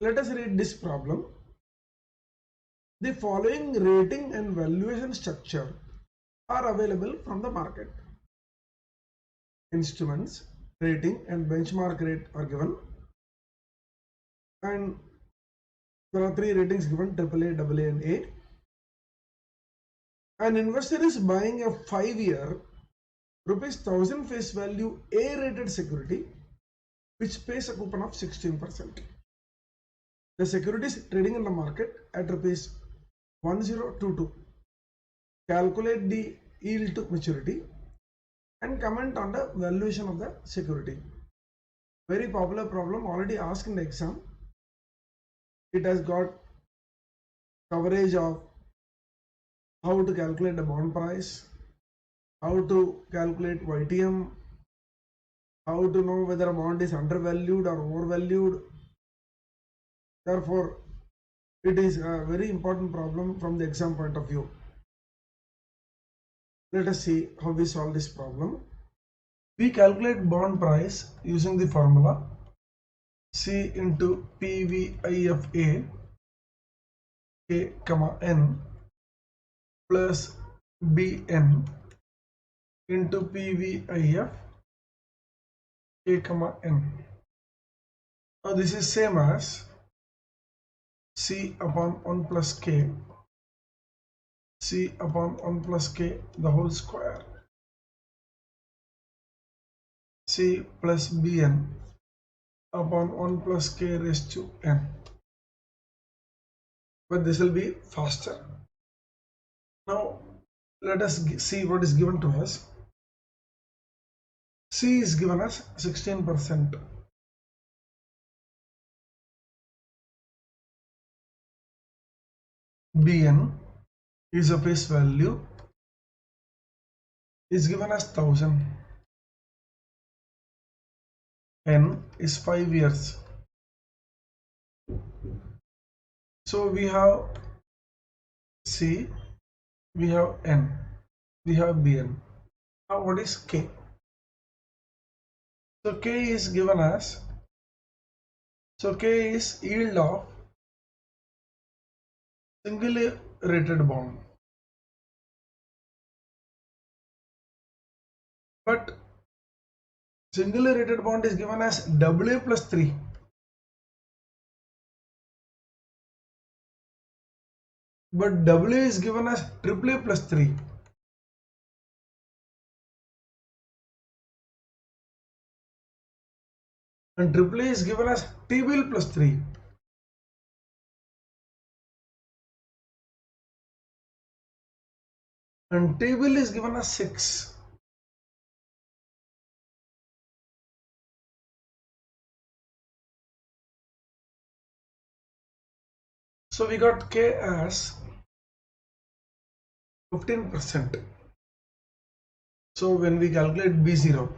Let us read this problem. The following rating and valuation structure are available from the market. Instruments, rating and benchmark rate are given, and there are three ratings given: AAA, AA and A. An investor is buying a 5-year ₹1,000 face value A rated security which pays a coupon of 16%. The security is trading in the market at ₹1022. Calculate the yield to maturity and comment on the valuation of the security. Very popular problem, already asked in the exam. It has got coverage of how to calculate the bond price, how to calculate YTM, how to know whether a bond is undervalued or overvalued. Therefore, it is a very important problem from the exam point of view. Let us see how we solve this problem. We calculate bond price using the formula C into PVIFA K, N plus BN into PVIF K, N. Now this is same as C upon 1 plus K, C upon 1 plus K the whole square, C plus Bn upon 1 plus K raised to N. But this will be faster. Now let us see what is given to us. C is given as 16%. Bn is a face value, is given as 1000. N is 5 years. So we have C, we have N, we have Bn. Now what is K? So K is given as, so K is yield of singly rated bond. But singly rated bond is given as AA plus 3. But AA is given as AAA plus 3. And AAA is given as T-bill plus 3. And T-bill is given as 6. So we got K as 15%. So when we calculate B0,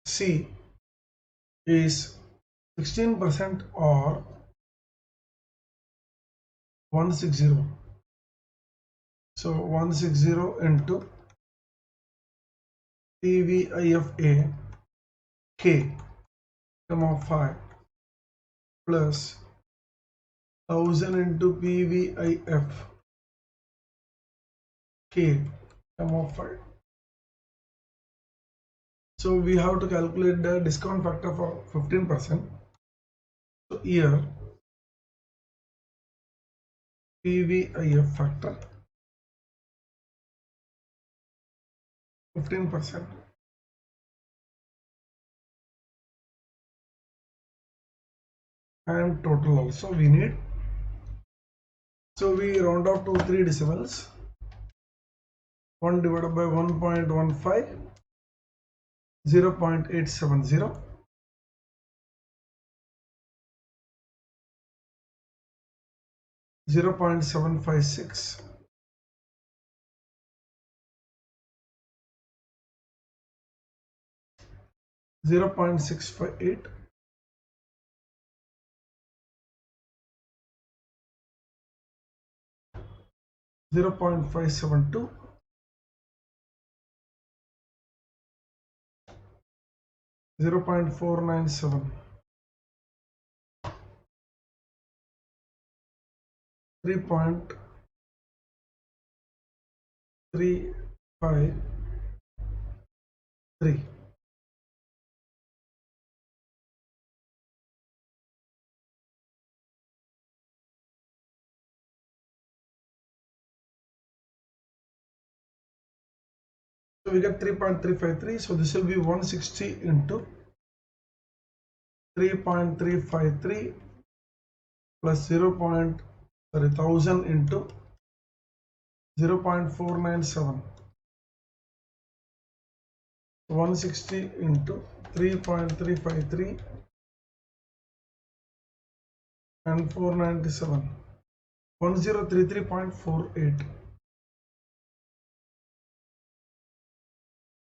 C is 16% or 160. So 160 into PVIFA K, 5 plus 1000 into PVIF K, 5. So we have to calculate the discount factor for 15%. So here PVIF factor 15%. And total also we need. So we round off to 3 decimals. 1 divided by 1.15, 0.870. 0.756, 0.658, 0.572, 0.497. 3.353. So we get 3.353. So this will be 160 into 3.353 plus 1000 into 0.497. 160 into 3.353 and 497. 1033.48.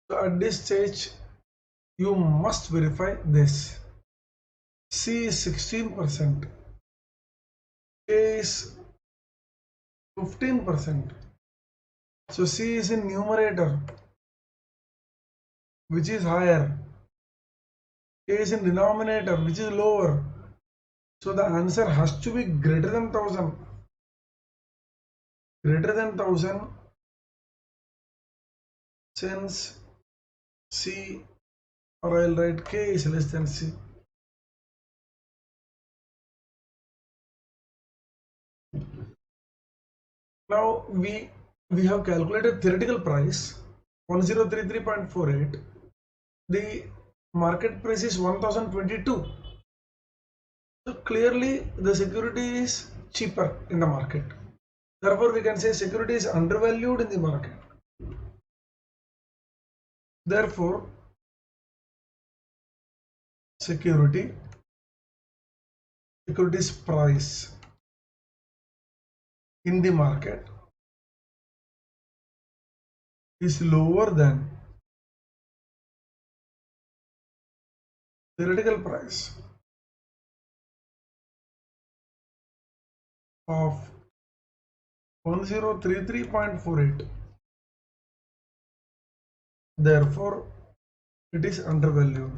So at this stage, you must verify this. C is 16%, A is 15%. So C is in numerator, which is higher. A is in denominator, which is lower. So the answer has to be greater than 1000. Greater than 1000, since C, or I'll write K is less than C. Now we have calculated theoretical price 1033.48. The market price is 1022. So clearly the security is cheaper in the market. Therefore we can say security is undervalued in the market. Therefore security's price in the market is lower than theoretical price of 1033.48. Therefore it is undervalued.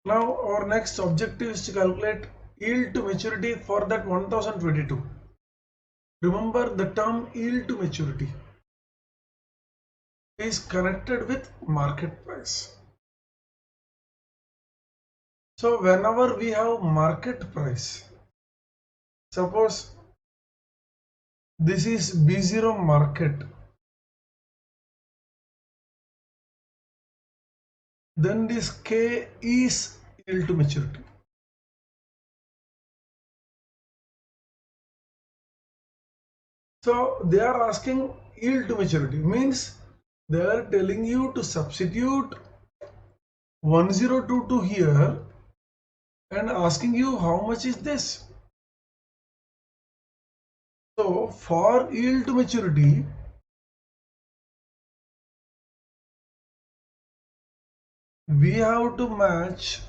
Now our next objective is to calculate yield to maturity for that 1022. Remember, the term yield to maturity is connected with market price. So whenever we have market price, suppose this is B0 market, then this K is yield to maturity. So they are asking yield to maturity, means they are telling you to substitute 1022 here and asking you how much is this. So for yield to maturity, we have to match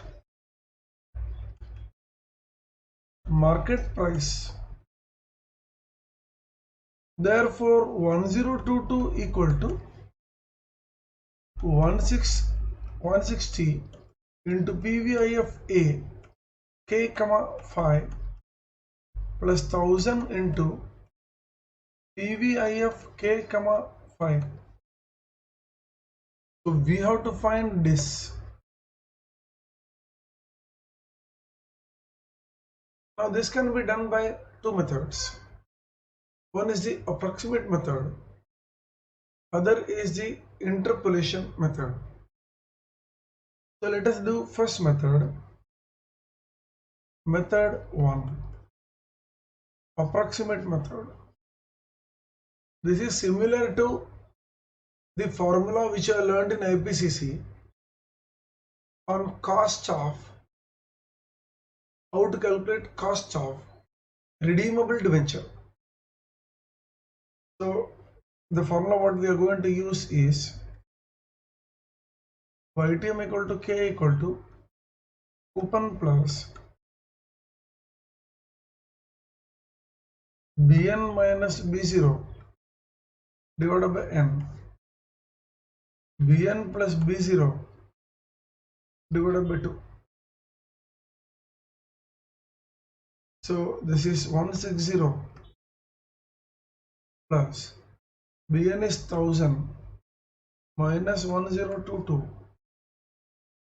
market price. Therefore 1022 equal to 160 into PVIF A K, 5 plus 1000 into PVIF K, 5. So we have to find this. Now this can be done by two methods. One is the approximate method, other is the interpolation method. So let us do first method. Method 1, approximate method. This is similar to the formula which I learned in IPCC on cost of, how to calculate cost of redeemable debenture. So the formula what we are going to use is YTM equal to K equal to coupon plus Bn minus B0 divided by N, Bn plus B0 divided by 2. So this is 160 plus Bn is 1000 minus 1022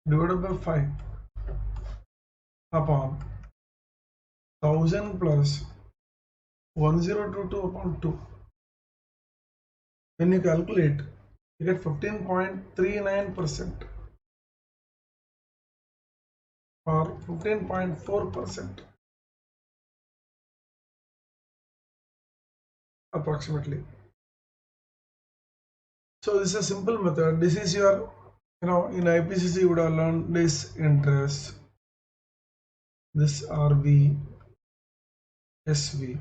divided by 5 upon 1000 plus 1022 upon 2. When you calculate, you get 15.39% or 15.4% approximately. So this is a simple method. This is your, in IPCC you would have learned this interest, this RV, SV.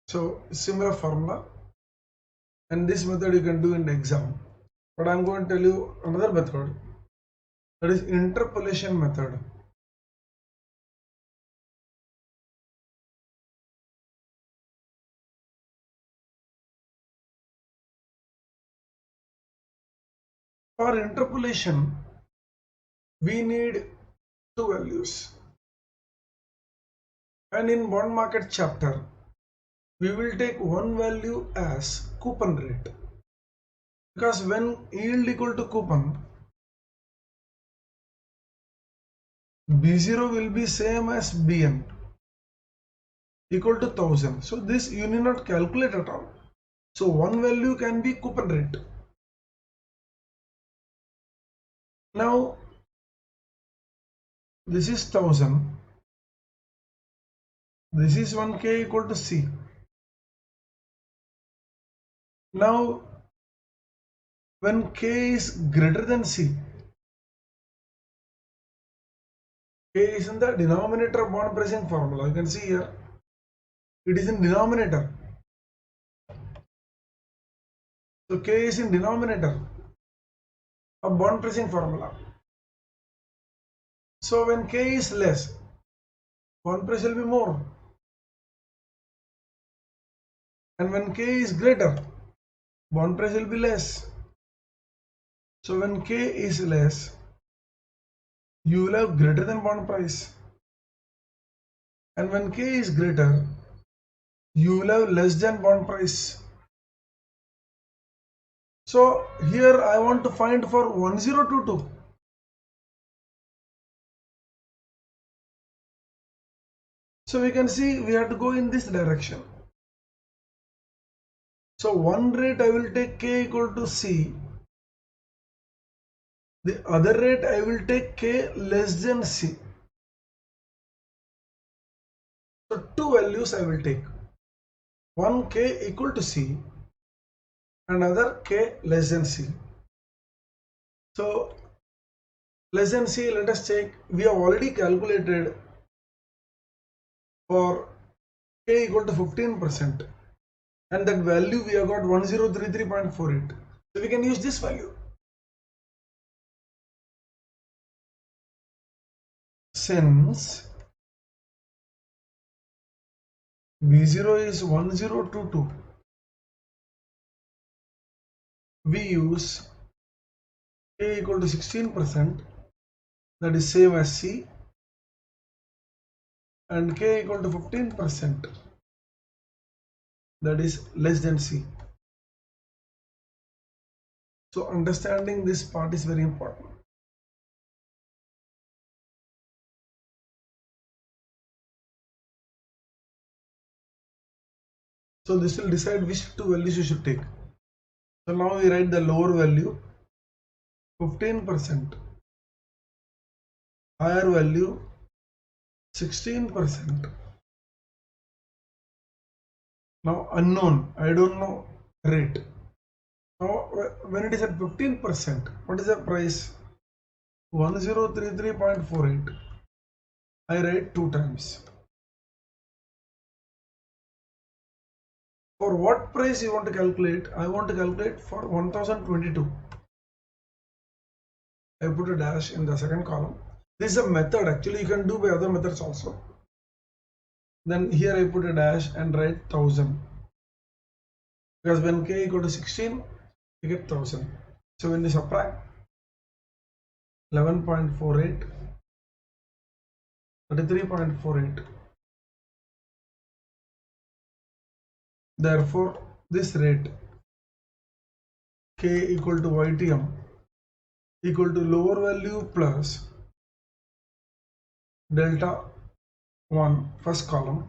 So similar formula, and this method you can do in the exam. But I'm going to tell you another method, that is interpolation method. For interpolation, we need two values. And in bond market chapter, we will take one value as coupon rate. Because when yield equal to coupon, B0 will be same as Bn equal to 1000. So this you need not calculate at all. So one value can be coupon rate. Now this is 1000. This is 1k equal to C. Now when k is greater than C, k is in the denominator of bond pricing formula. You can see here, it is in denominator. So k is in denominator of bond pricing formula. So when k is less, bond price will be more. And when k is greater, bond price will be less. So when k is less, you will have greater than bond price. And when k is greater, you will have less than bond price. So here I want to find for 1022. So we can see we have to go in this direction. So one rate I will take k equal to C. The other rate I will take k less than C. So two values I will take. One k equal to C, another k less than C. So less than C, let us check. We have already calculated for k equal to 15%, and that value we have got 1033.48. So we can use this value. Since B0 is 1022, we use k equal to 16%, that is same as C, and k equal to 15%, that is less than C. So understanding this part is very important. So this will decide which two values you should take. So now we write the lower value, 15%, higher value 16%. Now unknown, I don't know rate. Now when it is at 15%, what is the price? 1033.48. I write 2 times. For what price you want to calculate? I want to calculate for 1022. I put a dash in the second column. This is a method, actually you can do by other methods also. Then here I put a dash and write 1000. Because when k equal to 16, you get 1000. So when you subtract, 11.48, 33.48. Therefore, this rate K equal to YTM equal to lower value plus delta 1 first column.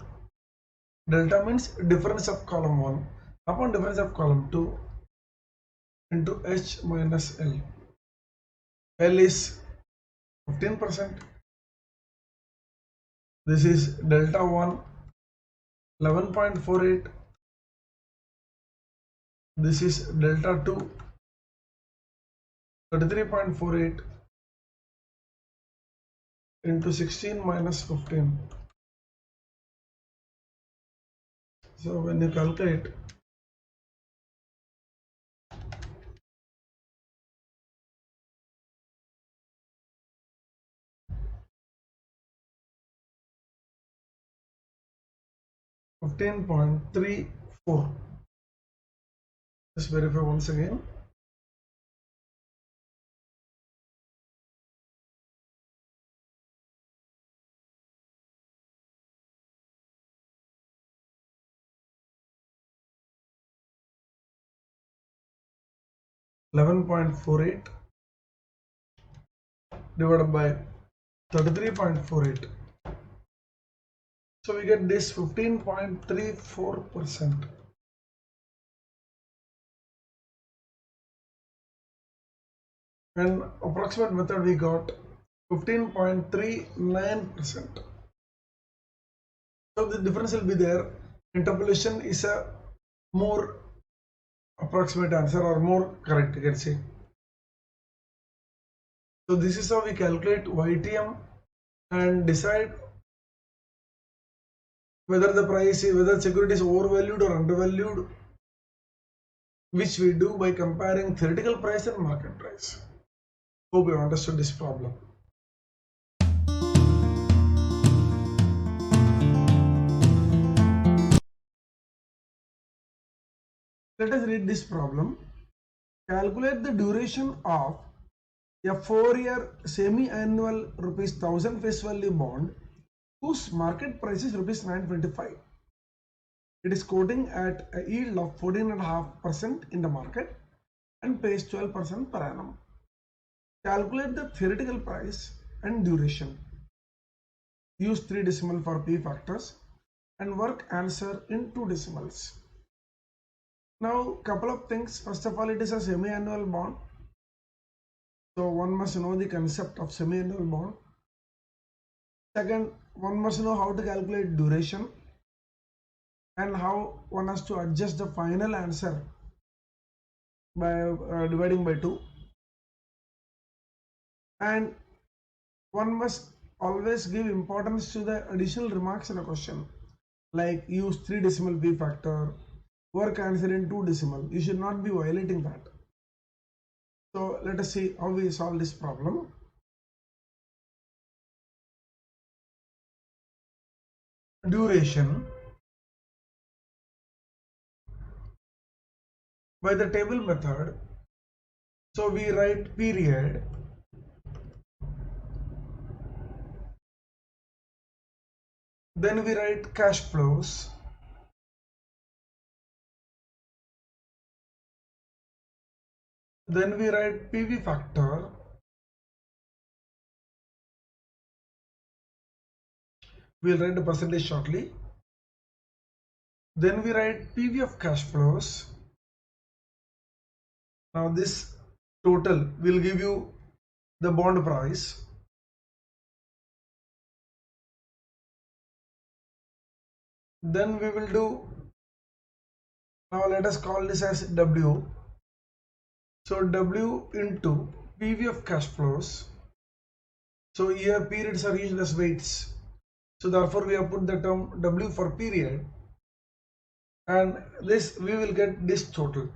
Delta means difference of column 1 upon difference of column 2 into H minus L. L is 15%. This is delta 1 11.48. This is delta 2 33.48 into 16 minus 15. So when you calculate, $15.34. Just verify once again. $11.48 divided by 33.48. So we get this 15.34%. And approximate method we got 15.39%. So the difference will be there. Interpolation is a more approximate answer or more correct, you can say. So this is how we calculate YTM and decide whether whether security is overvalued or undervalued, which we do by comparing theoretical price and market price. Hope you understood this problem. Let us read this problem. Calculate the duration of a 4-year semi-annual ₹1,000 face value bond whose market price is ₹925. It is quoting at a yield of 14.5% in the market and pays 12% per annum. Calculate the theoretical price and duration. Use 3 decimal for P factors and work answer in 2 decimals. Now, couple of things. First of all, it is a semi-annual bond. So one must know the concept of semi-annual bond. Second, one must know how to calculate duration and how one has to adjust the final answer by dividing by 2. And one must always give importance to the additional remarks in a question, like use 3 decimal P factor, work answer in 2 decimal. You should not be violating that. So let us see how we solve this problem. Duration by the table method. So we write period, then we write cash flows, then we write PV factor, we'll write the percentage shortly, then we write PV of cash flows. Now this total will give you the bond price. Then we will do, now let us call this as W. So W into PV of cash flows. So here periods are used as weights. So therefore we have put the term W for period, and this we will get this total.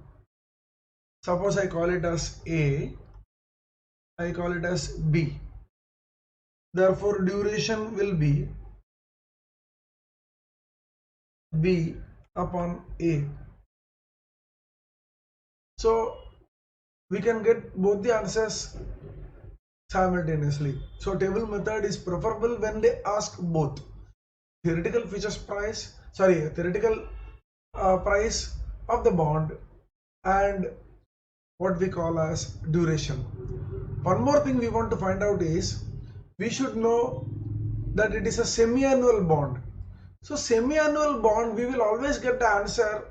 Suppose I call it as A, I call it as B. Therefore duration will be B upon A. So we can get both the answers simultaneously. So table method is preferable when they ask both theoretical futures price, theoretical price of the bond and what we call as duration. One more thing we want to find out is we should know that it is a semi-annual bond. So semi-annual bond, we will always get the answer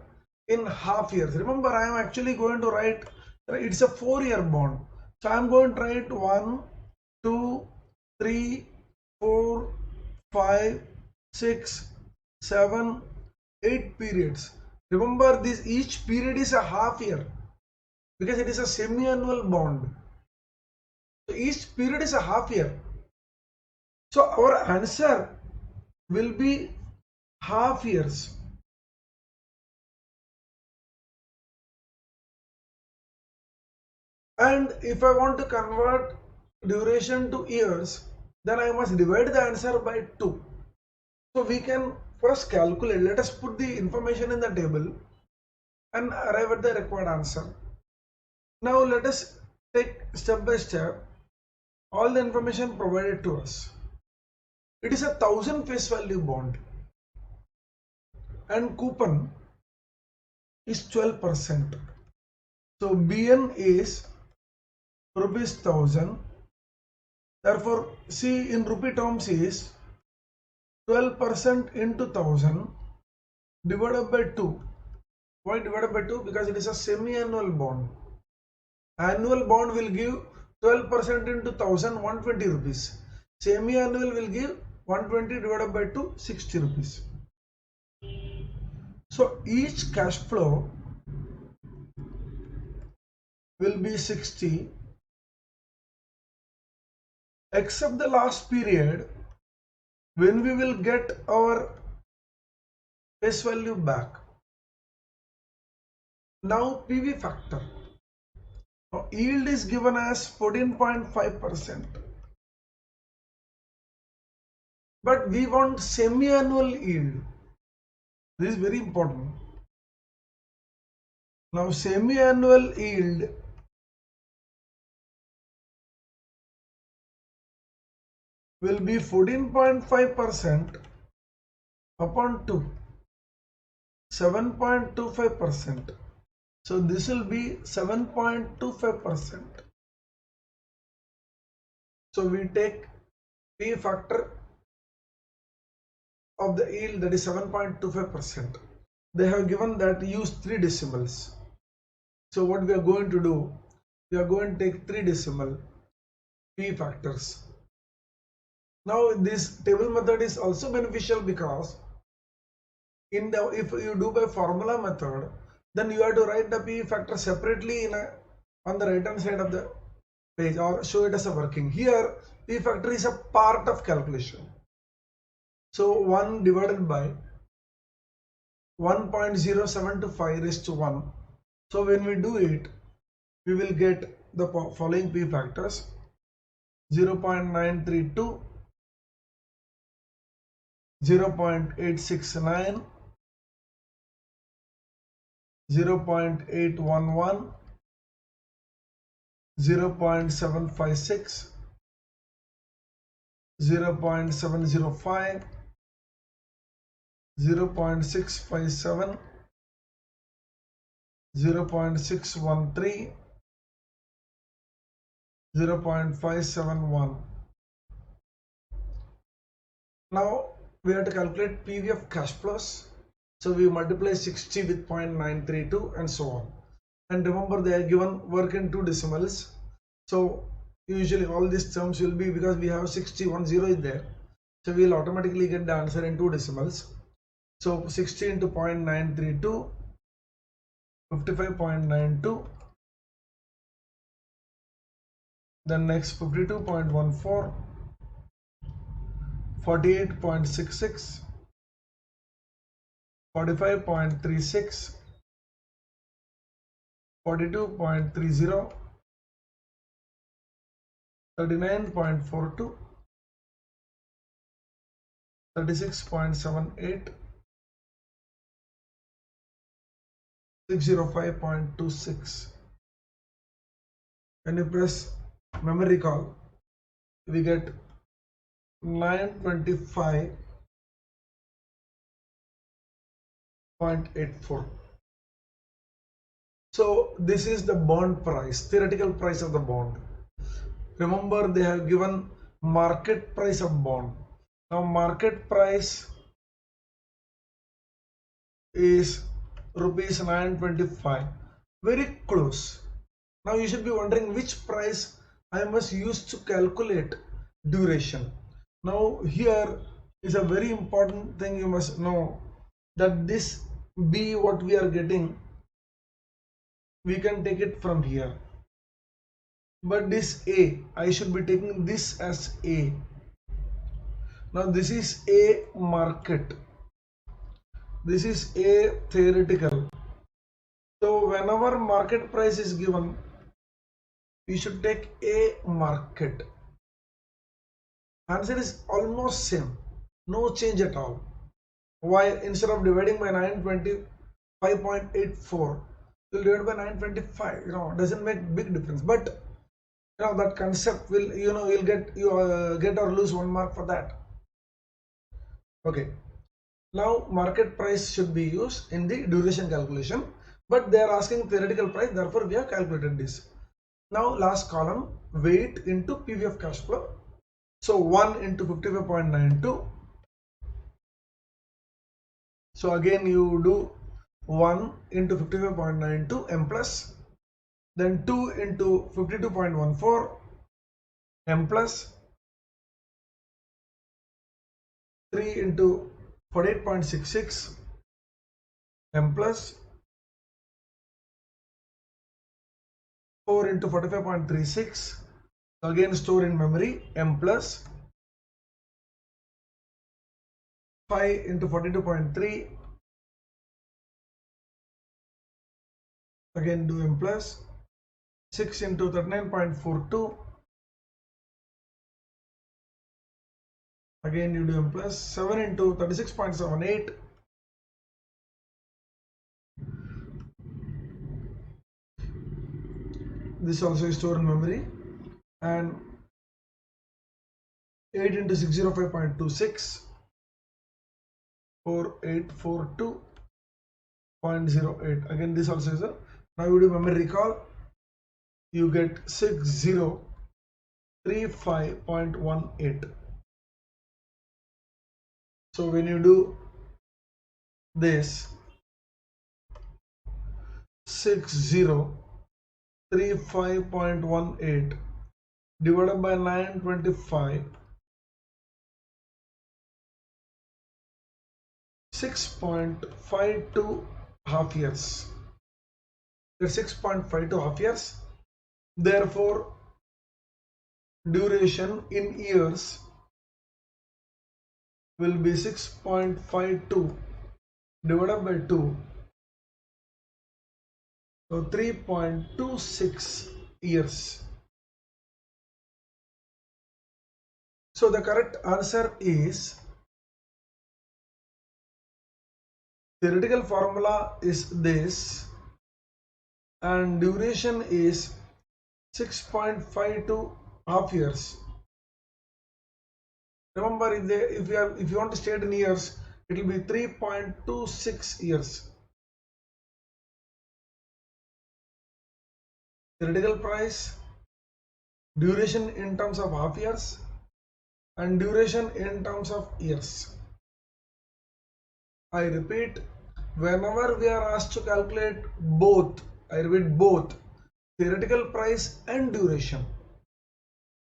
in half years. Remember, I am actually going to write, it's a 4-year bond. So I am going to write 1, 2, 3, 4, 5, 6, 7, 8 periods. Remember, this each period is a half year because it is a semi-annual bond. So each period is a half year. So our answer will be half years. And if I want to convert duration to years, then I must divide the answer by 2. So we can first calculate, let us put the information in the table and arrive at the required answer. Now let us take step by step all the information provided to us. It is 1,000 face value bond and coupon is 12%. So BN is rupees 1,000. Therefore, C in rupee terms is 12% into 1,000 divided by 2. Why divided by 2? Because it is a semi-annual bond. Annual bond will give 12% into 1,000, 120 rupees. Semi-annual will give 120 divided by 2, 60 rupees. So each cash flow will be 60 except the last period when we will get our face value back. Now PV factor. Now yield is given as 14.5%. But we want semi-annual yield. This is very important. Now semi-annual yield will be 14.5% upon 2, 7.25%. So this will be 7.25%. So we take P factor of the yield, that is 7.25%. They have given that use 3 decimals. So what we are going to do, we are going to take 3 decimal P factors. Now this table method is also beneficial because if you do by formula method, then you have to write the P factor separately on the right hand side of the page or show it as a working. Here P factor is a part of calculation. So 1 divided by 1.0725 raised to 1. So when we do it, we will get the following P factors: 0.932, 0.869, 0.811, 0.756, 0.705, 0.657, 0.613, 0.571. Now we have to calculate PV of cash flows. So we multiply 60 with 0.932 and so on. And remember, they are given work in 2 decimals. So usually all these terms will be, because we have 61 0 is there. So we will automatically get the answer in 2 decimals. So 60 into 0.932, 55.92. Then next 52.14, 48.66, 45.36, 42.30, 39.42, 36.78, 605.26. When you press memory recall, we get 925.84. So this is the bond price, theoretical price of the bond. Remember, they have given market price of bond. Now market price is rupees 925, very close. Now you should be wondering which price I must use to calculate duration. Now here is a very important thing you must know, that this B what we are getting, we can take it from here, but this A, I should be taking this as A. Now this is A market, this is A theoretical. So whenever market price is given, we should take A market. Answer is almost same, no change at all. Why? Instead of dividing by 925.84, you'll divide by 925. Doesn't make big difference. But that concept will, you'll get or lose 1 mark for that. Okay. Now market price should be used in the duration calculation, but they are asking theoretical price, therefore we have calculated this. Now last column, weight into PV of cash flow. So 1 into 55.92. So again you do 1 into 55.92 M plus, then 2 into 52.14 M plus, 3 into 48.66 M plus, 4 into 45.36, again store in memory M plus, 5 into 42.3, again do M plus, 6 into 39.42, again you do M plus, 7 into 36.78, this also is stored in memory, and 8 into 605.26, 4842.08, again this also is a, now you do memory recall, you get 6035.18. So when you do this, 6035.18 divided by 925, 6.52 half years. It's 6.52 half years. Therefore, duration in years will be 6.52 divided by 2. So 3.26 years. So the correct answer is, theoretical formula is this and duration is 6.52 half years. Remember, if you want to state in years, it will be 3.26 years. Theoretical price, duration in terms of half years, and duration in terms of years. I repeat, whenever we are asked to calculate both, I repeat both, theoretical price and duration,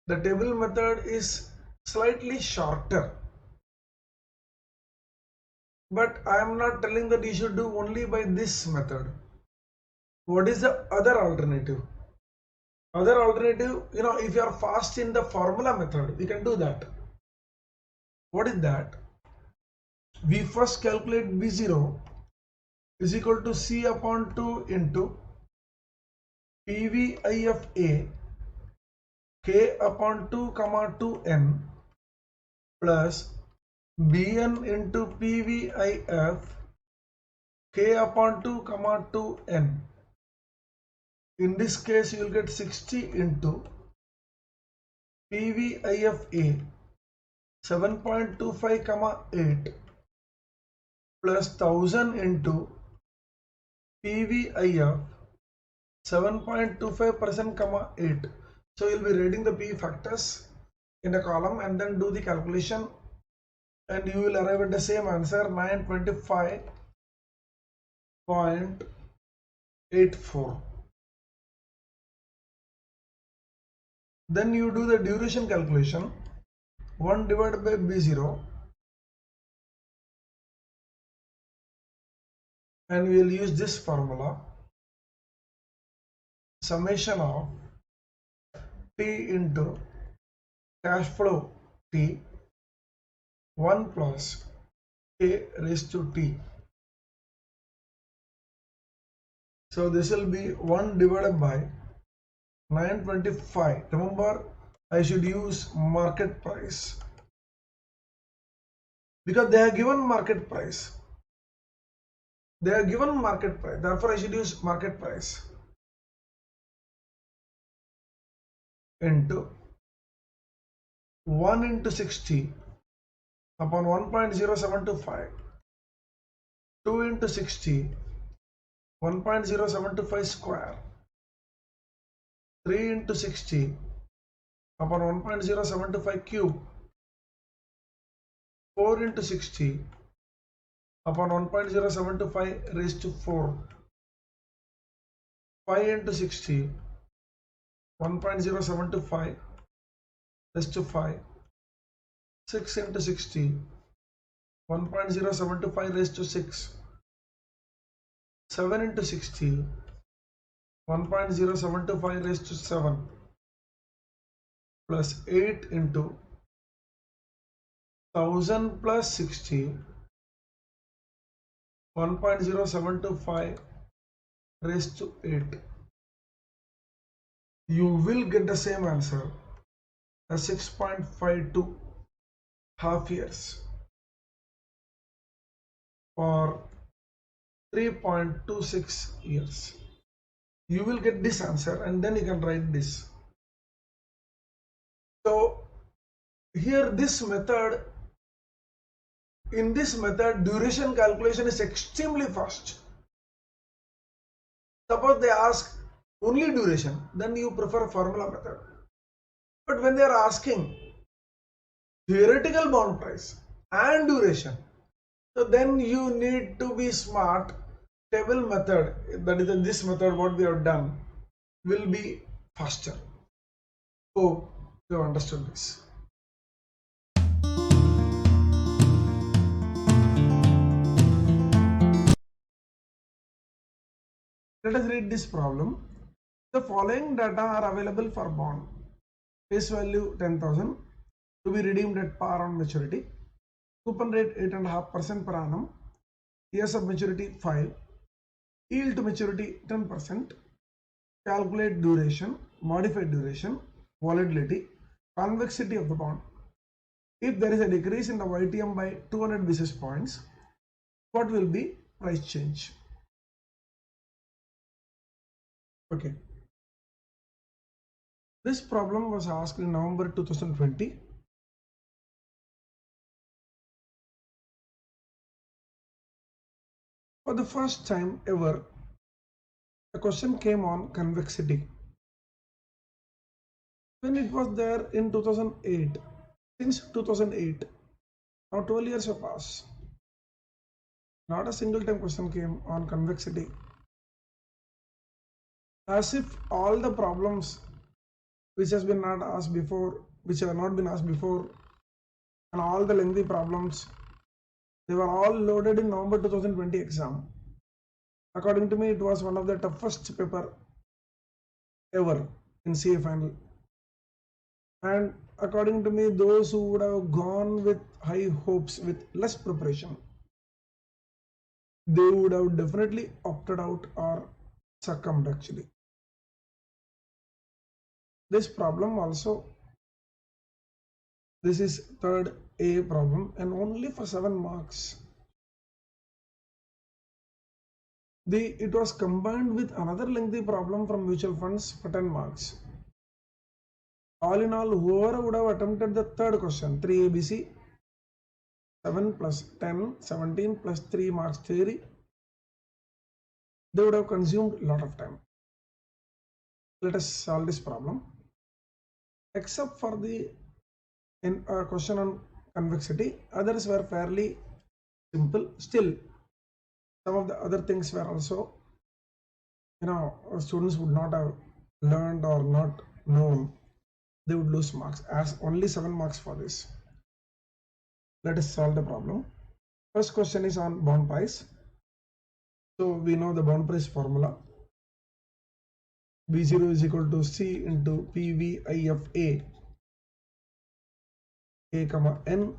the table method is slightly shorter. But I am not telling that you should do only by this method. What is the other alternative? Other alternative, if you are fast in the formula method, we can do that. What is that? We first calculate B0 is equal to C upon 2 into PVI of A K upon 2 comma 2n plus Bn into PVIF K upon 2 comma 2n. In this case, you will get 60 into PVIFA 7.25, 8 plus 1000 into PVIF 7.25%, 8. So you'll be writing the P factors in a column and then do the calculation, and you will arrive at the same answer, 925.84. Then you do the duration calculation, 1 divided by B0, and we will use this formula, summation of T into cash flow T 1 plus A raised to T. So this will be 1 divided by 925. Remember, I should use market price because they are given market price. They are given market price. Therefore, I should use market price into 1 into 60 upon 1.0725, 2 into 60, 1.0725 square, 3 into 60 upon 1.0725 cube, 4 into 60 upon 1.0725 raised to 4, 5 into 60, 1.0725 raised to 5, 6 into 60, 1.0725 raised to 6, 7 into 60, 1.0725 raised to 7, plus 8 into 1000 plus 60, 1.0725 raised to 8. You will get the same answer as 6.52 half years for 3.26 years. You will get this answer and then you can write this. So here in this method, duration calculation is extremely fast. Suppose they ask only duration, then you prefer formula method. But when they are asking theoretical bond price and duration, so then you need to be smart. Table method, that is in this method what we have done, will be faster. Hope you have understood this. Let us read this problem. The following data are available for bond. Face value 10,000 to be redeemed at par on maturity. Coupon rate 8.5% per annum. Years of maturity 5. Yield to maturity 10%. Calculate duration, modified duration, volatility, convexity of the bond. If there is a decrease in the YTM by 200 basis points, what will be price change? Okay. This problem was asked in November 2020. For the first time ever, a question came on convexity. When it was there in 2008, since 2008, now 12 years have passed. Not a single time question came on convexity. As if all the problems which have not asked before, and all the lengthy problems, they were all loaded in November 2020 exam. According to me, it was one of the toughest paper ever in CA final. And according to me, those who would have gone with high hopes with less preparation, they would have definitely opted out or succumbed actually. This problem also, this is third A problem and only for 7 marks. It was combined with another lengthy problem from mutual funds for 10 marks. All in all, whoever would have attempted the third question, 3 ABC, 7 plus 10, 17 plus 3 marks theory, they would have consumed a lot of time. Let us solve this problem. Except for the question on convexity, others were fairly simple. Still, some of the other things were also, students would not have learned or not known. They would lose marks, as only 7 marks for this. Let us solve the problem. First question is on bond price. So we know the bond price formula. B0 is equal to C into PVIFA A comma N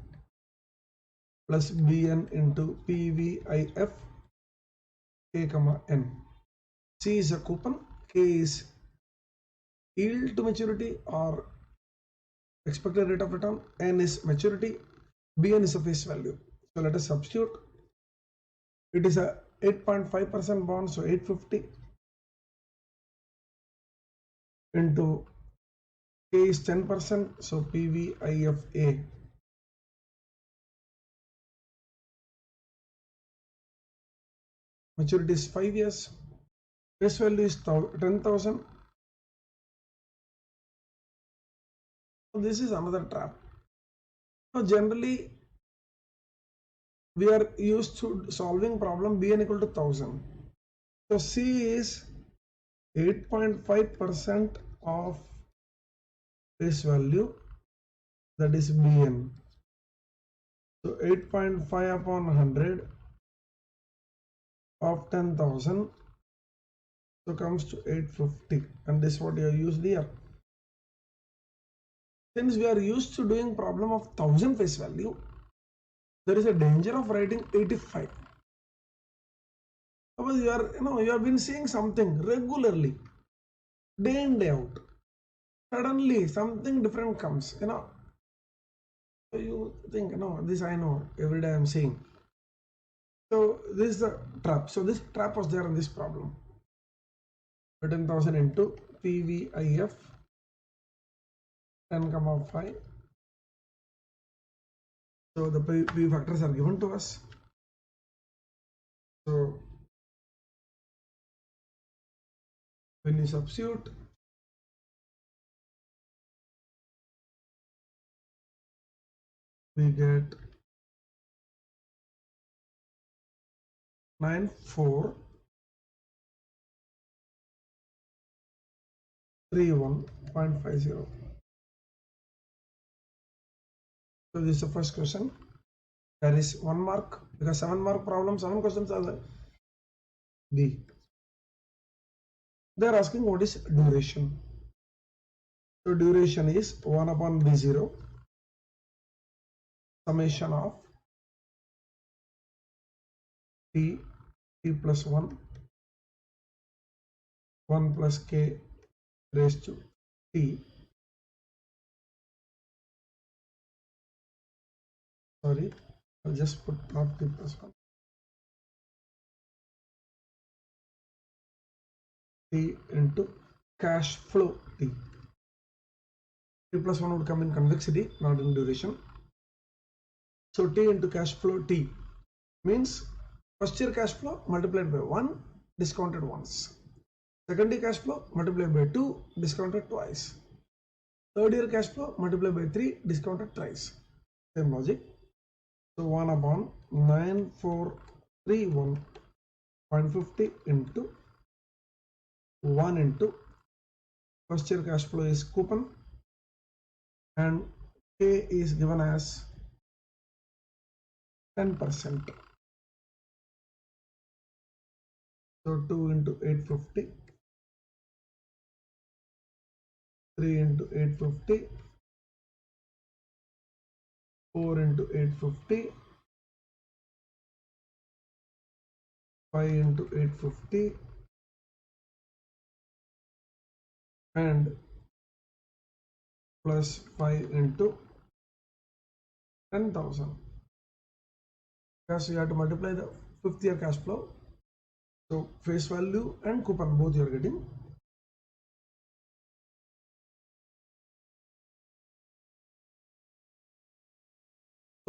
plus Bn into PVIF A comma N. C is a coupon, K is yield to maturity or expected rate of return, N is maturity, Bn is a face value. So let us substitute. It is a 8.5% bond, so 850 into K is 10%, so PVIFA. Maturity is 5 years. Face value is 10,000. So this is another trap. Now generally, we are used to solving problem Bn equal to 1000. So C is 8.5% of face value, that is Bn. So 8.5 upon 100 of 10,000, so comes to 850, and this is what you have used here. Since we are used to doing problem of 1000 face value, there is a danger of writing 85. Suppose you have been seeing something regularly, day in day out. Suddenly something different comes, so you think, this I know, every day I am seeing. So this is the trap. So this trap was there in this problem. 10,000 into PVIF 10,5. So the P factors are given to us. So when you substitute, we get 9431.50. So this is the first question. There is 1 mark because 7 mark problem, 7 questions are there. B. They are asking what is duration. So duration is 1 upon B0 summation of T plus 1 plus K raised to T. Sorry, I'll just put not T plus 1. T into cash flow T. T plus 1 would come in convexity, not in duration. So T into cash flow T means first year cash flow multiplied by 1, discounted once. Second year cash flow multiplied by 2, discounted twice. Third year cash flow multiplied by 3, discounted thrice. Same logic. So 1 upon 9431.50 into 1 into first year cash flow is coupon and K is given as 10%. So 2 into 850, 3 into 850, 4 into 850, 5 into 850, and plus 5 into 10,000. Because you have to multiply the 5th year cash flow. So face value and coupon both you are getting.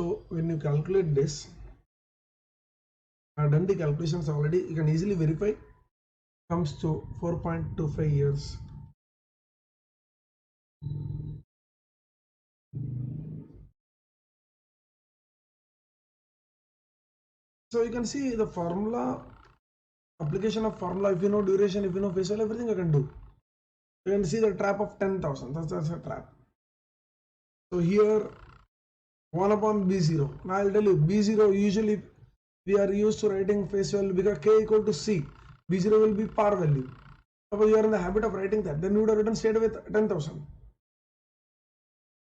So when you calculate this, I've done the calculations already, you can easily verify, comes to 4.25 years. So you can see the formula, application of formula. If you know duration, if you know phase value, everything you can do. You can see the trap of 10,000. That's a trap. So here 1 upon B0. Now I'll tell you, B0 usually we are used to writing phase value because K equal to C. B0 will be par value. Suppose you are in the habit of writing that, then you would have written straight with 10,000.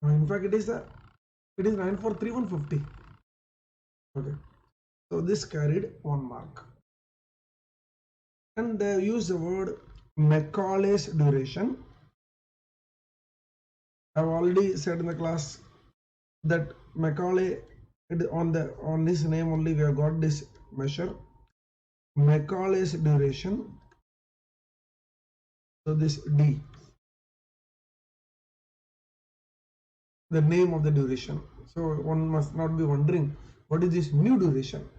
In fact, it is 943150. Okay. So this carried 1 mark. And they use the word Macaulay's duration. I've already said in the class that Macaulay, on his name only we have got this measure, Macaulay's duration. So this D, the name of the duration. So one must not be wondering what is this new duration.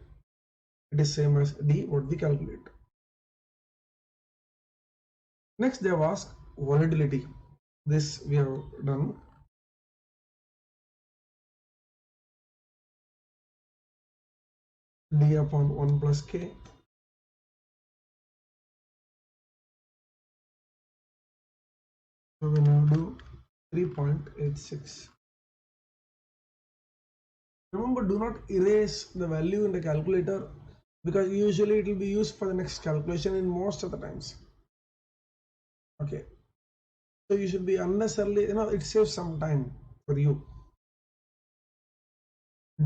It is same as D what we calculate. Next they have asked volatility. This we have done. D upon 1 plus K. So when you do 3.86. Remember, do not erase the value in the calculator because usually it will be used for the next calculation in most of the times. Okay. So you should be unnecessarily, it saves some time for you.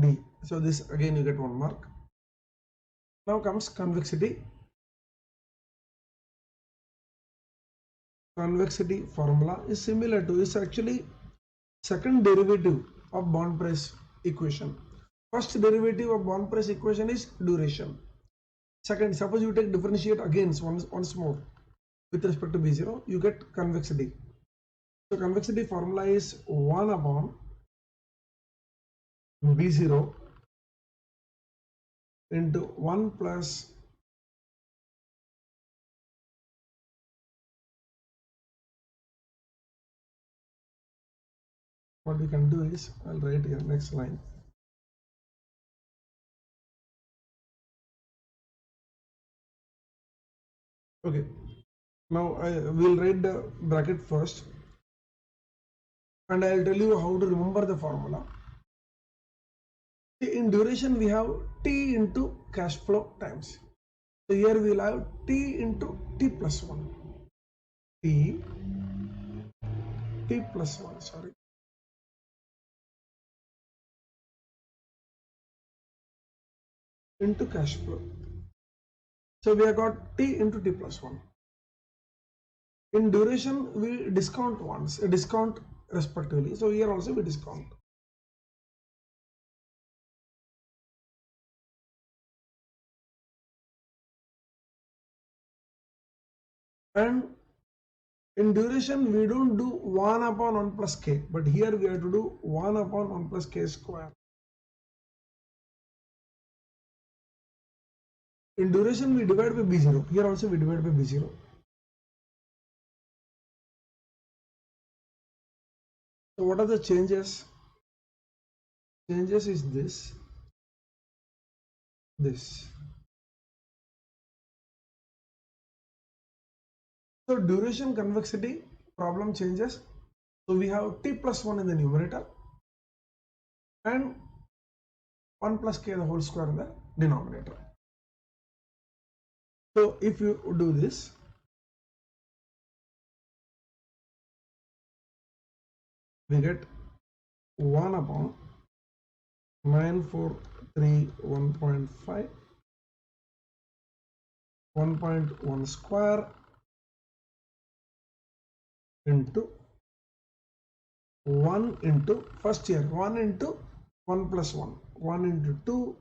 D. So this again you get 1 mark. Now comes convexity. Convexity formula is similar to, is actually second derivative of bond price equation. First derivative of bond price equation is duration. Second, suppose you take differentiate again once more with respect to B0, you get convexity. So convexity formula is 1 upon B0 into 1 plus what we can do is, I'll write here next line. Okay, now I will write the bracket first and I'll tell you how to remember the formula. In duration we have T into cash flow times. So here we will have T into T plus 1. T plus 1, sorry. Into cash flow. So we have got T into T plus 1. In duration we discount once, a discount respectively. So here also we discount. And in duration we don't do 1 upon 1 plus K, but here we have to do 1 upon 1 plus K square. In duration we divide by B0, here also we divide by B0. So what are the changes? Changes is this. So duration convexity problem changes. So we have T plus 1 in the numerator and 1 plus K the whole square in the denominator. So if you do this, we get 1 upon 9431.5 1.1 square into 1 into first year 1 into 1 plus 1 1 into 2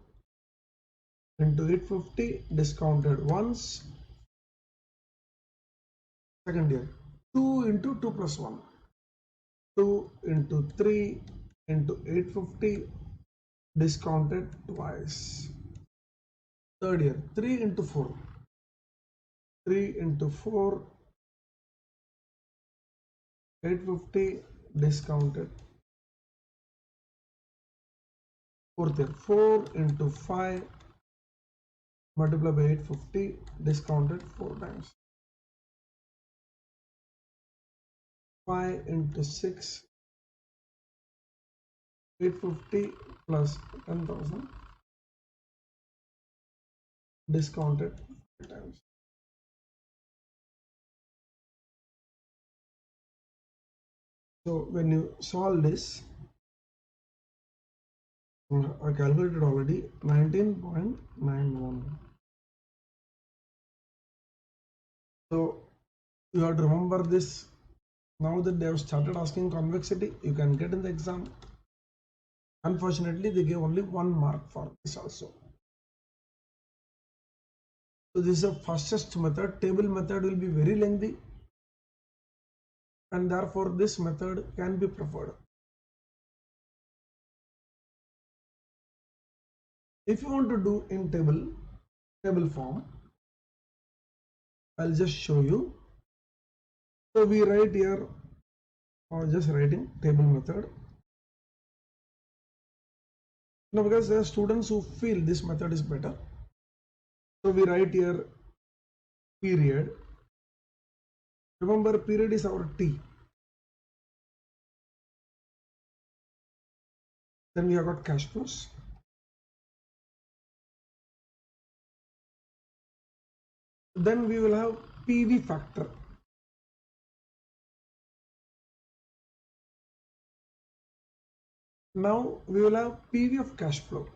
into 850 discounted once. Second year 2 into 2 plus 1 2 into 3 into 850 discounted twice. Third year, 3 into 4. 3 into 4, 850 discounted. Fourth year, 4 into 5 multiplied by 850 discounted 4 times. 5 into 6, 850 plus 10,000 discounted 4 times. So when you solve this, I calculated already 19.91. So you have to remember this. Now that they have started asking convexity, you can get in the exam. Unfortunately, they gave only 1 mark for this also. So this is a fastest method. Table method will be very lengthy, and therefore this method can be preferred. If you want to do in table form, I'll just show you. So we write here, or just writing table method. Now because there are students who feel this method is better, so we write here period. Remember, period is our T. Then we have got cash flows. Then we will have PV factor. Now we will have PV of cash flow.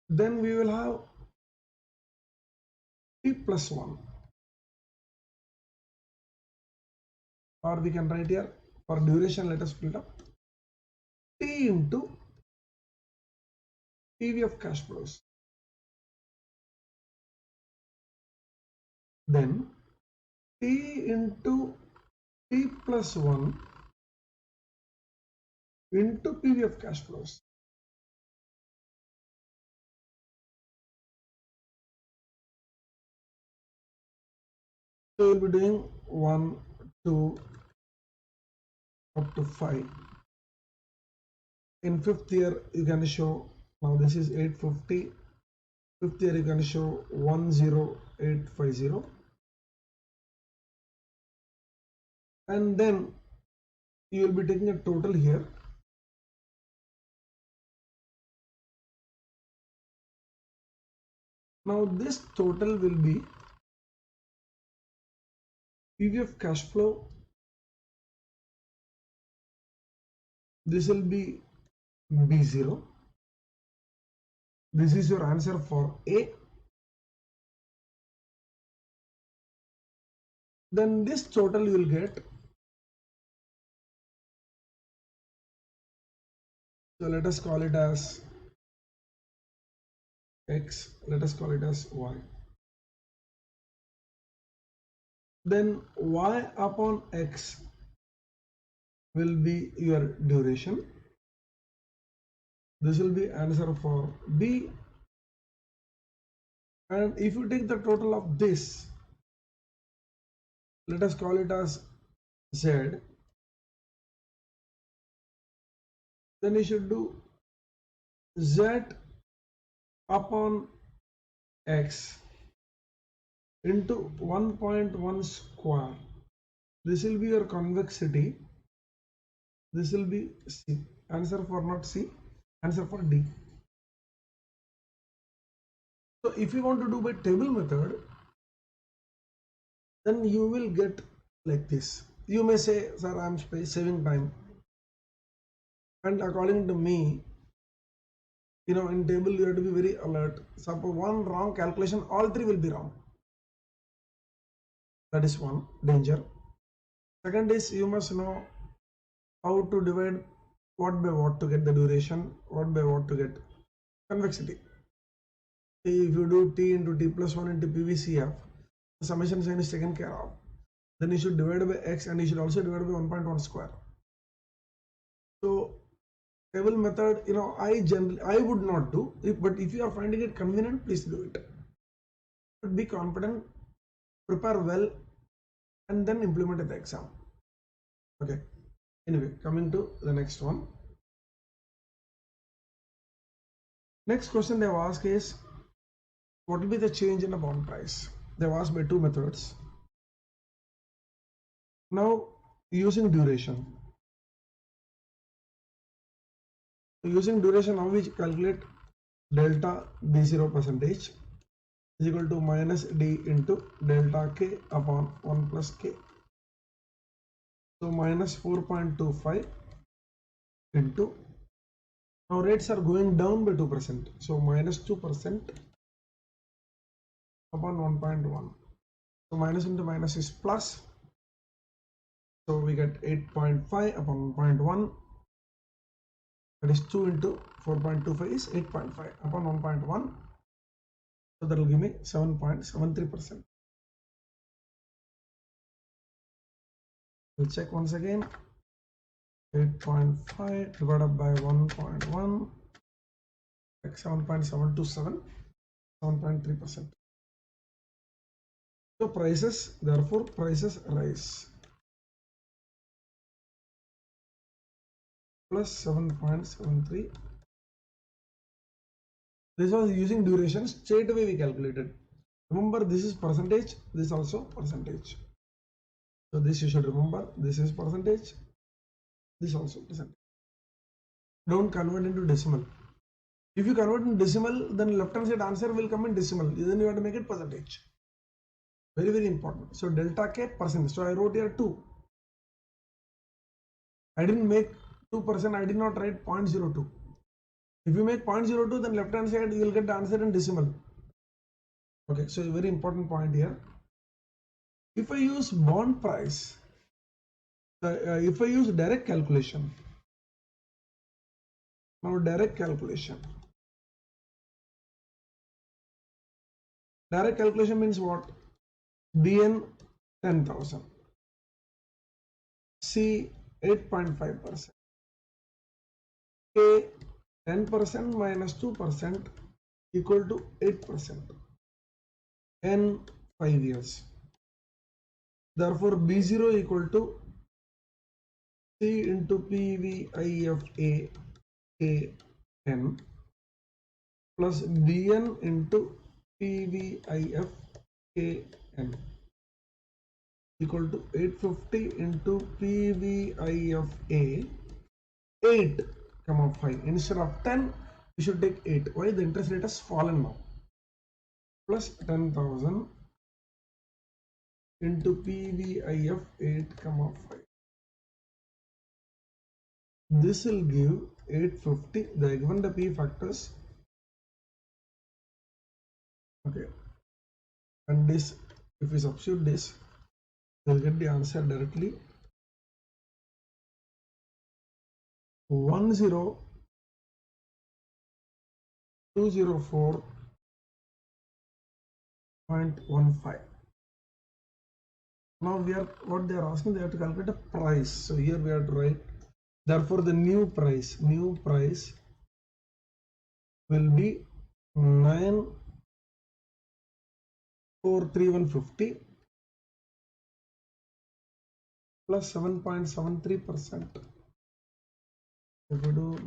Then we will have T plus 1. Or we can write here, for duration, let us split up T into PV of cash flows. Then T into T plus 1 into PV of cash flows. So we'll be doing 1, 2, up to 5. In 5th year, you can show, now this is 850. 5th year, you can show 10850. And then you will be taking a total here. Now this total will be PV of cash flow. This will be B0. This is your answer for A. Then this total you will get. So let us call it as X. Let us call it as Y. Then Y upon X will be your duration. This will be answer for B. And if you take the total of this, let us call it as Z. Then you should do Z upon X into 1.1 square. This will be your convexity. This will be C. Answer for not C, answer for D. So if you want to do by table method, then you will get like this. You may say, sir, I am saving time. And according to me, in table you have to be very alert. Suppose one wrong calculation, all three will be wrong. That is one danger. Second is, you must know how to divide what by what to get the duration, what by what to get convexity. If you do T into T plus 1 into PVCF, the summation sign is taken care of. Then you should divide by X, and you should also divide by 1.1 square. So table method, I would not do, but if you are finding it convenient, please do it. But be confident, prepare well, and then implement the exam. Okay. Anyway, coming to the next one. Next question they've asked is, what will be the change in the bond price? They've asked by two methods. Now, using duration. Using duration, how we calculate delta B0 percentage is equal to minus D into delta K upon 1 plus K. So minus 4.25 into, now rates are going down by 2%. So minus 2% upon 1.1. So minus into minus is plus. So we get 8.5 upon 1.1. That is 2 into 4.25 is 8.5 upon 1.1. So that will give me 7.73%. We'll check once again. 8.5 divided by 1.1, like 7.727, 7.3%. So prices, therefore prices rise. Plus 7.73. This was using duration, straight away we calculated. Remember, this is percentage, this also percentage. So this you should remember, this is percentage, this also percentage. Don't convert into decimal. If you convert in decimal, then left hand side answer will come in decimal. Then you have to make it percentage. Very, very important. So delta K percent. So I wrote here 2. I didn't make 2%. I did not write 0.02. If you make 0.02, then left hand side you will get the answer in decimal. Okay, so a very important point here. If I use bond price, if I use direct calculation, now direct calculation. Direct calculation means what? BN 10,000, C 8.5%, K 10% minus 2% equal to 8%, N 5 years. Therefore, B0 equal to C into PVIFA KN plus BN into PVIF KN equal to 850 into PVIFA 8,5. Instead of 10, we should take 8. Why? The interest rate has fallen now. Plus 10,000 into PVIF 8,5. This will give 850. The given the P factors. Okay. And this, if we substitute this, we'll get the answer directly. 10204.15. Now we are, what they are asking, they have to calculate a price. So here we have to write, therefore the new price will be 9,431.50 plus 7.73%. If we do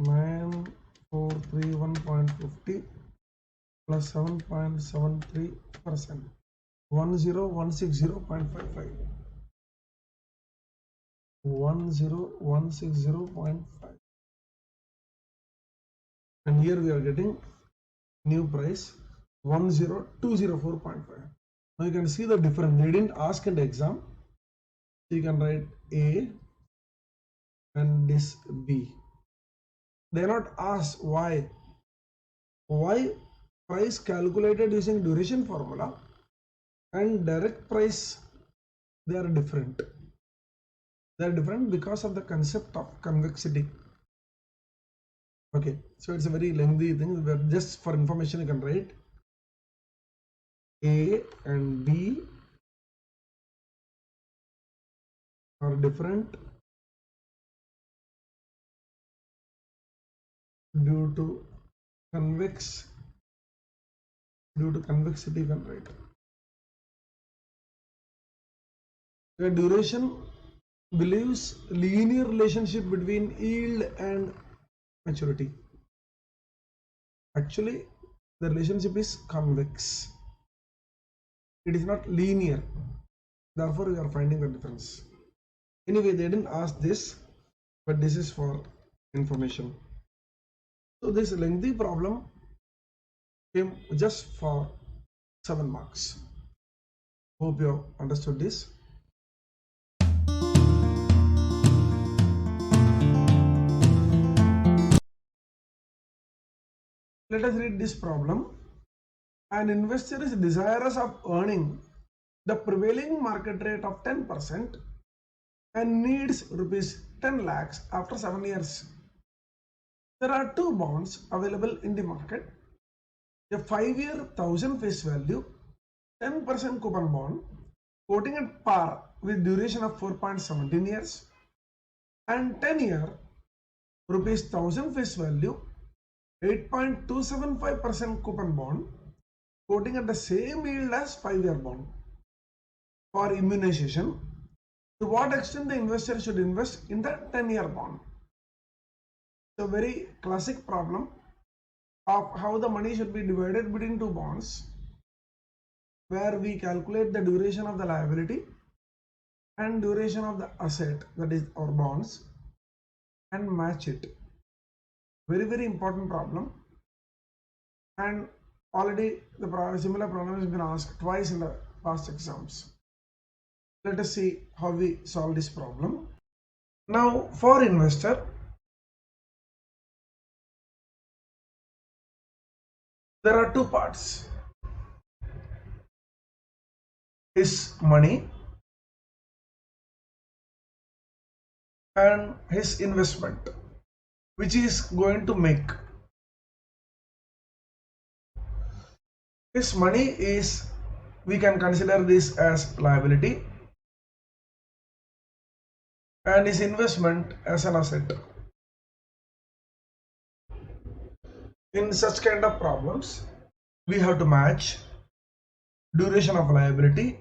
9,431.50 plus 7.73%, 10160.55. 10160.5. And here we are getting new price 10204.5. Now you can see the difference. They didn't ask in the exam. So you can write A and this B. They are not asked why. Why price calculated using duration formula and direct price, they are different. They are different because of the concept of convexity. Okay, so it's a very lengthy thing. Just for information, you can write A and B are different due to convex due to convexity, you can write. The duration believes linear relationship between yield and maturity. Actually, the relationship is convex. It is not linear. Therefore, we are finding the difference. Anyway, they didn't ask this, but this is for information. So this lengthy problem came just for 7 marks. Hope you have understood this. Let us read this problem. An investor is desirous of earning the prevailing market rate of 10% and needs rupees 10 lakhs after 7 years. There are two bonds available in the market. A 5-year 1000 face value 10% coupon bond quoting at par with duration of 4.17 years and 10-year rupees 1000 face value 8.275% coupon bond quoting at the same yield as 5-year bond. For immunization, to what extent the investor should invest in the 10-year bond? It's a very classic problem of how the money should be divided between two bonds, where we calculate the duration of the liability and duration of the asset, that is our bonds, and match it. Very important problem, and already the similar problem has been asked twice in the past exams. Let us see how we solve this problem. Now for investor, there are two parts: his money and his investment, which is going to make. His money is, we can consider this as liability, and his investment as an asset. In such kind of problems, we have to match duration of liability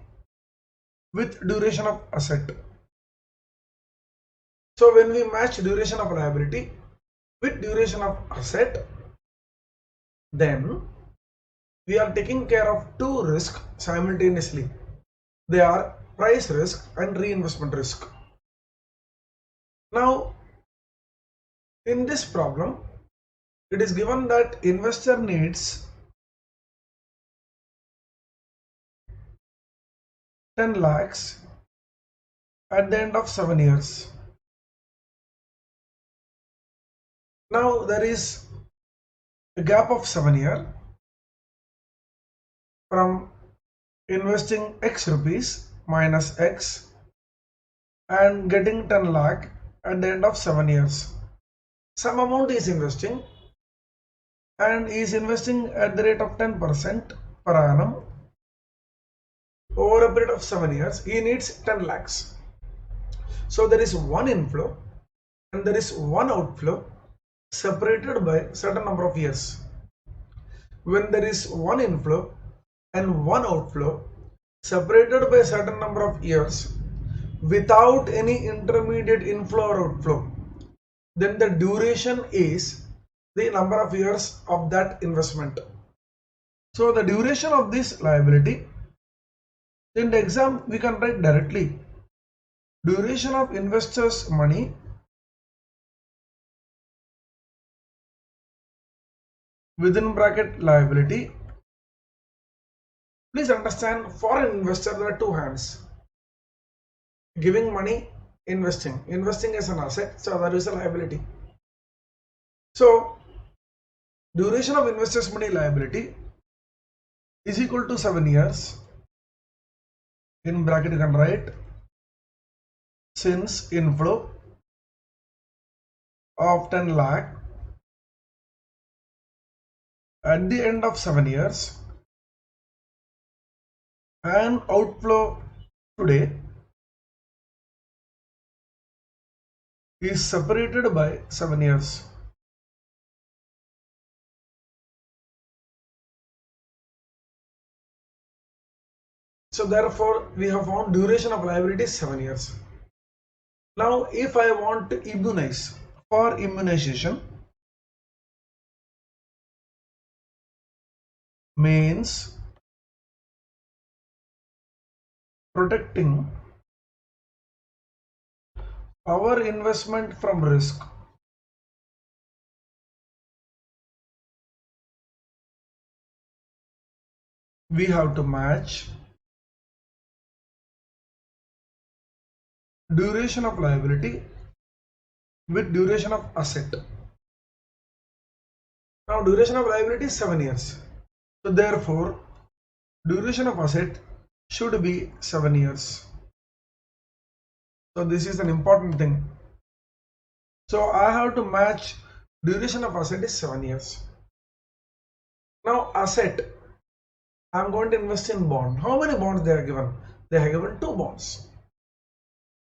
with duration of asset. So when we match duration of liability with duration of asset, then we are taking care of two risks simultaneously. They are price risk and reinvestment risk. Now, in this problem, it is given that investor needs 10 lakhs at the end of 7 years. Now there is a gap of 7 years from investing X rupees minus X and getting 10 lakh at the end of 7 years. Some amount is investing, and is investing at the rate of 10% per annum over a period of 7 years. He needs 10 lakhs. So there is one inflow and there is one outflow separated by certain number of years. When there is one inflow and one outflow separated by a certain number of years without any intermediate inflow or outflow, then the duration is the number of years of that investment. So the duration of this liability, in the exam we can write directly duration of investors' money within bracket liability. Please understand, for an investor there are two hands: giving money, investing. Investing is an asset, so that is a liability. So duration of investors' money liability is equal to 7 years. In bracket you can write, since inflow of 10 lakh at the end of 7 years and outflow today is separated by 7 years. So therefore we have found duration of liability is 7 years. Now if I want to immunize, for immunization means protecting our investment from risk. We have to match duration of liability with duration of asset. Now duration of liability is 7 years. So therefore duration of asset should be 7 years. So this is an important thing. So I have to match duration of asset is 7 years. Now asset, I am going to invest in bond. How many bonds they are given? They are given 2 bonds.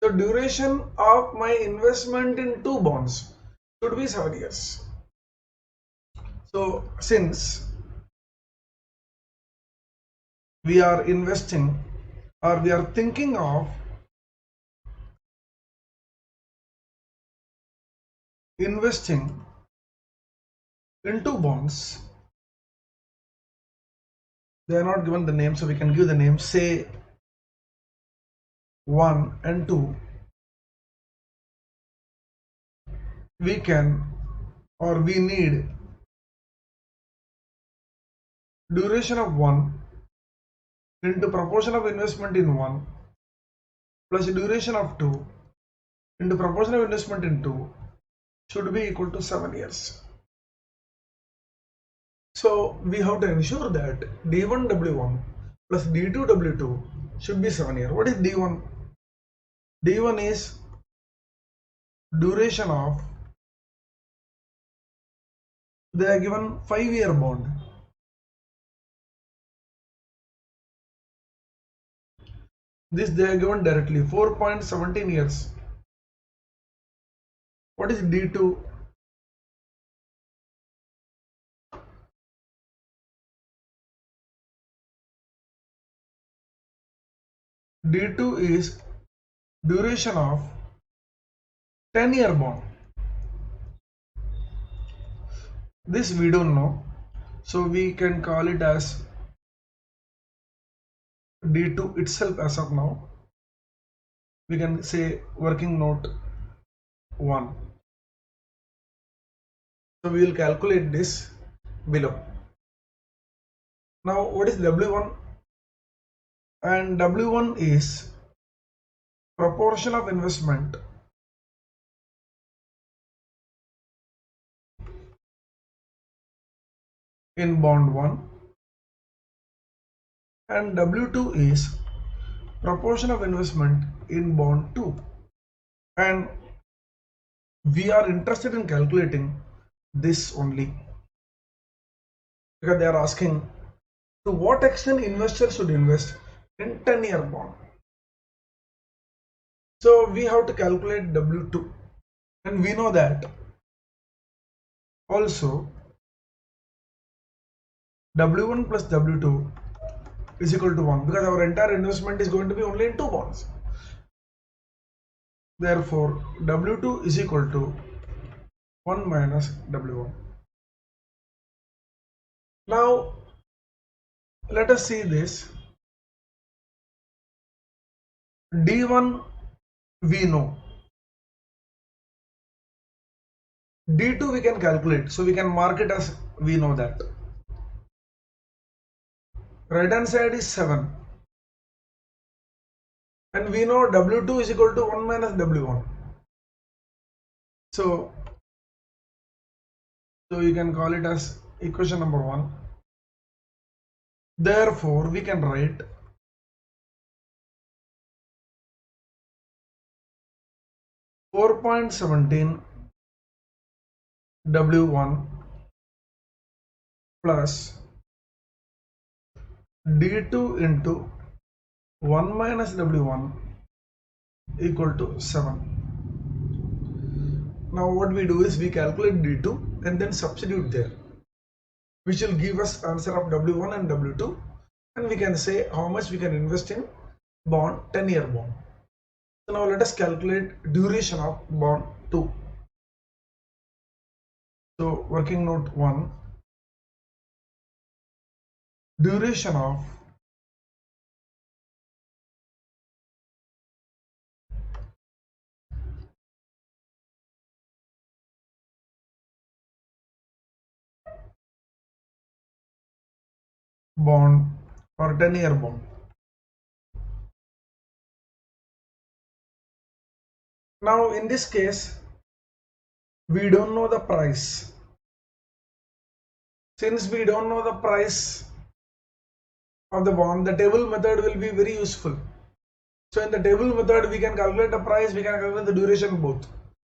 So duration of my investment in 2 bonds should be 7 years. So since we are investing or we are thinking of investing in 2 bonds, they are not given the name, so we can give the name, say 1 and 2. We can or we need duration of 1 into proportion of investment in 1 plus duration of 2 into proportion of investment in 2 should be equal to 7 years. So we have to ensure that D1W1 plus D2W2 should be 7 years. What is D1? D1 is duration of, they are given 5-year bond. This they are given directly 4.17 years. What is D2? D2 is duration of 10-year bond. This we don't know, so we can call it as D2 itself as of now. We can say working note 1. So we will calculate this below. Now what is W1? And W1 is proportion of investment in bond 1, and W2 is proportion of investment in bond 2. And we are interested in calculating this only because they are asking to what extent investors should invest in 10-year bond. So we have to calculate W2, and we know that also W1 plus W2 is equal to 1 because our entire investment is going to be only in 2 bonds. Therefore W2 is equal to 1 minus W1. Now let us see this. D1 we know, D2 we can calculate, so we can mark it as we know that. Right hand side is 7, and we know W2 is equal to 1 minus W1. So you can call it as equation number 1. Therefore we can write 4.17 W1 plus D2 into 1 minus W1 equal to 7. Now what we do is we calculate D2 and then substitute there, which will give us answer of W1 and W2. and we can say how much we can invest in bond, 10-year bond. So now let us calculate duration of bond 2. So working note 1, duration of bond or 10-year bond. Now in this case, we don't know the price. Since we don't know the price of the bond, the table method will be very useful. So in the table method, we can calculate the price, we can calculate the duration both.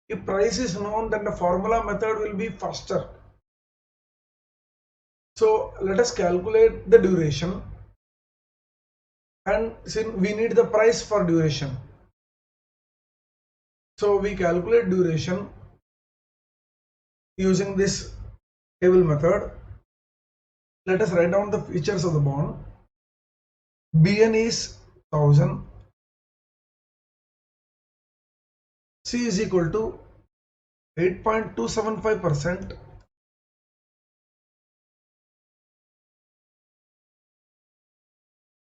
If price is known, then the formula method will be faster. So let us calculate the duration, and since we need the price for duration, so we calculate duration using this table method. Let us write down the features of the bond. BN is 1000, C is equal to 8.275%,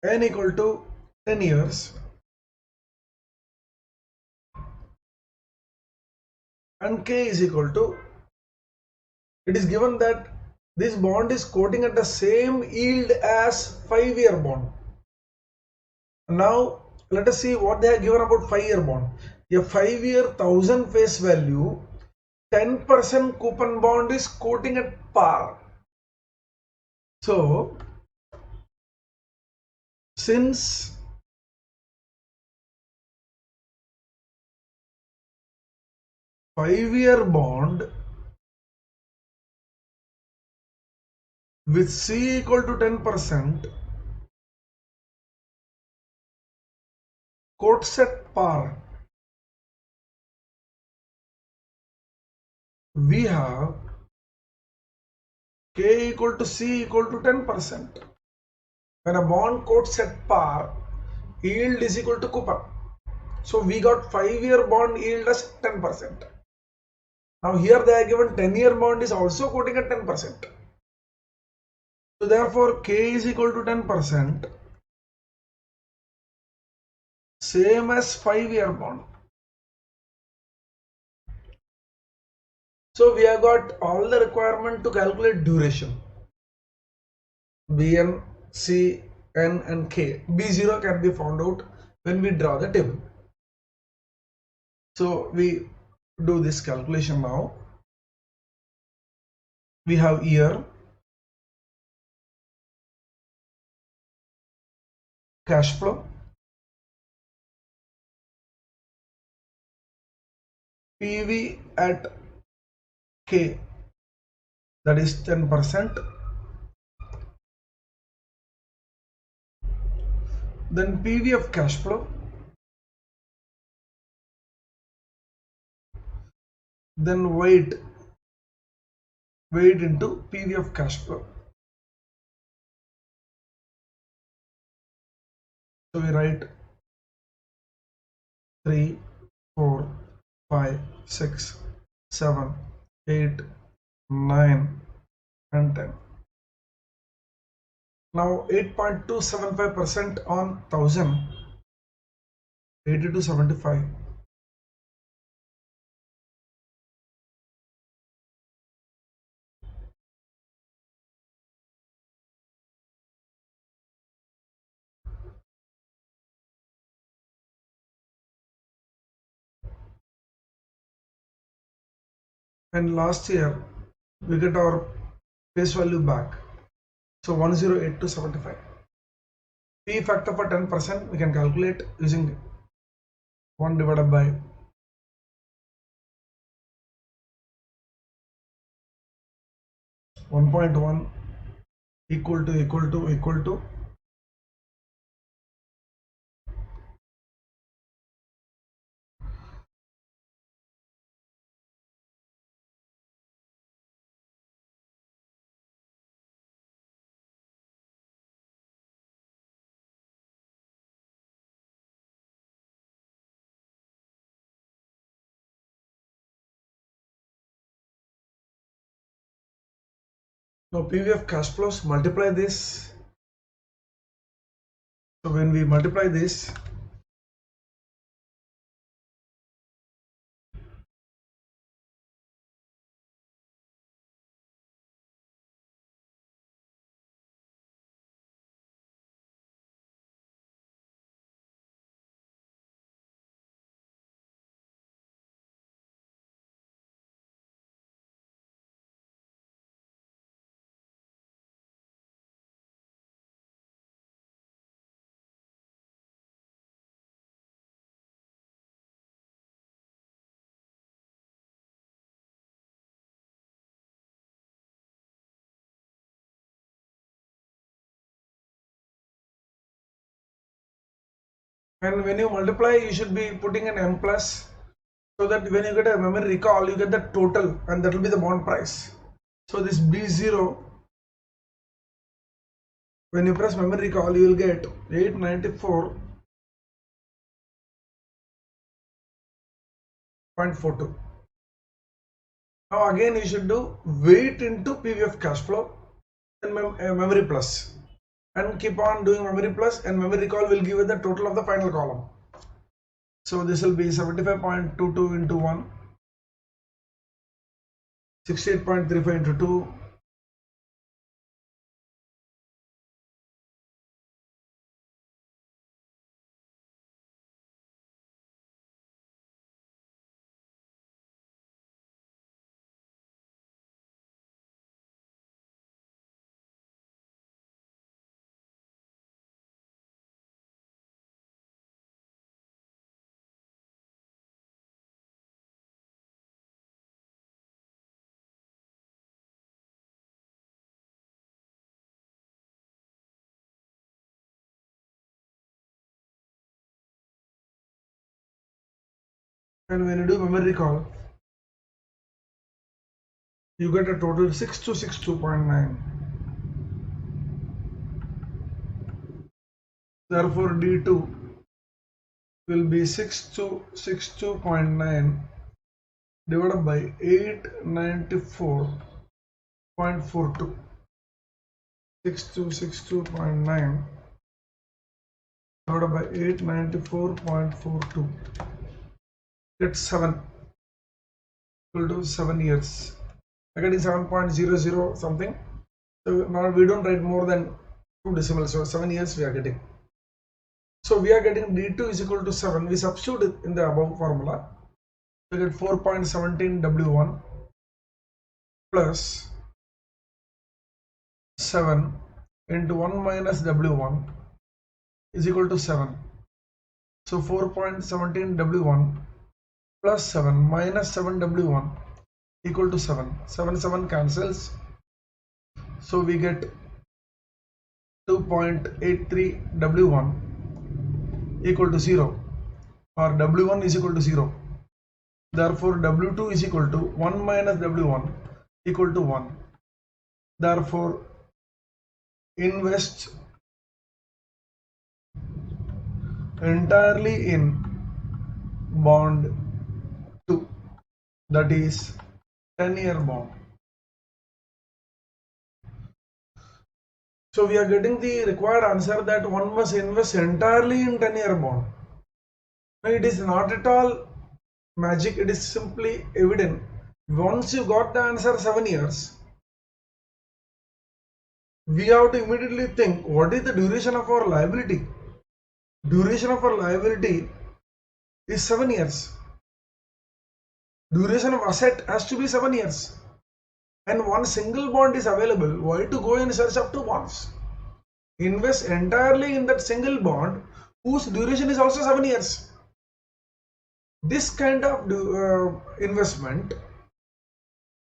N equal to 10 years, and K is equal to, it is given that this bond is quoting at the same yield as 5-year bond. Now let us see what they have given about 5-year bond. A 5-year 1000 face value, 10% coupon bond is quoting at par. So since five-year bond with C equal to 10% quotes at par, we have K equal to C equal to 10%. When a bond quotes at par, yield is equal to coupon. So we got 5-year bond yield as 10%. Now here they are given 10-year bond is also quoting at 10%. So therefore K is equal to 10%, same as 5-year bond. So we have got all the requirement to calculate duration. Bn, C, N and K. B0 can be found out when we draw the table. So we do this calculation now. We have year, cash flow, PV at K, that is 10%, then PV of cash flow, then weight into PV of cash flow. So we write 3, 4, 5, 6, 7, 8, 9 and 10. Now 8.275% on 1000, 8275. And last year we get our face value back. So 108275. P factor for 10% we can calculate using 1 divided by 1.1 equal to Now PVF cash flows, multiply this. So when we multiply this, and when you multiply, you should be putting an M plus, so that when you get a memory recall, you get the total, and that will be the bond price. So this B0, when you press memory recall, you will get 894.42. Now again you should do weight into PVF cash flow and memory plus, and keep on doing memory plus, and memory recall will give you the total of the final column. So this will be 75.22 into 1, 68.35 into 2, and when you do memory recall, you get a total 6262.9. Therefore D2 will be 6262.9 divided by 894.42. 6262.9 divided by 894.42. It's 7, equal to 7 years. I'm getting 7.00 something. So now we don't write more than 2 decimals. So 7 years we are getting. So we are getting D2 is equal to 7. We substitute it in the above formula. We get 4.17 W1 plus 7 into 1 minus W1 is equal to 7. So 4.17 W1 plus 7 minus 7 W1 equal to 7. 7 cancels. So we get 2.83 W1 equal to 0, or W1 is equal to 0. Therefore W2 is equal to 1 minus W1 equal to 1. Therefore invest entirely in bond 2, that is 10-year bond. So we are getting the required answer that one must invest entirely in 10-year bond. No, it is not at all magic, it is simply evident. Once you got the answer 7 years, we have to immediately think what is the duration of our liability. Duration of our liability is 7 years. Duration of asset has to be 7 years. And one single bond is available. Why to go in search of 2 bonds? Invest entirely in that single bond whose duration is also 7 years. This kind of investment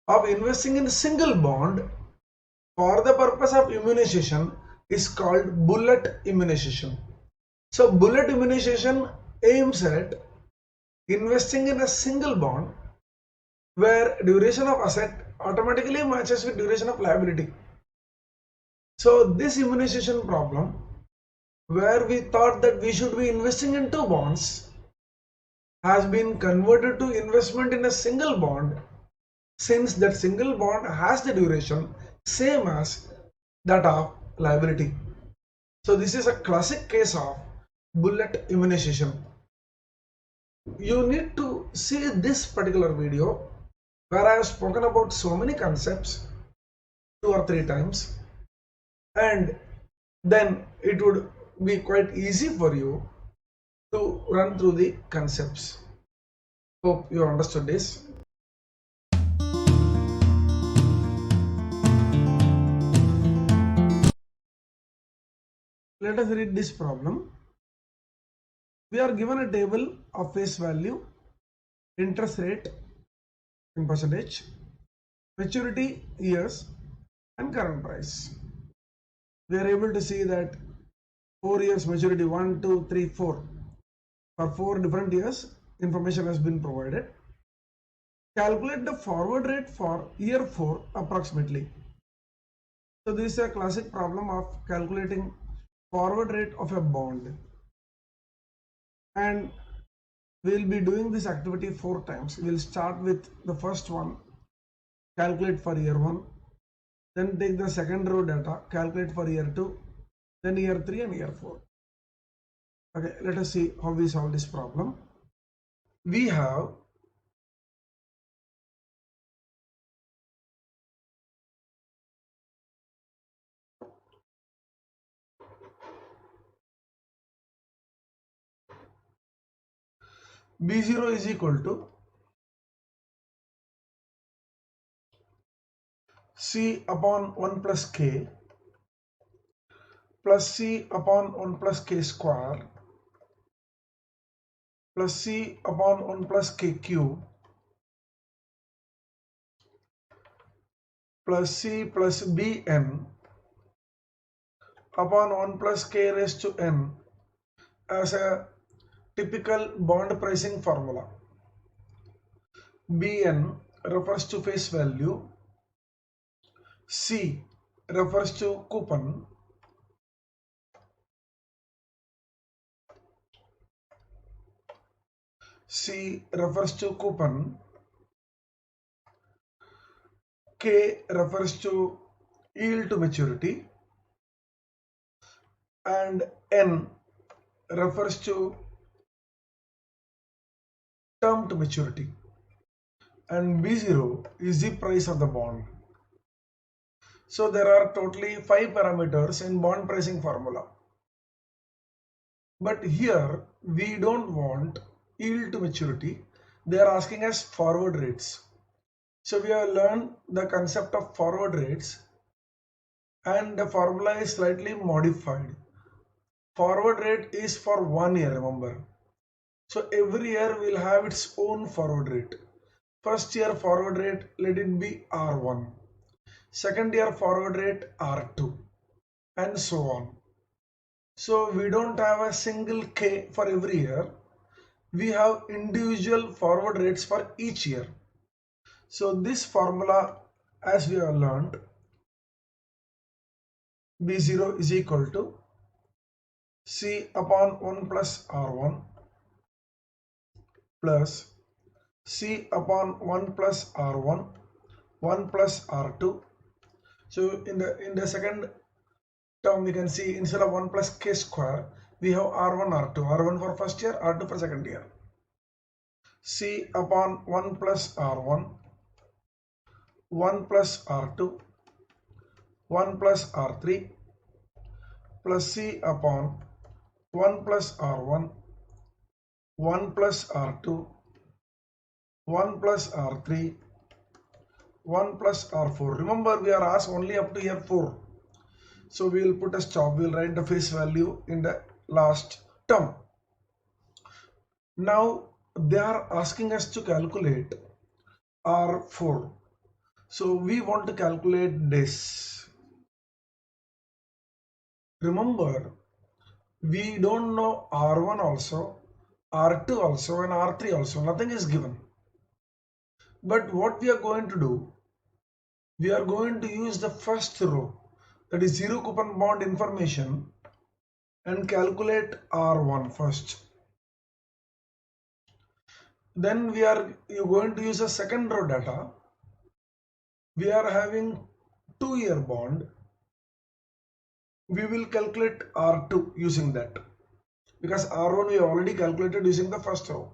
of investing in a single bond for the purpose of immunization is called bullet immunization. So bullet immunization aims at investing in a single bond where duration of asset automatically matches with duration of liability. So this immunization problem, where we thought that we should be investing in 2 bonds, has been converted to investment in a single bond, since that single bond has the duration same as that of liability. So this is a classic case of bullet immunization. You need to see this particular video where I have spoken about so many concepts 2 or 3 times, and then it would be quite easy for you to run through the concepts. Hope you understood this. Let us read this problem. We are given a table of face value, interest rate in percentage, maturity years, and current price. We are able to see that 4 years maturity 1, 2, 3, 4. For 4 different years, information has been provided. Calculate the forward rate for year 4 approximately. So this is a classic problem of calculating forward rate of a bond. And we will be doing this activity 4 times. We will start with the first one, calculate for year 1. Then take the second row data, calculate for year 2. Then year 3 and year 4. Okay, let us see how we solve this problem. We have B0 is equal to C upon 1 plus K plus C upon 1 plus K square plus C upon 1 plus KQ plus C plus Bn upon 1 plus K raised to N as a typical bond pricing formula. Bn refers to face value, C refers to coupon, C refers to coupon, K refers to yield to maturity, and N refers to term to maturity, and B0 is the price of the bond. So there are totally 5 parameters in bond pricing formula. But here we don't want yield to maturity. They are asking us forward rates. So we have learned the concept of forward rates, and the formula is slightly modified. Forward rate is for 1 year, remember. So every year will have its own forward rate. First year forward rate, let it be R1. Second year forward rate R2, and so on. So we don't have a single K for every year. We have individual forward rates for each year. So this formula, as we have learned, B0 is equal to C upon 1 plus R1 plus C upon 1 plus R1, 1 plus R2. So in the second term, we can see instead of 1 plus K square, we have R1, R2, R1 for first year, R2 for second year. C upon 1 plus R1, 1 plus R2, 1 plus R3 plus C upon 1 plus R1, 1 plus R2, 1 plus R3, 1 plus R4. Remember, we are asked only up to year 4. So we will put a stop. We will write the face value in the last term. Now they are asking us to calculate R4. So we want to calculate this. Remember, we don't know R1 also, R2 also, and R3 also. Nothing is given. But what we are going to do, we are going to use the first row, that is zero coupon bond information, and calculate R1 first. Then you're going to use a second row data. We are having 2-year bond, we will calculate R2 using that, because R1 we already calculated using the first row.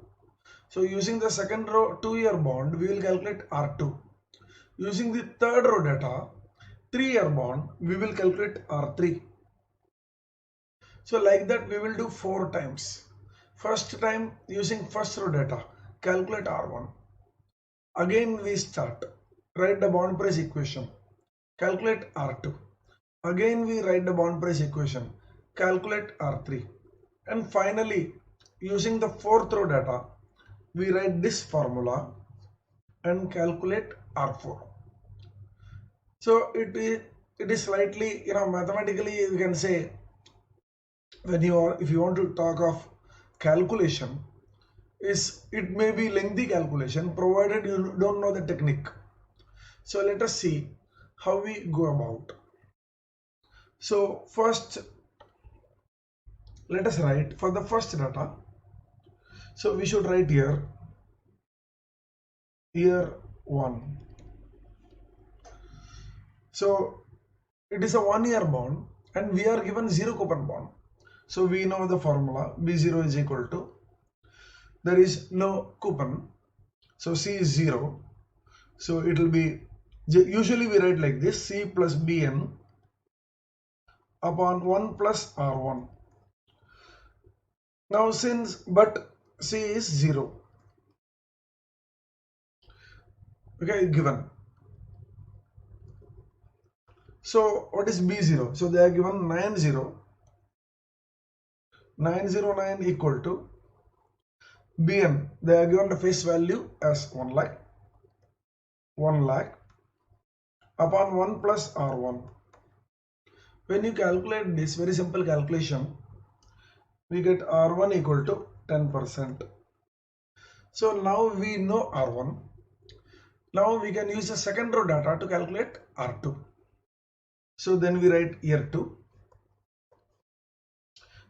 So using the second row 2-year bond, we will calculate R2. Using the third row data, 3-year bond, we will calculate R3. So like that we will do 4 times. First time using first row data, calculate R1. Again we start, write the bond price equation, calculate R2. Again we write the bond price equation, calculate R3. And finally, using the fourth row data, we write this formula and calculate R4. So it is slightly, mathematically you can say, if you want to talk of calculation, it may be lengthy calculation provided you don't know the technique. So let us see how we go about. So first, let us write for the first data. So we should write here year 1. So it is a 1-year bond and we are given 0 coupon bond. So we know the formula, B0 is equal to, there is no coupon, so C is 0. So it will be, usually we write like this, C plus Bn upon 1 plus R1. Now but C is 0, okay, given. So what is B0? So they are given 909 equal to Bn. They are given the face value as 1 lakh upon 1 plus R1. When you calculate this very simple calculation, we get R1 equal to 10%. So now we know R1. Now we can use the second row data to calculate R2. So then we write year 2.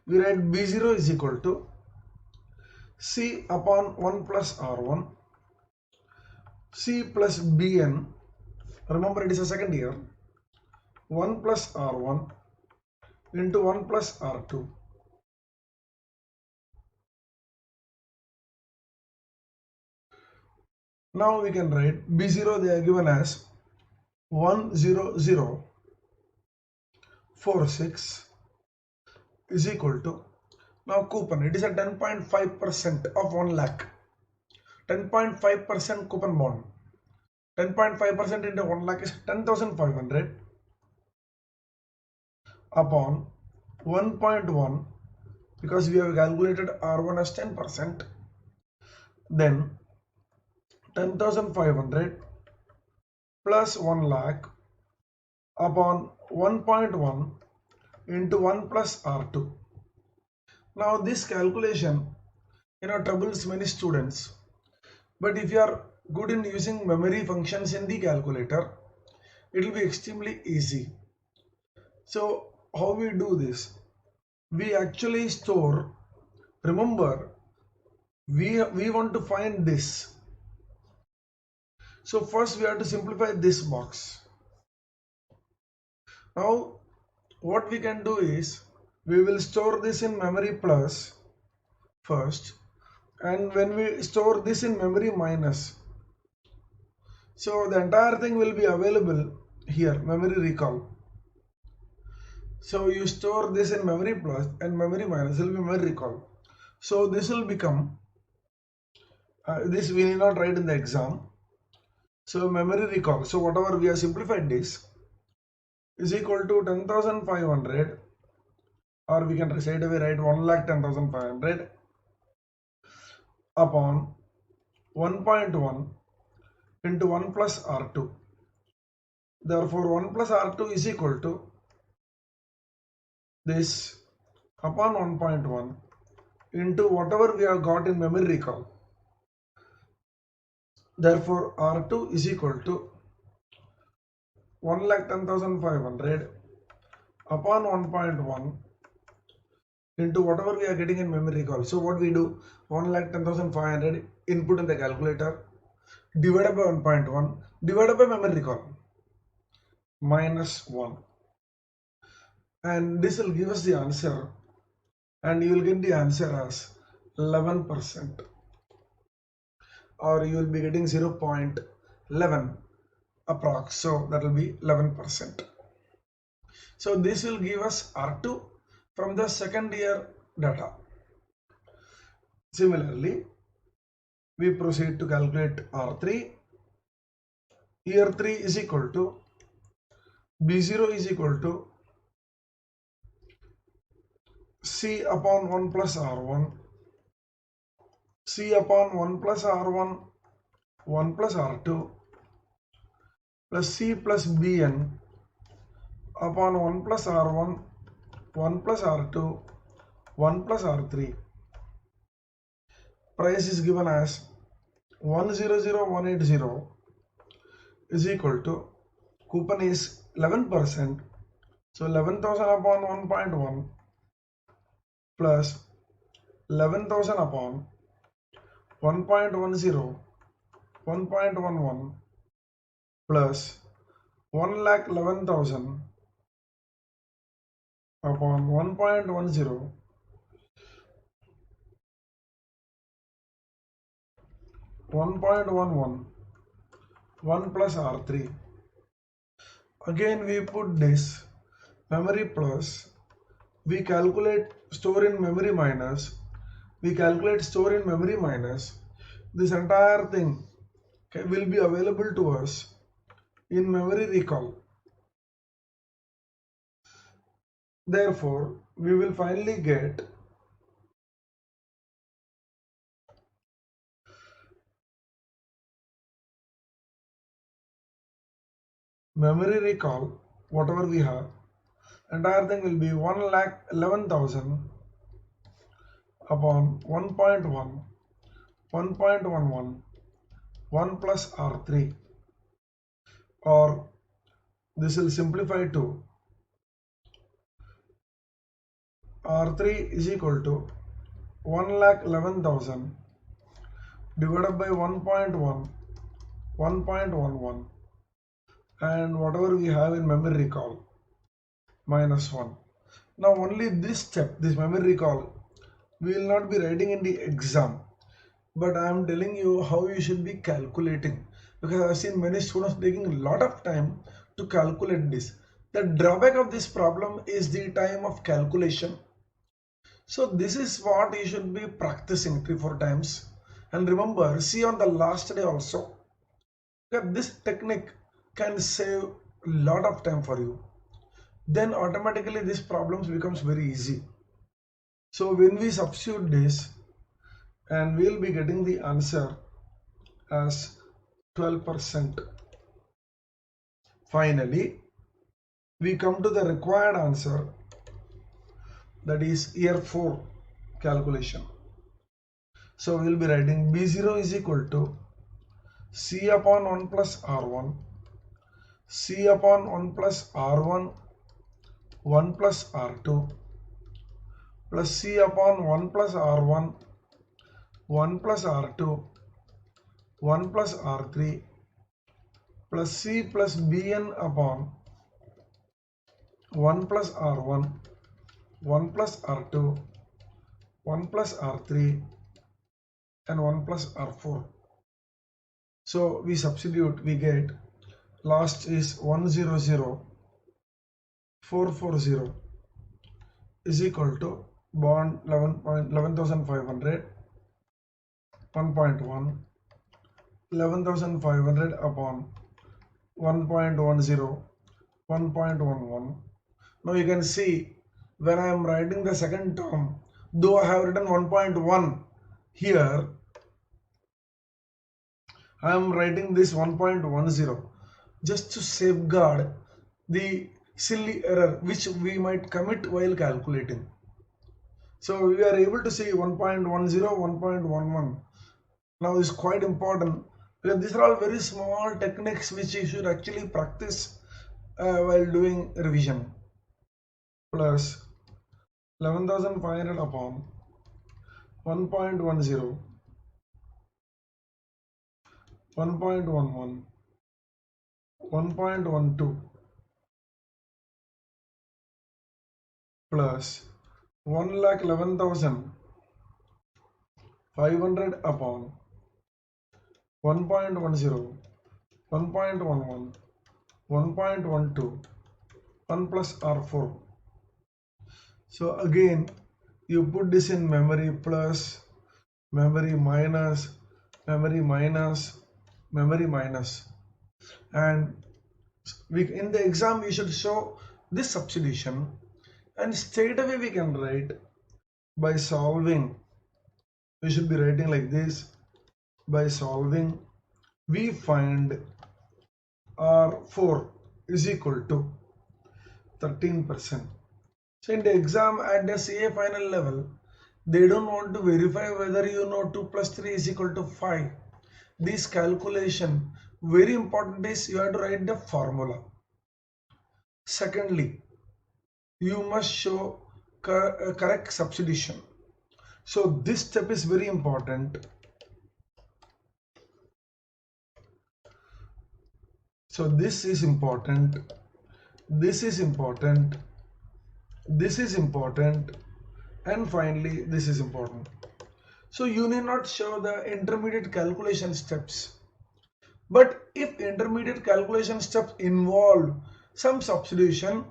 We write B0 is equal to C upon 1 plus R1, C plus Bn, remember it is a second year, 1 plus R1 into 1 plus R2. Now we can write B0, they are given as 10046 is equal to, now coupon, it is a 10.5% of 1 lakh. 10.5% coupon bond. 10.5% into 1 lakh is 10,500 upon 1.1, because we have calculated R1 as 10%. Then 10,500 plus 1 lakh upon 1.1 into 1 plus R2. Now this calculation, troubles many students. But if you are good in using memory functions in the calculator, it will be extremely easy. So how we do this? We actually store, remember, we want to find this. So first we have to simplify this box. Now what we can do is, we will store this in memory plus first, and when we store this in memory minus, so the entire thing will be available here, memory recall. So you store this in memory plus and memory minus will be memory recall. So this will become, this we need not write in the exam. So memory recall, so whatever we have simplified this is equal to 10,500, or we can straight away write 1,10,500 upon 1.1 into 1 plus R2. Therefore 1 plus R2 is equal to this upon 1.1 into whatever we have got in memory recall. Therefore R2 is equal to 1,10,500 upon 1.1 into whatever we are getting in memory recall. So what we do, 1,10,500 input in the calculator, divided by 1.1, divided by memory recall. minus 1, and this will give us the answer, and you will get the answer as 11%, or you will be getting 0.11 approx, so that will be 11%. So this will give us R2 from the second year data. Similarly, we proceed to calculate R3. Year 3 is equal to B0 is equal to C upon 1 plus R1, C upon 1 plus R1, 1 plus R2, plus C plus Bn upon 1 plus R1, 1 plus R2, 1 plus R3. Price is given as 100,180 is equal to, coupon is 11%, so 11,000 upon 1.1 plus 11,000 upon 1.10, 1.11 plus 1,11,000 upon 1.10, 1.11, 1 plus R3. Again we put this memory plus, we calculate store in memory minus, we calculate store in memory minus. This entire thing will be available to us in memory recall. Therefore, we will finally get memory recall, whatever we have, entire thing will be 1,11,000 upon 1.1, 1.11, 1 plus R3, or this will simplify to R3 is equal to 1,11,000 divided by 1.1, 1.11, and whatever we have in memory recall minus 1. Now only this step, this memory recall, we will not be writing in the exam, but I am telling you how you should be calculating, because I have seen many students taking a lot of time to calculate this. The drawback of this problem is the time of calculation. So this is what you should be practicing 3-4 times, and remember, see on the last day also that this technique can save a lot of time for you. Then automatically this problems becomes very easy. So when we substitute this, and we will be getting the answer as 12%. Finally, we come to the required answer, that is year 4 calculation. So we will be writing B0 is equal to C upon 1 plus R1, C upon 1 plus R1, 1 plus R2, plus C upon 1 plus R1, 1 plus R2, 1 plus R3, plus C plus Bn upon 1 plus R1, 1 plus R2, 1 plus R3, and 1 plus R4. So we substitute, we get last is 100,440 is equal to bond 11,500, 1.1, 11,500 upon 1.10, 1.11. Now you can see when I am writing the second term, though I have written 1.1 here, I am writing this 1.10 just to safeguard the silly error which we might commit while calculating. So we are able to see 1.10, 1.11. Now is quite important, because these are all very small techniques which you should actually practice while doing revision. Plus 11,500 upon 1.10, 1.11, 1.12, plus 1,11,500 upon 1.10, 1.11, 1.12, 1 plus R4. So again, you put this in memory plus, memory minus, memory minus, memory minus, and in the exam we should show this substitution, and straight away we can write by solving. We should be writing like this: by solving we find R4 is equal to 13%. So in the exam at the CA final level, they don't want to verify whether you know 2 plus 3 is equal to 5. This calculation, very important is you have to write the formula. Secondly, you must show correct substitution. So this step is very important. So this is important, this is important, this is important, and finally this is important. So you need not show the intermediate calculation steps. But if intermediate calculation steps involve some substitution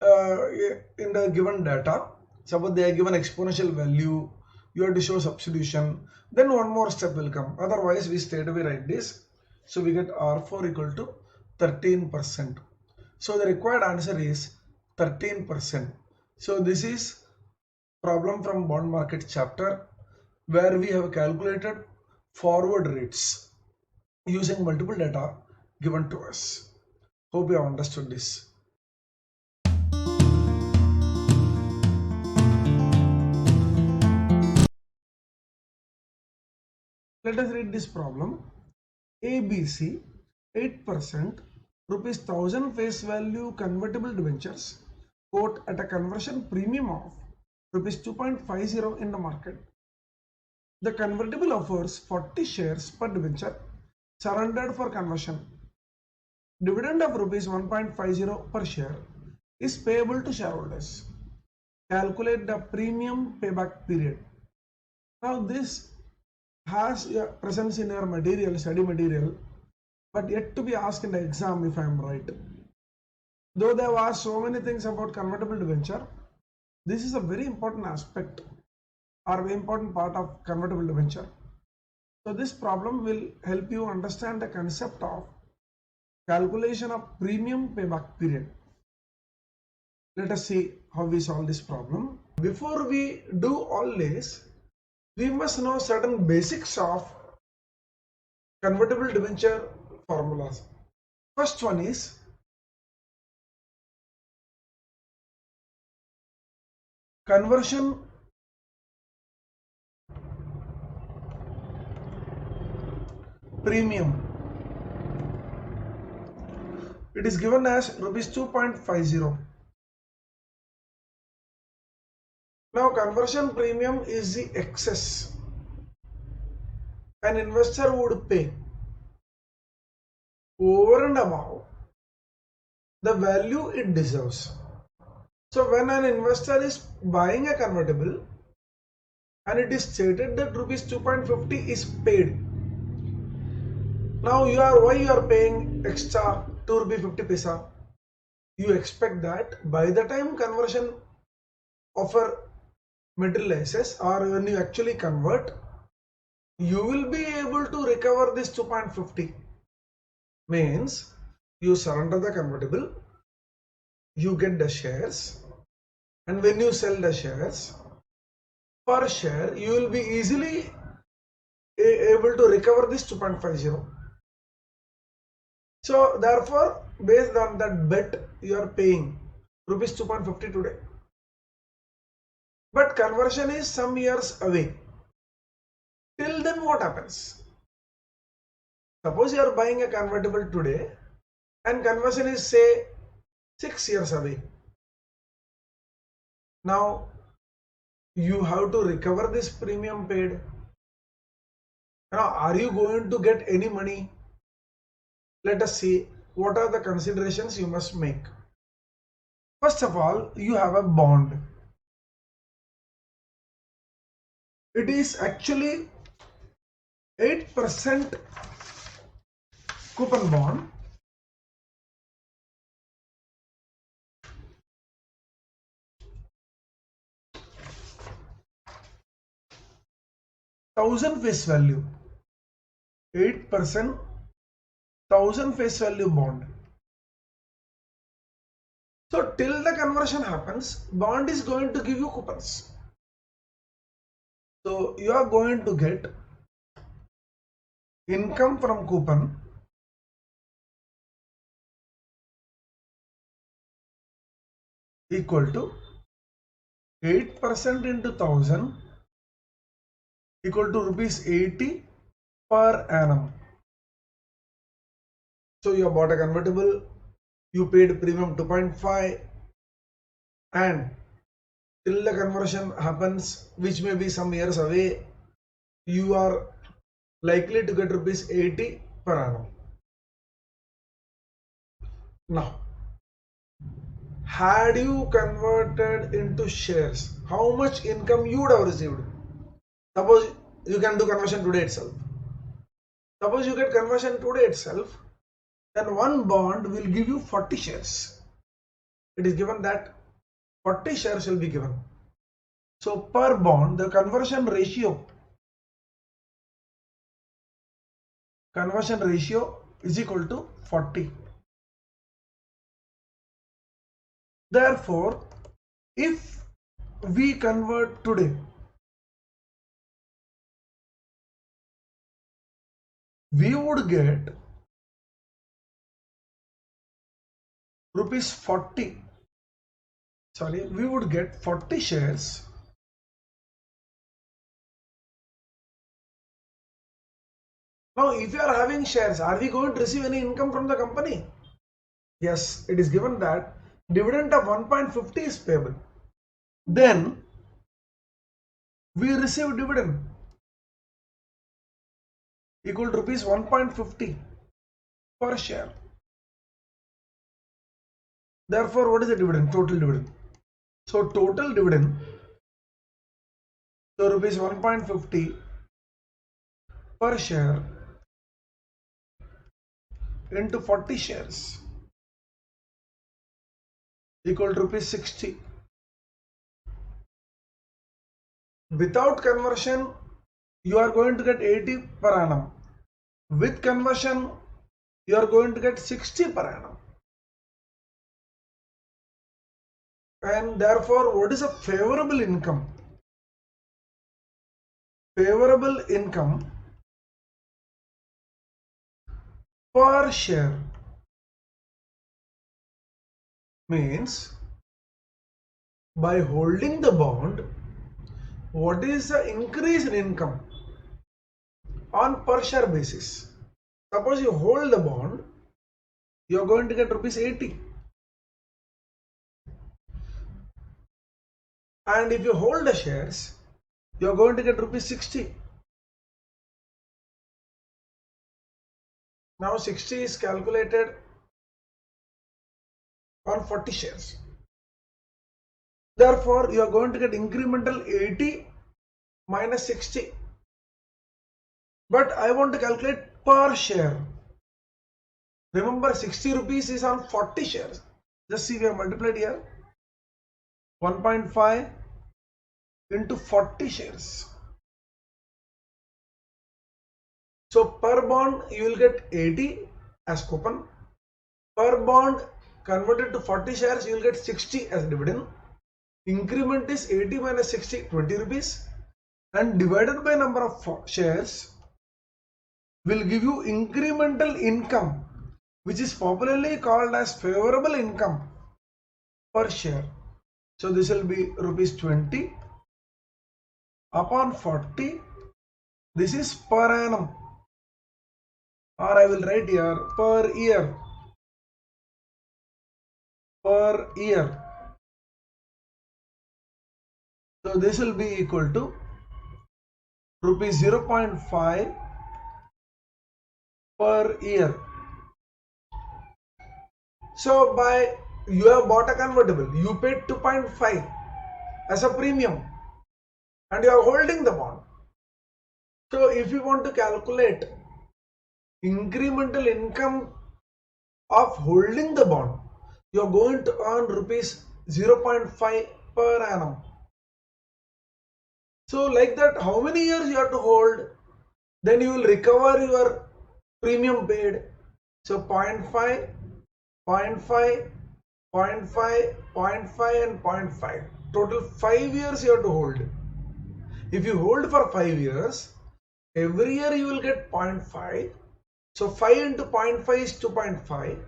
in the given data, suppose they are given exponential value, you have to show substitution, then one more step will come. Otherwise, we straight away write this. So we get R4 equal to 13%. So the required answer is 13%. So this is problem from bond market chapter, where we have calculated forward rates using multiple data given to us. Hope you have understood this. Let us read this problem. ABC 8% rupees 1000 face value convertible debentures quote at a conversion premium of rupees 2.50 in the market. The convertible offers 40 shares per debenture surrendered for conversion. Dividend of rupees 1.50 per share is payable to shareholders. Calculate the premium payback period. Now this has a presence in your material, study material, but yet to be asked in the exam if I am right. Though there are so many things about convertible debenture, this is a very important aspect or very important part of convertible debenture. So this problem will help you understand the concept of calculation of premium payback period. Let us see how we solve this problem. Before we do all this, we must know certain basics of convertible debenture formulas. First one is conversion premium. It is given as rupees 2.50. Now conversion premium is the excess an investor would pay over and above the value it deserves. So when an investor is buying a convertible and it is stated that rupees 2.50 is paid, now why you are paying extra 2 rupee 50 paisa? You expect that by the time conversion offer materializes, or when you actually convert, you will be able to recover this 2.50. Means you surrender the convertible, you get the shares, and when you sell the shares, per share you will be easily able to recover this 2.50. So therefore, based on that bet, you are paying rupees 2.50 today. But conversion is some years away. Till then what happens? Suppose you are buying a convertible today and conversion is say 6 years away. Now you have to recover this premium paid. Now are you going to get any money? Let us see what are the considerations you must make. First of all, you have a bond. It is actually 8% coupon bond. Thousand face value. 8% 1000 face value bond. So till the conversion happens, bond is going to give you coupons. So you are going to get income from coupon equal to 8% into 1000 equal to rupees 80 per annum. So you have bought a convertible, you paid premium 2.5, and till the conversion happens, which may be some years away, you are likely to get rupees 80 per annum. Now, had you converted into shares, how much income you would have received? Suppose you can do conversion today itself. Suppose you get conversion today itself, then one bond will give you 40 shares. It is given that 40 shares will be given. So per bond, the conversion ratio is equal to 40. Therefore, if we convert today, we would get rupees 40. Sorry, we would get 40 shares. Now, if you are having shares, are we going to receive any income from the company? Yes, it is given that dividend of 1.50 is payable. Then we receive dividend equal to rupees 1.50 per share. Therefore, what is the dividend? Total dividend. So total dividend, so rupees 1.50 per share into 40 shares equal to rupees 60. Without conversion, you are going to get 80 per annum. With conversion, you are going to get 60 per annum. And therefore, what is a favorable income? Favorable income per share means by holding the bond, what is the increase in income on per share basis? Suppose you hold the bond, you are going to get rupees 80. And if you hold the shares, you are going to get rupees 60. Now 60 is calculated on 40 shares. Therefore, you are going to get incremental 80 minus 60. But I want to calculate per share. Remember, 60 rupees is on 40 shares. Just see, we have multiplied here. 1.5 into 40 shares. So per bond you will get 80 as coupon. Per bond converted to 40 shares you will get 60 as dividend. Increment is 80 minus 60, 20 rupees, and divided by number of shares will give you incremental income, which is popularly called as favorable income per share. So this will be rupees 20 upon 40. This is per annum, or I will write here per year. Per year. So this will be equal to rupees 0.5 per year. So by you have bought a convertible, you paid 2.5 as a premium and you are holding the bond. So if you want to calculate incremental income of holding the bond, you are going to earn rupees 0.5 per annum. So like that, how many years you have to hold? Then you will recover your premium paid. So 0.5, 0.5, 0.5, 0.5 and 0.5. Total 5 years you have to hold. If you hold for 5 years, every year you will get 0.5. So 5 into 0.5 is 2.5.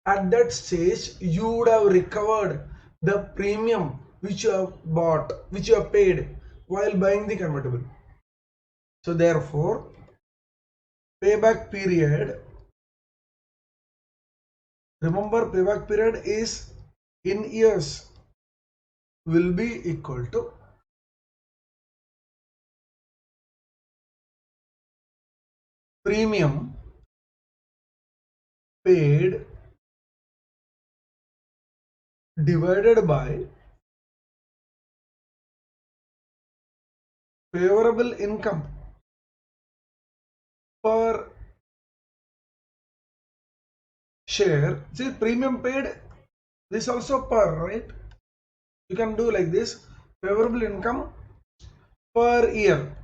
At that stage, you would have recovered the premium which you have bought, which you have paid while buying the convertible. So therefore, payback period, remember payback period is in years, will be equal to premium paid divided by favorable income per share. See, premium paid, this also per, right? You can do like this, favorable income per year.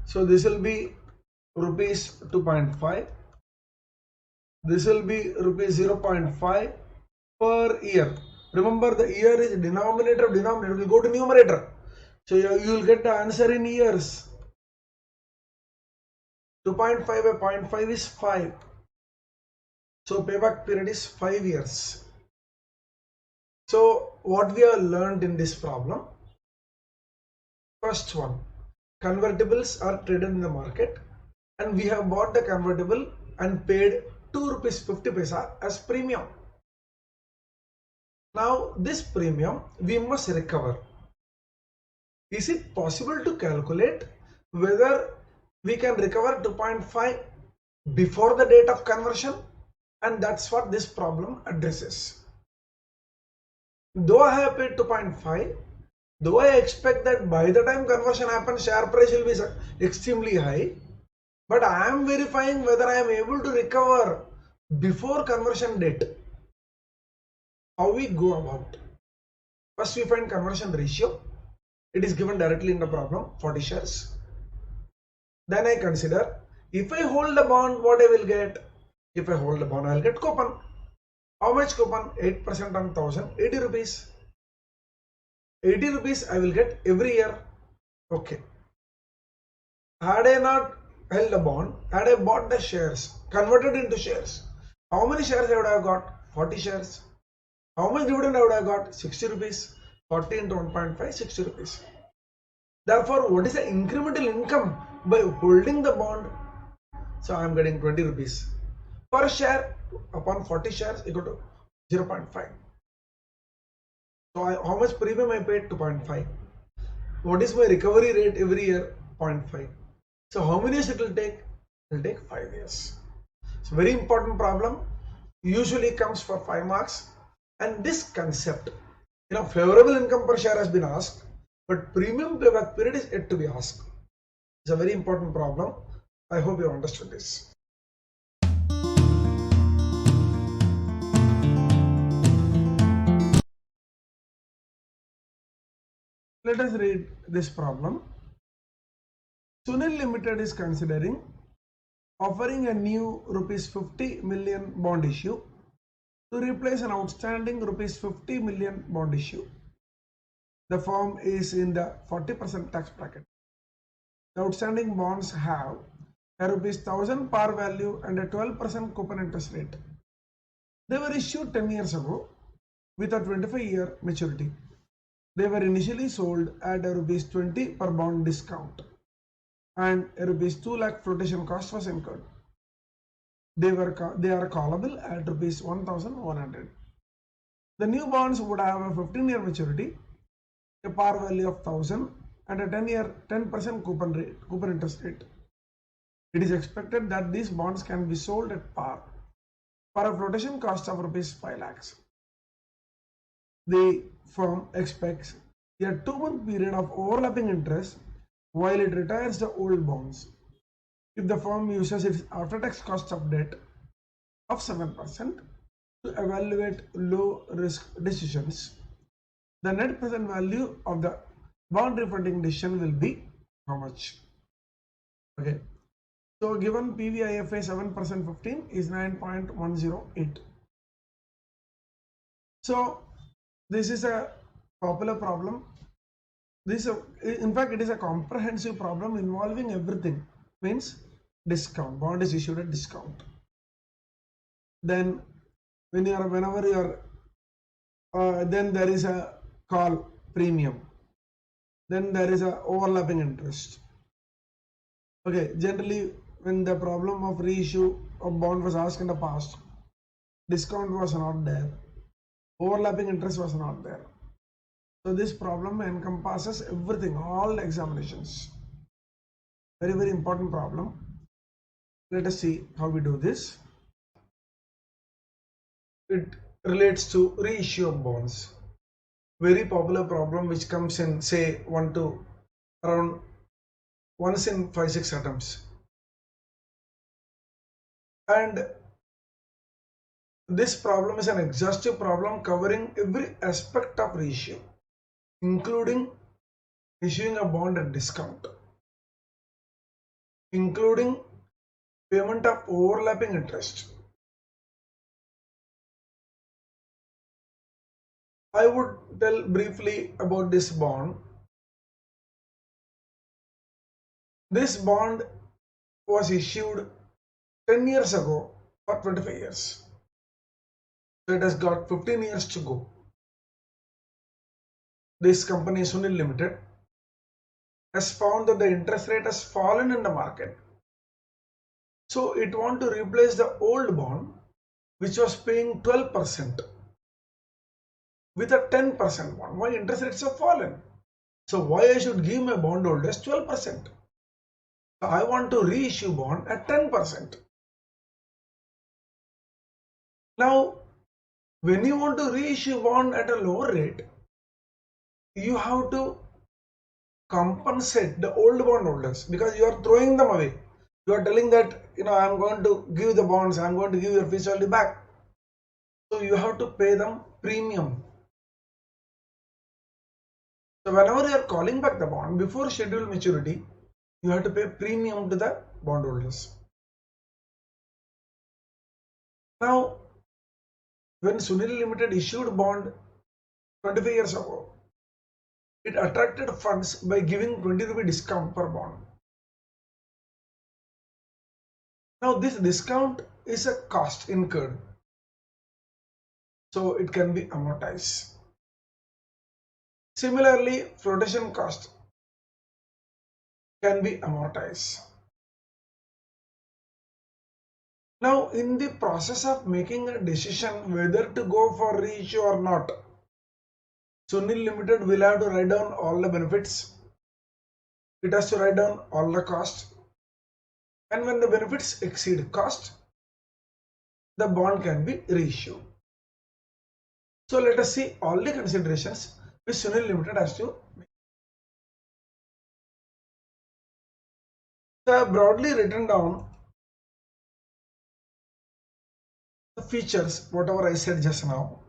So this will be rupees 2.5. This will be rupees 0.5 per year. Remember, the year is denominator of denominator. We will go to numerator. So you will get the answer in years. 2.5 by 0.5 is 5. So payback period is 5 years. So what we have learned in this problem? First one, convertibles are traded in the market and we have bought the convertible and paid 2 rupees 50 paisa as premium. Now this premium we must recover. Is it possible to calculate whether we can recover 2.5 before the date of conversion? And that's what this problem addresses. Though I have paid 2.5, though I expect that by the time conversion happens, share price will be extremely high, but I am verifying whether I am able to recover before conversion date. How we go about? First, we find conversion ratio. It is given directly in the problem, 40 shares. Then I consider, if I hold the bond, what I will get? If I hold the bond, I will get coupon. How much coupon? 8% on 1000, 80 rupees. 80 rupees I will get every year. Okay. Had I not held the bond, had I bought the shares, converted into shares, how many shares I would have got? 40 shares. How much dividend I would have got? 60 rupees. 40 into 1.5, 60 rupees. Therefore, what is the incremental income by holding the bond? So I am getting 20 rupees per share upon 40 shares equal to 0.5. So how much premium I paid? 2.5. What is my recovery rate every year? 0.5. So how many years it will take? It will take 5 years. So very important problem. Usually comes for 5 marks. And this concept, favorable income per share has been asked, but premium payback period is yet to be asked. It's a very important problem. I hope you understood this. Let us read this problem. Sunil Limited is considering offering a new rupees 50 million bond issue to replace an outstanding rupees 50 million bond issue. The firm is in the 40% tax bracket. The outstanding bonds have a rupees 1000 par value and a 12% coupon interest rate. They were issued 10 years ago with a 25-year maturity. They were initially sold at a rupees 20 per bond discount and a rupees 2 lakh flotation cost was incurred. They are callable at rupees 1100. The new bonds would have a 15-year maturity, a par value of 1000 and a 10% coupon interest rate. It is expected that these bonds can be sold at par. For a flotation cost of rupees 5 lakhs, the firm expects a 2-month period of overlapping interest while it retires the old bonds. If the firm uses its after-tax cost of debt of 7% to evaluate low-risk decisions, the net present value of the bond refunding decision will be how much? Okay. So given PVIFA 7% 15 is 9.108. So this is a popular problem. In fact, it is a comprehensive problem involving everything. Means discount. Bond is issued at discount. Then whenever you are, then there is a call premium. Then there is a overlapping interest. Okay, generally when the problem of reissue of bond was asked in the past, discount was not there, overlapping interest was not there. So this problem encompasses everything, all examinations. Very, very important problem. Let us see how we do this. It relates to reissue of bonds. Very popular problem which comes in say around once in 5-6 attempts. And this problem is an exhaustive problem covering every aspect of reissue, including issuing a bond at discount, including payment of overlapping interest. I would tell briefly about this bond. This bond was issued 10 years ago for 25 years. So it has got 15 years to go. This company, Sunil Limited, has found that the interest rate has fallen in the market. So it want to replace the old bond which was paying 12% with a 10% bond. Why? Interest rates have fallen. So why I should give my bondholders 12%? So I want to reissue bond at 10%. Now, when you want to reissue bond at a lower rate, you have to compensate the old bondholders because you are throwing them away. You are telling that, I am going to give the bonds, I am going to give your face value back. So you have to pay them premium. So whenever you are calling back the bond before scheduled maturity, you have to pay premium to the bondholders. Now, when Sunil Limited issued bond 25 years ago, it attracted funds by giving 20 rupee discount per bond. Now this discount is a cost incurred, so it can be amortized. Similarly, flotation cost can be amortized. Now in the process of making a decision whether to go for reissue or not, Sunil Limited will have to write down all the benefits. It has to write down all the costs. And when the benefits exceed cost, the bond can be reissued. So let us see all the considerations which Sunil Limited has to make. So I have broadly written down the features, whatever I said just now.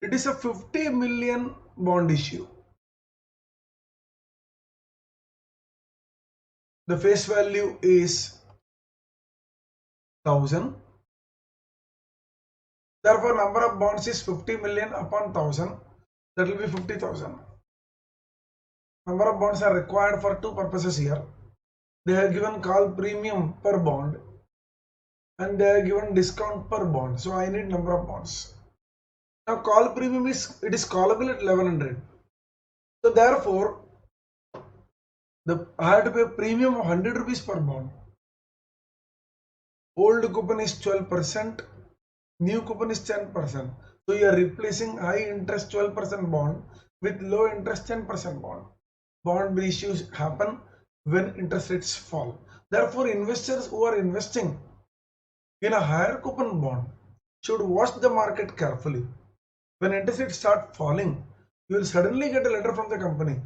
It is a 50 million bond issue. The face value is 1000. Therefore, number of bonds is 50 million upon 1000. That will be 50,000. Number of bonds are required for two purposes here. They are given call premium per bond and they are given discount per bond. So I need number of bonds. Now call premium is callable at 1100. So therefore, I have to pay a premium of 100 rupees per bond. Old coupon is 12%, new coupon is 10%. So you are replacing high interest 12% bond with low interest 10% bond. Bond issues happen when interest rates fall. Therefore, investors who are investing in a higher coupon bond should watch the market carefully. When interest rates start falling, you will suddenly get a letter from the company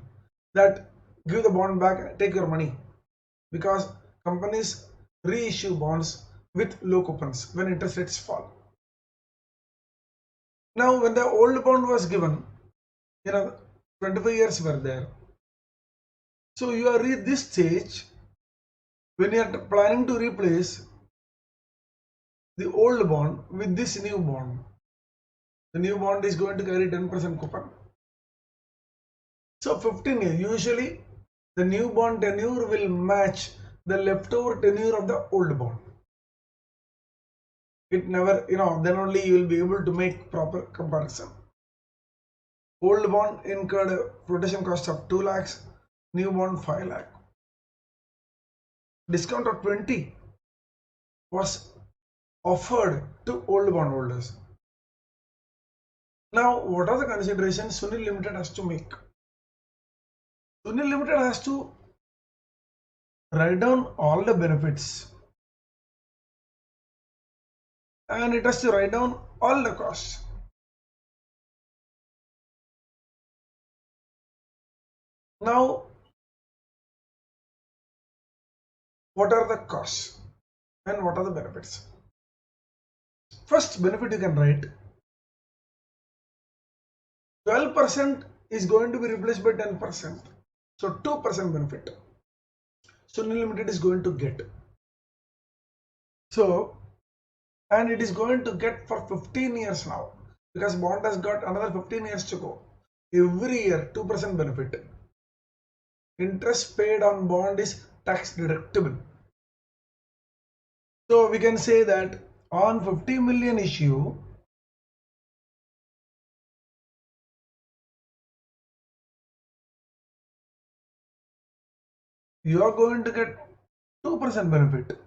that give the bond back, take your money, because companies reissue bonds with low coupons when interest rates fall. Now, when the old bond was given, 25 years were there. So you are at this stage when you are planning to replace the old bond with this new bond. The new bond is going to carry 10% coupon. So 15 years, usually the new bond tenure will match the leftover tenure of the old bond. It never, then only you will be able to make proper comparison. Old bond incurred a flotation cost of 2 lakhs, new bond 5 lakh. Discount of 20 was offered to old bond holders. Now, what are the considerations Sunil Limited has to make? Sunil Limited has to write down all the benefits and it has to write down all the costs. Now, what are the costs and what are the benefits? First benefit you can write 12% is going to be replaced by 10%. So 2% benefit Sunil Limited is going to get. So, and it is going to get for 15 years now because bond has got another 15 years to go. Every year 2% benefit. Interest paid on bond is tax deductible. So we can say that on 50 million issue, you are going to get 2% benefit.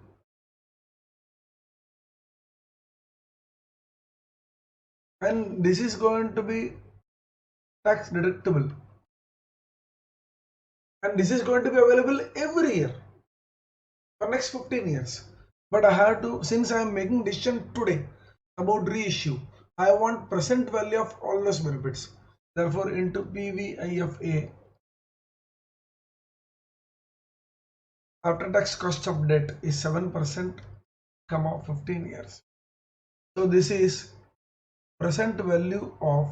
And this is going to be tax deductible. And this is going to be available every year for next 15 years. But I have to, since I am making decision today about reissue, I want present value of all those benefits. Therefore, into PVIFA, after tax cost of debt is 7%, 15 years. So this is present value of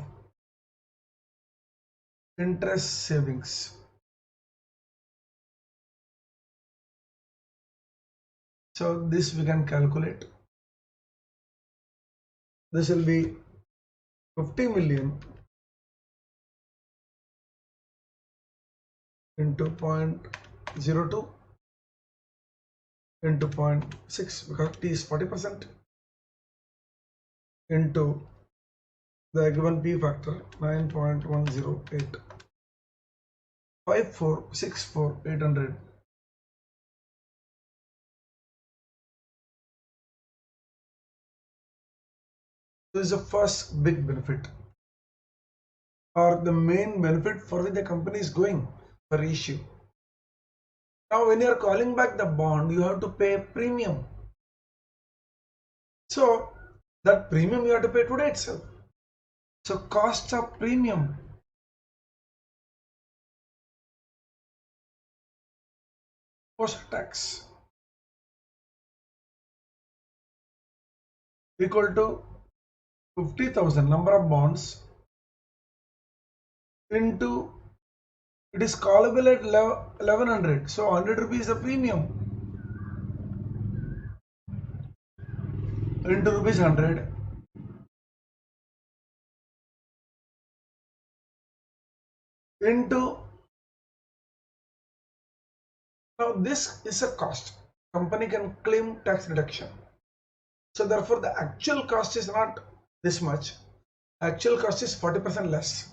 interest savings. So this we can calculate. This will be 50 million into 0.02 into 0.6 because T is 40% into the given P factor 9.108 5464800. This is the first big benefit or the main benefit for which the company is going for issue. Now when you are calling back the bond, you have to pay a premium. So that premium you have to pay today itself. So cost of premium post tax equal to 50,000 number of bonds into, it is callable at 1100, so 100 rupees the premium into rupees 100 into, now this is a cost, company can claim tax reduction. So therefore the actual cost is not this much, actual cost is 40% less.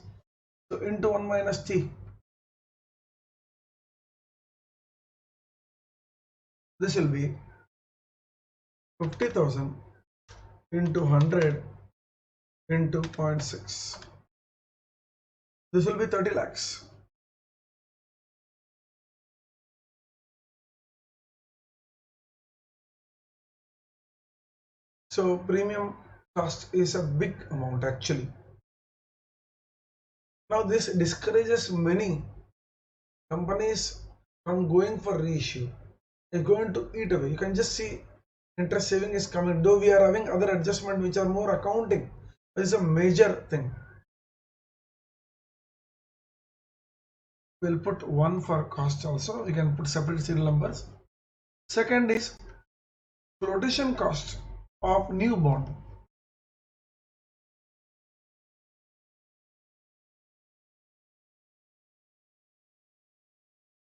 So into 1 minus T, this will be 50,000 into 100 into 0.6. This will be 30 lakhs. So premium cost is a big amount actually. Now this discourages many companies from going for reissue. They're going to eat away. You can just see interest saving is coming, though we are having other adjustment which are more accounting. This is a major thing. We'll put one for cost also. We can put separate serial numbers. Second is flotation cost of new bond.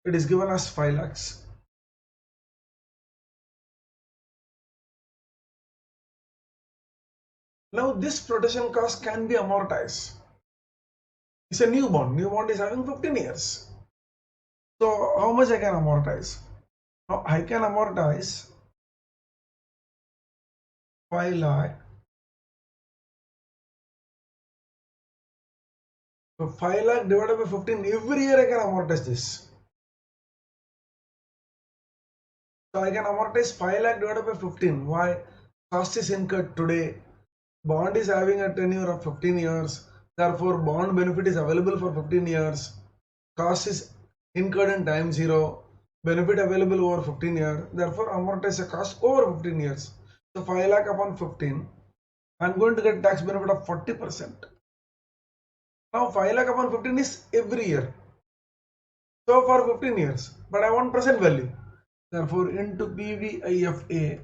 It is given as 5 lakhs. Now this flotation cost can be amortized. It's a new bond. New bond is having 15 years. So how much I can amortize? Now I can amortize 5 lakh. So 5 lakh divided by 15. Every year I can amortize this. So I can amortize 5 lakh divided by 15. Why? Cost is incurred today. Bond is having a tenure of 15 years. Therefore, bond benefit is available for 15 years. Cost is incurred in time 0. Benefit available over 15 years. Therefore, amortize the cost over 15 years. So 5 lakh upon 15. I am going to get tax benefit of 40%. Now 5 lakh upon 15 is every year. So for 15 years. But I want present value. Therefore, into PVIFA,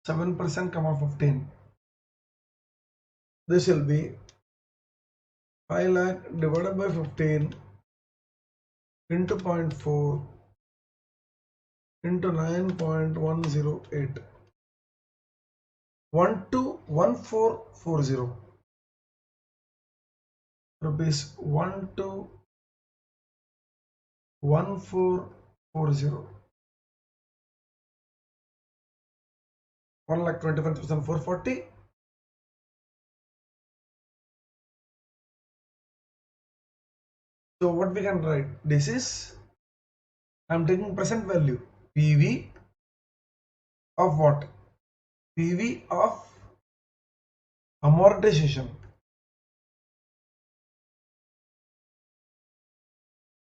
7%, 15. This will be 5 lakh divided by 15 into 0.4 into 9.108. 121440 rupees 121440. 1,25,440. So what we can write? This is, I am taking present value. PV of what? PV of amortization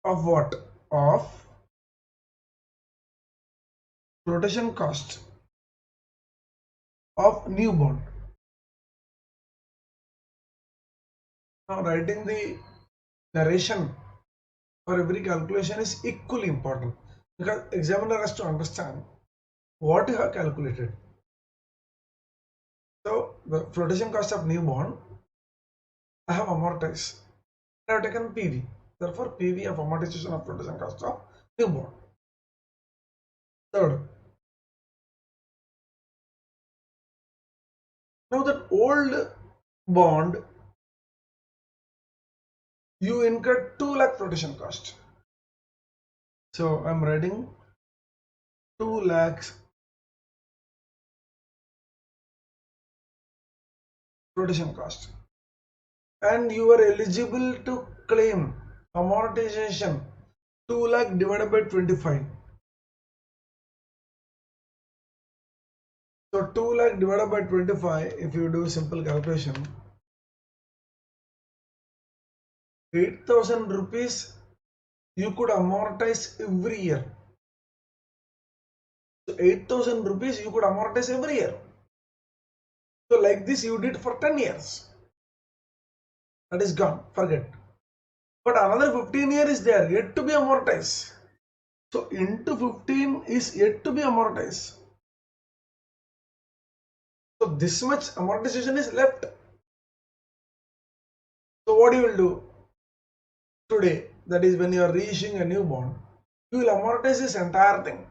of what? Of flotation cost of new bond. Now writing the narration for every calculation is equally important because examiner has to understand what you have calculated. So the flotation cost of new bond I have amortized. I have taken PV. Therefore, PV of amortization of flotation cost of new bond. Third, now that old bond you incurred 2 lakh flotation cost. So I'm writing 2 lakhs flotation cost, and you are eligible to claim amortization 2 lakh divided by 25. So 2 lakh divided by 25, if you do simple calculation, 8,000 rupees you could amortize every year. So 8,000 rupees you could amortize every year. So like this you did for 10 years. That is gone, forget. But another 15 years is there, yet to be amortized. So into 15 is yet to be amortized. So this much amortization is left. So what you will do today, that is when you are reissuing a new bond, you will amortize this entire thing.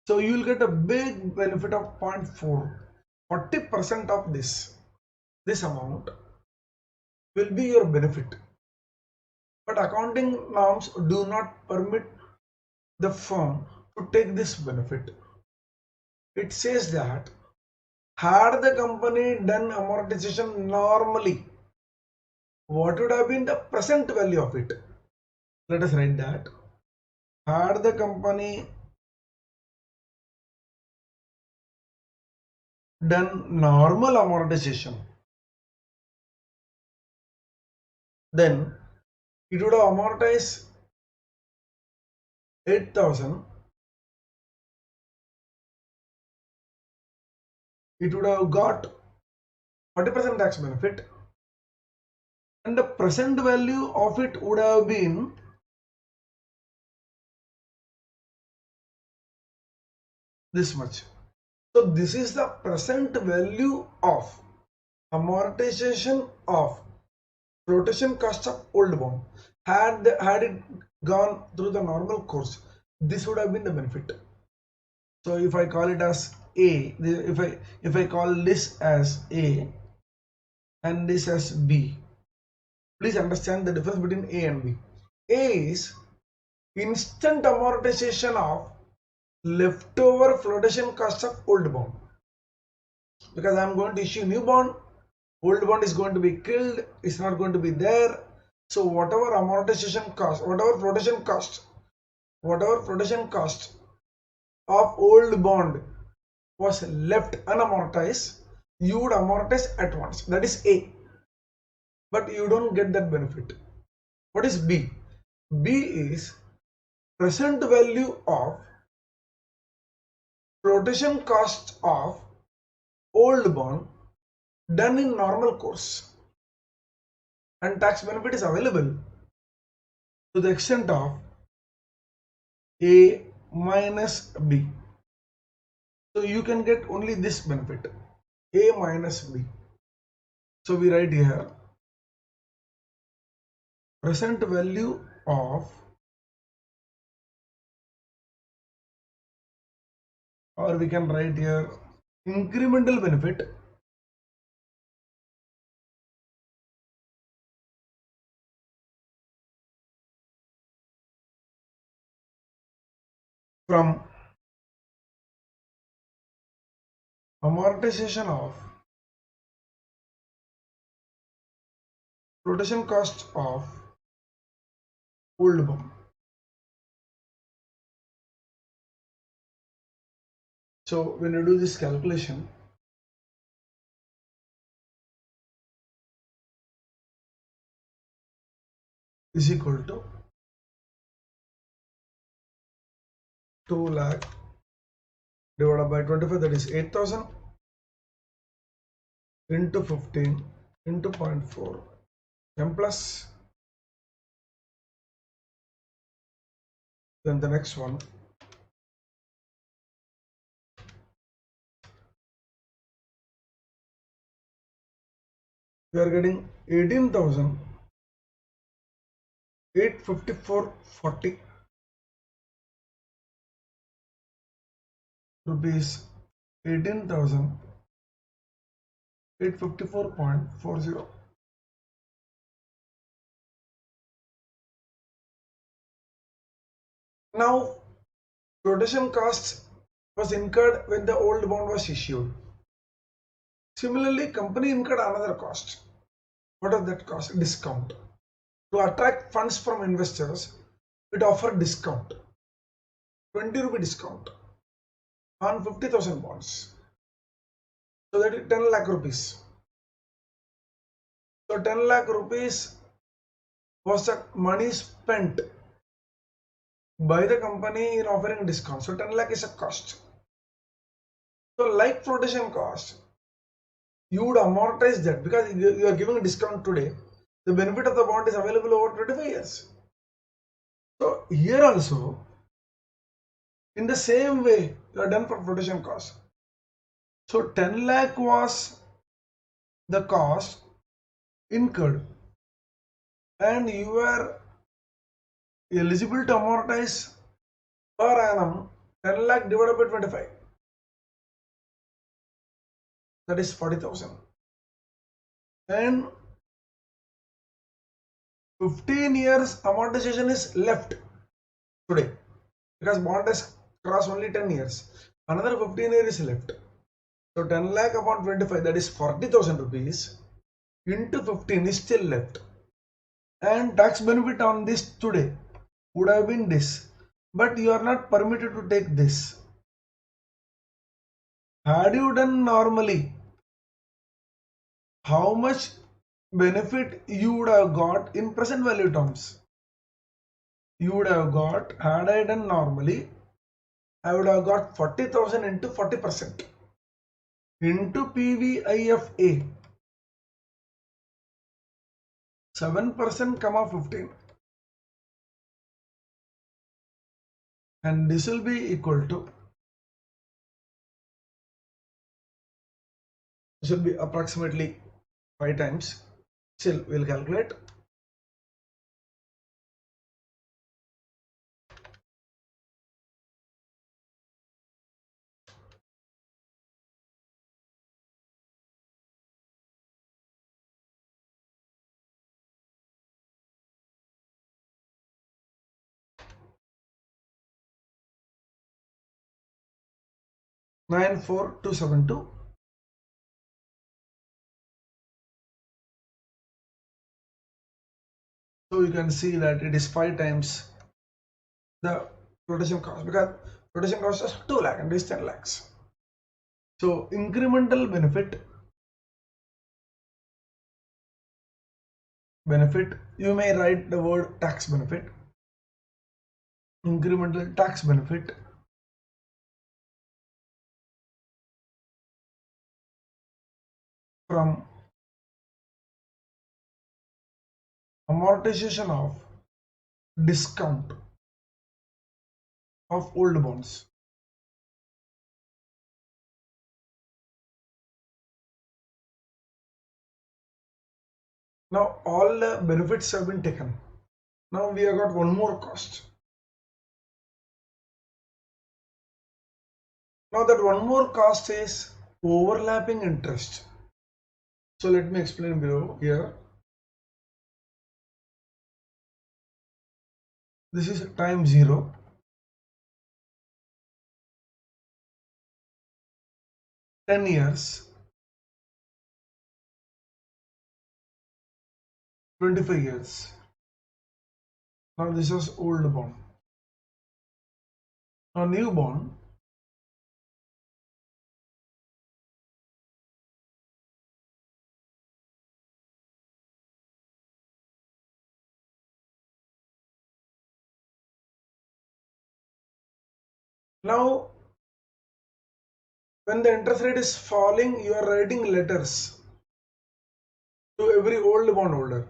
So you will get a big benefit of 0.4. 40% of this amount will be your benefit. But accounting norms do not permit the firm to take this benefit. It says that had the company done amortization normally, what would have been the present value of it? Let us write that. Had the company done normal amortization, then it would have amortized 8,000. It would have got 40% tax benefit, and the present value of it would have been this much. So this is the present value of amortization of flotation cost of old bond. Had it gone through the normal course, this would have been the benefit. So if I call it as A, if I call this as A and this as B, please understand the difference between A and B. A is instant amortization of leftover flotation cost of old bond, because I am going to issue new bond, old bond is going to be killed, it's not going to be there. So whatever amortization cost, whatever flotation cost of old bond was left unamortized, you would amortize at once. That is A, but you don't get that benefit. What is B? B is present value of flotation cost of old bond done in normal course, and tax benefit is available to the extent of A minus B. So you can get only this benefit, A minus B. So we write here present value of, or we can write here incremental benefit from amortization of flotation cost of old bond. So when you do this calculation, is equal to 2 lakh divided by 25, that is 8,000, into 15 into 0.4 m plus, then the next one we are getting 18,854.40 rupees, 18,854.40. Now flotation costs was incurred when the old bond was issued. Similarly, company incurred another cost. What is that cost? Discount. To attract funds from investors, it offered discount, 20 rupee discount on 50,000 bonds. So that is 10 lakh rupees. So 10 lakh rupees was the money spent by the company in offering discount. So 10 lakh is a cost. So like flotation cost, you would amortize that because you are giving a discount today. The benefit of the bond is available over 25 years. So here also, in the same way, you are done for flotation cost. So 10 lakh was the cost incurred, and you are eligible to amortize per annum 10 lakh divided by 25, that is 40,000, and 15 years amortization is left today because bond has crossed only 10 years. Another 15 years is left. So 10 lakh upon 25, that is 40,000 rupees into 15 is still left, and tax benefit on this today would have been this, but you are not permitted to take this. Had you done normally, how much benefit you would have got in present value terms? You would have got, had I done normally, I would have got 40,000 into 40% into PVIFA 7% comma 15, and this will be equal to, this will be approximately 5 times. Still we'll calculate. Nine four two seven two. So you can see that it is 5 times the flotation cost, because flotation cost is 2 lakh and this 10 lakhs. So incremental benefit, you may write the word tax benefit. Incremental tax benefit from amortization of discount of old bonds. Now all the benefits have been taken. Now we have got one more cost. Now that one more cost is overlapping interest. So let me explain below here. This is time 0. Ten years, 25 years. Now this is old bond. Now new bond, now when the interest rate is falling, you are writing letters to every old bond holder.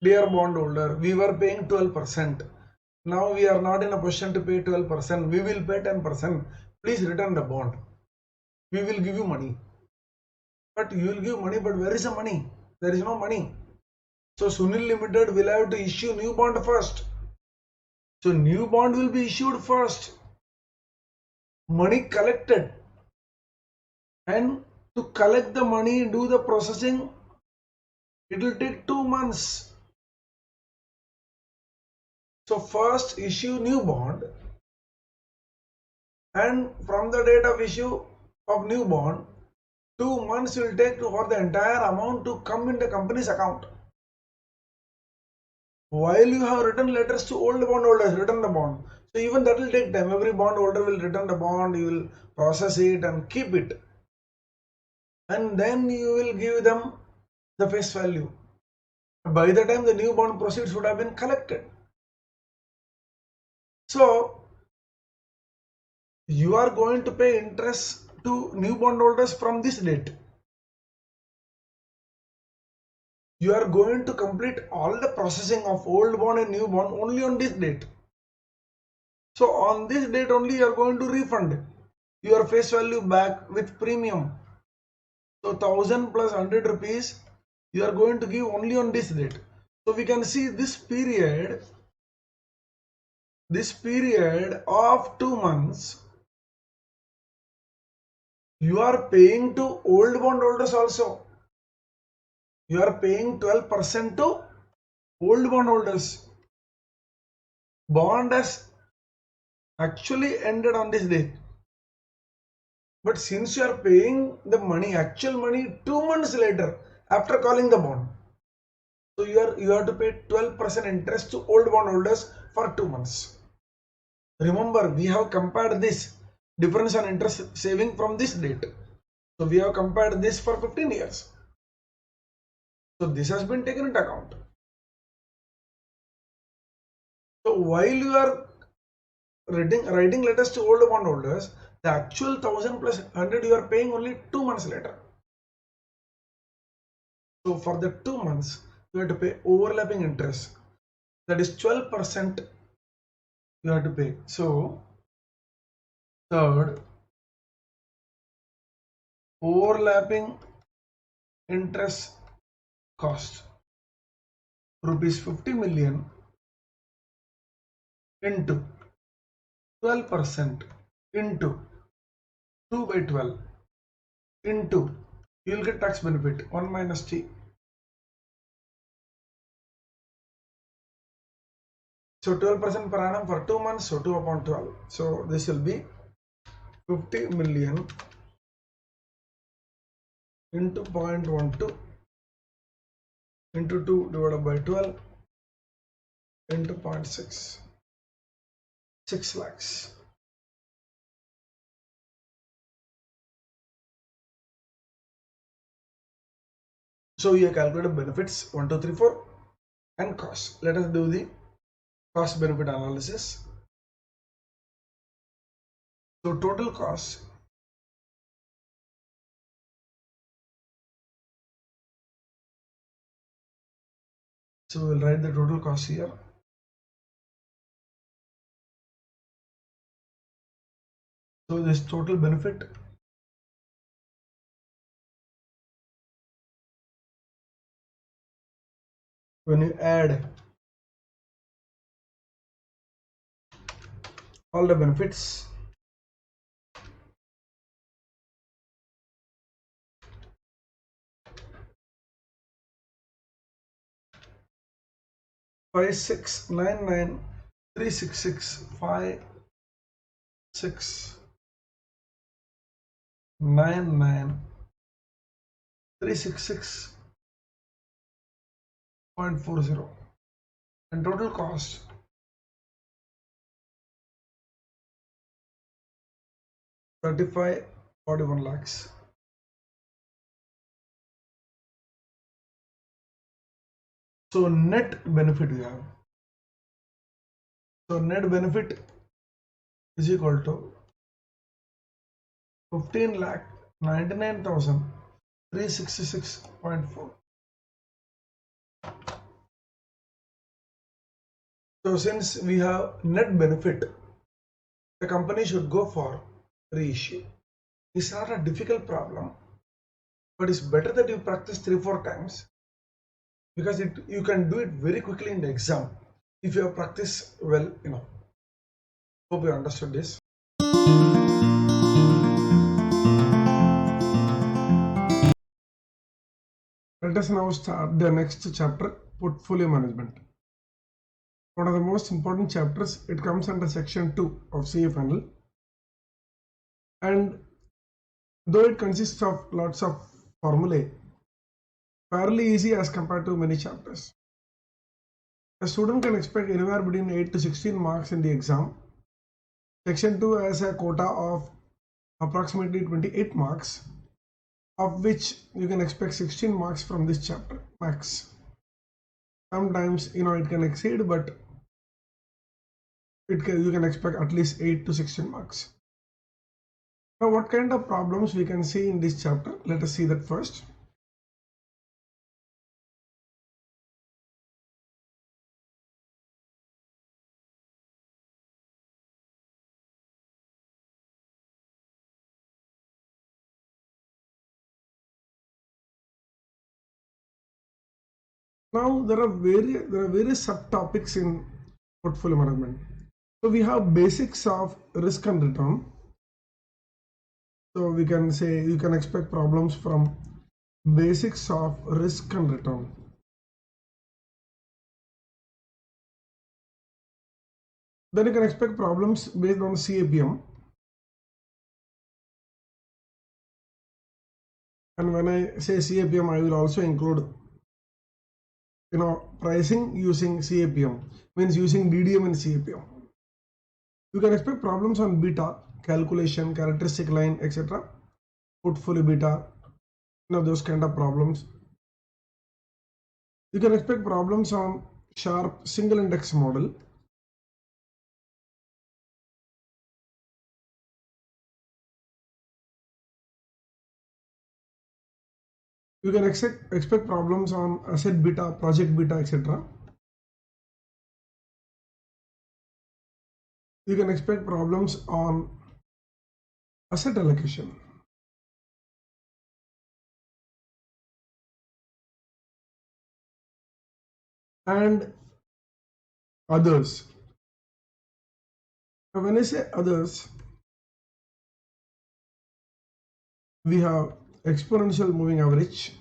Dear bond holder, we were paying 12%. Now we are not in a position to pay 12%. We will pay 10%. Please return the bond. We will give you money. But you will give money, but where is the money? There is no money. So Sunil Limited will have to issue new bond first. So new bond will be issued first. Money collected. And to collect the money, do the processing, it will take 2 months. So first issue new bond, and from the date of issue of new bond, 2 months will take for the entire amount to come in the company's account. While you have written letters to old bond holders, return the bond. So even that will take time. Every bond holder will return the bond, you will process it and keep it. And then you will give them the face value. By the time the new bond proceeds would have been collected. So you are going to pay interest to new bond holders from this date. You are going to complete all the processing of old bond and new bond only on this date. So on this date only you are going to refund your face value back with premium. So 1000 plus 100 rupees you are going to give only on this date. So we can see this period of 2 months you are paying to old bond holders also. You are paying 12% to old bond holders. Bond has actually ended on this date. But since you are paying the money, actual money 2 months later after calling the bond, so you have to pay 12% interest to old bond holders for 2 months. Remember, we have compared this. difference on interest saving from this date. So we have compared this for 15 years. So this has been taken into account. So while you are writing letters to old bondholders, the actual 1000 plus 100 you are paying only 2 months later. So for the 2 months, you have to pay overlapping interest. That is 12% you have to pay. So third, overlapping interest cost rupees 50 million into 12% into 2 by 12 into, you will get tax benefit 1 minus t. So 12% per annum for 2 months, so 2 upon 12. So this will be 50 million into 0.12 into 2 divided by 12 into 0.6, 6 lakhs. So you have calculated benefits 1, 2, 3, 4 and cost. Let us do the cost benefit analysis. So total cost, so we'll write the total cost here. So this total benefit, when you add all the benefits, five six nine nine 366 5,699 366.40 and total cost 35.41 lakhs. So net benefit we have. So net benefit is equal to 15,99,366.4. So since we have net benefit, the company should go for reissue. It's not a difficult problem, but it's better that you practice 3-4 times, because you can do it very quickly in the exam if you have practiced well enough. Hope you understood this. Let us now start the next chapter, portfolio management. One of the most important chapters. It comes under section 2 of CFNL, and though it consists of lots of formulae, fairly easy as compared to many chapters. A student can expect anywhere between 8 to 16 marks in the exam. Section 2 has a quota of approximately 28 marks, of which you can expect 16 marks from this chapter max. Sometimes it can exceed, but you can expect at least 8 to 16 marks. Now what kind of problems we can see in this chapter? Let us see that first. Now there are various subtopics in portfolio management. So we have basics of risk and return. So we can say you can expect problems from basics of risk and return. Then you can expect problems based on CAPM. And when I say CAPM, I will also include pricing using CAPM, means using DDM and CAPM. You can expect problems on beta, calculation, characteristic line, etc. Portfolio beta, those kind of problems. You can expect problems on sharp single index model. You can expect problems on asset beta, project beta, etc. You can expect problems on asset allocation. And others. Now, when I say others, we have exponential moving average,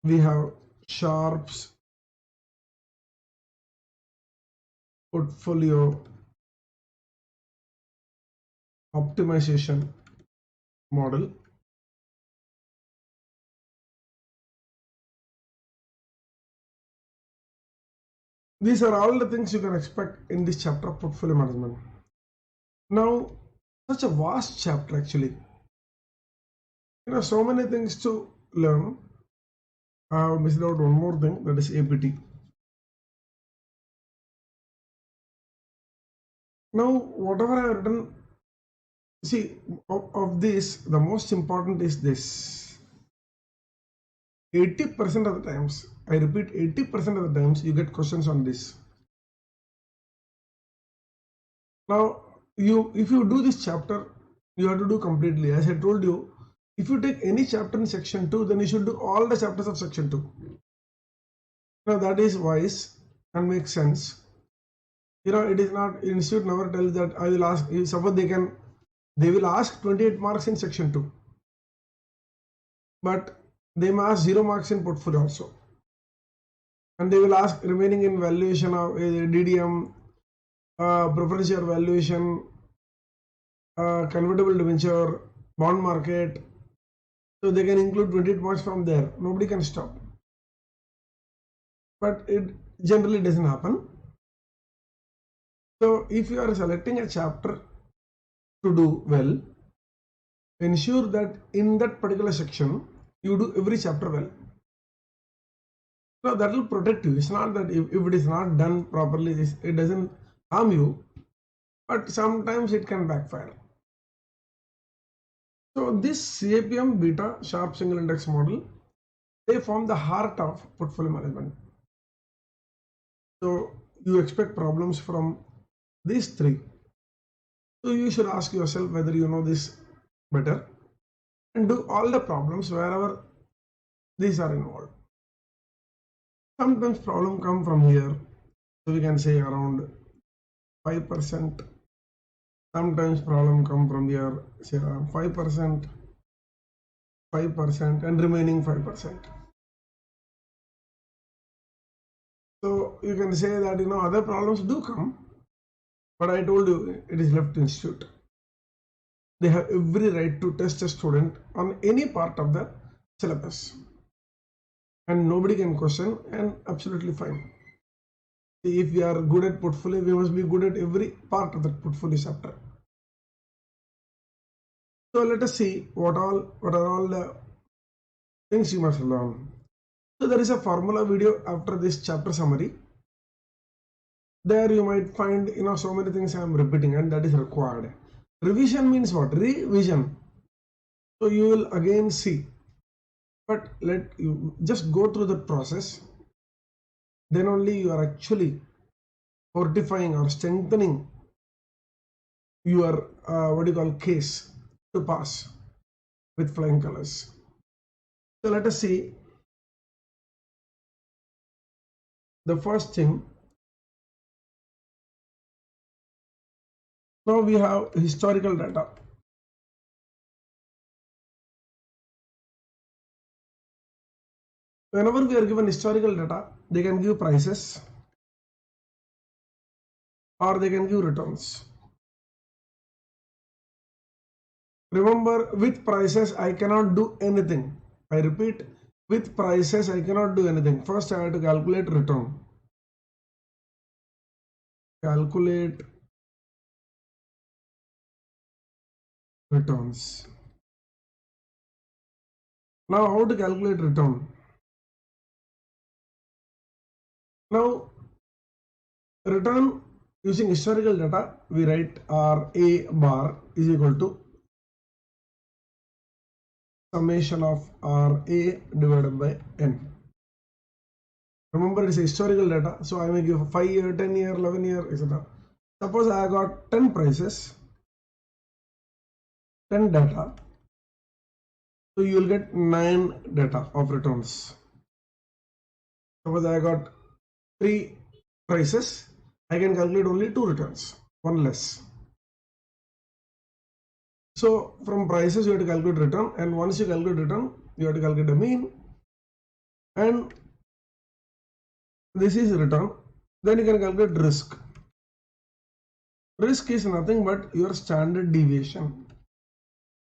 we have Sharpe's portfolio optimization model, these are all the things you can expect in this chapter of portfolio management. Now, such a vast chapter actually, so many things to learn. I have missed out one more thing, that is APT. Now, whatever I have written, see, of this, the most important is this. 80% of the times, I repeat, 80% of the times you get questions on this. Now, if you do this chapter, you have to do completely. As I told you, if you take any chapter in section 2, then you should do all the chapters of section 2. Now, that is wise and makes sense. It is not, institute never tells that I will ask, suppose they will ask 28 marks in section 2. But they may ask 0 marks in portfolio also. And they will ask remaining in valuation of DDM, preference share valuation, convertible debenture, bond market. So they can include 28 marks from there. Nobody can stop. But it generally doesn't happen. So if you are selecting a chapter to do well, ensure that in that particular section, you do every chapter well. So that will protect you. It's not that if it is not done properly, it doesn't harm you, but sometimes it can backfire. So this CAPM beta sharp single index model, they form the heart of portfolio management. So you expect problems from these three. So you should ask yourself whether you know this better and do all the problems wherever these are involved. Sometimes problem come from here, so we can say around 5%. Sometimes problem come from here, say around 5%, 5%, and remaining 5%. So you can say that other problems do come, but I told you it is left to institute. They have every right to test a student on any part of the syllabus, and nobody can question, and absolutely fine. If we are good at portfolio, we must be good at every part of the portfolio chapter. So let us see what are all the things you must learn. So there is a formula video after this chapter summary. There you might find so many things I am repeating, and that is required. Revision means what? Revision. So you will again see, but let you just go through the process. Then only you are actually fortifying or strengthening your case to pass with flying colors. So let us see the first thing. Now we have historical data. Whenever we are given historical data, they can give prices or they can give returns. Remember, with prices I cannot do anything. I repeat, with prices I cannot do anything. First I have to calculate return. Calculate returns. Now how to calculate return? Now return using historical data, we write RA bar is equal to summation of RA divided by N. Remember, it's historical data, so I may give 5 year, 10 year, 11 year, etc. Suppose I got 10 prices, 10 data, so you will get 9 data of returns. Suppose I got 3 prices, I can calculate only 2 returns, 1 less. So from prices you have to calculate return, and once you calculate return, you have to calculate the mean, and this is return. Then you can calculate risk. Risk is nothing but your standard deviation.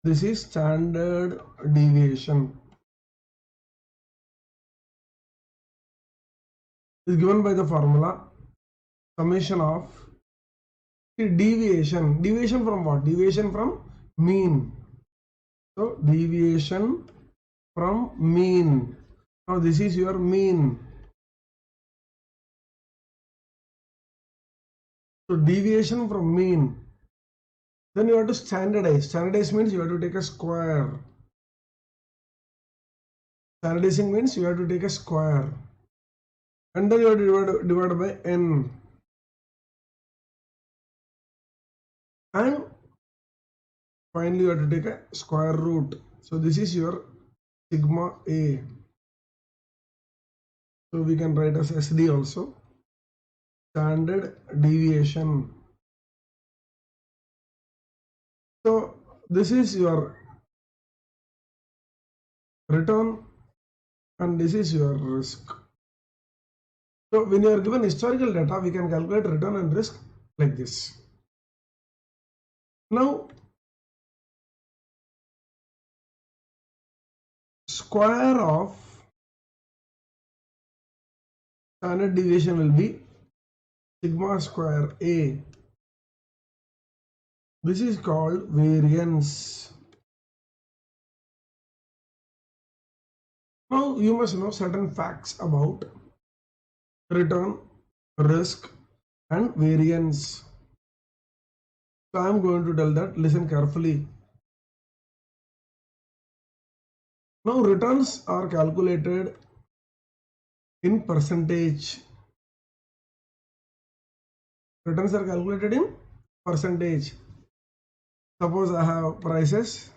This is standard deviation. Is given by the formula summation of deviation. Deviation from what? Deviation from mean. So deviation from mean. Now this is your mean. So deviation from mean. Then you have to standardize. Standardize means you have to take a square. Standardizing means you have to take a square. And then you have to divide by n. And finally you have to take a square root. So this is your sigma A. So we can write as SD also. Standard deviation. So this is your return and this is your risk. So when you are given historical data, we can calculate return and risk like this. Now square of standard deviation will be sigma square A. This is called variance. Now you must know certain facts about return, risk and variance. So I am going to tell that, listen carefully. Now returns are calculated in percentage. Returns are calculated in percentage. Suppose I have prices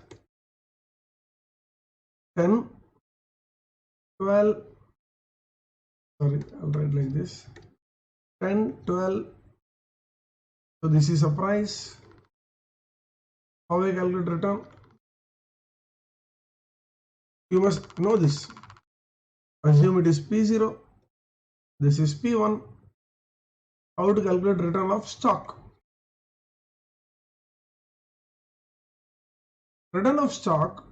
10, 12, sorry, I'll write like this, 10, 12. So this is a price. How I calculate return? You must know this. Assume it is P0. This is P1. How to calculate return of stock? Return of stock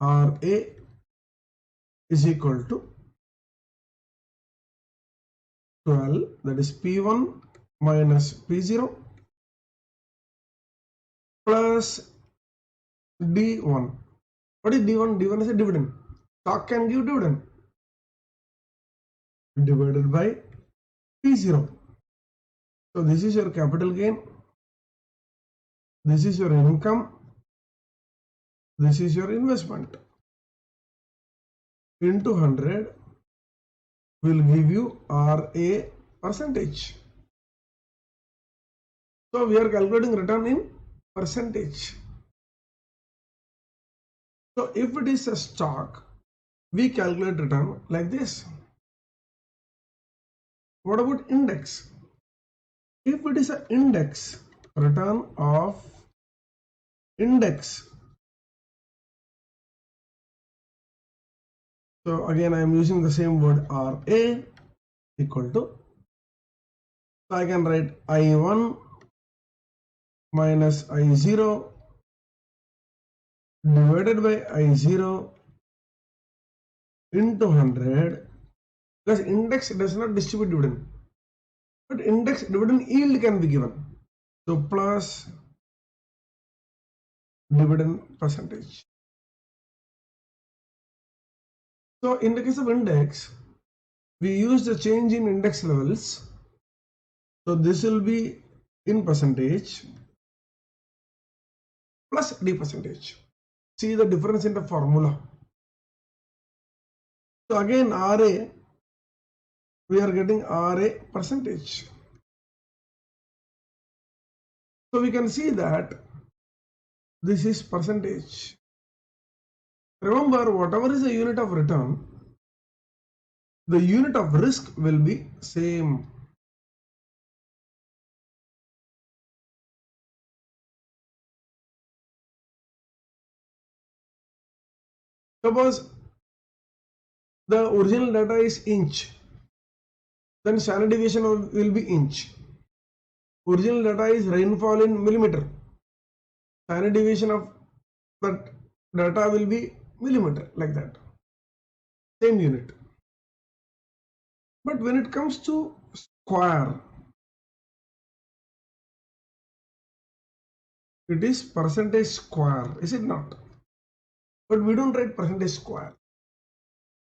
RA is equal to 12, that is P1 minus P0 plus D1. What is D1? D1 is a dividend. Stock can give dividend. Divided by P0. So this is your capital gain. This is your income. This is your investment. Into 100 will give you RA percentage. So we are calculating return in percentage. So if it is a stock, we calculate return like this. What about index? If it is an index, return of index. So again I am using the same word RA equal to, so I can write I1 minus I0 divided by I0 into 100, because index does not distribute dividend, but index dividend yield can be given. So plus dividend percentage. So in the case of index, we use the change in index levels. So this will be in percentage plus D percentage. See the difference in the formula. So again RA, we are getting RA percentage. So we can see that this is percentage. Remember, whatever is the unit of return, the unit of risk will be same. Suppose the original data is inch, then standard deviation will be inch. Original data is rainfall in millimeter. Standard deviation of that data will be millimeter, like that. Same unit. But when it comes to square, it is percentage square, is it not? But we don't write percentage square.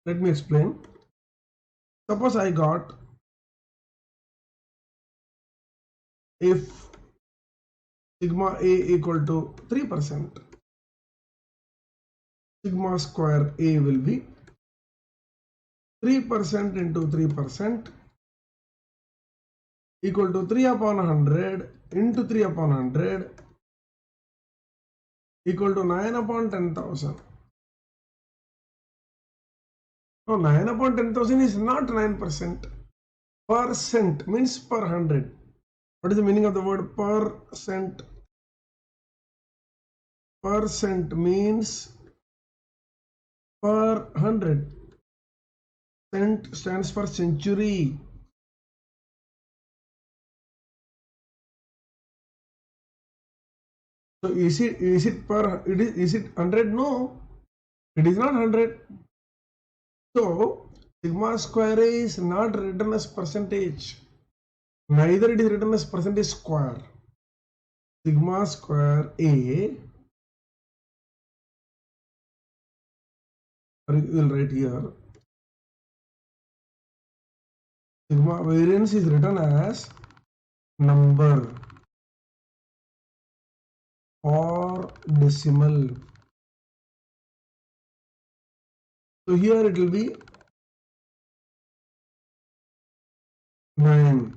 Let me explain. Suppose I got, if sigma A equal to 3%, sigma square A will be 3% into 3% equal to 3 upon 100 into 3 upon 100 equal to 9 upon 10,000. No, 9 upon 10,000 is not 9%. Percent means per 100. What is the meaning of the word percent? Percent means per 100. Cent stands for century. So is it is it 100? No, it is not 100. So sigma square A is not written as percentage. Neither it is written as percentage square. Sigma square A, or we will write here, sigma variance is written as number or decimal. So here it will be 9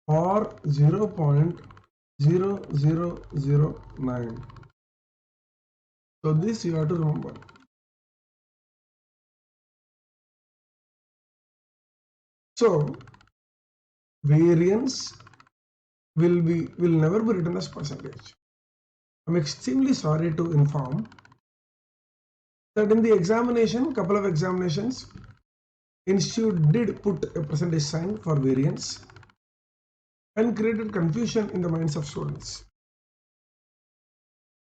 or 0.0009. So this you have to remember. So variance will never be written as percentage. I'm extremely sorry to inform that in the examination, couple of examinations, institute did put a percentage sign for variance and created confusion in the minds of students.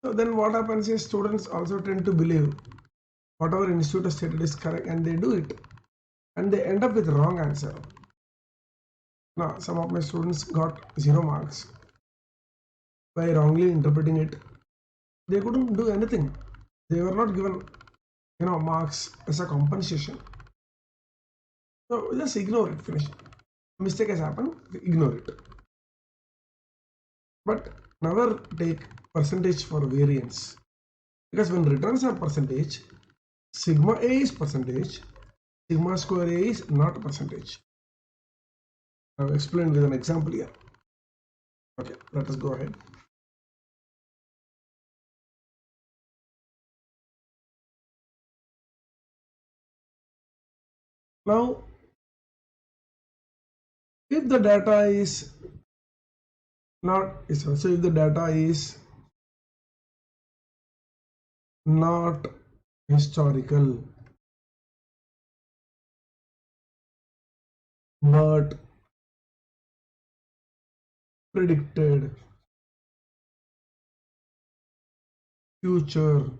So then what happens is students also tend to believe whatever institute has stated is correct and they do it and they end up with wrong answer. Now some of my students got 0 marks by wrongly interpreting it. They couldn't do anything. They were not given marks as a compensation. So just ignore it, finish. Mistake has happened, ignore it. But never take percentage for variance, because when returns are percentage, sigma A is percentage, sigma square A is not percentage. I've explained with an example here. Okay, let us go ahead. Now, if the data is not, so if the data is not historical but predicted future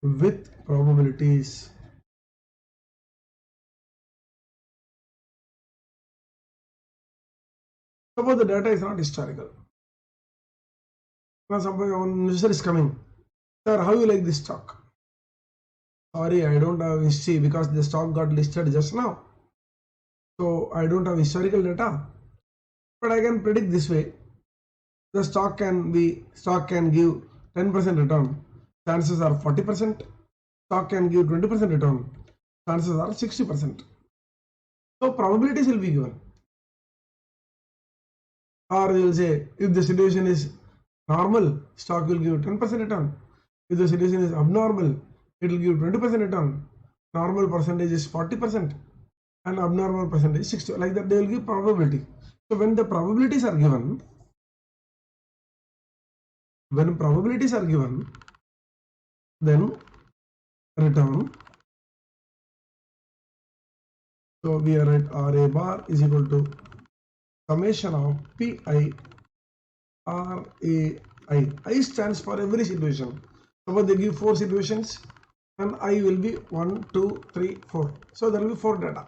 with probabilities, suppose the data is not historical, Now suppose one investor is coming. Sir, how you like this stock? Sorry, I don't have history because the stock got listed just now. So I don't have historical data. But I can predict this way. The stock can give 10% return. Chances are 40%. Stock can give 20% return. Chances are 60%. So probabilities will be given. Or you will say if the situation is normal, stock will give 10% return. If the situation is abnormal, it will give 20% return. Normal percentage is 40% and abnormal percentage is 60. Like that, they will give probability. So when the probabilities are given, then return. So we are at RA bar is equal to summation of PI RAI. I stands for every situation. Suppose they give 4 situations and I will be 1, 2, 3, 4. So there will be 4 data.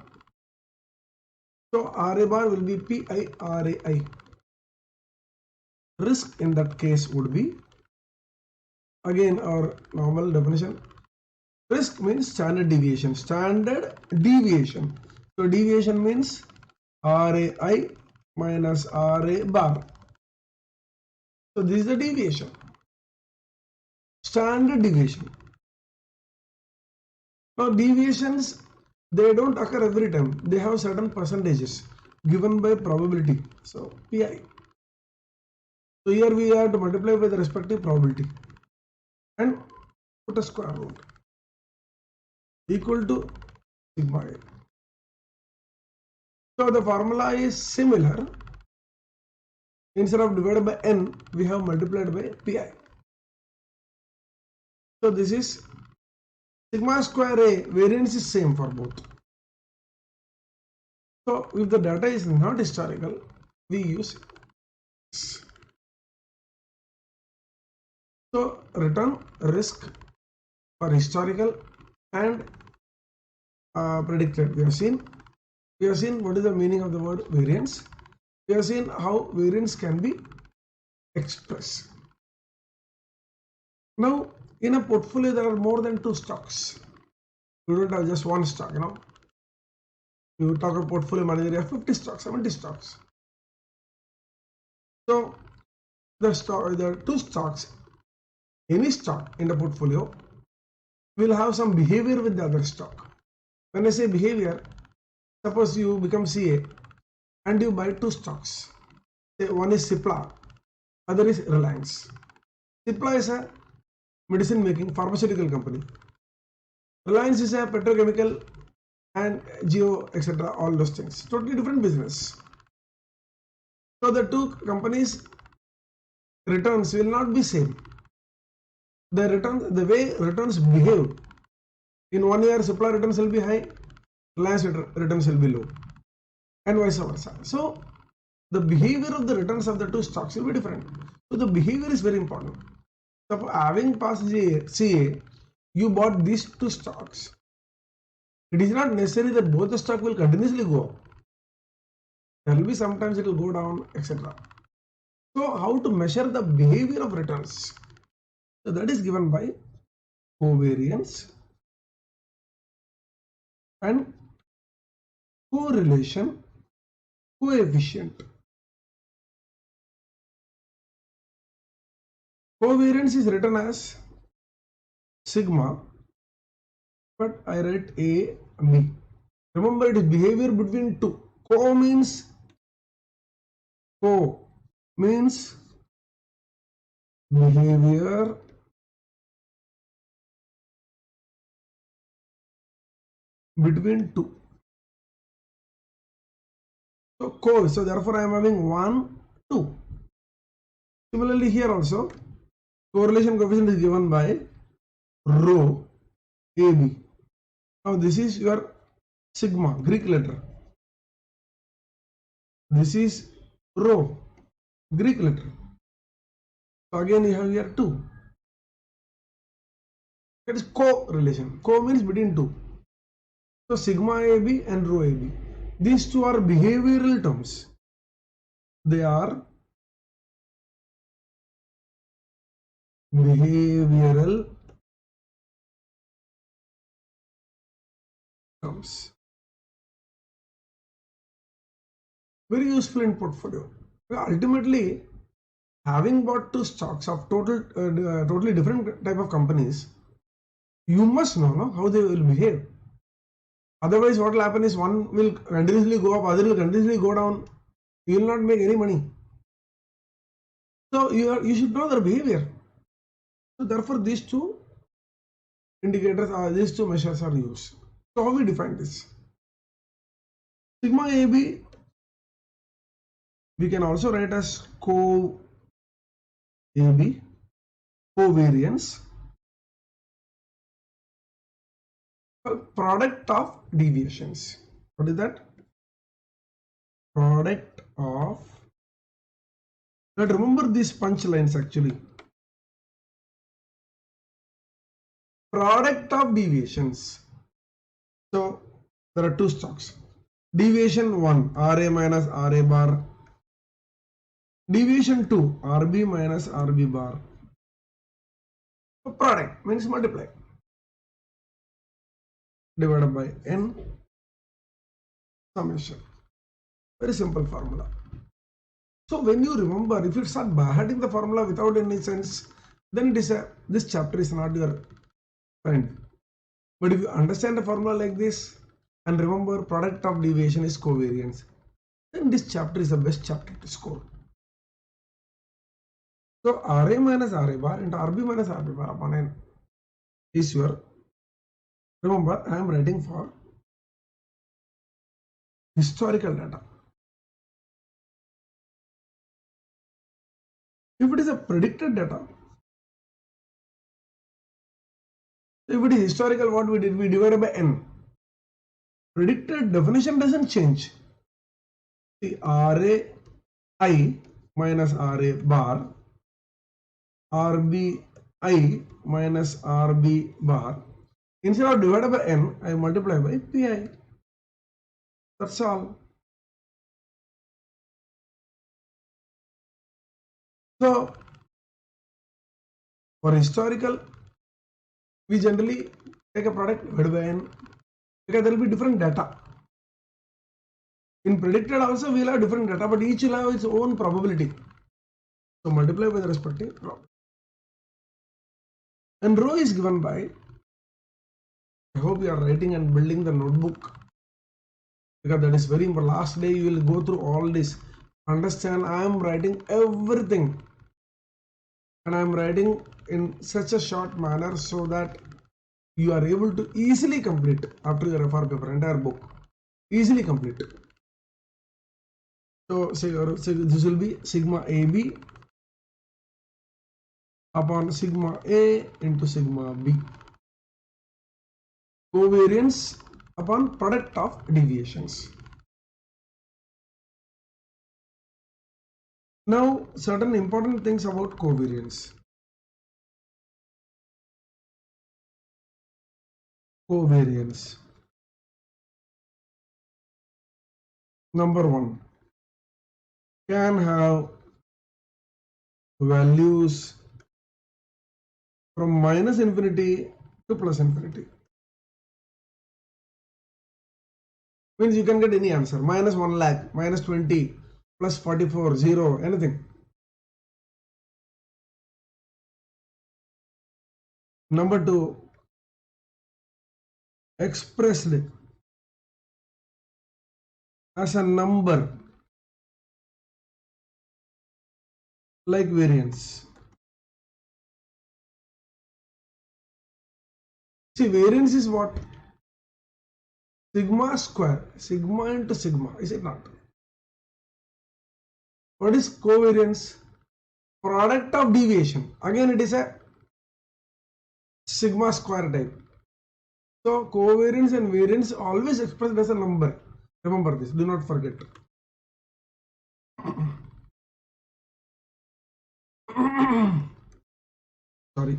So RA bar will be PI RAI. Risk in that case would be, again our normal definition, risk means standard deviation. So deviation means RAI minus RA bar. So this is the deviation. Standard deviation. Now deviations, they don't occur every time. They have certain percentages given by probability. So PI. So here we have to multiply by the respective probability and put a square root equal to sigma A. So the formula is similar. Instead of divided by n, we have multiplied by pi. So this is sigma square A, variance is same for both. So if the data is not historical, we use this. So return, risk for historical and predicted. We have seen what is the meaning of the word variance. We have seen how variance can be expressed. Now in a portfolio there are more than 2 stocks. You don't have just one stock, You talk about portfolio manager, you have 50 stocks, 70 stocks. So the 2 stocks, any stock in the portfolio will have some behavior with the other stock. When I say behavior, suppose you become CA and you buy 2 stocks. Say one is Cipla, other is Reliance. Cipla is a medicine making pharmaceutical company. Reliance is a petrochemical and geo, etc. All those things. Totally different business. So the 2 companies' returns will not be same. The way returns behave. In 1 year, Cipla returns will be high, Reliance returns will be low, and vice versa. So the behavior of the returns of the 2 stocks will be different. So the behavior is very important. So having passed CA, you bought these 2 stocks. It is not necessary that both the stock will continuously go up. There will be sometimes it will go down, etc. So how to measure the behavior of returns? So that is given by covariance and correlation coefficient. Covariance is written as sigma, but I write A, B. Remember, it is behavior between 2. Co means behavior between 2. So therefore I am having 1, 2. Similarly here also, correlation coefficient is given by rho AB. Now this is your sigma, Greek letter. This is rho, Greek letter. So again you have here 2. That is correlation. Co means between 2. So sigma AB and rho AB. These 2 are behavioral terms. They are behavioral terms. Very useful in portfolio. Ultimately, having bought two stocks of totally different type of companies, you must know no, how they will behave. Otherwise, what will happen is one will continuously go up, other will continuously go down. You will not make any money. So you should know their behavior. So therefore, these two indicators are these two measures are used. So how we define this? Sigma AB we can also write as AB, covariance, product of deviations. What is that? Product of. But remember these punch lines actually. Product of deviations. So there are two stocks. Deviation 1 RA minus RA bar. Deviation 2 RB minus RB bar. So product means multiply divided by n summation. Very simple formula. So when you remember, if you start by-hearting the formula without any sense, then this chapter is not your friend. But if you understand the formula like this and remember product of deviation is covariance, then this chapter is the best chapter to score. So RA minus RA bar into RB minus RB bar upon n is your, remember I am writing for historical data. If it is a predicted data, if it is historical, what we did, we divided by n. Predicted definition doesn't change. The RAI minus RA bar, RBI minus RB bar. Instead of divided by n, I multiply by PI. That's all. So for historical, we generally take a product divided by n because there will be different data. In predicted also we will have different data, but each will have its own probability. So multiply by the respective probability. And rho is given by, I hope you are writing and building the notebook because that is very important. Last day you will go through all this. Understand, I am writing everything and I am writing in such a short manner so that you are able to easily complete after your FR paper, entire book. Easily complete. So this will be sigma AB upon sigma A into sigma B. Covariance upon product of deviations. Now certain important things about covariance. Covariance. Number 1 can have values from minus infinity to plus infinity. Means you can get any answer. Minus 1 lakh, minus 20, plus 44, 0, anything. Number 2, expressed as a number like variance. See, variance is what? Sigma square, sigma into sigma, is it not? What is covariance? Product of deviation. Again, it is a sigma square type. So, covariance and variance always expressed as a number. Remember this, do not forget. Sorry.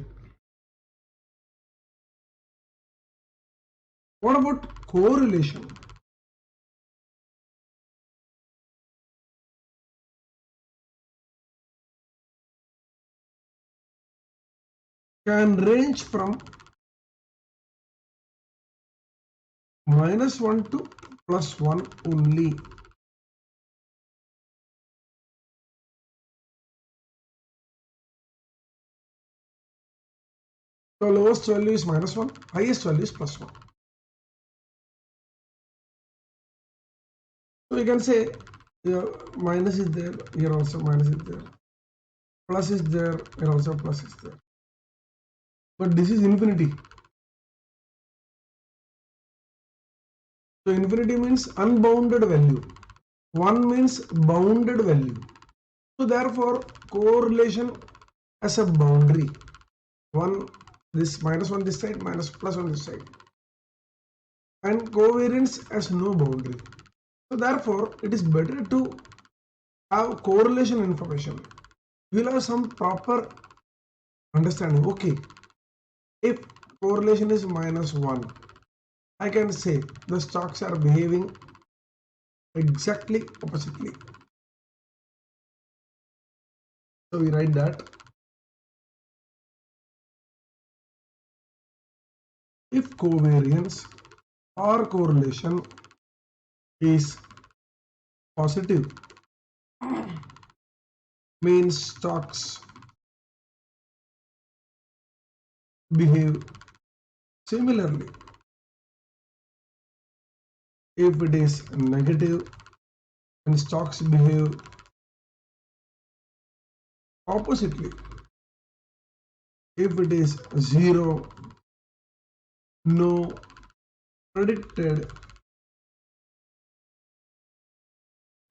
What about correlation? can range from -1 to +1 only. So lowest value is -1, highest value is +1. So you can say here minus is there, here also minus is there, plus is there, here also plus is there. But this is infinity. So infinity means unbounded value. 1 means bounded value. So therefore correlation as a boundary. 1 this -1 this side, minus +1 this side. And covariance has no boundary. So therefore it is better to have correlation information. We will have some proper understanding. Okay, if correlation is -1, I can say the stocks are behaving exactly oppositely. So we write that if covariance or correlation is positive, means stocks behave similarly. If it is negative, then stocks behave oppositely. If it is 0, no predicted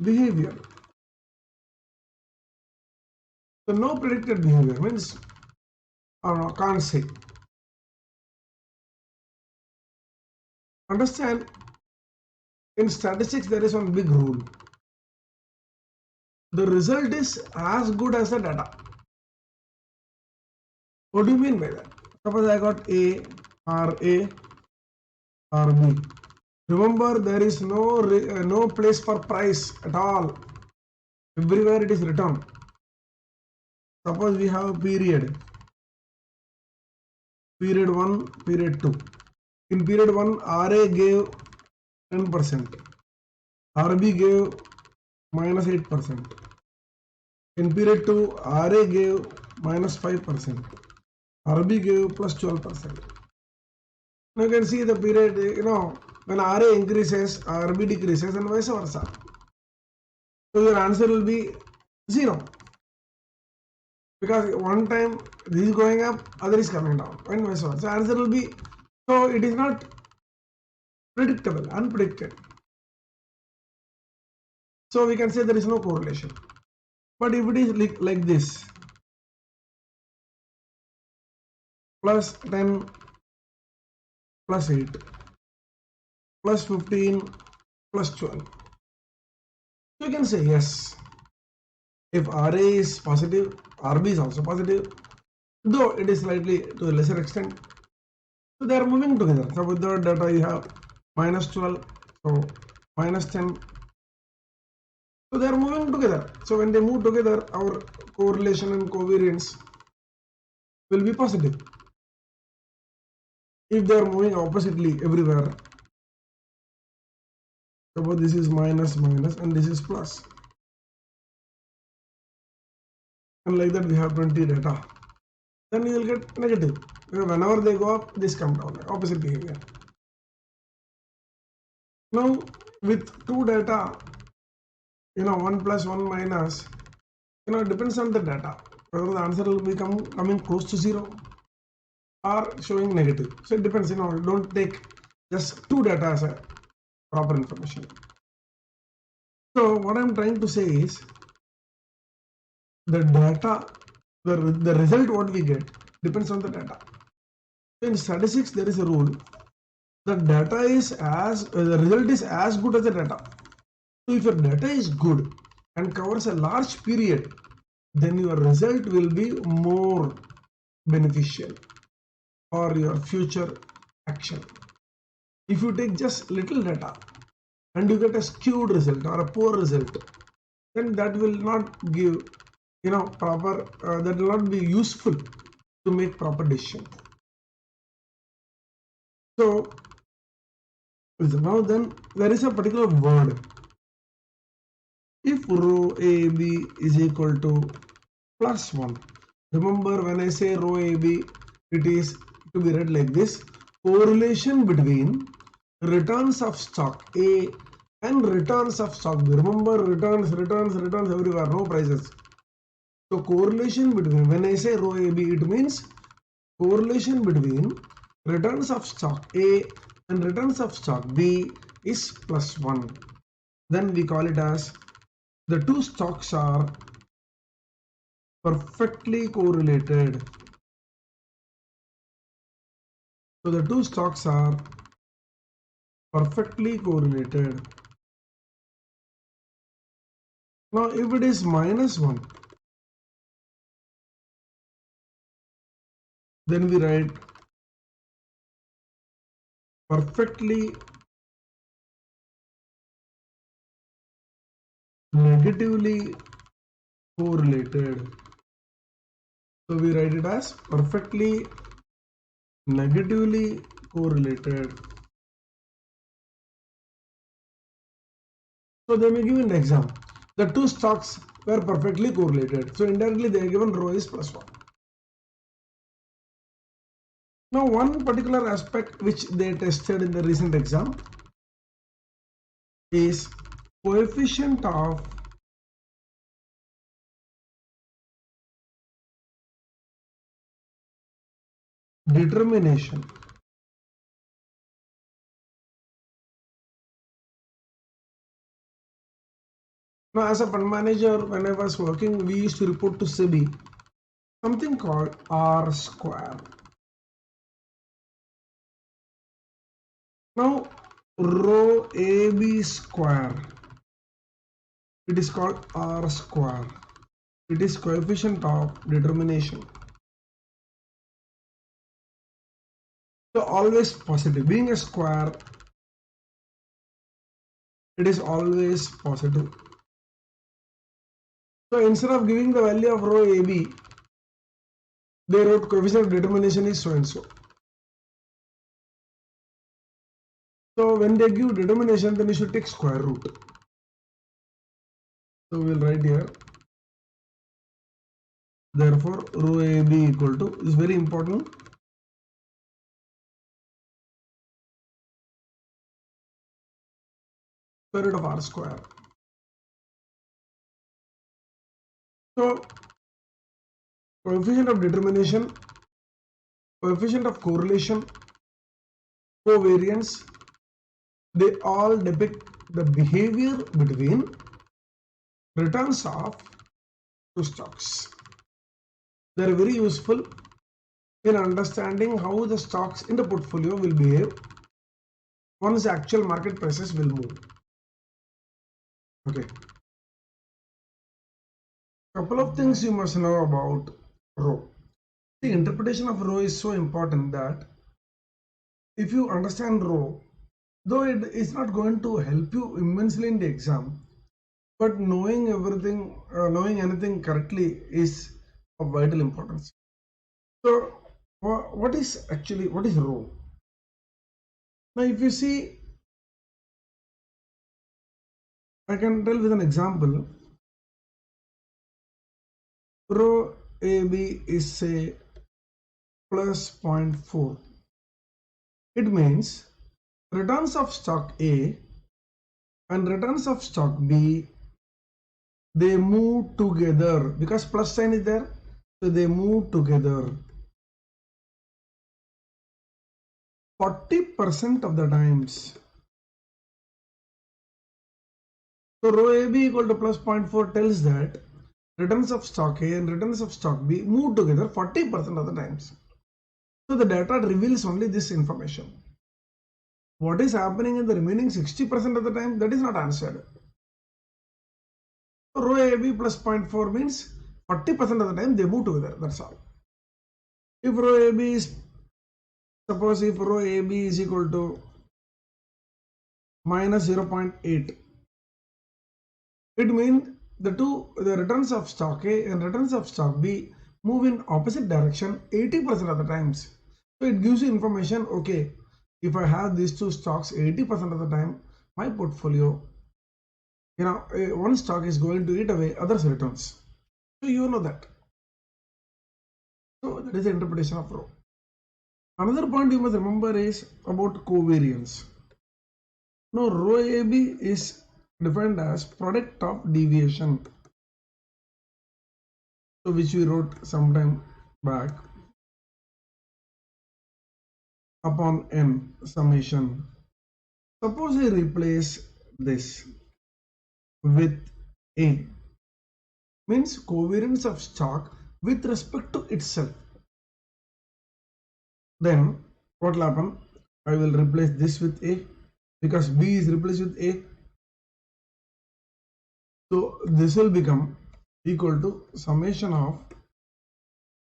behavior. So no predicted behavior means, or no, can't say. Understand, in statistics there is one big rule. The result is as good as the data. What do you mean by that? Suppose I got A or B. Remember, there is no place for price at all. Everywhere it is written. Suppose we have period 1, period 2. In period 1, RA gave 10%, RB gave -8%. In period 2, RA gave -5%, RB gave +12%. Now you can see the period, when RA increases, RB decreases, and vice versa. So your answer will be 0. Because one time this is going up, other is coming down, and vice versa. So answer will be, so it is not predictable, unpredicted. So we can say there is no correlation. But if it is like this, +10, +8, +15, +12, you can say yes. If RA is positive, RB is also positive, though it is slightly to a lesser extent. So they are moving together. So with the data you have -12, so -10. So they are moving together. So when they move together, our correlation and covariance will be positive. If they are moving oppositely everywhere, suppose this is minus and this is plus, and like that we have 20 data, then you will get negative. Whenever they go up, this come down, like opposite behavior. Now with two data, 1 plus 1 minus, it depends on the data whether the answer will be coming close to 0 or showing negative. So it depends. Don't take just two data as a proper information. So what I'm trying to say is the data, the result what we get depends on the data. In statistics there is a rule. The data is the result is as good as the data. So if your data is good and covers a large period, then your result will be more beneficial for your future action. If you take just little data and you get a skewed result or a poor result, then that will not give proper, that will not be useful to make proper decision. So now then there is a particular word. If rho AB is equal to plus 1, remember when I say rho AB, it is to be read like this: correlation between returns of stock A and returns of stock B. Remember, returns everywhere, no prices. So correlation between, when I say rho AB, it means correlation between returns of stock A and returns of stock B is plus 1. Then we call it as the two stocks are perfectly correlated. So the two stocks are perfectly correlated. Now if it is minus 1, then we write perfectly negatively correlated. So we write it as perfectly negatively correlated. So they may give an example. The two stocks were perfectly correlated. So indirectly they are given rho is plus 1. Now one particular aspect which they tested in the recent exam is coefficient of determination. Now as a fund manager, when I was working, we used to report to SEBI something called R square. Now rho AB square, it is called R square. It is coefficient of determination. So always positive. Being a square, it is always positive. So instead of giving the value of rho AB, they wrote coefficient of determination is so and so. So when they give determination, then you should take square root. So we'll write here. Therefore, rho AB equal to is very important. Square root of R square. So coefficient of determination, coefficient of correlation, covariance, they all depict the behavior between returns of two stocks. They are very useful in understanding how the stocks in the portfolio will behave once the actual market prices will move. Okay. Couple of things you must know about rho. The interpretation of rho is so important that if you understand rho, though it is not going to help you immensely in the exam, but knowing everything, knowing anything correctly is of vital importance. So what is rho? Now if you see, I can tell with an example. Rho AB is say plus 0.4. It means returns of stock A and returns of stock B, they move together because plus sign is there, so they move together 40% of the times. So rho AB equal to plus 0.4 tells that returns of stock A and returns of stock B move together 40% of the times. So the data reveals only this information. What is happening in the remaining 60% of the time, that is not answered. So rho AB plus 0.4 means 40% of the time they move together, that's all. If rho AB is, suppose if rho AB is equal to minus 0.8, it means the returns of stock A and returns of stock B move in opposite direction 80% of the times. So it gives you information, okay, if I have these two stocks 80% of the time, my portfolio, one stock is going to eat away others' returns. So you know that. So that is the interpretation of rho. Another point you must remember is about covariance. Now rho AB is defined as product of deviation. So which we wrote sometime back upon n summation. Suppose I replace this with A, means covariance of stock with respect to itself. Then what will happen? I will replace this with A because B is replaced with A. So this will become equal to summation of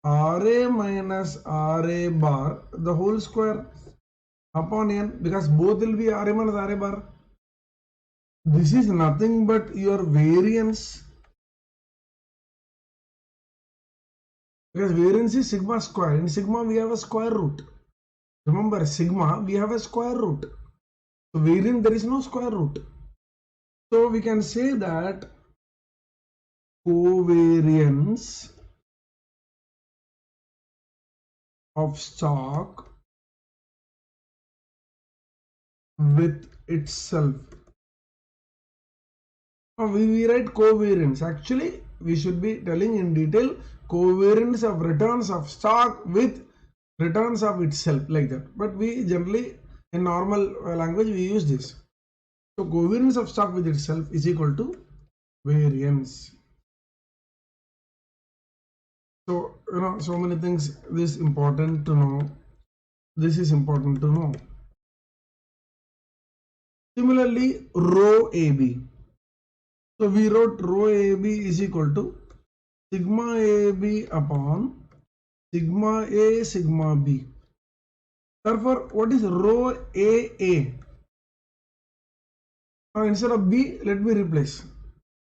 RA minus RA bar the whole square upon n, because both will be RA minus RA bar. This is nothing but your variance, because variance is sigma square. In sigma we have a square root. Remember, sigma we have a square root. So variance there is no square root. So we can say that covariance of stock with itself. Now we write covariance. Actually, we should be telling in detail covariance of returns of stock with returns of itself, like that. But we generally, in normal language, we use this. So covariance of stock with itself is equal to variance. So so many things. This is important to know. This is important to know. Similarly, rho AB. So we wrote rho AB is equal to sigma AB upon sigma A sigma B. Therefore, what is rho AA? Now instead of B, let me replace.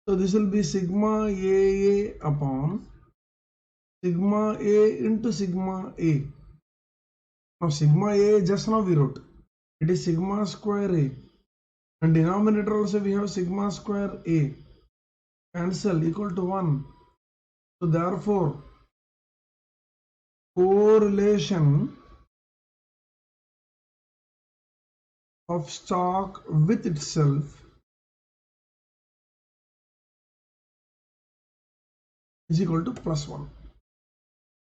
So this will be sigma AA upon sigma A into sigma A. Now sigma A just now we wrote. It is sigma square A. And denominator also we have sigma square A. Cancel equal to 1. So therefore, correlation of stock with itself is equal to +1.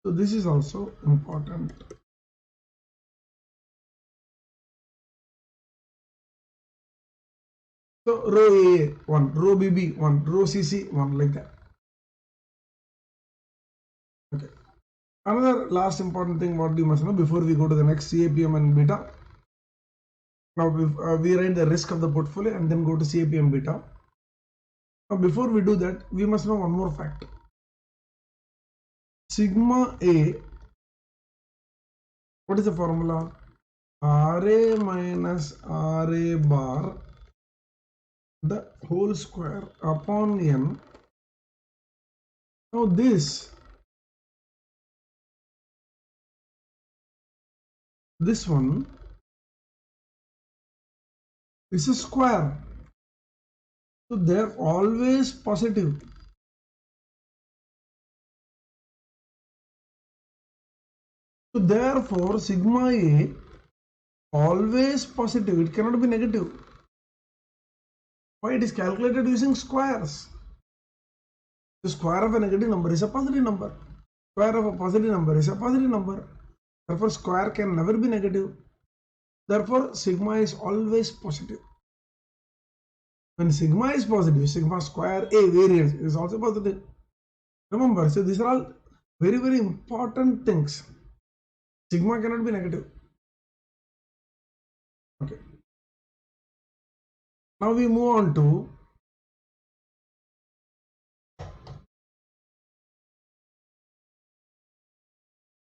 So this is also important. So rho AA 1, rho BB 1, rho CC 1, like that. Okay. Another last important thing what you must know before we go to the next CAPM and beta. Now we write the risk of the portfolio and then go to CAPM beta. Now before we do that, we must know one more fact. Sigma A, what is the formula? RA minus RA bar the whole square upon n. Now this one is a square, so they're always positive. So therefore sigma A always positive, it cannot be negative. Why? It is calculated using squares. The square of a negative number is a positive number. Square of a positive number is a positive number. Therefore square can never be negative. Therefore sigma is always positive. When sigma is positive, sigma square A variance is also positive. Remember, so these are all very, very important things. Sigma cannot be negative. Okay. Now we move on to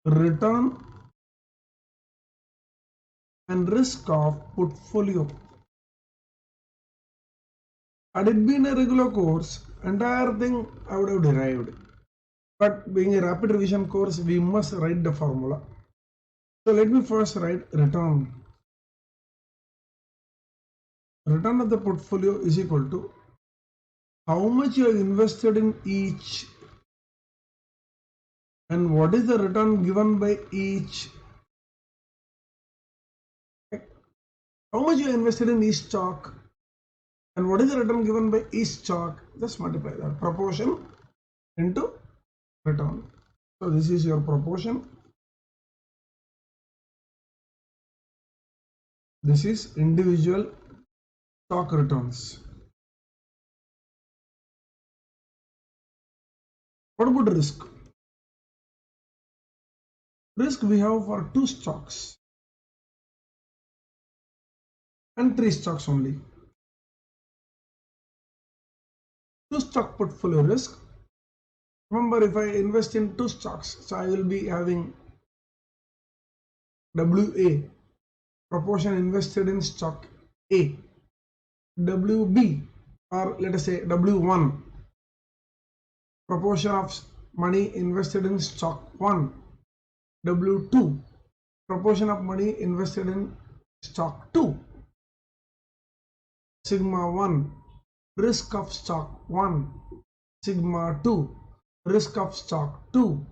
return and risk of portfolio. Had it been a regular course, entire thing I would have derived. But being a rapid revision course, we must write the formula. So let me first write return. Return of the portfolio is equal to how much you have invested in each and what is the return given by each. How much you have invested in each stock and what is the return given by each stock. Just multiply that proportion into return. So this is your proportion. This is individual stock returns. What about risk? Risk we have for 2 stocks and 3 stocks only. 2 stock portfolio risk. Remember, if I invest in 2 stocks, so I will be having WA, proportion invested in stock A, WB, or let us say W1, proportion of money invested in stock 1, W2, proportion of money invested in stock 2, sigma 1, risk of stock 1, sigma 2, risk of stock 2,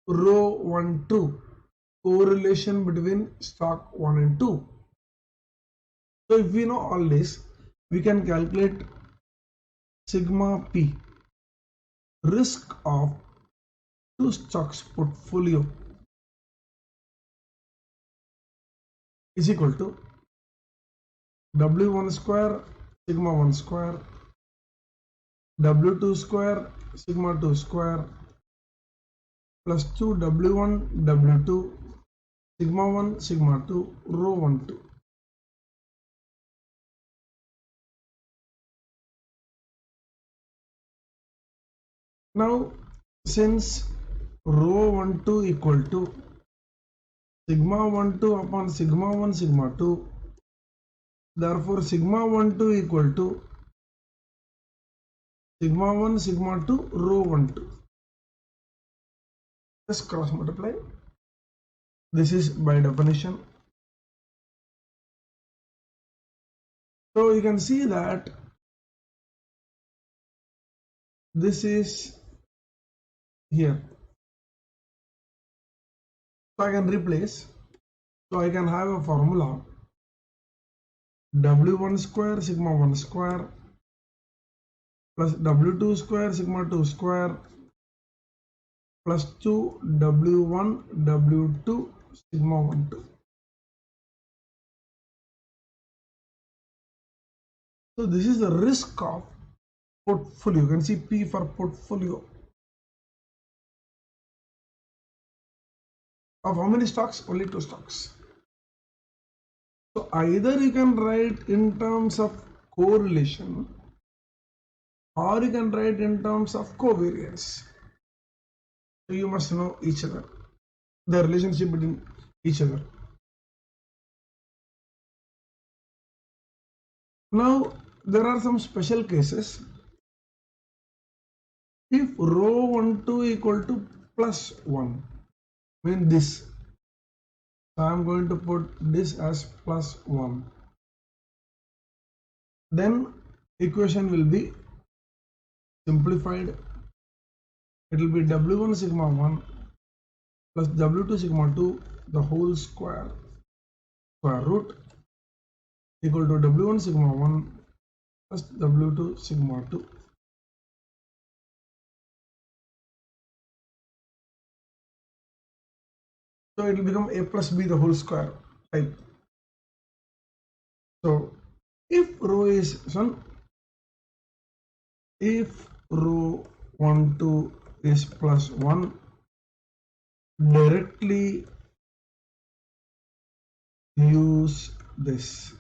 rho 1, 2, correlation between stock 1 and 2. So if we know all this, we can calculate sigma p, risk of 2 stocks portfolio, is equal to W1 square sigma 1 square, W2 square sigma 2 square, plus 2 W1 W2 sigma 1 sigma 2 rho 1 2. Now since rho 1 2 equal to sigma 1 2 upon sigma 1 sigma 2, therefore sigma 1 2 equal to sigma 1 sigma 2 rho 1 2. Just cross multiply. This is by definition. So you can see that this is here. So I can replace. So I can have a formula W1 square sigma 1 square plus W2 square sigma 2 square plus 2 W1 W2 sigma 1 2. So this is the risk of portfolio. You can see P for portfolio. Of how many stocks? Only 2 stocks. So either you can write in terms of correlation or you can write in terms of covariance. So you must know each other, the relationship between each other. Now there are some special cases. If rho 1 2 equal to plus 1, mean this. So I am going to put this as plus 1. Then equation will be simplified. It will be W1 sigma 1 plus W2 sigma 2 the whole square root equal to W1 sigma 1 plus W2 sigma 2. So it will become A plus B the whole square type. So if rho is if rho 1 2 is plus 1, directly use this.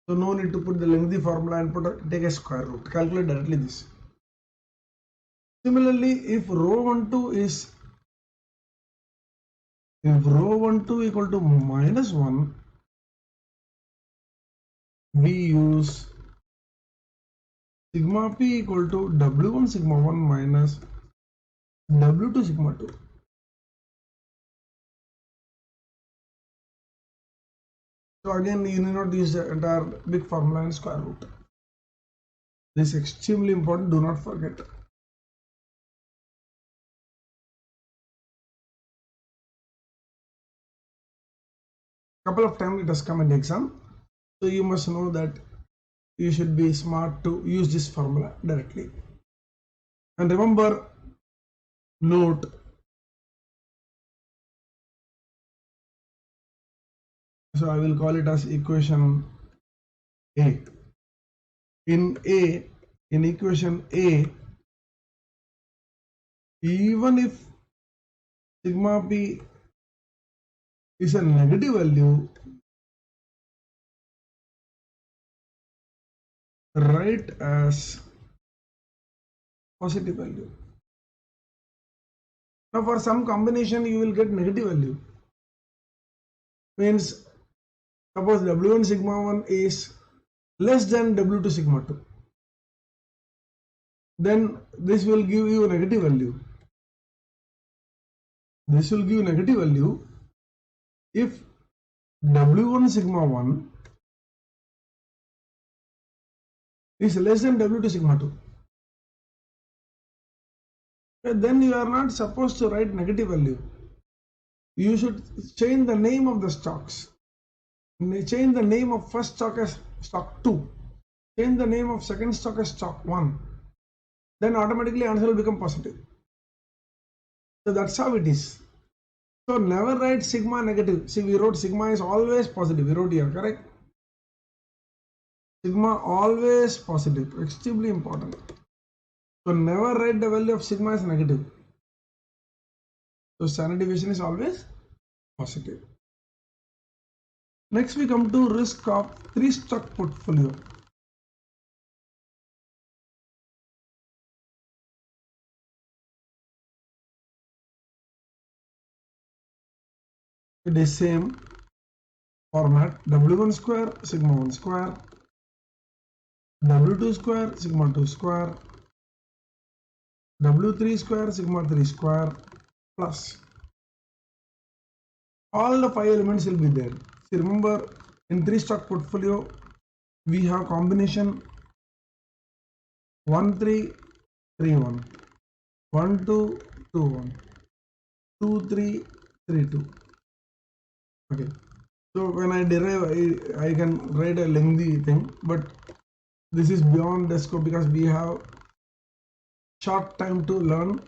So no need to put the lengthy formula and take a square root. Calculate directly this. Similarly, if rho 1 2 equal to minus 1, we use sigma p equal to W1 sigma 1 minus W2 sigma 2. So again, you need not use the entire big formula and square root. This is extremely important, do not forget. Couple of times it has come in the exam, so you must know that you should be smart to use this formula directly. And remember, note so I will call it as equation A. In equation A, even if sigma p is a negative value, write as positive value. Now for some combination you will get negative value. Means suppose W1 sigma 1 is less than W2 sigma 2. Then this will give you a negative value. This will give negative value if W1 sigma 1 is less than W2 sigma 2. Then you are not supposed to write negative value. You should change the name of the stocks. Change the name of first stock as stock 2. Change the name of second stock as stock 1. Then automatically answer will become positive. So that's how it is. So never write sigma negative. See, we wrote sigma is always positive. We wrote here, correct? Sigma always positive. Extremely important. So never write the value of sigma as negative. So standard deviation is always positive. Next we come to risk of 3 stock portfolio. It is same format, W1 square sigma 1 square, W2 square sigma 2 square, W3 square sigma 3 square plus all the 5 elements will be there. See, remember in 3 stock portfolio we have combination 1 3 3 1, 1 2 2 1, 2 3 3 2. Okay, so when I derive I can write a lengthy thing, but this is beyond the scope because we have short time to learn.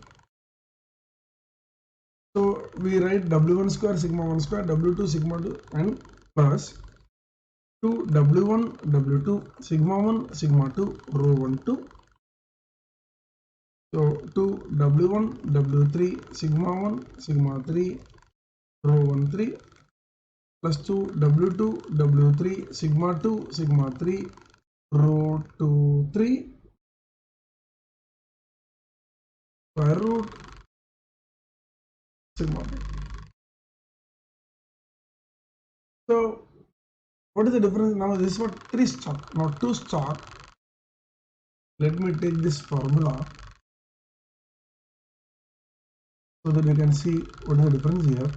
So we write W1 square sigma 1 square, W2 sigma 2 and plus 2 W1 W2 sigma 1 sigma 2 rho 1 2. So 2 W1 W3 sigma 1 sigma 3 rho 1 3 plus 2 W2 W3 sigma 2 sigma 3 rho 2 3 square root sigma 3. So what is the difference now? This is what 3 stock, now 2 stock. Let me take this formula so that you can see what is the difference here.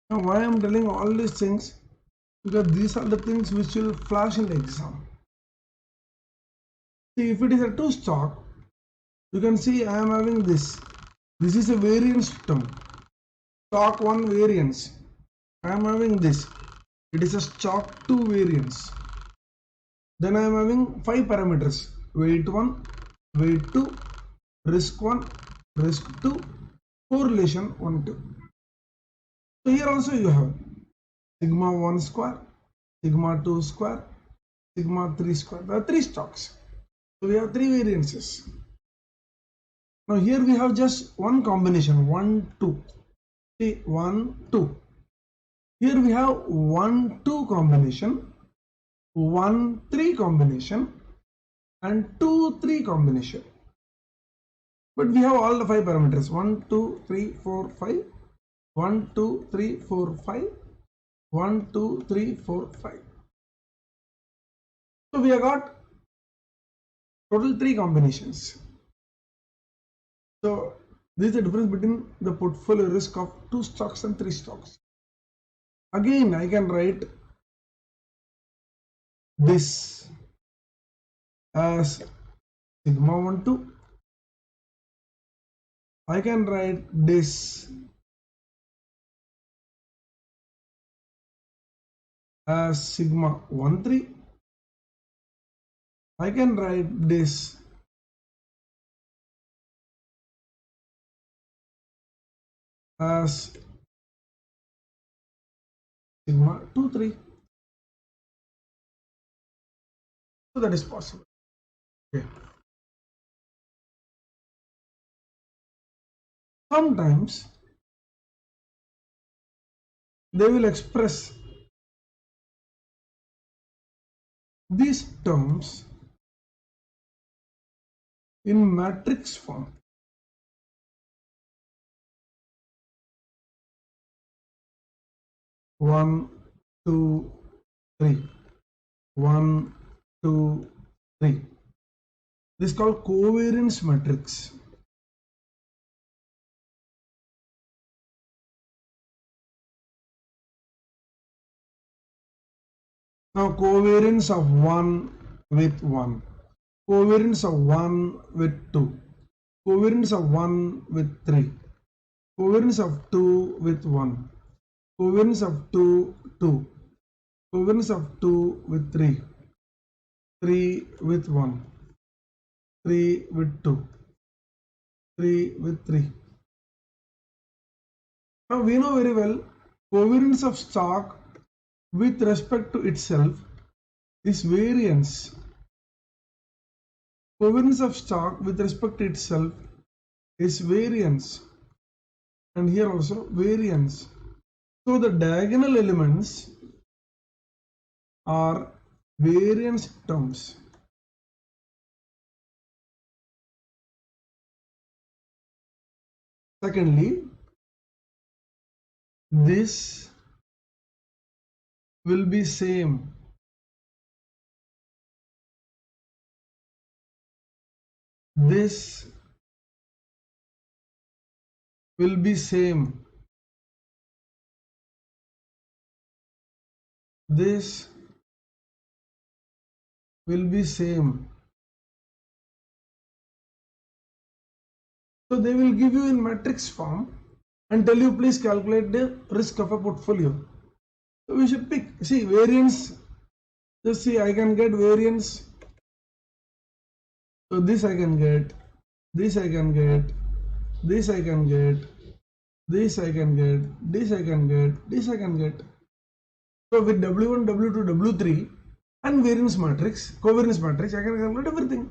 Now why I am telling all these things? Because these are the things which will flash in the exam. See, if it is a 2 stock, you can see I am having this. This is a variance term. Stock 1 variance. I am having this. It is a stock 2 variance. Then I am having 5 parameters. Weight 1, weight 2, risk 1, risk 2, correlation 1, 2. So here also you have sigma 1 square, sigma 2 square, sigma 3 square. There are 3 stocks. So we have 3 variances. Now here we have just one combination, 1, 2. See, 1, 2. Here we have 1, 2 combination, 1, 3 combination, and 2, 3 combination. But we have all the 5 parameters, 1, 2, 3, 4, 5, 1, 2, 3, 4, 5, 1, 2, 3, 4, 5. So we have got total 3 combinations. So this is the difference between the portfolio risk of 2 stocks and 3 stocks. Again, I can write this as sigma 1, 2. I can write this as sigma 1, 3. I can write this as sigma 2, 3. So that is possible. Okay. Sometimes they will express these terms in matrix form. One, two, three. 1, 2, 3. This is called covariance matrix. Now covariance of 1 with 1, covariance of 1 with 2, covariance of 1 with 3, covariance of 2 with 1, covariance of 2, 2, covariance of 2 with 3, 3 with 1, 3 with 2, 3 with 3. Now we know very well covariance of stock with respect to itself is variance. Covariance of stock with respect to itself is variance, and here also variance. So the diagonal elements are variance terms. Secondly, this will be same. This will be same. This will be same. So they will give you in matrix form and tell you please calculate the risk of a portfolio. So we should pick. See, variance. Just see, I can get variance. So this I can get, this I can get, this I can get, this I can get, this I can get, this I can get. So with W1, W2, W3 and variance matrix, covariance matrix, I can calculate everything.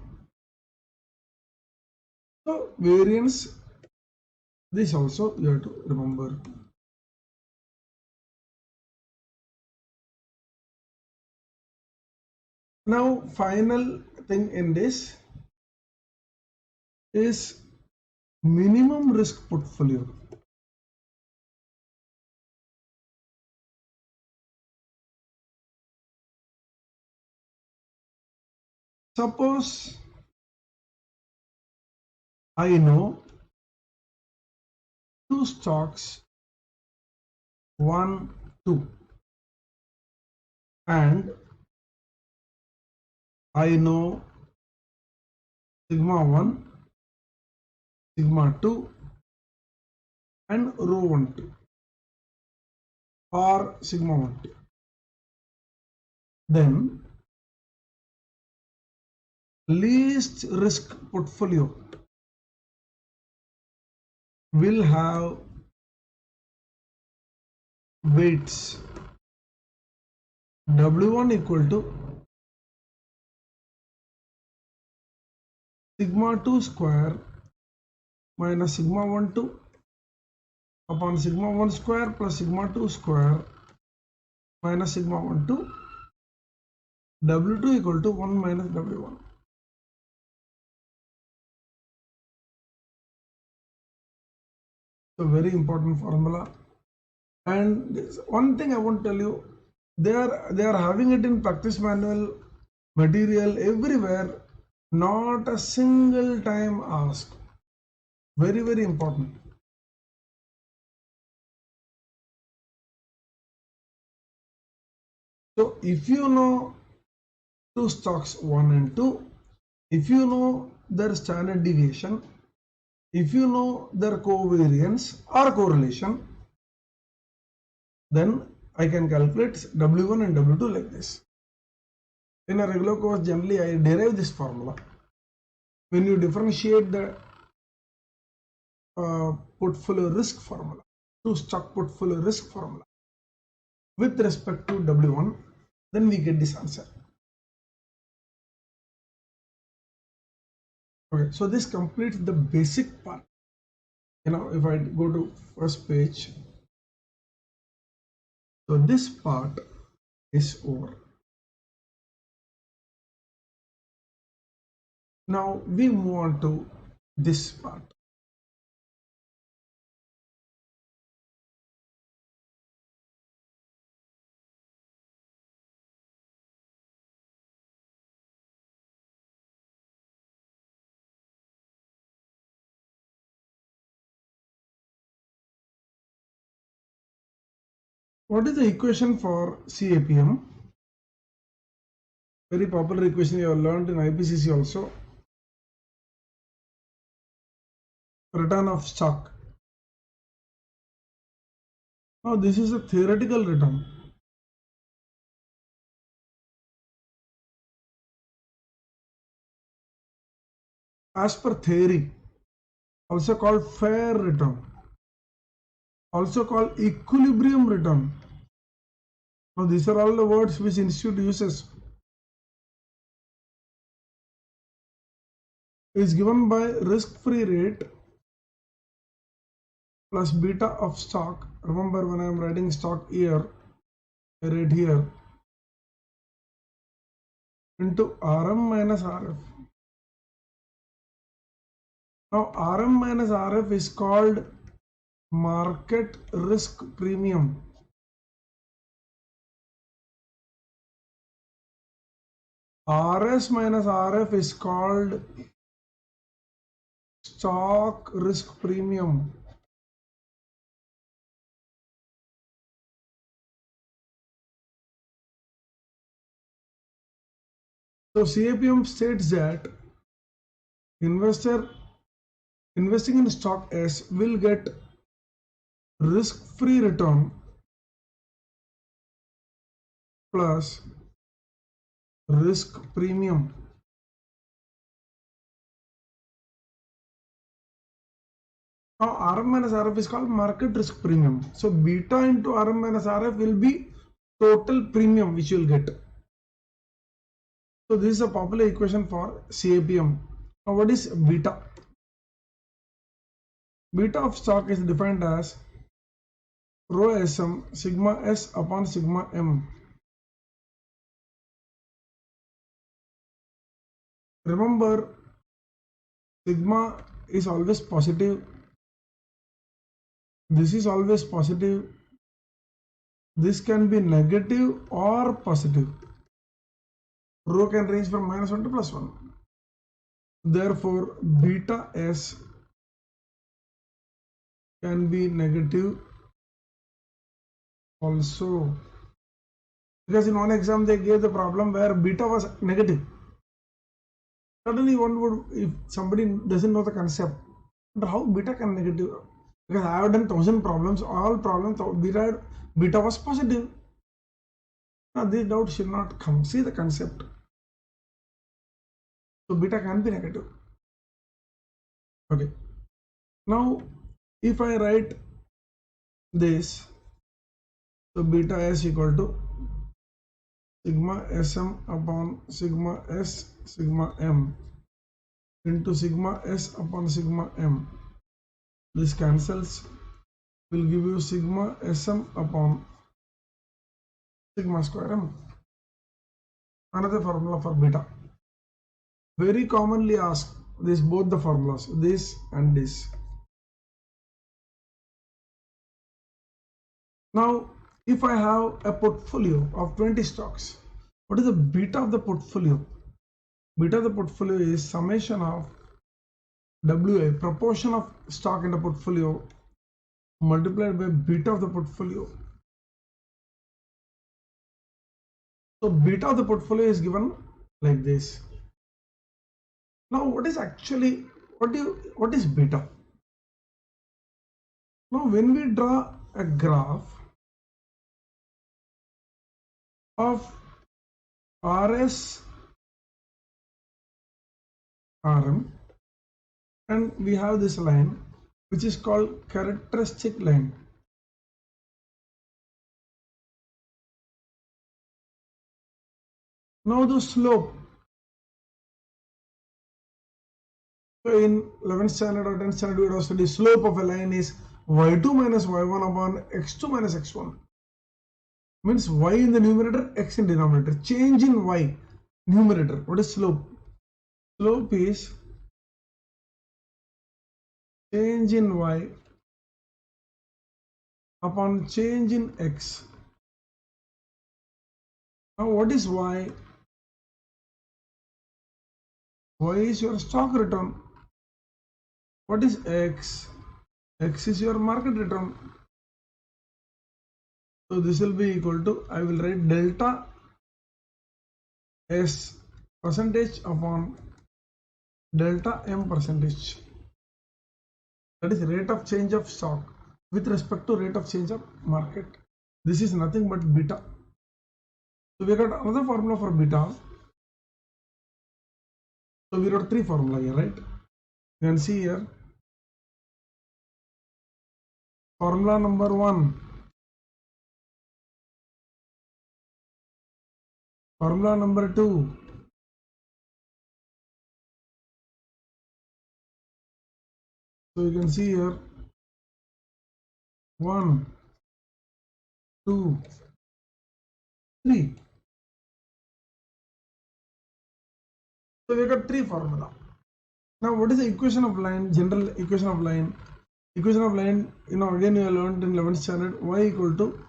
So variance, this also you have to remember. Now final thing in this is minimum risk portfolio. Suppose I know 2 stocks, 1, 2, and I know sigma 1, sigma 2 and rho 1, 2 or sigma 1, 2. Then least risk portfolio will have weights W1 equal to sigma 2 square minus sigma 1 2 upon sigma 1 square plus sigma 2 square minus sigma 1 2 W2 equal to 1 minus W1. So very important formula. And one thing I want to tell you, they are having it in practice manual material everywhere, not a single time asked. Very, very important. So if you know two stocks 1 and 2, if you know their standard deviation, if you know their covariance or correlation, then I can calculate W1 and W2 like this. In a regular course, generally I derive this formula. When you differentiate the portfolio risk formula to stock portfolio risk formula with respect to W1, then we get this answer. Okay, so this completes the basic part. If I go to first page, so this part is over. Now we move on to this part. What is the equation for CAPM? Very popular equation you have learned in IPCC also. Return of stock. Now this is a theoretical return. As per theory, also called fair return, also called equilibrium return. Now these are all the words which institute uses. Is given by risk-free rate plus beta of stock. Remember, when I am writing stock here, I write here into RM minus RF. Now RM minus RF is called market risk premium. RS minus RF is called stock risk premium. So CAPM states that investing in stock S will get risk-free return plus risk premium. Now RM minus RF is called market risk premium. So beta into RM minus RF will be total premium which you will get. So this is a popular equation for CAPM. Now what is beta? Beta of stock is defined as rho SM sigma S upon sigma M. Remember, sigma is always positive. This is always positive. This can be negative or positive. Rho can range from -1 to +1. Therefore, beta S can be negative also. Because in one exam they gave the problem where beta was negative. Suddenly one would, if somebody doesn't know the concept, how beta can negative? Because I have done 1000 problems, all problems beta was positive. Now this doubt should not come. See the concept. So beta can be negative. Okay. Now if I write this, so beta S equal to sigma SM upon sigma S sigma M into sigma S upon sigma M. This cancels, will give you sigma sm upon sigma square m. Another formula for beta. Very commonly asked, this both the formulas, this and this. Now if I have a portfolio of 20 stocks, what is the beta of the portfolio? Beta of the portfolio is summation of WA, proportion of stock in the portfolio, multiplied by beta of the portfolio. So beta of the portfolio is given like this. Now what is actually, what is beta? Now when we draw a graph of RS RM, and we have this line which is called characteristic line. Now the slope. So in 11th standard or 10th standard we would have studied slope of a line is y2 minus y1 upon x2 minus x1. Means y in the numerator, x in denominator. Change in y numerator. What is slope? Slope is change in y upon change in x. Now what is y? Y is your stock return. What is x? X is your market return. So this will be equal to, I will write delta S percentage upon delta M percentage. That is rate of change of stock with respect to rate of change of market. This is nothing but beta. So we got another formula for beta. So we wrote three formula here, right? You can see here. Formula number 1. Formula number 2. So you can see here 1, 2, 3. So we got three formula. Now what is the equation of line? General equation of line. Equation of line, again you have learned in 11th standard, y equal to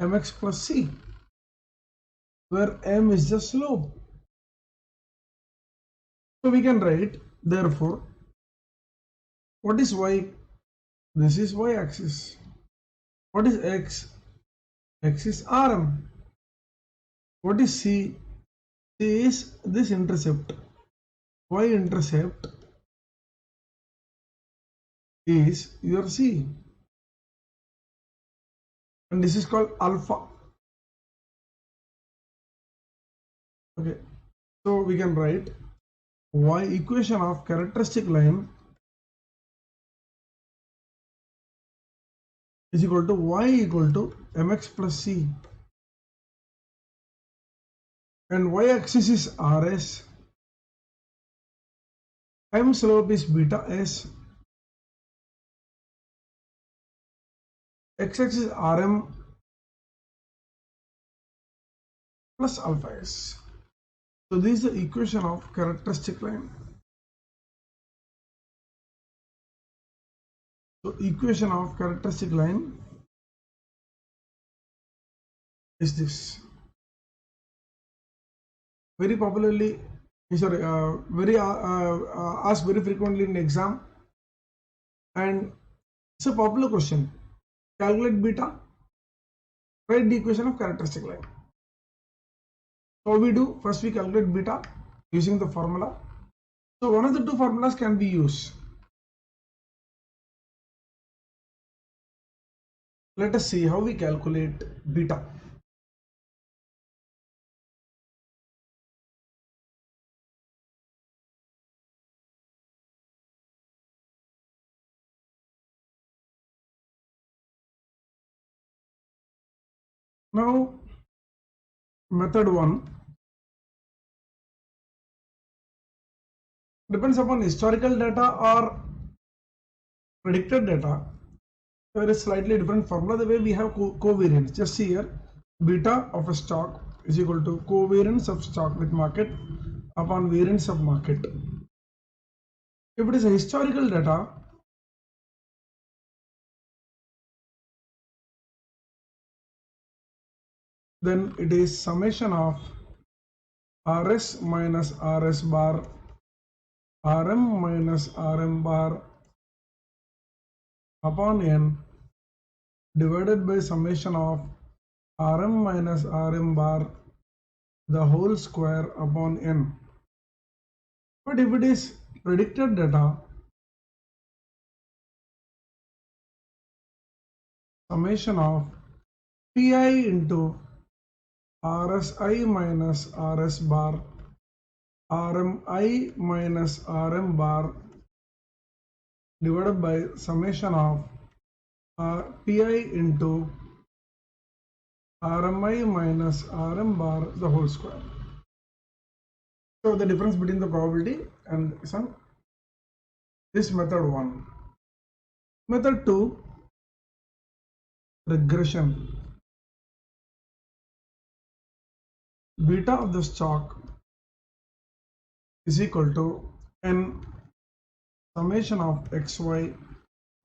mx plus c, where m is the slope. So we can write, therefore, what is y? This is y axis. What is x? X is Rm. What is c? C is this intercept. Y intercept is your c. And this is called alpha. Okay. So we can write y equation of characteristic line is equal to y equal to mx plus c, and y axis is rs, m slope is beta s, x axis rm plus alpha s. So this is the equation of characteristic line. So equation of characteristic line is this. Very popularly, asked very frequently in exam, and it's a popular question. Calculate beta, write the equation of characteristic line. So we do, first we calculate beta using the formula. So one of the two formulas can be used. Let us see how we calculate beta. Now, method 1 depends upon historical data or predicted data, there is slightly different formula. The way we have covariance, just see here, beta of a stock is equal to covariance of stock with market upon variance of market. If it is a historical data, then it is summation of RS minus RS bar, RM minus RM bar upon N divided by summation of Rm minus Rm bar the whole square upon N. But if it is predicted data, summation of Pi into Rsi minus Rs bar, Rmi minus Rm bar divided by summation of Pi into Rmi minus Rm bar the whole square. So the difference between the probability and this method 1. Method 2, regression. Beta of the stock is equal to n summation of xy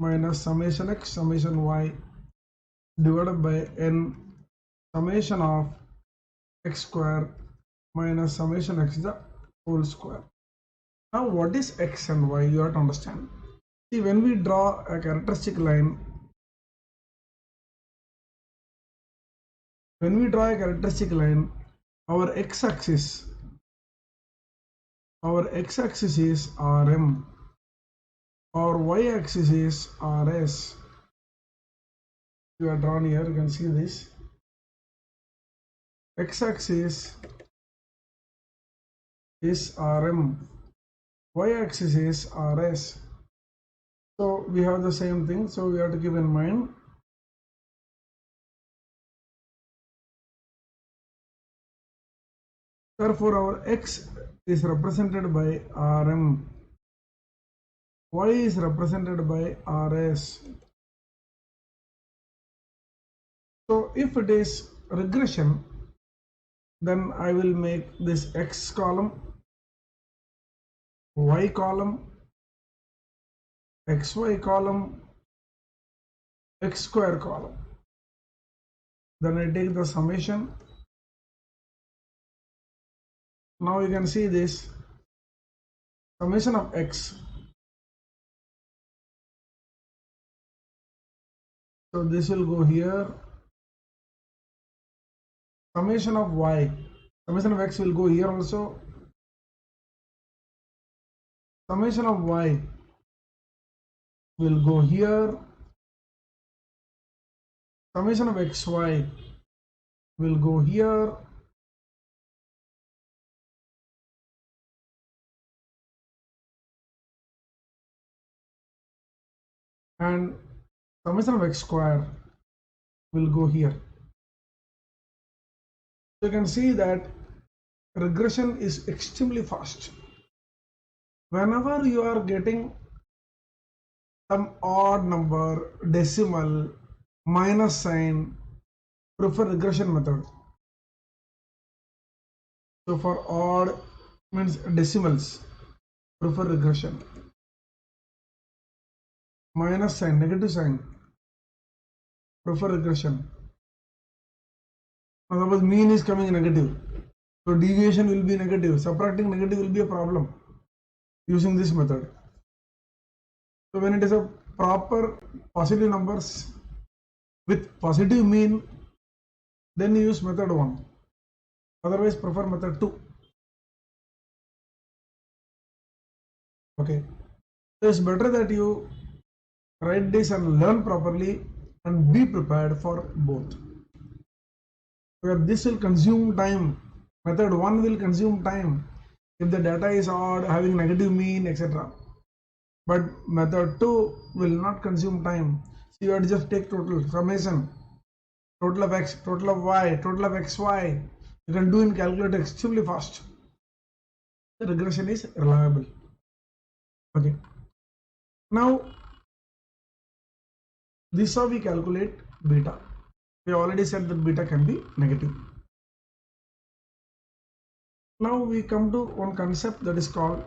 minus summation x summation y divided by n summation of x square minus summation x the whole square. Now what is x and y? You have to understand. See, when we draw a characteristic line, our x-axis is Rm, our y-axis is Rs. You are drawn here, you can see this. X-axis is Rm, y-axis is Rs. So we have the same thing, so we have to keep in mind. Therefore, our x is represented by Rm, y is represented by Rs. So if it is regression, then I will make this x column, y column, xy column, x square column. Then I take the summation. Now you can see this summation of x. So this will go here. Summation of y, summation of x will go here also. Summation of y will go here. Summation of xy will go here. And summation of x square will go here. So you can see that regression is extremely fast. Whenever you are getting some odd number, decimal, minus sign, prefer regression method. So for odd means decimals, prefer regression. Minus sign, negative sign, prefer regression. Now suppose mean is coming negative, so deviation will be negative, subtracting negative will be a problem using this method. So when it is a proper positive numbers with positive mean, then you use method 1, otherwise prefer method 2. Okay, so it's better that you write this and learn properly and be prepared for both. Because this will consume time. Method 1 will consume time if the data is odd, having negative mean, etc. But method 2 will not consume time. So you have to just take total summation, total of x, total of y, total of xy. You can do in calculator extremely fast. The regression is reliable. Okay. Now This is how we calculate beta. We already said that beta can be negative. Now we come to one concept that is called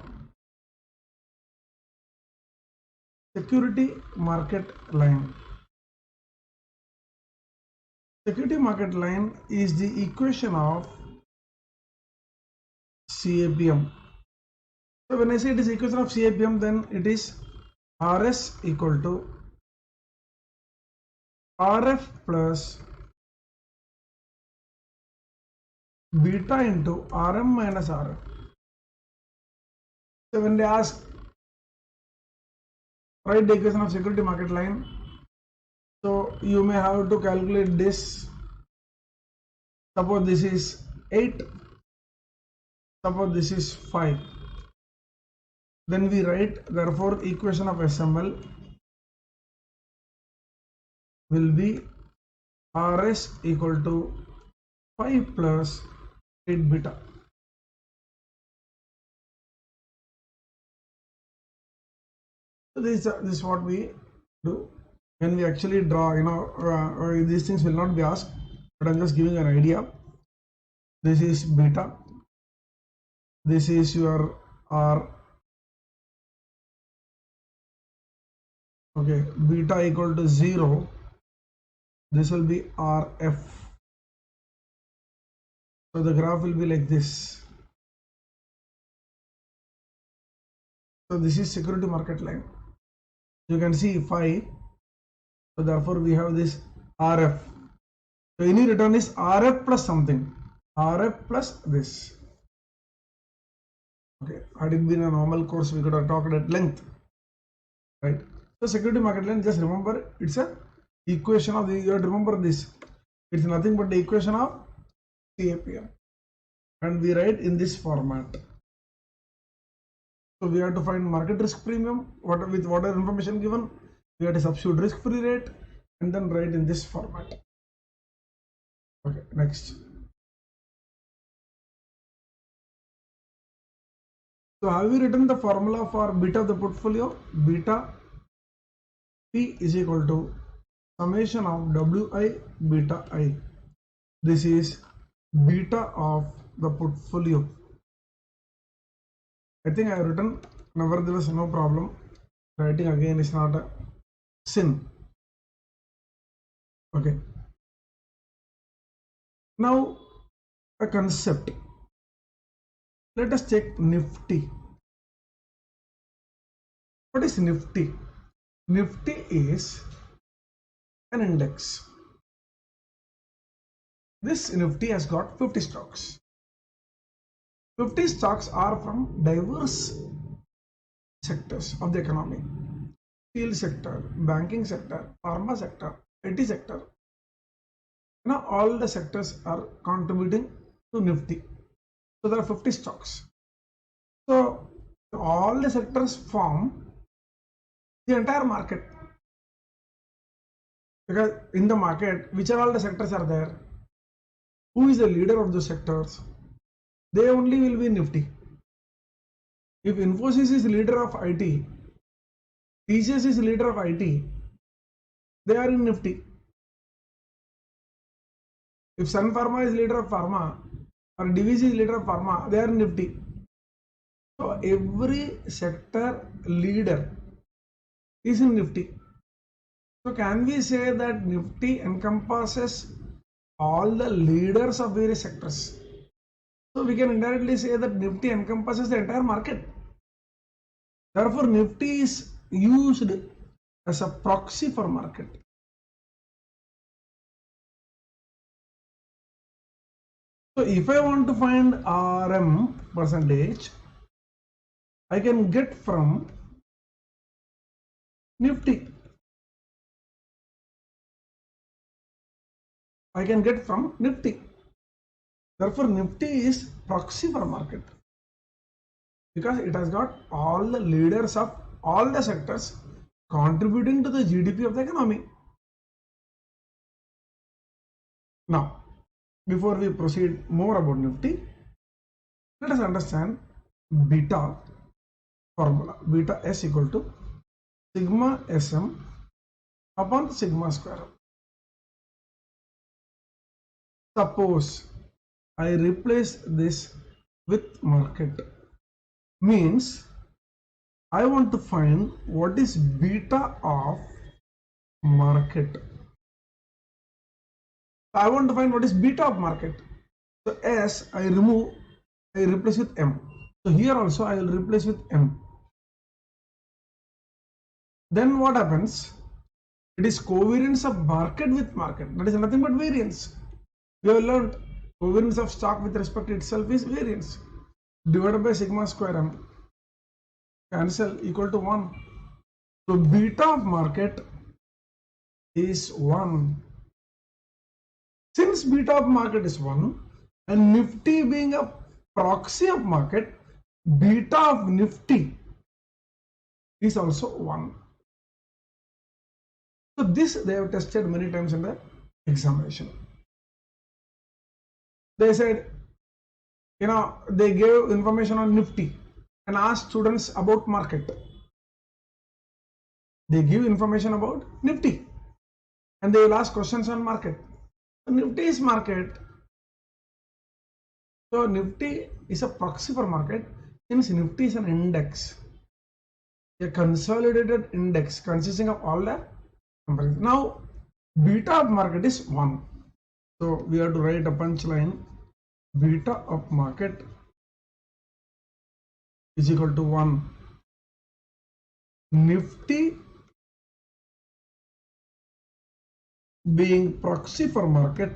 security market line. Security market line is the equation of CAPM. So when I say it is equation of CAPM, then it is RS equal to RF plus beta into RM minus RF. So when they ask write the equation of security market line, so you may have to calculate this. Suppose this is 8, suppose this is 5. Then we write, therefore equation of SML will be RS equal to 5 plus 8 beta. So this is what we do when we actually draw. These things will not be asked, but I'm just giving an idea. This is beta. This is your R. Okay, beta equal to 0. This will be RF. So the graph will be like this. So this is security market line. You can see 5. So therefore we have this RF. So any return is RF plus something. RF plus this. Okay, had it been a normal course, we could have talked at length, right? So security market line, just remember it's a equation of the, you have to remember this. It's nothing but the equation of CAPM. And we write in this format. So we have to find market risk premium, with whatever information given, we have to substitute risk free rate and then write in this format. Okay, next. So have we written the formula for beta of the portfolio? Beta P is equal to summation of Wi beta I. This is beta of the portfolio. I think I have written, nevertheless, no problem. Writing again is not a sin. Okay. Now, a concept. Let us check Nifty. What is Nifty? Nifty is an index. This Nifty has got 50 stocks. 50 stocks are from diverse sectors of the economy. Steel sector, banking sector, pharma sector, IT sector. Now all the sectors are contributing to Nifty. So there are 50 stocks. So all the sectors form the entire market. Because in the market, which are all the sectors are there? Who is the leader of those sectors? They only will be Nifty. If Infosys is leader of IT, TCS is leader of IT, they are in Nifty. If Sun Pharma is leader of pharma or DVC is leader of pharma, they are in Nifty. So every sector leader is in Nifty. So can we say that Nifty encompasses all the leaders of various sectors? So we can indirectly say that Nifty encompasses the entire market. Therefore, Nifty is used as a proxy for market. So if I want to find RM percentage, I can get from Nifty. I can get from Nifty. Therefore, Nifty is proxy for market because it has got all the leaders of all the sectors contributing to the GDP of the economy. Now, before we proceed more about Nifty, let us understand beta formula. Beta S equal to sigma SM upon sigma square. Suppose I replace this with market, means I want to find what is beta of market. I want to find what is beta of market. So S I replace with M. So here also I will replace with M. Then what happens? It is covariance of market with market. That is nothing but variance. We have learned covariance of stock with respect to itself is variance divided by sigma square M. Cancel equal to 1. So beta of market is 1. Since beta of market is 1 and Nifty being a proxy of market, beta of Nifty is also 1. So this they have tested many times in the examination. They said, they gave information on Nifty and asked students about market. They give information about Nifty and they will ask questions on market. So Nifty is market. So Nifty is a proxy for market since Nifty is an index, a consolidated index consisting of all the companies. Now beta of market is 1. So we have to write a punchline. Beta of market is equal to 1. Nifty being proxy for market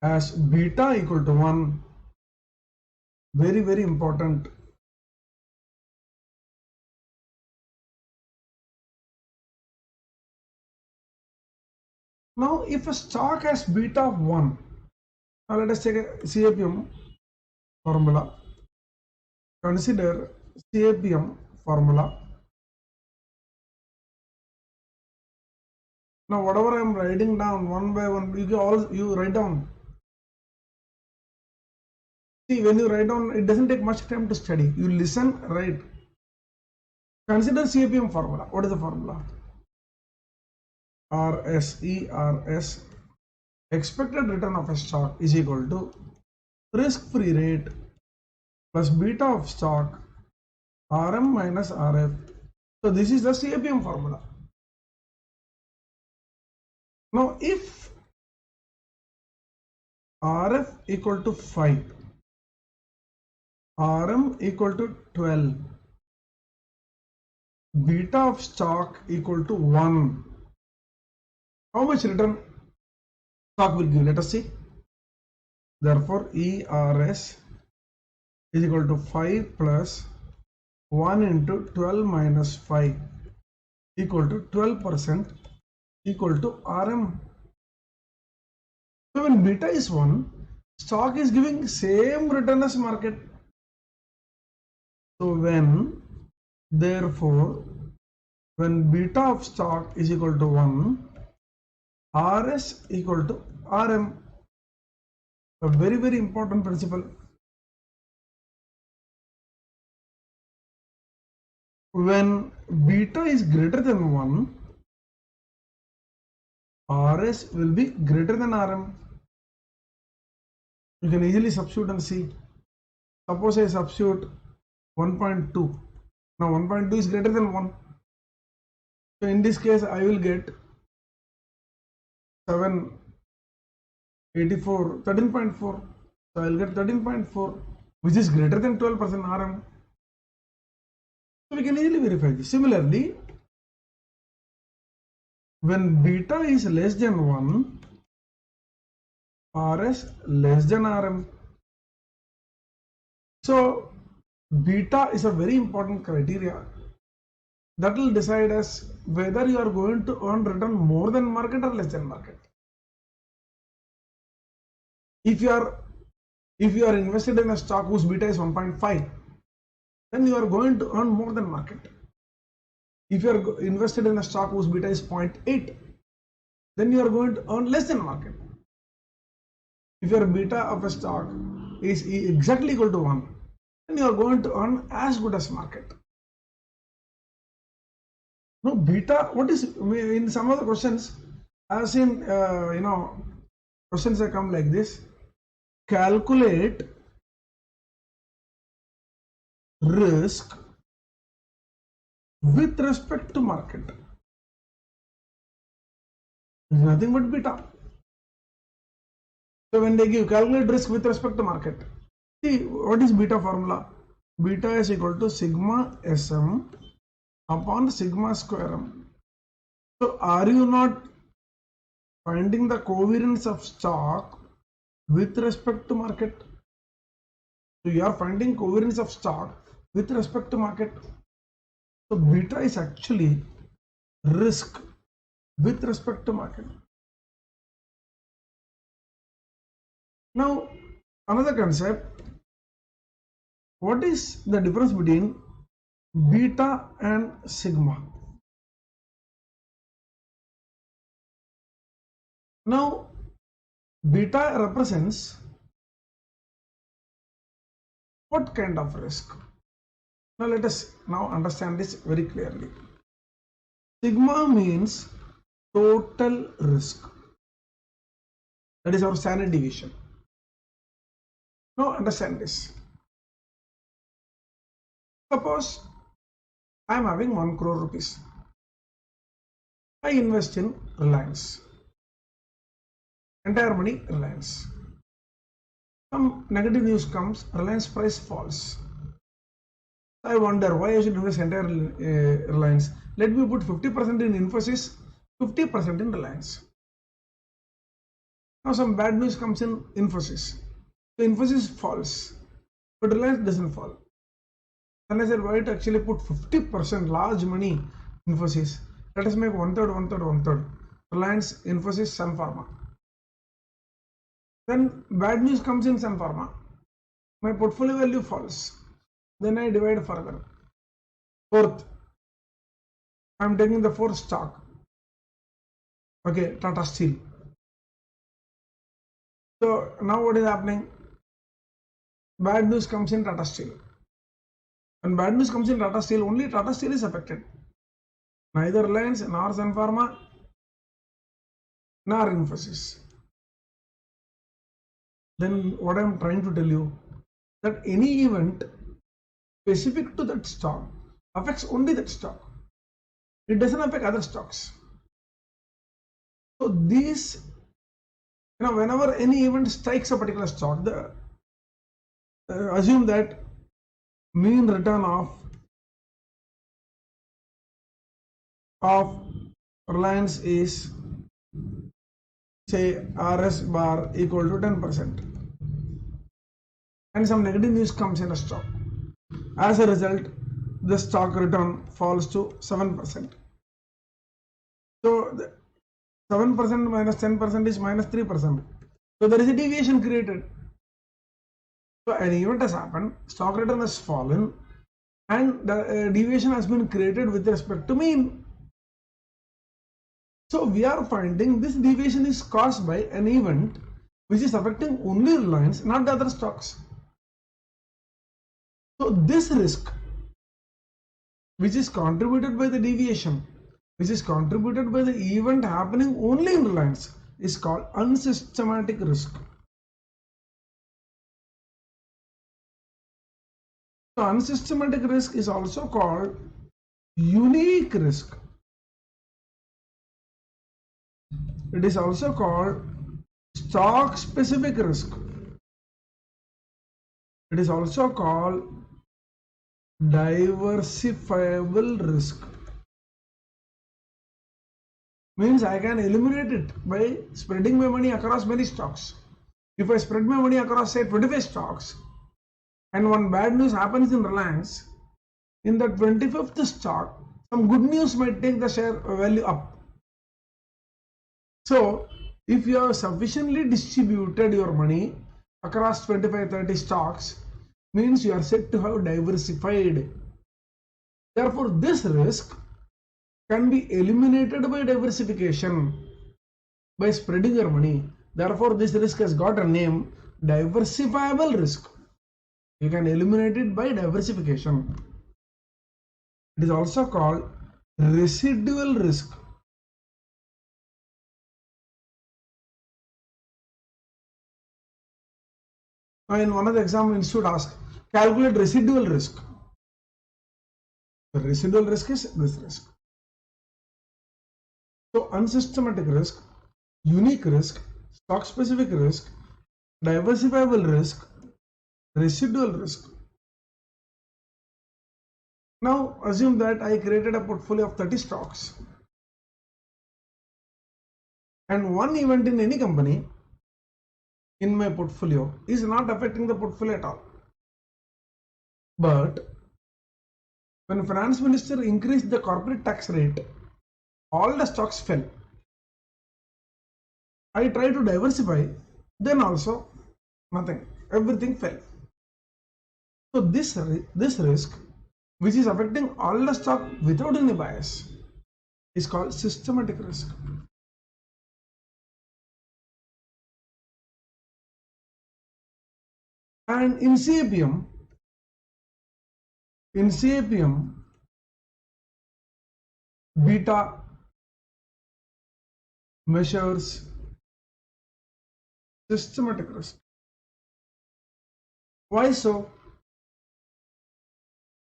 as beta equal to 1. Very, very important. Now if a stock has beta of 1, now let us take a CAPM formula. Consider CAPM formula. Now whatever I am writing down one by one, you write down. See, when you write down, it doesn't take much time to study. You listen, write. Consider CAPM formula. What is the formula? RSERS, expected return of a stock, is equal to risk-free rate plus beta of stock RM minus RF. So this is the CAPM formula. Now if RF equal to 5, RM equal to 12, beta of stock equal to 1, how much return stock will give? Let us see. Therefore ERS is equal to 5 plus 1 into 12 minus 5 equal to 12% equal to RM. So when beta is 1, stock is giving same return as market. So therefore when beta of stock is equal to 1, RS equal to RM. A very, very important principle. When beta is greater than 1, RS will be greater than RM. You can easily substitute and see. Suppose I substitute 1.2. Now 1.2 is greater than 1. So in this case I will get 784, 13.4. So I will get 13.4, which is greater than 12% RM. So we can easily verify this. Similarly, when beta is less than 1, RS less than RM. So beta is a very important criteria that will decide as whether you are going to earn return more than market or less than market. If you are invested in a stock whose beta is 1.5, then you are going to earn more than market. If you are invested in a stock whose beta is 0.8, then you are going to earn less than market. If your beta of a stock is exactly equal to 1, then you are going to earn as good as market. No, beta, what is, in some of the questions, I have seen, questions that come like this. Calculate risk with respect to market. It's nothing but beta. So when they give calculate risk with respect to market, see what is beta formula? Beta is equal to sigma sm upon sigma square m. So are you not finding the covariance of stock with respect to market? So you are finding covariance of stock with respect to market. So beta is actually risk with respect to market. Now another concept, what is the difference between beta and sigma? Now beta represents what kind of risk? Now let us now understand this very clearly. Sigma means total risk. That is our standard deviation. Now understand this. Suppose I am having 1 crore rupees. I invest in Reliance. Entire money Reliance. Some negative news comes, Reliance price falls. I wonder why I should invest entire Reliance. Let me put 50% in Infosys, 50% in Reliance. Now some bad news comes in Infosys. So Infosys falls, but Reliance doesn't fall. Then I said, why to actually put 50% large money Infosys? Let us make 1/3, 1/3, 1/3. Reliance, Infosys, Sun Pharma. Then bad news comes in Sun Pharma. My portfolio value falls. Then I divide further. Fourth, I am taking the fourth stock. Okay, Tata Steel. So now what is happening? Bad news comes in Tata Steel. When bad news comes in Tata Steel, only Tata Steel is affected. Neither Reliance, nor Sun Pharma, nor Infosys. Then what I am trying to tell you, that any event specific to that stock affects only that stock. It doesn't affect other stocks. So these, whenever any event strikes a particular stock, assume that mean return of Reliance is, say, RS bar equal to 10%, and some negative news comes in a stock. As a result, the stock return falls to 7%. So 7% minus 10% is minus 3%. So there is a deviation created. So an event has happened, stock return has fallen, and the deviation has been created with respect to mean. So we are finding this deviation is caused by an event which is affecting only Reliance, not the other stocks. So this risk, which is contributed by the deviation, which is contributed by the event happening only in Reliance, is called unsystematic risk. So unsystematic risk is also called unique risk. It is also called stock specific risk. It is also called diversifiable risk. Means I can eliminate it by spreading my money across many stocks. If I spread my money across, say, 25 stocks, and one bad news happens in Reliance, in the 25th stock, some good news might take the share value up. So if you have sufficiently distributed your money across 25-30 stocks, means you are said to have diversified. Therefore this risk can be eliminated by diversification, by spreading your money. Therefore this risk has got a name, diversifiable risk. You can eliminate it by diversification. It is also called residual risk. In one of the exam institute ask, calculate residual risk. The residual risk is this risk. So unsystematic risk, unique risk, stock specific risk, diversifiable risk, residual risk. Now assume that I created a portfolio of 30 stocks and one event in any company in my portfolio is not affecting the portfolio at all. But when finance minister increased the corporate tax rate, all the stocks fell. I tried to diversify, then also nothing, everything fell. So this risk, which is affecting all the stock without any bias, is called systematic risk. And in CAPM, beta measures systematic risk. Why so?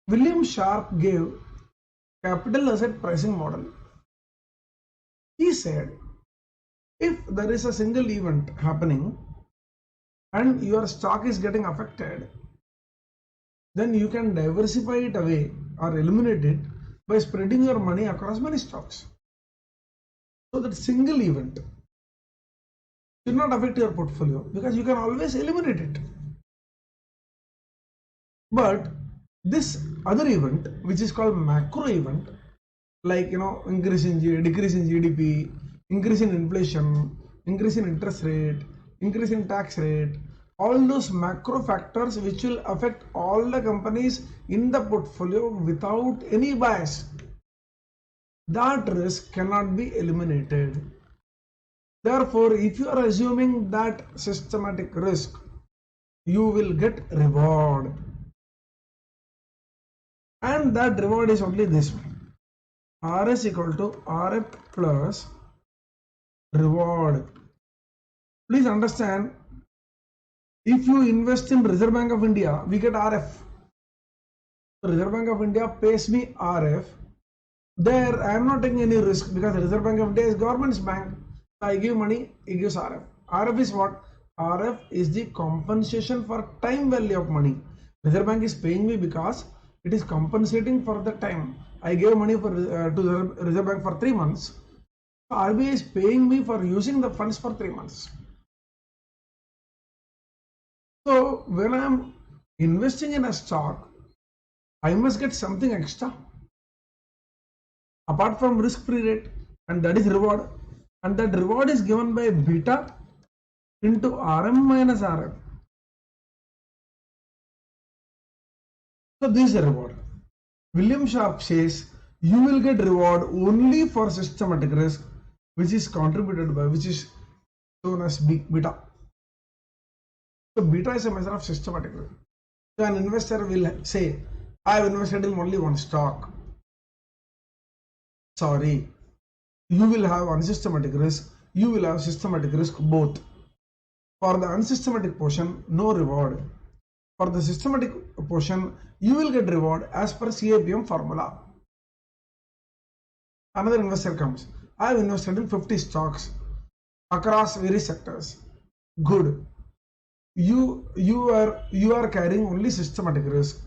William Sharpe gave capital asset pricing model. He said, if there is a single event happening and your stock is getting affected, then you can diversify it away or eliminate it by spreading your money across many stocks. So that single event should not affect your portfolio because you can always eliminate it. But this other event, which is called macro event, like decrease in GDP, increase in inflation, increase in interest rate, increase in tax rate, all those macro factors which will affect all the companies in the portfolio without any bias, that risk cannot be eliminated. Therefore, if you are assuming that systematic risk, you will get reward. And that reward is only this one. RS equal to RF plus reward. Please understand, if you invest in Reserve Bank of India, we get RF. Reserve Bank of India pays me RF. There I am not taking any risk because Reserve Bank of India is government's bank. I give money, it gives RF. RF is what? RF is the compensation for time value of money. Reserve Bank is paying me because it is compensating for the time. I gave money to the Reserve Bank for 3 months. RBI is paying me for using the funds for 3 months. So when I am investing in a stock, I must get something extra apart from risk-free rate, and that is reward. And that reward is given by beta into RM minus RF. So this is a reward. William Sharpe says you will get reward only for systematic risk, which is contributed by, which is known as beta. So beta is a measure of systematic risk. So an investor will say, I have invested in only one stock. Sorry, you will have unsystematic risk, you will have systematic risk both. For the unsystematic portion, no reward. For the systematic portion, you will get reward as per CAPM formula. Another investor comes, I have invested in 50 stocks across various sectors. Good. You are carrying only systematic risk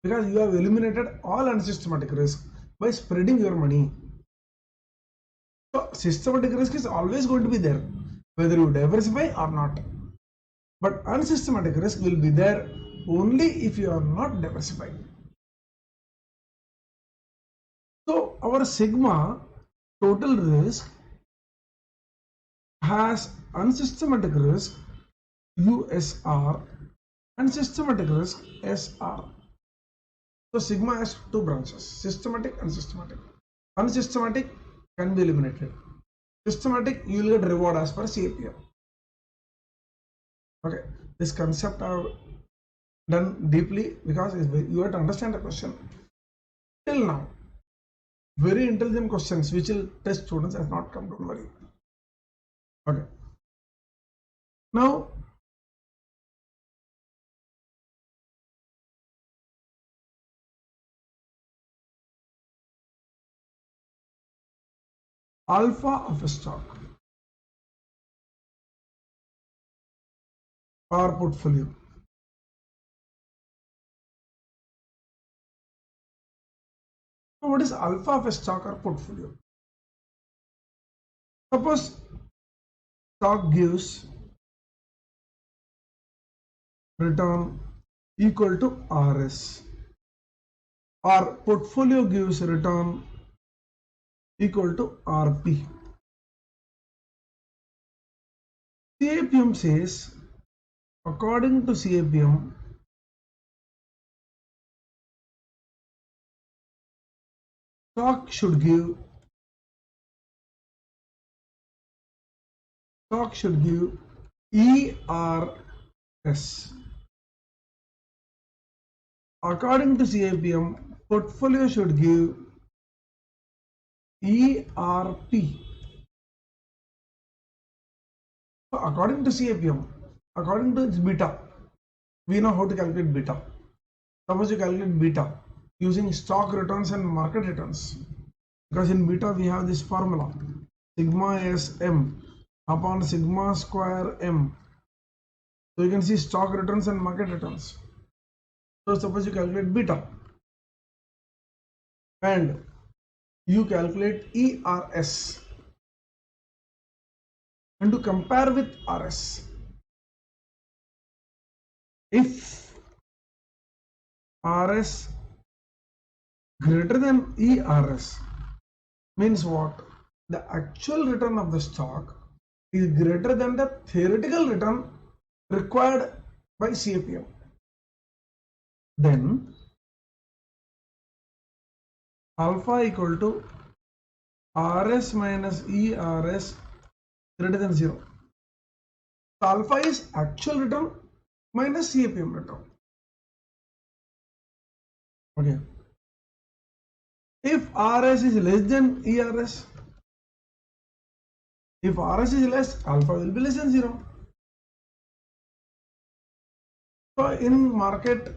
because you have eliminated all unsystematic risk by spreading your money. So systematic risk is always going to be there, whether you diversify or not. But unsystematic risk will be there only if you are not diversified. So our sigma total risk has unsystematic risk USR and systematic risk SR. So sigma has two branches, systematic and systematic. Unsystematic can be eliminated. Systematic, you will get reward as per CAPM. Okay, this concept I have done deeply because you have to understand the question. Till now, Very intelligent questions which will test students has not come, don't worry. Okay. Now, alpha of a stock or portfolio. So what is alpha of a stock or portfolio? Suppose stock gives return equal to RS, or portfolio gives return equal to RP. CAPM says, according to CAPM, stock should give ERS. According to CAPM, portfolio should give ERP. So according to CAPM, according to its beta, we know how to calculate beta. Suppose you calculate beta using stock returns and market returns, because in beta we have this formula sigma s m upon sigma square m. So you can see stock returns and market returns. So suppose you calculate beta and you calculate ERS and to compare with RS. If RS greater than ERS means what? The actual return of the stock is greater than the theoretical return required by CAPM. Then alpha equal to RS minus ERS greater than 0. So alpha is actual return minus CAPM return. Okay. If RS is less than ERS, if RS is less, alpha will be less than 0. So in market,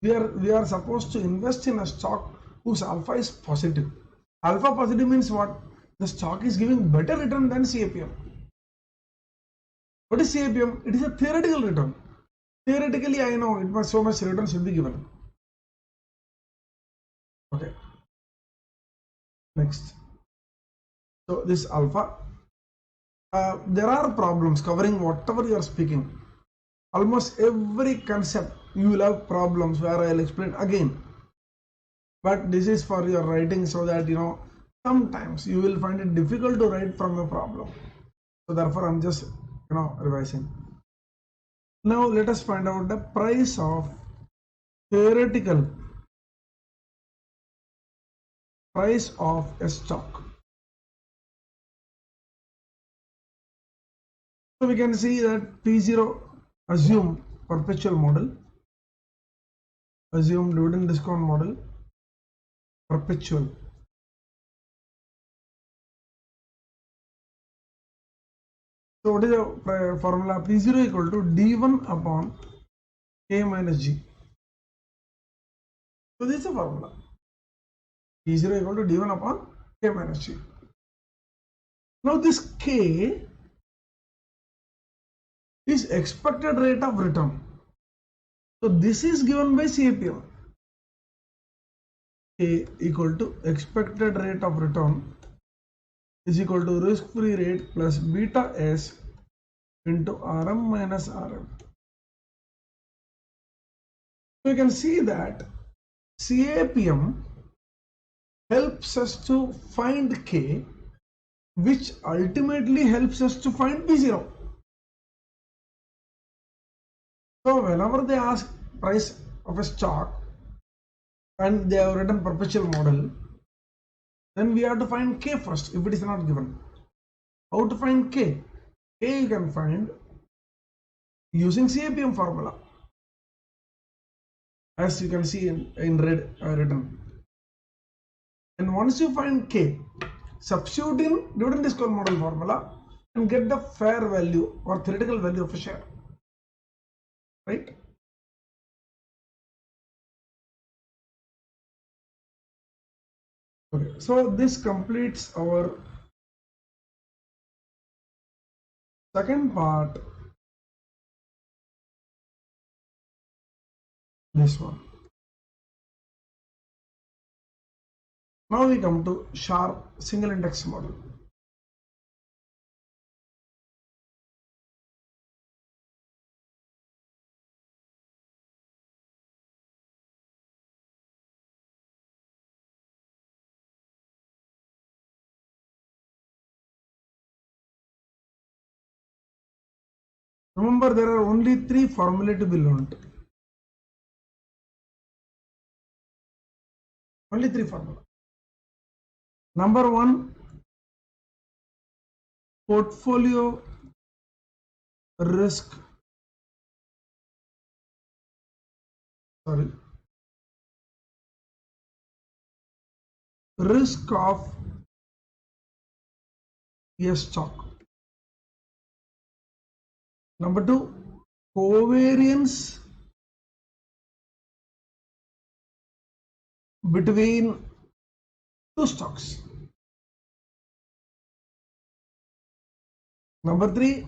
we are supposed to invest in a stock whose alpha is positive. Alpha positive means what? The stock is giving better return than CAPM. What is CAPM? It is a theoretical return. Theoretically, I know it must so much return should be given. Okay. Next. So this alpha. There are problems covering whatever you are speaking. Almost every concept you will have problems where I will explain again. But this is for your writing so that sometimes you will find it difficult to write from a problem. So therefore I'm just revising. Now let us find out the price of theoretical price of a stock. So we can see that P0 assume perpetual model, assume dividend discount model, perpetual. So what is the formula? P0 equal to D1 upon K minus G. So this is the formula. P0 equal to D1 upon K minus G. Now this K is expected rate of return. So this is given by CAPM. K equal to expected rate of return is equal to risk-free rate plus beta S into RM minus RM. So you can see that CAPM helps us to find K, which ultimately helps us to find P0. So whenever they ask price of a stock and they have written perpetual model, then we have to find K first if it is not given. How to find K? K you can find using CAPM formula, as you can see in red written. And once you find K, substitute in dividend discount model formula and get the fair value or theoretical value of a share, right? Okay, so this completes our second part, this one. Now we come to sharp single index model. Remember, there are only three formulae to be learned. Only three formula. Number one, portfolio risk. Risk of a stock. Number two, covariance between two stocks. Number three,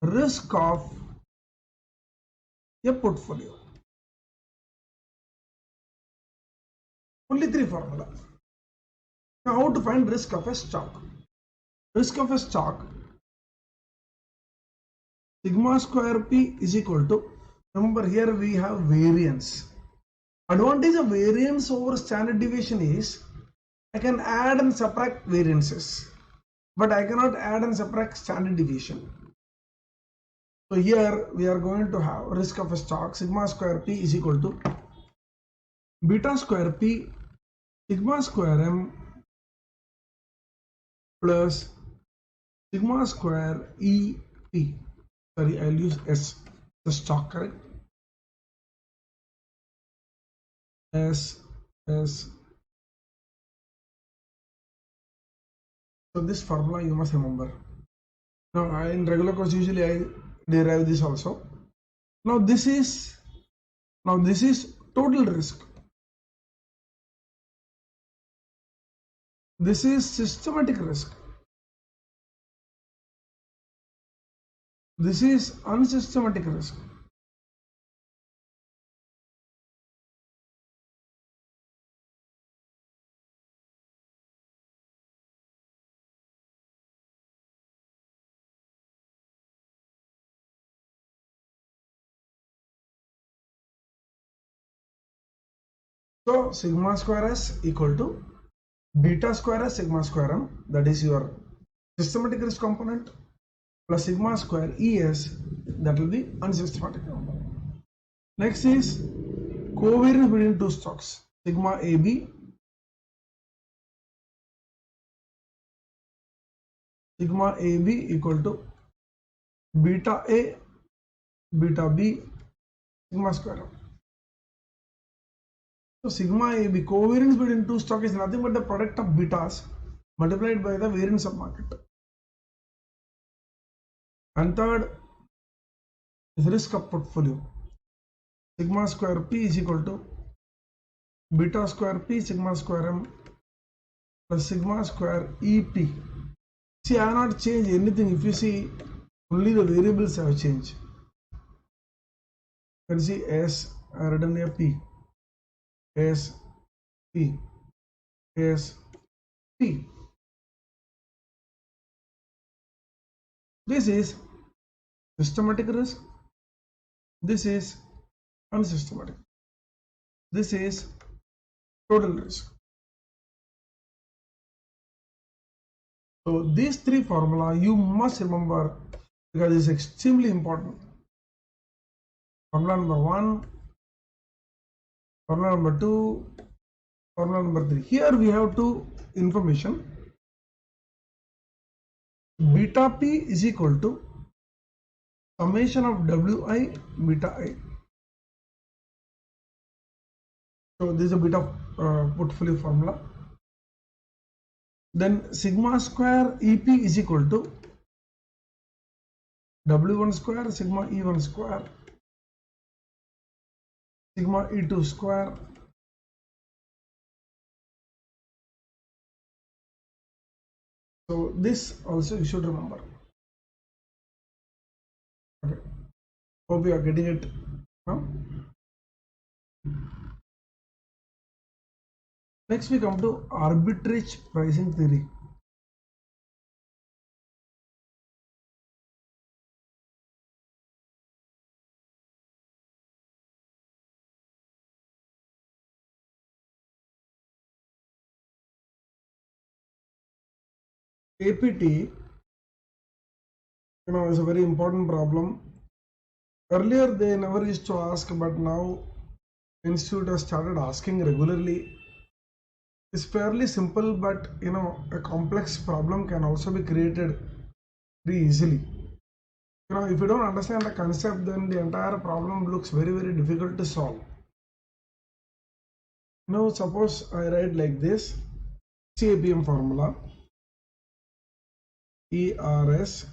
risk of a portfolio. Only three formula. Now, how to find risk of a stock? Risk of a stock, sigma square P is equal to, remember here we have variance. Advantage of variance over standard deviation is I can add and subtract variances, but I cannot add and subtract standard deviation. So here we are going to have risk of a stock, sigma square P is equal to beta square P sigma square M plus sigma square EP. Sorry, I'll use S, the stock, correct? S. So this formula you must remember. Now in regular course usually I derive this also. Now this is total risk. This is systematic risk. This is unsystematic risk. So sigma square S equal to beta square S sigma square M, that is your systematic risk component, plus sigma square ES, that will be unsystematic component. Next is covariance between two stocks, sigma AB equal to beta A beta B sigma square M. So sigma AB, covariance between two stocks, is nothing but the product of betas multiplied by the variance of market. And third is risk of portfolio. Sigma square P is equal to beta square P sigma square M plus sigma square EP. See, I have not changed anything. If you see, only the variables have changed. You can see S, I have written here P, S, P, S, P. This is systematic risk. This is unsystematic. This is total risk. So these three formula you must remember because it's extremely important. Formula number 1, formula number 2, formula number 3. Here we have two information. Beta P is equal to summation of Wi beta I. So this is a bit of portfolio formula. Then sigma square EP is equal to W1 square sigma E1 square sigma E2 square so this also you should remember. Okay. Hope you are getting it now. Next we come to arbitrage pricing theory. APT, is a very important problem. Earlier they never used to ask, but now institute has started asking regularly. It's fairly simple, but a complex problem can also be created very easily. If you don't understand the concept, then the entire problem looks very, very difficult to solve. Now suppose I write like this: CAPM formula ERS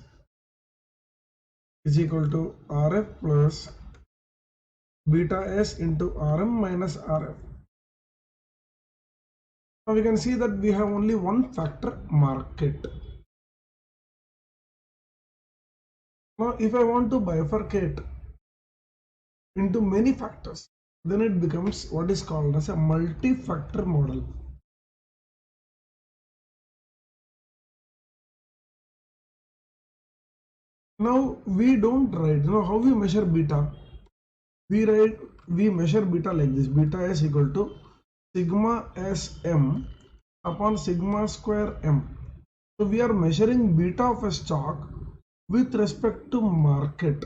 is equal to RF plus beta S into RM minus RF. Now we can see that we have only one factor, market. Now if I want to bifurcate into many factors, then it becomes what is called as a multi-factor model. Now we don't write, how we measure beta? We measure beta like this: beta is equal to sigma sm upon sigma square m. So we are measuring beta of a stock with respect to market.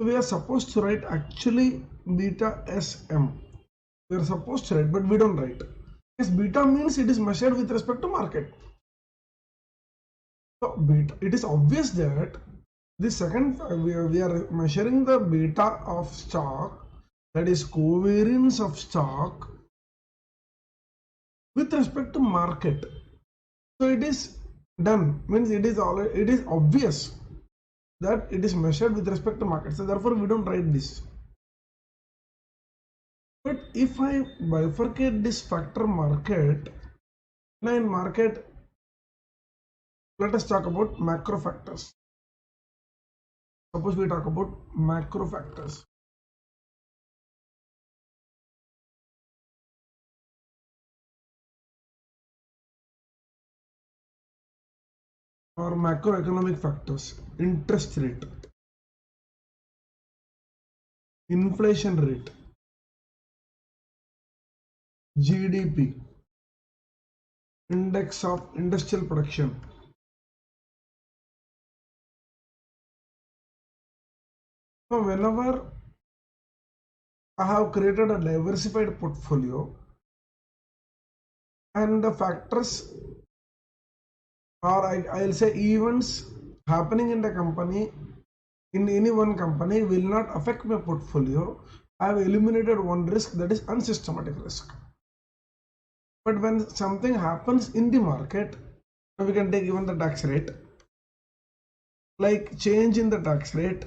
So we are supposed to write actually beta sm. We are supposed to write, but we don't write. Yes, beta means it is measured with respect to market. So beta, it is obvious that the second we are measuring the beta of stock, that is covariance of stock with respect to market. So it is done, means it is obvious that it is measured with respect to market. So therefore we don't write this. But if I bifurcate this factor market, now in market, let us talk about macro factors. Suppose we talk about macro factors. Or macroeconomic factors: interest rate, inflation rate, GDP, index of industrial production. So whenever I have created a diversified portfolio and the factors, or I'll say events happening in the company, in any one company, will not affect my portfolio, I have eliminated one risk, that is unsystematic risk. But when something happens in the market, we can take even the tax rate, like change in the tax rate,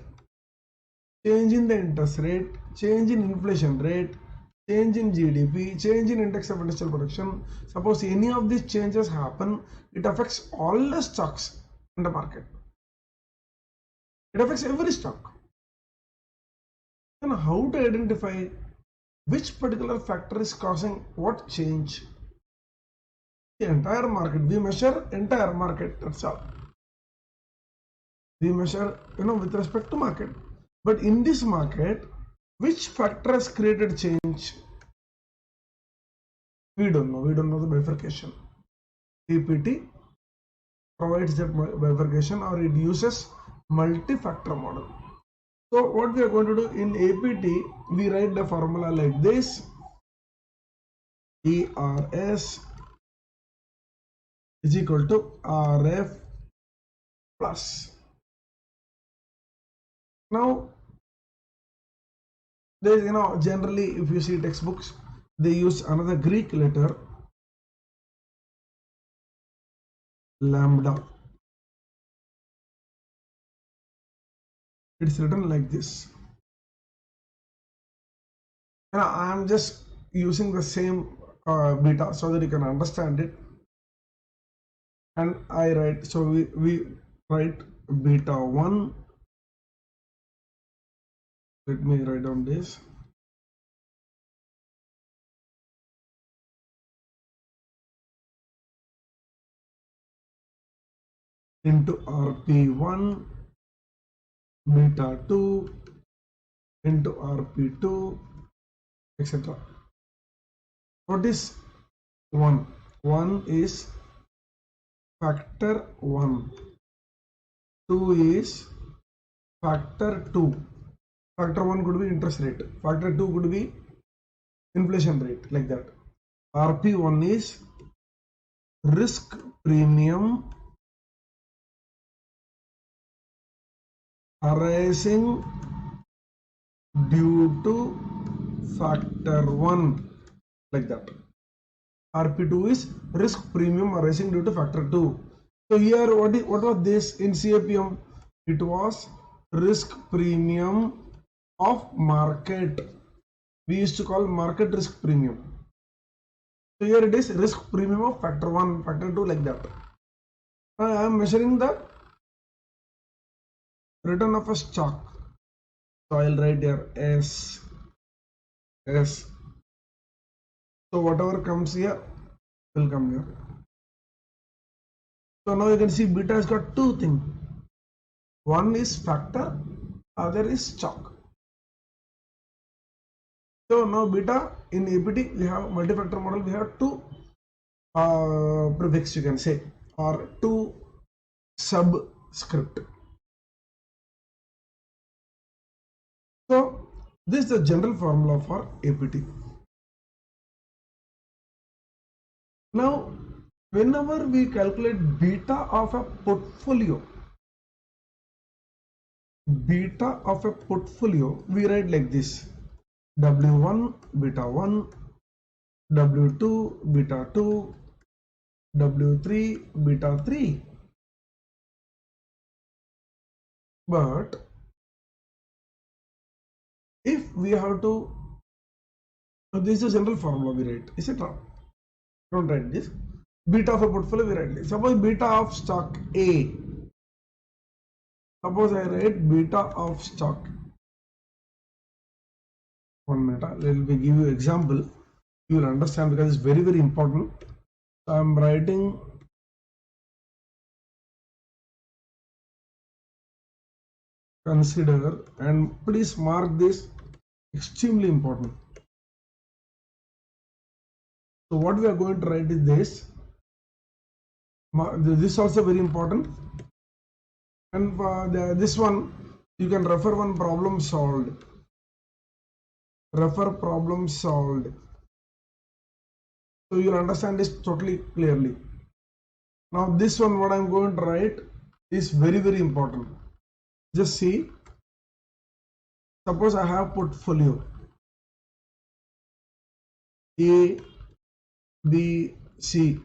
change in the interest rate, change in inflation rate, change in GDP, change in index of industrial production. Suppose any of these changes happen, it affects all the stocks in the market. It affects every stock. Then how to identify which particular factor is causing what change? The entire market. We measure entire market, that's all. We measure, with respect to market. But in this market, which factor has created change? We don't know. We don't know the bifurcation. APT provides that bifurcation, or it uses multi-factor model. So what we are going to do in APT, we write the formula like this: ERS is equal to RF plus. Now, there is, generally if you see textbooks, they use another Greek letter lambda. It's written like this. And I am just using the same beta so that you can understand it. And I write, so we write beta 1. Let me write down this. Into RP1 beta 2 into RP2, etc. What is 1? 1 is factor 1. 2 is factor 2. Factor 1 could be interest rate. Factor 2 could be inflation rate, like that. RP1 is risk premium arising due to factor 1, like that. RP2 is risk premium arising due to factor 2. So here what was this in CAPM? It was risk premium of market. We used to call market risk premium. So here it is risk premium of factor 1, factor 2, like that. Now I am measuring the return of a stock. So I'll write here S. So whatever comes here will come here. So now you can see beta has got two things. One is factor, other is stock. So now beta in APT we have multi-factor model, we have two prefix, you can say, or two subscript. So this is the general formula for APT. Now whenever we calculate beta of a portfolio, we write like this: W1 beta 1, W2 beta 2, W3 beta 3. But if we have to, this is a general formula we write, etc. Don't write this. Beta of a portfolio we write this. Suppose beta of stock A. Suppose I write beta of stock. 1 minute. Let me give you example. You will understand because it's very important. So I am writing consider, and please mark this, extremely important. So what we are going to write is this. This is also very important. And this one you can refer one problem solved. Refer problem solved. So you'll understand this totally clearly. Now this one what I'm going to write is very important. Just see. Suppose I have portfolio A, B, C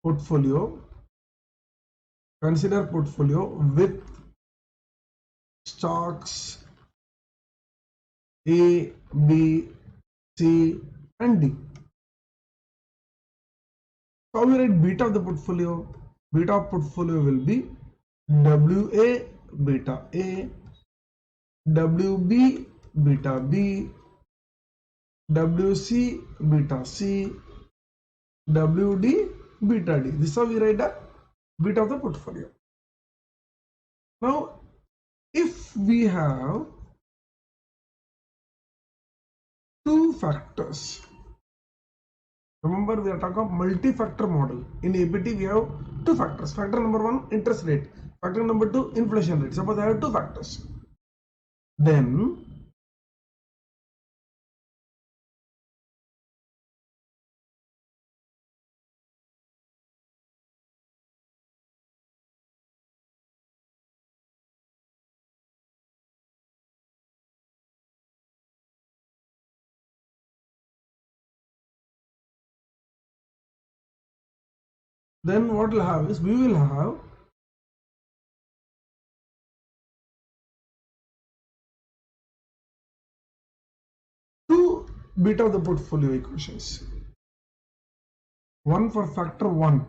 portfolio. Consider portfolio with stocks A, B, C and D. How we write beta of the portfolio? Beta of portfolio will be WA beta A, WB beta B, WC beta C, WD beta D. This is how we write the beta of the portfolio. Now, if we have two factors, remember we are talking about multi-factor model. In APT we have two factors. Factor number 1 interest rate. Factor number 2 inflation rate. Suppose I have two factors. Then then what we'll have is we will have two beta of the portfolio equations. One for factor 1,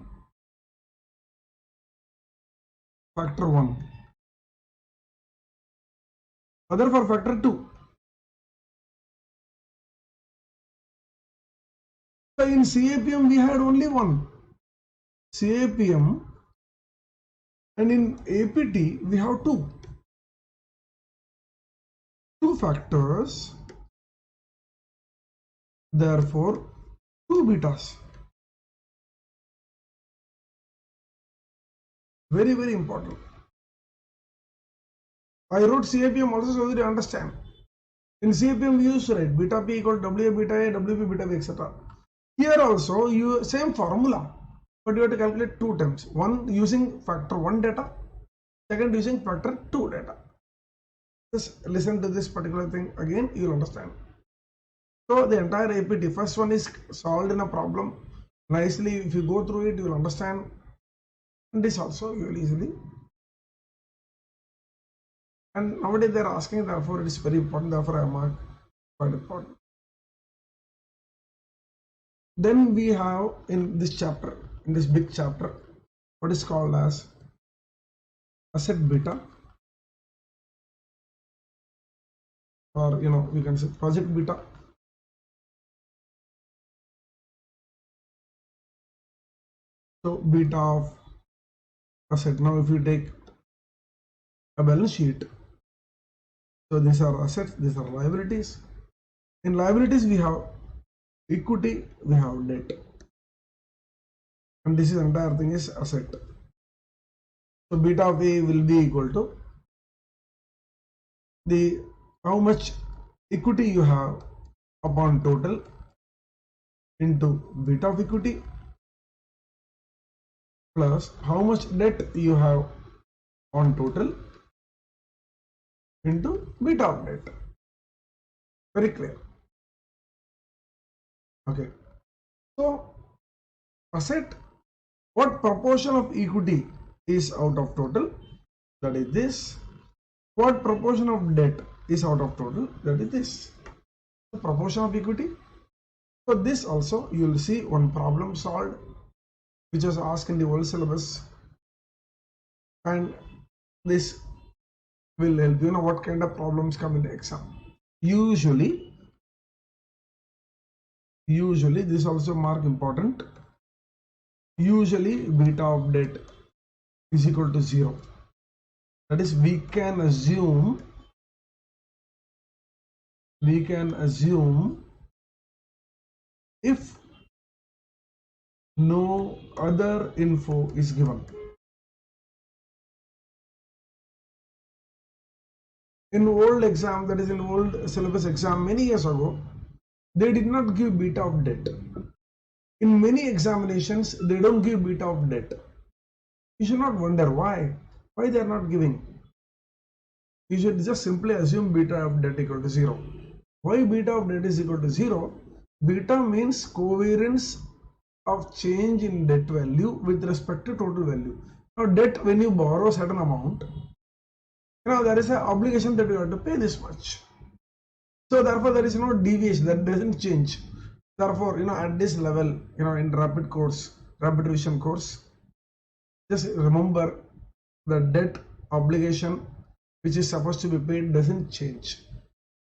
other for factor 2. So in CAPM we had only one CAPM, and in APT we have two factors, therefore two betas. Very, very important. I wrote CAPM also so that you understand. In CAPM we used to write beta P equal to WA beta A, WB beta B, etc. Here also you same formula, but you have to calculate two terms. One using factor 1 data, second using factor 2 data. Just listen to this particular thing again, you will understand. So the entire APT, first one is solved in a problem nicely. If you go through it, you will understand. And this also you will easily. And nowadays they are asking, therefore it is very important, therefore I mark quite important. Then we have in this chapter, in this big chapter, what is called as asset beta, or we can say project beta. So beta of asset. Now if you take a balance sheet, so these are assets, these are liabilities. In liabilities we have equity, we have debt, and this is entire thing is asset. So beta of A will be equal to the how much equity you have upon total into beta of equity plus how much debt you have on total into beta of debt. Very clear. Okay. So asset, what proportion of equity is out of total? That is this. What proportion of debt is out of total? That is this. The proportion of equity. So this also you will see one problem solved, which was asked in the old syllabus, and this will help you know what kind of problems come in the exam. Usually this also mark important. Usually beta of debt is equal to 0. That is, we can assume if no other info is given. In old exam, that is in old syllabus exam many years ago, they did not give beta of debt. In many examinations, they don't give beta of debt. You should not wonder why they are not giving. You should just simply assume beta of debt equal to 0. Why beta of debt is equal to 0? Beta means covariance of change in debt value with respect to total value. Now debt, when you borrow certain amount, there is an obligation that you have to pay this much. So therefore there is no deviation, that doesn't change. Therefore, at this level, in rapid revision course, just remember the debt obligation which is supposed to be paid doesn't change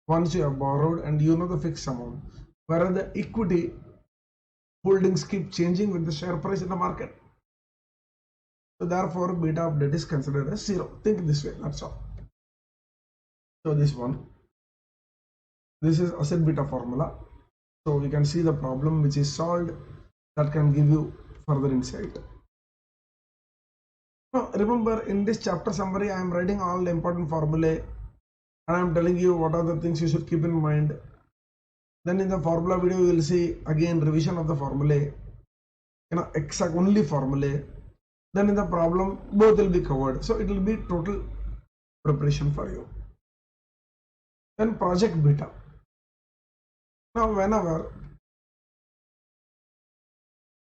once you have borrowed and the fixed amount, whereas the equity holdings keep changing with the share price in the market. So therefore beta of debt is considered as 0. Think this way, that's all. So this is asset beta formula. So we can see the problem which is solved, that can give you further insight. Now remember, in this chapter summary I am writing all the important formulae and I am telling you what are the things you should keep in mind. Then in the formula video you will see again revision of the formulae, exact only formulae. Then in the problem both will be covered, so it will be total preparation for you. Then project beta. Now whenever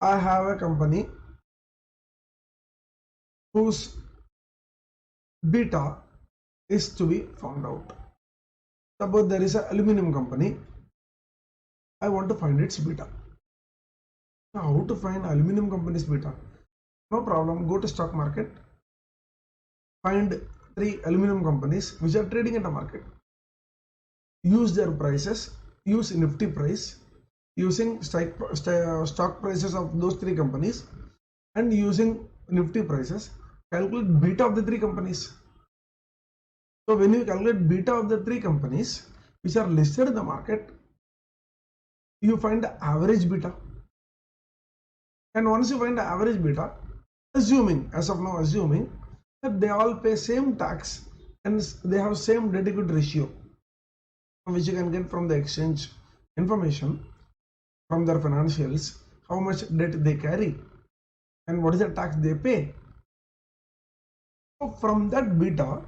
I have a company whose beta is to be found out. Suppose there is an aluminum company. I want to find its beta. Now, how to find aluminum company's beta? No problem. Go to stock market. Find 3 aluminum companies which are trading in the market. Use their prices. Use Nifty price. Using stock prices of those 3 companies and using Nifty prices, calculate beta of the 3 companies. So when you calculate beta of the 3 companies which are listed in the market, you find the average beta. And once you find the average beta, assuming, as of now assuming, that they all pay same tax and they have same debt equity ratio, which you can get from the exchange information, from their financials, how much debt they carry and what is the tax they pay. So from that beta,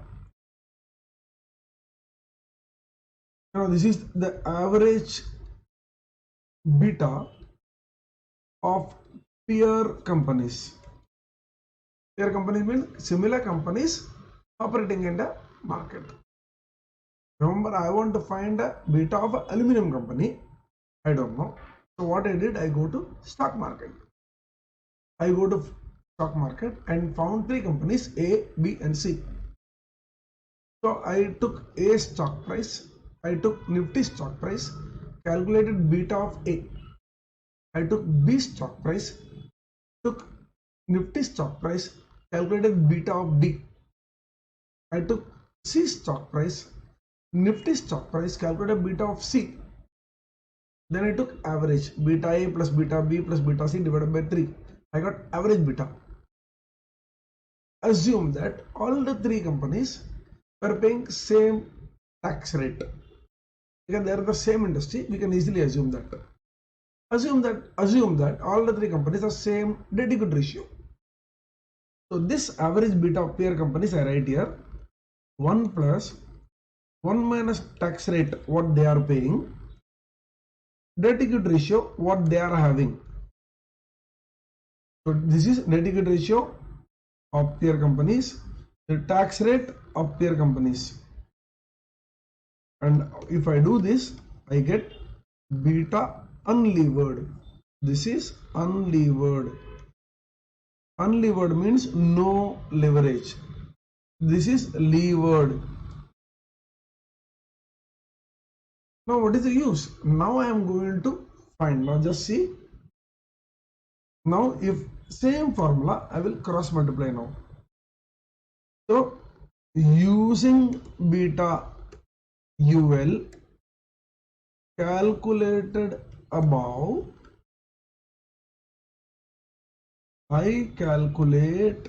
this is the average beta of peer companies. Peer companies mean similar companies operating in the market. Remember, I want to find a beta of an aluminum company. I don't know. So what I did, I go to stock market. I go to stock market and found 3 companies, A, B and C. So I took A stock price, I took Nifty stock price, calculated beta of A. I took B stock price, took Nifty stock price, calculated beta of B. I took C stock price, Nifty stock price, calculated beta of C. Then I took average, beta A plus beta B plus beta C divided by 3. I got average beta. Assume that all the 3 companies are paying same tax rate. Because they are the same industry, we can easily assume that. Assume that all the 3 companies are same debt equity ratio. So this average beta of peer companies I write here 1 plus 1 minus tax rate what they are paying, debt equity ratio what they are having. So this is debt equity ratio of peer companies, the tax rate of peer companies. And if I do this, I get beta unlevered. This is unlevered. Unlevered means no leverage. This is levered. Now what is the use? Now I am going to find. Now just see. Now if same formula, I will cross multiply now. So using beta UL calculated above, I calculate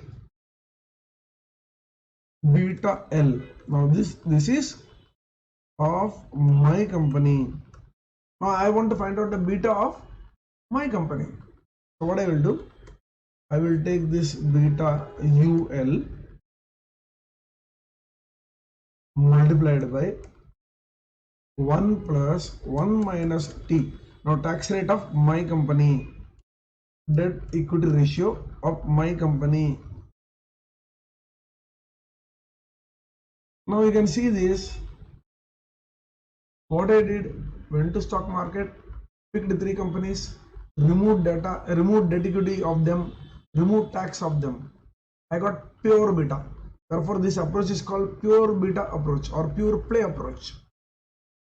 beta L. Now this is of my company. Now I want to find out the beta of my company. So what I will do, I will take this beta UL multiplied by 1 plus 1 minus T. Now tax rate of my company, debt equity ratio of my company. Now you can see this. What I did, went to stock market, picked 3 companies, removed debt equity of them, removed tax of them. I got pure beta. Therefore this approach is called pure beta approach or pure play approach.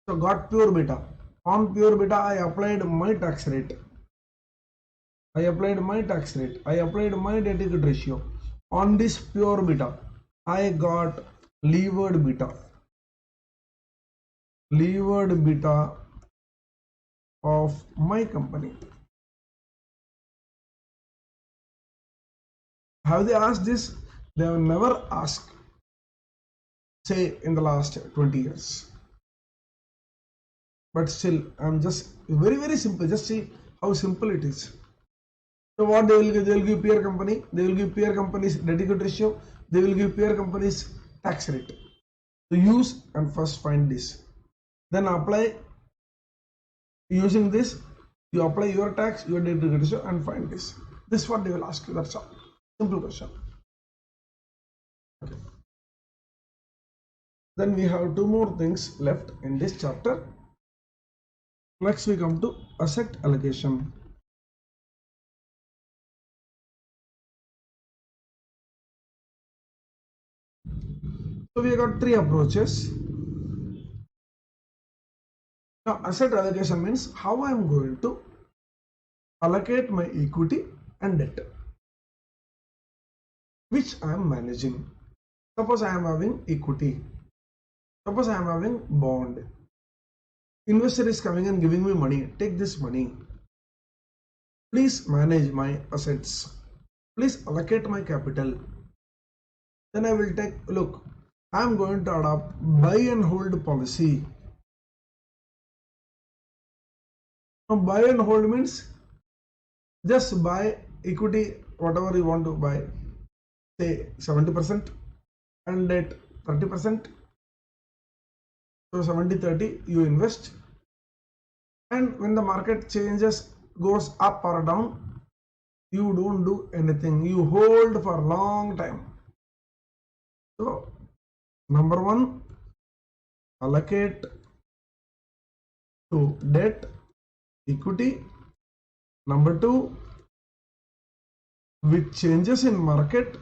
So got pure beta. On pure beta I applied my tax rate. I applied my tax rate. I applied my debt equity ratio. On this pure beta I got levered beta. Levered beta of my company. Have they asked this? They have never asked, say in the last 20 years. But still, I'm just very simple. Just see how simple it is. So what they will give? They will give peer company. They will give peer companies debt equity ratio. They will give peer companies tax rate. So use and first find this. Then apply. Using this, you apply your tax, your debt equity ratio, and find this. This is what they will ask you. That's all. Simple question. Then we have two more things left in this chapter. Next we come to asset allocation. So we got three approaches. Now asset allocation means how I am going to allocate my equity and debt which I am managing. Suppose I am having equity. Suppose I am having bond. Investor is coming and giving me money. Take this money. Please manage my assets. Please allocate my capital. Then I will take, look, I am going to adopt buy and hold policy. Now buy and hold means just buy equity, whatever you want to buy, say 70% and debt 30%. So 70-30 you invest, and when the market changes, goes up or down, you don't do anything, you hold for a long time. So number one, allocate to debt, equity. Number two, with changes in market,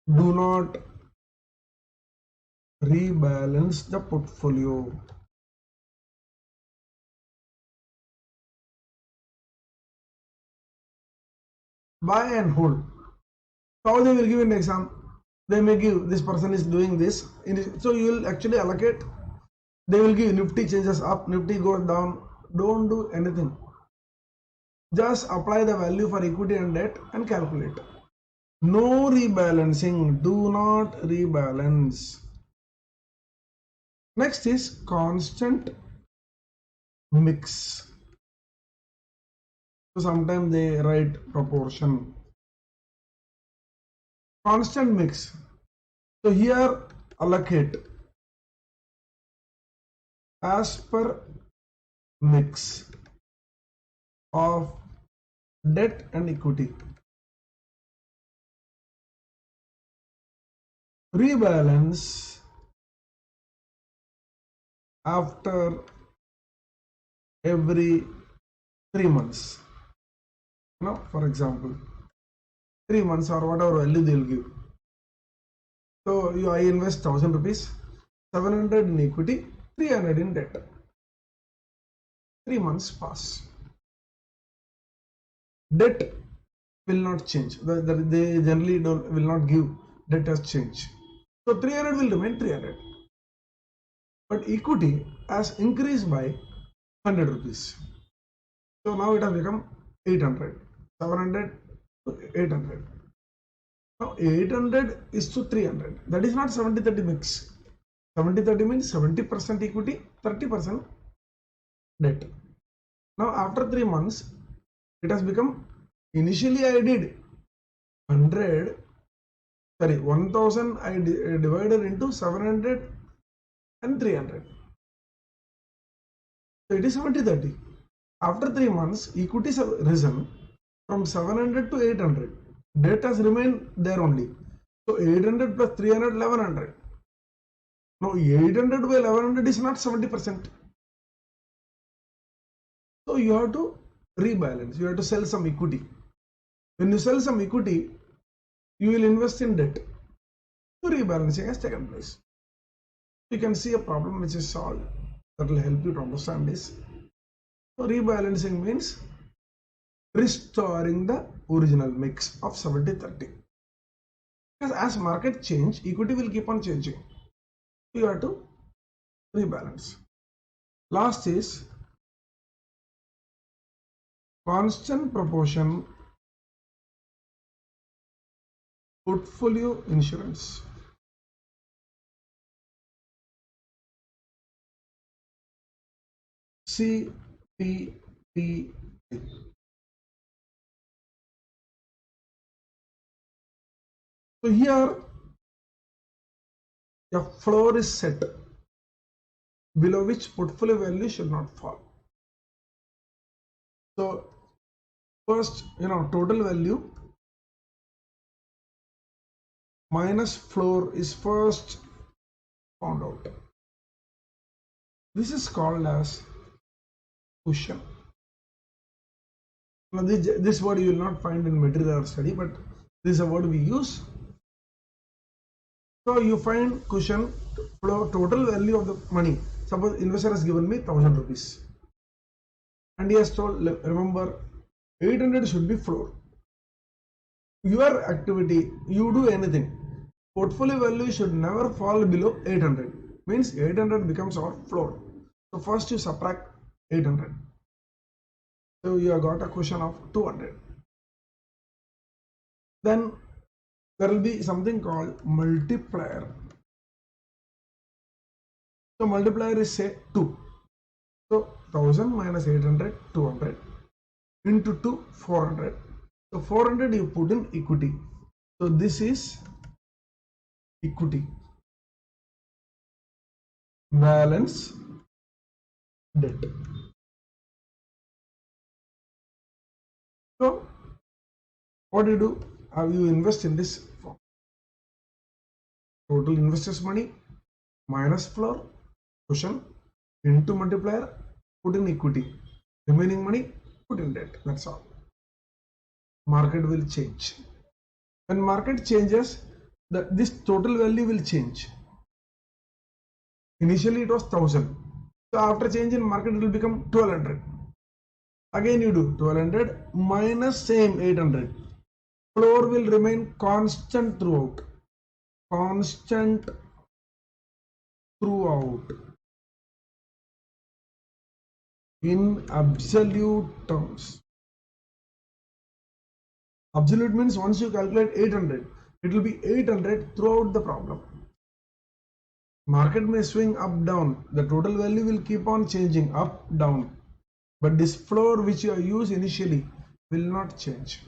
do not rebalance the portfolio. Buy and hold. How they will give an exam? They may give this person is doing this, so you will actually allocate. They will give Nifty changes up, Nifty goes down. Don't do anything. Just apply the value for equity and debt and calculate. No rebalancing. Do not rebalance. Next is constant mix. So sometimes they write proportion. Constant mix. So here allocate as per mix of debt and equity. Rebalance after every 3 months. For example, 3 months or whatever value they will give. So I invest 1000 rupees, 700 in equity, 300 in debt. 3 months pass. Debt will not change. They generally will not give debt as change. So 300 will remain 300. But equity has increased by 100 rupees. So now it has become 800. 700 to 800. Now 800 is to 300. That is not 70-30 mix. 70-30 means 70% equity, 30% debt. Now after 3 months, it has become, initially I did 1000 I divided into 700 and 300. So it is 70-30. After 3 months, equity has risen from 700 to 800. Debt has remained there only. So 800 plus 300, 1100. Now 800 by 1100 is not 70%. So you have to rebalance. You have to sell some equity. When you sell some equity, you will invest in debt. So rebalancing has taken place. You can see a problem which is solved. That will help you to understand this. So rebalancing means restoring the original mix of 70-30. Because as market change, equity will keep on changing. You have to rebalance. Last is constant proportion portfolio insurance. CPPI. So here a floor is set below which portfolio value should not fall. So first, total value minus floor is first found out. This is called as cushion. Now this word you will not find in material study, but this is a word we use. So you find cushion, floor, total value of the money. Suppose investor has given me 1000 rupees and he has told, remember 800 should be floor. Your activity, you do anything, portfolio value should never fall below 800, means 800 becomes our floor. So first you subtract 800, so you have got a cushion of 200. Then there will be something called multiplier. So multiplier is say 2. So 1000 minus 800, 200 into 2, 400. So 400 you put in equity. So this is equity. Balance debt. So what do you do? How you invest in this form? Total investors money minus floor, cushion, into multiplier, put in equity. Remaining money, put in debt. That's all. Market will change. When market changes, this total value will change. Initially it was 1000. So after change in market, it will become 1200. Again you do 1200 minus same 800. Floor will remain constant throughout. Constant throughout. In absolute terms. Absolute means once you calculate 800, it will be 800 throughout the problem. Market may swing up, down. The total value will keep on changing up, down. But this floor which you use initially will not change.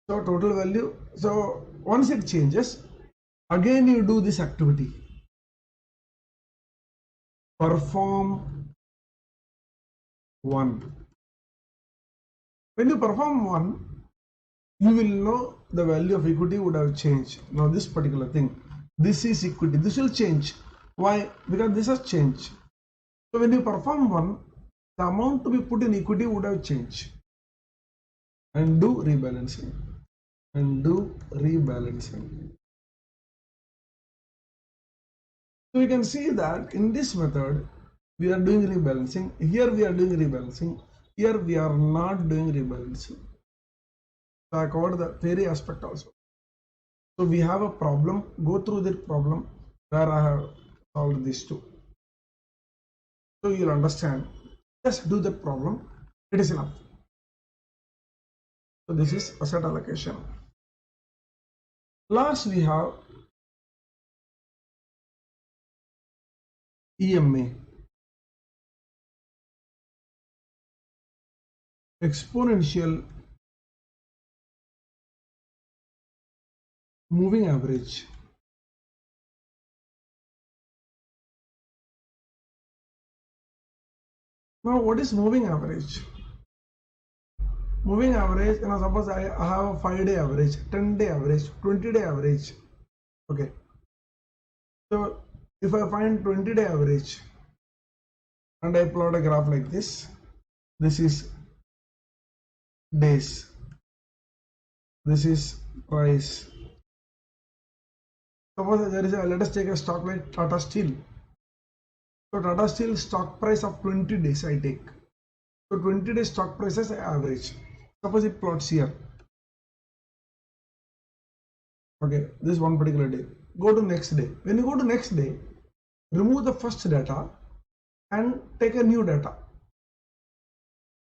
So total value. So once it changes, again you do this activity. Perform 1. When you perform 1, you will know the value of equity would have changed. Now this particular thing, this is equity, this will change. Why? Because this has changed. So when you perform 1, the amount to be put in equity would have changed. And do rebalancing. And do rebalancing. So you can see that in this method, we are doing rebalancing. Here we are doing rebalancing. Here we are not doing rebalancing. So I covered the theory aspect also. So we have a problem, go through the problem where I have solved these two. So you'll understand. Just do the problem, it is enough. So this is asset allocation. Last we have EMA. Exponential moving average. Now what is moving average? Moving average, suppose I have a 5-day average, 10-day average, 20-day average. Okay. So if I find 20-day average and I plot a graph like this is days, this is price. Suppose there is let us take a stock like Tata Steel. So Tata Steel stock price of 20 days I take. So 20 days stock prices average. Suppose it plots here. Okay, this is one particular day. Go to next day. When you go to next day, remove the first data and take a new data.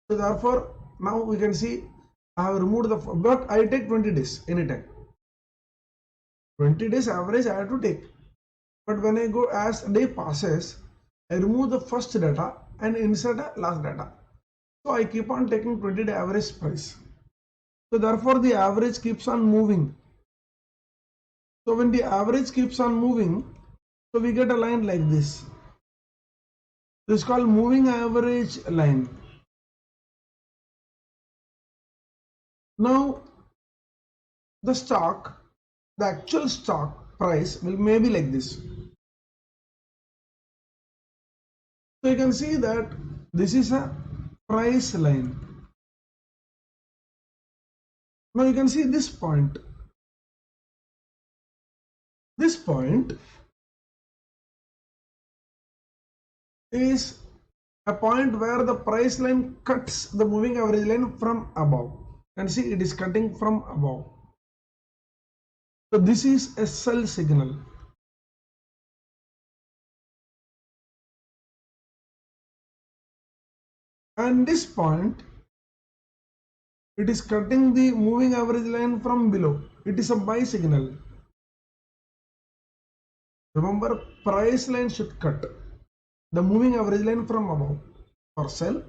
So therefore, now we can see I have removed the, but I take 20 days anytime. 20 days average I have to take. But when I go as day passes, I remove the first data and insert a last data. So I keep on taking 20-day average price. So therefore the average keeps on moving. So when the average keeps on moving, so we get a line like this. This is called moving average line. Now the stock the actual stock price will maybe like this. So you can see that this is a price line. Now you can see this point. This point is a point where the price line cuts the moving average line from above. And see, it is cutting from above. So this is a sell signal. And this point, it is cutting the moving average line from below. It is a buy signal. Remember, price line should cut the moving average line from above. For sell,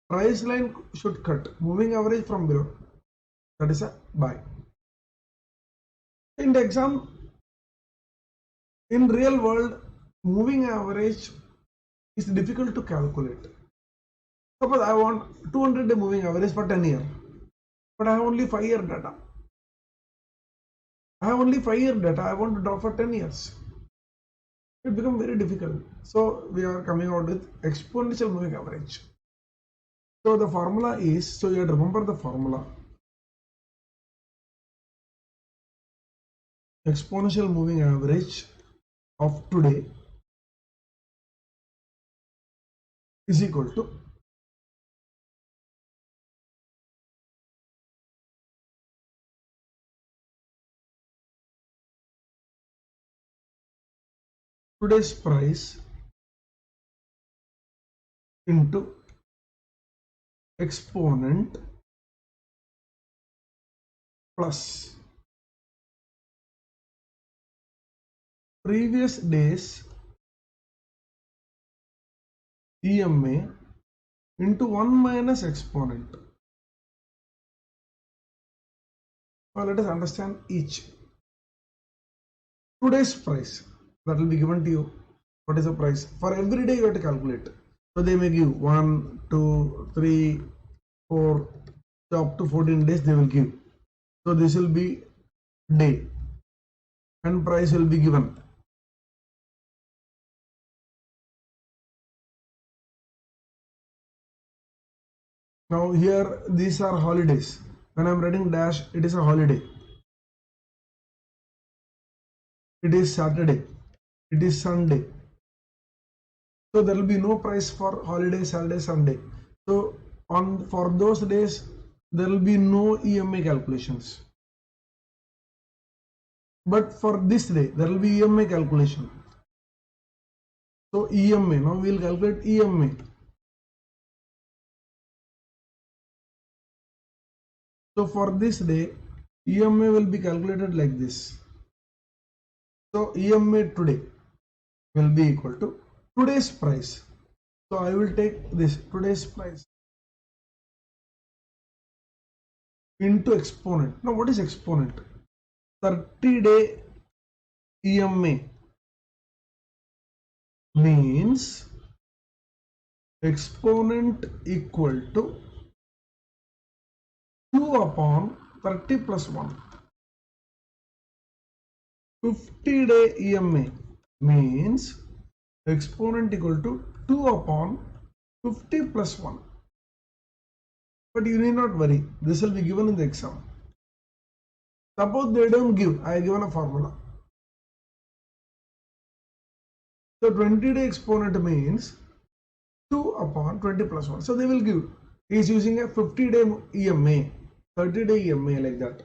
price line should cut moving average from below. That is a buy. In the exam, in real world, moving average is difficult to calculate. Suppose I want 200-day moving average for 10 years, but I have only 5-year data. I have only 5-year data. I want to draw for 10 years. It becomes very difficult. So we are coming out with exponential moving average. So the formula is, so you have to remember the formula. Exponential moving average of today is equal to today's price into exponent plus previous day's EMA into 1 minus exponent. Now let us understand each. Today's price, that will be given to you. What is the price? For every day you have to calculate. So they may give 1, 2, 3, 4, so up to 14 days they will give. So this will be day and price will be given. Now here these are holidays. When I am writing dash, it is a holiday. It is Saturday. It is Sunday. So there will be no price for holiday, Saturday, Sunday. So for those days there will be no EMA calculations. But for this day there will be EMA calculation. So EMA, now we will calculate EMA. So for this day EMA will be calculated like this. So EMA today will be equal to today's price. So I will take this today's price into exponent. Now what is exponent? 30-day EMA means exponent equal to 2 upon 30 plus 1. 50-day EMA means exponent equal to 2 upon 50 plus 1. But you need not worry, this will be given in the exam. Suppose they don't give, I have given a formula. So 20-day exponent means 2 upon 20 plus 1. So they will give. He is using a 50-day EMA, 30-day EMA like that.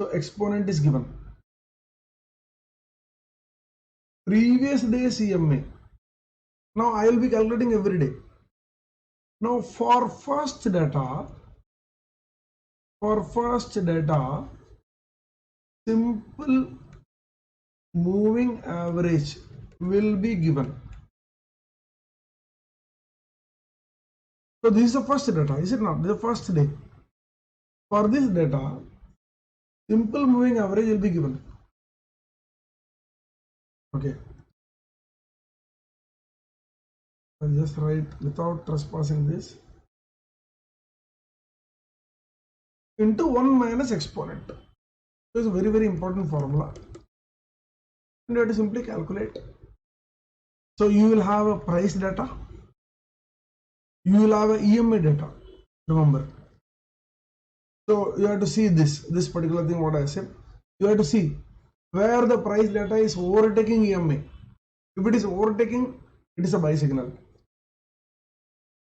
So exponent is given. Previous day's EMA. Now I will be calculating every day. Now for first data, simple moving average will be given. So this is the first data, is it not? The first day. For this data, simple moving average will be given. Okay. I'll just write without trespassing this into 1 minus exponent. It's a very, very important formula. And you have to simply calculate. So you will have a price data. You will have a EMI data. Remember. So you have to see this particular thing what I said. You have to see where the price data is overtaking EMI. If it is overtaking, it is a buy signal.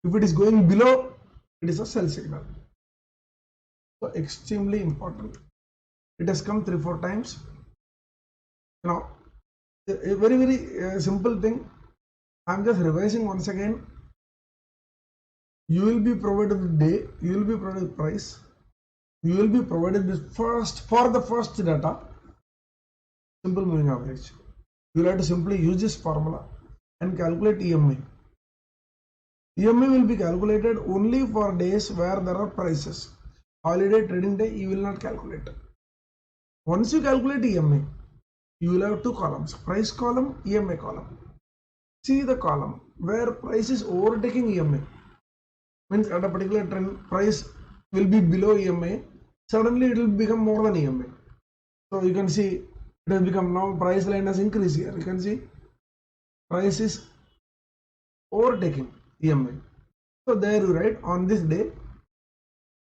If it is going below, it is a sell signal. So extremely important. It has come 3-4 times. Now, a very, very simple thing. I'm just revising once again. You will be provided with day, you will be provided with price, you will be provided with for the first data, simple moving average. You will have to simply use this formula and calculate EMI. EMI will be calculated only for days where there are prices. Holiday, trading day, you will not calculate. Once you calculate EMI, you will have two columns, price column, EMI column. See the column where price is overtaking EMI. Means at a particular trend, price will be below EMI. Suddenly it will become more than EMI. So you can see it has become now price line has increased here. You can see price is overtaking EMI. So there you write on this day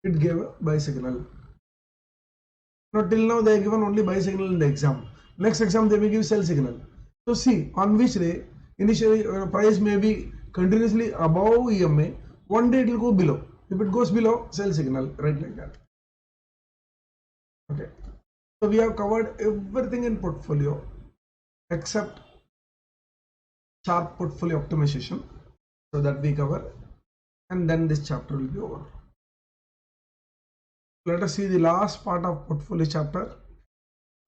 it gave a buy signal. Now till now they have given only buy signal in the exam. Next exam they will give sell signal. So see on which day initially price may be continuously above EMI. One day it will go below. If it goes below, sell signal, right like that. Okay. So we have covered everything in portfolio except sharp portfolio optimization. So that we cover, and then this chapter will be over. Let us see the last part of portfolio chapter,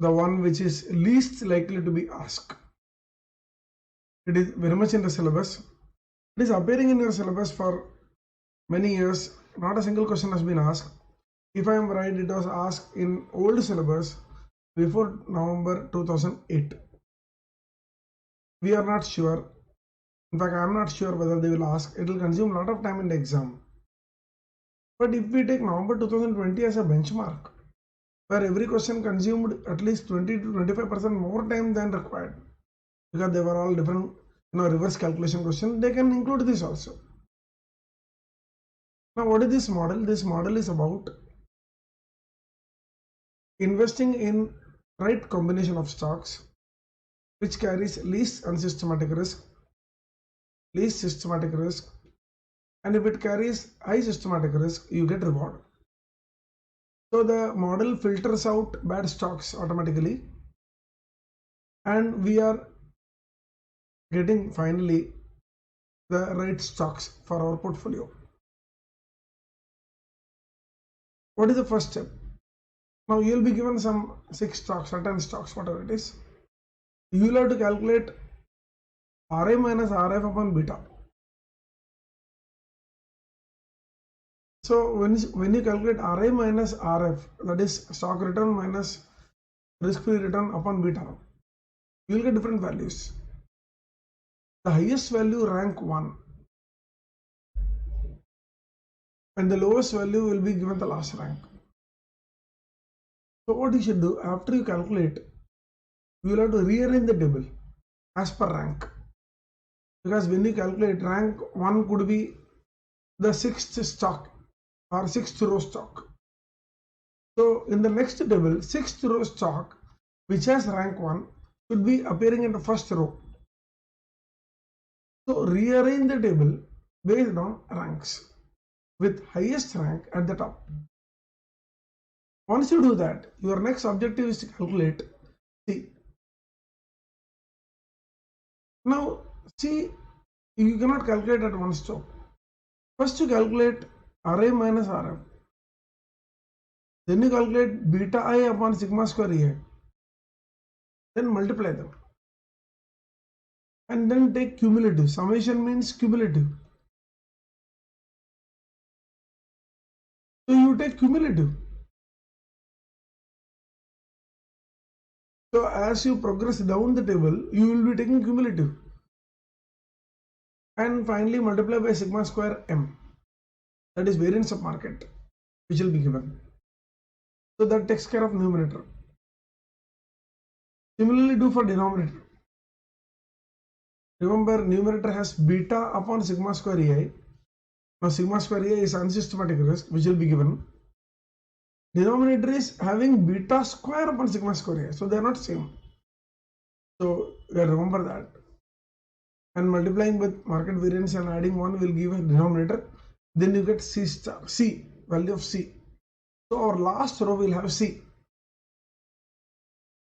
the one which is least likely to be asked. It is very much in the syllabus. It is appearing in your syllabus for many years. Not a single question has been asked. If I am right, it was asked in old syllabus before November 2008. We are not sure. In fact, I am not sure whether they will ask. It will consume a lot of time in the exam. But if we take November 2020 as a benchmark, where every question consumed at least 20 to 25% more time than required, because they were all different, reverse calculation questions, they can include this also. Now, what is this model? This model is about investing in right combination of stocks which carries least unsystematic risk, least systematic risk, and if it carries high systematic risk, you get reward. So the model filters out bad stocks automatically, and we are getting finally the right stocks for our portfolio. What is the first step? Now you will be given some 6 stocks or 10 stocks, whatever it is. You will have to calculate RA minus RF upon beta. So when you calculate RA minus RF, that is stock return minus risk-free return upon beta, you will get different values. The highest value rank 1 and the lowest value will be given the last rank. So what you should do, after you calculate, you will have to rearrange the table as per rank, because when you calculate rank 1 could be the 6th stock or 6th row stock. So in the next table, 6th row stock which has rank 1 should be appearing in the first row. So rearrange the table based on ranks with highest rank at the top. Once you do that, your next objective is to calculate C. Now C, you cannot calculate at one stroke. First you calculate RA minus RF. Then you calculate beta I upon sigma square EI. Then multiply them. And then take cumulative. Summation means cumulative. So you take cumulative. So as you progress down the table, you will be taking cumulative. And finally multiply by sigma square M. That is variance of market, which will be given. So that takes care of numerator. Similarly, do for denominator. Remember, numerator has beta upon sigma square ei. Now, sigma square ei is unsystematic risk, which will be given. Denominator is having beta square upon sigma square ei, so they are not same. So, remember that. And multiplying with market variance and adding 1 will give a denominator. Then you get C star, C, value of C. So, our last row will have C.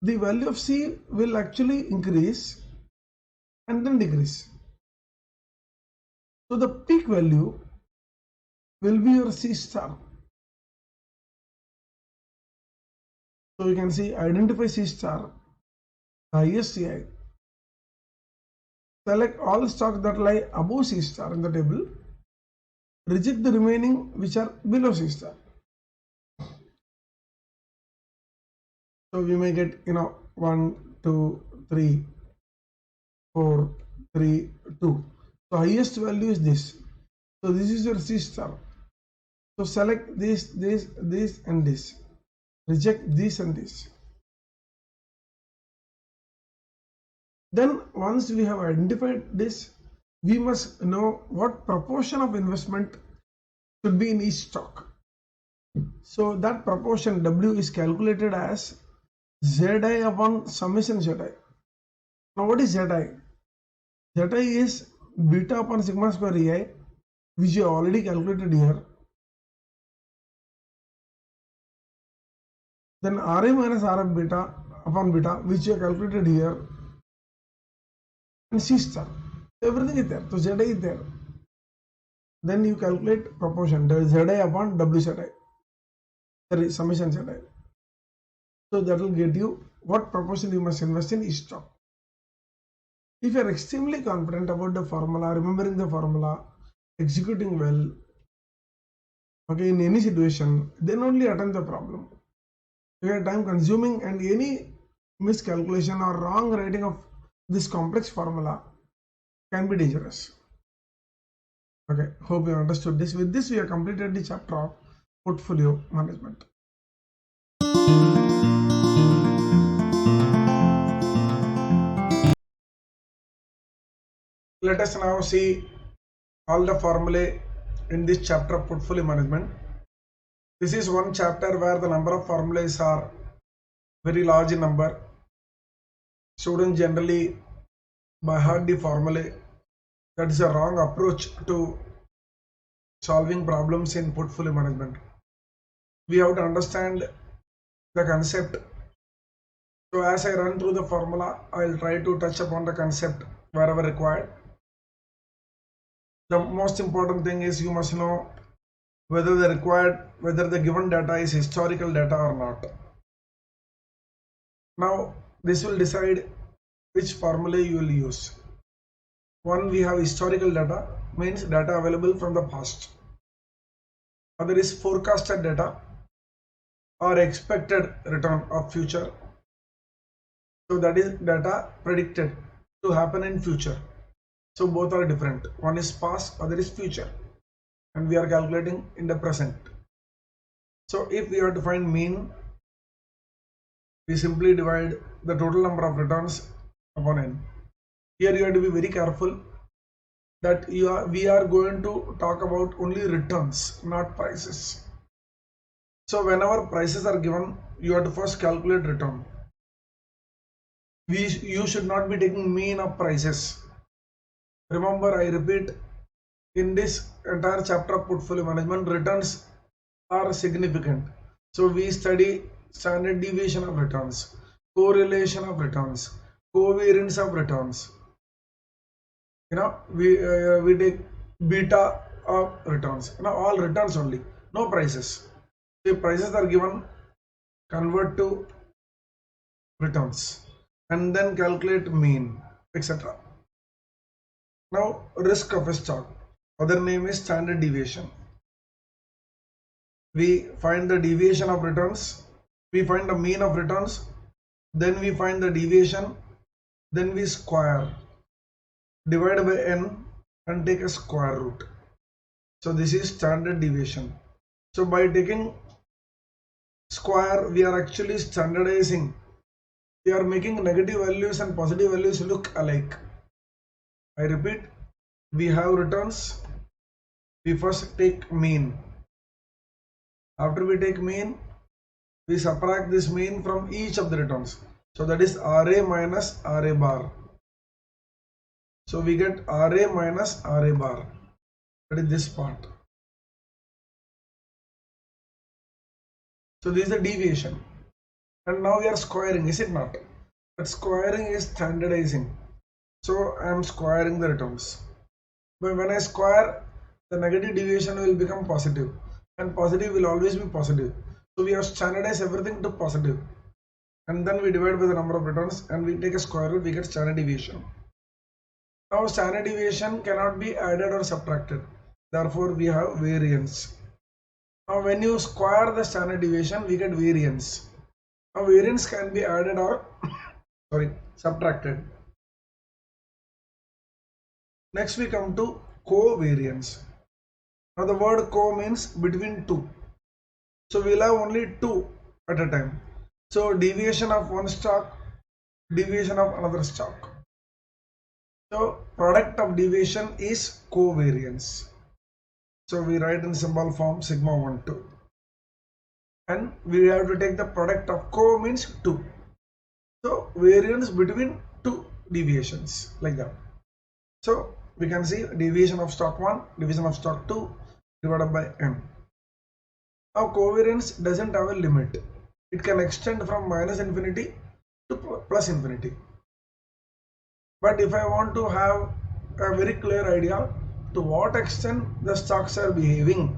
The value of C will actually increase and then decrease. So the peak value will be your C star. So you can see identify C star, highest CI. Select all stocks that lie above C star in the table. Reject the remaining which are below C star. So we may get 1, 2, 3, 4, 3, 2. So highest value is this. So this is your C star. So select this, and this. Reject this and this. Then once we have identified this, we must know what proportion of investment should be in each stock. So that proportion W is calculated as ZI upon summation ZI. Now what is ZI? ZI is beta upon sigma square EI, which you already calculated here. Then RA minus RF beta upon beta, which you have calculated here, and C star. Everything is there. So ZI is there. Then you calculate proportion. There is ZI upon WZI. There is summation ZI. So that will get you what proportion you must invest in each stock. If you are extremely confident about the formula, remembering the formula, executing well, okay, in any situation, then only attempt the problem. If you are time consuming and any miscalculation or wrong writing of this complex formula can be dangerous. Okay, hope you understood this. With this, we have completed the chapter of portfolio management. Let us now see all the formulae in this chapter of portfolio management. This is one chapter where the number of formulas are very large in number. Students generally by heart the formulae. That is a wrong approach to solving problems in portfolio management. We have to understand the concept. So as I run through the formula, I will try to touch upon the concept wherever required. The most important thing is you must know whether the given data is historical data or not. Now this will decide which formula you will use. One, we have historical data, means data available from the past. Other is forecasted data or expected return of future. So that is data predicted to happen in future. So both are different. One is past, other is future, and we are calculating in the present. So if we have to find mean, we simply divide the total number of returns upon n. Here you have to be very careful that we are going to talk about only returns, not prices. So whenever prices are given, you have to first calculate return. You should not be taking mean of prices. Remember, I repeat, in this entire chapter of portfolio management, returns are significant. So we study standard deviation of returns, correlation of returns, covariance of returns. We take beta of returns. All returns only, no prices. If prices are given, convert to returns and then calculate mean, etc. Now risk of a stock, other name is standard deviation. We find the deviation of returns, we find the mean of returns, then we find the deviation, then we square, divide by n and take a square root. So this is standard deviation. So by taking square, we are actually standardizing we are making negative values and positive values look alike. I repeat, we have returns. We first take mean. After we take mean, we subtract this mean from each of the returns. So that is RA minus RA bar. So we get RA minus RA bar. That is this part. So this is the deviation. And now we are squaring, is it not? But squaring is standardizing. So I am squaring the returns. But when I square, the negative deviation will become positive. And positive will always be positive. So we have standardized everything to positive. And then we divide by the number of returns and we take a square root, we get standard deviation. Now standard deviation cannot be added or subtracted. Therefore we have variance. Now when you square the standard deviation, we get variance. Now variance can be added or subtracted. Next we come to covariance. Now the word co means between two. So we'll have only two at a time. So deviation of one stock, deviation of another stock. So product of deviation is covariance. So we write in symbol form sigma 1 2. And we have to take the product of co means 2. So variance between two deviations like that. So we can see deviation of stock 1, division of stock 2 divided by n. Now covariance doesn't have a limit. It can extend from minus infinity to plus infinity. But if I want to have a very clear idea to what extent the stocks are behaving,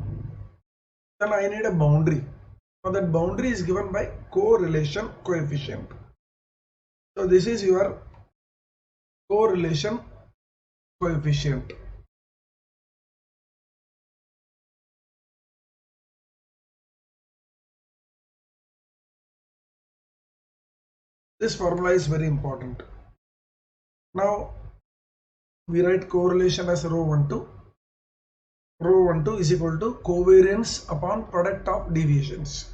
then I need a boundary. Now that boundary is given by correlation coefficient. So this is your correlation coefficient. This formula is very important. Now we write correlation as rho 1 2. Rho 1 2 is equal to covariance upon product of deviations.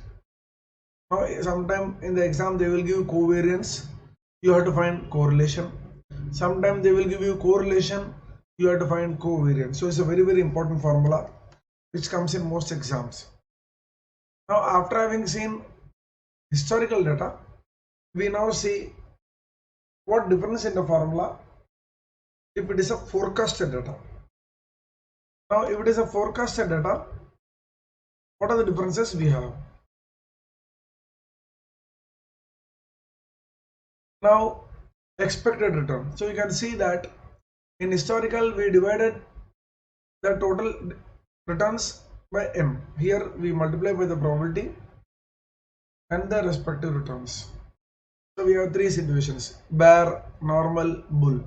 Now sometime in the exam they will give covariance, you have to find correlation. Sometime they will give you correlation, you have to find covariance. So it's a very, very important formula which comes in most exams. Now after having seen historical data, we now see what difference in the formula if it is a forecasted data. Now if it is a forecasted data, what are the differences we have? Now expected return. So you can see that in historical we divided the total returns by m. Here we multiply by the probability and the respective returns. So we have three situations: bear, normal, bull.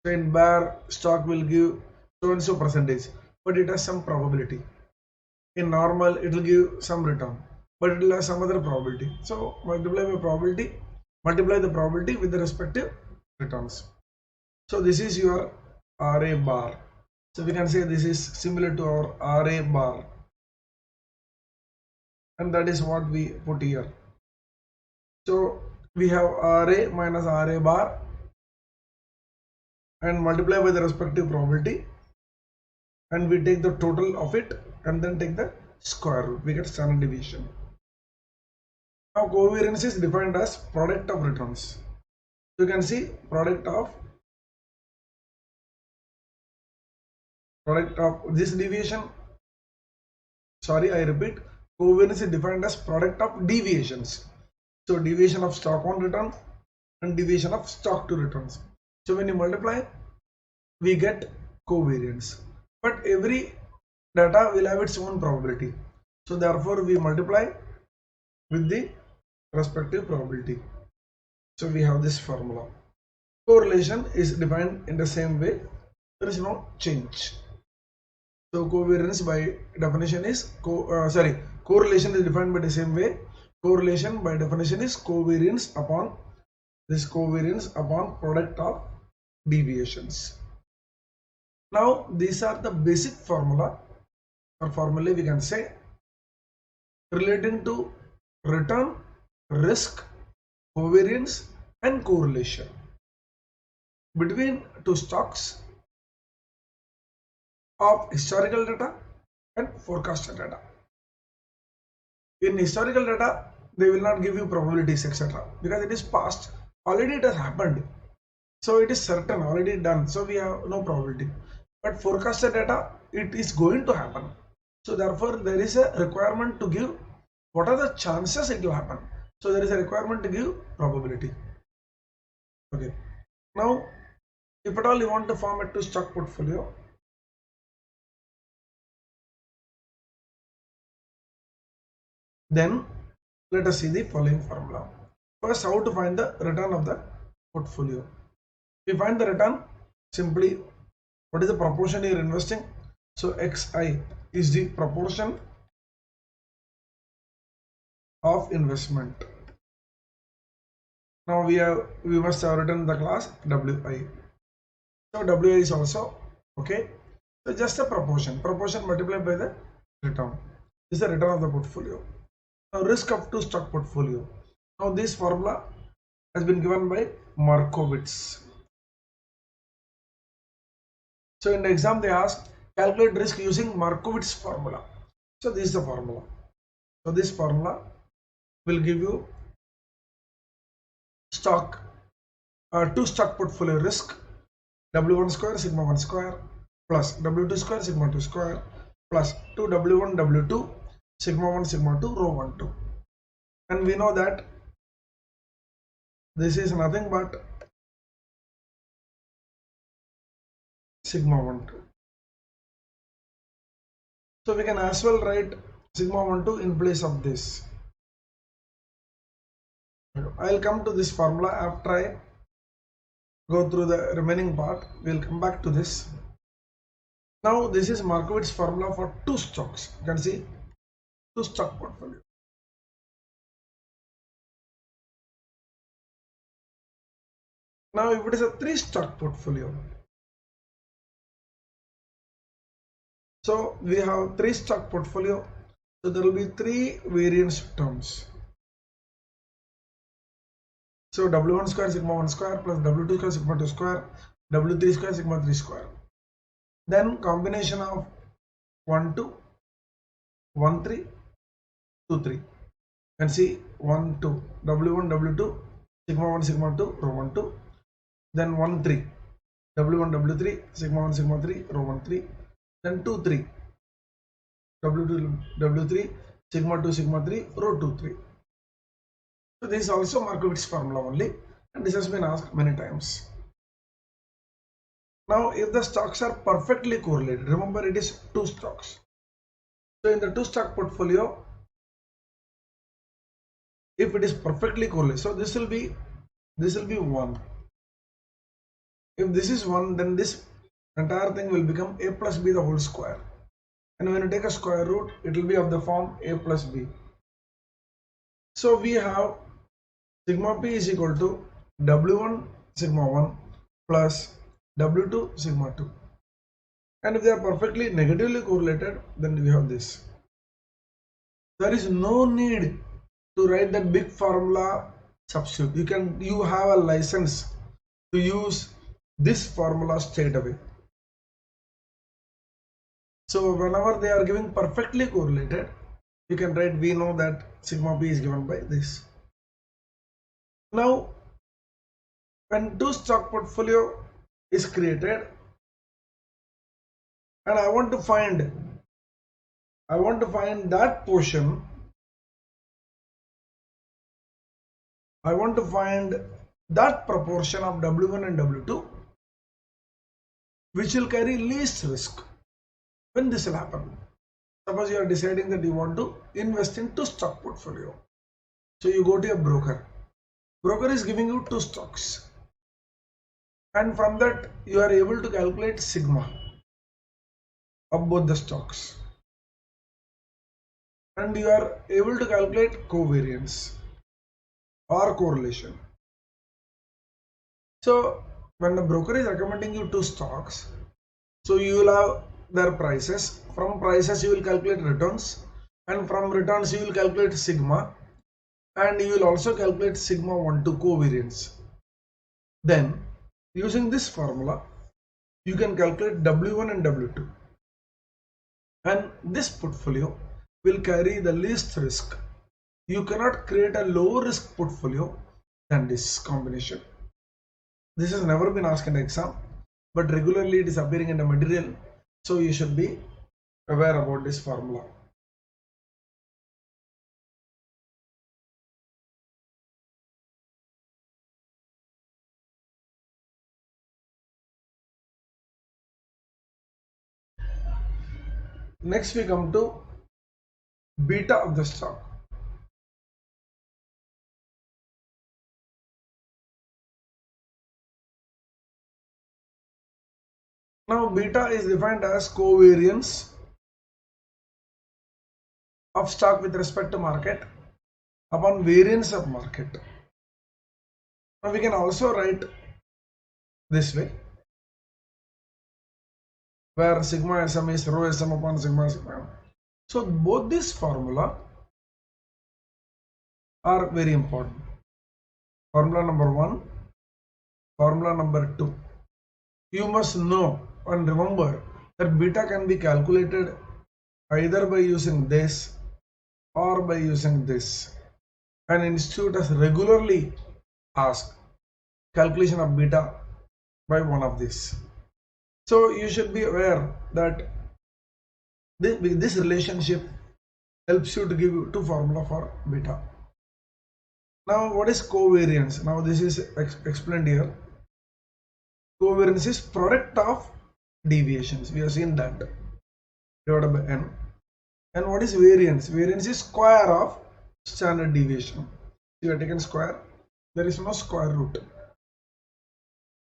So in bear, stock will give so and so percentage, but it has some probability. In normal, it will give some return, but it will have some other probability. So multiply the probability with the respective returns. So this is your RA bar. So we can say this is similar to our RA bar, and that is what we put here. So we have RA minus RA bar and multiply by the respective probability, and we take the total of it and then take the square root. We get standard deviation. Now covariance is defined as product of returns. You can see product of this deviation. Sorry, I repeat. Covariance is defined as product of deviations. So deviation of stock 1 return and deviation of stock 2 returns. So when you multiply, we get covariance. But every data will have its own probability. So therefore we multiply with the respective probability. So we have this formula. Correlation is defined in the same way. There is no change. So covariance by definition is correlation is defined by the same way. Correlation by definition is covariance upon product of deviations. Now these are the basic formula or formulae we can say relating to return, risk, covariance and correlation between two stocks of historical data and forecasted data. In historical data, they will not give you probabilities, etc. because it is past, already it has happened. So it is certain, already done. So we have no probability. But forecasted data, it is going to happen. So therefore, there is a requirement to give what are the chances it will happen. So there is a requirement to give probability. Okay. Now, if at all you want to form a two-stock portfolio, then let us see the following formula. First, how to find the return of the portfolio. We find the return simply what is the proportion you are investing. So xi is the proportion of investment. Now we must have written the class wi. So wi is also okay. So just a proportion multiplied by the return is the return of the portfolio. Now risk of two stock portfolio. Now this formula has been given by Markowitz. So in the exam they ask calculate risk using Markowitz formula. So this is the formula. So this formula will give you stock two stock portfolio risk W1 square sigma 1 square plus W2 square sigma 2 square plus 2 W1 W2 sigma 1 sigma 2 rho 1 2, and we know that this is nothing but sigma 1 2. So we can as well write sigma 1 2 in place of this. I'll come to this formula after I go through the remaining part. We'll come back to this. Now this is Markowitz formula for two stocks. You can see two stock portfolio. Now if it is a three stock portfolio, so we have three stock portfolio, so there will be three variance terms. So W1 square sigma 1 square plus W2 square sigma 2 square, W3 square sigma 3 square. Then combination of 1 2, 1 3, 2 3. And see 1 2, W1 W2 sigma 1 sigma 2 rho 1 2. Then 1 3, W1 W3 sigma 1 sigma 3 rho 1 3. Then 2 3, W2 W3 sigma 2 sigma 3 rho 2 3. So this is also Markowitz formula only, and this has been asked many times. Now if the stocks are perfectly correlated, remember it is two stocks. So in the two stock portfolio, if it is perfectly correlated, so this will be 1. If this is 1, then this entire thing will become a plus b the whole square, and when you take a square root, it will be of the form a plus b. So we have sigma p is equal to W1 sigma 1 plus W2 sigma 2, and if they are perfectly negatively correlated, then we have this. There is no need to write that big formula substitute. You have a license to use this formula straight away. So whenever they are giving perfectly correlated, you can write, we know that sigma p is given by this. Now when two stock portfolio is created and I want to find that portion, I want to find that proportion of W1 and W2 which will carry least risk. When this will happen, suppose you are deciding that you want to invest in two stock portfolio, so you go to a broker is giving you two stocks, and from that you are able to calculate sigma of both the stocks, and you are able to calculate covariance or correlation. So when the broker is recommending you two stocks, so you will have their prices. From prices you will calculate returns, and from returns you will calculate sigma, and you will also calculate sigma 1 2 covariance. Then using this formula, you can calculate W1 and W2. And this portfolio will carry the least risk. You cannot create a low risk portfolio than this combination. This has never been asked in the exam, but regularly it is appearing in the material. So you should be aware about this formula. Next we come to beta of the stock. Now beta is defined as covariance of stock with respect to market upon variance of market. Now we can also write this way, where sigma sm is rho sm upon sigma sm. So both this formula are very important. Formula number 1, formula number 2. You must know and remember that beta can be calculated either by using this or by using this. An institute has regularly asked calculation of beta by one of these. So you should be aware that this relationship helps you to give you two formula for beta. Now what is covariance? Now this is explained here. Covariance is product of deviations. We have seen that divided by n. And what is variance? Variance is square of standard deviation. You have taken square. There is no square root.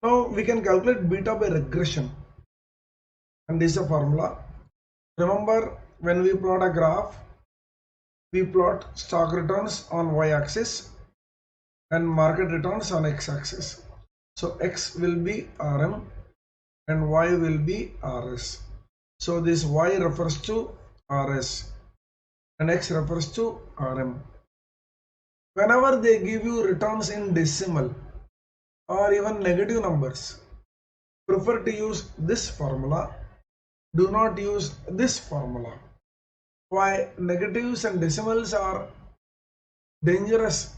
Now we can calculate beta by regression. And this is a formula. Remember, when we plot a graph, we plot stock returns on y-axis and market returns on x-axis. So x will be Rm and y will be Rs. So this y refers to Rs and x refers to Rm. Whenever they give you returns in decimal or even negative numbers, prefer to use this formula. Do not use this formula. Why? Negatives and decimals are dangerous.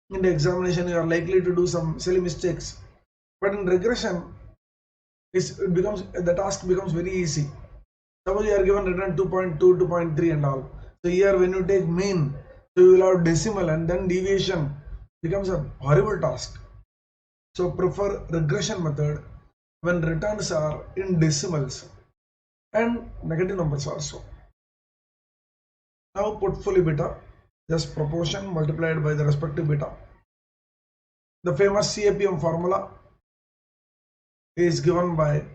In the examination, you are likely to do some silly mistakes. But in regression, the task becomes very easy. Suppose you are given return 2.2, 2.3 and all. So here when you take mean, so you will have decimal and then deviation becomes a horrible task. So prefer regression method when returns are in decimals and negative numbers also. Now portfolio beta, just proportion multiplied by the respective beta. The famous CAPM formula is given by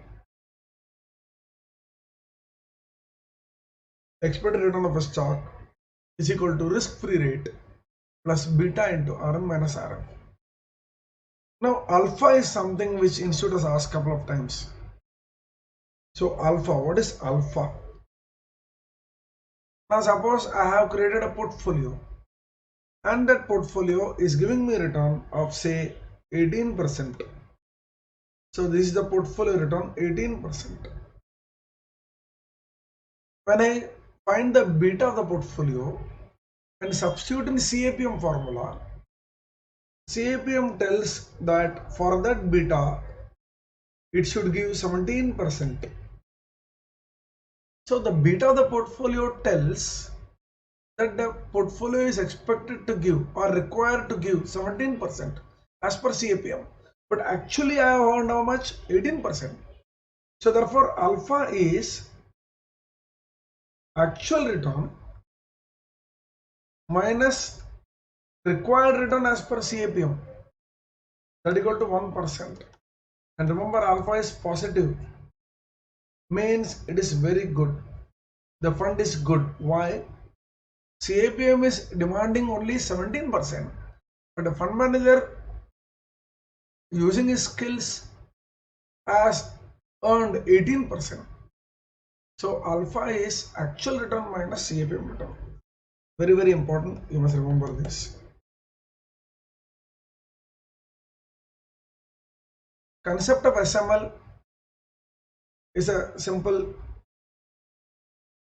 expected return of a stock is equal to risk-free rate plus beta into Rm minus Rm. Now alpha is something which institute has asked a couple of times. So alpha, what is alpha? Now suppose I have created a portfolio and that portfolio is giving me a return of say 18%. So this is the portfolio return 18%. When I find the beta of the portfolio and substitute in CAPM formula, CAPM tells that for that beta it should give 17%. So the beta of the portfolio tells that the portfolio is expected to give or required to give 17% as per CAPM. But actually I have earned how much? 18%. So therefore alpha is actual return minus required return as per CAPM, that equal to 1%. And remember, alpha is positive, means it is very good. The fund is good. Why? CAPM is demanding only 17%, but the fund manager using his skills has earned 18%. So alpha is actual return minus CAPM return. Very, very important. You must remember this. concept of SML is a simple,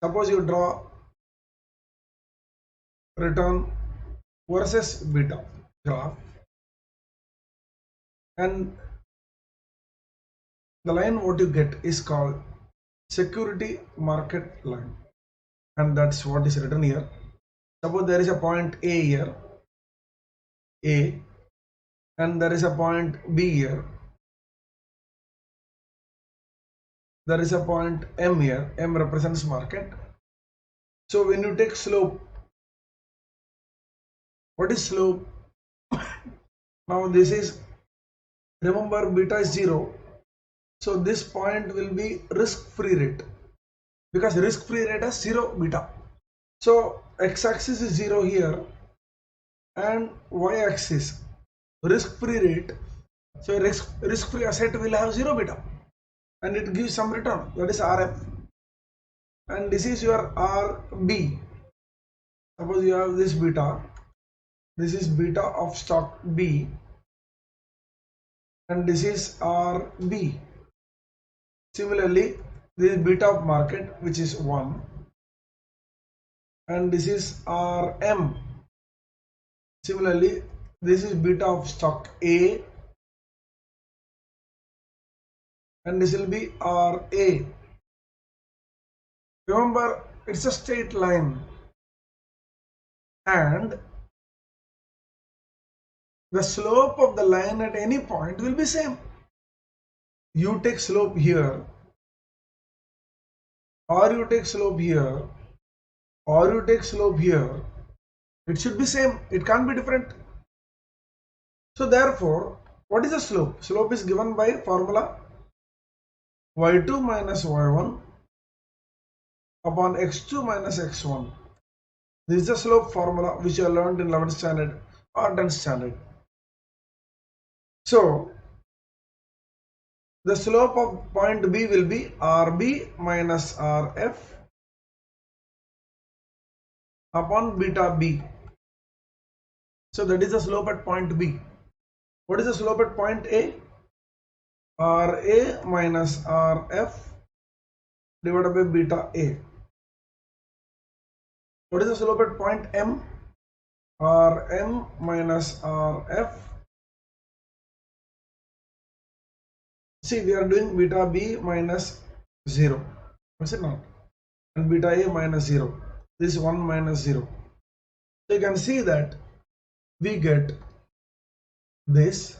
suppose you draw return versus beta graph, and the line what you get is called security market line, and that's what is written here. Suppose there is a point A here, A, and there is a point B here, there is a point M here, M represents market. So when you take slope, what is slope? Now this is, remember beta is 0, so this point will be risk-free rate, because risk-free rate is 0 beta. So x-axis is 0 here and y-axis risk-free rate. So risk-free asset will have 0 beta and it gives some return, that is RF, and this is your RB. Suppose you have this beta, this is beta of stock B, and this is RB. Similarly, this is beta of market, which is 1, and this is RM. Similarly, this is beta of stock A, and this will be RA. Remember, it's a straight line, and the slope of the line at any point will be same. You take slope here, or you take slope here, or you take slope here, it should be same, it can't be different. So therefore, what is the slope? Slope is given by formula y2 minus y1 upon x2 minus x1. This is the slope formula which I learned in 11th standard or 10th standard. So the slope of point B will be RB minus RF upon beta B. So that is the slope at point B. What is the slope at point A? RA minus RF divided by beta A. What is the slope at point M? RM minus RF. See, we are doing beta B minus 0, is it not? And beta A minus 0. This is 1 minus 0. So you can see that we get this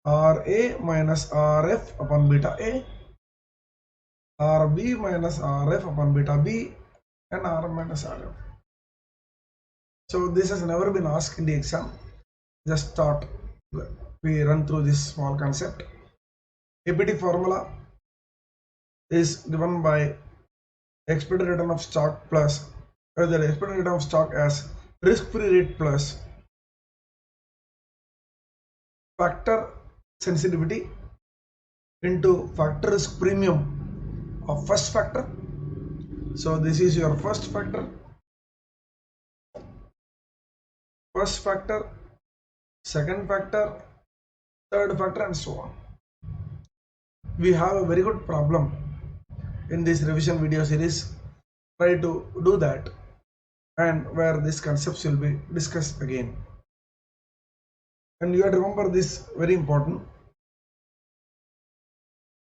RA minus RF upon beta A, RB minus RF upon beta B, and R minus RF. So this has never been asked in the exam. Just thought we run through this small concept. APT formula is given by expected return of stock plus, the expected return of stock as risk-free rate plus factor sensitivity into factor risk premium of first factor. So this is your first factor, second factor, third factor, and so on. We have a very good problem in this revision video series. Try to do that, and where these concepts will be discussed again. And you have to remember this, very important.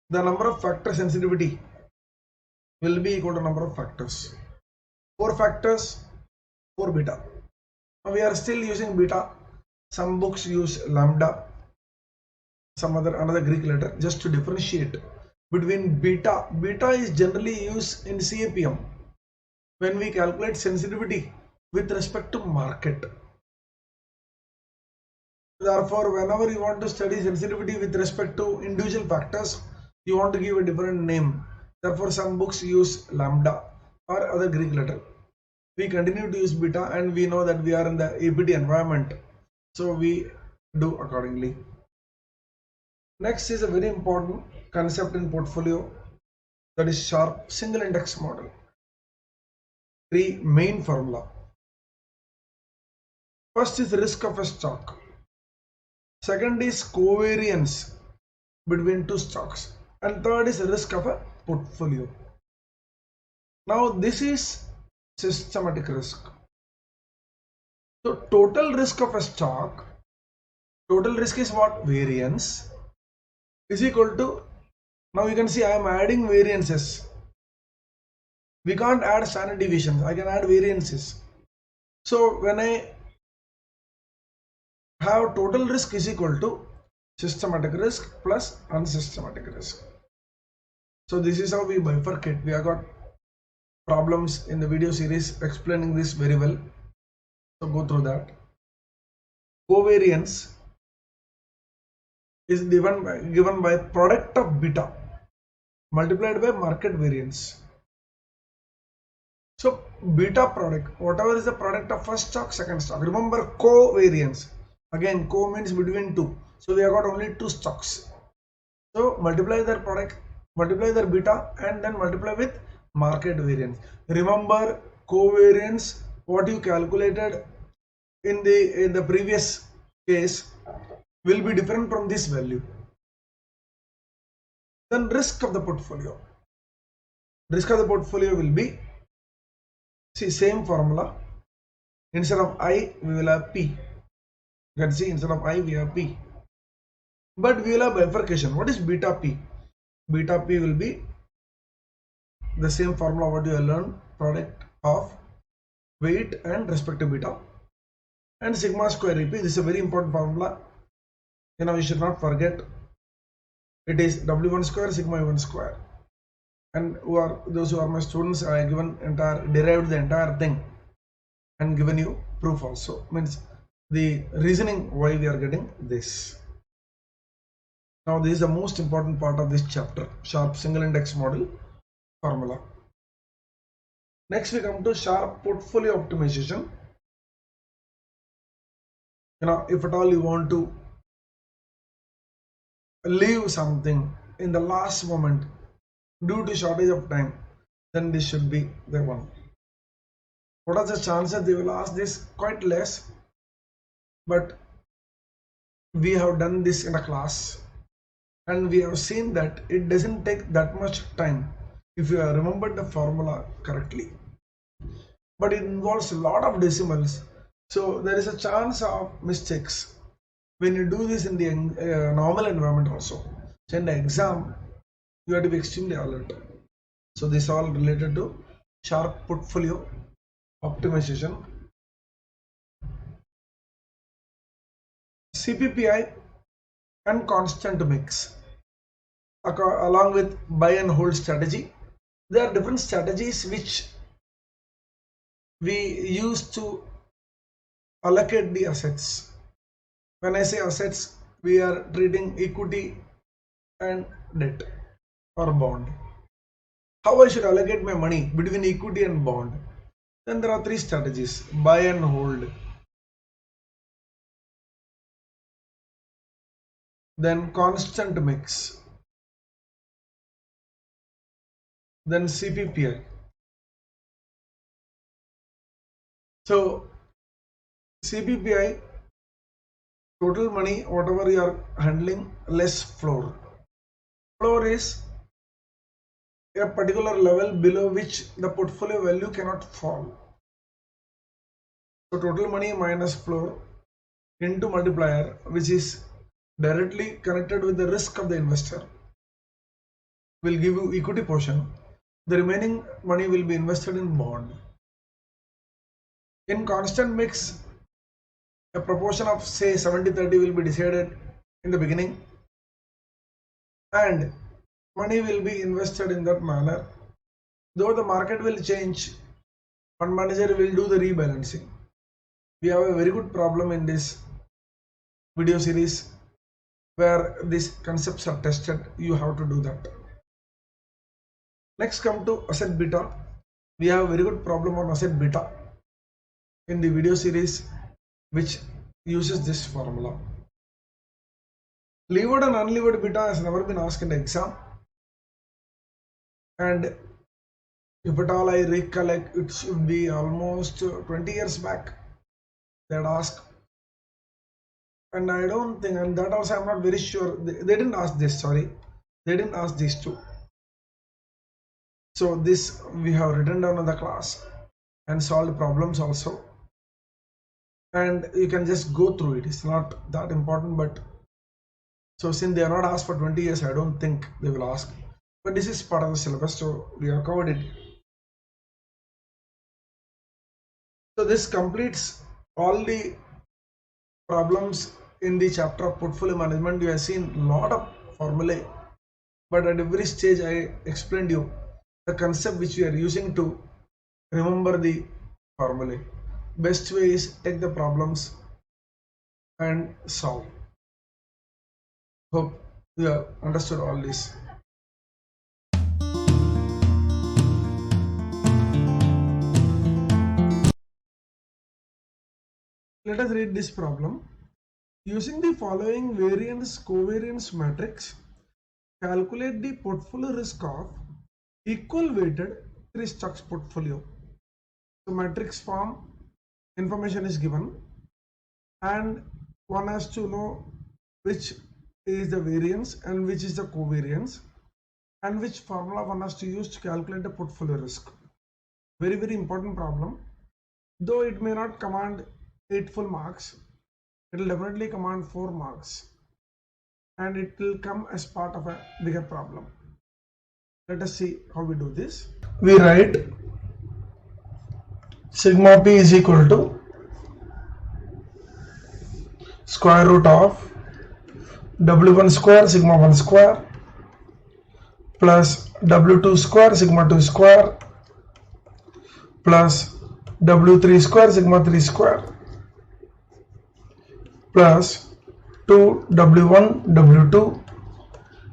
The number of factor sensitivity will be equal to number of factors. 4 factors, 4 beta. Now we are still using beta. Some books use lambda, some another Greek letter, just to differentiate between beta. Beta is generally used in CAPM when we calculate sensitivity with respect to market. Therefore, whenever you want to study sensitivity with respect to individual factors, you want to give a different name. Therefore, some books use lambda or other Greek letter. We continue to use beta, and we know that we are in the APT environment, so we do accordingly. Next is a very important concept in portfolio, that is sharp single index model. 3 main formula. First is risk of a stock. Second is covariance between two stocks. And third is risk of a portfolio. Now this is systematic risk. So total risk of a stock, total risk is what? Variance is equal to, now you can see I am adding variances. We can't add standard deviations. I can add variances. So when I have total risk is equal to systematic risk plus unsystematic risk. So this is how we bifurcate. We have got problems in the video series explaining this very well. So go through that. Covariance is given by product of beta multiplied by market variance. So beta product, whatever is the product of first stock, second stock. Remember covariance. Again, co means between two. So we have got only two stocks. So multiply their product, multiply their beta, and then multiply with market variance. Remember covariance, what you calculated in the previous case will be different from this value. Then risk of the portfolio. Risk of the portfolio will be, see, same formula. Instead of I, we will have P. You can see instead of I, we have P. But we will have bifurcation. What is beta P? Beta P will be the same formula what you have learned, product of weight and respective beta. And sigma square EP, this is a very important formula. You should not forget. It is W1 square sigma E1 square. And those who are my students, I have derived the entire thing and given you proof also. Means the reasoning why we are getting this. Now this is the most important part of this chapter, Sharp single index model formula. Next we come to Sharp portfolio optimization. If at all you want to leave something in the last moment due to shortage of time, then this should be the one. What are the chances they will ask this? Quite less, but we have done this in a class and we have seen that it doesn't take that much time if you have remembered the formula correctly, but it involves a lot of decimals, so there is a chance of mistakes when you do this in the normal environment also. So in the exam you have to be extremely alert. So this is all related to Sharp portfolio optimization. CPPI and constant mix along with buy and hold strategy. There are different strategies which we use to allocate the assets. When I say assets, we are treating equity and debt or bond. How I should allocate my money between equity and bond? Then there are three strategies: buy and hold, then constant mix, then CPPI. So CPPI, total money whatever you are handling less floor. Floor is a particular level below which the portfolio value cannot fall. So total money minus floor into multiplier, which is directly connected with the risk of the investor, will give you equity portion. The remaining money will be invested in bond. In constant mix, a proportion of say 70-30 will be decided in the beginning and money will be invested in that manner. Though the market will change, fund manager will do the rebalancing. We have a very good problem in this video series where these concepts are tested. You have to do that. Next come to asset beta. We have a very good problem on asset beta in the video series which uses this formula. Levered and unlevered beta has never been asked in the exam, and if at all I recollect, it should be almost 20 years back they had asked. And I don't think, and that also I'm not very sure, they didn't ask this, sorry, they didn't ask these two. So this we have written down in the class and solved problems also, and you can just go through it. It's not that important, but so since they are not asked for 20 years, I don't think they will ask, but this is part of the syllabus, so we have covered it. So this completes all the problems in the chapter of portfolio management. You have seen a lot of formulae, but at every stage I explained you the concept which we are using to remember the formulae. Best way is take the problems and solve. Hope you have understood all this. Let us read this problem. Using the following variance covariance matrix, calculate the portfolio risk of equal weighted 3 stocks portfolio. So matrix form information is given and one has to know which is the variance and which is the covariance and which formula one has to use to calculate the portfolio risk. Very, very important problem. Though it may not command 8 full marks, it will definitely command 4 marks and it will come as part of a bigger problem. Let us see how we do this. We write sigma p is equal to square root of w1 square sigma 1 square plus w2 square sigma 2 square plus w3 square sigma 3 square plus 2 w1 w2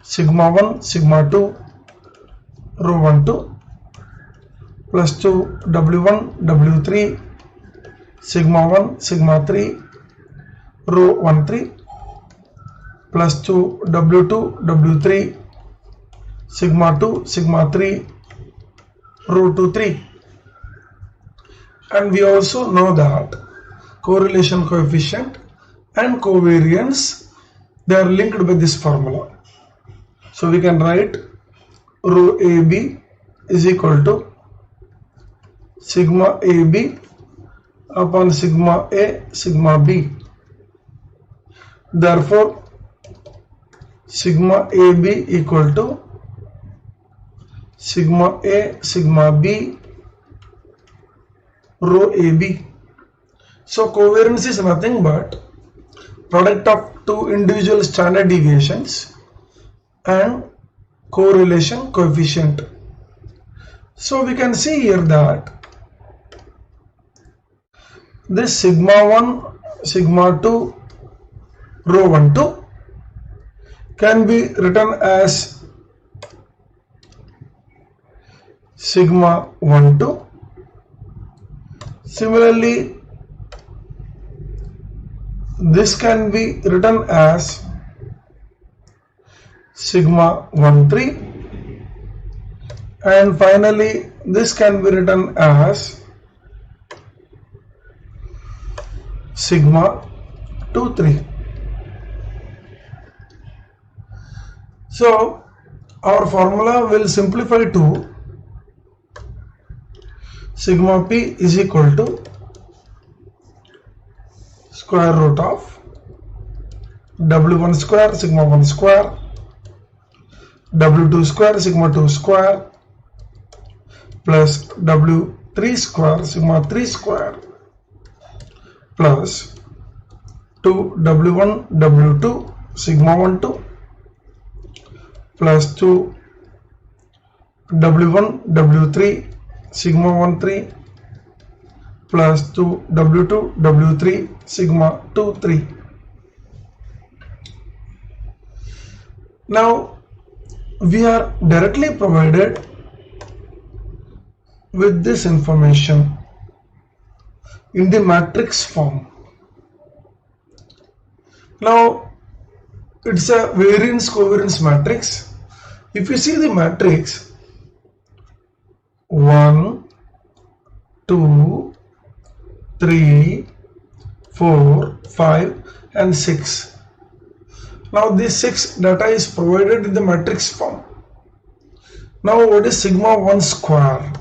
sigma 1 sigma 2 rho 1 2 plus 2 w1 w3 sigma 1 sigma 3 rho 1 3 plus 2 w2 w3 sigma 2 sigma 3 rho 2 3. And we also know that correlation coefficient and covariance, they are linked by this formula. So we can write rho AB is equal to sigma AB upon sigma A sigma B. Therefore sigma AB equal to sigma A sigma B rho AB. So covariance is nothing but product of two individual standard deviations and correlation coefficient. So we can see here that this sigma 1 sigma 2 rho 1 2 can be written as sigma 1 2. Similarly, this can be written as sigma 1 3, and finally this can be written as sigma 2 3. So our formula will simplify to sigma p is equal to square root of w1 square sigma 1 square w2 square sigma 2 square plus w3 square sigma 3 square plus 2 w1 w2 sigma 1 2 plus 2 w1 w3 sigma 1 3 plus 2 w2 w3 sigma 2 3. Now we are directly provided with this information in the matrix form. Now it's a variance covariance matrix. If you see the matrix 1 2 3 4 5, and 6. Now this 6 data is provided in the matrix form. Now what is sigma 1 square?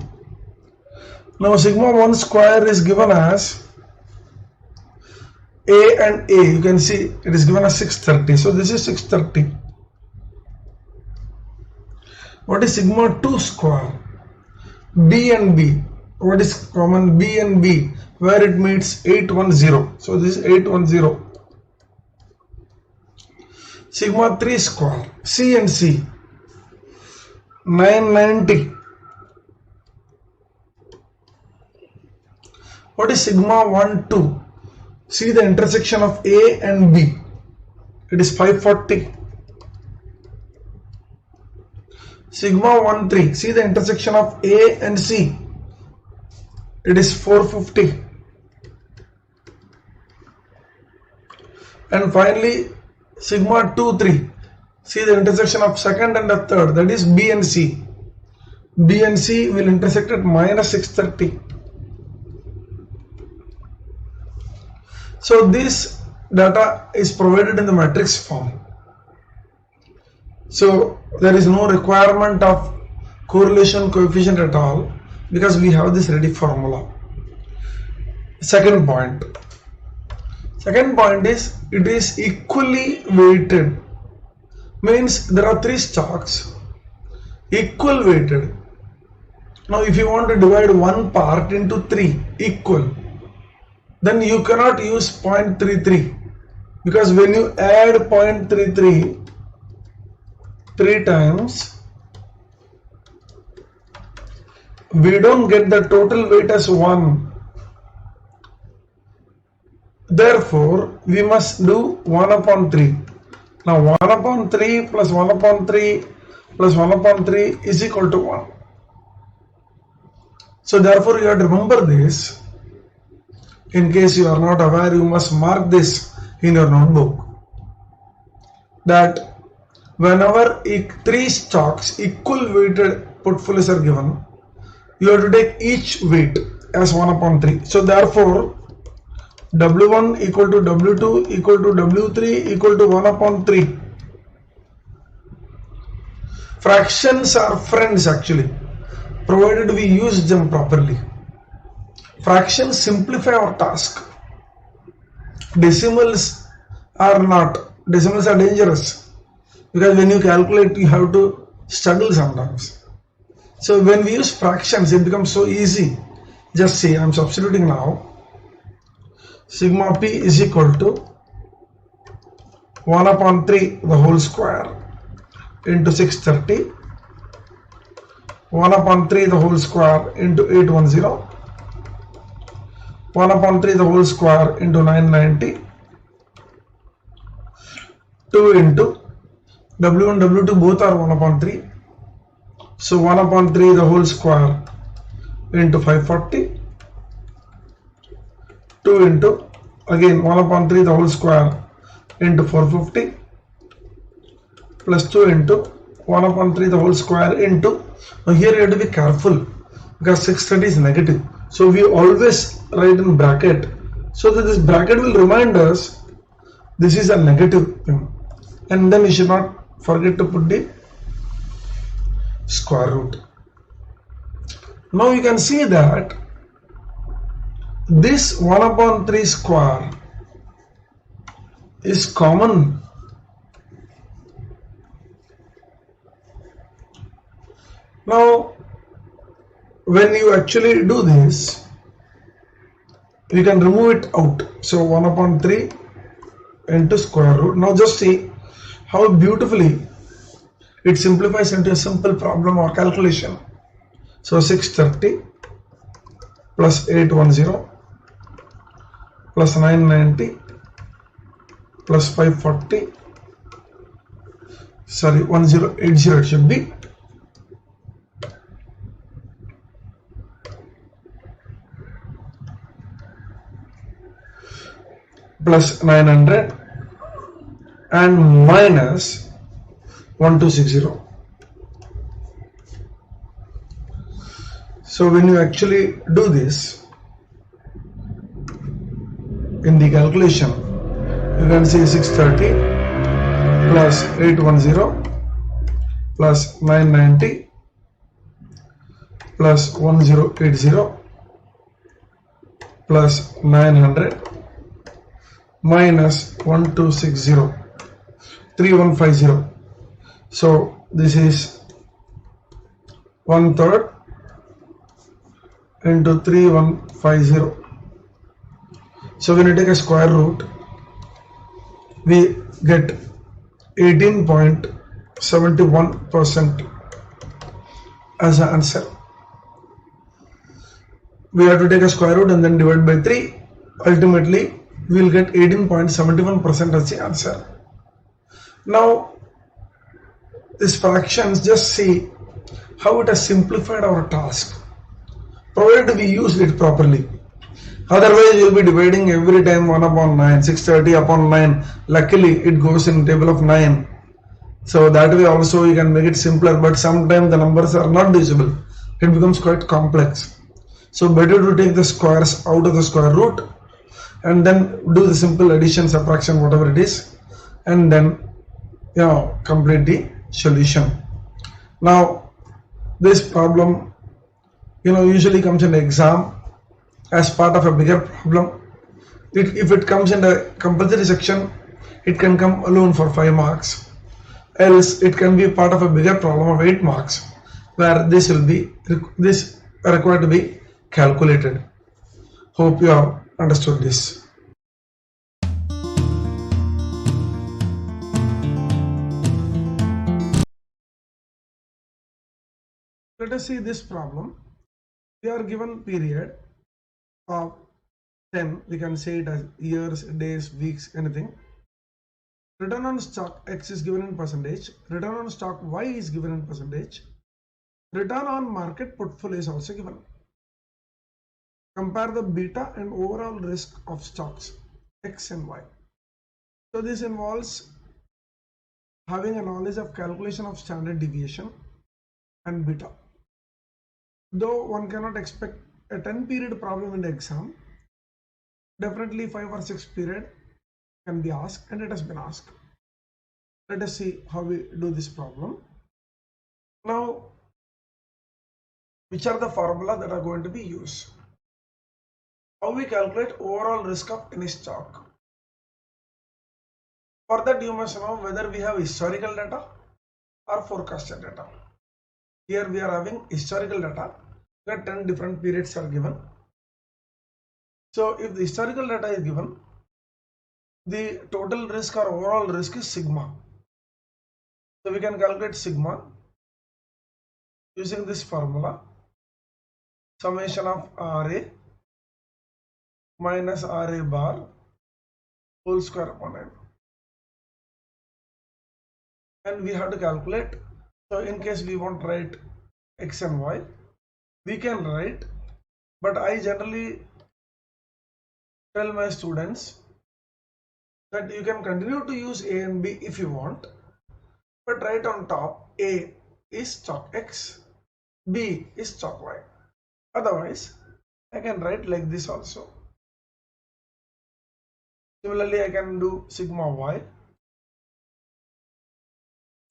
Now sigma 1 square is given as A and A. You can see it is given as 630. So this is 630. What is sigma 2 square? B and B. What is common? B and B, where it meets 810. So this is 810. Sigma 3 square. C and C. 990. What is sigma 1 2? See the intersection of A and B. It is 540. Sigma 1 3. See the intersection of A and C. It is 450. And finally, sigma 2 3. See the intersection of second and the third. That is B and C. B and C will intersect at minus 630. So this data is provided in the matrix form. So there is no requirement of correlation coefficient at all because we have this ready formula. Second point. Second point is it is equally weighted. Means there are 3 stocks equal weighted. Now if you want to divide one part into 3 equal, then you cannot use 0.33 because when you add 0.33 3 times, we don't get the total weight as 1. Therefore, we must do 1 upon 3. Now 1 upon 3 plus 1 upon 3 plus 1 upon 3 is equal to 1. So therefore, you have to remember this. In case you are not aware, you must mark this in your notebook. That whenever 3 stocks equal weighted portfolios are given, you have to take each weight as 1 upon 3. So therefore, W1 equal to W2 equal to W3 equal to 1 upon 3. Fractions are friends actually, provided we use them properly. Fractions simplify our task. Decimals are not. Decimals are dangerous because when you calculate, you have to struggle sometimes. So when we use fractions, it becomes so easy. Just see, I am substituting now. Sigma p is equal to 1 upon 3 the whole square into 630, 1 upon 3 the whole square into 810, 1 upon 3 the whole square into 990, 2 into W1 W2 both are 1 upon 3. So 1 upon 3 the whole square into 540, 2 into again 1 upon 3 the whole square into 450 plus 2 into 1 upon 3 the whole square into, now here you have to be careful because 630 is negative. So we always write in bracket so that this bracket will remind us this is a negative thing, and then we should not forget to put the square root. Now you can see that this 1 upon 3 square is common. Now when you actually do this, you can remove it out. So 1 upon 3 into square root. Now just see how beautifully it simplifies into a simple problem or calculation. So 630 plus 810 plus 990 plus 540, sorry 1080 it should be, plus 900 and minus 1260. So when you actually do this in the calculation, You can see 630 plus 810 plus 990 plus 1080 plus 900 minus 1260 3150. So this is 1/3 into 3150. So when you take a square root, we get 18.71% as an answer. We have to take a square root and then divide by 3. Ultimately, we will get 18.71% as the answer. Now, these fractions, just see how it has simplified our task, provided we use it properly. Otherwise, you will be dividing every time 1 upon 9, 630 upon 9. Luckily, it goes in table of 9. So that way also you can make it simpler, but sometimes the numbers are not divisible. It becomes quite complex. So better to take the squares out of the square root and then do the simple addition, subtraction, whatever it is, and then complete the solution. Now this problem usually comes in the exam as part of a bigger problem. If it comes in the compulsory section, it can come alone for 5 marks. Else it can be part of a bigger problem of 8 marks, where this required to be calculated. Hope you have understood this. Let us see this problem. We are given period of 10, we can say it as years, days, weeks, anything. Return on stock X is given in percentage, return on stock Y is given in percentage, return on market portfolio is also given. Compare the beta and overall risk of stocks X and Y. So this involves having a knowledge of calculation of standard deviation and beta. Though one cannot expect a 10 period problem in the exam, definitely 5 or 6 period can be asked, and it has been asked. Let us see how we do this problem. Now, which are the formulas that are going to be used? How we calculate overall risk of any stock? For that, you must know whether we have historical data or forecasted data. Here we are having historical data where 10 different periods are given. So if the historical data is given, the total risk or overall risk is sigma. So we can calculate sigma using this formula, summation of RA minus RA bar whole square upon n. And we have to calculate. So in case we want to write X and Y, we can write, but I generally tell my students that you can continue to use A and B if you want, but write on top A is stock X, B is stock Y. Otherwise, I can write like this also. Similarly, I can do sigma Y,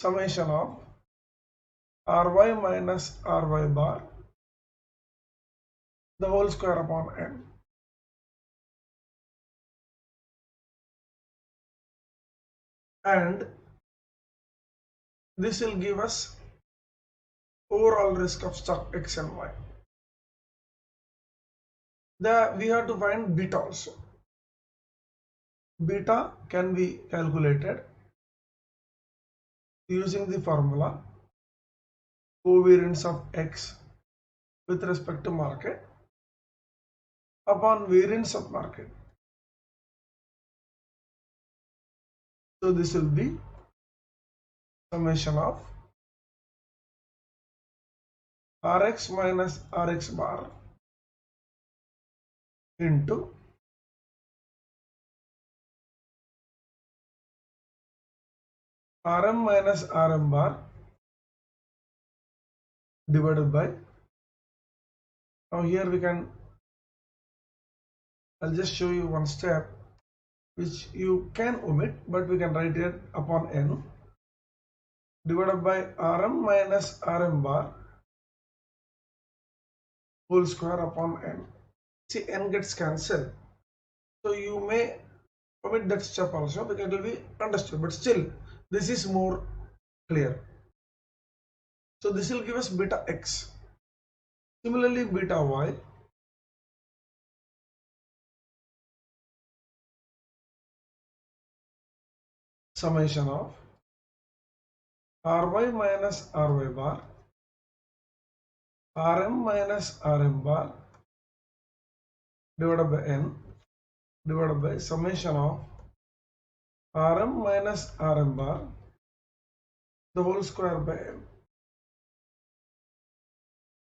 summation of RY minus RY bar, the whole square upon n. And this will give us overall risk of stock X and Y. We have to find beta also. Beta can be calculated using the formula covariance of X with respect to market upon variance of market. So this will be summation of Rx minus Rx bar into Rm minus Rm bar divided by, now here we can, I'll just show you one step. which you can omit, but we can write it upon n divided by Rm minus Rm bar whole square upon n. See, n gets cancelled. So you may omit that step also because it will be understood. But still, this is more clear. So this will give us beta x. Similarly, beta y. Summation of Ry minus Ry bar, Rm minus Rm bar divided by n divided by summation of Rm minus Rm bar the whole square by n.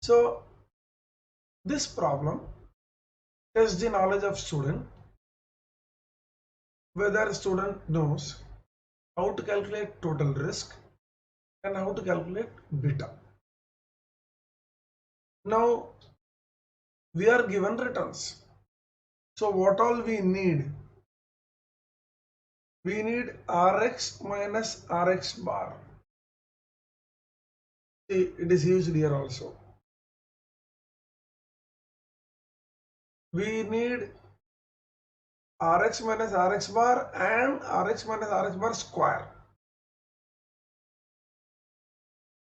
So this problem tests the knowledge of student, whether student knows how to calculate total risk and how to calculate beta. Now we are given returns. So what all we need? We need Rx minus Rx bar. See, it is used here also. We need Rx minus Rx bar and Rx minus Rx bar square.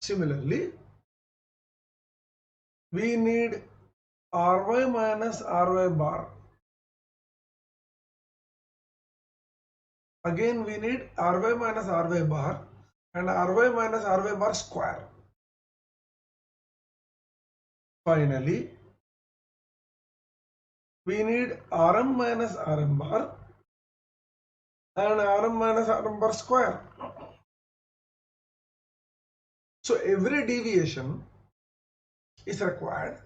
Similarly, we need Ry minus Ry bar. Again, we need Ry minus Ry bar and Ry minus Ry bar square. Finally, we need Rm minus Rm bar and Rm minus Rm bar square. So every deviation is required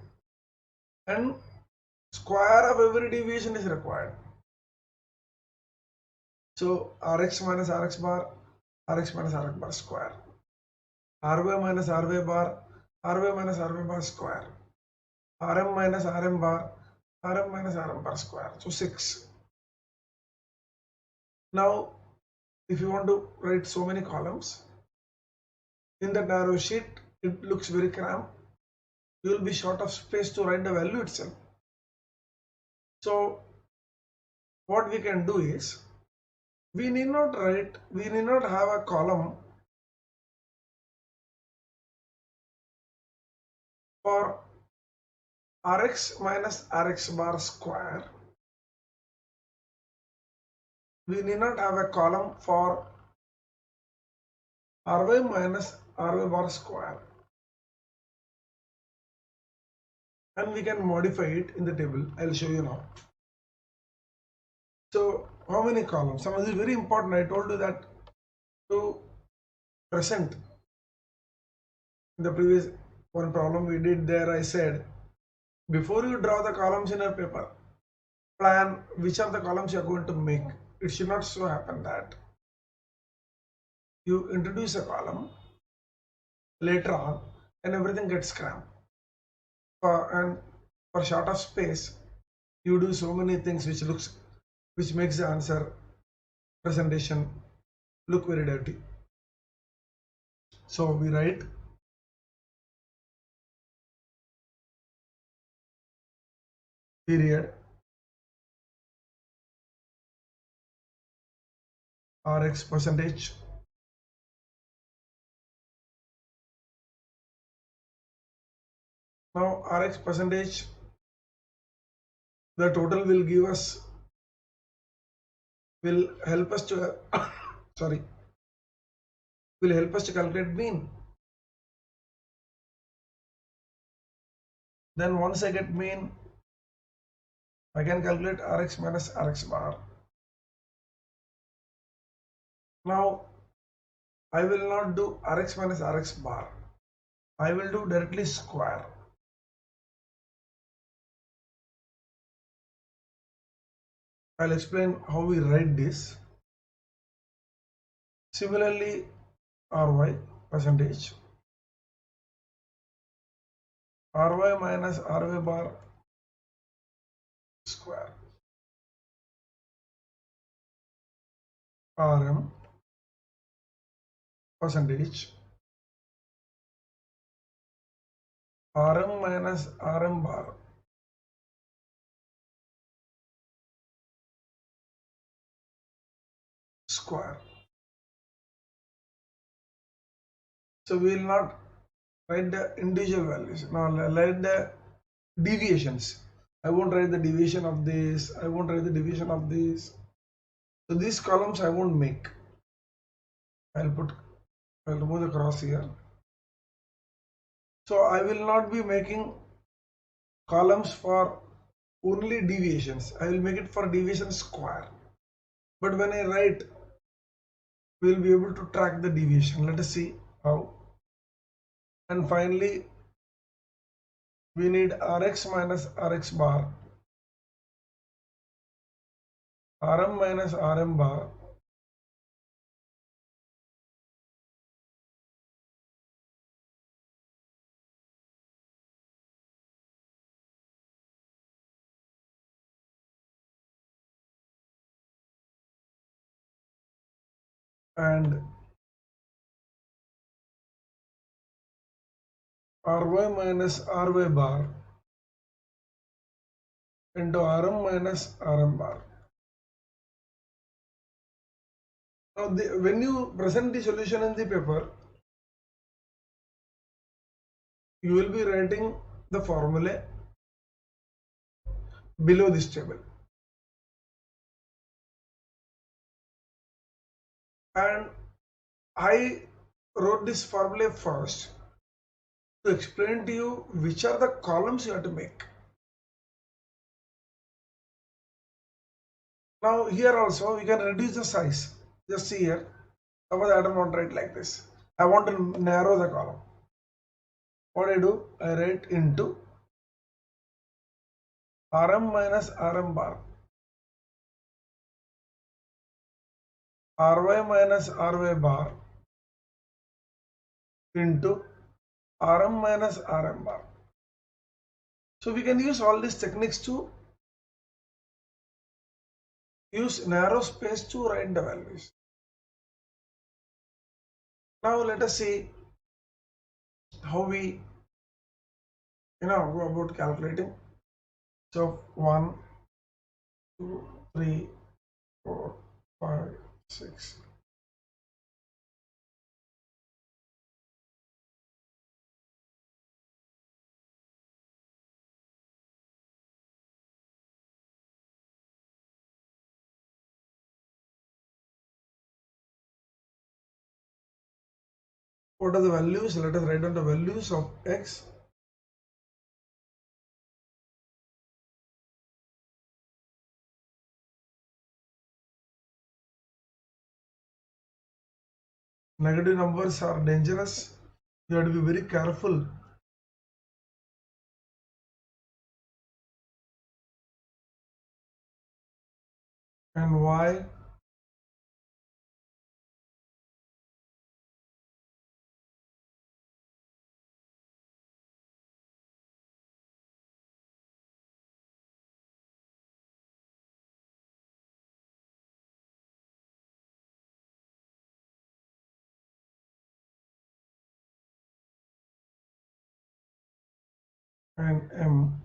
and square of every deviation is required. So Rx minus Rx bar, Rx minus Rx bar square, Ry minus Ry bar, Ry minus Ry bar square, Rm minus Rm bar, Rm minus Rm bar square. So 6. Now, if you want to write so many columns in the narrow sheet, it looks very cramped. You will be short of space to write the value itself. So what we can do is, we need not have a column for Rx minus Rx bar square. We need not have a column for Ry minus Ry bar square. And we can modify it in the table. I'll show you now. So how many columns? Some of this is very important. I told you that to present in the previous one problem we did there, I said before you draw the columns in a paper, plan which are the columns you are going to make. It should not so happen that you introduce a column later on and everything gets cramped. And for short of space, you do so many things which makes the answer presentation look very dirty. So we write period Rx percentage now Rx percentage, the total will give us, will help us to will help us to calculate mean. Then once I get mean, I can calculate Rx minus Rx bar. Now I will not do Rx minus Rx bar. I will do directly square. I'll explain how we write this. Similarly, Ry percentage, Ry minus Ry bar square. RM percentage RM minus RM bar square. So we will not write the individual values. Now write the deviations. I won't write the deviation of this. I won't write the deviation of this. So these columns I won't make. I'll remove the cross here. So I will not be making columns for only deviations. I will make it for deviation square. But when I write, we will be able to track the deviation. Let us see how. And finally, we need Rx minus Rx bar, Rm minus Rm bar, and Ry minus Ry bar into Rm minus Rm bar. Now, when you present the solution in the paper, you will be writing the formula below this table. And I wrote this formula first to explain to you which are the columns you have to make. Now here also we can reduce the size. Just see here. Suppose I don't want to write like this. I want to narrow the column. What I do? I write into Rm minus Rm bar, Ry minus Ry bar into Rm minus Rm bar. So we can use all these techniques to use narrow space to write the values. Now let us see how we go about calculating. So 1, 2, 3, 4, 5, 6. What are the values? Let us write down the values of x. Negative numbers are dangerous. You have to be very careful. And y. And m.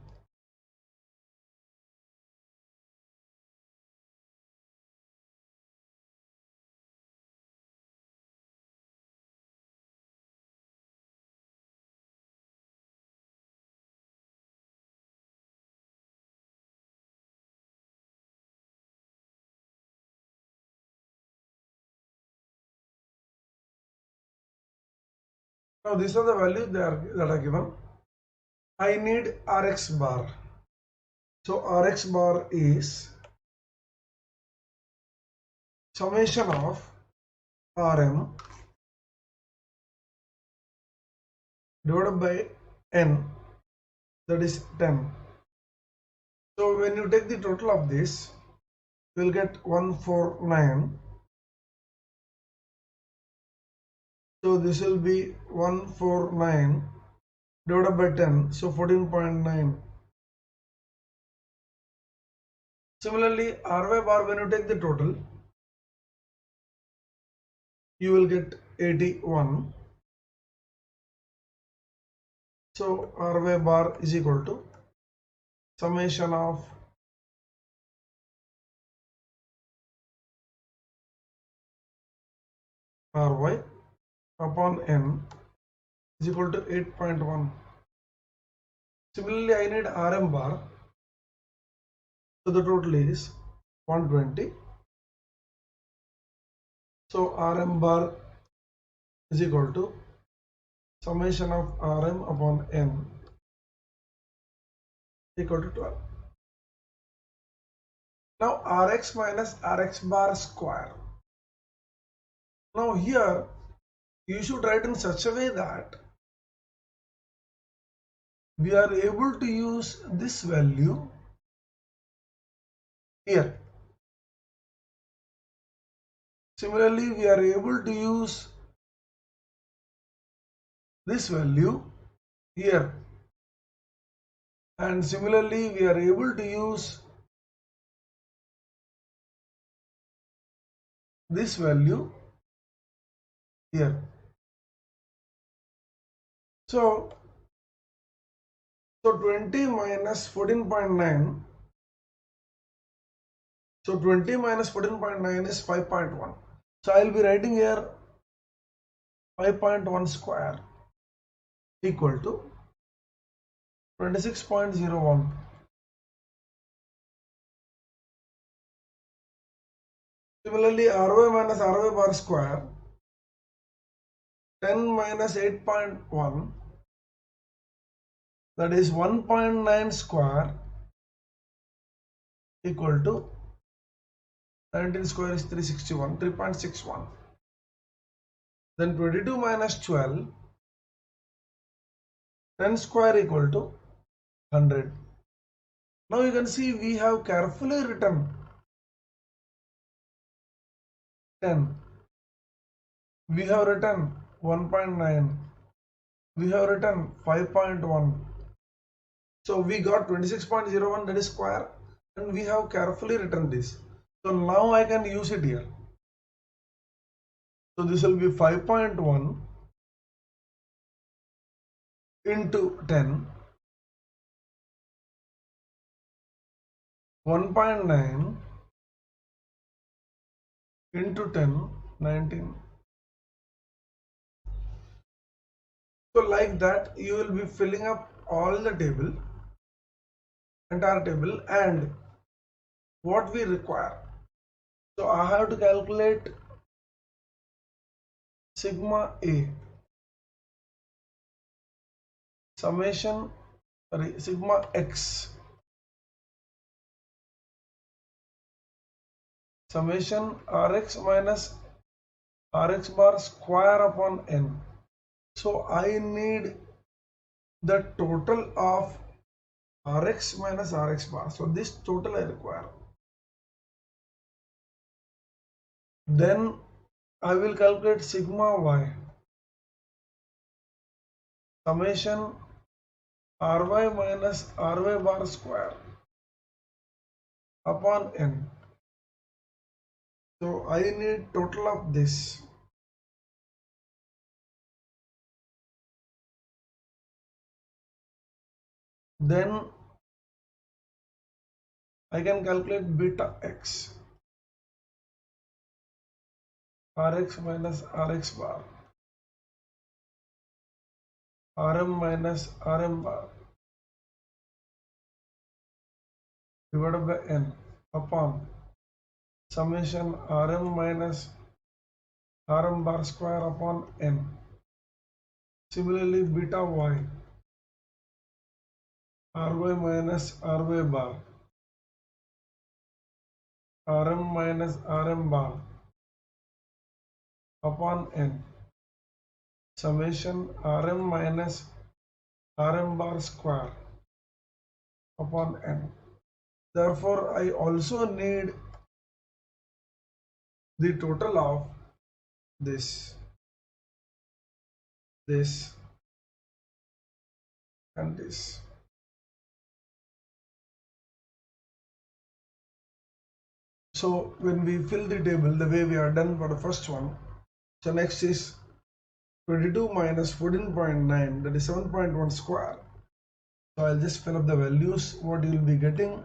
Now these are the values that are given. I need Rx bar. So Rx bar is summation of Rm divided by n, that is 10. So when you take the total of this, you will get 149. So this will be 149 divided by 10, so 14.9. Similarly, Ry bar, when you take the total, you will get 81. So RY bar is equal to summation of RY upon N is equal to 8.1. Similarly, I need RM bar. So the total is 120. So RM bar is equal to summation of RM upon N equal to 12. Now Rx minus Rx bar square. Now here you should write in such a way that we are able to use this value here. Similarly, we are able to use this value here. And similarly, we are able to use this value here. So 20 minus 14.9. So 20 minus 14.9 is 5.1. So I will be writing here 5.1 square equal to 26.01. Similarly, RY minus RY bar square, 10 minus 8.1, that is 1.9 square equal to 19 square is 361, 3.61. Then 22 minus 12, 10 square equal to 100. Now you can see we have carefully written 10. We have written 1.9. We have written 5.1. So we got 26.01, that is square, and we have carefully written this. So now I can use it here. So this will be 5.1 into 10, 1.9 into 10, 19. So like that you will be filling up all the table, entire table, and what we require. So I have to calculate sigma A, summation, sigma X, summation Rx minus Rx bar square upon N. So I need the total of Rx minus Rx bar. So this total I require. Then I will calculate sigma Y, summation Ry minus Ry bar square upon N. So I need total of this. Then I can calculate beta X, Rx minus Rx bar, Rm minus Rm bar divided by N upon summation Rm minus Rm bar square upon N. Similarly, beta Y, Ry minus Ry bar, Rm minus Rm bar upon N, summation Rm minus Rm bar square upon N. Therefore, I also need the total of this, this, and this. So when we fill the table the way we are done for the first one, So next is 22 minus 14.9, that is 7.1 square. So I'll just fill up the values what you will be getting.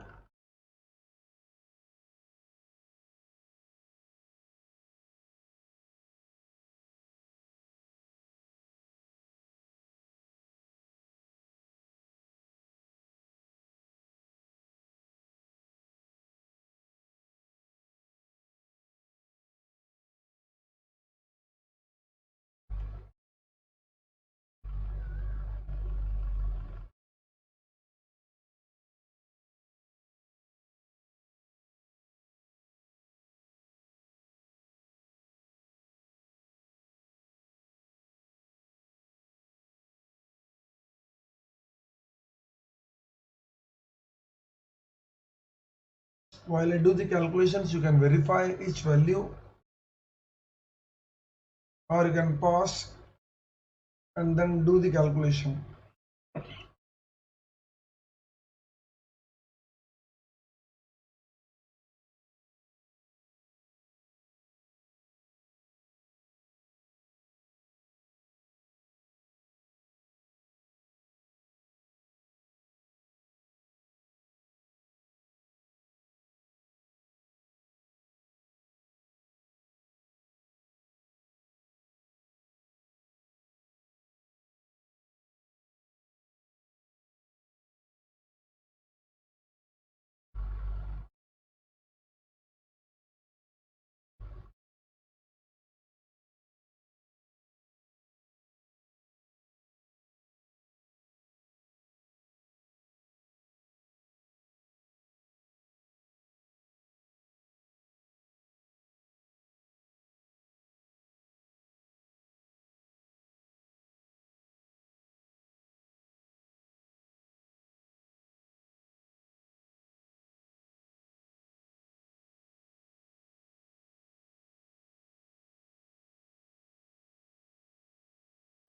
While I do the calculations, you can verify each value, or you can pause and then do the calculation.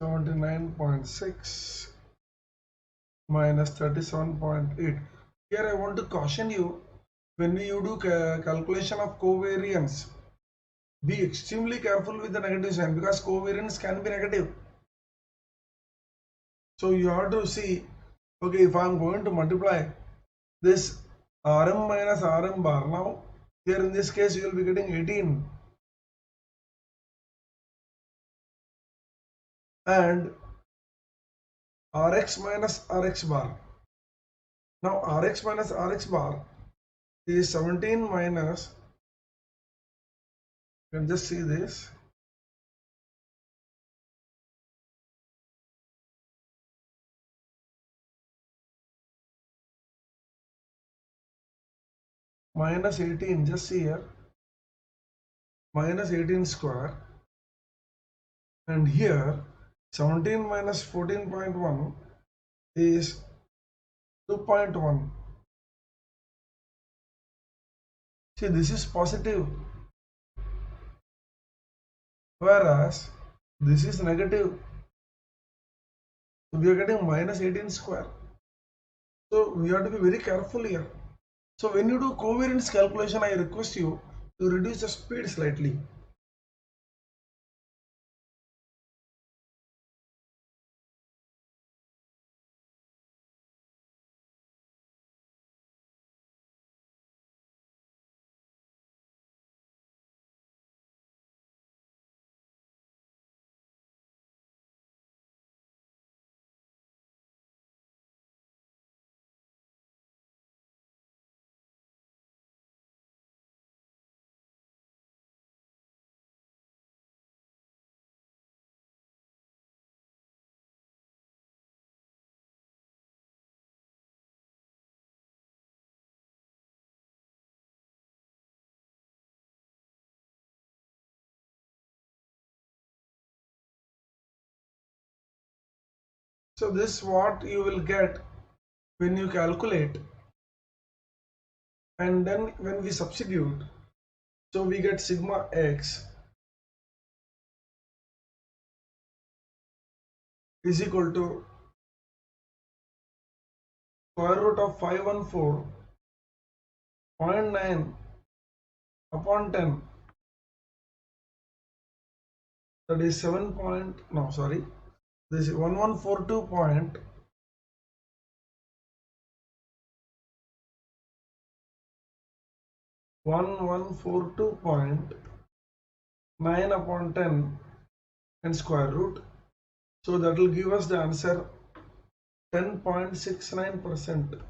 $79.6 minus 37.8. Here I want to caution you, when you do calculation of covariance, be extremely careful with the negative sign because covariance can be negative. So you have to see, okay, if I am going to multiply this Rm minus Rm bar, now here in this case you will be getting 18, and Rx minus Rx bar. Now Rx minus Rx bar is 17 minus, you can just see this, minus 18, just see here, minus 18 square, and here 17 minus 14.1 is 2.1. See, this is positive, whereas this is negative. So we are getting minus 18 square. So we have to be very careful here. So when you do covariance calculation, I request you to reduce the speed slightly. So this is what you will get when you calculate, and then when we substitute, so we get sigma x is equal to square root of 514.9 upon 10 that is 7 point, no sorry, this is 1142.9 upon 10 and square root. So that will give us the answer 10.69%.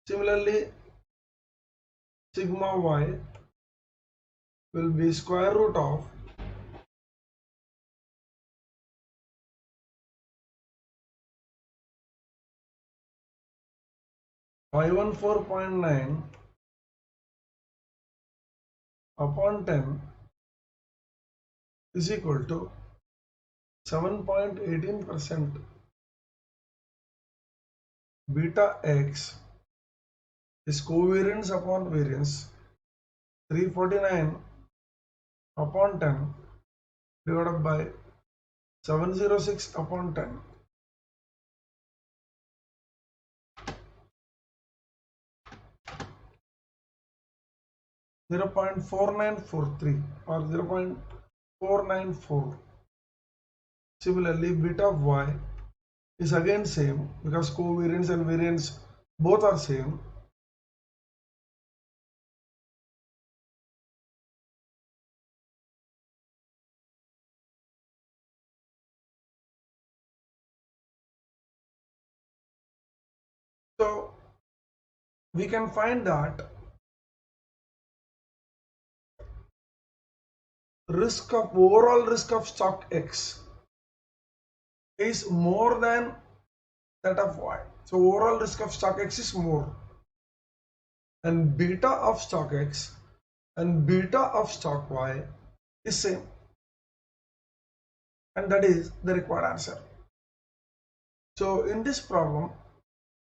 Similarly, sigma y will be square root of y14.9 upon 10 is equal to 7.18%. Beta x is covariance upon variance 349 upon 10 divided by 706 upon 10. Zero 0.4943 or 0.494. Similarly, beta of y is again same because covariance and variance both are same. So we can find that overall risk of stock X is more than that of Y. So overall risk of stock X is more, and beta of stock X and beta of stock Y is same, and that is the required answer. So in this problem,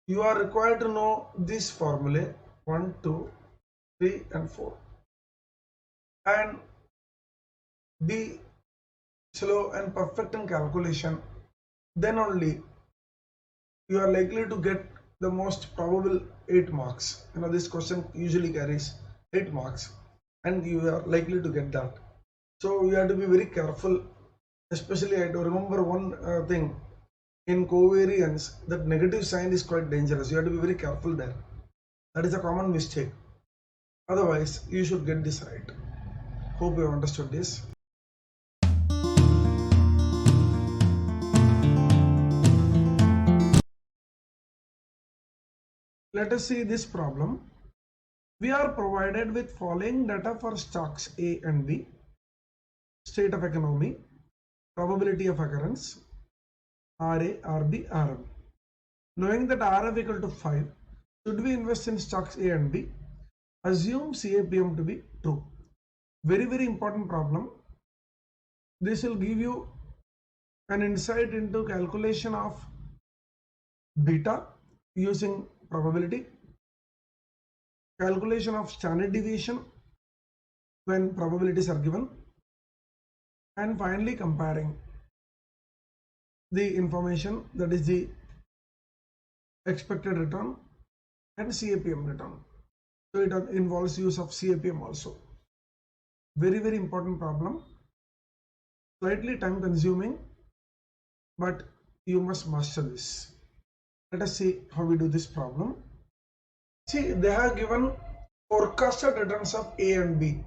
you are required to know this formula 1, 2, 3 and 4 and be slow and perfect in calculation. Then only you are likely to get the most probable 8 marks. This question usually carries 8 marks and you are likely to get that. So you have to be very careful, especially I have to remember one thing in covariance, that negative sign is quite dangerous. You have to be very careful there. That is a common mistake. Otherwise, you should get this right. Hope you have understood this. Let us see this problem. We are provided with following data for stocks A and B: state of economy, probability of occurrence, RA, RB, RM. Knowing that RF equal to 5, should we invest in stocks A and B? Assume CAPM to be true. Very, very important problem. This will give you an insight into calculation of beta using probability, calculation of standard deviation when probabilities are given, and finally comparing the information, that is the expected return and CAPM return. So it involves use of CAPM also. Very, very important problem. Slightly time consuming, but you must master this. Let us see how we do this problem. See, they have given forecasted returns of A and B.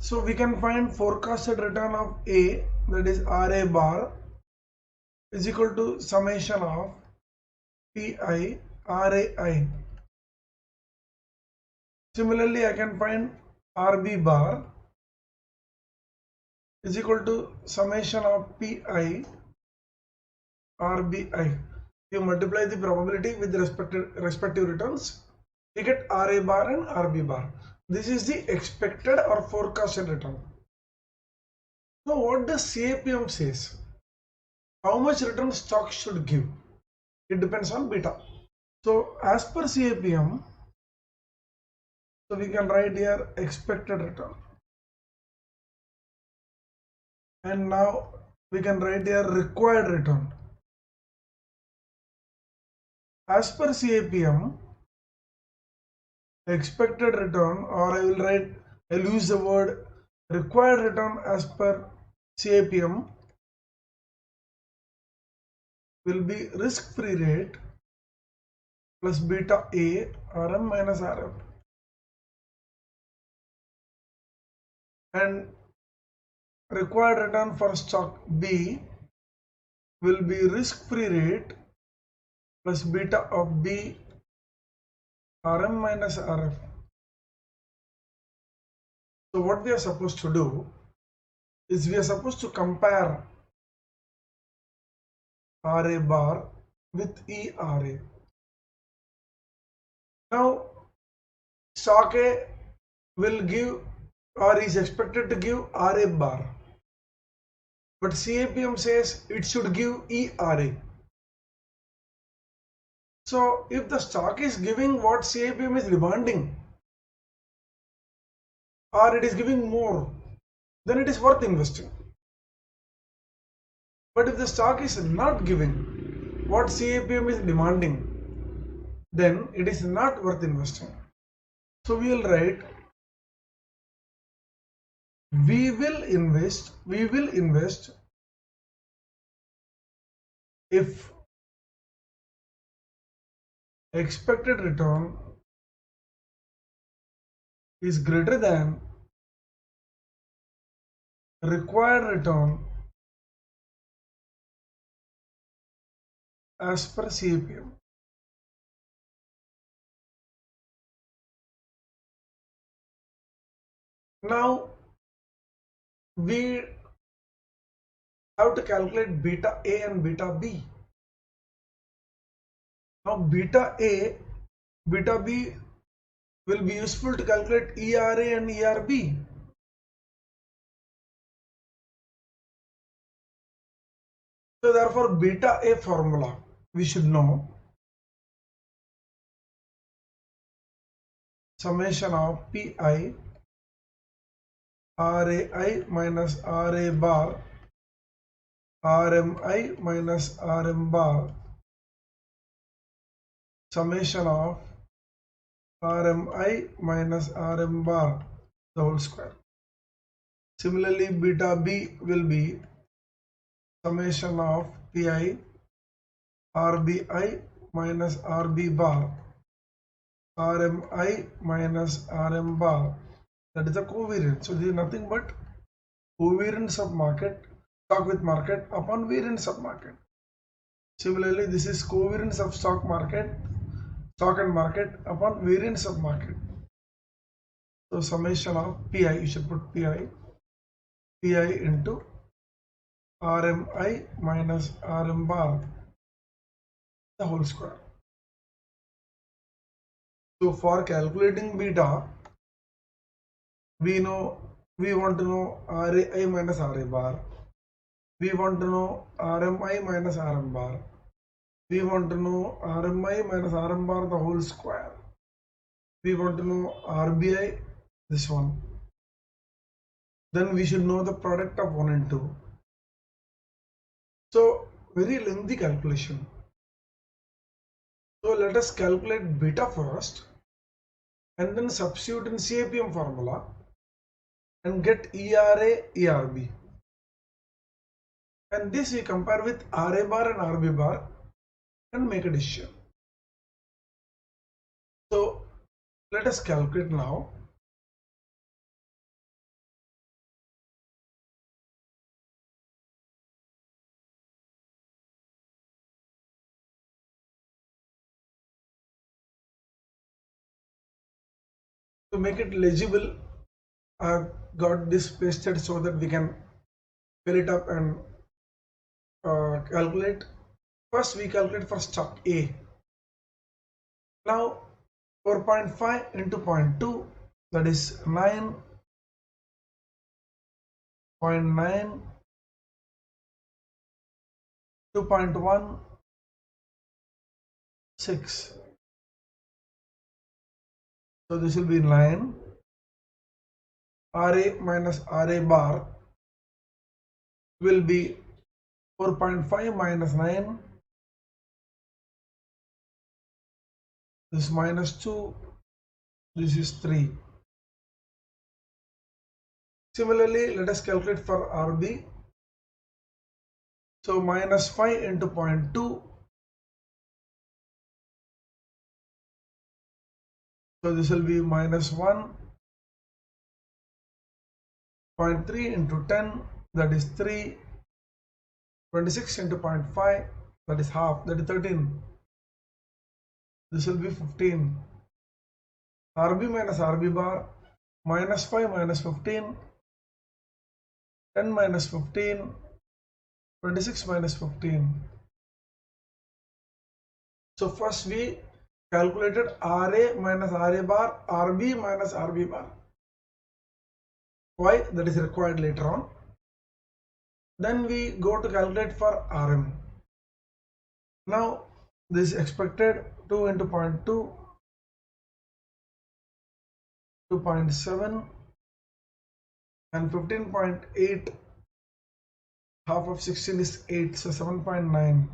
So we can find forecasted return of A, that is RA bar, is equal to summation of PI RAI. Similarly, I can find RB bar is equal to summation of PI RBI. You multiply the probability with the respective returns, you get RA bar and RB bar. This is the expected or forecasted return. Now what does CAPM says? How much return stock should give? It depends on beta. So as per CAPM, so we can write here expected return. And now we can write here required return. As per CAPM, expected return, or I'll use the word required return as per CAPM will be risk-free rate plus beta A RM minus RF, and required return for stock B will be risk-free rate plus beta of B RM minus RF. So what we are supposed to do is we are supposed to compare RA bar with ERA. Now stock A will give or is expected to give RA bar, but CAPM says it should give ERA. So if the stock is giving what CAPM is demanding, or it is giving more, then it is worth investing. But if the stock is not giving what CAPM is demanding, then it is not worth investing. So we will write, we will invest if expected return is greater than required return as per CAPM. Now we have to calculate beta A and beta B. Now beta A, beta B will be useful to calculate ERA and ERB. So therefore beta A formula we should know, summation of PI RAI minus RA bar RMI minus RM bar summation of RMI minus RM bar the whole square. Similarly, beta B will be summation of PI RBI minus RB bar RMI minus RM bar, that is the covariance. So this is nothing but covariance of market, stock with market upon variance of market. Similarly, this is covariance of stock and market upon variance of market. So summation of PI, you should put PI into RMI minus RM bar the whole square. So for calculating beta, we want to know RAI minus RA bar. We want to know RMI minus RM bar. We want to know RMI minus RM bar the whole square. We want to know RBI, this one. Then we should know the product of 1 and 2. So very lengthy calculation. So let us calculate beta first and then substitute in CAPM formula and get ERA, ERB. And this we compare with RA bar and RB bar and make a decision. So let us calculate now. To make it legible, I have got this pasted so that we can fill it up and calculate. First we calculate for stock A. Now 4.5 into 0.2, that is 9.9, 2.1, 6. So this will be 9. RA minus RA bar will be 4.5 minus 9. This minus 2. This is 3. Similarly, let us calculate for RB. So minus 5 into 0.2. So this will be minus 1. 0.3 into 10, that is 3. 26 into 0.5, that is half, that is 13. This will be 15. RB minus RB bar, minus 5 minus 15, 10 minus 15, 26 minus 15. So first we calculated RA minus RA bar, RB minus RB bar. Why? That is required later on. Then we go to calculate for RM. Now this expected 2 into 0.2, 2.7 and 15.8, half of 16 is 8, so 7.9.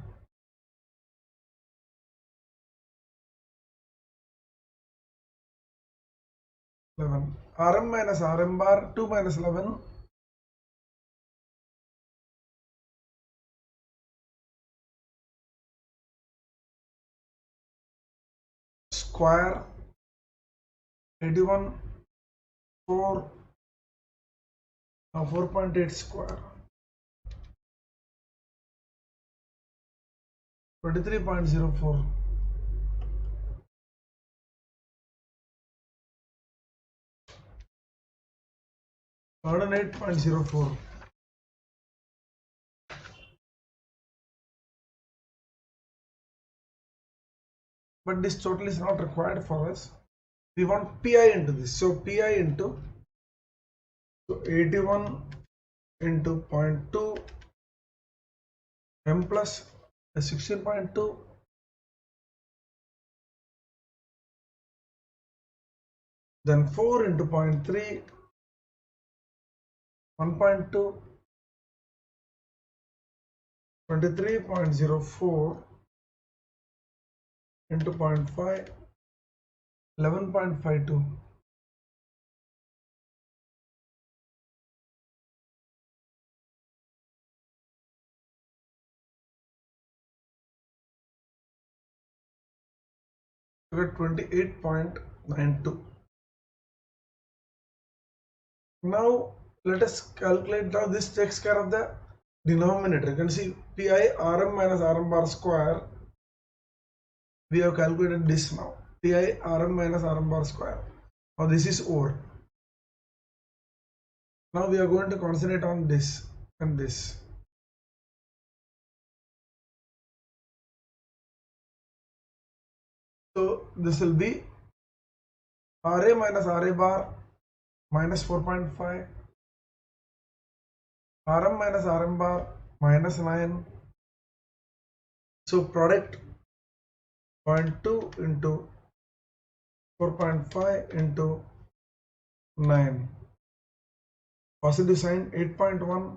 RM minus RM bar, 2 minus 11, square, 81, 4, 4.8 square, 23.04. 108.04. But this total is not required for us. We want PI into this. So PI into 81 into 0.2 M plus 16.2, then 4 into 0.3, 1.2, 23.04 into 0.5, 11.52. You get 28.92. Now let us calculate. Now this takes care of the denominator. You can see PI RM minus RM bar square. We have calculated this now. PI RM minus RM bar square. Now this is over. Now we are going to concentrate on this and this. So this will be RA minus RA bar minus 4.5, RM minus RM bar minus 9. So product 0.2 into 4.5 into 9. Positive sign 8.1.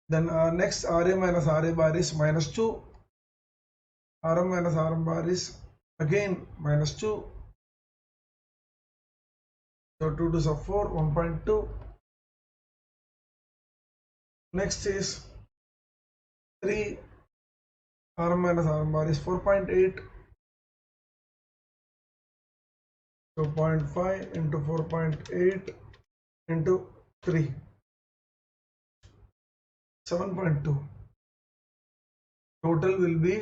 Then next RA minus RA bar is minus 2. RM minus RM bar is again minus 2. So 2 to the 4, 1.2. Next is 3. RM minus RM bar is 4.8. So 0.5 into 4.8 into 3. 7.2. Total will be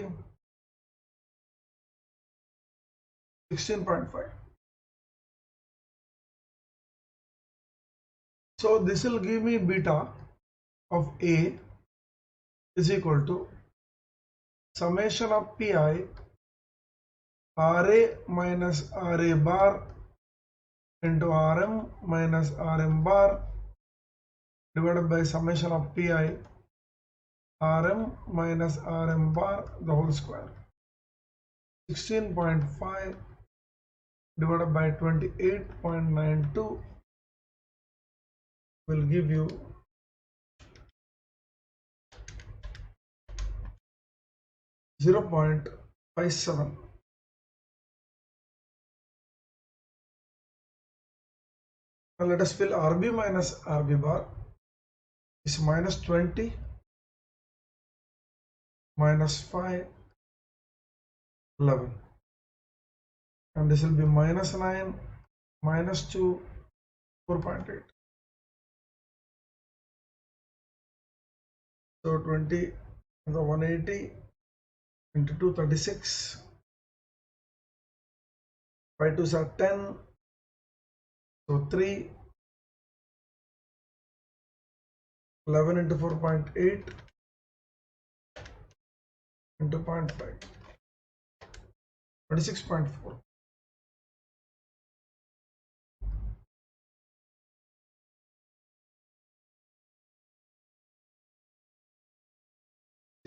16.5. So this will give me beta of A is equal to summation of PI RA minus RA bar into RM minus RM bar divided by summation of PI RM minus RM bar the whole square. 16.5 divided by 28.92 will give you 0.57. Now let us fill RB minus RB bar is minus 20 minus 5, 11, and this will be minus 9 minus 2, 4.8. So 20 the 180 into 2, 36. 5 2s are 10. So 3, 11 into 4.8 into 0.5, 26.4.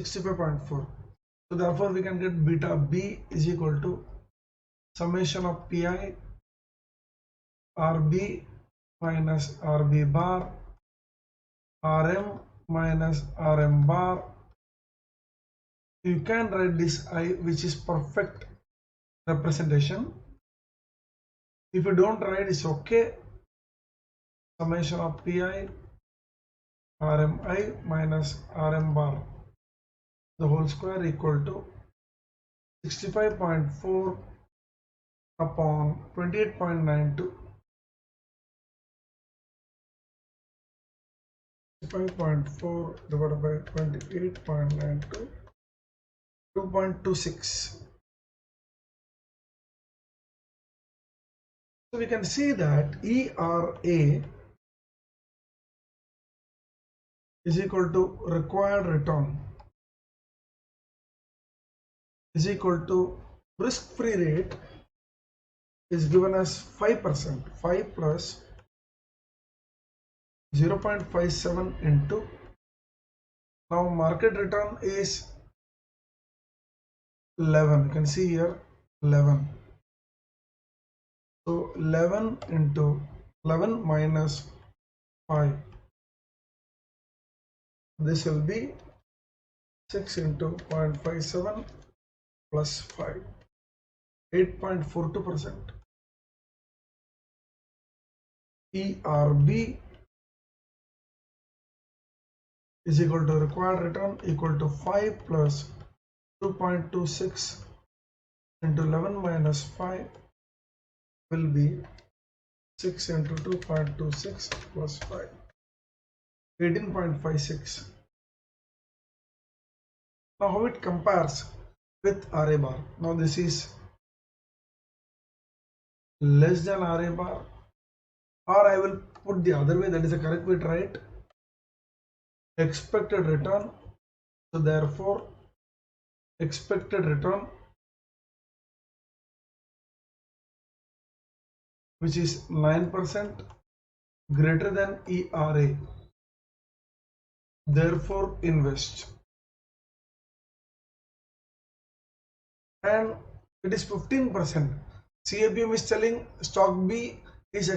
65.4. So therefore we can get beta B is equal to summation of Pi RB minus RB bar RM minus RM bar. You can write this I, which is perfect representation. If you don't write, it's okay. Summation of Pi RMI minus RM bar, the whole square equal to 65.4 upon 28.92. 65.4 divided by 28.92, 2.26. So we can see that ERA is equal to required return is equal to risk-free rate is given as 5%, 5 plus 0.57 into, now market return is 11. You can see here 11. So 11 into 11 minus 5. This will be 6 into 0.57 plus 5. 8.42%. ERB is equal to required return equal to 5 plus 2.26 into 11 minus 5 will be 6 into 2.26 plus 5, 18.56. Now how it compares with RA bar? Now this is less than RA bar, or I will put the other way, that is the correct way to write expected return. So therefore expected return, which is 9% greater than ERA, therefore invest. And it is 15%. CAPM is telling stock B is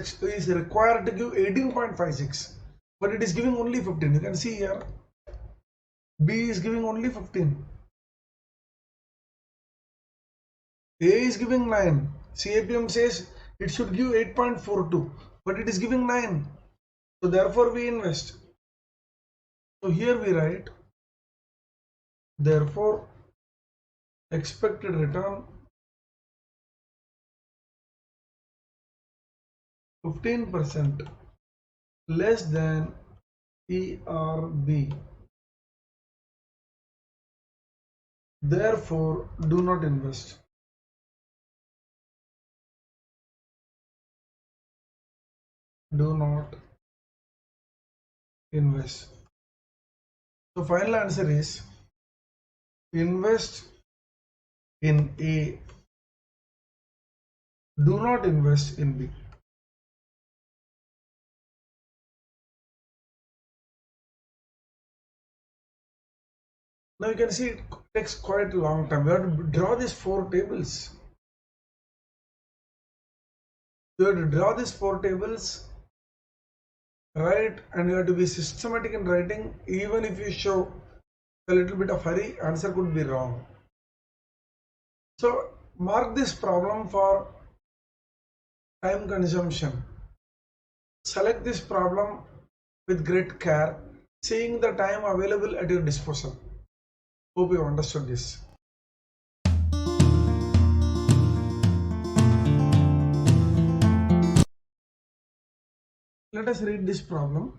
required to give 18.56, but it is giving only 15. You can see here B is giving only 15, A is giving 9. CAPM says it should give 8.42, but it is giving 9. So therefore we invest. So here we write, therefore expected return 15% less than ERB. Therefore do not invest. Do not invest. So final answer is invest in A. Do not invest in B. Now you can see it takes quite a long time. We have to draw these 4 tables. You have to draw these 4 tables, right? And you have to be systematic in writing. Even if you show a little bit of hurry, answer could be wrong. So mark this problem for time consumption. Select this problem with great care, seeing the time available at your disposal. Hope you understood this. Let us read this problem.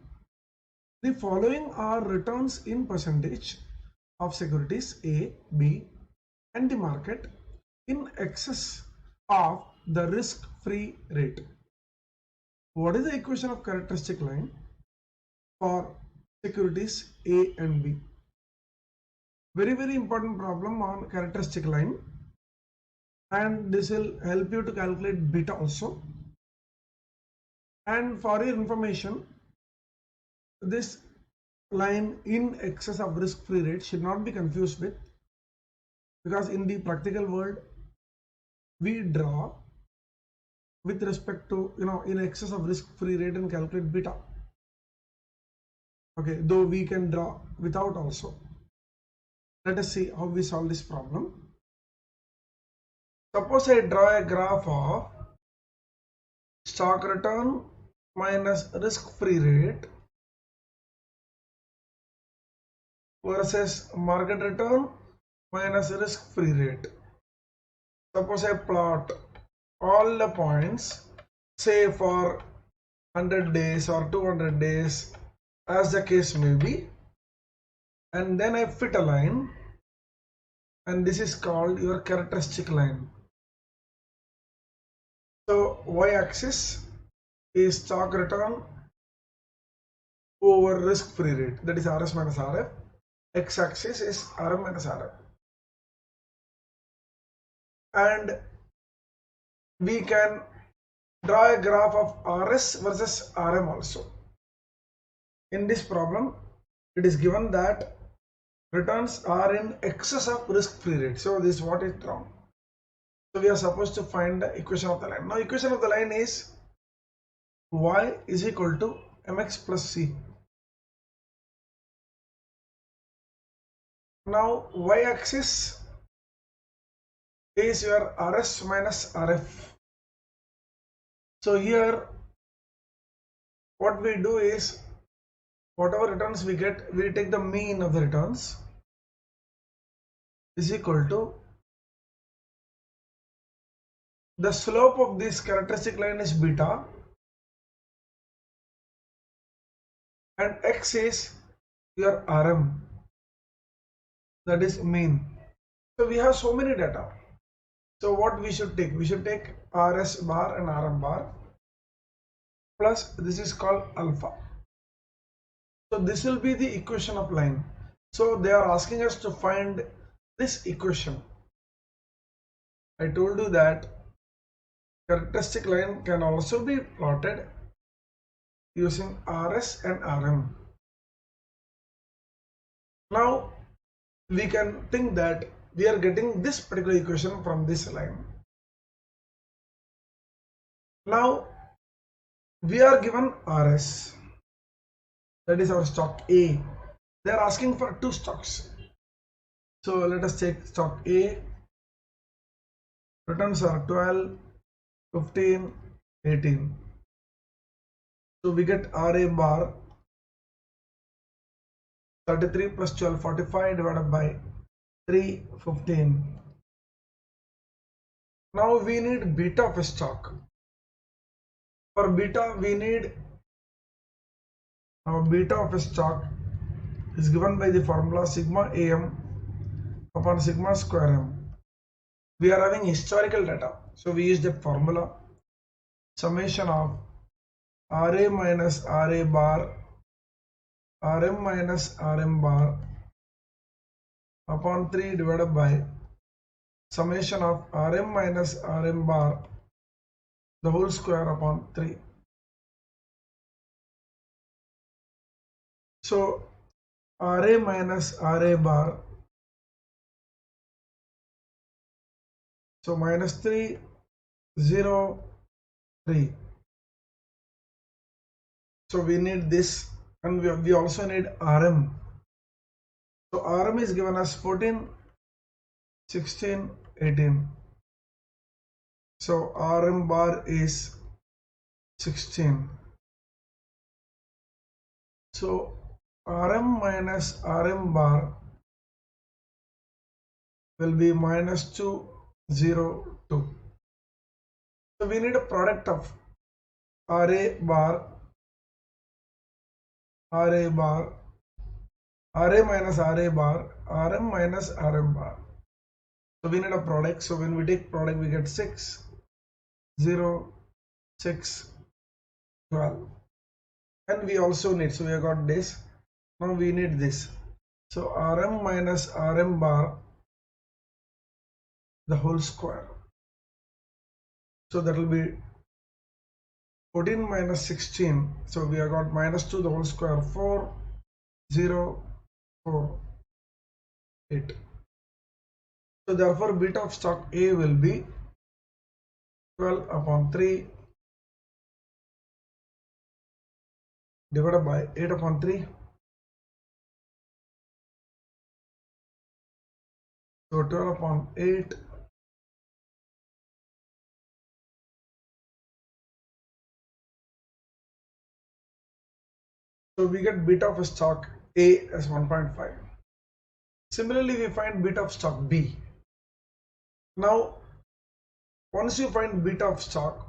The following are returns in percentage of securities A, B, and the market in excess of the risk-free rate. What is the equation of characteristic line for securities A and B? Very important problem on characteristic line, and this will help you to calculate beta also. And for your information, this line in excess of risk-free rate should not be confused with, because in the practical world we draw with respect to in excess of risk-free rate and calculate beta. Okay, though we can draw without also. Let us see how we solve this problem. Suppose I draw a graph of stock return minus risk-free rate versus market return minus risk-free rate. Suppose I plot all the points, say for 100 days or 200 days, as the case may be, and then I fit a line, and this is called your characteristic line. So y-axis is stock return over risk-free rate, that is RS minus RF. X-axis is RM minus RF. And we can draw a graph of RS versus RM also. In this problem, it is given that returns are in excess of risk-free rate. So this is what is drawn. So we are supposed to find the equation of the line. Now equation of the line is y is equal to mx plus c. Now y-axis is your RS minus RF. So here what we do is, whatever returns we get, we take the mean of the returns is equal to the slope of this characteristic line is beta, and x is your RM, that is mean. So we have so many data. So what we should take? We should take RS bar and RM bar plus this is called alpha. So this will be the equation of line. So they are asking us to find this equation. I told you that characteristic line can also be plotted using RS and RM. Now we can think that we are getting this particular equation from this line. Now we are given RS, that is our stock A. They are asking for two stocks. So let us take stock A. Returns are 12, 15, 18. So we get RA bar 33 plus 12, 45 divided by 3, 15. Now we need beta of a stock. For beta we need, our beta of a stock is given by the formula sigma AM upon sigma square M. We are having historical data, so we use that formula, summation of RA minus RA bar, RM minus RM bar upon 3 divided by summation of RM minus RM bar the whole square upon 3. So RA minus RA bar, so minus 3, 0, 3. So we need this, and we also need RM. So RM is given as 14, 16, 18. So RM bar is 16. So RM minus RM bar will be minus 2, 0, 2. So we need a product of RA bar, RA bar, RA minus RA bar, RM minus RM bar. So we need a product. So when we take product, we get 6, 0, 6, 12. And we also need, so we have got this. Now we need this. So RM minus RM bar, the whole square. So that will be 14 minus 16. So we have got minus 2 the whole square, 4, 0, 4, 8. So therefore beta of stock A will be 12 upon 3 divided by 8 upon 3. So 12 upon 8. So we get beta of stock A as 1.5. Similarly, we find beta of stock B. Now, once you find beta of stock,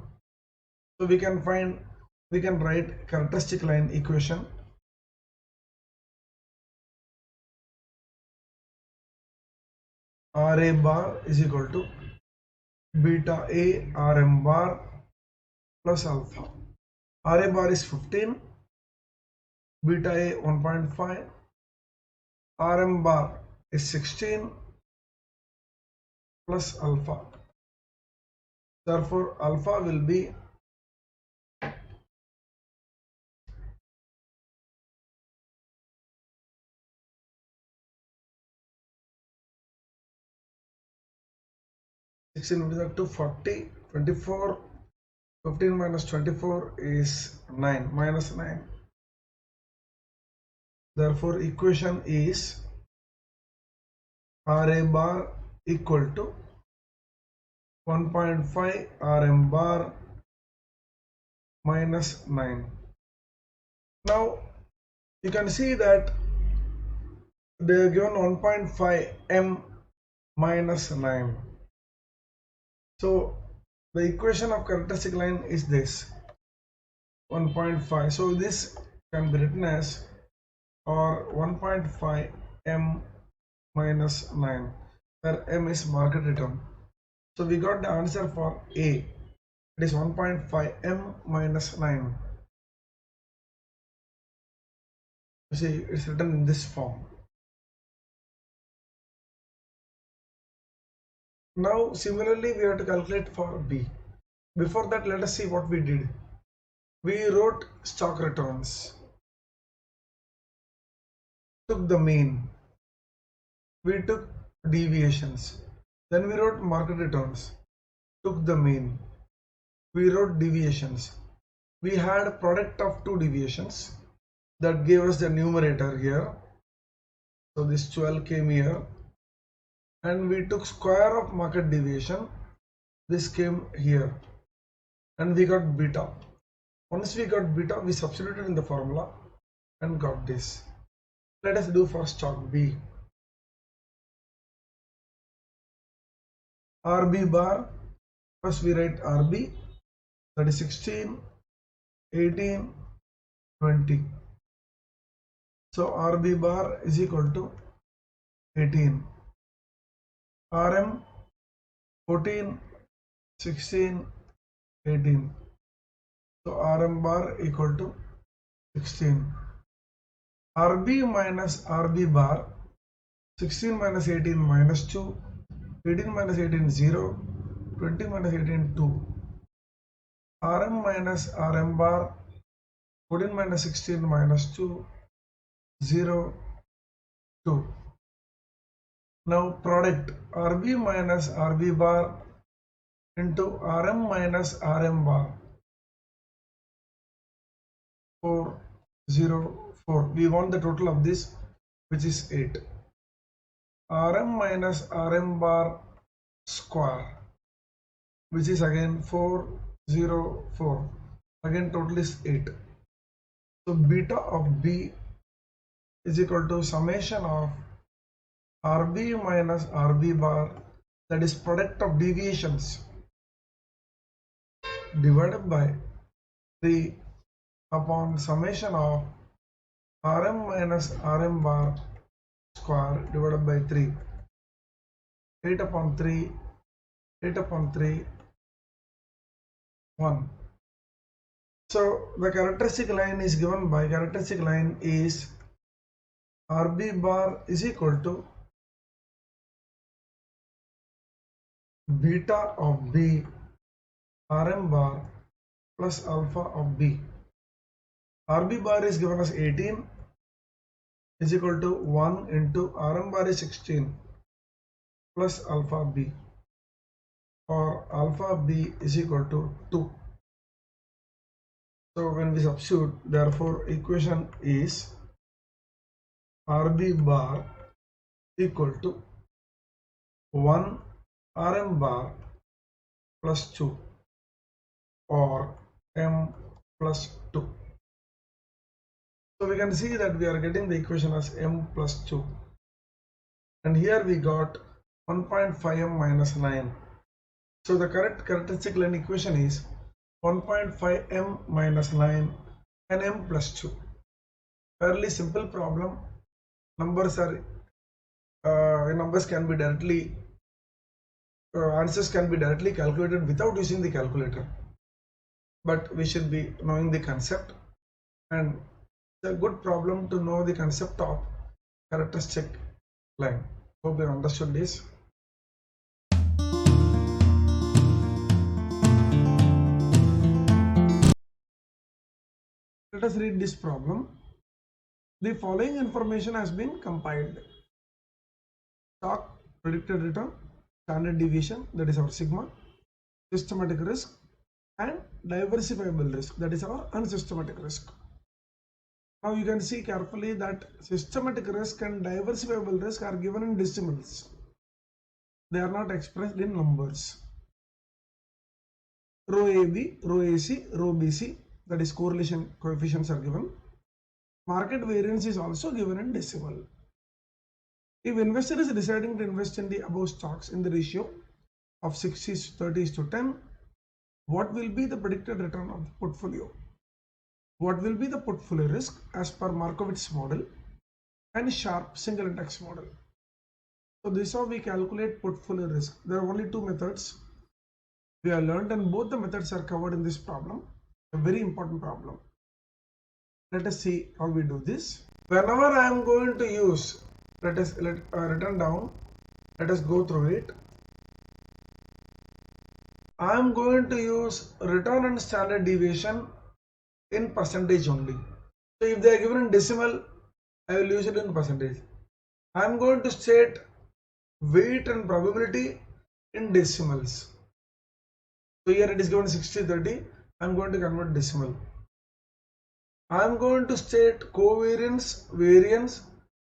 so we can write characteristic line equation. RA bar is equal to beta A RM bar plus alpha. RA bar is 15, beta A 1.5, RM bar is 16 plus alpha. Therefore, alpha will be 16 is 240, 24, 15 minus 24 is 9, minus 9. Therefore, equation is RA bar equal to 1.5 RM bar minus 9. Now, you can see that they are given 1.5 M minus 9. So, the equation of characteristic line is this 1.5. So, this can be written as or 1.5 M minus 9, where M is market return. So, we got the answer for A. It is 1.5 M minus 9. You see, it's written in this form. Now, similarly, we have to calculate for B. Before that, let us see what we did. We wrote stock returns, took the mean, we took deviations, then we wrote market returns, took the mean, we wrote deviations. We had a product of two deviations that gave us the numerator here. So this 12 came here, and we took square of market deviation. This came here, and we got beta. Once we got beta, we substituted in the formula and got this. Let us do for stock B. RB bar, first we write RB, that is 16, 18, 20. So RB bar is equal to 18. RM 14, 16, 18. So RM bar equal to 16. RB minus RB bar, 16 minus 18 minus 2, 18 minus 18 0, 20 minus 18 2. RM minus RM bar, 14 minus 16 minus 2, 0, 2. Now product RB minus RB bar into RM minus RM bar, 4, 0, 4. We want the total of this, which is 8. RM minus RM bar square, which is again 404. Again total is 8. So beta of B is equal to summation of RB minus RB bar, that is product of deviations, divided by 3 upon summation of RM minus RM bar square divided by 3. 8 upon 3, 8 upon 3, 1. So the characteristic line is given by, characteristic line is RB bar is equal to beta of B RM bar plus alpha of B. RB bar is given as 18 is equal to 1 into RM bar is 16 plus alpha B, or alpha B is equal to 2. So when we substitute, therefore equation is RB bar equal to 1 RM bar plus 2, or M plus 2. So we can see that we are getting the equation as M plus 2. And here we got 1.5M minus 9. So the correct characteristic line equation is 1.5M minus 9 and M plus 2. Fairly simple problem. Numbers can be directly, answers can be directly calculated without using the calculator. But we should be knowing the concept, and it's a good problem to know the concept of characteristic line. Hope you understood this. Let us read this problem. The following information has been compiled: stock, predicted return, standard deviation, that is our sigma, systematic risk, and diversifiable risk, that is our unsystematic risk. Now you can see carefully that systematic risk and diversifiable risk are given in decimals. They are not expressed in numbers. Rho AB, rho AC, rho BC, that is correlation coefficients, are given. Market variance is also given in decimal. If investor is deciding to invest in the above stocks in the ratio of 60:30:10, what will be the predicted return of the portfolio? What will be the portfolio risk as per Markowitz model and Sharpe single index model? So this is how we calculate portfolio risk. There are only two methods we have learned, and both the methods are covered in this problem, a very important problem. Let us see how we do this. Whenever I am going to use, let us written down, let us go through it. I am going to use return and standard deviation in percentage only. So if they are given in decimal, I will use it in percentage. I am going to state weight and probability in decimals. So here it is given 60:30. I am going to convert decimal. I am going to state covariance, variance,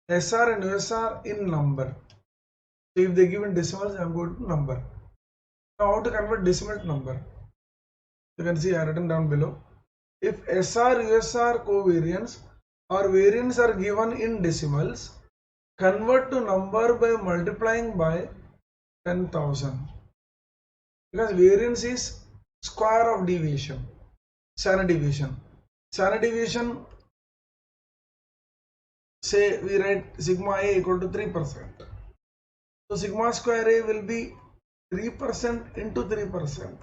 SR and USR in number. So if they give in decimals, I am going to number. Now how to convert decimal to number? You can see I have written down below. If SR, USR, covariance or variance are given in decimals, convert to number by multiplying by 10,000. Because variance is square of deviation, standard deviation. Standard deviation, say we write sigma A equal to 3%. So sigma square A will be 3% into 3%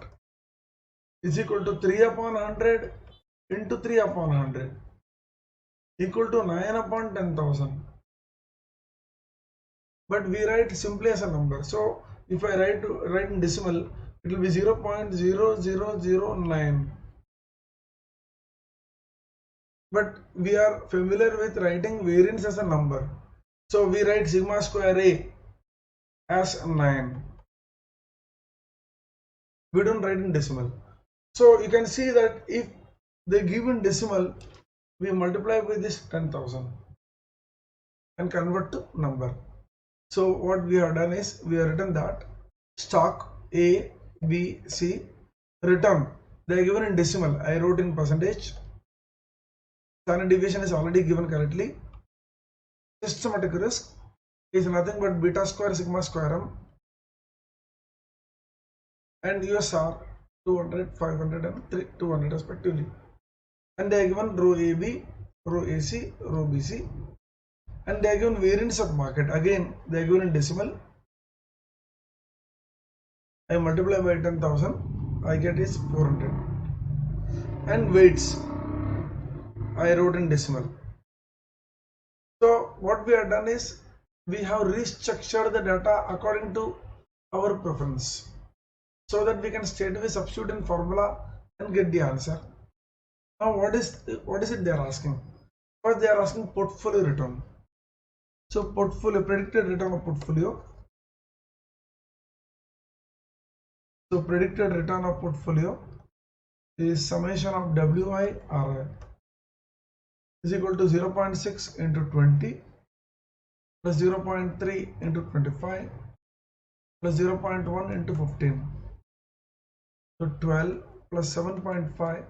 is equal to 3 upon 100 into 3 upon 100 equal to 9 upon 10,000. But we write simply as a number. So if I write in decimal, it will be 0.0009. But we are familiar with writing variance as a number. So we write sigma square A as 9. We don't write in decimal. So you can see that if they give in decimal, we multiply with this 10,000 and convert to number. So what we have done is we have written that stock A, B, C, return. They are given in decimal. I wrote in percentage. Standard deviation is already given correctly. Systematic risk is nothing but beta square sigma square m, and USR 200, 500 and 200 respectively. And they are given row AB, row AC, row BC, and they are given variance of market. Again, they are given in decimal. I multiply by 10,000, I get is 400. And weights, I wrote in decimal. So what we have done is, we have restructured the data according to our preference, so that we can straightaway substitute in formula and get the answer. Now what is it they are asking? First they are asking portfolio return. So portfolio, predicted return of portfolio. So predicted return of portfolio is summation of WI RI is equal to 0.6 into 20 plus 0.3 into 25 plus 0.1 into 15. So 12 plus 7.5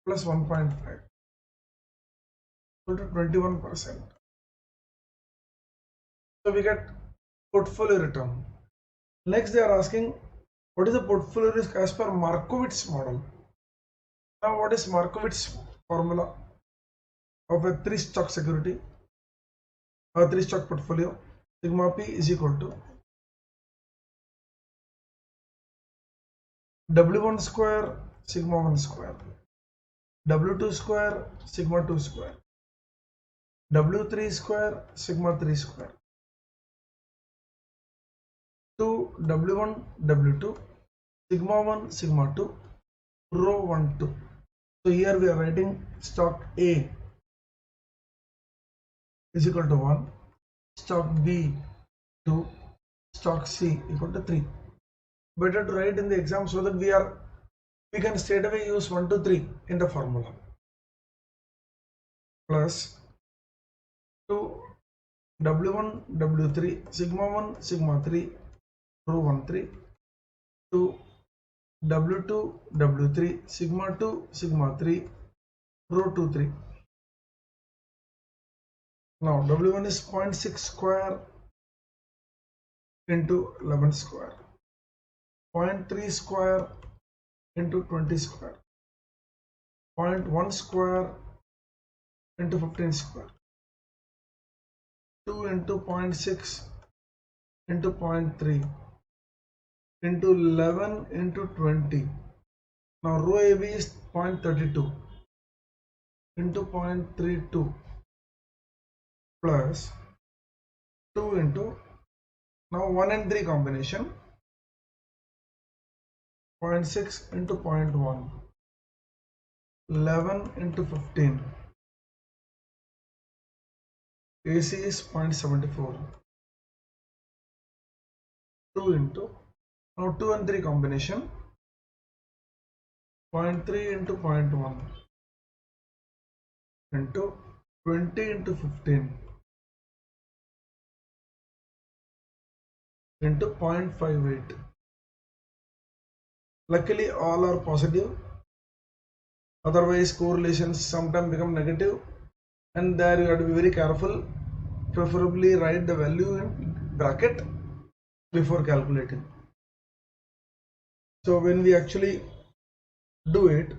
plus 1.5 equal to 21%. So we get portfolio return. Next they are asking what is the portfolio risk as per Markowitz model. Now what is Markowitz formula of a 3 stock security or 3 stock portfolio? Sigma P is equal to W1 square sigma 1 square, W2 square sigma 2 square, W3 square sigma 3 square, 2 W1 W2 sigma 1 sigma 2 rho 1 2. So here we are writing stock A is equal to 1, stock B 2, stock C equal to 3. Better to write in the exam so that we can straight away use 1 to 3 in the formula. Plus 2 W1 W3 sigma 1 sigma 3 rho 1 3, 2 W2 W3 sigma 2 sigma 3 rho 2 3. Now W1 is 0.6 square into 11 square, 0.3 square into 20 square, 0.1 square into 15 square, 2 into 0.6 into 0.3 into 11 into 20. Now row AB is 0.32 into 0.32 plus 2 into, now 1 and 3 combination, 0.6 into 0.1, 11 into 15, AC is 0.74, 2 into, now 2 and 3 combination, 0.3 into 0.1 into 20 into 15 into 0.58. Luckily all are positive, otherwise correlations sometimes become negative, and there you have to be very careful. Preferably write the value in bracket before calculating. So when we actually do it,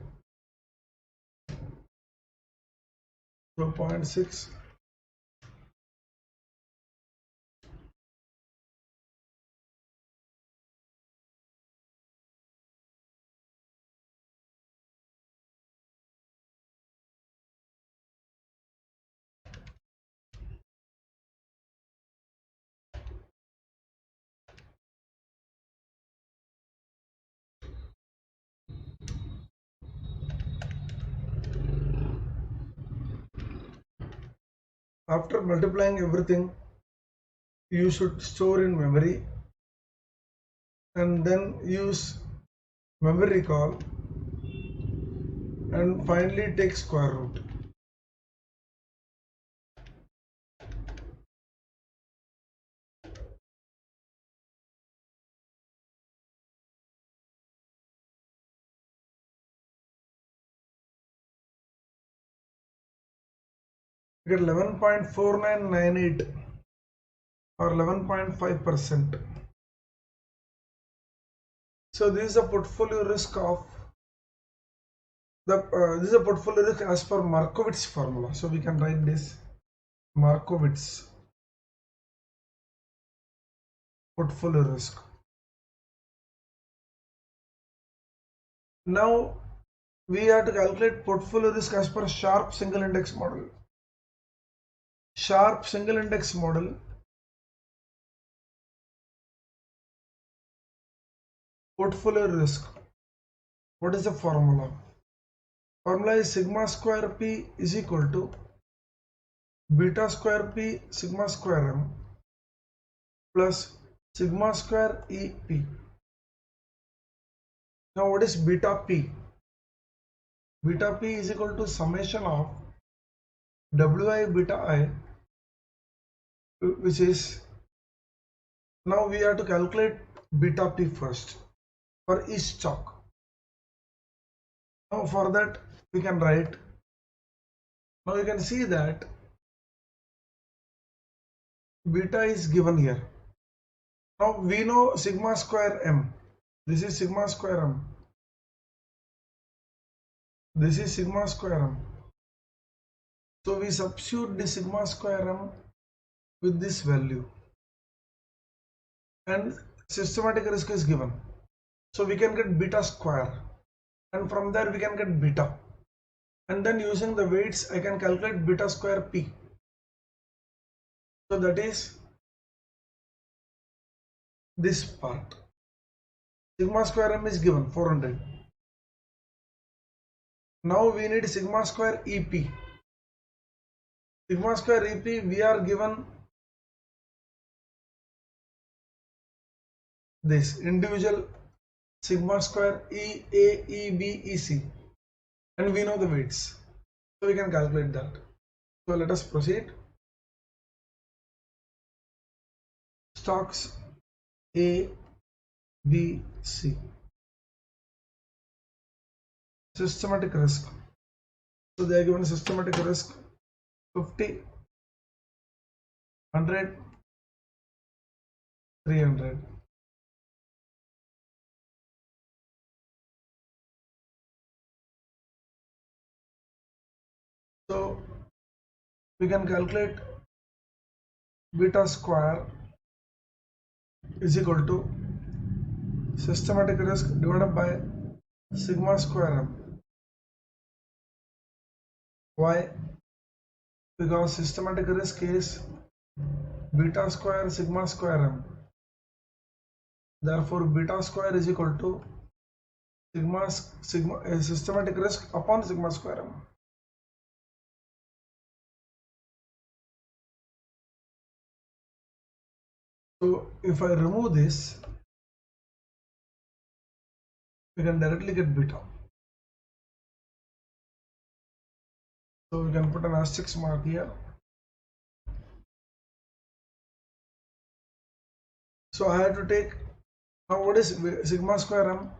so 0.6 after multiplying everything, you should store in memory and then use memory recall and finally take square root. You get 11.4998 or 11.5%. So this is a portfolio risk of this is a portfolio risk as per Markowitz formula. So we can write this Markowitz portfolio risk. Now we have to calculate portfolio risk as per Sharpe single index model. Sharpe single index model portfolio risk. What is the formula? Formula is sigma square P is equal to beta square P sigma square M plus sigma square EP. Now what is beta P? Beta P is equal to summation of Wi beta I, which is, now we have to calculate beta P first for each stock. Now for that we can write, now you can see that beta is given here. Now we know sigma square M. This is sigma square M. This is sigma square M. So we substitute the sigma square M with this value and systematic risk is given. So we can get beta square and from there we can get beta. And then using the weights I can calculate beta square P. So that is this part. Sigma square M is given 400. Now we need sigma square EP. Sigma square EP we are given this individual sigma square E, A, E, B, E, C, and we know the weights. So we can calculate that. So let us proceed. Stocks A, B, C. Systematic risk. So they are given systematic risk 50, 100, 300. So we can calculate beta square is equal to systematic risk divided by sigma square M. Why? Because systematic risk is beta square sigma square M. Therefore beta square is equal to systematic risk upon sigma square M. So if I remove this, we can directly get beta. So we can put an asterisk mark here. So I have to take, now what is sigma square M?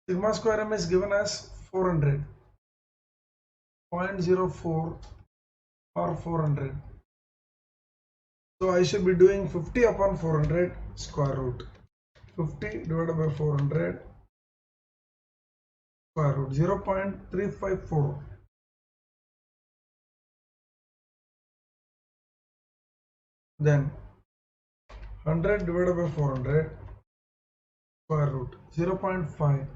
Sigma square M is given as 400, 0.04 or 400. So I should be doing 50 upon 400 square root. 50 divided by 400 square root 0.354. Then 100 divided by 400 square root 0.5.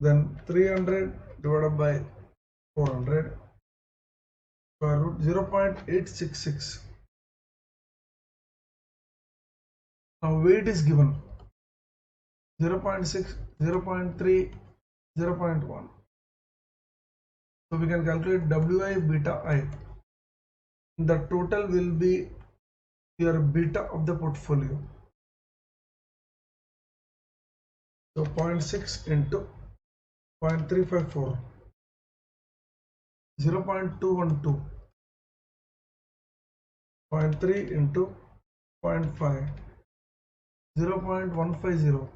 Then 300 divided by 400 square root 0.866. Now weight is given 0.6, 0.3, 0.1. So we can calculate Wi beta I. The total will be your beta of the portfolio. So 0.6 into 0.354, 0.212, 0.3 into 0.5, 0.150,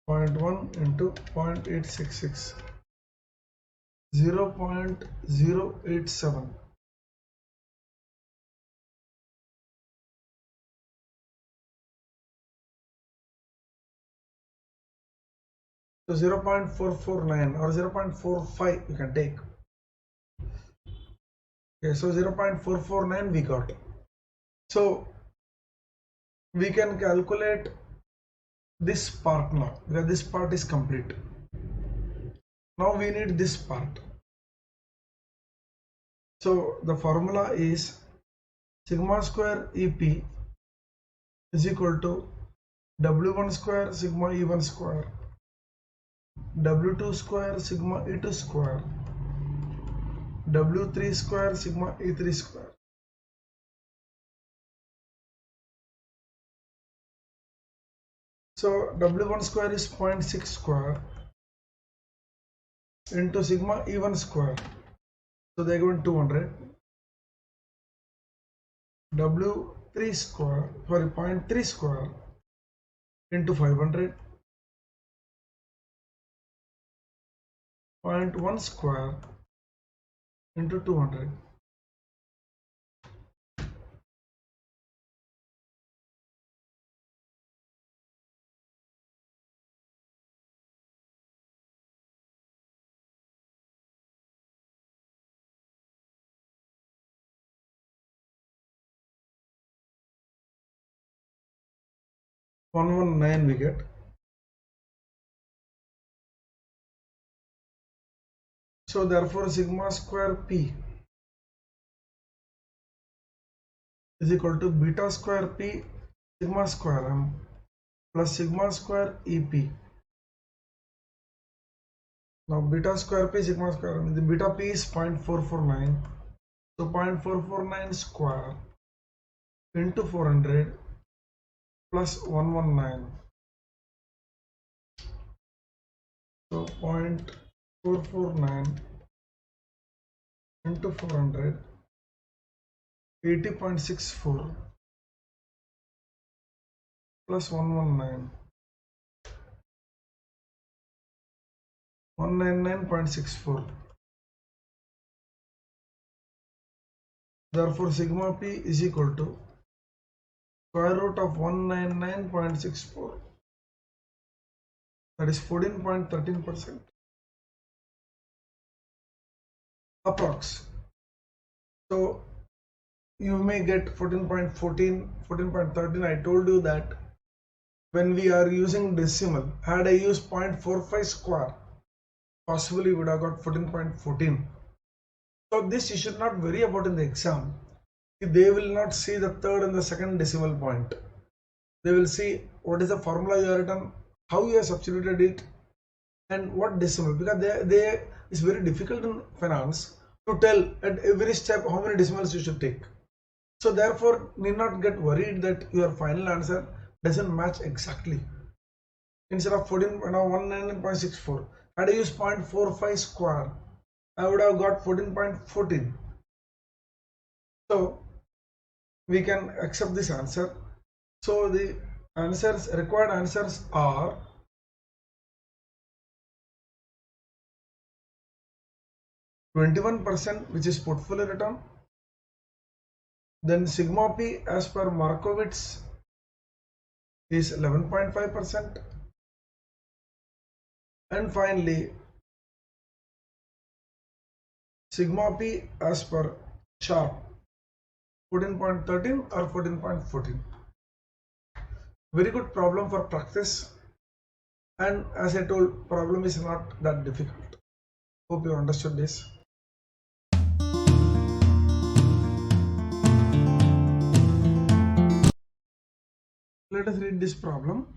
0.1 into 0.866. 0.087. So 0.449 or 0.45 you can take. Okay, so 0.449 we got. So we can calculate this part now because this part is complete. Now we need this part. So the formula is sigma square EP is equal to W1 square sigma E1 square, W2 square sigma E2 square, W3 square sigma E3 square. So W1 square is 0.6 square into sigma E1 square. So they are given 200. W3 square, sorry, 0.3 square into 500. 0.1 square into 200. One 119 we get. So therefore sigma square P is equal to beta square P sigma square M plus sigma square EP. Now beta square P sigma square M, the beta P is 0.449. So 0.449 square into 400 plus 119. So 0.449 into 400, 80.64 plus 119, 199.64. Therefore sigma P is equal to square root of 199.64, that is 14.13%. Approx. So you may get 14.14, 14.13. I told you that when we are using decimal, had I used 0.45 square, possibly would have got 14.14. So this you should not worry about in the exam. They will not see the third and the second decimal point. They will see what is the formula you have written, how you have substituted it, and what decimal, because it's very difficult in finance to tell at every step how many decimals you should take. So therefore need not get worried that your final answer doesn't match exactly. Instead of 14, now 199.64, had I used 0.45 square, I would have got 14.14. So we can accept this answer. So the answers, required answers are %, which is portfolio return. Then sigma P as per Markowitz is 11.5%. And finally, sigma P as per Sharp 14.13 or 14.14. Very good problem for practice. And as I told, problem is not that difficult. Hope you understood this. Let us read this problem.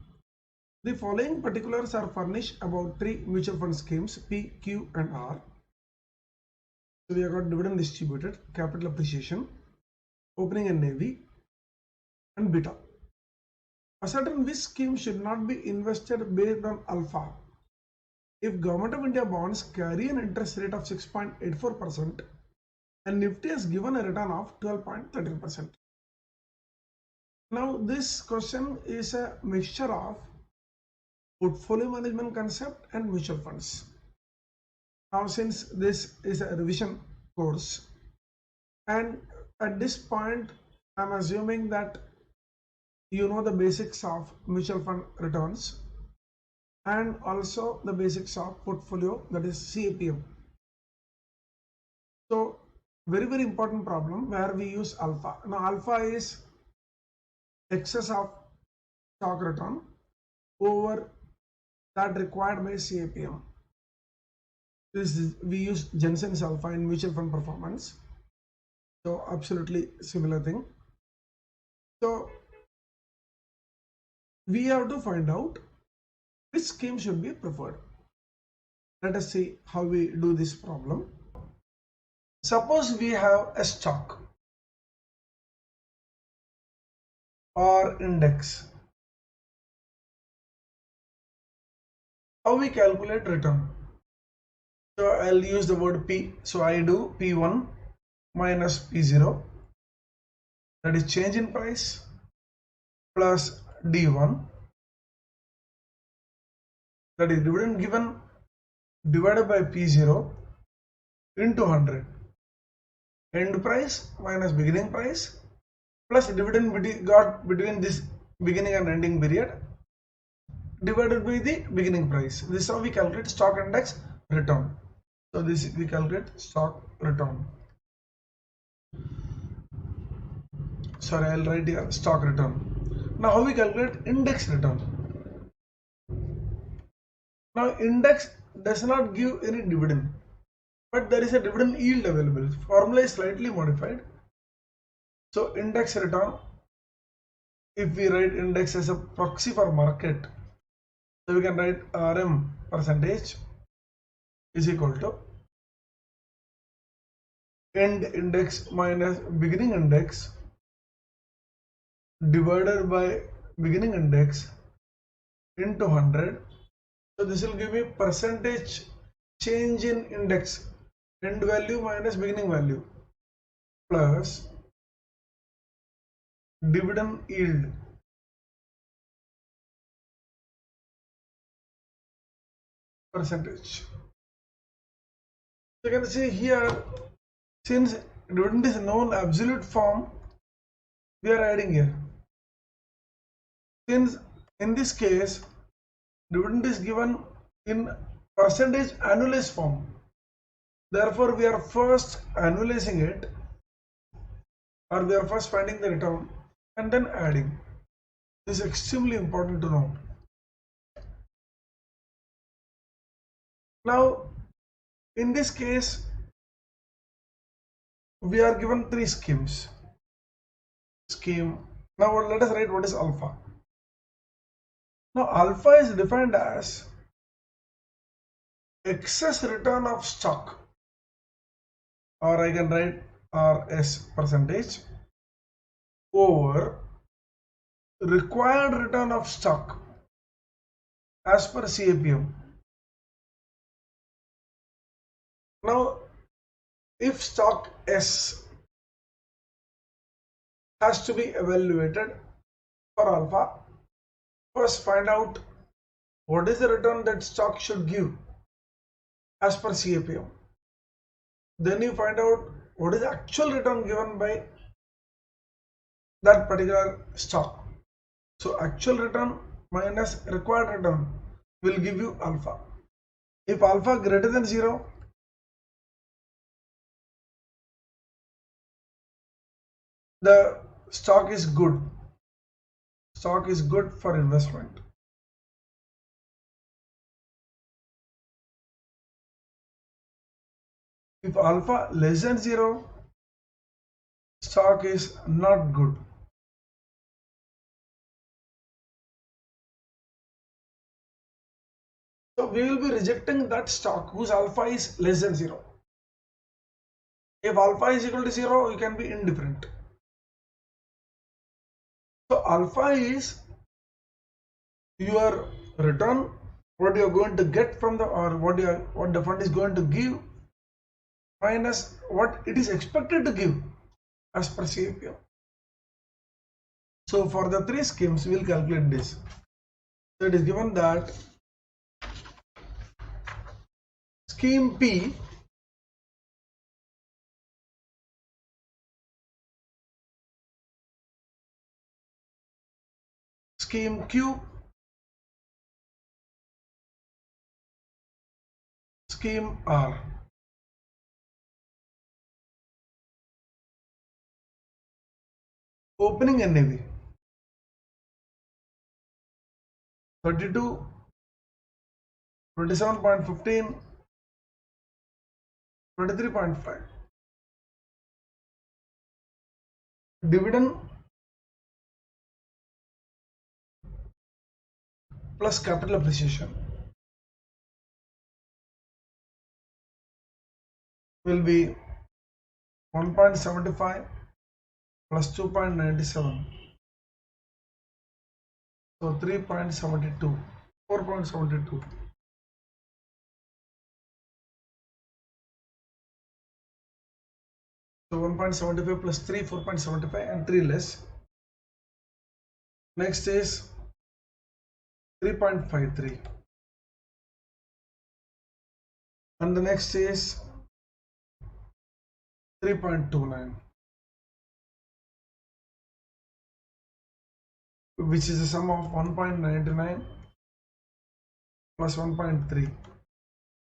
The following particulars are furnished about three mutual fund schemes P, Q and R. So we have got dividend distributed, capital appreciation, opening and navy, and beta. Ascertain which scheme should not be invested based on alpha. If Government of India bonds carry an interest rate of 6.84% and Nifty has given a return of 12.13%. Now this question is a mixture of portfolio management concept and mutual funds. Now, since this is a revision course, and at this point, I'm assuming that you know the basics of mutual fund returns and also the basics of portfolio, that is CAPM. So, very important problem where we use alpha. Now, alpha is excess of stock return over that required by CAPM. This is, we use Jensen's alpha in mutual fund performance. So absolutely similar thing. So we have to find out which scheme should be preferred. Let us see how we do this problem. Suppose we have a stock or index. How we calculate return? So I'll use the word P. So I do P1 minus P0, that is change in price, plus D1, that is dividend given divided by P0 into 100. End price minus beginning price plus dividend got between this beginning and ending period divided by the beginning price. This is how we calculate stock index return. So this we calculate stock return. Sorry, I'll write here stock return. Now how we calculate index return? Now index does not give any dividend, but there is a dividend yield available. Formula is slightly modified. So index return, if we write index as a proxy for market, so we can write RM percentage is equal to end index minus beginning index divided by beginning index into 100. So this will give me percentage change in index, end value minus beginning value, plus dividend yield percentage. So you can see here, since dividend is known absolute form, we are adding here. Since in this case dividend is given in percentage annualized form, therefore we are first annualizing it, or we are first finding the return and then adding. This is extremely important to know. Now in this case we are given three schemes. Now let us write what is alpha. Now alpha is defined as excess return of stock, or I can write RS percentage, over required return of stock as per CAPM. Now if stock S has to be evaluated for alpha, first find out what is the return that stock should give as per CAPM. Then you find out what is the actual return given by that particular stock. So actual return minus required return will give you alpha. If alpha greater than 0, the stock is good. Stock is good for investment. If alpha less than 0, stock is not good. So we will be rejecting that stock whose alpha is less than 0. If alpha is equal to 0, you can be indifferent. So alpha is your return, what you are going to get from the, or what the fund is going to give, minus what it is expected to give as per CAPM. So for the three schemes, we will calculate this. So it is given that scheme P scheme Q, scheme R. Opening NAV 32, 27.15, 23.5. Dividend plus capital appreciation will be 1.75 plus 2.97, so 3.72, 4.72. So 1.75 plus 3, 4.75, and 3 less. Next is 3.53, and the next is 3.29, which is a sum of 1.99 plus 1.3.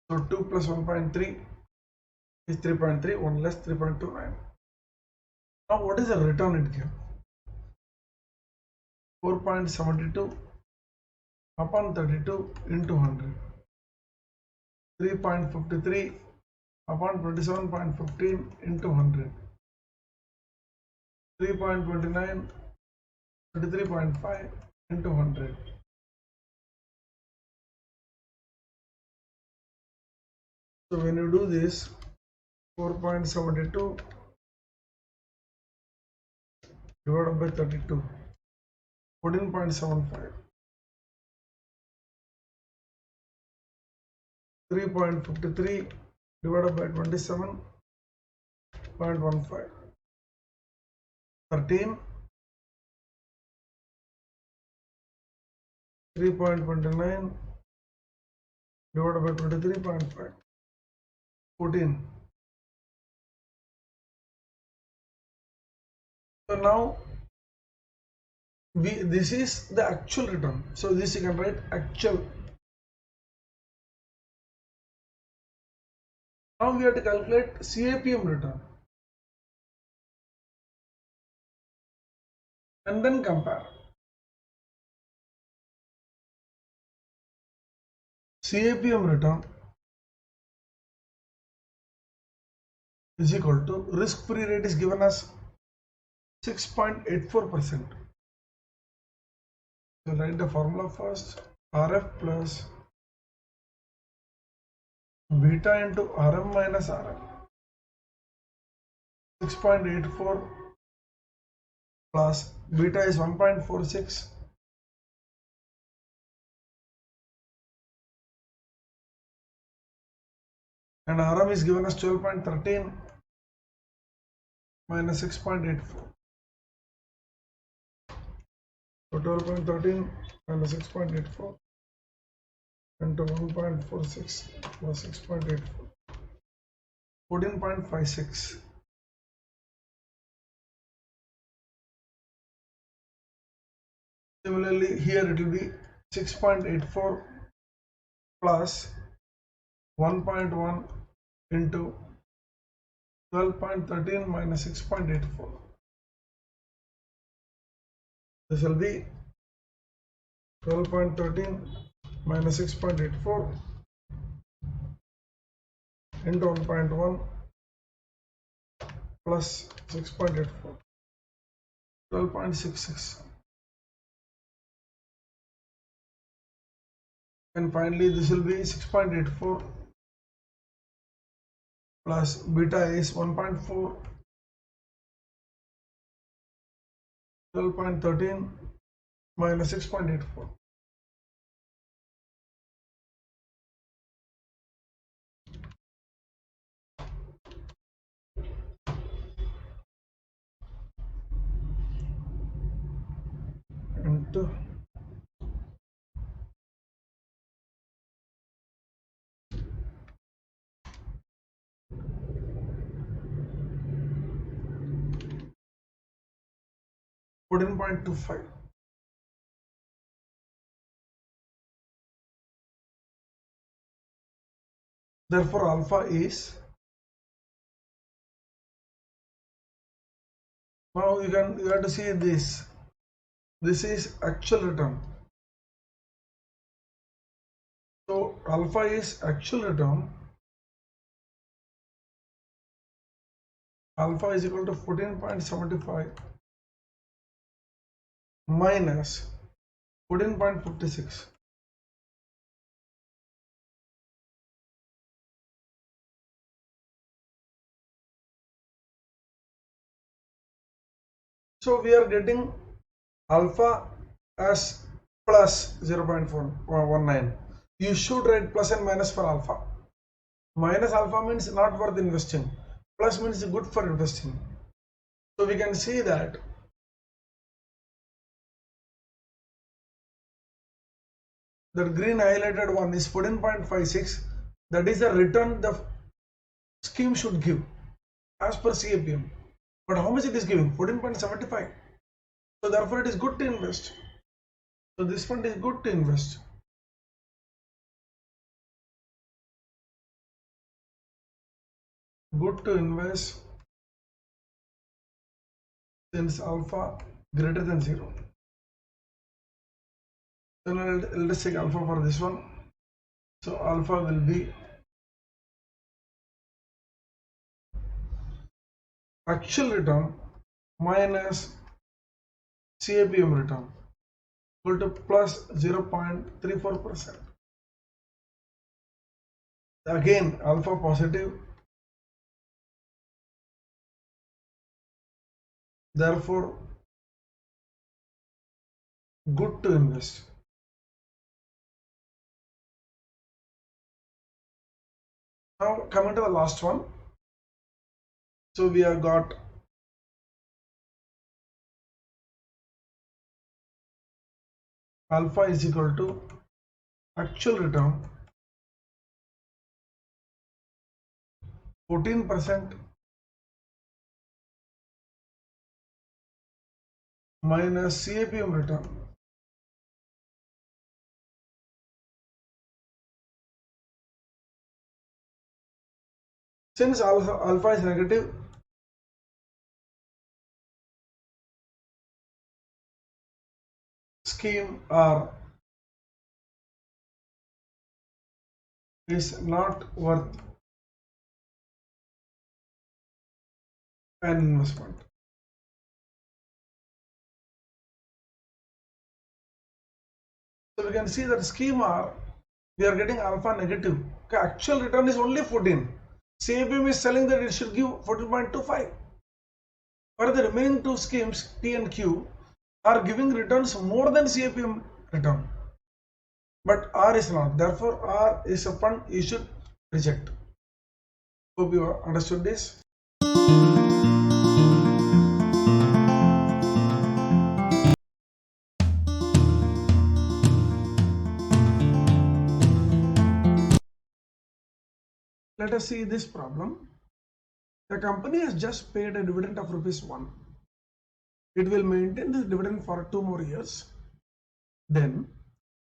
So 2 plus 1.3 is 3.3, 1 less 3.29. Now what is the return it gives? 4.72 upon 32 into 100. 3.53 upon 27.15 into 100. 3.29, 33.5 into 100. So when you do this, 4.72 divided by 32, 14.75. 3.53 divided by 27.15. 13. 3.29 divided by 23.5. 14. So now this is the actual return. So this you can write actual. Now we have to calculate CAPM return and then compare. CAPM return is equal to risk-free rate is given as 6.84%. So write the formula first. RF plus beta into RM minus RM. 6.84 plus beta is 1.46 and RM is given as 12.13 minus 6.84. So 12.13 minus 6.84 into 1.46 plus 6.84, 14.56. Similarly, here it will be 6.84 plus 1.1 into 12.13 minus 6.84. This will be 12.13 minus 6.84 into 1.1 plus 6.84, 12.66. And finally this will be 6.84 plus beta is 1.4, 12.13 minus 6.84. Into 14.25. Therefore, alpha is, now you have to see this. This is actual return. So alpha is actual return. Alpha is equal to 14.75 minus 14.56. So we are getting alpha as plus 0.419. You should write plus and minus for alpha. Minus alpha means not worth investing. Plus means good for investing. So we can see that the green highlighted one is 14.56. That is the return the scheme should give as per CAPM. But how much it is giving? 14.75. So therefore it is good to invest. So this fund is good to invest. Good to invest since alpha greater than 0. Then let us take alpha for this one. So alpha will be actual return minus CAPM return equal to plus 0.34%. Again alpha positive, therefore good to invest. Now coming to the last one. So we have got alpha is equal to actual return 14% minus CAPM return since alpha is negative, scheme R is not worth an investment. So we can see that scheme R, we are getting alpha negative. Okay, actual return is only 14. CAPM is telling that it should give 14.25. For the remaining two schemes, P and Q, are giving returns more than CAPM return. But R is not. Therefore, R is a fund you should reject. Hope you understood this. Let us see this problem. The company has just paid a dividend of ₹1. It will maintain this dividend for 2 more years. Then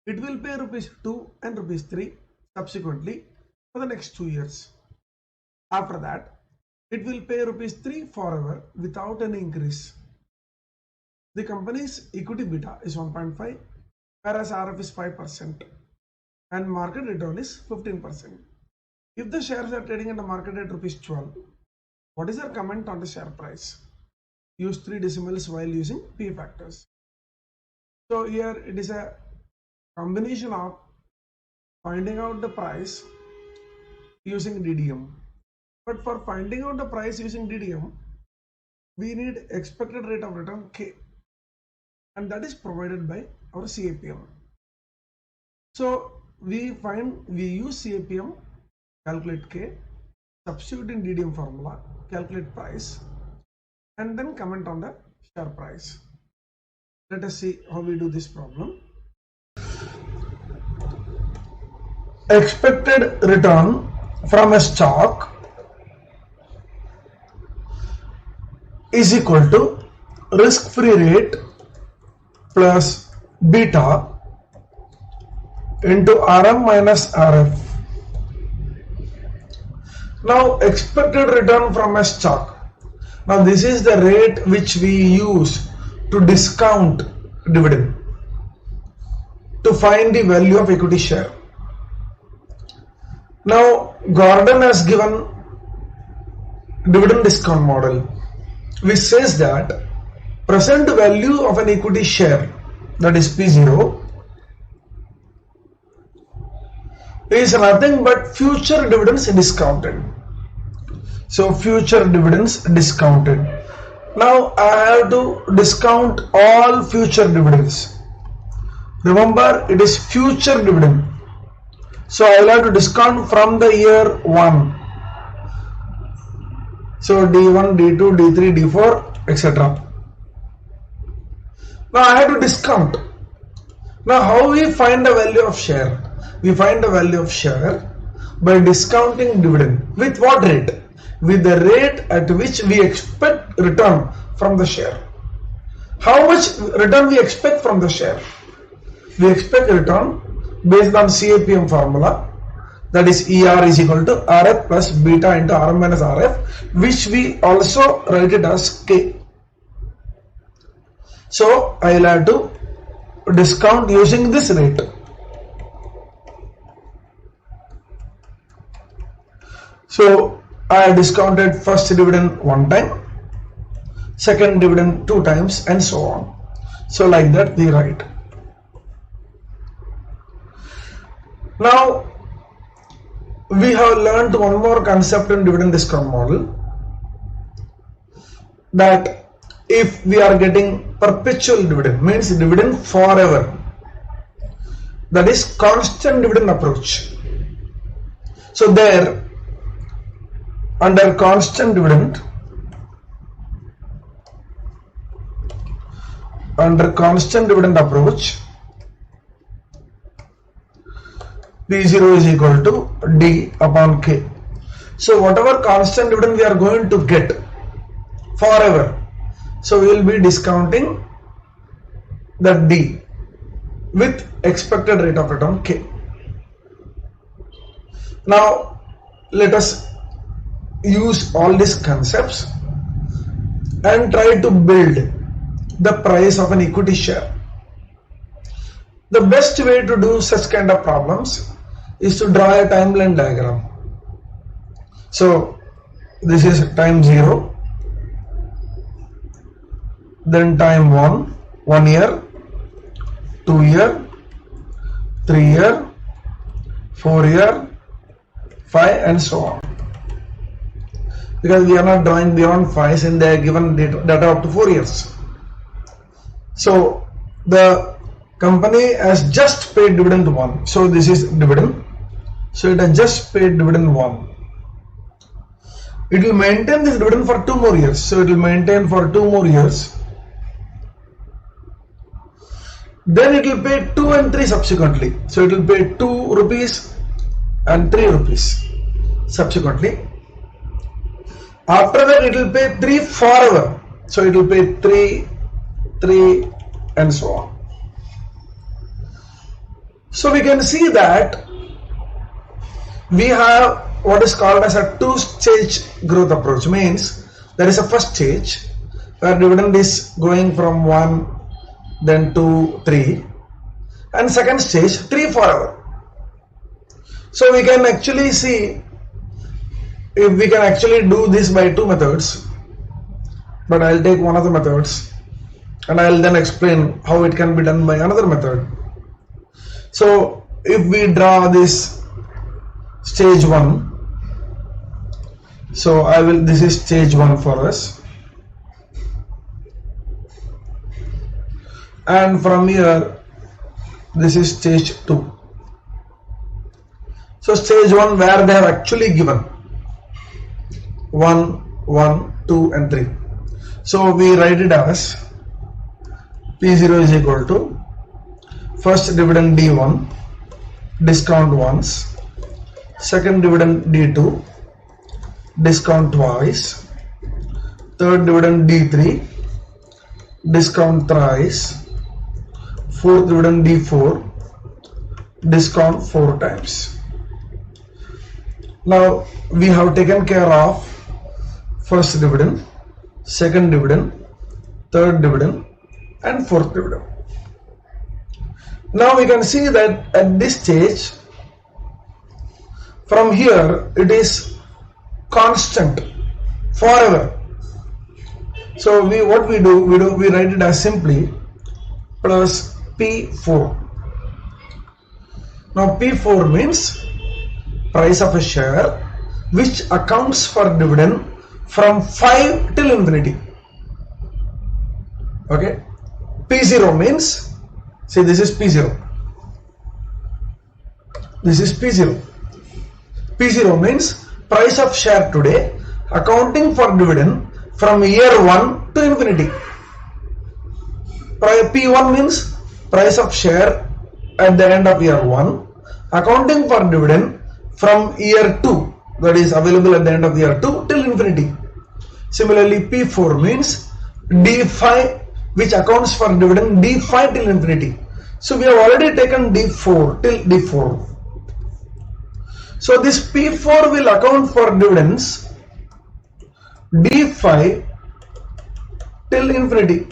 it will pay ₹2 and ₹3 subsequently for the next 2 years. After that, it will pay ₹3 forever without any increase. The company's equity beta is 1.5, whereas RF is 5% and market return is 15%. If the shares are trading at the market at ₹12, what is your comment on the share price? Use 3 decimals while using P factors. So here it is a combination of finding out the price using DDM. But for finding out the price using DDM, we need expected rate of return K, and that is provided by our CAPM. So we use CAPM, calculate K, substitute in DDM formula, calculate price, and then comment on the share price. Let us see how we do this problem. Expected return from a stock is equal to risk-free rate plus beta into RM minus RF. Now expected return from a stock. Now this is the rate which we use to discount dividend to find the value of equity share. Now Gordon has given dividend discount model which says that present value of an equity share, that is P0, is nothing but future dividends discounted. So future dividends discounted. Now I have to discount all future dividends. Remember, it is future dividend. So I will have to discount from the year 1. So D1, D2, D3, D4, etc. Now I have to discount. Now how we find the value of share? We find the value of share by discounting dividend. With what rate? With the rate at which we expect return from the share. How much return we expect from the share? We expect return based on CAPM formula, that is ER is equal to RF plus beta into RM minus RF, which we also write it as K. So I will have to discount using this rate. So I discounted first dividend 1 time, second dividend 2 times, and so on. So like that we write. Now we have learned one more concept in dividend discount model, that if we are getting perpetual dividend, means dividend forever, that is constant dividend approach. So there, under constant dividend, approach, P0 is equal to D upon K. So whatever constant dividend we are going to get forever, so we will be discounting that D with expected rate of return K. Now let us use all these concepts and try to build the price of an equity share. The best way to do such kind of problems is to draw a timeline diagram. So this is time 0, then time 1 year, 2 year, 3 year, 4 year, 5, and so on. Because we are not drawing beyond 5 since they are given data up to 4 years. So the company has just paid dividend 1. So this is dividend. So it has just paid dividend 1. It will maintain this dividend for 2 more years. So it will maintain for 2 more years. Then it will pay 2 and 3 subsequently. So it will pay 2 rupees and 3 rupees subsequently. After that it will pay 3 forever. So it will pay 3, 3, and so on. So we can see that we have what is called as a 2-stage growth approach. Means there is a first stage where dividend is going from 1, then 2, 3, and second stage 3 forever. So we can actually see if we can actually do this by 2 methods, but I'll take one of the methods and I'll then explain how it can be done by another method. So if we draw this stage 1, so this is stage 1 for us, and from here this is stage 2. So stage 1 where they have actually given 1, 1, 2 and 3. So we write it as P0 is equal to first dividend D1, discount once, second dividend D2, discount twice, third dividend D3, discount thrice, fourth dividend D4, discount 4 times. Now we have taken care of first dividend, second dividend, third dividend and fourth dividend. Now we can see that at this stage, from here it is constant forever. So we write it as simply plus P4. Now P4 means price of a share which accounts for dividend from 5 till infinity. Okay. P0 means, see, this is P0. This is P0. P0 means price of share today accounting for dividend from year 1 to infinity. P1 means price of share at the end of year 1 accounting for dividend from year 2, that is available at the end of year 2 till infinity. Similarly, P4 means D5 which accounts for dividend D5 till infinity. So we have already taken D4 till D4. So this P4 will account for dividends D5 till infinity.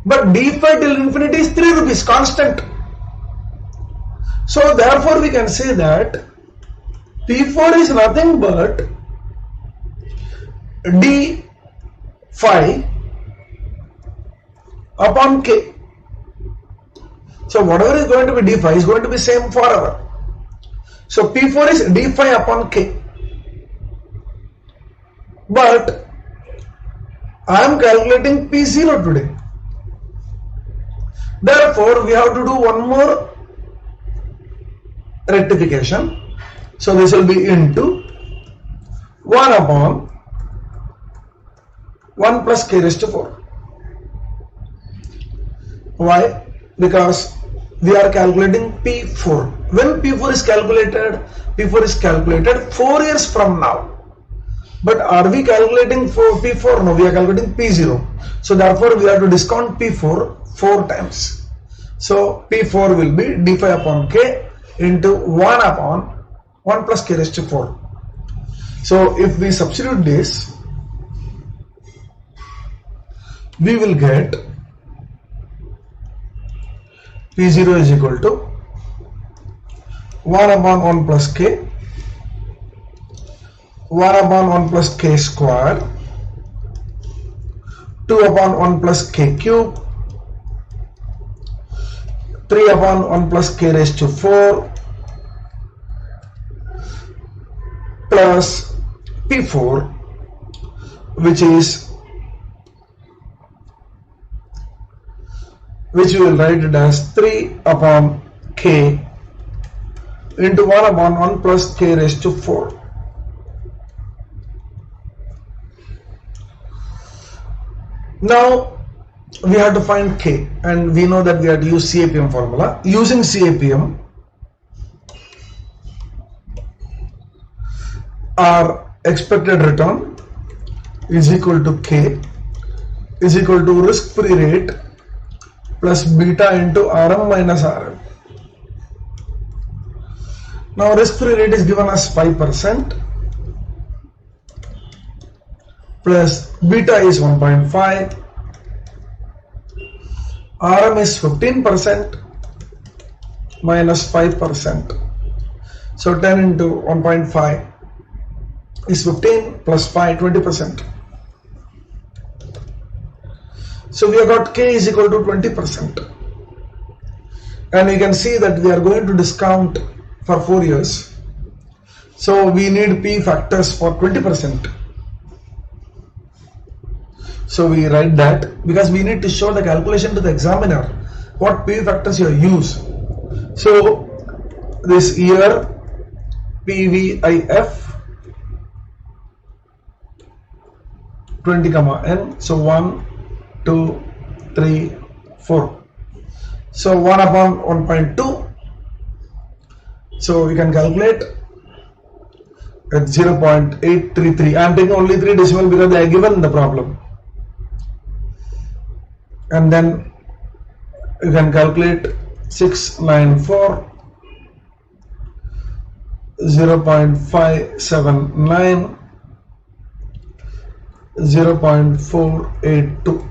But D5 till infinity is 3 rupees constant. So therefore we can say that P4 is nothing but D5 upon K. So whatever is going to be D5 is going to be same forever. So P4 is D5 upon K. But I am calculating P0 today. Therefore we have to do one more rectification. So this will be into 1 upon 1 plus K raised to 4. Why? Because we are calculating P4. When P4 is calculated? P4 is calculated 4 years from now. But are we calculating for P4? No, we are calculating P0. So therefore we have to discount P4 4 times. So P4 will be D5 upon K into 1 upon 1 plus K raised to 4. So if we substitute this, we will get P0 is equal to 1 upon 1 plus K, 1 upon 1 plus K square, 2 upon 1 plus K cube, 3 upon 1 plus K raised to 4 plus P4, which we will write it as 3 upon K into 1 upon 1 plus K raised to 4. Now we have to find K, and we know that we have to use CAPM formula. Using CAPM, our expected return is equal to K is equal to risk-free rate plus beta into RM minus RM. Now risk-free rate is given as 5% plus beta is 1.5, RM is 15% minus 5%. So 10 into 1.5 is 15 plus 5, 20%. So we have got K is equal to 20%. And you can see that we are going to discount for 4 years. So we need P factors for 20%. So we write that because we need to show the calculation to the examiner what P factors you use. So this year PVIF 20 comma n, so 1, 2, 3, 4. So 1 upon 1.2. So we can calculate at 0.833. I am taking only 3 decimal because they are given in the problem. And then You can calculate 694, 0.579, 0.482.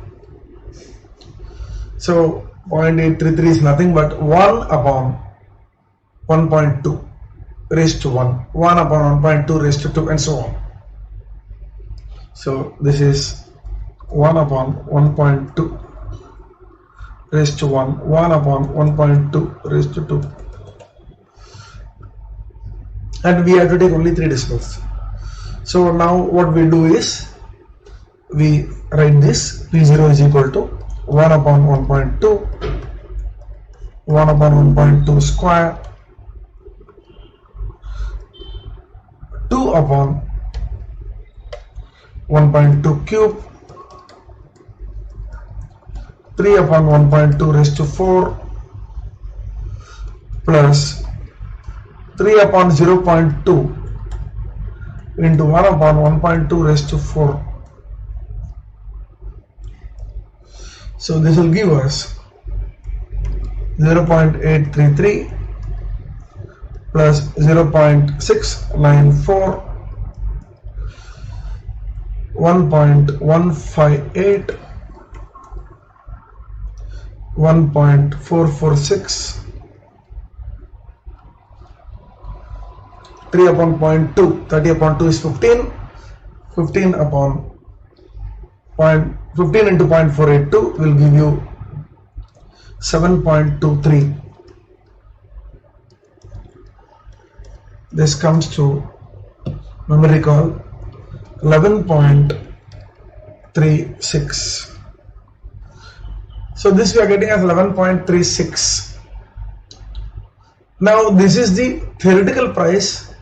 So 0.833 is nothing but 1 upon 1.2 raised to 1, 1 upon 1.2 raised to 2, and so on. So this is 1 upon 1.2 raised to 1, 1 upon 1.2 raised to 2. And we have to take only 3 decimals. So now what we do is, we write this P0 is equal to 1 upon 1.2, 1 upon 1.2 square, 2 upon 1.2 cube, 3 upon 1.2 raised to 4, plus 3 upon 0.2 into 1 upon 1.2 raised to 4. So this will give us 0.833 plus 0.694, 1.158, 1.446, 3 upon 0.2, 30 upon 2 is 15, 15 upon 15 into 0.482 will give you 7.23. This comes to, memory recall, 11.36. So this we are getting as 11.36. Now this is the theoretical price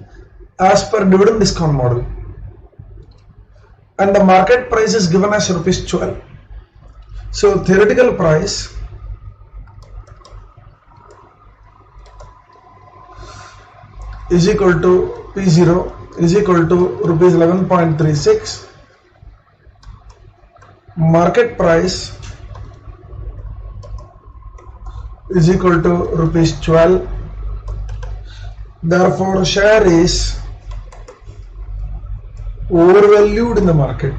as per dividend discount model, and the market price is given as rupees 12. So theoretical price is equal to P0 is equal to rupees 11.36, market price is equal to rupees 12. Therefore share is overvalued in the market,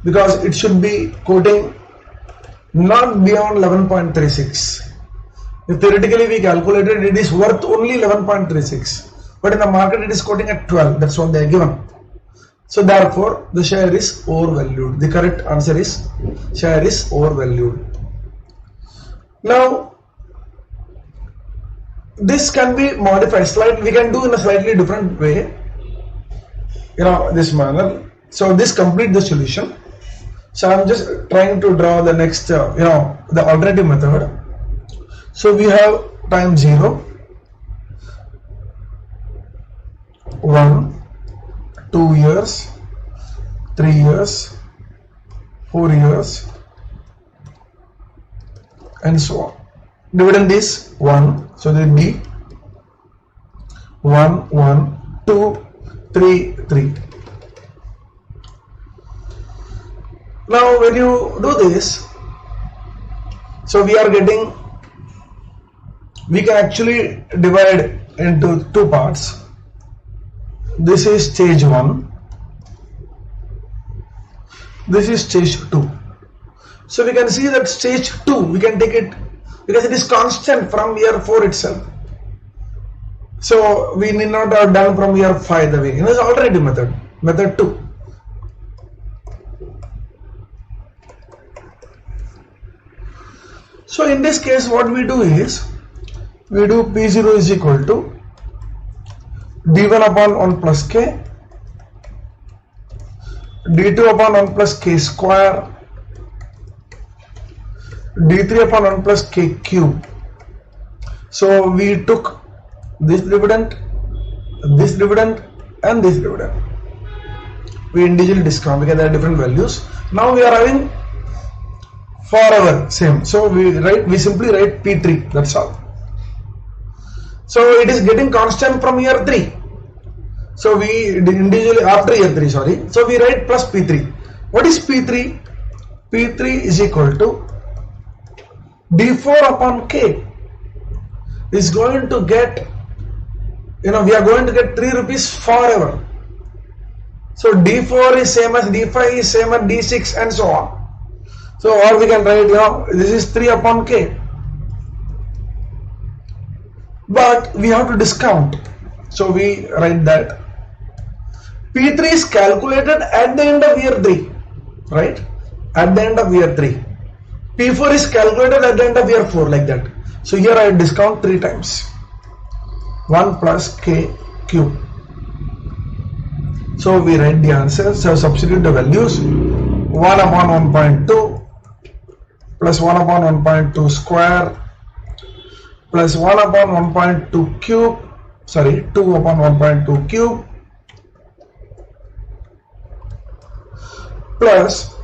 because it should be quoting not beyond 11.36. If theoretically we calculated, it is worth only 11.36, but in the market it is quoting at 12. That's what they are given. So therefore the share is overvalued. The correct answer is share is overvalued. Now this can be modified slightly. We can do in a slightly different way, this manner. So this complete the solution. So I'm just trying to draw the next, the alternative method. So we have time 0, 1, 2 years, 3 years, 4 years, and so on. Dividend is 1, so there will be 1, 1, 2, 3, 3. Now when you do this, so we are getting, we can actually divide into 2 parts. This is stage 1, this is stage 2. So we can see that stage 2 we can take it because it is constant from year 4 itself. So we need not have done from year 5 the way. It is alternative method, method 2. So in this case what we do is, we do P0 is equal to D1 upon 1 plus K, D2 upon 1 plus K square, D3 upon 1 plus K cube. So we took this dividend, and this dividend. We individually discount because there are different values. Now we are having forever same. So we simply write P3, that's all. So it is getting constant from year 3. So we individually after year 3, sorry. So we write plus P3. What is P3? P3 is equal to D4 upon K is going to get, we are going to get 3 rupees forever. So D4 is same as D5 is same as D6 and so on. So or we can write, this is 3 upon K. But we have to discount. So we write that P3 is calculated at the end of year 3, right? At the end of year 3. P4 is calculated at the end of year 4, like that. So here I discount 3 times. 1 plus K cube. So we write the answer. So substitute the values. 1 upon 1.2 plus 1 upon 1.2 square plus 1 upon 1.2 cube. Sorry, 2 upon 1.2 cube plus,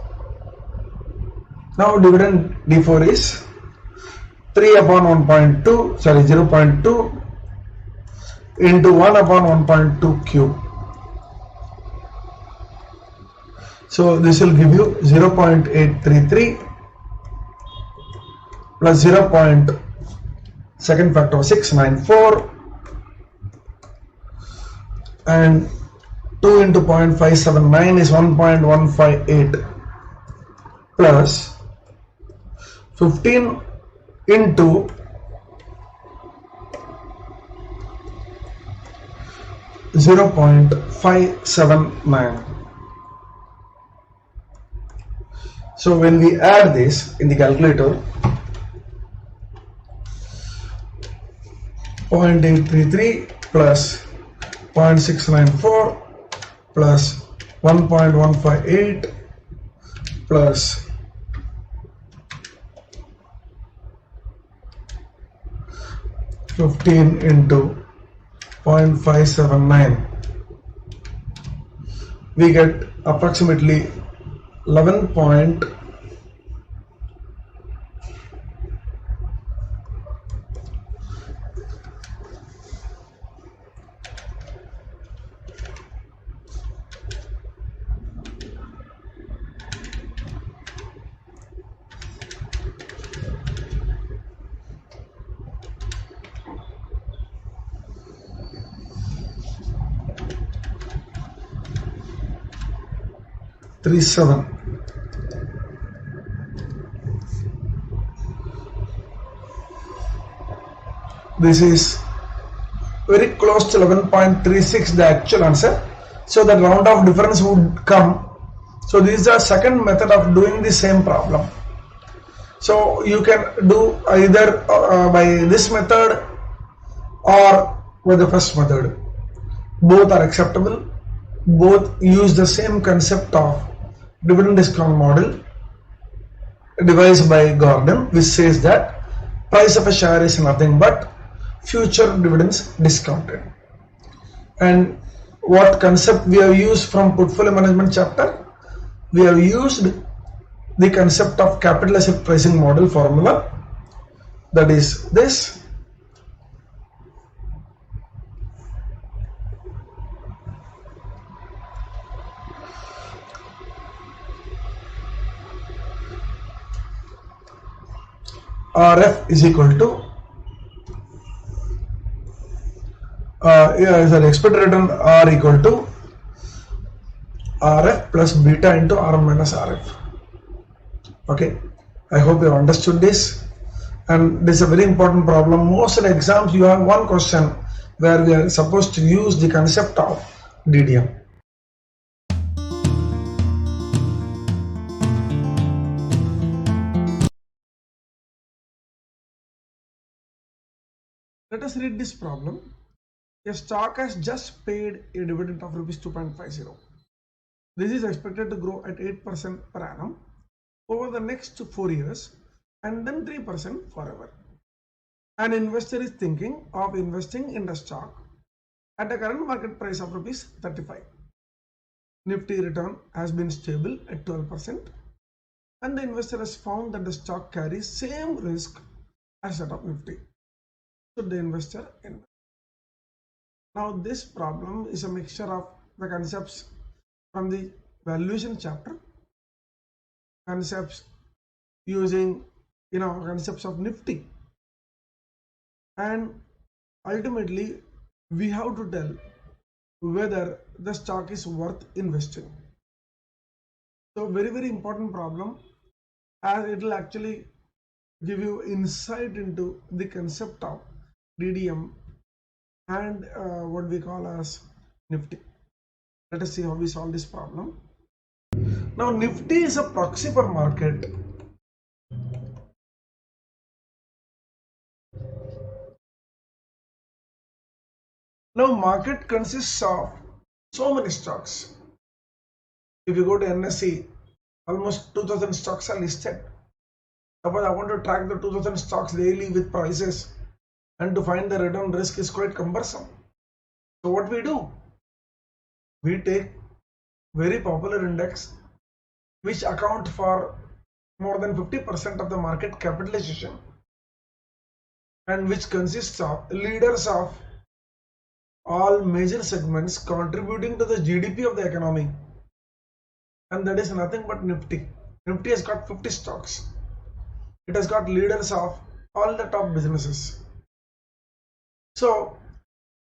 now dividend D4 is 3 upon 1.2, sorry, 0.2 into 1 upon 1.2 cube. So this will give you 0.833 plus 0. Second factor of 694 and 2 into 0.579 is 1.158 plus 15 into 0.579. So when we add this in the calculator, 0.833 plus 0.694 plus 1.158 plus 15 into 0.579, we get approximately 11. 37. This is very close to 11.36, the actual answer. So the round of difference would come. So this is the second method of doing the same problem. So you can do either by this method or by the first method. Both are acceptable. Both use the same concept of dividend discount model devised by Gordon, which says that price of a share is nothing but future dividends discounted. And what concept we have used from portfolio management chapter? We have used the concept of capital asset pricing model formula, that is this. RF is equal to expected return R equal to RF plus beta into R minus RF. Okay, I hope you have understood this, and this is a very important problem. Most of the exams you have one question where we are supposed to use the concept of DDM. Let us read this problem. A stock has just paid a dividend of rupees 2.50. This is expected to grow at 8% per annum over the next 4 years and then 3% forever. An investor is thinking of investing in the stock at the current market price of rupees 35. Nifty return has been stable at 12% and the investor has found that the stock carries same risk as that of Nifty. Should the investor invest? Now this problem is a mixture of the concepts from the valuation chapter concepts using concepts of Nifty, and ultimately we have to tell whether the stock is worth investing. So very important problem, as it will actually give you insight into the concept of DDM and what we call as Nifty. Let us see how we solve this problem. Now Nifty is a proxy for market. Now market consists of so many stocks. If you go to NSE, almost 2000 stocks are listed. Suppose I want to track the 2000 stocks daily with prices, and to find the return risk is quite cumbersome. So what we do? We take very popular index which account for more than 50% of the market capitalization and which consists of leaders of all major segments contributing to the GDP of the economy, and that is nothing but Nifty. Nifty has got 50 stocks. It has got leaders of all the top businesses. So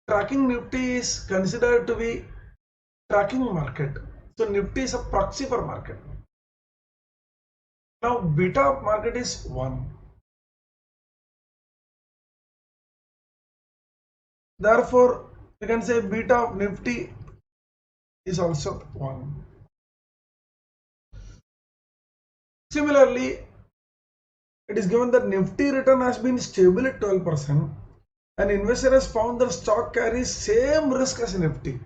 tracking Nifty is considered to be tracking market. So Nifty is a proxy for market. Now beta of market is 1. Therefore you can say beta of Nifty is also 1. Similarly, it is given that Nifty return has been stable at 12%, and investor has found that stock carries same risk as Nifty.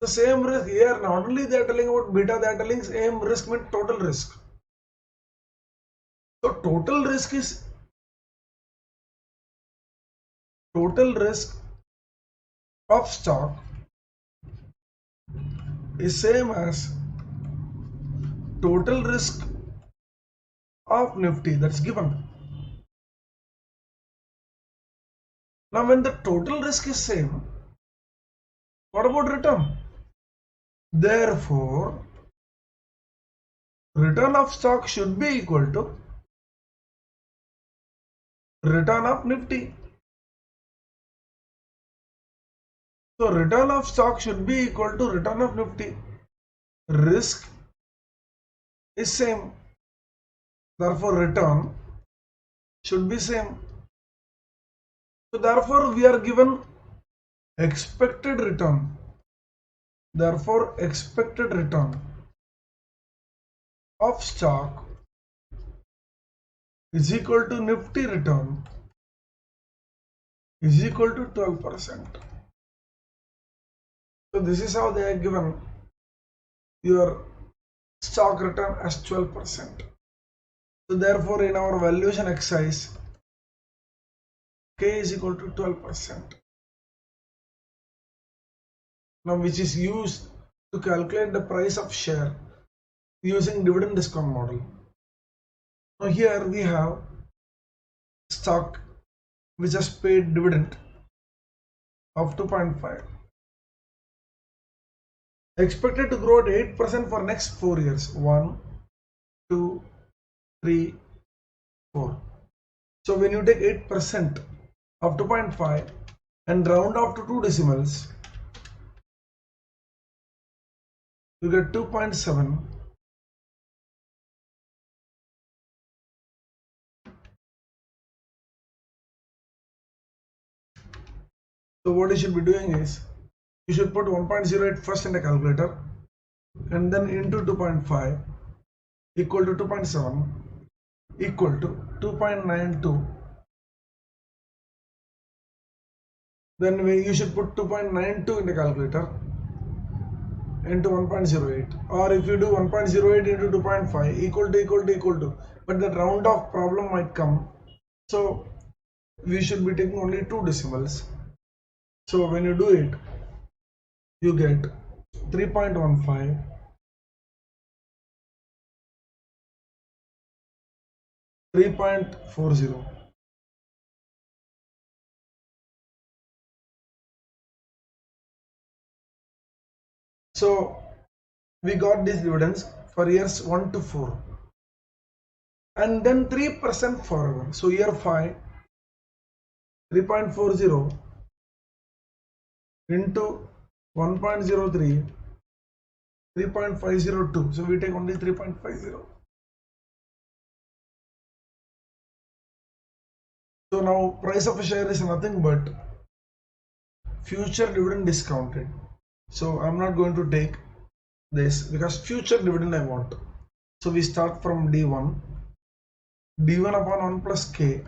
The same risk here, not only they are telling about beta, they are telling same risk means total risk. So total risk of stock is same as total risk of Nifty, that's given. Now when the total risk is same, what about return? Therefore return of stock should be equal to return of Nifty. So return of stock should be equal to return of Nifty. Risk is same, therefore return should be same. So therefore we are given expected return. Therefore expected return of stock is equal to Nifty return is equal to 12%. So this is how they are given your stock return as 12%. So therefore in our valuation exercise, K is equal to 12%. Now which is used to calculate the price of share using dividend discount model. Now here we have stock which has paid dividend of 2.5. Expected to grow at 8% for next 4 years. 1, 2, 3, 4. So when you take 8% of 2.5 and round off to 2 decimals, you get 2.7. So what you should be doing is, you should put 1.08 first in the calculator and then into 2.5 equal to 2.7 equal to 2.92. Then you should put 2.92 in the calculator into 1.08, or if you do 1.08 into 2.5 equal to, but the round off problem might come, so we should be taking only 2 decimals. So when you do it, you get 3.15, 3.40. So we got these dividends for years 1 to 4. and then 3% forever. So year 5, 3.40 into 1.03, 3.502. So we take only 3.50. So now price of a share is nothing but future dividend discounted. So I'm not going to take this because future dividend I want. So we start from D1, D1 upon 1 plus K,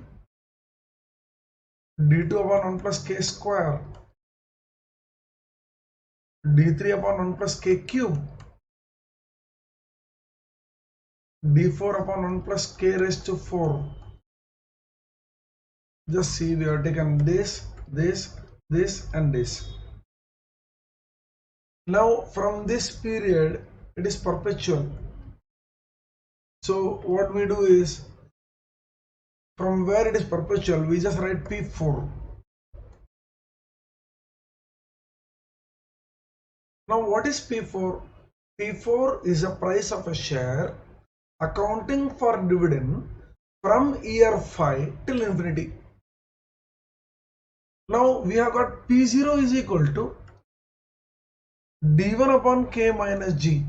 D2 upon 1 plus K square, D3 upon 1 plus K cube, D4 upon 1 plus K raised to 4. Just see, we have taken this, this and this. Now from this period it is perpetual. So what we do is, from where it is perpetual, we just write P4. Now what is P4? P4 is the price of a share accounting for dividend from year 5 till infinity. Now we have got P0 is equal to D1 upon K minus G.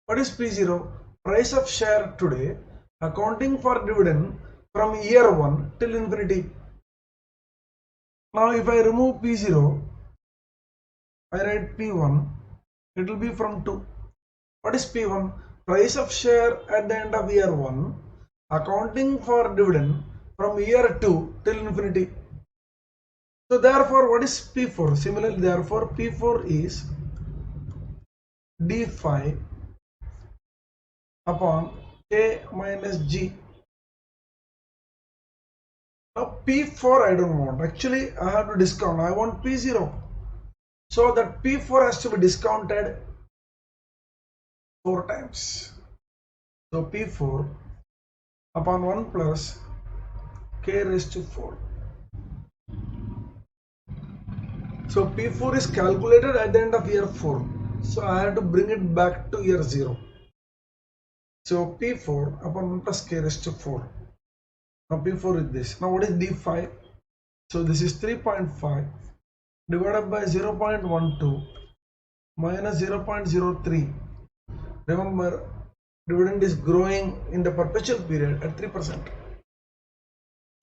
What is P0? Price of share today accounting for dividend from year 1 till infinity. Now if I remove P0, I write P1, it will be from 2. What is P1? Price of share at the end of year 1 accounting for dividend from year 2 till infinity. So therefore what is P4? Similarly, therefore P4 is D5 upon K minus G. Now P4 I don't want. Actually I have to discount. I want P0. So that P4 has to be discounted 4 times. So P4 upon 1 plus K raised to 4. So P4 is calculated at the end of year 4. So I have to bring it back to year 0. So P4 upon 1 plus K raised to 4. Now P4 is this. Now what is D5? So this is 3.5 divided by 0.12 minus 0.03. Remember, dividend is growing in the perpetual period at 3%.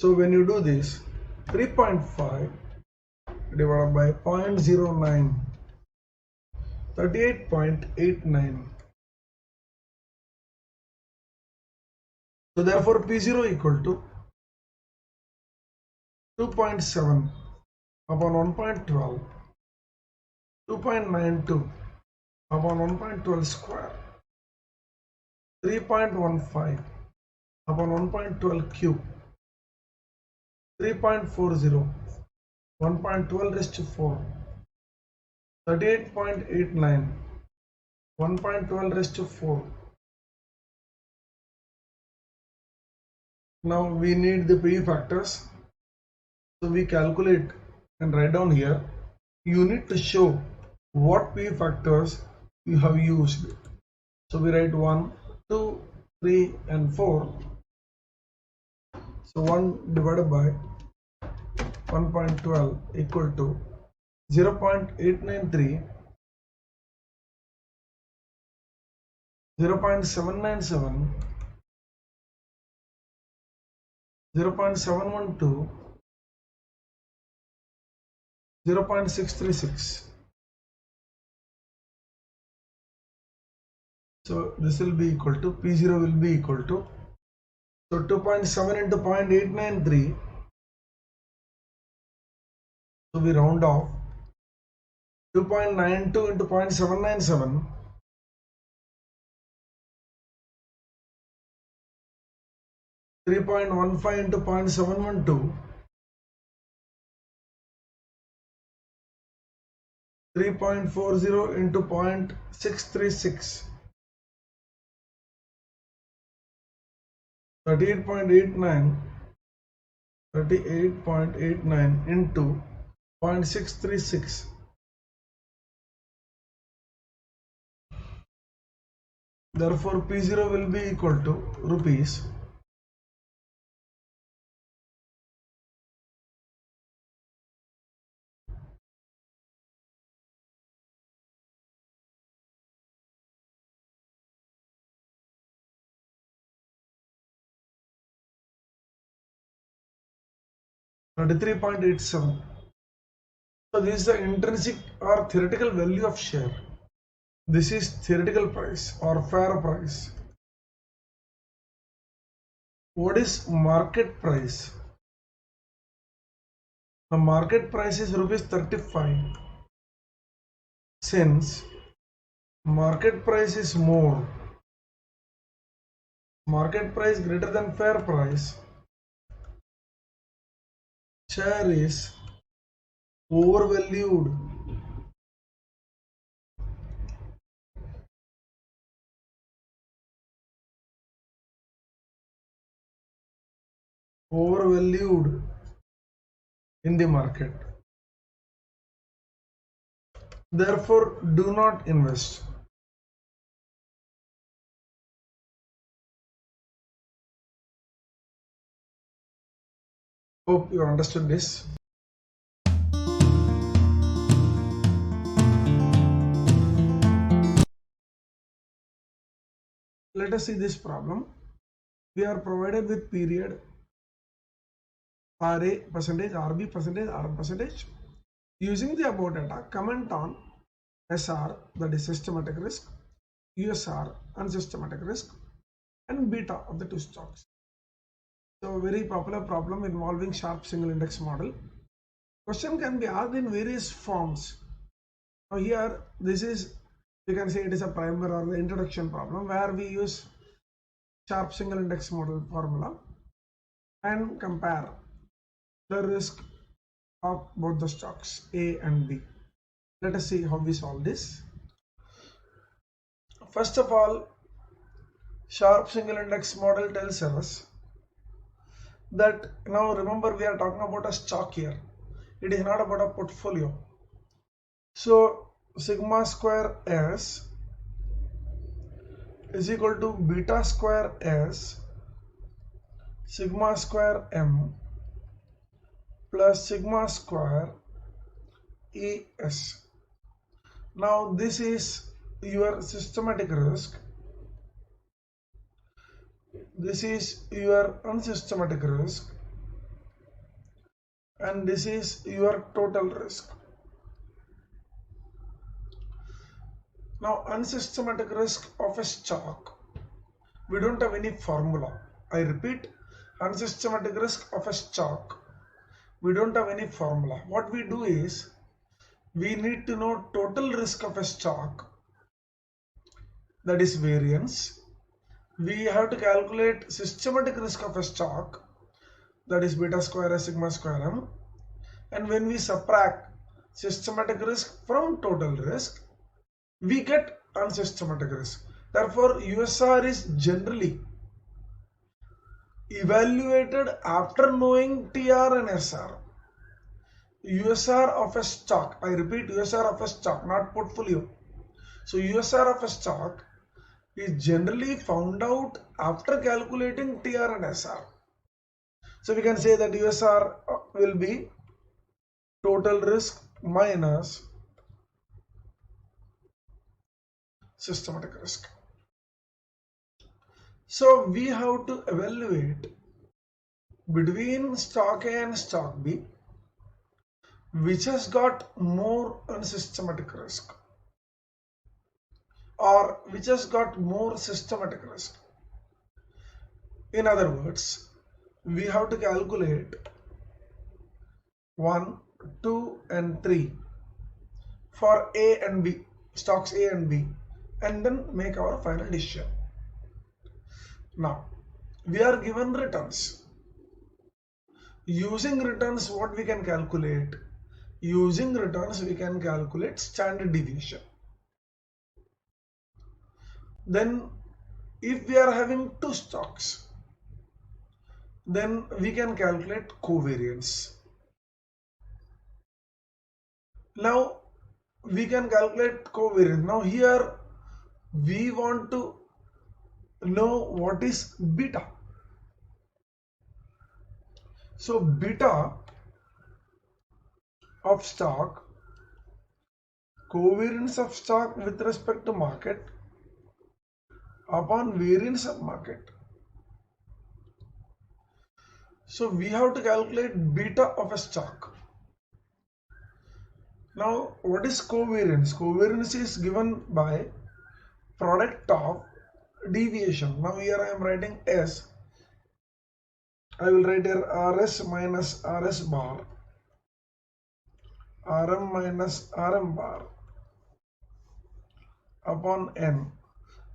So when you do this, 3.5 divided by 0.09, 38.89. So therefore P0 equal to 2.7 upon 1.12, 2.92 upon 1.12 square, 3.15 upon 1.12 cube, 3.40, 1.12 raised to 4, 38.89, 1.12 raised to 4. Now we need the PE factors. So we calculate and write down here. You need to show what PE factors you have used. So we write 1, 2, 3 and 4. So 1 divided by 1.12 equal to 0.893, 0.797, 0.712, 0.636. So this will be equal to P0 will be equal to, so 2.7 into 0.893. So we round off 2.92 into 0.797, 3.15 into 0.712, 3.40 into 0.636, 38.89, 38.89 into 0.636. Therefore P0 will be equal to rupees 33.87. So this is the intrinsic or theoretical value of share. This is theoretical price or fair price. What is market price? The market price is rupees 35. Since market price is more, market price greater than fair price, share is overvalued. Overvalued in the market. Therefore, do not invest. Hope you understood this. Let us see this problem. We are provided with period RA percentage, RB percentage, RM percentage. Using the above data, comment on SR, that is systematic risk, USR, unsystematic risk, and beta of the two stocks. So, very popular problem involving sharp single index model. Question can be asked in various forms. Now here, this is, you can say it is a primer or the introduction problem where we use sharp single index model formula and compare the risk of both the stocks A and B. Let us see how we solve this. First of all, sharp single index model tells us that, now remember we are talking about a stock here. It is not about a portfolio. So sigma square S is equal to beta square S sigma square M plus sigma square ES. Now this is your systematic risk. This is your unsystematic risk. And this is your total risk. Now unsystematic risk of a stock, we don't have any formula. I repeat, unsystematic risk of a stock, we don't have any formula. What we do is, we need to know total risk of a stock, that is variance. We have to calculate systematic risk of a stock, that is beta square S sigma square M. And when we subtract systematic risk from total risk, we get unsystematic risk. Therefore, USR is generally evaluated after knowing TR and SR. USR of a stock, I repeat, USR of a stock, not portfolio. So USR of a stock is generally found out after calculating TR and SR. So we can say that USR will be total risk minus systematic risk. So we have to evaluate between stock A and stock B, which has got more unsystematic risk or which has got more systematic risk. In other words, we have to calculate 1, 2 and 3 for A and B, stocks A and B, and then make our final decision. Now, we are given returns. Using returns, what we can calculate? Using returns, we can calculate standard deviation. Then, if we are having two stocks, then we can calculate covariance. Now, we can calculate covariance. Now, here we want to know what is beta. So beta of stock, covariance of stock with respect to market upon variance of market. So we have to calculate beta of a stock. Now what is covariance? Covariance is given by product of deviation. Now here I am writing S. I will write here RS minus RS bar, RM minus RM bar upon N.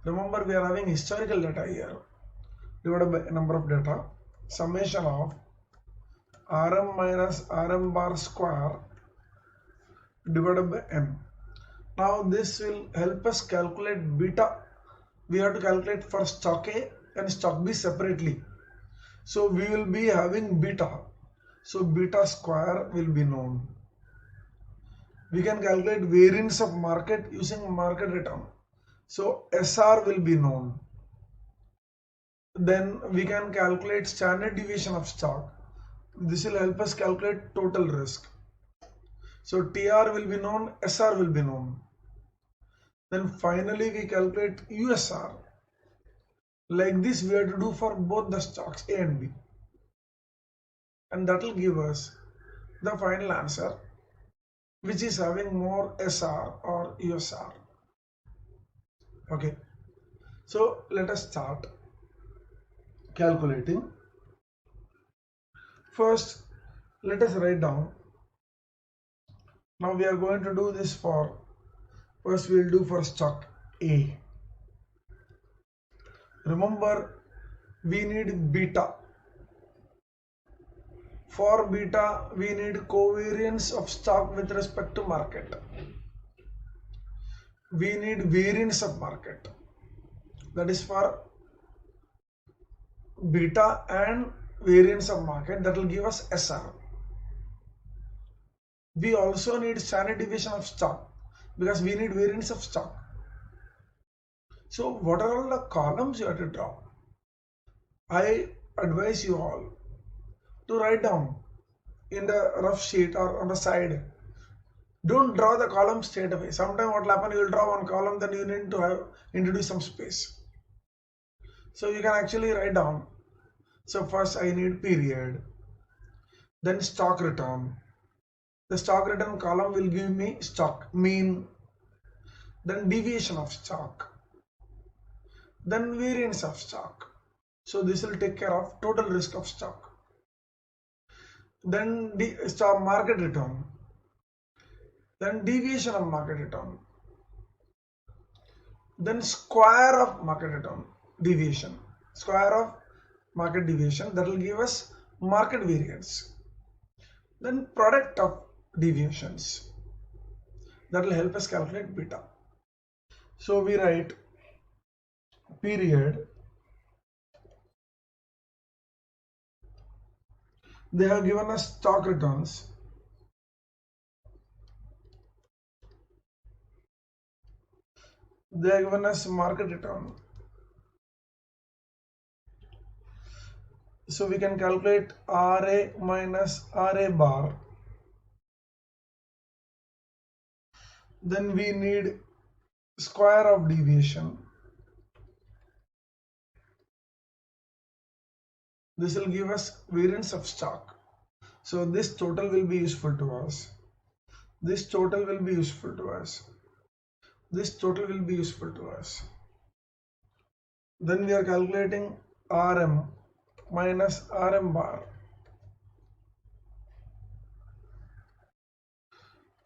Remember we are having historical data here divided by number of data, summation of RM minus RM bar square divided by N. Now this will help us calculate beta. We have to calculate for stock A and stock B separately. So we will be having beta. So beta square will be known. We can calculate variance of market using market return. So SR will be known. Then we can calculate standard deviation of stock. This will help us calculate total risk. So TR will be known, SR will be known. Then finally we calculate USR. Like this we have to do for both the stocks A and B. And that will give us the final answer, which is having more SR or USR. Okay. So let us start calculating. First, let us write down. Now we are going to do this for, first we will do for stock A. Remember, we need beta. For beta, we need covariance of stock with respect to market. We need variance of market. That is for beta and variance of market. That will give us SR. We also need standard deviation of stock because we need variance of stock. So what are all the columns you have to draw? I advise you all to write down in the rough sheet or on the side. Don't draw the column straight away. Sometimes what will happen, you will draw one column, then you need to have introduce some space. So you can actually write down. So first I need period, then stock return. The stock return column will give me stock mean, then deviation of stock, then variance of stock. So this will take care of total risk of stock. Then stock market return, then deviation of market return, then square of market return deviation, square of market deviation, that will give us market variance, then product of deviations, that will help us calculate beta. So we write period, they have given us stock returns, they have given us market return. So we can calculate RA minus RA bar. Then we need square of deviation. This will give us variance of stock. So this total will be useful to us. This total will be useful to us. This total will be useful to us. Then we are calculating RM minus RM bar.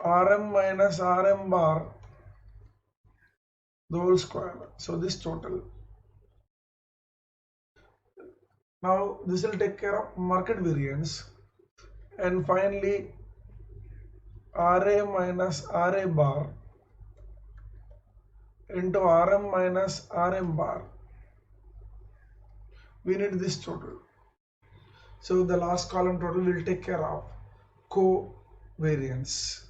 RM minus RM bar, the whole square. So this total. Now this will take care of market variance. And finally RA minus RA bar into RM minus RM bar. We need this total. So the last column total will take care of covariance.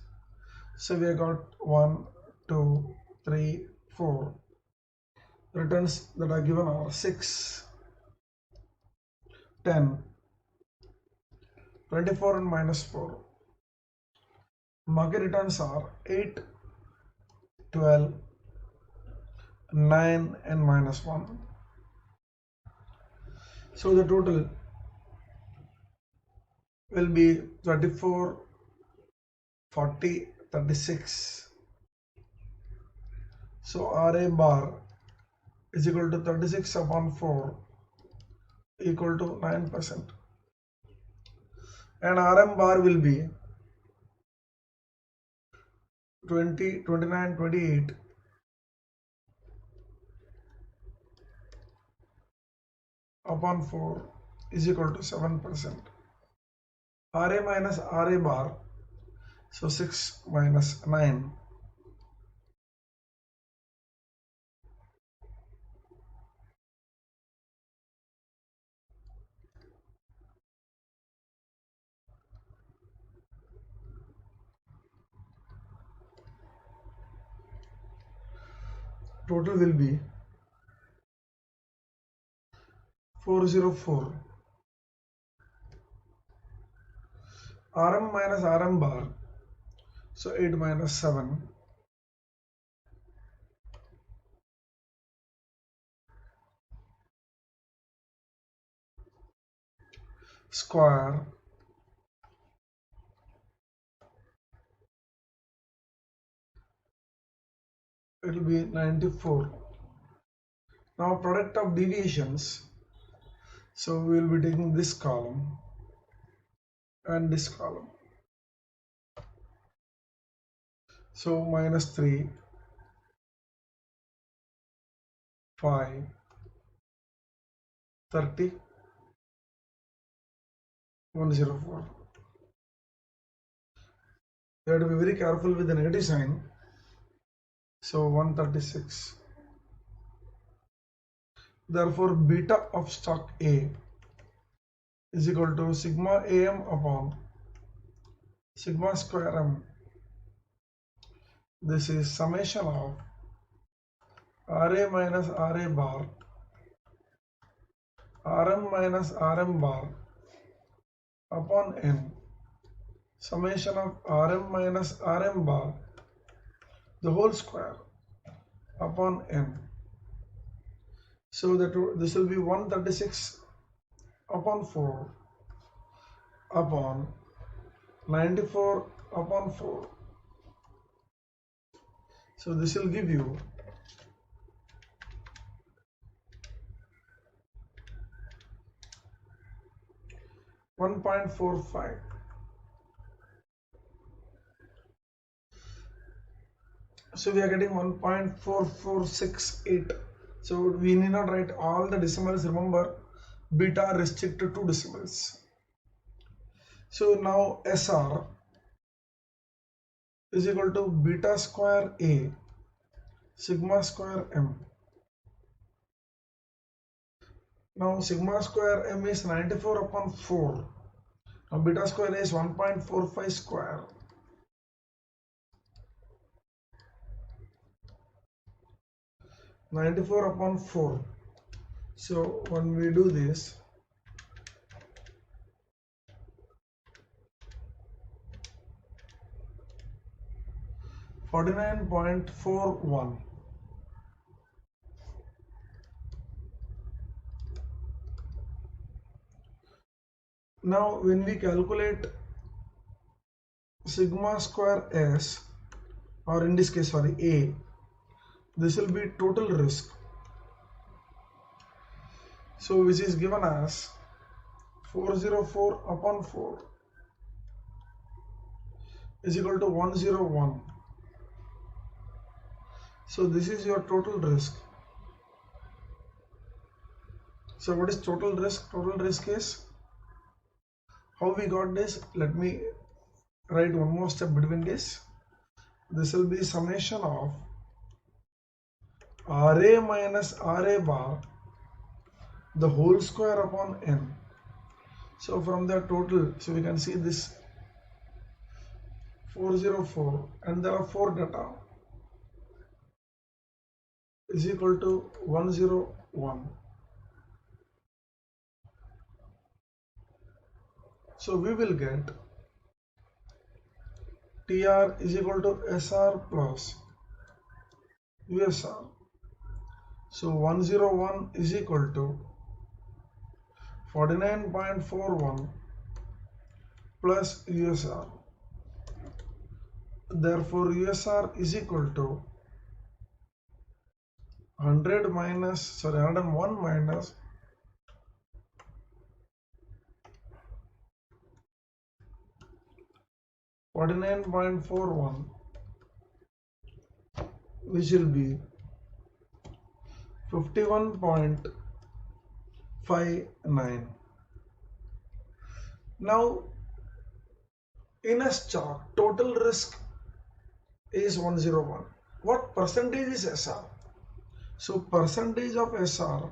So we have got 1, 2, 3, 4. returns that are given are 6, 10, 24 and minus 4. Market returns are 8, 12, 9 and minus 1. So the total will be 34, 40, 36. So RA bar is equal to 36 upon 4 equal to 9%. And RM bar will be 20, 29, 28 upon 4 is equal to 7%. RA minus RA bar, so 6 minus 9. Total will be 404. RM minus RM bar, so 8 minus 7. Square it will be 94. Now product of deviations, so we will be taking this column and this column. So minus 3, 5, 30, 104. You have to be very careful with the negative sign. So 136. Therefore, beta of stock A is equal to sigma AM upon sigma square M. This is summation of RA minus RA bar, RM minus RM bar upon N, summation of RM minus RM bar, the whole square upon N. So that this will be 136 upon 4 upon 94 upon 4. So this will give you 1.45. So we are getting 1.4468. So we need not write all the decimals. Remember, beta are restricted to decimals. So now SR is equal to beta square A sigma square M. Now sigma square M is 94 upon 4. Now beta square A is 1.45 square. (94 upon 4). So when we do this, (49.41). Now when we calculate sigma square S, or in this case sorry A, this will be total risk. So which is given as 404 upon 4 is equal to 101. So this is your total risk. So what is total risk? Total risk is, how we got this? Let me write one more step between this. This will be summation of RA minus RA bar, the whole square upon N. So from the total, so we can see this 404, and there are 4 data. is equal to 101. So we will get TR is equal to SR plus USR. So 101 is equal to 49.41 plus USR. Therefore USR is equal to 101 minus 49.41, which will be 51.59. Now in a stock, total risk is 101. What percentage is SR? So percentage of SR,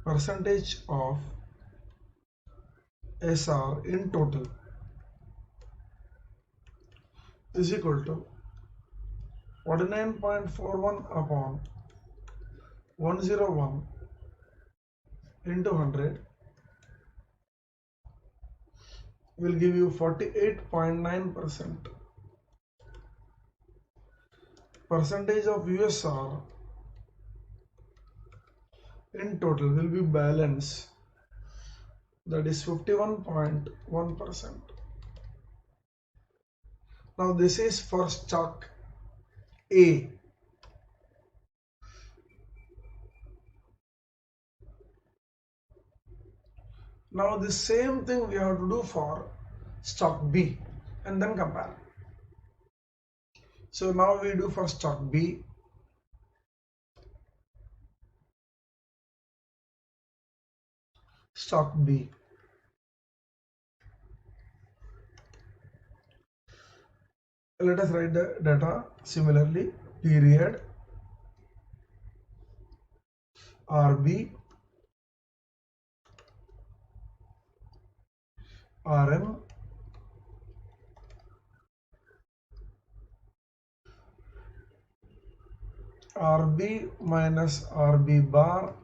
percentage of SR in total is equal to 49.41 upon 101 into 100 will give you 48.9%. Percentage of USR in total will be balance, that is 51.1%. Now this is for stock A. Now the same thing we have to do for stock B and then compare. So now we do for stock B. Stock B. Let us write the data similarly. Period RB, RM, RB minus RB bar,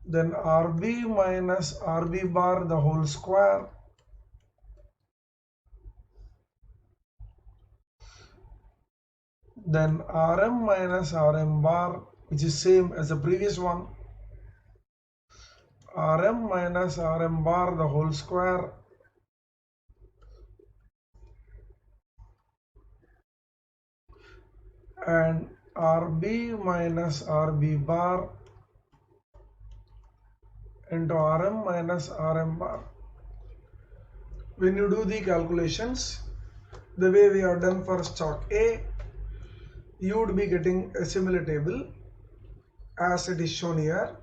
then RB minus RB bar the whole square, then RM minus RM bar, which is same as the previous one, RM minus RM bar the whole square, and RB minus RB bar into RM minus RM bar. When you do the calculations the way we have done for stock A, you would be getting a similar table as it is shown here.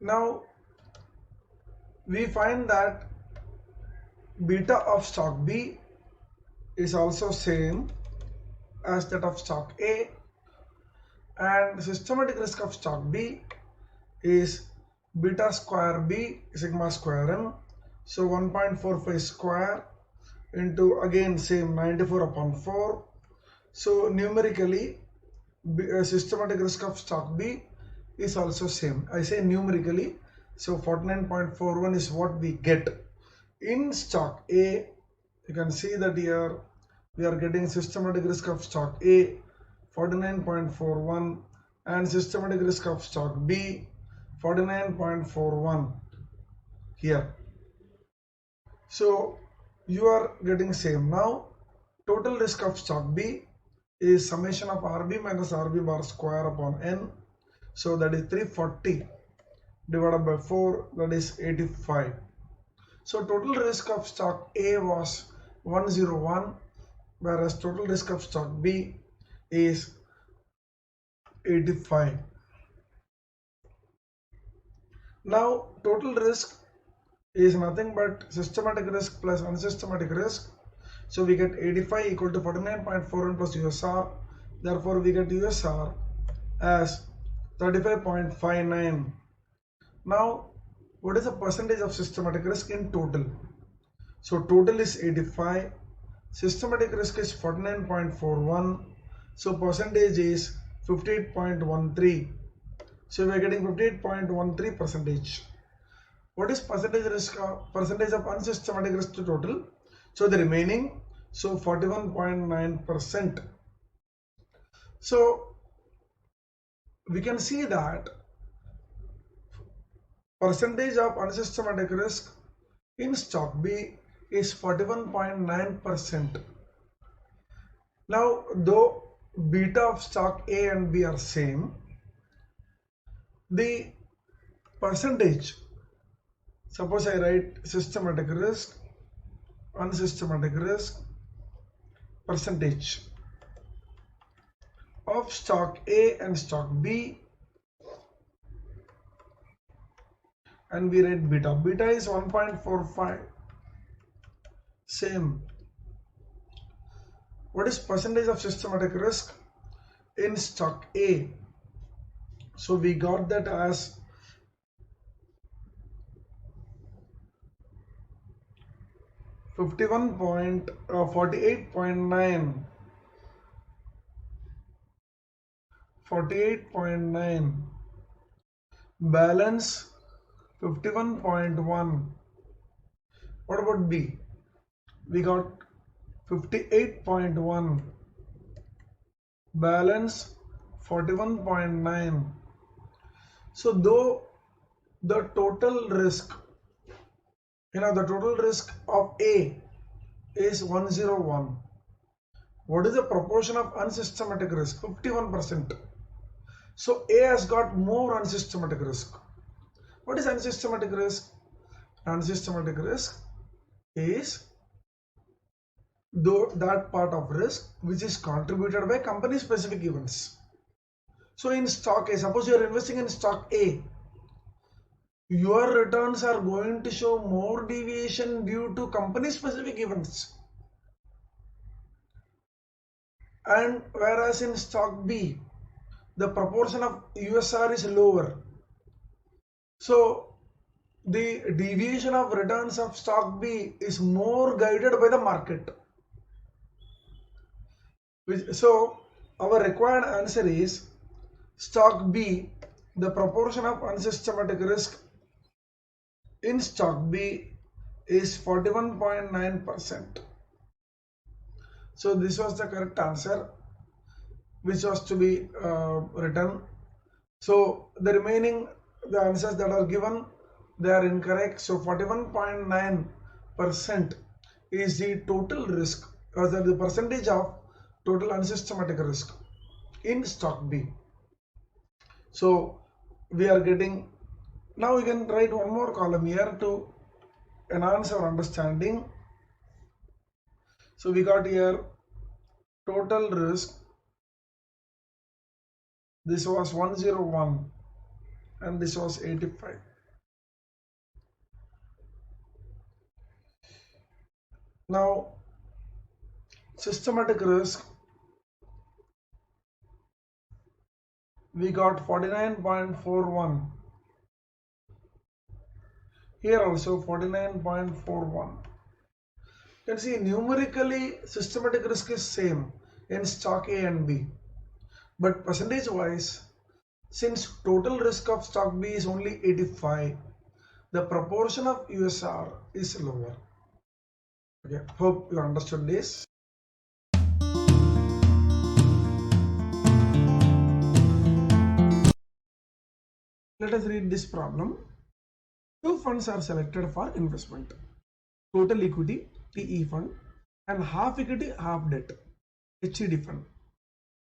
Now we find that beta of stock B is also same as that of stock A, and systematic risk of stock B is beta square B sigma square m. So 1.45 square into again same 94 upon 4. So numerically systematic risk of stock B is also same. I say numerically, so 49.41 is what we get. In stock A, you can see that here we are getting systematic risk of stock A 49.41 and systematic risk of stock B 49.41 here. So you are getting same. Now total risk of stock B is summation of RB minus RB bar square upon n. So that is 340 divided by 4, that is 85. So total risk of stock A was 101, whereas total risk of stock B is 85. Now total risk is nothing but systematic risk plus unsystematic risk. So we get 85 equal to 49.41 plus USR. Therefore we get USR as 35.59. Now what is the percentage of systematic risk in total? So total is 85, systematic risk is 49.41, so percentage is 58.13. So we are getting 58.13 percentage. What is percentage of unsystematic risk to total? So the remaining, so 41.9%. So we can see that percentage of unsystematic risk in stock B is 41.9%. Now, though beta of stock A and B are same, the percentage, suppose I write systematic risk, unsystematic risk, percentage of stock A and stock B, and we write beta. Beta is 1.45. Same. What is percentage of systematic risk in stock A? So we got that as 48.9. 48.9. Balance 51.1. What about B? We got 58.1. Balance 41.9. So though the total risk, the total risk of A is 101. What is the proportion of unsystematic risk? 51%. So A has got more unsystematic risk. What is unsystematic risk? Unsystematic risk is that part of risk which is contributed by company specific events. So in stock A, suppose you are investing in stock A, your returns are going to show more deviation due to company specific events. And whereas in stock B, the proportion of USR is lower. So the deviation of returns of stock B is more guided by the market. So our required answer is stock B, the proportion of unsystematic risk in stock B is 41.9%. So this was the correct answer which was to be written. So the remaining, the answers that are given, they are incorrect. So 41.9% is the total risk, or the percentage of total unsystematic risk in stock B. So we are getting, now we can write one more column here to enhance our understanding. So we got here total risk, this was 101 and this was 85. Now systematic risk, we got 49.41. Here also 49.41. You can see numerically systematic risk is same in stock A and B, but percentage wise, since total risk of stock B is only 85, the proportion of USR is lower. Okay, hope you understood this. Let us read this problem. Two funds are selected for investment: total equity TE fund and half equity half debt HED fund.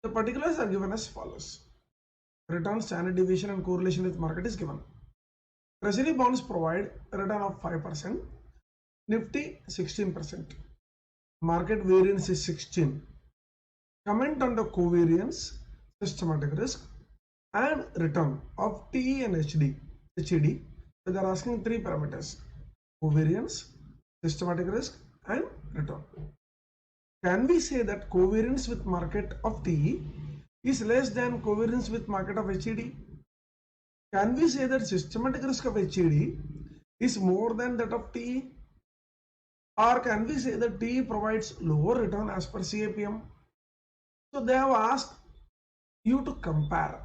The particulars are given as follows. Return, standard deviation and correlation with market is given. Treasury bonds provide a return of 5%, Nifty 16%, market variance is 16. Comment on the covariance, systematic risk and return of TE and HED. So they are asking three parameters: covariance, systematic risk and return. Can we say that covariance with market of TE is less than covariance with market of HED? Can we say that systematic risk of HED is more than that of TE? Or can we say that TE provides lower return as per CAPM? So they have asked you to compare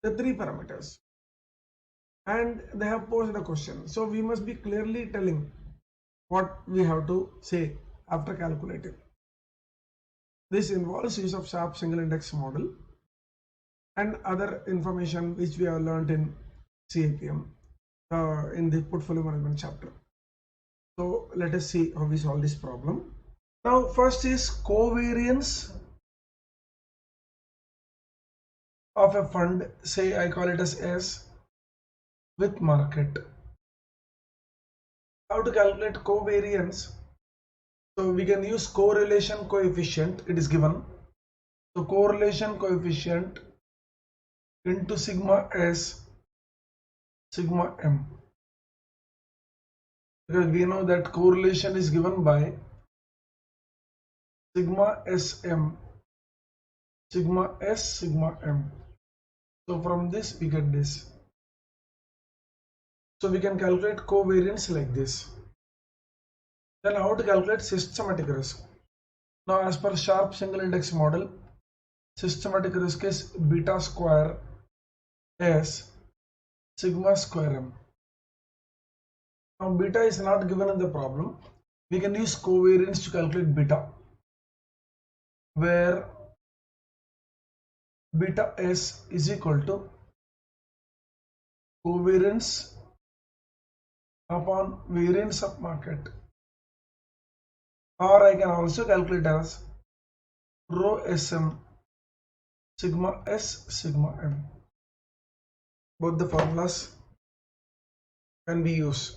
the three parameters and they have posed a question. So we must be clearly telling what we have to say after calculating. This involves use of sharp single index model and other information which we have learned in CAPM in the portfolio management chapter. So let us see how we solve this problem. Now first is covariance of a fund, say I call it as S, with market. How to calculate covariance? So we can use correlation coefficient, it is given. So correlation coefficient into sigma S, sigma M. Because we know that correlation is given by sigma SM, sigma S, sigma M. So from this we get this. So we can calculate covariance like this. Then how to calculate systematic risk? Now as per sharp single index model, systematic risk is beta square S sigma square M. Now beta is not given in the problem. We can use covariance to calculate beta, where beta S is equal to covariance upon variance of market, or I can also calculate as rho SM sigma S sigma M. Both the formulas can be used.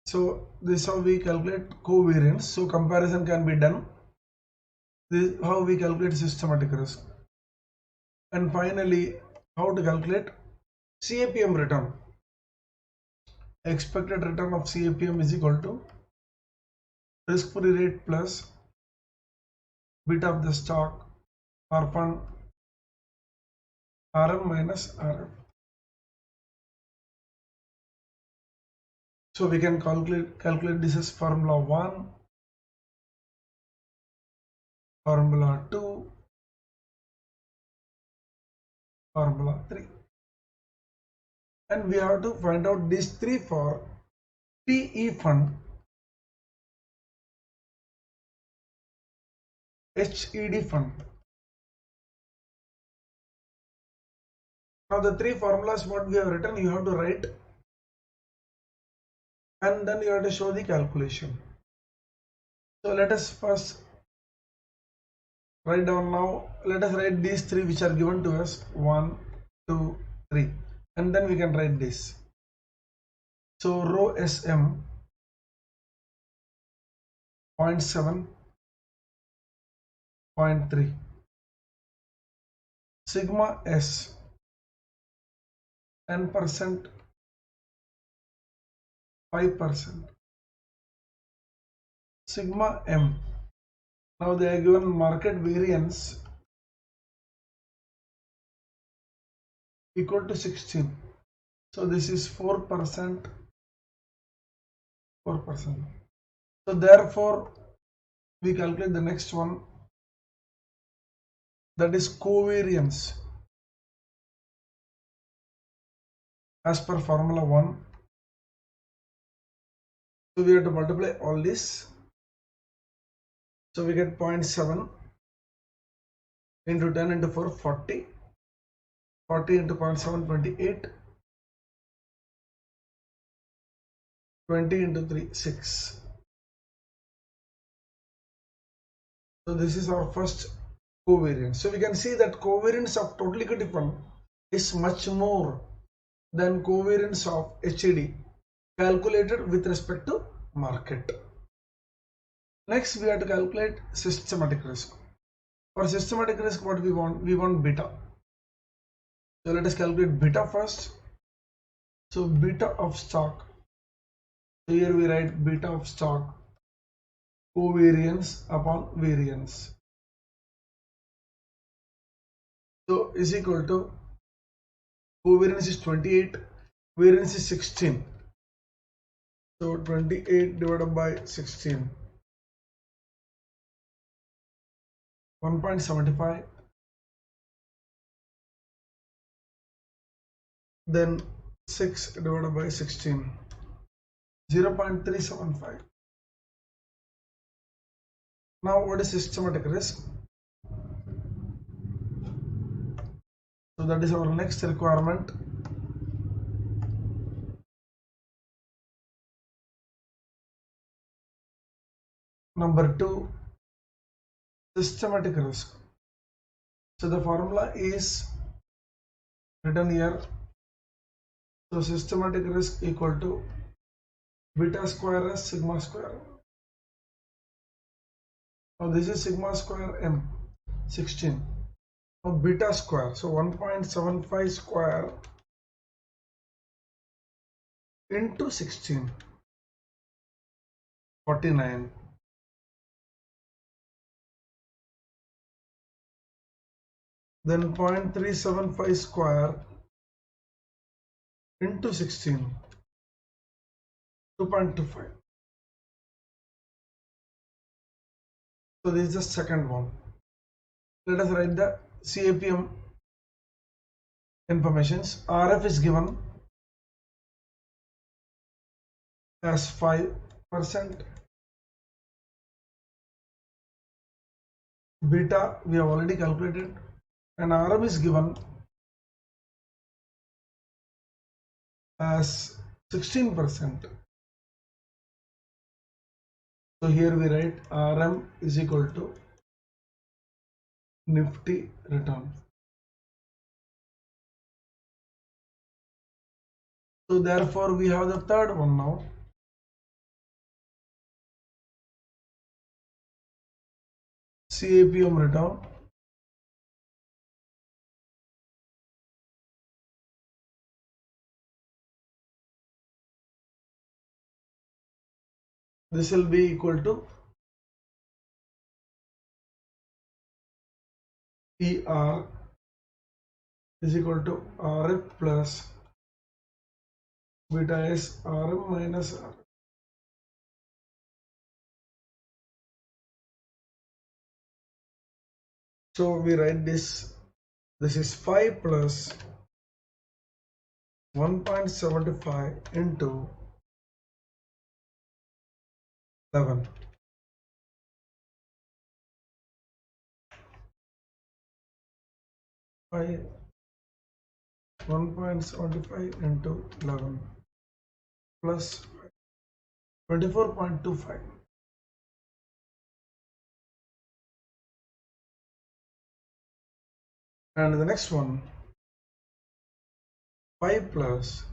So this is how we calculate covariance. So comparison can be done. This is how we calculate systematic risk. And finally, how to calculate CAPM return. Expected return of CAPM is equal to risk-free rate plus beta of the stock or fund RM minus RM. So we can calculate this as formula 1, formula 2, formula 3. And we have to find out these three for PE fund, HED fund. Now the three formulas what we have written you have to write, and then you have to show the calculation. So let us first write down now. Let us write these three which are given to us, 1, 2, 3, and then we can write this. So rho SM 0.7, 0.3, sigma S 10%, 5%, sigma M. Now they are given market variance equal to 16. So this is 4%, 4%. So therefore we calculate the next one, that is covariance as per formula 1. So we have to multiply all this. So we get 0.7 into 10 into 4, 40. 40 into 0.7, 28. 20 into 3, 6. So this is our first covariance. So we can see that covariance of total equity fund is much more than covariance of HED calculated with respect to market. Next we have to calculate systematic risk. For systematic risk what we want beta. So let us calculate beta first. So beta of stock, so here we write beta of stock covariance upon variance. So is equal to, covariance is 28, variance is 16. So 28 divided by 16, 1.75. Then 6 divided by 16, 0.375. Now what is systematic risk? So that is our next requirement. Number 2, systematic risk. So the formula is written here. So systematic risk equal to beta square S sigma square. Now this is sigma square M, 16. Now beta square, so 1.75 square into 16, 49. Then 0.375 square into 16, 2.25. So this is the second one. Let us write the CAPM informations. RF is given as 5%. Beta we have already calculated, and RM is given as 16%. So here we write RM is equal to Nifty return. So therefore we have the third one now. CAPM return. This will be equal to ER is equal to RF plus beta is RM minus R. So we write this is 5 plus 1.75 into 11. By 1.75 into 11 plus 24.25. And the next one, 5 plus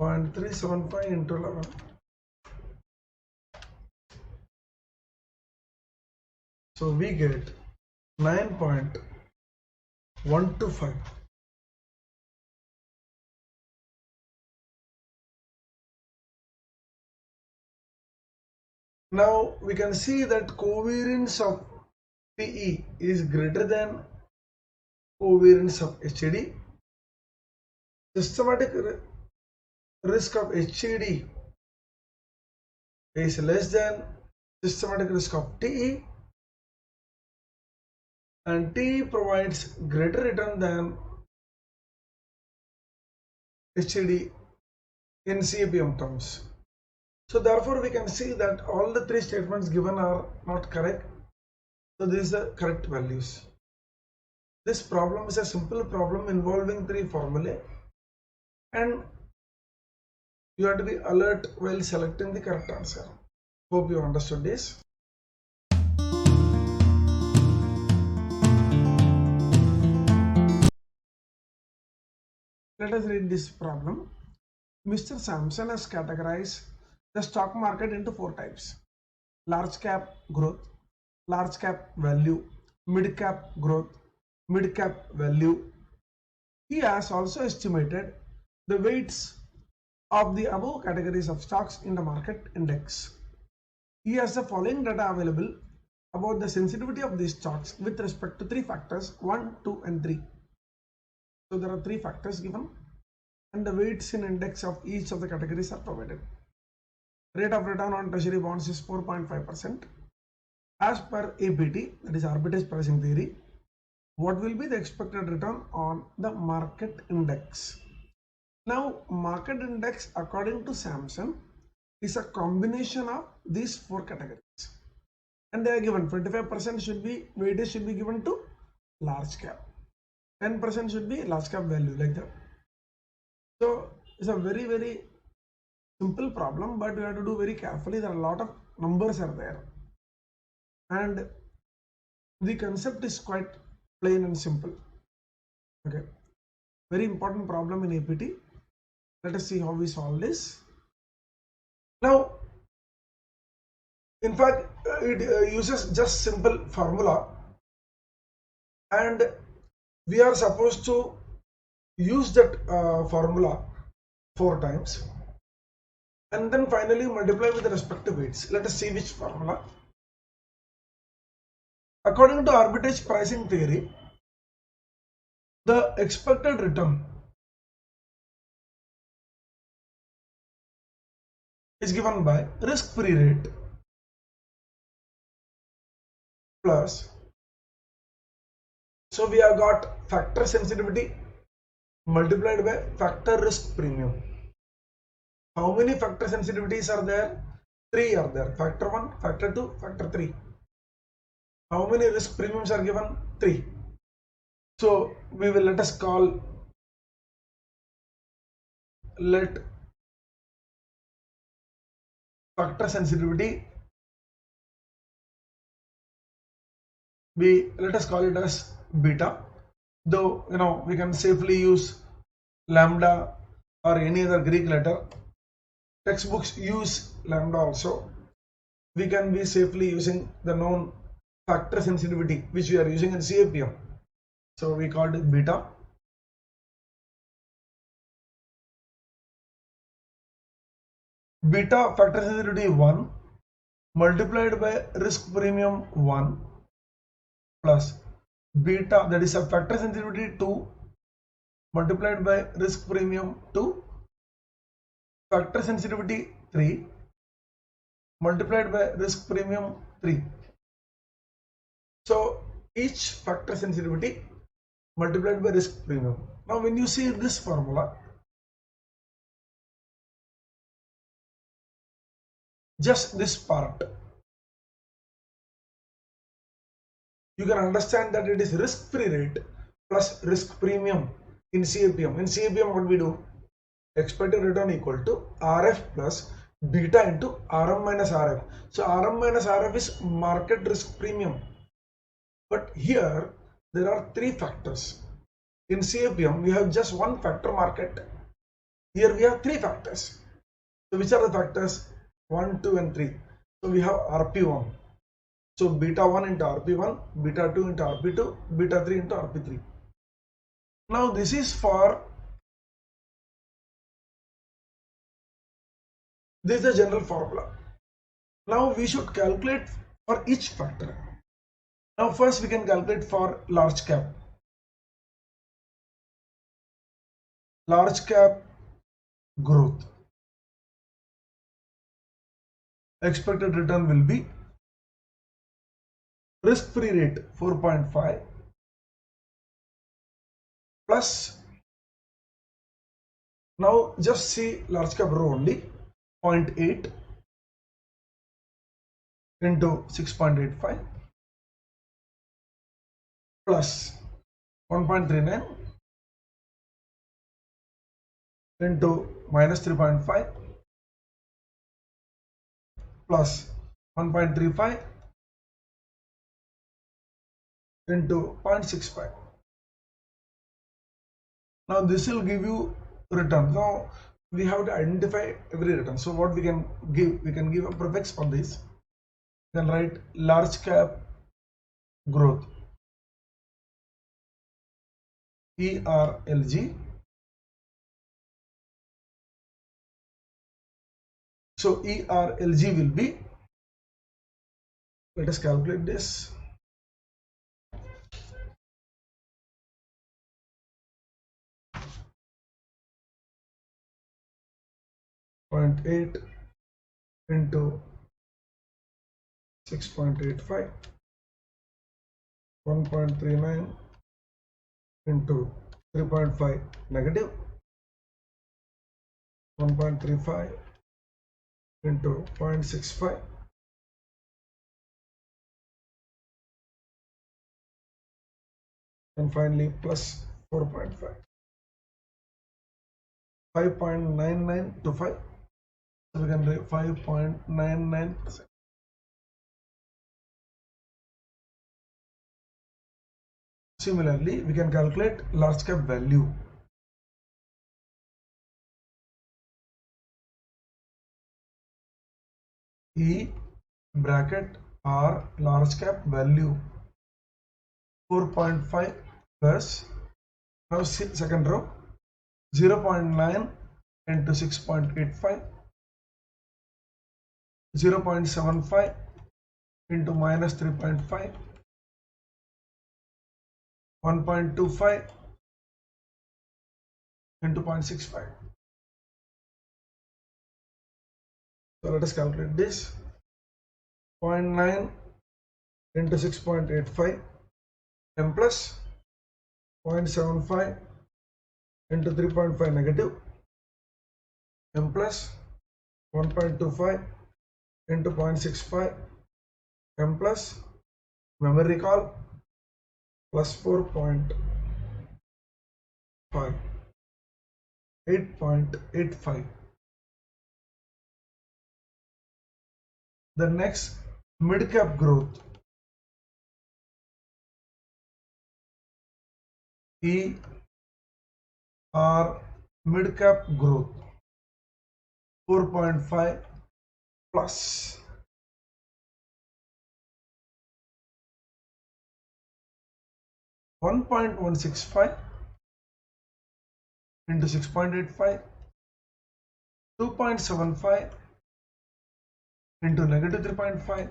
0.375 into 11. So we get 9.125. Now we can see that covariance of PE is greater than covariance of HAD. Systematic risk of HAD is less than systematic risk of TE, and TE provides greater return than HAD in CAPM terms. So therefore we can see that all the three statements given are not correct. So these are the correct values. This problem is a simple problem involving three formulae, and you have to be alert while selecting the correct answer. Hope you understood this. Let us read this problem. Mr. Sampson has categorized the stock market into 4 types: large cap growth, large cap value, mid cap growth, mid cap value. He has also estimated the weights of the above categories of stocks in the market index. He has the following data available about the sensitivity of these stocks with respect to 3 factors: 1, 2 and 3. So there are 3 factors given. and the weights in index of each of the categories are provided. Rate of return on treasury bonds is 4.5%. As per APT, that is arbitrage pricing theory, what will be the expected return on the market index? Now, market index according to Samson is a combination of these four categories, and they are given 25% should be weightage should be given to large cap, 10% should be large cap value, like that. So it's a very simple problem, but we have to do very carefully. There are a lot of numbers are there, and the concept is quite plain and simple. Okay, very important problem in APT. Let us see how we solve this. Now, in fact, it uses just simple formula, and we are supposed to use that formula 4 times, and then finally multiply with the respective weights. Let us see which formula. According to arbitrage pricing theory, the expected return is given by risk-free rate plus, so we have got factor sensitivity multiplied by factor risk premium. How many factor sensitivities are there? 3 are there. Factor 1, factor 2, factor 3. How many risk premiums are given? 3. So we will let factor sensitivity be, let us call it as beta, though we can safely use lambda or any other Greek letter. Textbooks use lambda also. We can be safely using the known factor sensitivity which we are using in CAPM. So we called it beta. Beta factor sensitivity 1 multiplied by risk premium 1 plus beta, that is a factor sensitivity 2 multiplied by risk premium 2, factor sensitivity 3 multiplied by risk premium 3. So each factor sensitivity multiplied by risk premium. Now when you see this formula, just this part, you can understand that it is risk-free rate plus risk premium in CAPM. In CAPM, what we do? Expected return equal to RF plus beta into RM minus RF. So RM minus RF is market risk premium. But here there are 3 factors. In CAPM, we have just 1 factor market. Here we have 3 factors. So which are the factors? 1, 2 and 3. So we have RP1. So beta 1 into RP1, beta 2 into RP2, beta 3 into RP3. Now this is the general formula. Now we should calculate for each factor. Now first we can calculate for large cap. Large cap growth. Expected return will be risk-free rate 4.5 plus, now just see large cap row only, 0.8 into 6.85 plus 1.39 into minus 3.5 plus 1.35 into 0.65. Now this will give you return. Now we have to identify every return. So what we can give a prefix for this. Then write large cap growth, ERLG. So ERLG will be, let us calculate this. 0.8 into 6.85, 1.39 into 3.5 negative, 1.35 into 0.65, and finally plus 4.5. 5.99 to 5, so we can write 5.99%. Similarly, we can calculate large cap value. E bracket R large cap value 4.5 plus, now second row, 0.9 into 6.85, 0.75 into minus 3.5, 1.25 into 0.65. So let us calculate this. 0.9 into 6.85 m plus 0.75 into 3.5 negative m plus 1.25 into 0.65 m plus memory recall plus 4.5, 8.85. The next mid cap growth, E R mid cap growth 4.5 plus 1.165 into 6.85, 2.75 into negative 3.5,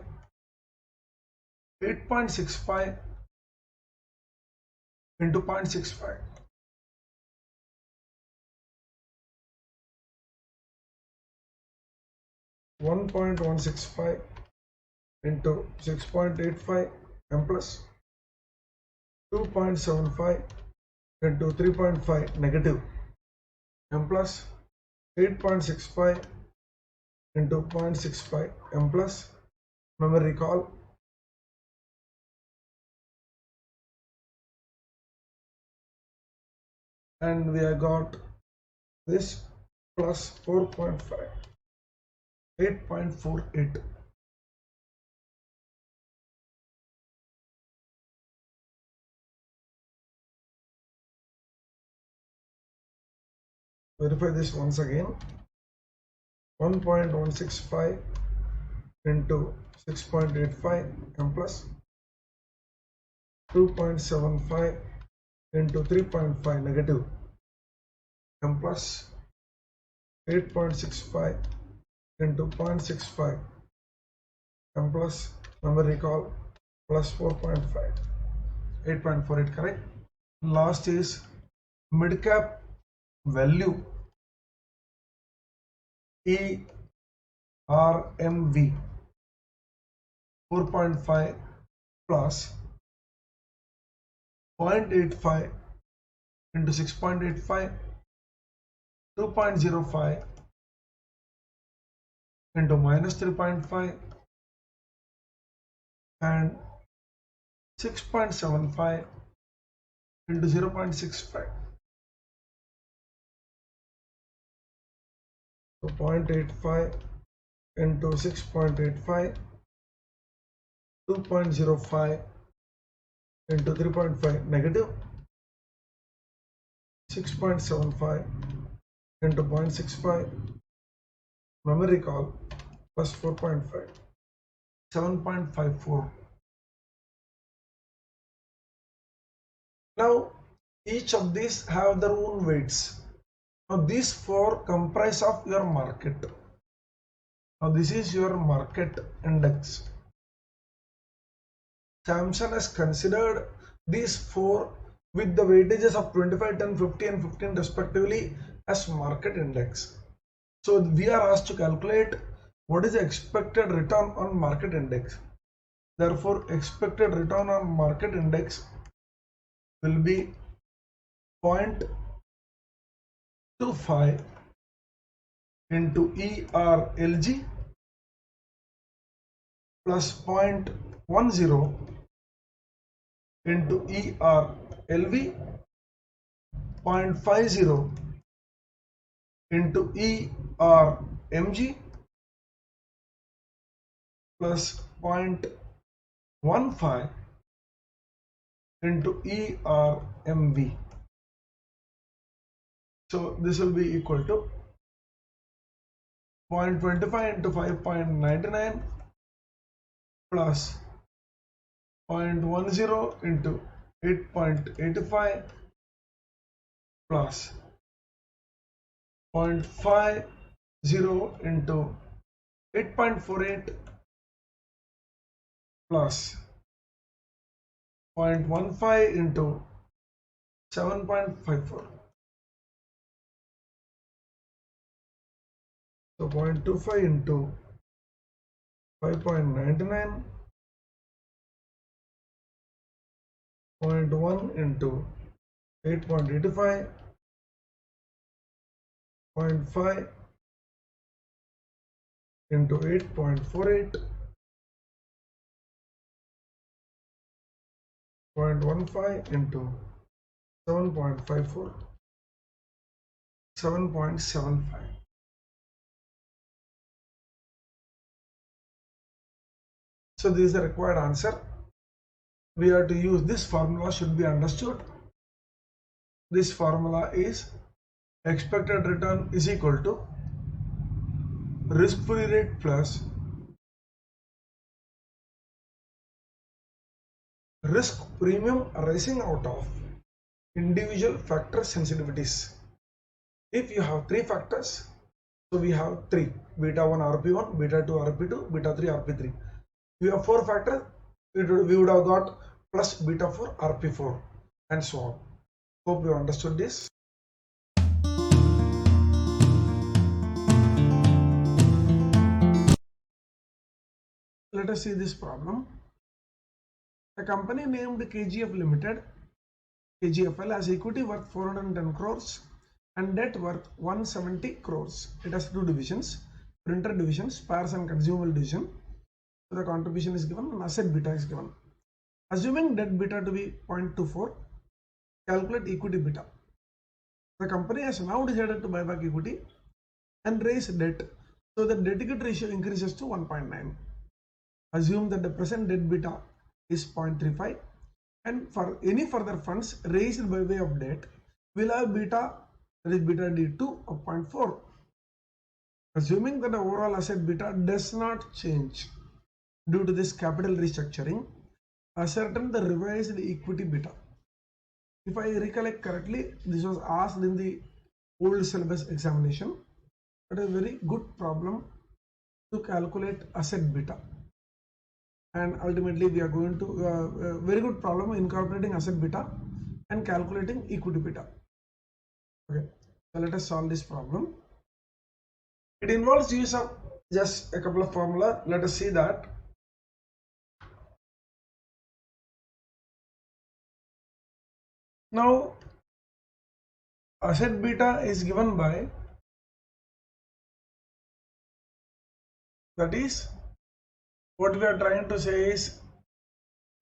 8.65 into 0.65. $1.165 into 6.85 m plus 2.75 into 3.5 negative m plus 8.65 into 0.65 m plus memory recall and we have got this plus 4.5, 8.48. Verify this once again. 1.165 into 6.85 m plus 2.75 into 3.5 negative m plus 8.65 into 0.65 m plus memory recall plus 4.5, 8.48, correct. Last is mid cap value, ERMV 4.5 plus 0.85 into 6.85, 2.05 into minus 3.5 and 6.75 into 0.65. So 0.85 into 6.85, 2.05 into 3.5 negative, 6.75 into 0.65, memory recall plus 4.5, 7.54. Now each of these have their own weights. Now these four comprise of your market. Now this is your market index. Samsung has considered these four with the weightages of 25, 10, 50 and 15 respectively as market index. So we are asked to calculate what is the expected return on market index. Therefore, expected return on market index will be 0.25 into ERLG plus 0.10 into ERLV, 0.50 into ERMG plus 0.15 into ERMV. So this will be equal to 0.25 into 5.99 plus 0.10 into 8.85 plus 0.50 into 8.48 plus 0.15 into 7.54. So 0.25 into 5.99, 0.1 into 8.85, 0.5 into 8.48, 0.15 into 7.54, 7.75. So this is the required answer. We have to use this formula, should be understood. This formula is expected return is equal to risk-free rate plus risk premium arising out of individual factor sensitivities. If you have three factors, so we have three: beta 1 RP1, beta 2 RP2, beta 3 RP3. We have four factors, we would have got plus beta 4 RP4 and so on. Hope you understood this. Let us see this problem. A company named KGF Limited, KGFL, has equity worth 410 crores and debt worth 170 crores. It has two divisions: printer division, spares and consumable division. So the contribution is given and asset beta is given. Assuming debt beta to be 0.24, calculate equity beta. The company has now decided to buy back equity and raise debt, so the debt equity ratio increases to 1.9. Assume that the present debt beta is 0.35, and for any further funds raised by way of debt, we'll have beta, that is beta D2 of 0.4. Assuming that the overall asset beta does not change due to this capital restructuring, ascertain the revised equity beta. If I recollect correctly, this was asked in the old syllabus examination. But a very good problem to calculate asset beta. And ultimately we are going to very good problem incorporating asset beta and calculating equity beta. Okay, so let us solve this problem. It involves use of just a couple of formula. Let us see that. Now asset beta is given by, that is, what we are trying to say is,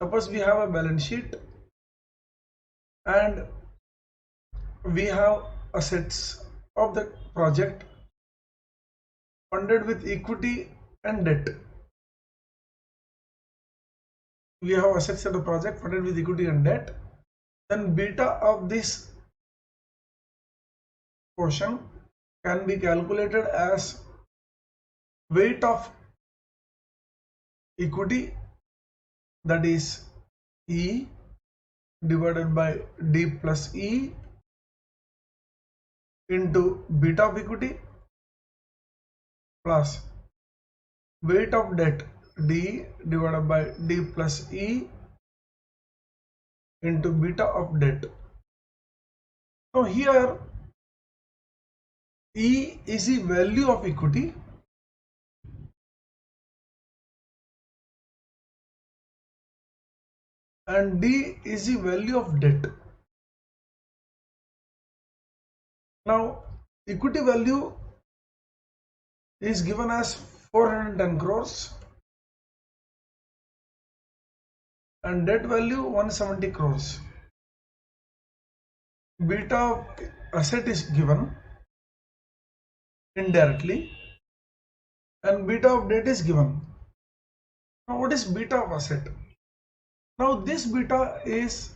suppose we have a balance sheet and we have assets of the project funded with equity and debt. We have assets of the project funded with equity and debt. Then beta of this portion can be calculated as weight of equity, that is E divided by D plus E into beta of equity plus weight of debt D divided by D plus E into beta of debt. Now here E is the value of equity and D is the value of debt. Now, equity value is given as 410 crores and debt value 170 crores. Beta of asset is given indirectly and beta of debt is given. Now, what is beta of asset? Now, this beta is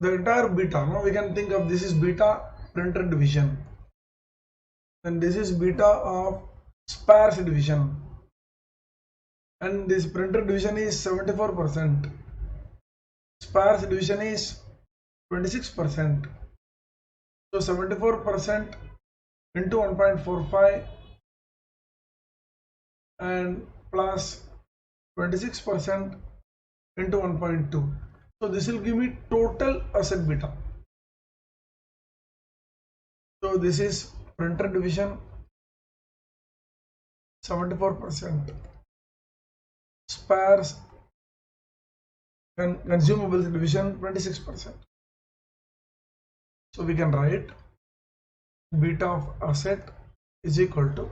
the entire beta. Now, we can think of this is beta printer division and this is beta of spares division and this printer division is 74%, spares division is 26%. So 74% into 1.45 and plus 26% into 1.2. So this will give me total asset beta. So this is printer division 74%, spares and consumables division 26%. So we can write beta of asset is equal to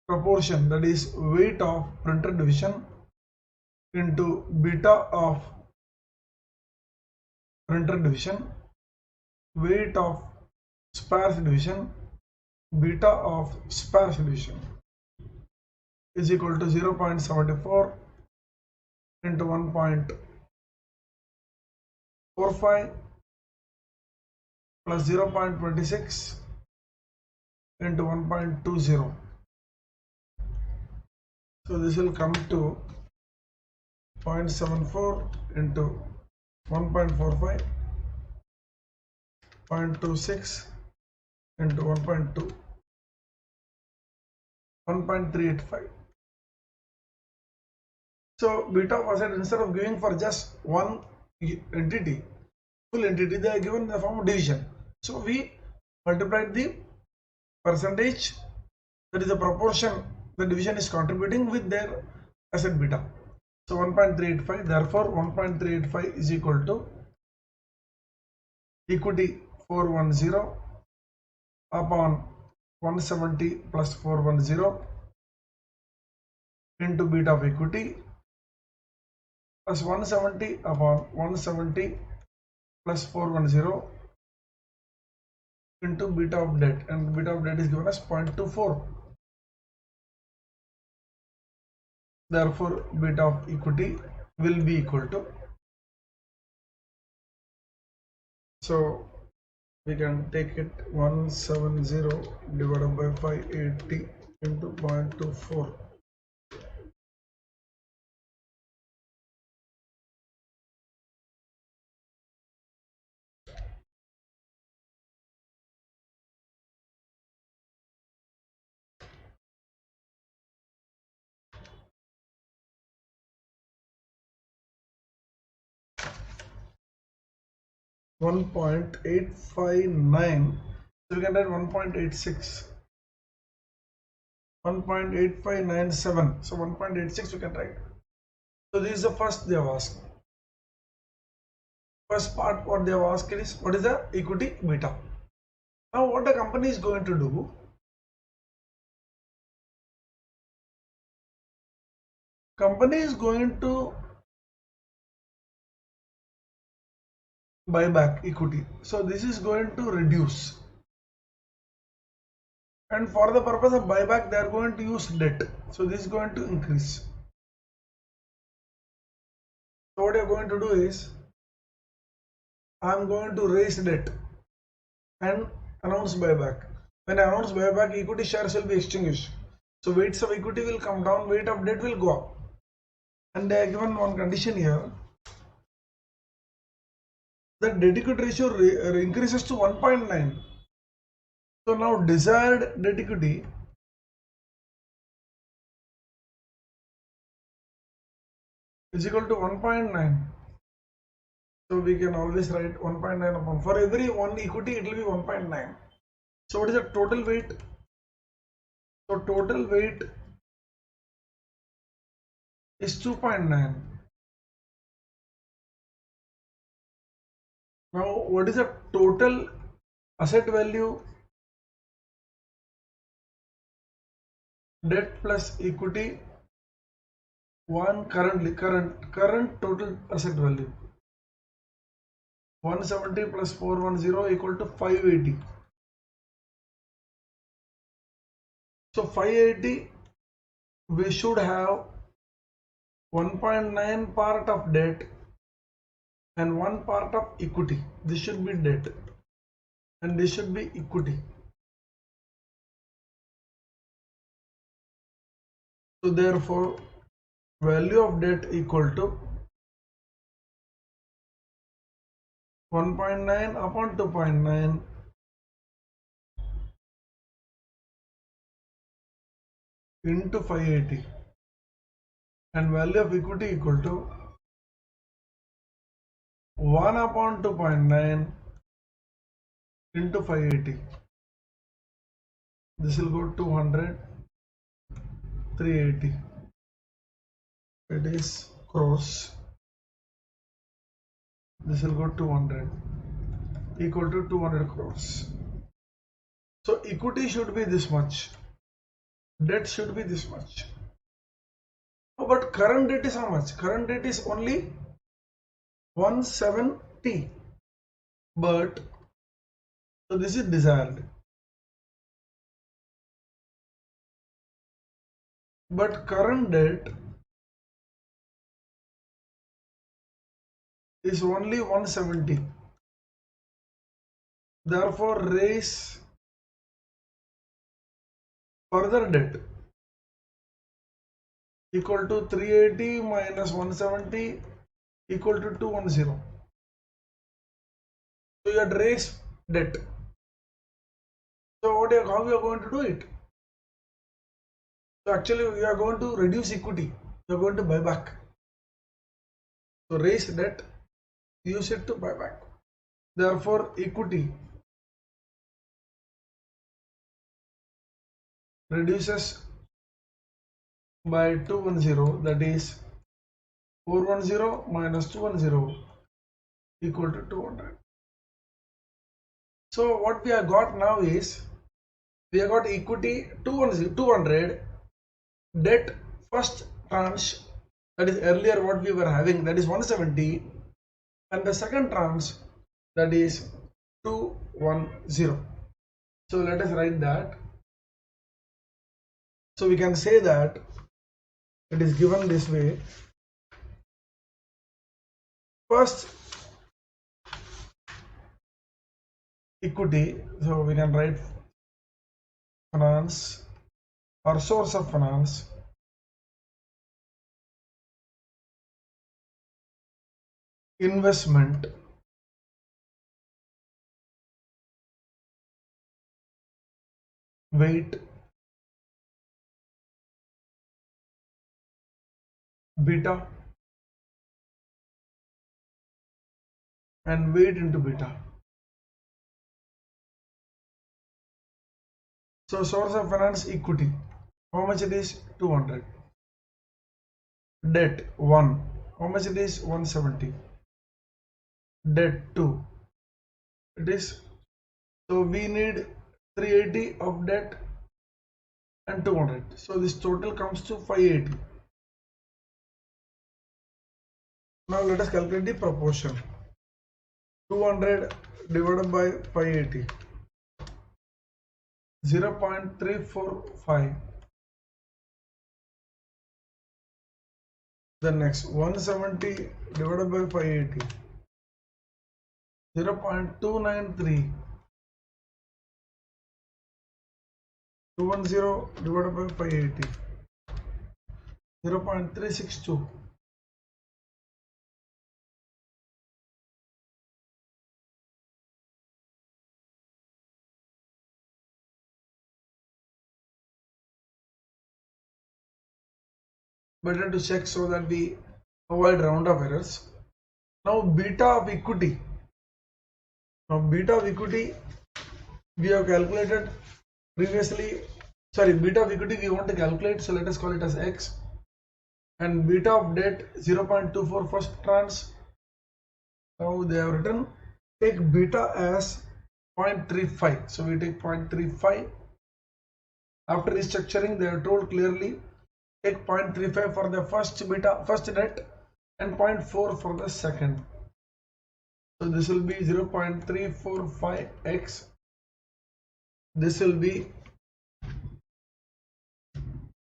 proportion, that is weight of printer division into beta of printer division, weight of spares division, beta of spares division is equal to 0.74 into 1.45 plus 0.26 into 1.20. So this will come to 0.74 into 1.45, 0.26 into 1.2, 1.385. So beta of asset, instead of giving for just one entity, full entity, they are given in the form of division. So we multiplied the percentage, that is the proportion the division is contributing with their asset beta. So 1.385, therefore 1.385 is equal to equity 410 upon 170 plus 410 into beta of equity plus 170 upon 170 plus 410 into beta of debt, and beta of debt is given as 0.24. Therefore, beta of equity will be equal to, so we can take it 170 divided by 580 into 0.24. .859, so we can write 1.86, 1.8597, so 1.86 we can write. So this is the first they have asked. First part what they have asked is what is the equity beta. Now what the company is going to do, company is going to buy back equity, so this is going to reduce, and for the purpose of buyback they are going to use debt, so this is going to increase. So what you are going to do is, I am going to raise debt and announce buyback. When I announce buyback, equity shares will be extinguished, so weights of equity will come down, weight of debt will go up, and they are given one condition here, the debt equity ratio increases to 1.9. So now desired debt equity is equal to 1.9. So we can always write 1.9 upon, for every one equity it will be 1.9. So what is the total weight? So total weight is 2.9. Now what is the total asset value? Debt plus equity, current total asset value 170 plus 410 equal to 580. So 580, we should have 1.9 part of debt and 1 part of equity. This should be debt and this should be equity. So therefore value of debt equal to 1.9 upon 2.9 into 580, and value of equity equal to 1 upon 2.9 into 580. This will go 200, 380. It is cross. This will go 200 equal to 200 crores. So equity should be this much. Debt should be this much. Oh, but current debt is how much? Current debt is only 170. But so this is desired. But current debt is only 170. Therefore, raise further debt equal to 380 minus 170 equal to 210. So you had raised debt. So how we are going to do it? So actually we are going to reduce equity. We are going to buy back. So raise debt, use it to buy back. Therefore equity reduces by 210, that is 410 minus 210 equal to 200. So what we have got now is, we have got equity 200, debt first tranche, that is earlier what we were having, that is 170, and the second tranche, that is 210. So let us write that. So we can say that it is given this way. First equity, so we can write finance or source of finance, investment, weight, beta, and weight into beta. So source of finance equity, how much it is? 200. Debt 1, how much it is? 170. Debt 2, it is, so we need 380 of debt and 200. So this total comes to 580. Now let us calculate the proportion. 200 divided by 580, 0.345. The next 170 divided by 580, 0.293. 210 divided by 580, 0.362. Better to check so that we avoid round of errors. Now beta of equity. Now beta of equity we have calculated previously. Sorry, beta of equity we want to calculate, so let us call it as x. And beta of debt 0.24 first trans. Now they have written take beta as 0.35. So we take 0.35. After restructuring, they are told clearly take 0.35 for the first debt and 0.4 for the second. So this will be 0.345x. This will be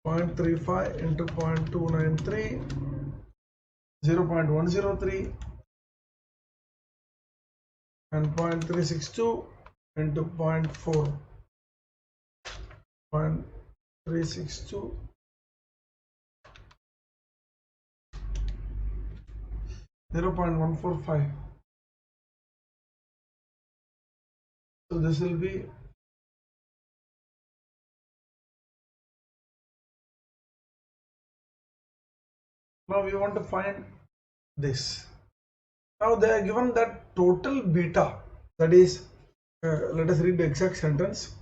0.35 into 0.293, 0.103 and 0.362 into 0.4, 0.362, 0.145. So this will be now we want to find this. Now they are given that total beta, that is, let us read the exact sentence.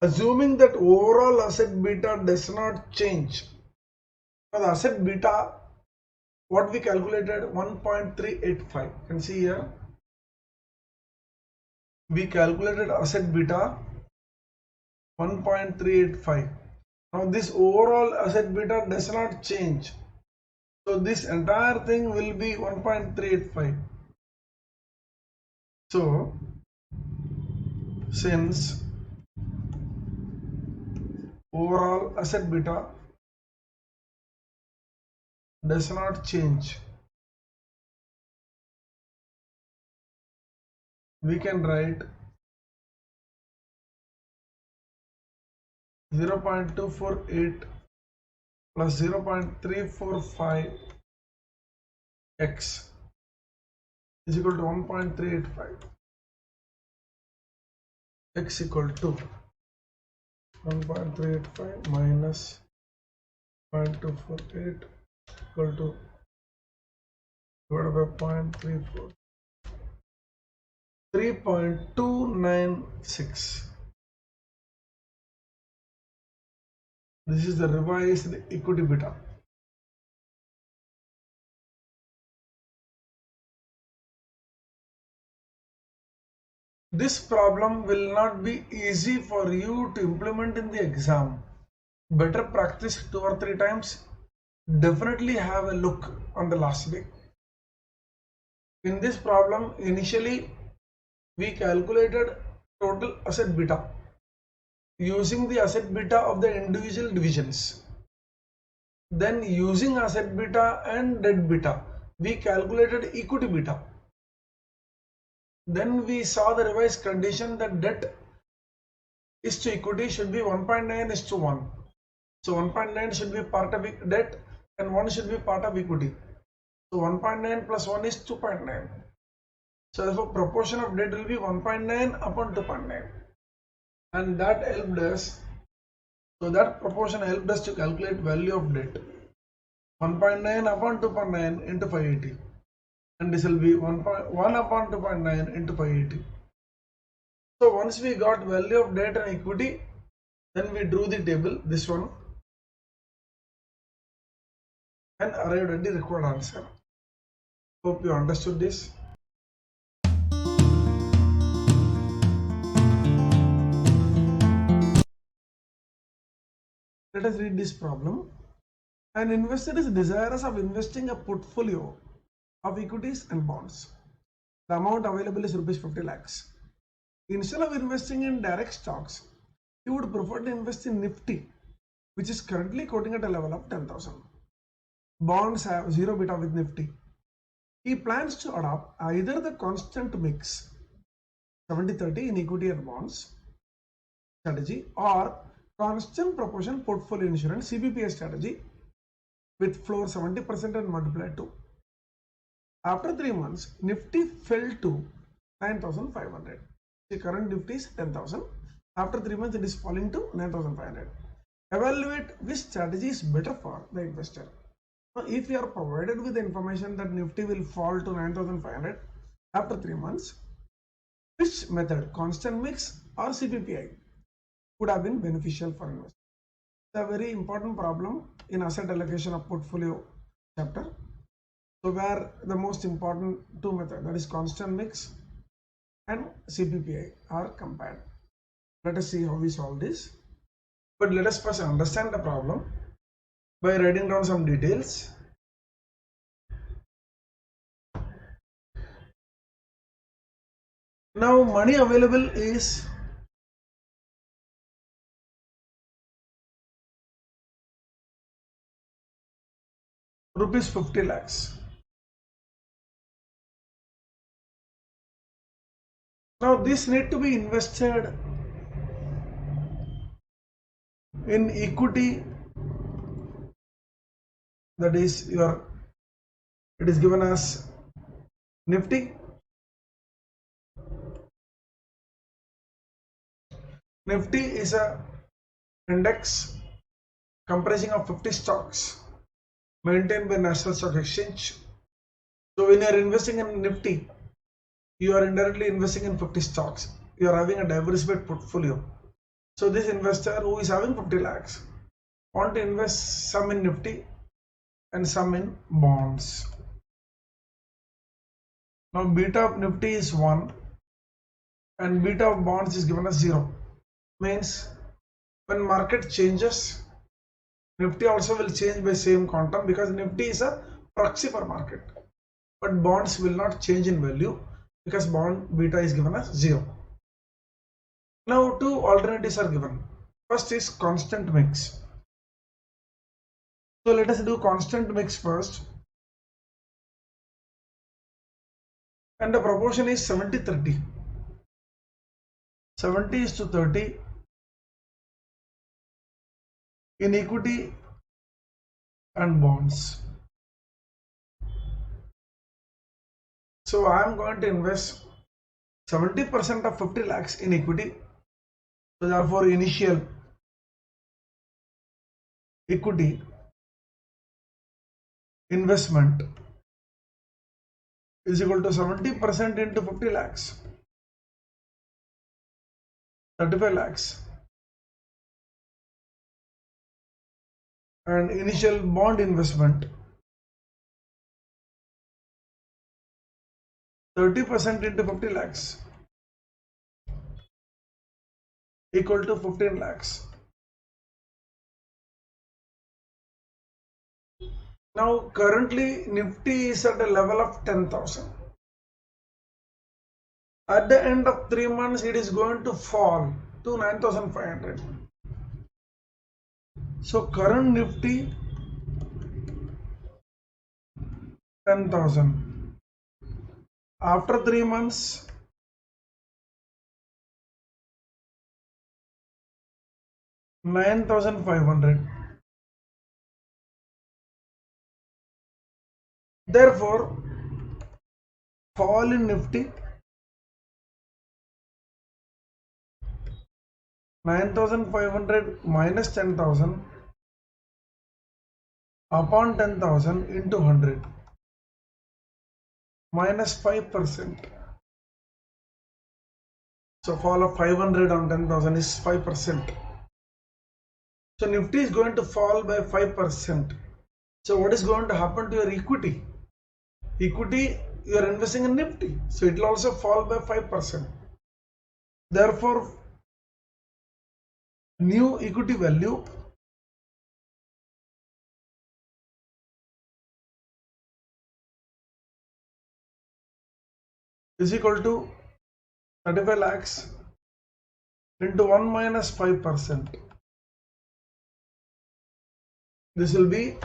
Assuming that overall asset beta does not change. Now the asset beta, what we calculated 1.385. You can see here. We calculated asset beta 1.385. Now this overall asset beta does not change. So this entire thing will be 1.385. So since overall asset beta does not change, we can write 0.248 plus 0.345 x is equal to 1.385. X equal to 1.385 minus 0.248 equal to divided by 0.34, 3.296. This is the revised equity beta. This problem will not be easy for you to implement in the exam. Better practice 2 or 3 times. Definitely have a look on the last day. In this problem, initially we calculated total asset beta using the asset beta of the individual divisions. Then using asset beta and debt beta, we calculated equity beta. Then we saw the revised condition that debt is to equity should be 1.9 is to 1. So 1.9 should be part of debt and 1 should be part of equity. So 1.9 plus 1 is 2.9. So therefore proportion of debt will be 1.9 upon 2.9. And that helped us. So that proportion helped us to calculate value of debt. 1.9 upon 2.9 into 580. And this will be 1.1 upon 2.9 into 580. So once we got value of debt and equity, then we drew the table, this one, and arrived at the required answer. Hope you understood this. Let us read this problem. An investor is desirous of investing a portfolio of equities and bonds. The amount available is rupees 50 lakhs. Instead of investing in direct stocks, he would prefer to invest in Nifty, which is currently quoting at a level of 10,000. Bonds have zero beta with Nifty. He plans to adopt either the constant mix 70-30 in equity and bonds strategy or constant proportion portfolio insurance CBPS strategy with floor 70% and multiply 2. After 3 months, Nifty fell to 9,500. The current Nifty is 10,000. After 3 months, it is falling to 9,500. Evaluate which strategy is better for the investor. Now, if you are provided with the information that Nifty will fall to 9,500 after 3 months, which method, constant mix or CPPI, would have been beneficial for investors? It's a very important problem in asset allocation of portfolio chapter. So where the most important two methods, that is constant mix and CPPI, are compared. Let us see how we solve this. But let us first understand the problem by writing down some details. Now money available is rupees 50 lakhs. Now this need to be invested in equity, that is it is given as Nifty. Nifty is a index comprising of 50 stocks maintained by National Stock Exchange. So when you are investing in Nifty, you are indirectly investing in 50 stocks. You are having a diversified portfolio. So this investor who is having 50 lakhs want to invest some in Nifty and some in bonds. Now beta of Nifty is 1 and beta of bonds is given as 0. Means when market changes, Nifty also will change by same quantum, because Nifty is a proxy for market. But bonds will not change in value because bond beta is given as 0. Now two alternatives are given. First is constant mix. So let us do constant mix first. And the proportion is 70-30. 70 is to 30 in equity and bonds. So I am going to invest 70% of 50 lakhs in equity. So therefore initial equity investment is equal to 70% into 50 lakhs, 35 lakhs. And initial bond investment 30% into 50 lakhs equal to 15 lakhs. Now currently Nifty is at a level of 10,000. At the end of 3 months it is going to fall to 9,500. So current Nifty 10,000. After 3 months 9,500. Therefore fall in Nifty 9,500 minus 10,000 upon 10,000 into 100 minus 5%. So fall of 500 on 10,000 is 5%. So Nifty is going to fall by 5%. So what is going to happen to your equity? Equity, you are investing in Nifty, so it will also fall by 5%. Therefore new equity value is equal to 35 lakhs into 1 minus 5%. This will be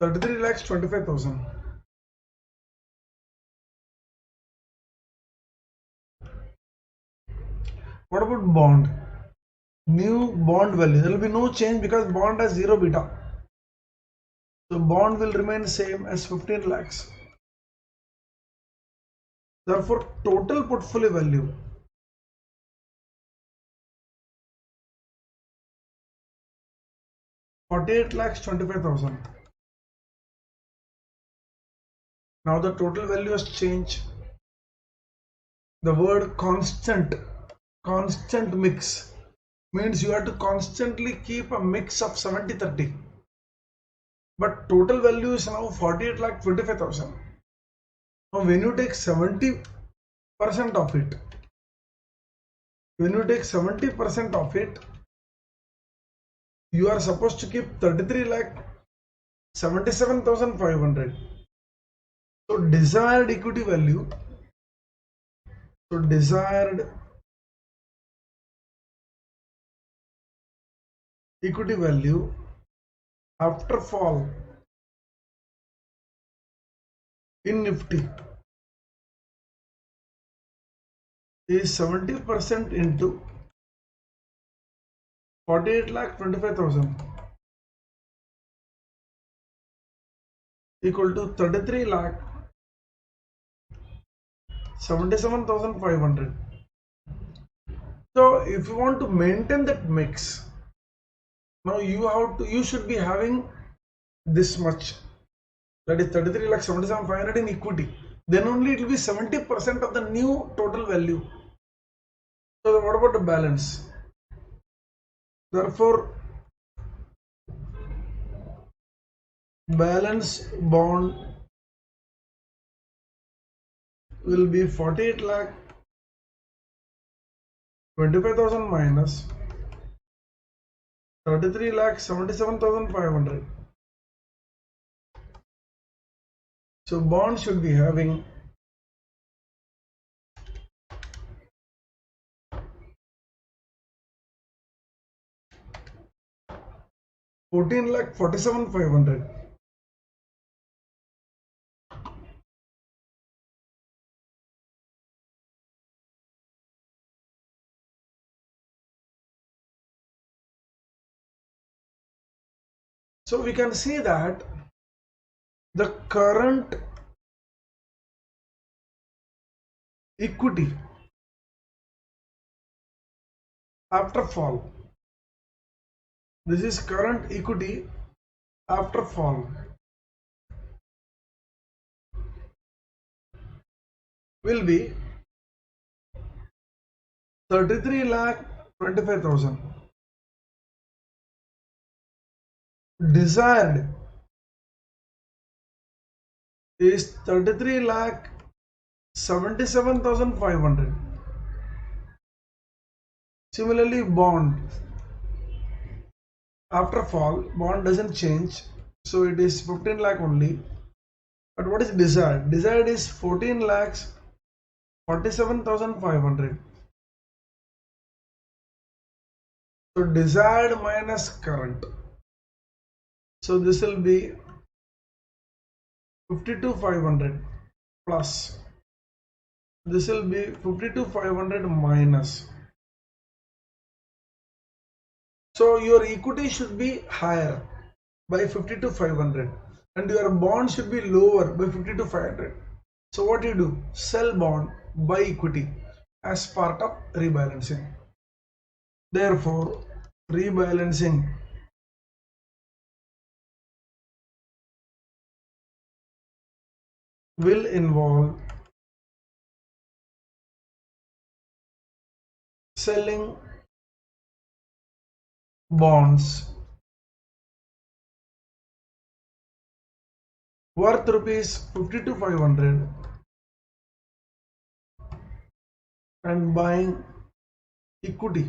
33 lakhs 25,000. What about bond? New bond value, there will be no change because bond has 0 beta. So bond will remain same as 15 lakhs. Therefore total portfolio value 48 lakhs 25,000. Now the total value has changed. The word constant mix means you have to constantly keep a mix of 70-30. But total value is now 48 lakh 25,000. Now when you take 70% of it, you are supposed to keep 33 lakh 77,500. So desired equity value, after fall in Nifty is 70% into 48 lakh 25,000 equal to 33 lakh 77,500. So if you want to maintain that mix, now you should be having this much, that is 33 lakh 77,500 in equity. Then only it will be 70% of the new total value. So what about the balance? Therefore, balance bond will be 48 lakh 25,000 minus 33 lakh 77,500. So bond should be having 14 lakh 47,500. So we can see that the current equity after fall, this is current equity after fall, will be 33 lakh 25,000. Desired is 33 lakh 77,500. Similarly, bond after fall, bond doesn't change, so it is 15 lakh only. But what is desired? Desired is 14 lakhs 47,500. So desired minus current. So this will be 52,500 plus. This will be 52,500 minus. So your equity should be higher by 52,500 and your bond should be lower by 52,500. So what you do? Sell bond, buy equity as part of rebalancing. Therefore, rebalancing will involve selling bonds worth rupees 52,500 and buying equity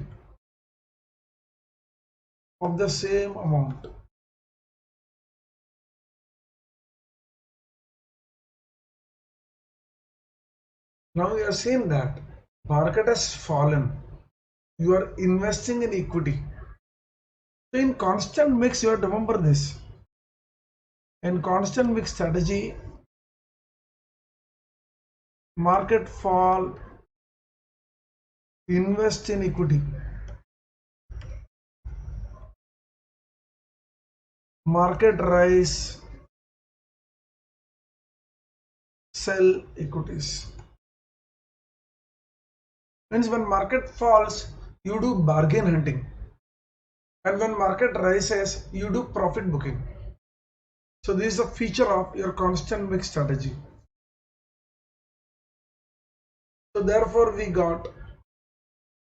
of the same amount. Now you have seen that market has fallen. You are investing in equity. So in constant mix, you have to remember this. In constant mix strategy, market fall, invest in equity. Market rise, sell equities. Means when market falls, you do bargain hunting. and when market rises, you do profit booking. So this is a feature of your constant mix strategy. So therefore we got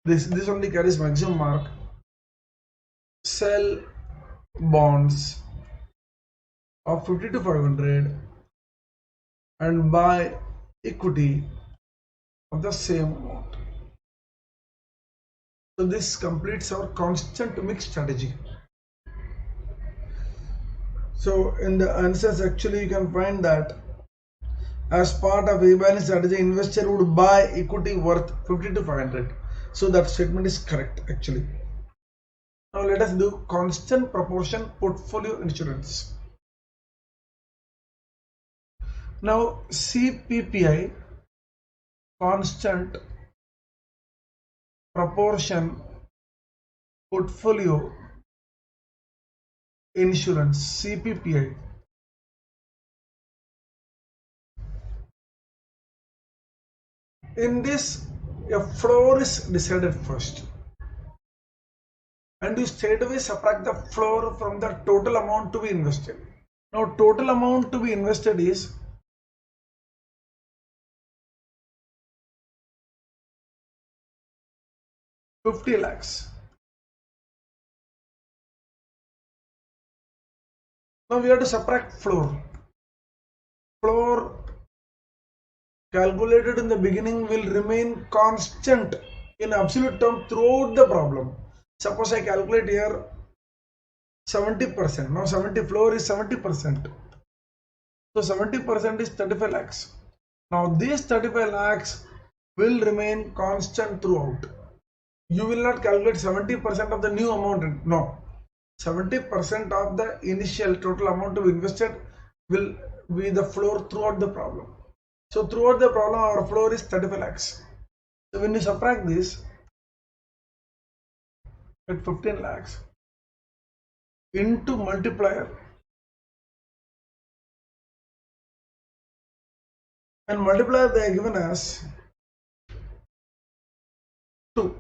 this only carries maximum mark. Sell bonds of 50 to 500 and buy equity of the same amount. So this completes our constant mix strategy. So in the answers, actually you can find that as part of rebalancing strategy, investor would buy equity worth 50 to 500. So that statement is correct actually. Now let us do constant proportion portfolio insurance. Now CPPI, constant proportion portfolio insurance, CPPI. In this, a floor is decided first, and you straight away subtract the floor from the total amount to be invested. Now total amount to be invested is 50 lakhs. Now we have to subtract floor. Floor calculated in the beginning will remain constant in absolute term throughout the problem. Suppose I calculate here 70%. Now 70 floor is 70%. So 70% is 35 lakhs. Now these 35 lakhs will remain constant throughout. You will not calculate 70% of the new amount. No. 70% of the initial total amount to be invested will be the floor throughout the problem. So throughout the problem, our floor is 35 lakhs. So when you subtract this at 15 lakhs into multiplier, and multiplier they are given as 2.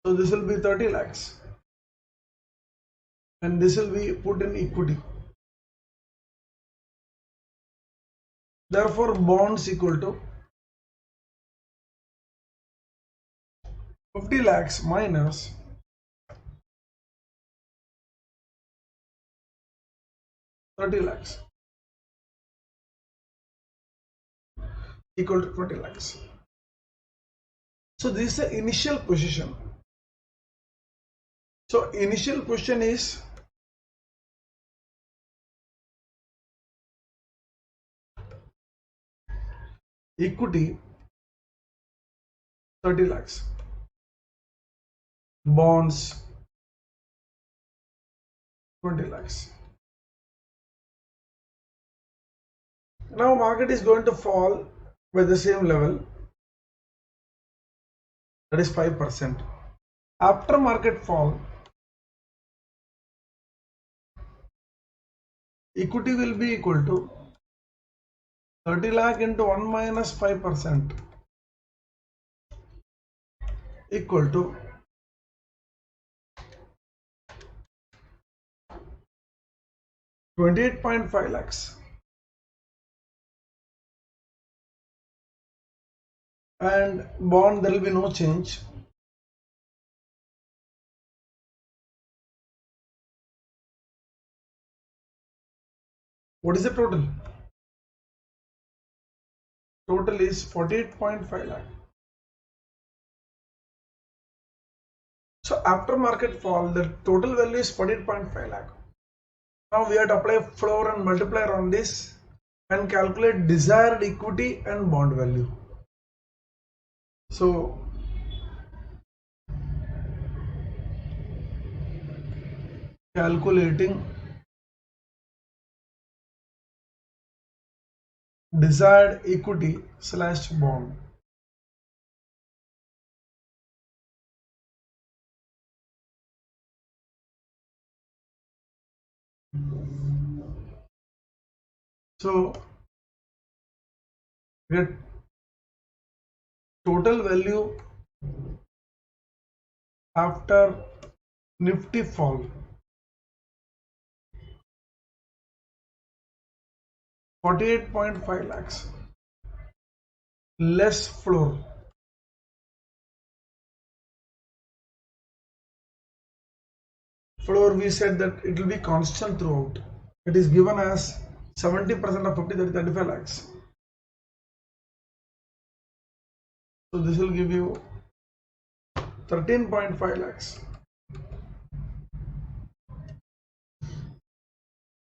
So this will be 30 lakhs. And this will be put in equity. Therefore, bonds equal to 50 lakhs minus 30 lakhs equal to 20 lakhs. So this is the initial position. So initial position is equity 30 lakhs, bonds 20 lakhs. Now market is going to fall by the same level, that is 5%. After market fall, equity will be equal to 30 lakh into 1 minus 5% equal to 28.5 lakhs. And bond, there will be no change. What is the total? Total is 48.5 lakh. So after market fall, the total value is 48.5 lakh. Now we have to apply floor and multiplier on this and calculate desired equity and bond value. So calculating desired equity slash bond. So get total value after Nifty fall. 48.5 lakhs. Less floor. Floor, we said that it will be constant throughout. It is given as 70% of 50, that is 35 lakhs. So this will give you 13.5 lakhs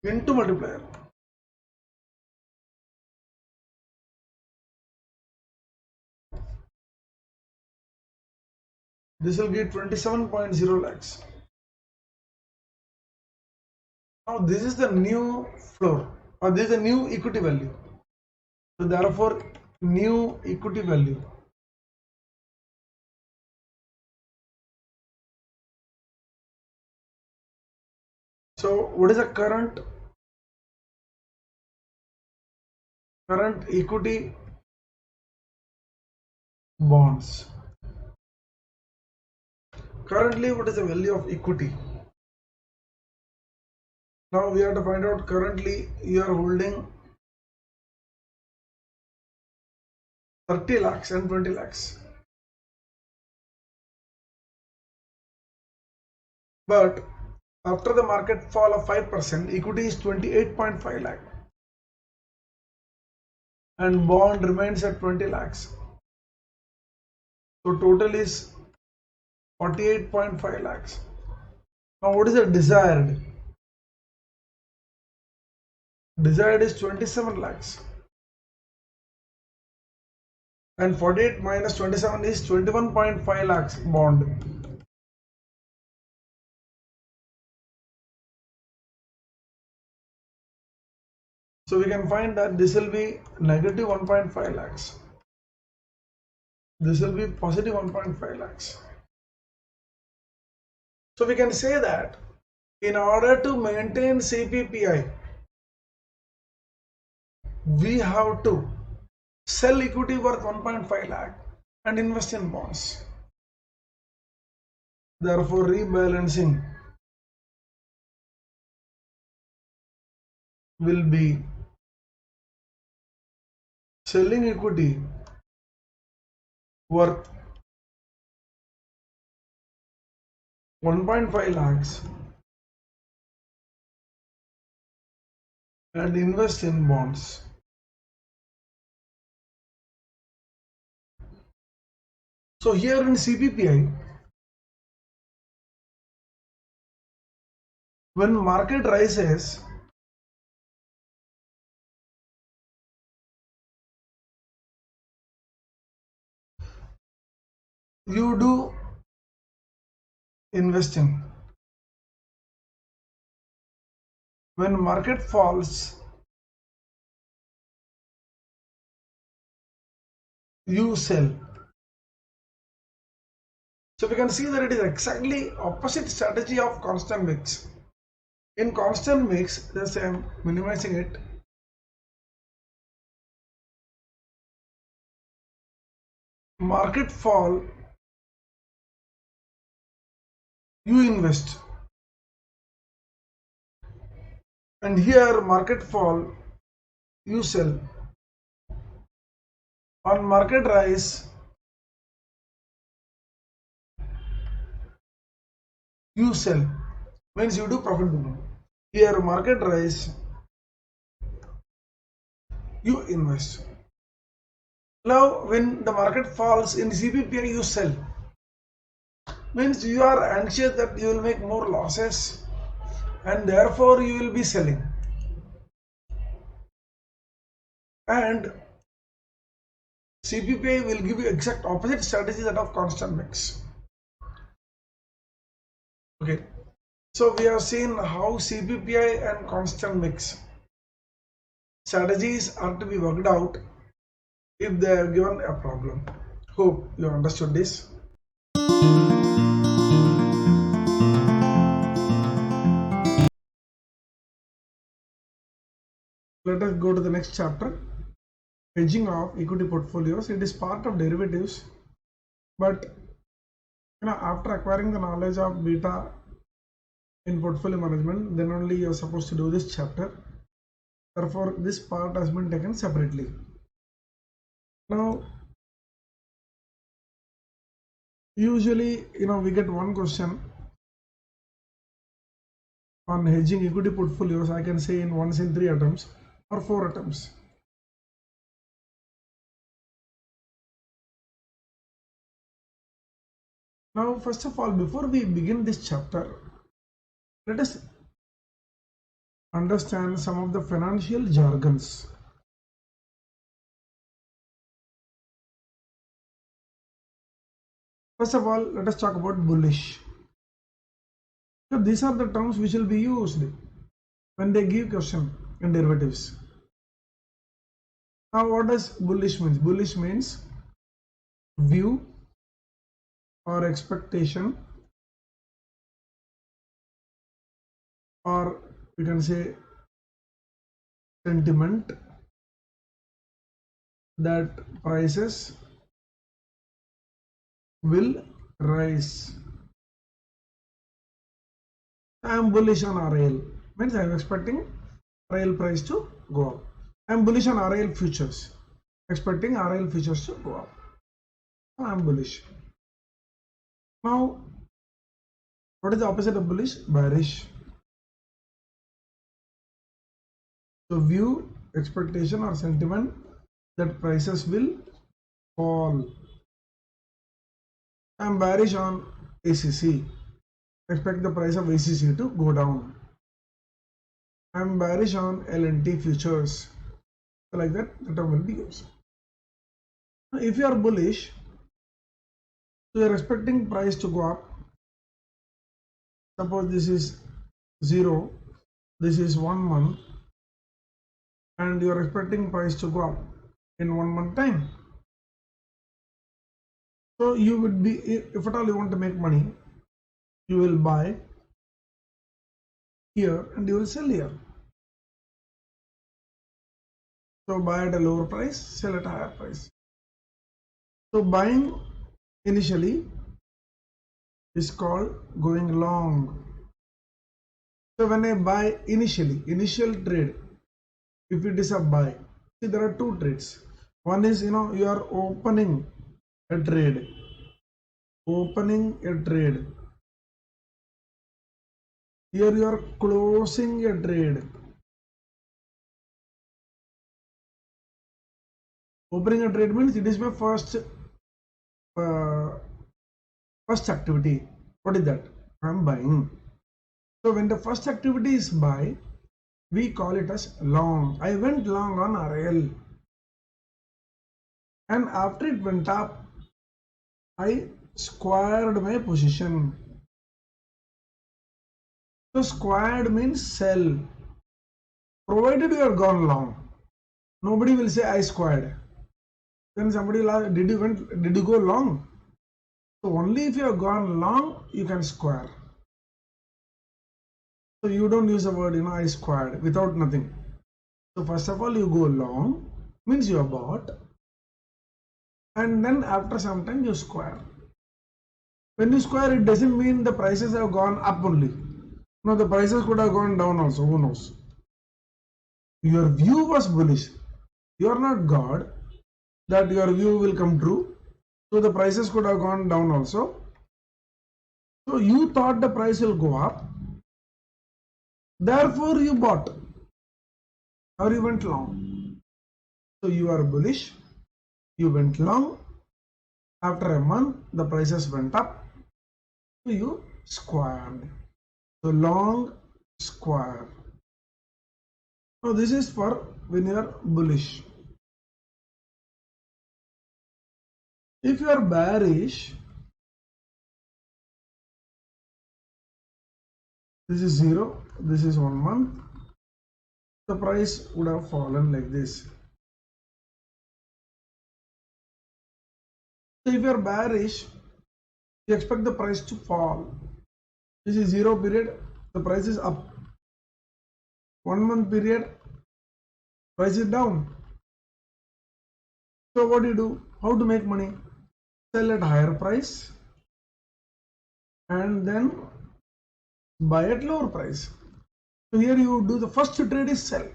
into multiplier. This will give 27.0 lakhs. Now this is the new floor, or this is the new equity value. So therefore, new equity value. So what is the current equity bonds? Currently, what is the value of equity? Now we have to find out. Currently you are holding 30 lakhs and 20 lakhs. But after the market fall of 5%, equity is 28.5 lakh and bond remains at 20 lakhs. So total is 48.5 lakhs. Now what is the desired? Desired is 27 lakhs. And 48 minus 27 is 21.5 lakhs bond. So we can find that this will be negative 1.5 lakhs. This will be positive 1.5 lakhs. So we can say that in order to maintain CPPI, we have to sell equity worth 1.5 lakh and invest in bonds. Therefore, rebalancing will be selling equity worth 1.5 lakhs and invest in bonds. So here in CPPI, when market rises, you do investing. When market falls, you sell. So we can see that it is exactly opposite strategy of constant mix. In constant mix, just I am minimizing it. Market fall, you invest. And here market fall, you sell. On market rise, you sell. Means you do profit booking. Here market rise, you invest. Now when the market falls in CPPI, you sell. Means you are anxious that you will make more losses and therefore you will be selling. And CPPI will give you exact opposite strategy that of constant mix. Okay, so we have seen how CPPI and constant mix strategies are to be worked out if they are given a problem. Hope you understood this. Let us go to the next chapter. Hedging of equity portfolios. It is part of derivatives, but After acquiring the knowledge of beta in portfolio management, then only you are supposed to do this chapter. Therefore, this part has been taken separately. Now, usually, we get one question on hedging equity portfolios. I can say once in 3 attempts or 4 attempts. Now, first of all, before we begin this chapter, let us understand some of the financial jargons. First of all, let us talk about bullish. So these are the terms which will be used when they give question in derivatives. Now, what does bullish means? Bullish means view or expectation, or we can say sentiment that prices will rise. I am bullish on RIL, means I am expecting RIL price to go up. I am bullish on RIL futures, expecting RIL futures to go up. I am bullish. Now, what is the opposite of bullish? Bearish. So view, expectation or sentiment that prices will fall. I am bearish on ACC. Expect the price of ACC to go down. I am bearish on L&T futures. So like that, the term will be used. Now, if you are bullish, so you are expecting price to go up. Suppose this is 0, this is 1 month, and you are expecting price to go up in 1 month time. So you would be, if at all you want to make money, you will buy here and you will sell here. So buy at a lower price, sell at a higher price. So buying initially is called going long. So when I buy initially, initial trade, if it is a buy, see there are 2 trades. One is, you are opening a trade. Opening a trade. Here you are closing a trade. Opening a trade means it is my first activity. What is that? I am buying. So when the first activity is buy, we call it as long. I went long on RL, and after it went up, I squared my position. So squared means sell. Provided you are gone long, nobody will say I squared. Then somebody will ask, did you go long? So only if you have gone long, you can square. So you don't use the word, I squared without nothing. So first of all, you go long, means you have bought, and then after some time you square. When you square, it doesn't mean the prices have gone up only. No, the prices could have gone down also, who knows? Your view was bullish. You are not God that your view will come true. So the prices could have gone down also. So you thought the price will go up. Therefore you bought or you went long. So you are bullish. You went long. After a month, the prices went up. So you squared. So long square. So this is for when you are bullish. If you are bearish, this is 0, this is 1 month, the price would have fallen like this. So if you are bearish, you expect the price to fall. This is 0 period, the price is up. 1 month period, price is down. So what do you do? How to make money? Sell at higher price and then buy at lower price. So here you do the first trade is sell.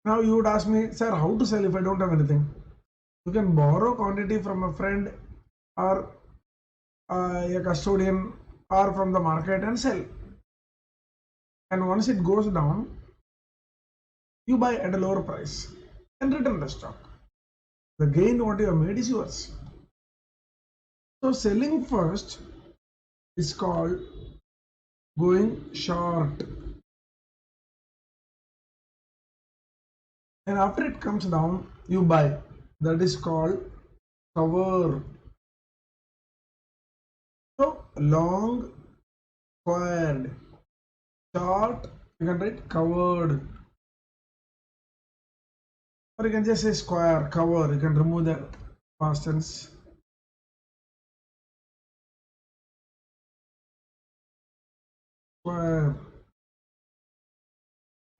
Now you would ask me, sir, how to sell if I don't have anything? You can borrow quantity from a friend or a custodian or from the market and sell. And once it goes down, you buy at a lower price and return the stock. The gain what you have made is yours. So selling first is called going short. And after it comes down, you buy. That is called cover. So long, squared, short, you can write covered. Or you can just say square, cover. You can remove the past tense. Square.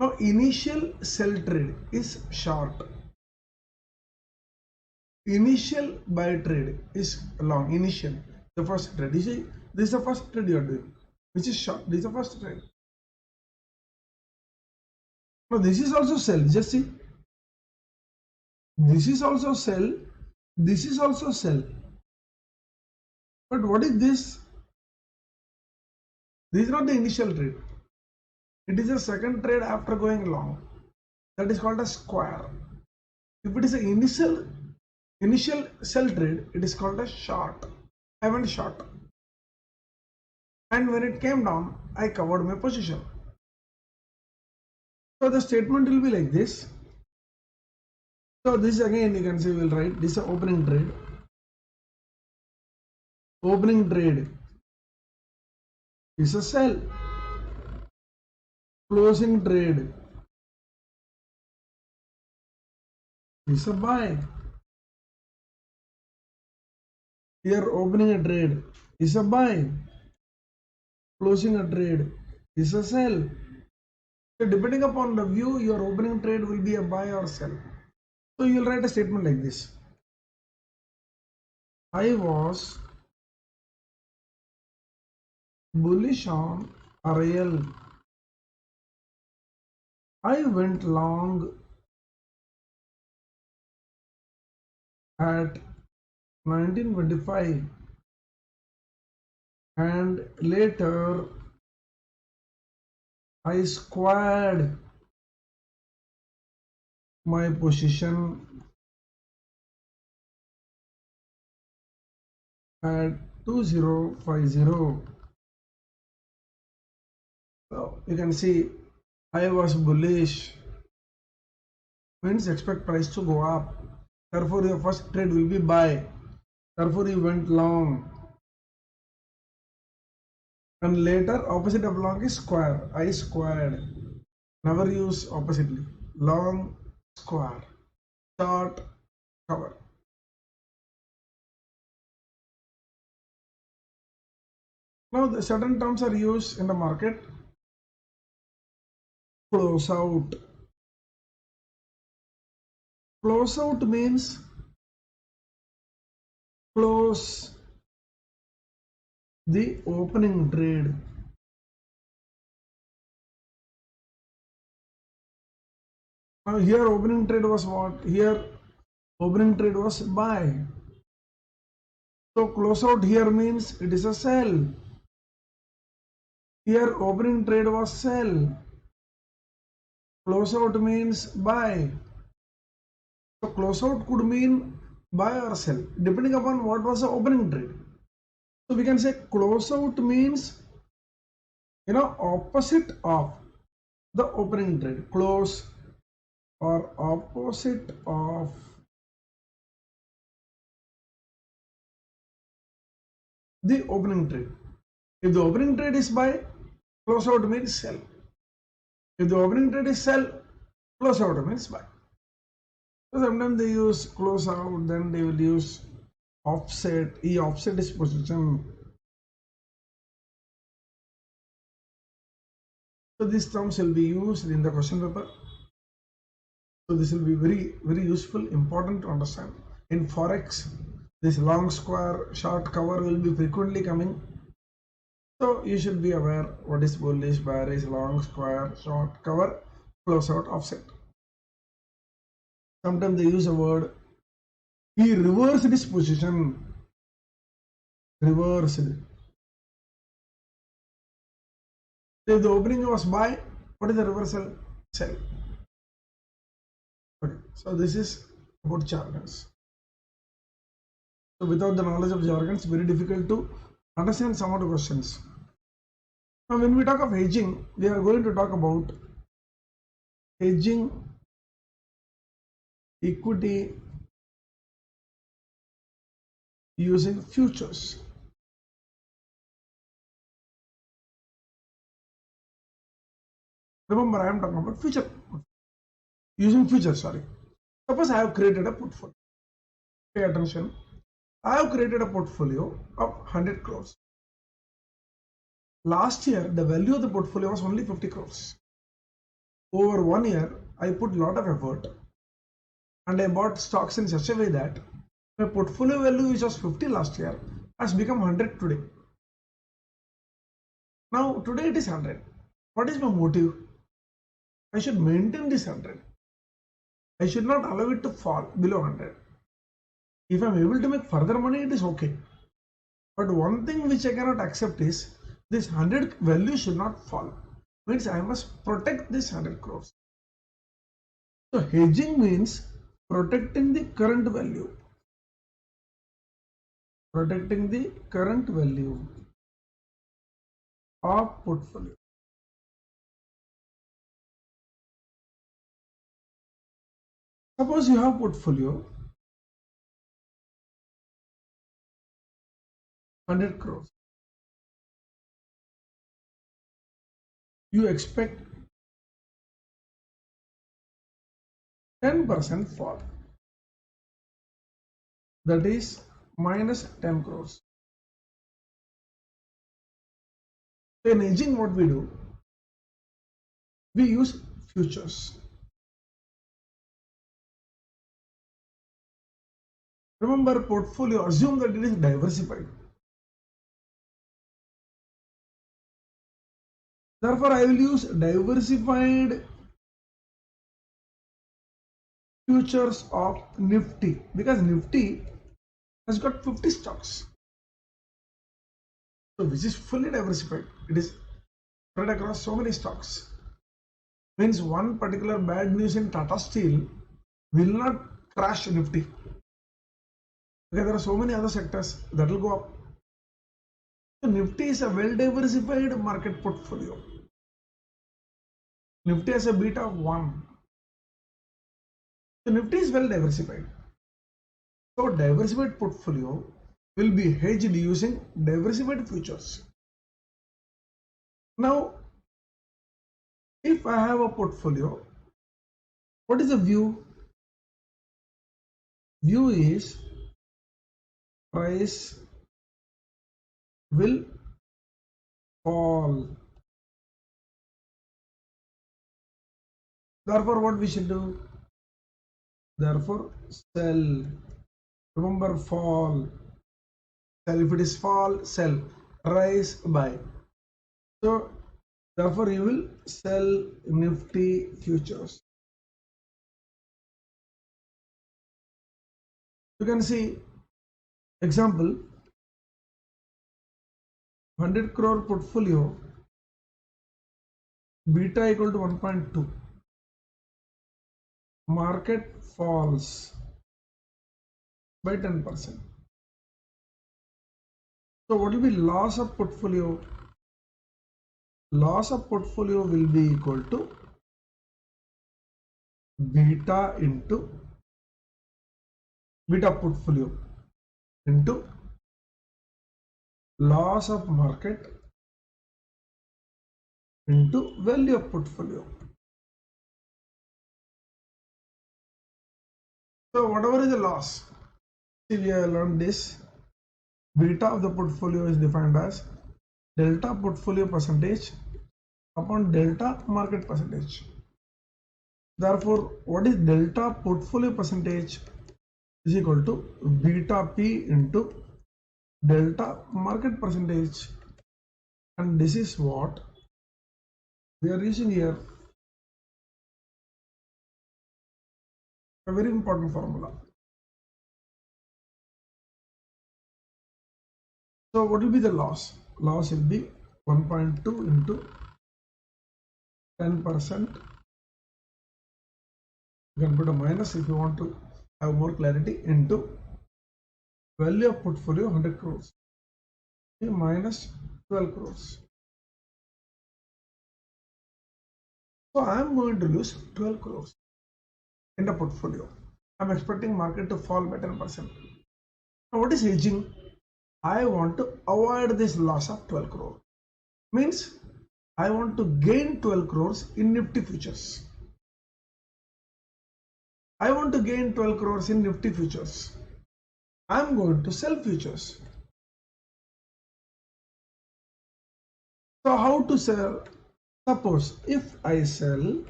Now initial sell trade is short. Initial buy trade is long. Initial, the first trade. You see, this is the first trade you are doing, which is short. This is the first trade. Now this is also sell. Just see. This is also sell. This is also sell. But what is this? This is not the initial trade. It is a second trade after going long. That is called a square. If it is an initial sell trade, it is called a short. I went short. And when it came down, I covered my position. So the statement will be like this. So this again you can say we'll write this is an opening trade. Opening trade is a sell. Closing trade is a buy. Here opening a trade is a buy. Closing a trade is a sell. So depending upon the view, your opening trade will be a buy or sell. So you will write a statement like this. I was bullish on RIL. I went long at 1925 and later I squared my position at 2050. So you can see I was bullish means expect price to go up. Therefore your first trade will be buy. Therefore you went long. And later opposite of long is square. I squared. Never use oppositely. Long, square. Short, cover. Now the certain terms are used in the market. Close out. Close out means close the opening trade. Now here opening trade was what? Here opening trade was buy. So close out here means it is a sell. Here opening trade was sell. Close out means buy. So close out could mean buy or sell depending upon what was the opening trade. So we can say close out means opposite of the opening trade. Close or opposite of the opening trade. If the opening trade is buy, close out means sell. If the opening trade is sell, close out means buy. So sometimes they use close out, then they will use offset. E offset is position. So these terms will be used in the question paper. So this will be very, very useful, important to understand. In Forex, This long square short cover will be frequently coming. So you should be aware what is bullish, bearish, long square, short cover, close out, offset. Sometimes they use a word, he reversed this position. Reversed. If the opening was buy, what is the reversal? Sell. Okay, so this is about jargons. So without the knowledge of jargons, very difficult to understand some of the questions. Now when we talk of hedging, we are going to talk about hedging equity using futures. Remember, I am talking about future. Using futures, sorry. Suppose I have created a portfolio. Pay attention. I have created a portfolio of 100 crores. Last year, the value of the portfolio was only 50 crores. Over 1 year, I put a lot of effort and I bought stocks in such a way that my portfolio value, which was 50 last year, has become 100 today. Now, today it is 100. What is my motive? I should maintain this 100. I should not allow it to fall below 100. If I am able to make further money, it is okay. But one thing which I cannot accept is this 100 value should not fall. Means I must protect this 100 crores. So hedging means protecting the current value. Protecting the current value of portfolio. Suppose you have portfolio 100 crores. You expect 10% fall. That is minus 10 crores. In hedging, what we do? We use futures. Remember, portfolio, assume that it is diversified. Therefore, I will use diversified futures of Nifty because Nifty has got 50 stocks. So, which is fully diversified. It is spread across so many stocks. Means one particular bad news in Tata Steel will not crash Nifty. Because there are so many other sectors that will go up. So Nifty is a well diversified market portfolio. Nifty has a beta of 1. So Nifty is well diversified. So diversified portfolio will be hedged using diversified futures. Now, if I have a portfolio, what is the view? View is price will fall. Therefore, what we should do? Therefore, sell. Remember, fall. Sell. If it is fall, sell. Rise, buy. So, therefore, you will sell Nifty futures. You can see example 100 crore portfolio, beta equal to 1.2. Market falls by 10%. So what will be loss of portfolio? Loss of portfolio will be equal to beta into beta portfolio into loss of market into value of portfolio. So whatever is the loss, see, we have learned this. Beta of the portfolio is defined as delta portfolio percentage upon delta market percentage. Therefore, what is delta portfolio percentage? is equal to beta P into delta market percentage, and this is what we are using here, a very important formula. So what will be the loss? Loss will be 1.2 into 10%. You can put a minus if you want to have more clarity, into value of portfolio 100 crores minus 12 crores. So I am going to lose 12 crores in the portfolio. I am expecting market to fall by 10%. Now what is hedging? I want to avoid this loss of 12 crore. Means I want to gain 12 crores in Nifty futures. I want to gain 12 crores in Nifty futures. I am going to sell futures. So how to sell? Suppose if I sell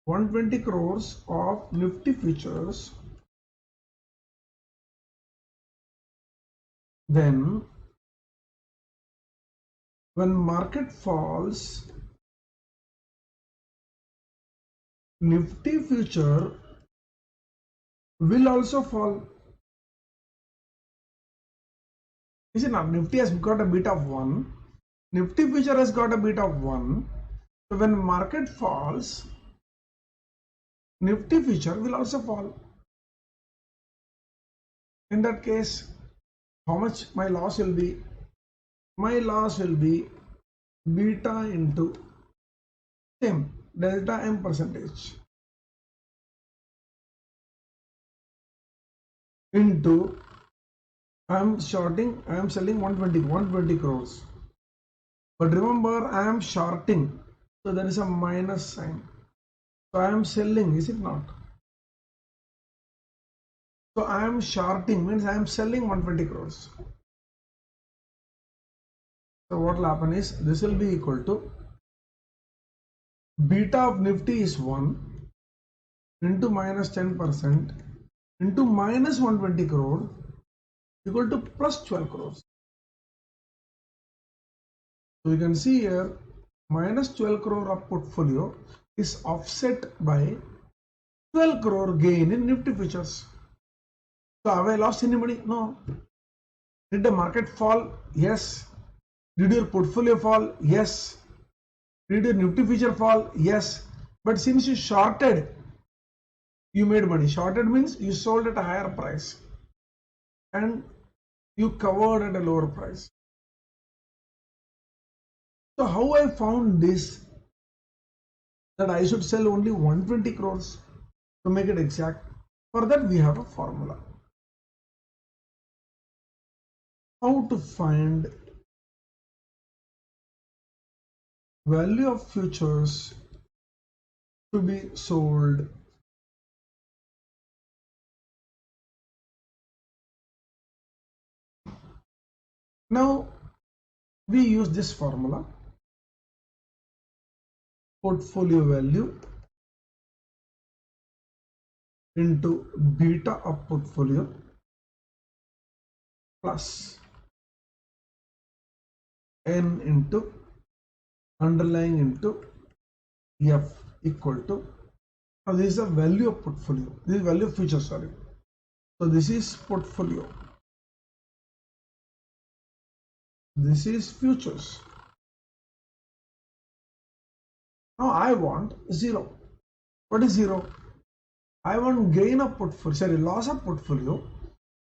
120 crores of Nifty futures, then when market falls, Nifty future will also fall. Is it not? Nifty has got a beta of 1. Nifty future has got a beta of 1. So when market falls, Nifty future will also fall. In that case, how much my loss will be? My loss will be beta into same delta M percentage into I am shorting, I am selling 120 crores. But remember, I am shorting, so there is a minus sign. So I am selling, is it not? So I am shorting means I am selling 120 crores. So what will happen is this will be equal to beta of Nifty is 1 into minus 10% into minus 120 crore equal to plus 12 crores. So you can see here minus 12 crore of portfolio is offset by 12 crore gain in Nifty futures. So have I lost any money? No. Did the market fall? Yes. Did your portfolio fall? Yes. Did your Nifty future fall? Yes. But since you shorted, you made money. Shorted means you sold at a higher price and you covered at a lower price. So how I found this, that I should sell only 120 crores to make it exact? For that we have a formula. How to find value of futures to be sold? Now we use this formula, portfolio value into beta of portfolio plus n into underlying into f equal to, now this is the value of portfolio, this is value of future, sorry. So this is portfolio, this is futures. Now I want 0. What is 0? I want gain of portfolio, sorry, loss of portfolio,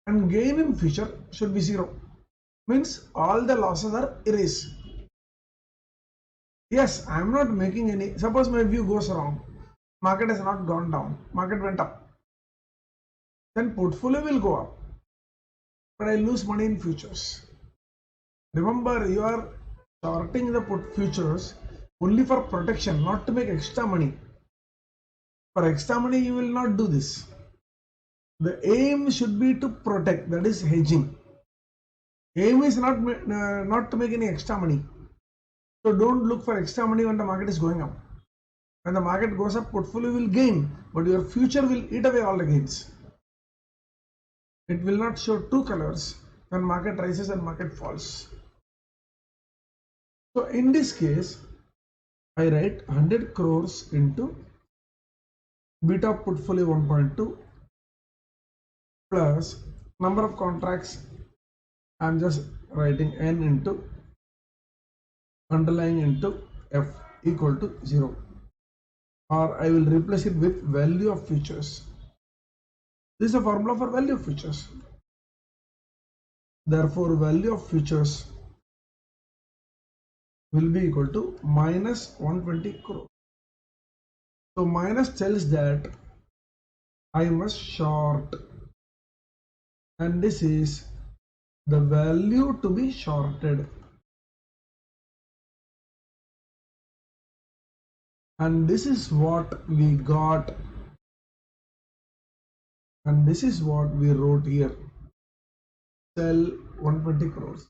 and gain in future should be 0. Means all the losses are erased. Yes, I am not making any. Suppose my view goes wrong, market has not gone down, market went up, then portfolio will go up, but I lose money in futures. Remember, you are shorting the futures only for protection, not to make extra money. For extra money, you will not do this. The aim should be to protect, that is hedging. Aim is not to make any extra money. So don't look for extra money when the market is going up. When the market goes up, portfolio will gain, but your future will eat away all the gains. It will not show two colors when market rises and market falls. So in this case, I write 100 crores into beta portfolio 1.2 plus number of contracts. I'm just writing n into underlying into f equal to 0, or I will replace it with value of futures. This is a formula for value of futures. Therefore, value of futures will be equal to minus 120 crore. So minus tells that I must short, and this is the value to be shorted, and this is what we got, and this is what we wrote here. Sell 120 crores.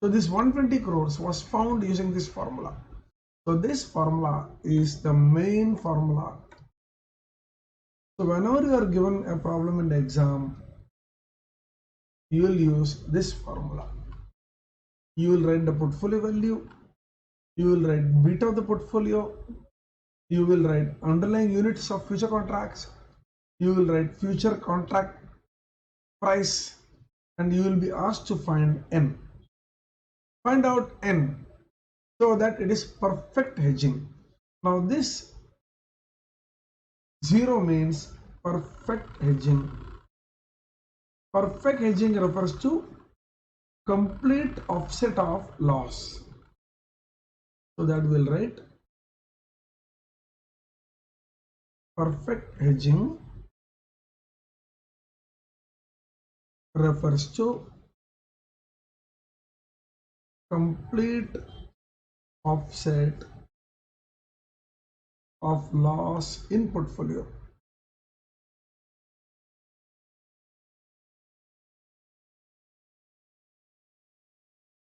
So this 120 crores was found using this formula. So this formula is the main formula. So whenever you are given a problem in the exam, you will use this formula. You will write the portfolio value, you will write beta of the portfolio, you will write underlying units of future contracts, you will write future contract price, and you will be asked to find N. Find out N so that it is perfect hedging. Now this 0 means perfect hedging. Perfect hedging refers to complete offset of loss. So that we'll write perfect hedging refers to complete offset of loss in portfolio.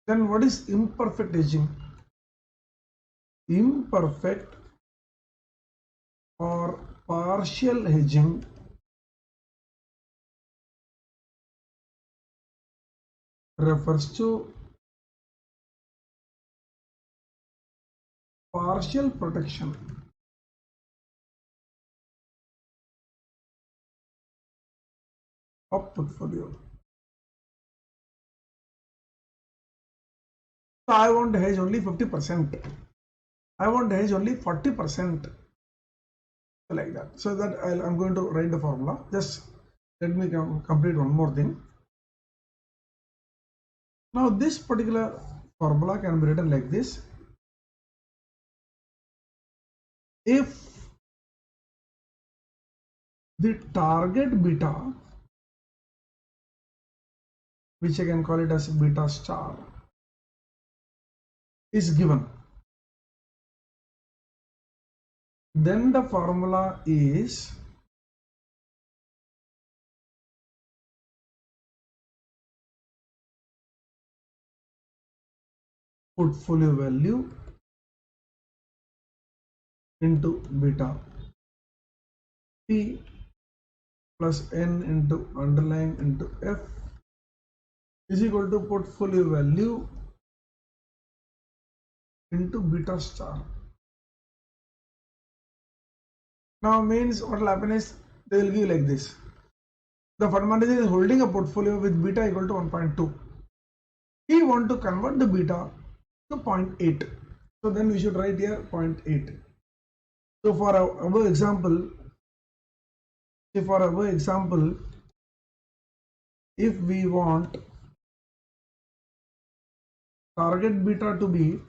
Then what is imperfect hedging? Imperfect or partial hedging refers to partial protection of portfolio. So I want to hedge only 50%. I want to hedge only 40%. Like that. So that I'm going to write the formula. Just let me complete one more thing. Now this particular formula can be written like this. If the target beta, which I can call it as beta star, is given, then the formula is portfolio value into beta P plus N into underlying into F is equal to portfolio value into beta star. Now means what will happen is they will give like this. The fund manager is holding a portfolio with beta equal to 1.2. He want to convert the beta to 0.8. So then we should write here 0.8. So for our example, if we want target beta to be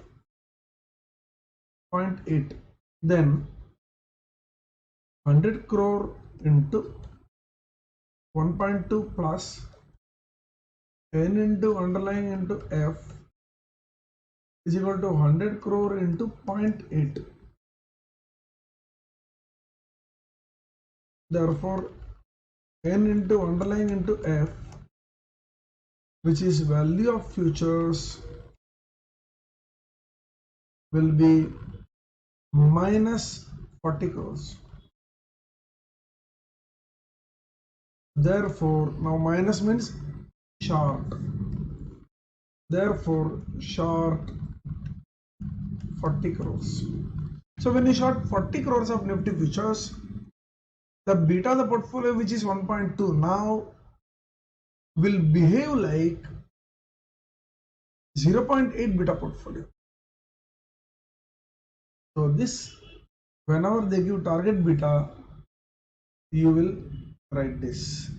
0.8, then 100 crore into 1.2 plus N into underlying into F is equal to 100 crore into 0.8. Therefore, N into underlying into F, which is value of futures, will be minus 40 crores. Therefore, now minus means short. Therefore, short 40 crores. So when you short 40 crores of Nifty futures, the beta of the portfolio, which is 1.2, now will behave like 0.8 beta portfolio. So this, whenever they give target beta, you will write this.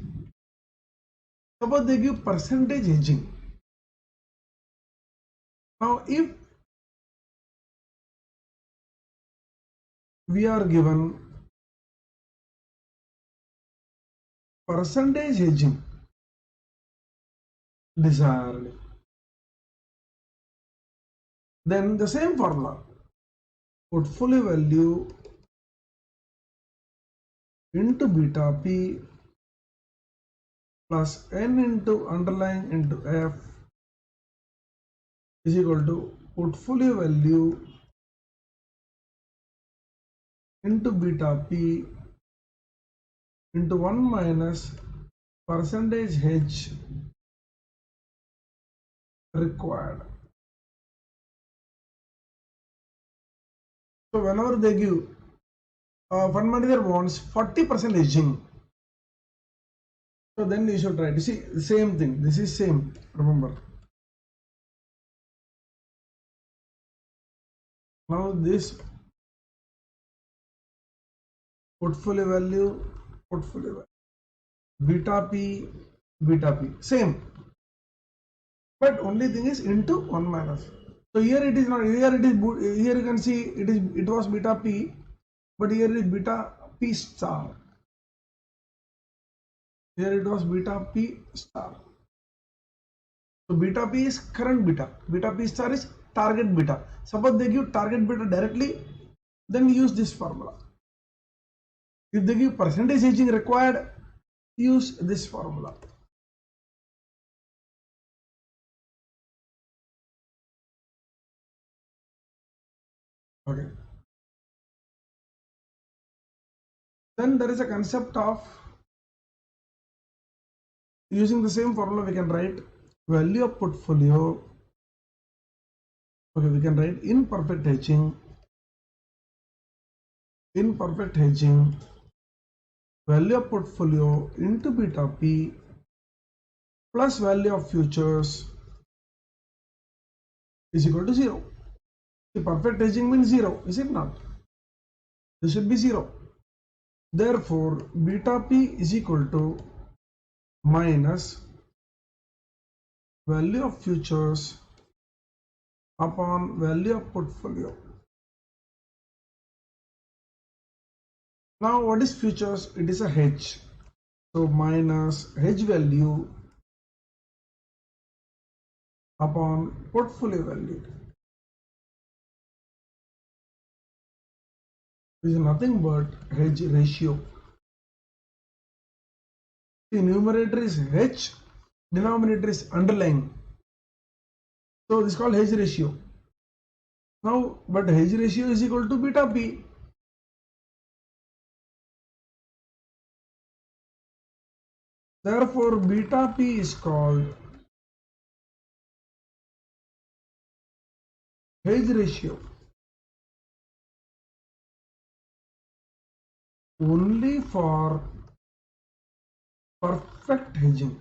Suppose they give percentage hedging. Now if we are given percentage hedging desired, then the same formula, portfolio value into beta P plus N into underlying into F is equal to portfolio value into beta P into 1 minus percentage hedge required. So whenever they give fund manager wants 40% hedging, so then you should try to see the same thing. This is same, remember. Now this portfolio value, beta P, same. But only thing is into 1 minus. So here it is not, here it is, here you can see it was beta P, but here is beta P star. Here it was beta P star. So beta P is current beta. Beta P star is target beta. Suppose they give target beta directly, then use this formula. If they give percentage hedging required, use this formula. Okay. Then there is a concept of using the same formula. We can write value of portfolio. Okay, we can write imperfect hedging. Value of portfolio into beta P plus value of futures is equal to 0. The perfect hedging means 0, is it not? This should be 0. Therefore, beta P is equal to minus value of futures upon value of portfolio. Now what is futures? It is a hedge. So minus hedge value upon portfolio value. This is nothing but hedge ratio. The numerator is hedge, denominator is underlying. So this is called hedge ratio. Now, but hedge ratio is equal to beta P. Therefore, beta P is called hedge ratio only for perfect hedging.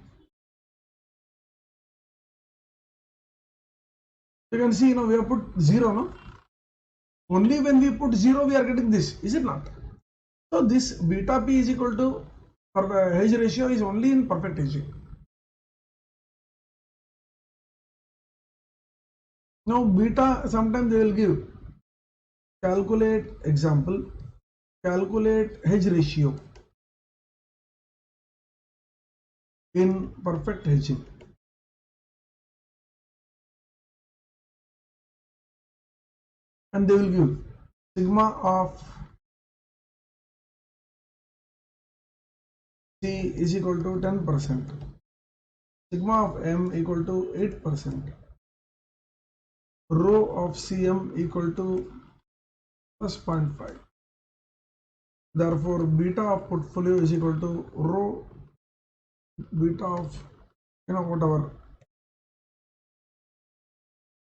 You can see, we have put 0, no? Only when we put 0, we are getting this, is it not? So this beta P is equal to, for the hedge ratio is only in perfect hedging. Now beta, sometimes they will give, calculate hedge ratio in perfect hedging. And they will give sigma of C is equal to 10%, sigma of M equal to 8%, rho of CM equal to plus 0.5. Therefore, beta of portfolio is equal to rho beta of whatever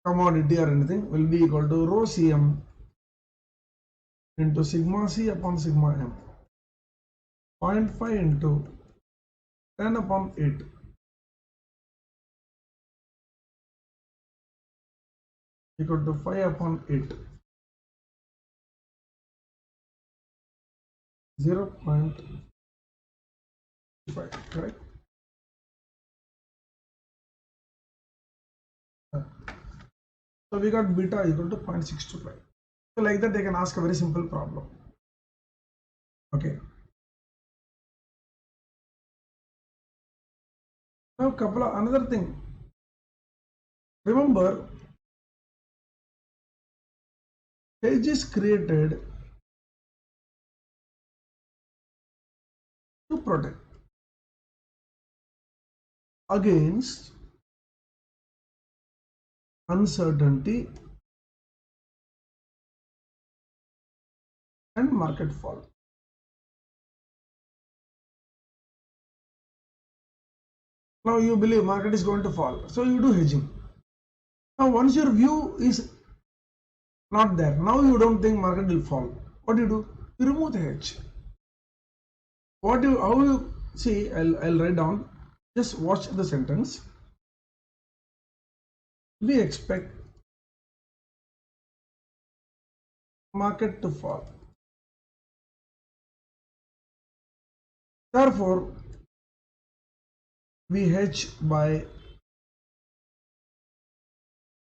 commodity or anything will be equal to rho CM into sigma C upon sigma M. 0.5 into 10 upon 8. Equal to 5 upon 8. 0.5, correct? So we got beta equal to 0.625. So like that they can ask a very simple problem. Okay. Now another thing. Remember, hedge is created to protect against uncertainty and market fall. Now you believe market is going to fall, so you do hedging. Now once your view is not there, now you don't think market will fall. What do? You remove the hedge. How you see? I'll write down. Just watch the sentence. We expect market to fall. Therefore, we hedge by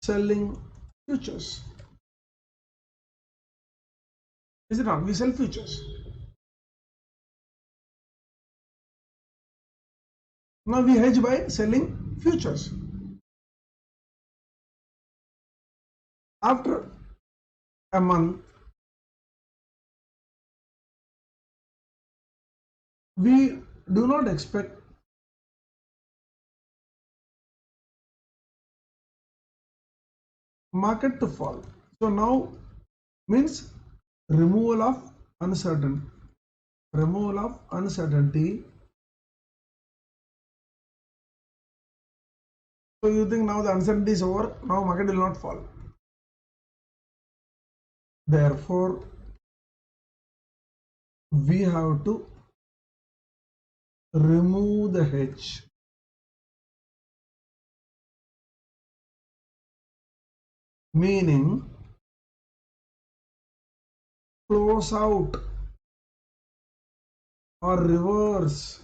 selling futures. Is it not? We sell futures. Now we hedge by selling futures. After a month, we do not expect market to fall. So now means removal of uncertainty. Removal of uncertainty. So you think now the uncertainty is over, now market will not fall. Therefore, we have to remove the hedge. Meaning, close out or reverse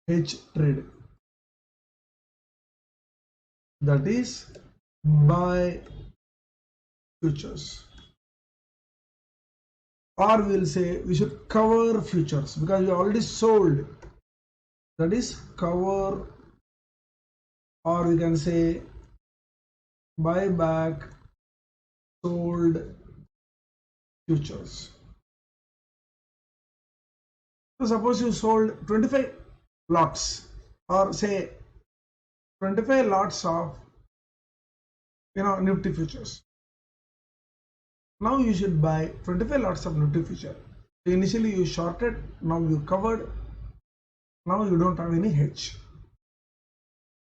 hedge trade. That is buy futures. Or we'll say we should cover futures because we already sold. That is cover, or we can say buy back sold futures. So suppose you sold 25 lots, or say 25 lots of Nifty futures. Now you should buy 25 lots of Nifty future. So initially you shorted, now you covered, now you don't have any hedge.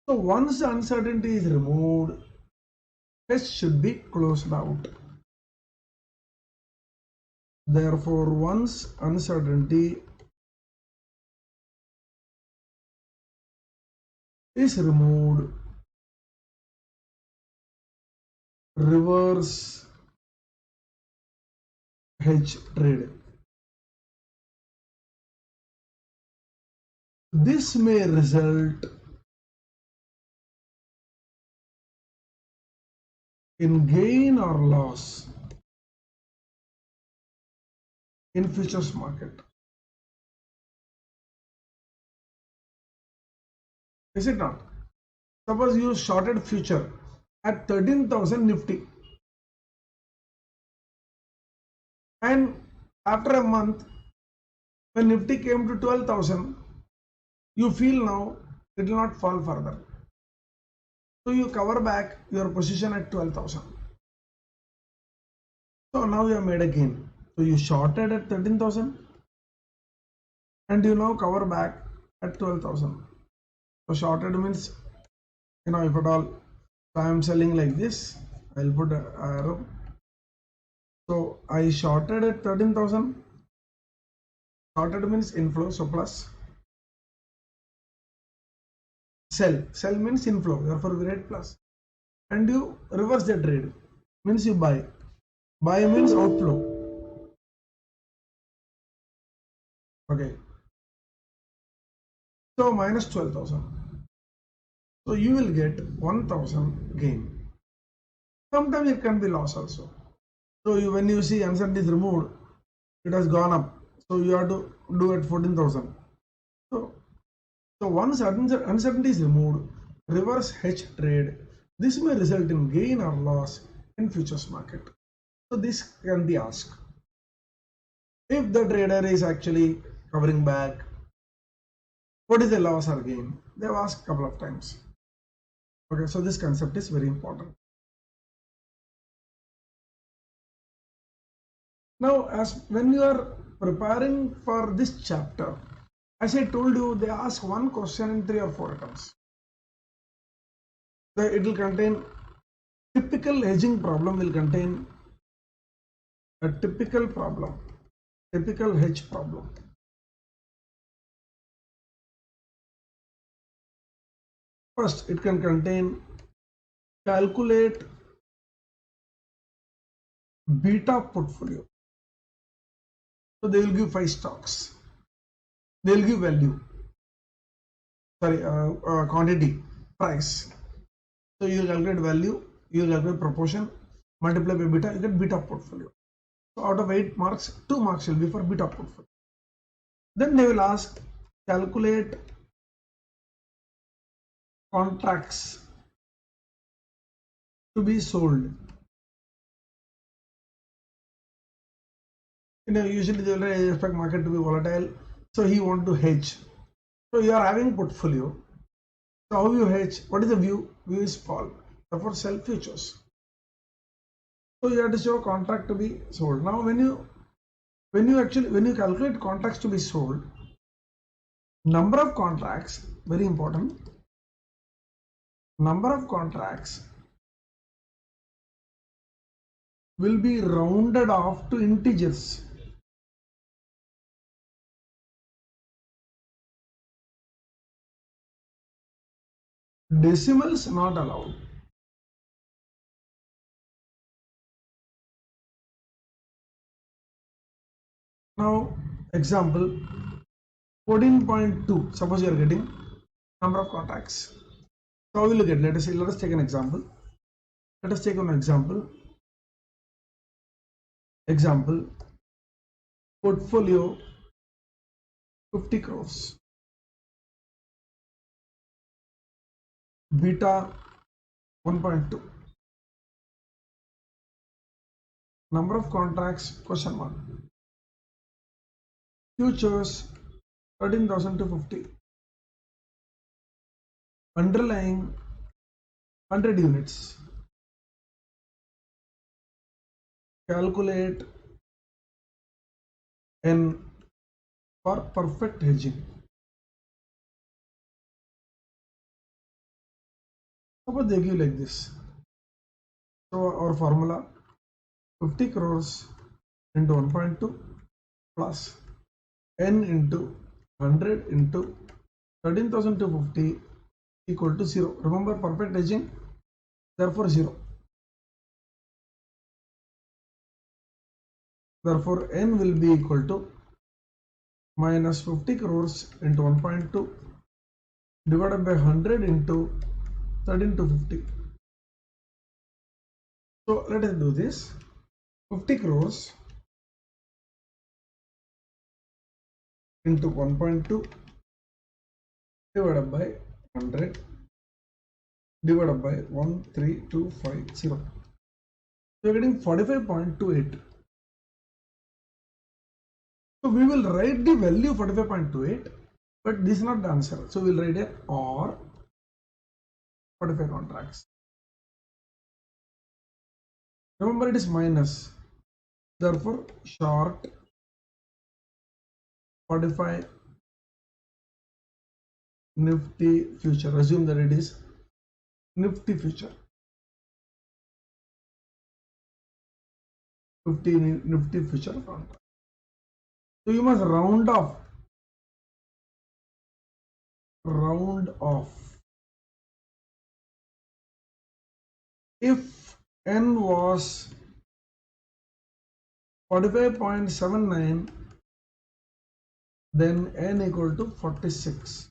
So once the uncertainty is removed, hedge should be closed out. Therefore, once uncertainty is removed, reverse hedge trade. This may result in gain or loss in futures market. Is it not? Suppose you shorted future at 13,000 Nifty, and after a month when Nifty came to 12,000, you feel now it will not fall further. So you cover back your position at 12,000. So now you have made a gain. So you shorted at 13,000 and you now cover back at 12,000. So shorted means, if at all, so I am selling like this, I'll put an arrow. So I shorted at 13,000. Shorted means inflow, so plus. Sell means inflow, therefore we write plus. And you reverse the trade, means you buy. Buy means outflow. Okay. So minus 12,000. So you will get 1,000 gain. Sometimes it can be loss also. So when you see uncertainty is removed, it has gone up. So you have to do at 14,000. So once uncertainty is removed, reverse hedge trade. This may result in gain or loss in futures market. So this can be asked. If the trader is actually covering back, what is the loss or gain? They have asked a couple of times. Okay, so this concept is very important. Now, as when you are preparing for this chapter, as I told you, they ask one question in 3 or 4 attempts. It will contain typical hedging problem, will contain a typical problem, typical hedge problem. First, it can contain calculate beta portfolio. So they will give 5 stocks. They will give value. Sorry, quantity, price. So you will calculate value, you will calculate proportion, multiply by beta, you get beta portfolio. So out of 8 marks, 2 marks will be for beta portfolio. Then they will ask calculate contracts to be sold. Usually they will expect market to be volatile, so he want to hedge. So you are having portfolio. So how you hedge? What is the view? View is fall. Therefore sell futures. So you have to show contract to be sold. Now when you calculate contracts to be sold, number of contracts, very important. Number of contracts will be rounded off to integers. Decimals not allowed. Now example 14.2, suppose you are getting number of contracts. So how will you get? Let us take an example. Let us take an example. Example portfolio 50 crores. Beta 1.2. Number of contracts question mark. Futures 13,250. Underlying 100 units. Calculate N for perfect hedging. Suppose they give like this. So our formula 50 crores into 1.2 plus N into 100 into 13,250 equal to 0. Remember perfect hedging, therefore 0. Therefore N will be equal to minus 50 crores into 1.2 divided by 100 into 13,250. So let us do this. 50 crores into 1.2 divided by 100 divided by 13250. So we are getting 45.28. So we will write the value 45.28, but this is not the answer. So we will write a or 45 contracts. Remember it is minus. Therefore, short 45 Nifty future. Assume that it is Nifty future. 50 Nifty future contract. So you must round off. If N was 45.79, then N equal to 46.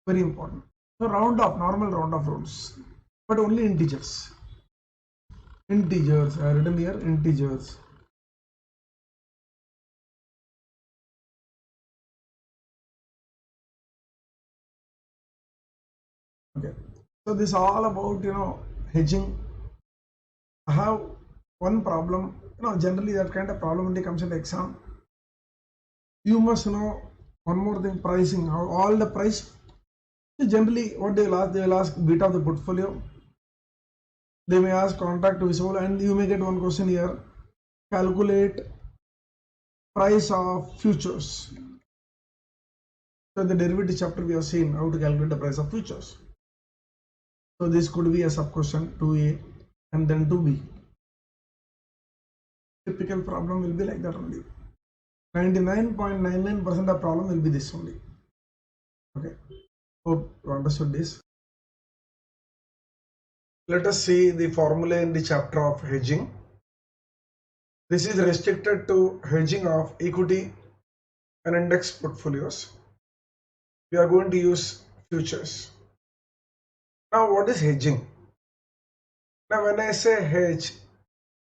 Very important. So round off, normal round off rules, but only integers. Integers, I have written here integers. Okay. So this is all about, hedging. I have one problem, generally that kind of problem when it comes in the exam. You must know one more thing, pricing, how all the price. So generally what they will ask beta of the portfolio. They may ask contract to visible, and you may get one question here, calculate price of futures. So in the derivative chapter we have seen how to calculate the price of futures. So this could be a sub question 2a and then 2b. Typical problem will be like that only. 99.99% of problem will be this only. Okay, hope you understood this. Let us see the formula in the chapter of hedging. This is restricted to hedging of equity and index portfolios. We are going to use futures. Now what is hedging? Now when I say hedge,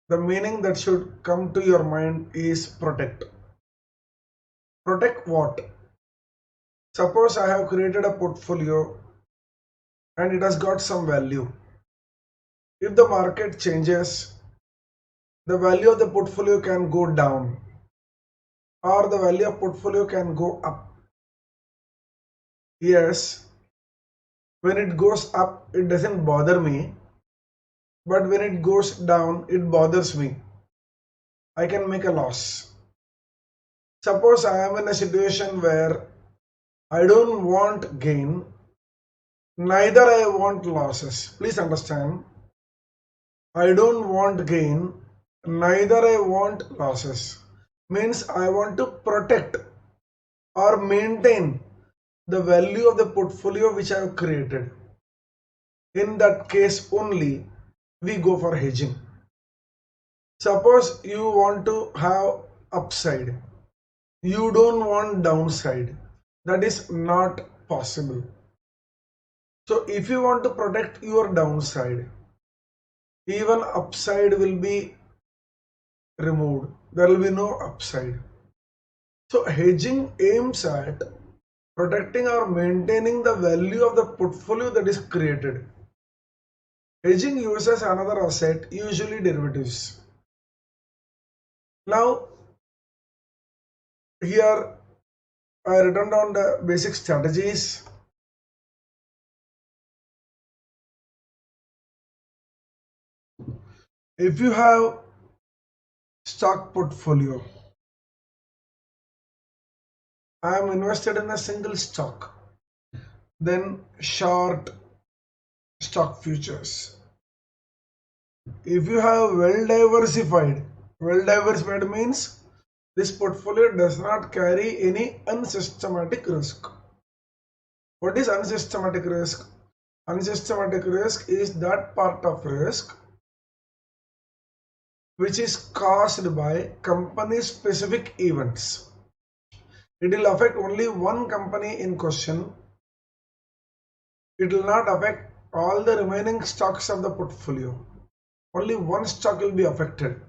the meaning that should come to your mind is protect. Protect what? Suppose I have created a portfolio and it has got some value. If the market changes, the value of the portfolio can go down or the value of portfolio can go up. Yes, when it goes up, it doesn't bother me, but when it goes down, it bothers me. I can make a loss. Suppose I am in a situation where I don't want gain, neither I want losses. Please understand, I don't want gain, neither I want losses. Means I want to protect or maintain the value of the portfolio which I have created. In that case only, we go for hedging. Suppose you want to have upside, you don't want downside. That is not possible. So if you want to protect your downside, even upside will be removed. There will be no upside. So hedging aims at protecting or maintaining the value of the portfolio that is created. Hedging uses another asset, usually derivatives. Now, here I written down the basic strategies. If you have stock portfolio, I am invested in a single stock, then short stock futures. If you have well diversified means this portfolio does not carry any unsystematic risk. What is unsystematic risk? Unsystematic risk is that part of risk which is caused by company specific events. It will affect only one company in question. It will not affect all the remaining stocks of the portfolio. Only one stock will be affected.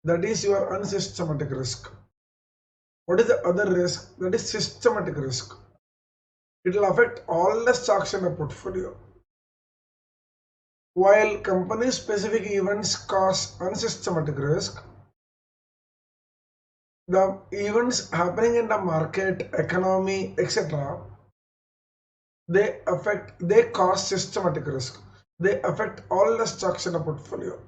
That is your unsystematic risk. What is the other risk? That is systematic risk. It will affect all the stocks in a portfolio. While company specific events cause unsystematic risk, the events happening in the market, economy, etc., they cause systematic risk. They affect all the stocks in a portfolio.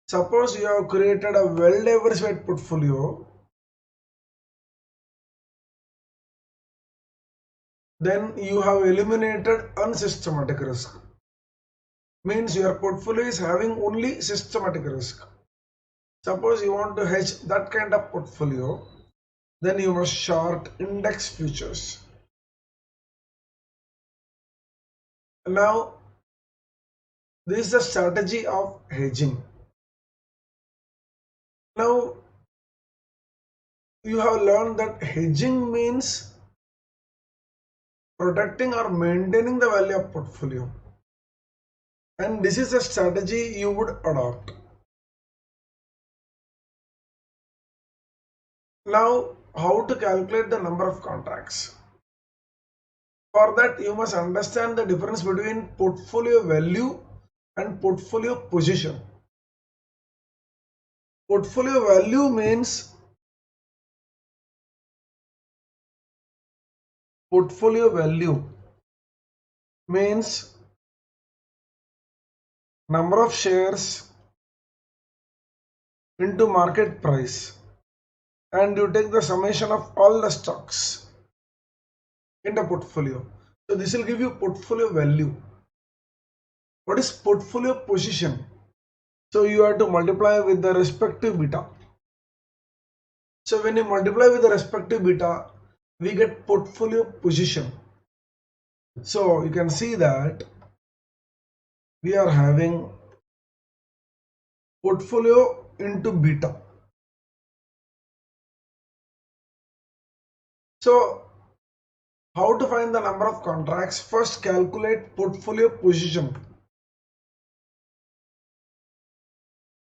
Suppose you have created a well diversified portfolio, then you have eliminated unsystematic risk. Means your portfolio is having only systematic risk. Suppose you want to hedge that kind of portfolio, then you must short index futures. Now, this is the strategy of hedging. Now, you have learned that hedging means protecting or maintaining the value of portfolio. And this is a strategy you would adopt. Now, how to calculate the number of contracts? For that, you must understand the difference between portfolio value and portfolio position. Portfolio value means number of shares into market price, and you take the summation of all the stocks in the portfolio. So this will give you portfolio value. What is portfolio position? So you have to multiply with the respective beta. So when you multiply with the respective beta, we get portfolio position. So you can see that we are having portfolio into beta. So how to find the number of contracts? First calculate portfolio position.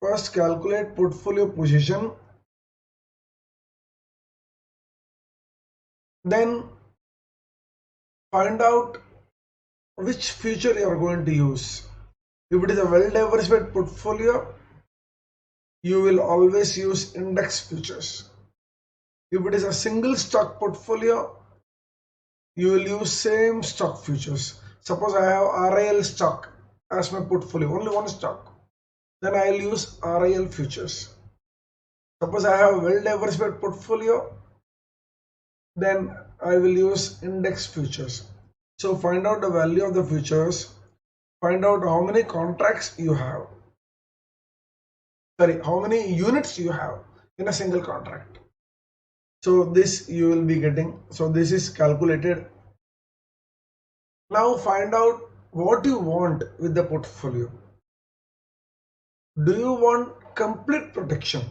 First calculate portfolio position. Then find out which future you are going to use. If it is a well diversified portfolio, you will always use index futures. If it is a single stock portfolio, you will use same stock futures. Suppose I have RIL stock as my portfolio, only one stock, then I will use RIL futures. Suppose I have a well diversified portfolio, then I will use index futures. So find out the value of the futures, find out how many contracts you have, how many units you have in a single contract. So this you will be getting. So this is calculated. Now find out what you want with the portfolio. Do you want complete protection?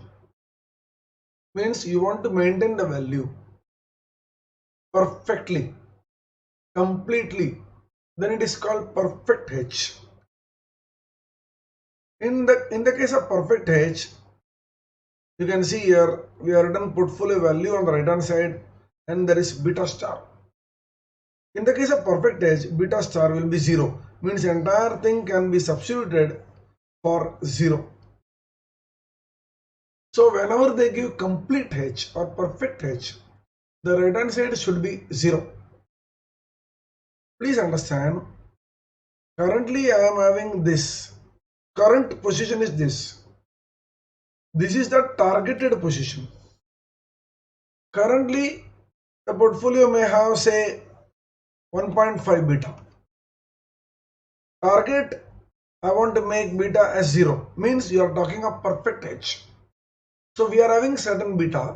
Means you want to maintain the value perfectly, completely. Then it is called perfect hedge. In the case of perfect hedge, you can see here we have written portfolio value on the right hand side and there is beta star. In the case of perfect hedge, beta star will be 0. Means entire thing can be substituted for 0. So whenever they give complete hedge or perfect hedge, the right hand side should be 0. Please understand, currently I am having this. Current position is this. This is the targeted position. Currently, the portfolio may have say 1.5 beta. Target, I want to make beta as 0. Means you are talking of perfect hedge. So we are having certain beta.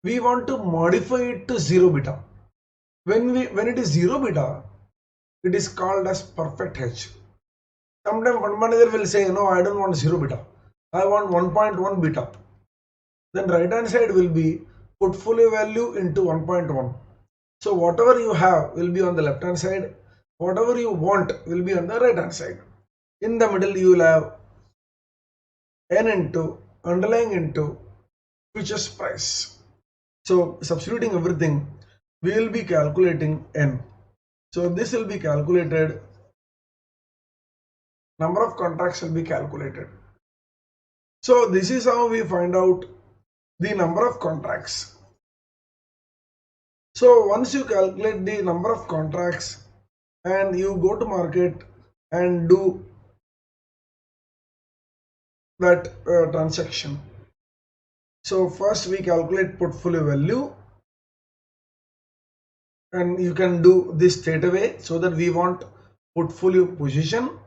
We want to modify it to 0 beta. When it is 0 beta, it is called as perfect hedge. Sometimes fund manager will say, no, I don't want 0 beta. I want 1.1 beta. Then right hand side will be portfolio value into 1.1. So whatever you have will be on the left hand side. Whatever you want will be on the right hand side. In the middle you will have N into underlying into futures price. So substituting everything, we will be calculating N. So this will be calculated, number of contracts will be calculated. So this is how we find out the number of contracts. So once you calculate the number of contracts and you go to market and do that transaction. So first we calculate portfolio value, and you can do this straight away, so that we want portfolio position.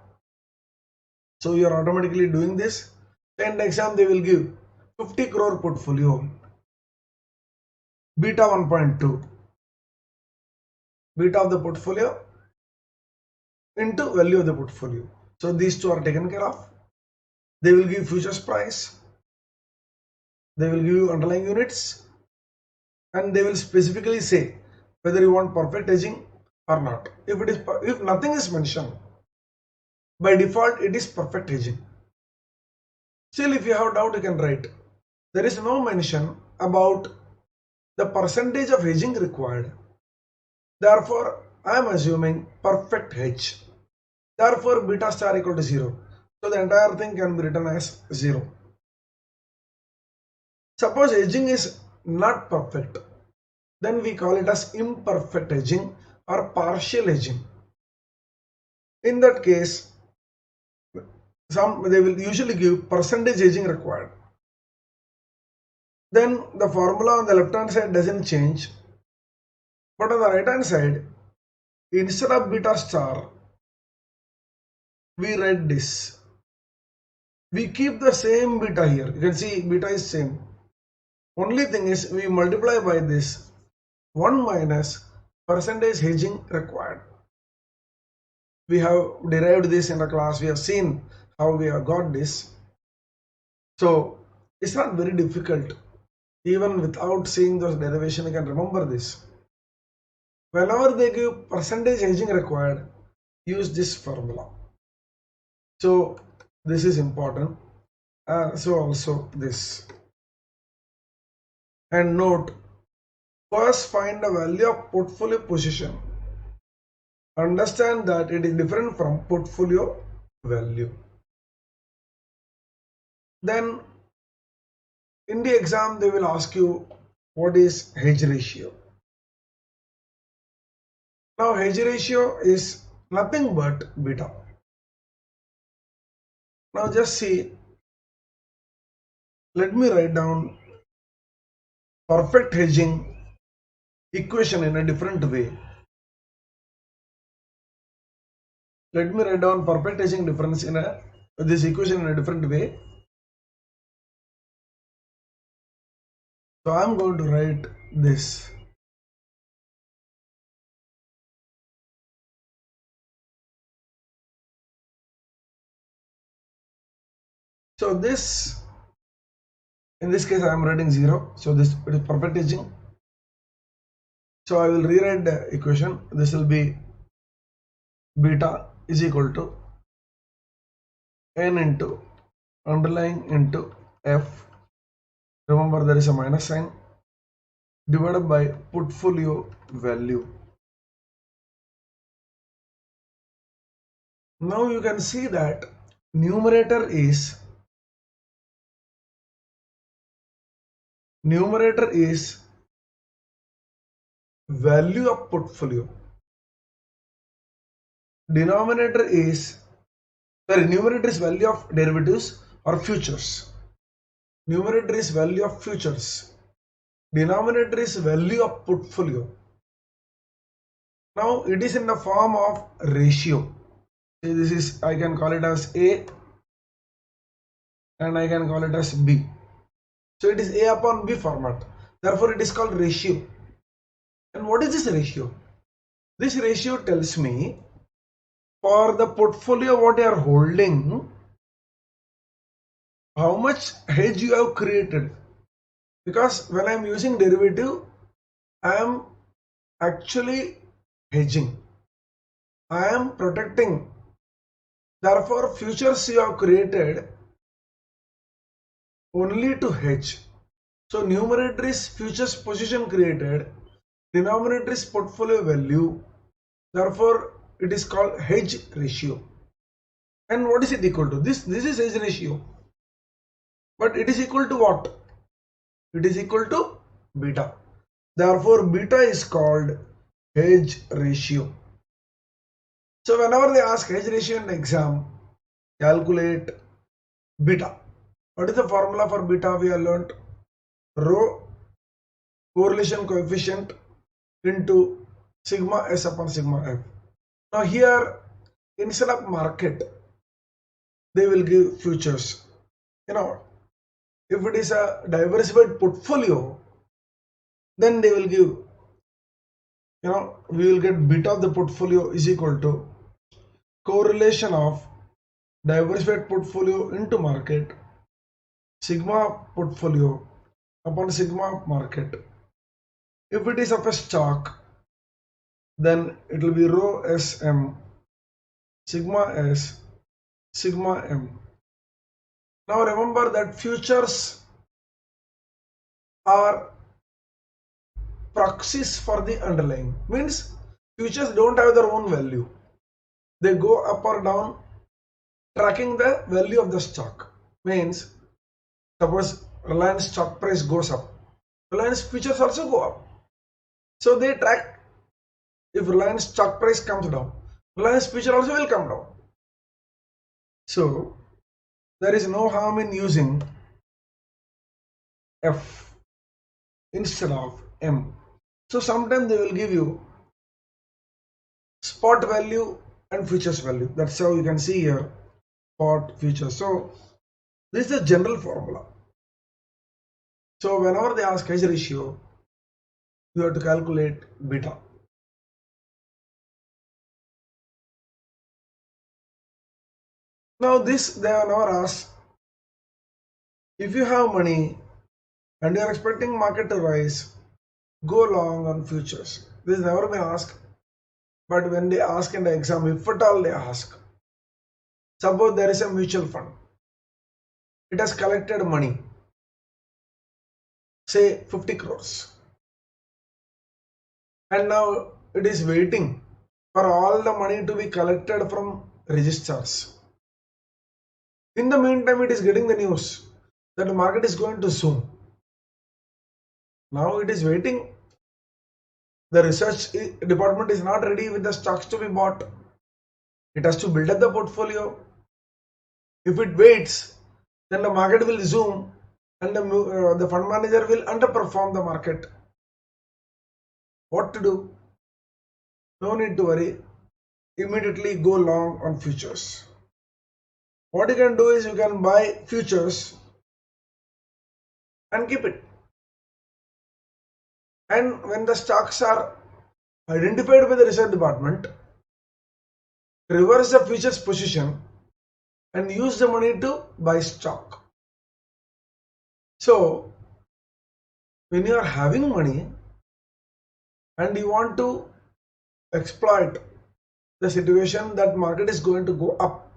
So you are automatically doing this. In the exam they will give 50 crore portfolio, beta 1.2, beta of the portfolio into value of the portfolio. So these two are taken care of. They will give futures price, they will give you underlying units, and they will specifically say whether you want perfect hedging or not. If nothing is mentioned, by default it is perfect hedging. Still, if you have doubt, you can write. There is no mention about the percentage of hedging required. Therefore, I am assuming perfect hedge. Therefore, beta star equal to 0. So the entire thing can be written as 0. Suppose hedging is not perfect, then we call it as imperfect hedging or partial hedging. In that case, they will usually give percentage hedging required. Then the formula on the left hand side doesn't change, but on the right hand side, instead of beta star, we write this. We keep the same beta here. You can see beta is same. Only thing is we multiply by this 1 minus percentage hedging required. We have derived this in the class. We have seen how we have got this. So it's not very difficult. Even without seeing those derivation, you can remember this. Whenever they give percentage hedging required, use this formula. So this is important. So also this. And note, first find the value of portfolio position. Understand that it is different from portfolio value. Then in the exam they will ask you what is hedge ratio. Now hedge ratio is nothing but beta. Now just see, let me write down perfect hedging equation in a different way. Let me write down perfect hedging difference in this equation in a different way. So I am going to write this. So this, in this case I am writing 0. So this it is perfect hedging. So I will rewrite the equation. This will be beta is equal to n into underlying into f. Remember there is a minus sign, divided by portfolio value. Now you can see that numerator is value of portfolio. Numerator is value of derivatives or futures. Numerator is value of futures. Denominator is value of portfolio. Now it is in the form of ratio. See, this is, I can call it as A and I can call it as B. So it is A upon B format. Therefore it is called ratio. And what is this ratio? This ratio tells me for the portfolio what you are holding, how much hedge you have created. Because when I am using derivative, I am actually hedging. I am protecting. Therefore, futures you have created only to hedge. So numerator is futures position created, denominator is portfolio value. Therefore, it is called hedge ratio. And what is it equal to? This is hedge ratio. But it is equal to what? It is equal to beta. Therefore, beta is called hedge ratio. So whenever they ask hedge ratio in the exam, calculate beta. What is the formula for beta? We have learnt rho correlation coefficient into sigma s upon sigma f. Now here, instead of market, they will give futures. If it is a diversified portfolio, then they will give, we will get beta of the portfolio is equal to correlation of diversified portfolio into market, sigma portfolio upon sigma market. If it is of a stock, then it will be rho sm, sigma s, sigma m. Now remember that futures are proxies for the underlying. Means futures don't have their own value. They go up or down tracking the value of the stock. Means suppose Reliance stock price goes up, Reliance futures also go up. So they track. If Reliance stock price comes down, Reliance future also will come down. So there is no harm in using F instead of M. So sometimes they will give you spot value and futures value. That's how you can see here spot futures. So this is the general formula. So whenever they ask hedge ratio, you have to calculate beta. Now this they have never asked. If you have money and you are expecting market to rise, go long on futures. This has never been asked. But when they ask in the exam, if at all they ask, suppose there is a mutual fund, it has collected money, say 50 crores, and now it is waiting for all the money to be collected from registrars. In the meantime, it is getting the news that the market is going to zoom. Now it is waiting. The research department is not ready with the stocks to be bought. It has to build up the portfolio. If it waits, then the market will zoom and the fund manager will underperform the market. What to do? No need to worry. Immediately go long on futures. What you can do is you can buy futures and keep it. And when the stocks are identified by the research department, reverse the futures position and use the money to buy stock. So when you are having money and you want to exploit the situation that market is going to go up,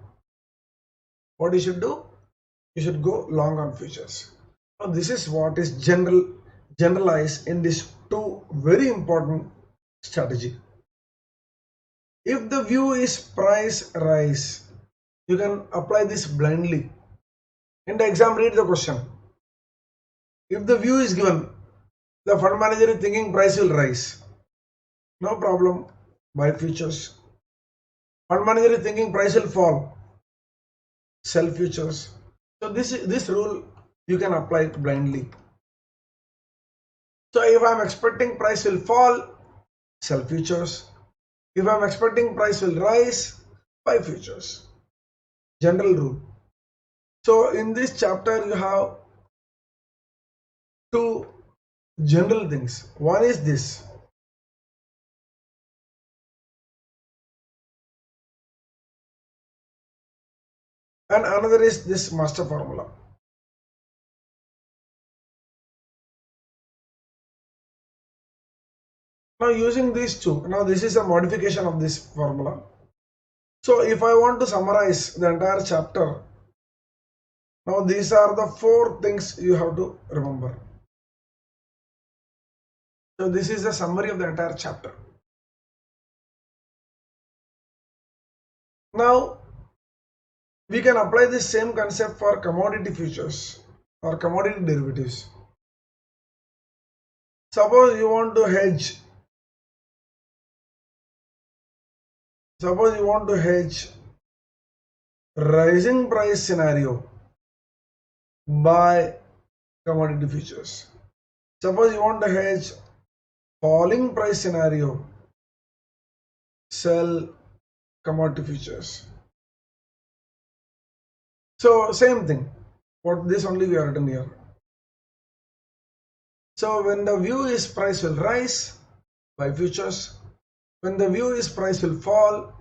what you should do? You should go long on futures. Now this is what is generalized in these two very important strategy. If the view is price rise, you can apply this blindly. In the exam, read the question. If the view is given, the fund manager is thinking price will rise, no problem, buy futures. Fund manager is thinking price will fall, sell futures. So this rule you can apply it blindly. So if I am expecting price will fall, sell futures. If I am expecting price will rise, buy futures. General rule. So in this chapter you have two general things. One is this. And another is this master formula. Now using these two, now this is a modification of this formula. So if I want to summarize the entire chapter, now these are the four things you have to remember. So this is the summary of the entire chapter. Now we can apply this same concept for commodity futures or commodity derivatives. Suppose you want to hedge. Suppose you want to hedge rising price scenario buy commodity futures. Suppose you want to hedge falling price scenario, sell commodity futures. So same thing. What this only we are written here. So when the view is price will rise, buy futures. When the view is price will fall,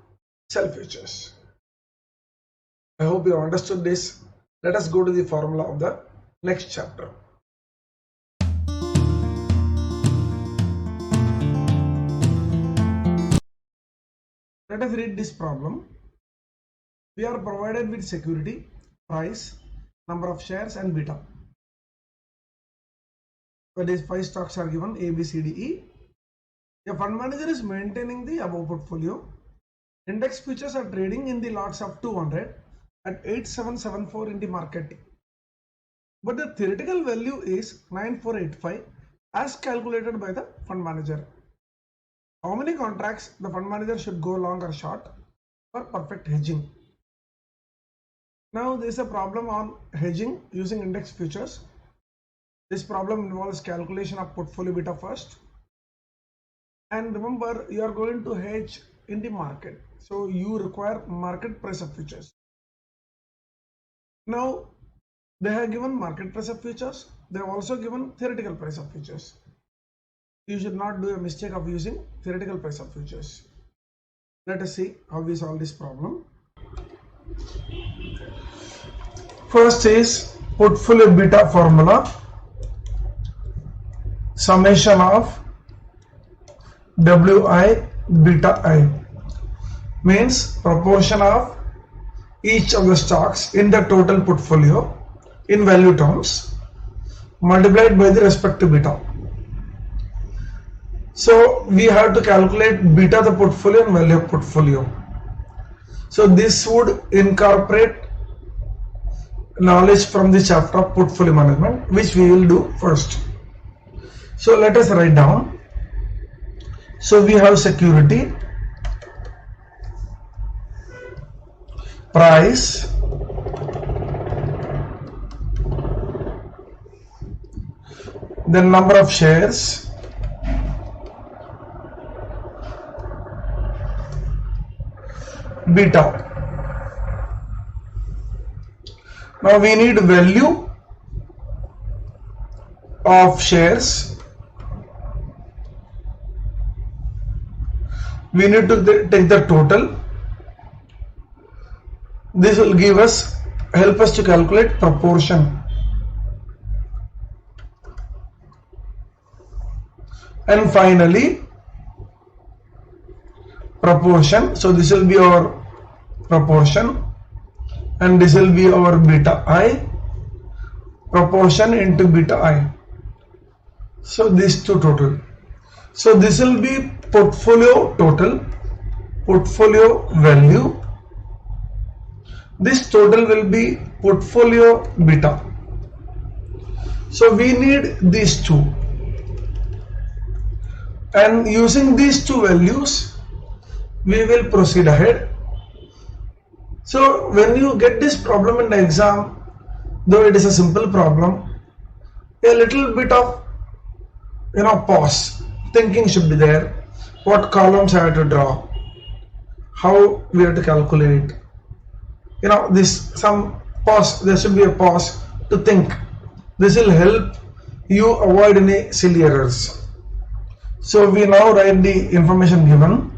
sell futures. I hope you understood this. Let us go to the formula of the next chapter. Let us read this problem. We are provided with security, price, number of shares and beta. That is 5 stocks are given A, B, C, D, E. A fund manager is maintaining the above portfolio. Index futures are trading in the lots of 200 at 8774 in the market. But the theoretical value is 9485 as calculated by the fund manager. How many contracts the fund manager should go long or short for perfect hedging? Now there is a problem on hedging using index futures. This problem involves calculation of portfolio beta first. And remember, you are going to hedge in the market. So you require market price of futures. Now they have given market price of futures. They have also given theoretical price of futures. You should not do a mistake of using theoretical price of futures. Let us see how we solve this problem. First is portfolio beta formula. Summation of Wi beta I means proportion of each of the stocks in the total portfolio in value terms multiplied by the respective beta. So we have to calculate beta the portfolio and value of portfolio. So this would incorporate knowledge from the chapter of portfolio management, which we will do first. So let us write down. So we have security, price, then number of shares, beta. Now we need value of shares. We need to take the total. This will help us to calculate proportion. And finally, proportion. So this will be our proportion and this will be our beta I, proportion into beta I. So these two total. So this will be portfolio total, portfolio value. This total will be portfolio beta. So we need these two. And using these two values, we will proceed ahead. So when you get this problem in the exam, though it is a simple problem, a little bit of pause, thinking should be there. What columns I have to draw, how we have to calculate. Some pause. There should be a pause to think. This will help you avoid any silly errors. So we now write the information given.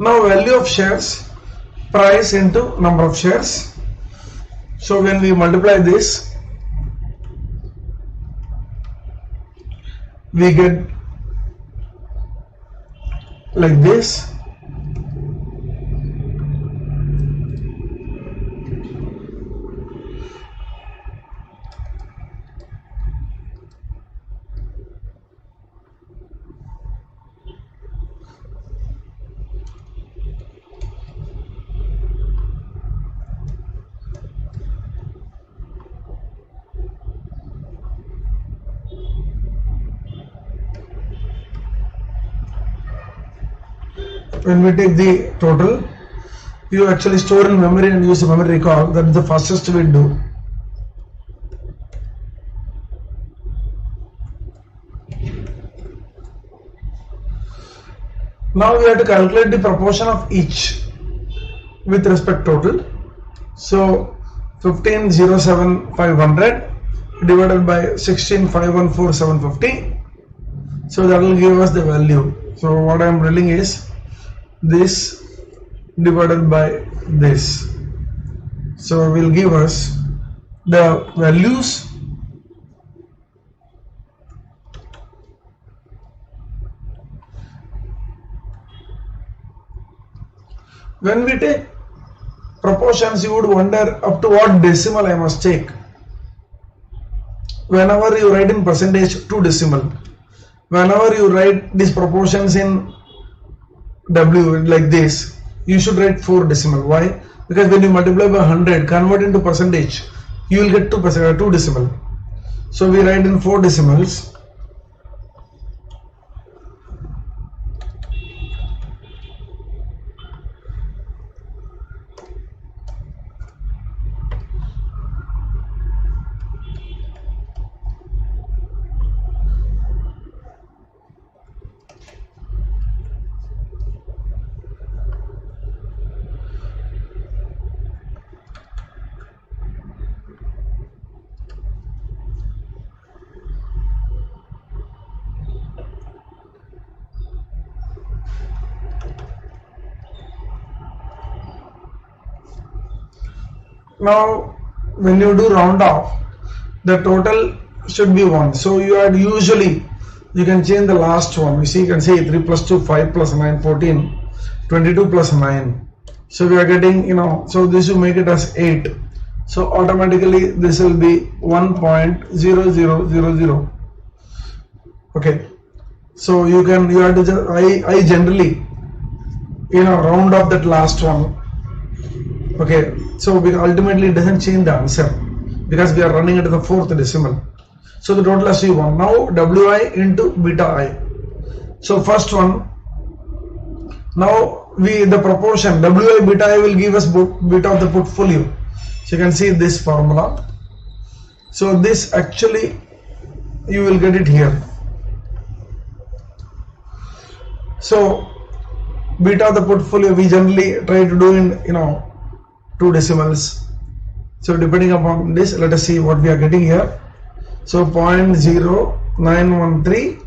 Now value of shares, price into number of shares. So when we multiply this, we get like this. When we take the total, you actually store in memory and use a memory recall. That is the fastest way to do. Now we have to calculate the proportion of each with respect total. So 15,07,500 divided by 16,514,750. So that will give us the value. So what I am telling is this divided by this. So will give us the values when we take proportions. You would wonder up to what decimal I must take. Whenever you write in percentage, 2 decimal. Whenever you write these proportions in W like this, you should write 4 decimal. Why? Because when you multiply by 100, convert into percentage, you will get 2 decimal. So we write in 4 decimals. Now when you do round off, the total should be 1. So you had usually, you can change the last one. You see, you can say 3 plus 2, 5 plus 9, 14, 22 plus 9. So we are getting, so this will make it as 8. So automatically this will be 1.0000. Okay. So you have to just, I generally, round off that last one. Okay. So ultimately it doesn't change the answer because we are running into the 4th decimal. So the total has to be 1. Now Wi into beta I. So first one. Now the proportion Wi beta I will give us beta of the portfolio. So you can see this formula. So this actually you will get it here. So beta of the portfolio we generally try to do in 2 decimals. So depending upon this, let us see what we are getting here. So 0.0913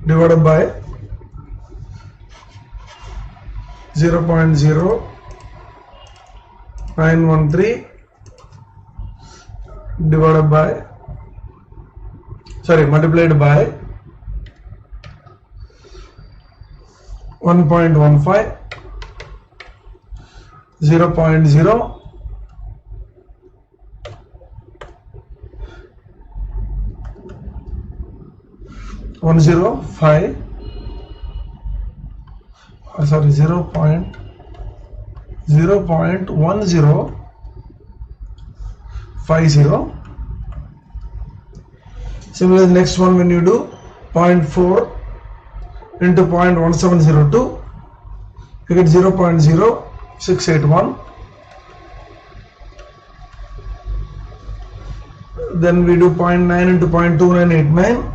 divided by 0.0913 divided by multiplied by 1.15 0.0 105 0.1050. Similarly, next one, when you do 0.4 into 0.1702, you get 0.0681. Then we do 0.9 into 0.2989,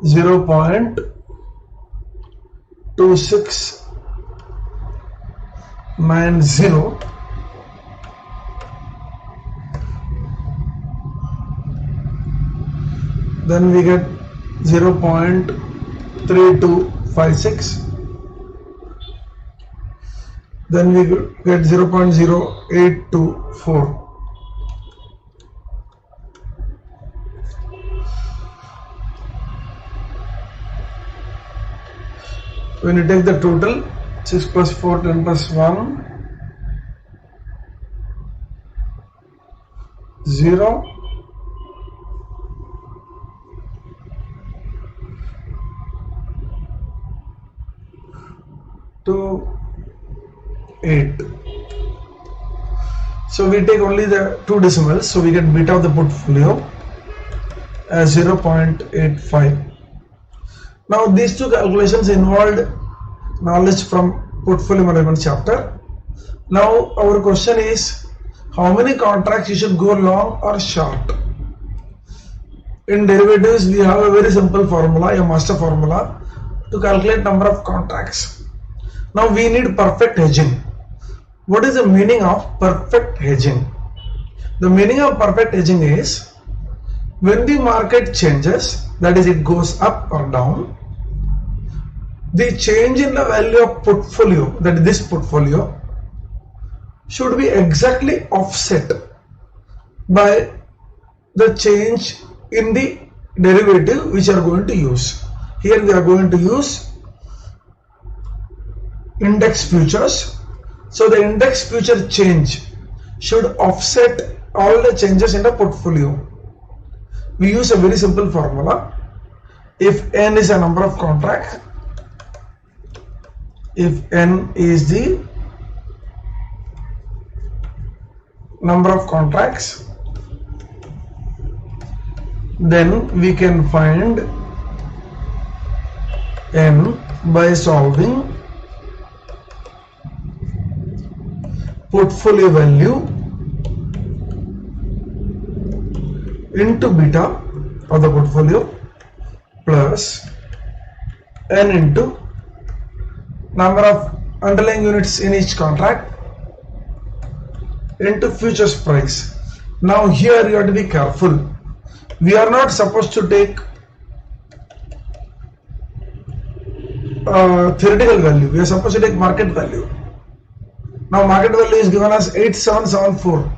0.2690. Then we get 0.3256, then we get 0.0824. When you take the total, 6 plus 4, 10 plus 1, 0, 2, 8. So we take only the two decimals, so we get beta of the portfolio as 0.85. Now these two calculations involved knowledge from portfolio management chapter. Now our question is, how many contracts you should go long or short? In derivatives we have a very simple formula, a master formula to calculate number of contracts. Now we need perfect hedging. What is the meaning of perfect hedging? The meaning of perfect hedging is, when the market changes, that is it goes up or down, the change in the value of portfolio, that is this portfolio, should be exactly offset by the change in the derivative which are going to use. Here we are going to use index futures. So the index future change should offset all the changes in the portfolio. We use a very simple formula. If n is a number of contracts, if n is the number of contracts, then we can find n by solving portfolio value into beta of the portfolio plus n into number of underlying units in each contract into futures price. Now here you have to be careful. We are not supposed to take theoretical value. We are supposed to take market value. Now market value is given as 8774.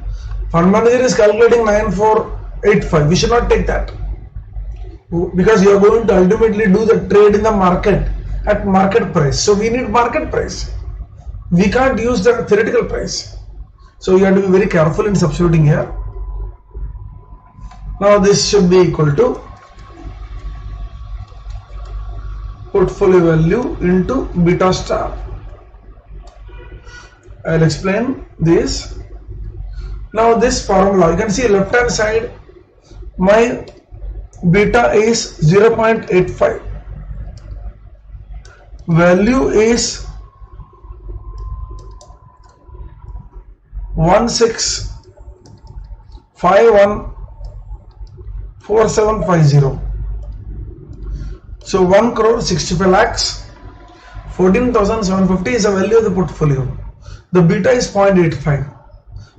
Fund manager is calculating 9485. We should not take that, because you are going to ultimately do the trade in the market at market price. So we need market price. We can't use the theoretical price. So you have to be very careful in substituting here. Now this should be equal to portfolio value into beta star. I'll explain this. Now this formula, you can see left hand side, my beta is 0.85. Value is 16514750. So 1 crore 65 lakhs 14,750 is the value of the portfolio. The beta is 0.85.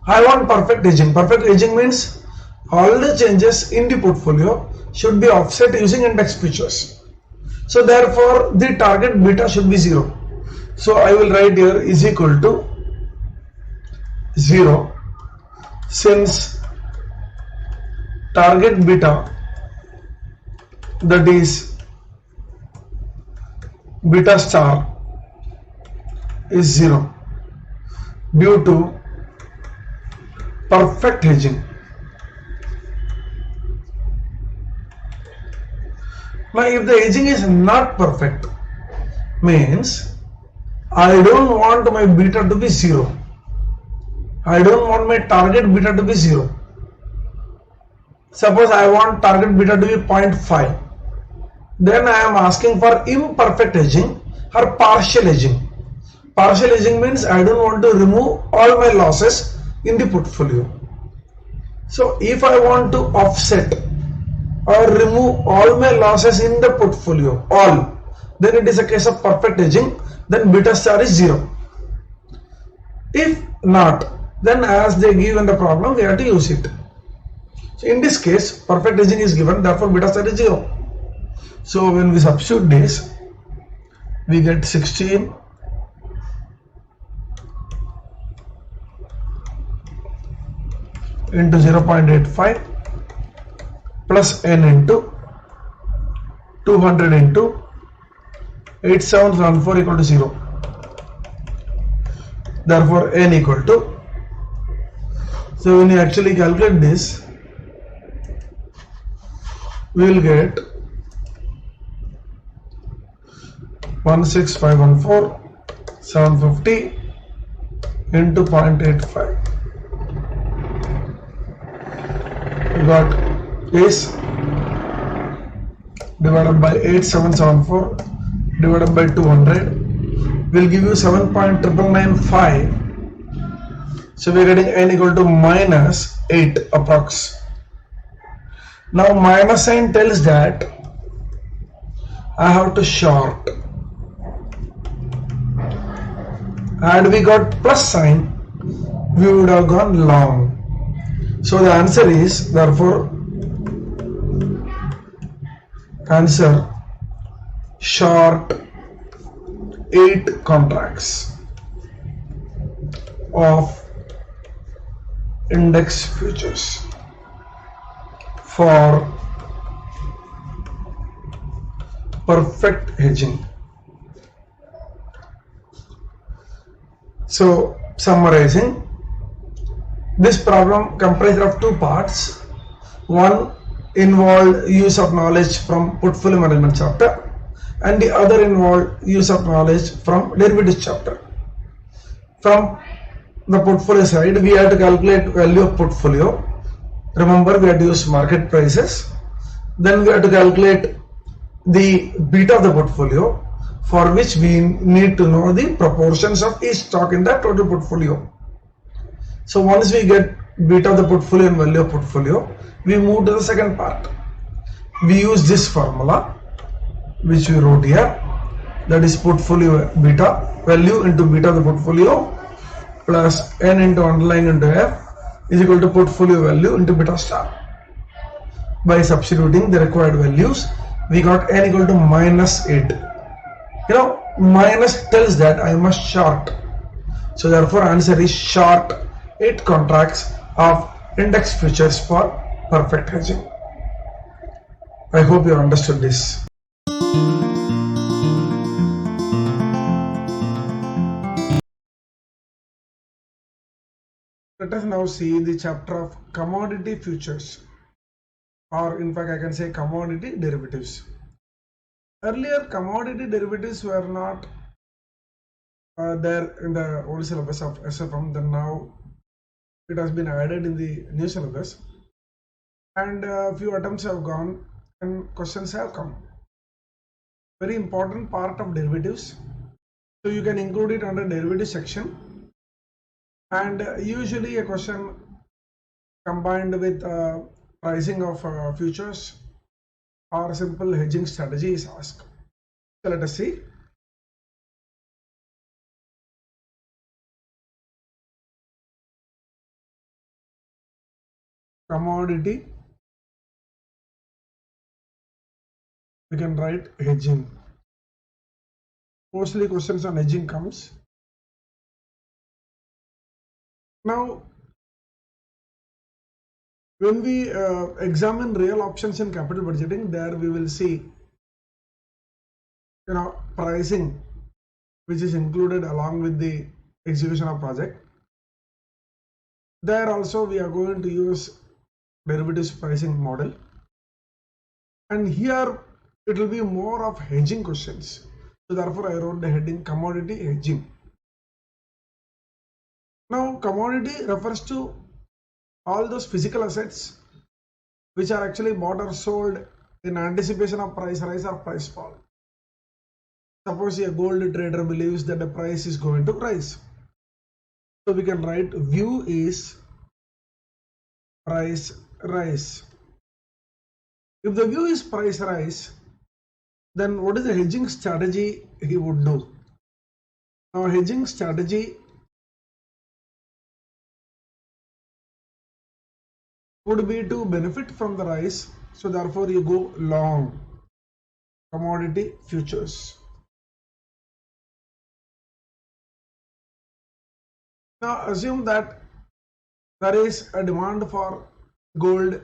I want perfect hedging. Perfect hedging means all the changes in the portfolio should be offset using index futures. So therefore the target beta should be 0. So I will write here is equal to 0, since target beta, that is beta star, is 0 due to perfect hedging. Now if the hedging is not perfect, means I don't want my beta to be 0. I don't want my target beta to be 0. Suppose I want target beta to be 0.5. Then I am asking for imperfect hedging or partial hedging. Partial hedging means I don't want to remove all my losses in the portfolio. So if I want to offset or remove all my losses in the portfolio, all, then it is a case of perfect hedging, then beta star is 0. If not, then as they give in the problem, we have to use it. So in this case, perfect hedging is given, therefore beta star is 0. So when we substitute this, we get 16 into 0.85 plus n into 200 into 8714 equal to 0. Therefore n equal to, so when you actually calculate this, we will get 16514 750 into 0.85. We got this divided by 8774 divided by 200 will give you 7.995. So we are getting n equal to minus 8 approx. Now minus sign tells that I have to short. Had we got plus sign, we would have gone long. So the answer is, therefore, answer short 8 contracts of index futures for perfect hedging. So summarizing, this problem comprised of two parts. One involved use of knowledge from portfolio management chapter, and the other involved use of knowledge from derivatives chapter. From the portfolio side, we had to calculate value of portfolio. Remember, we had to use market prices. Then we had to calculate the beta of the portfolio, for which we need to know the proportions of each stock in the total portfolio. So once we get beta of the portfolio and value of portfolio, we move to the second part. We use this formula which we wrote here, that is portfolio beta, value into beta of the portfolio plus n into underlying into f is equal to portfolio value into beta star. By substituting the required values, we got n equal to minus 8. Minus tells that I must short. So therefore answer is short 8 contracts of index futures for perfect hedging. I hope you understood this. Let us now see the chapter of commodity futures, or in fact I can say commodity derivatives. Earlier commodity derivatives were not there in the old syllabus of SFM, then now it has been added in the new syllabus, and a few attempts have gone and questions have come. Very important part of derivatives, so you can include it under derivative section, and usually a question combined with pricing of futures or simple hedging strategy is asked. So let us see. Commodity, we can write hedging. Mostly questions on hedging comes. Now when we examine real options in capital budgeting, there we will see pricing which is included along with the execution of project. There also we are going to use derivatives pricing model, and here it will be more of hedging questions. So therefore I wrote the heading commodity hedging. Now commodity refers to all those physical assets which are actually bought or sold in anticipation of price rise or price fall. Suppose a gold trader believes that the price is going to rise, so we can write view is price rise. If the view is price rise, then what is the hedging strategy he would do? Now hedging strategy would be to benefit from the rise, so therefore you go long. commodity futures. Now assume that there is a demand for gold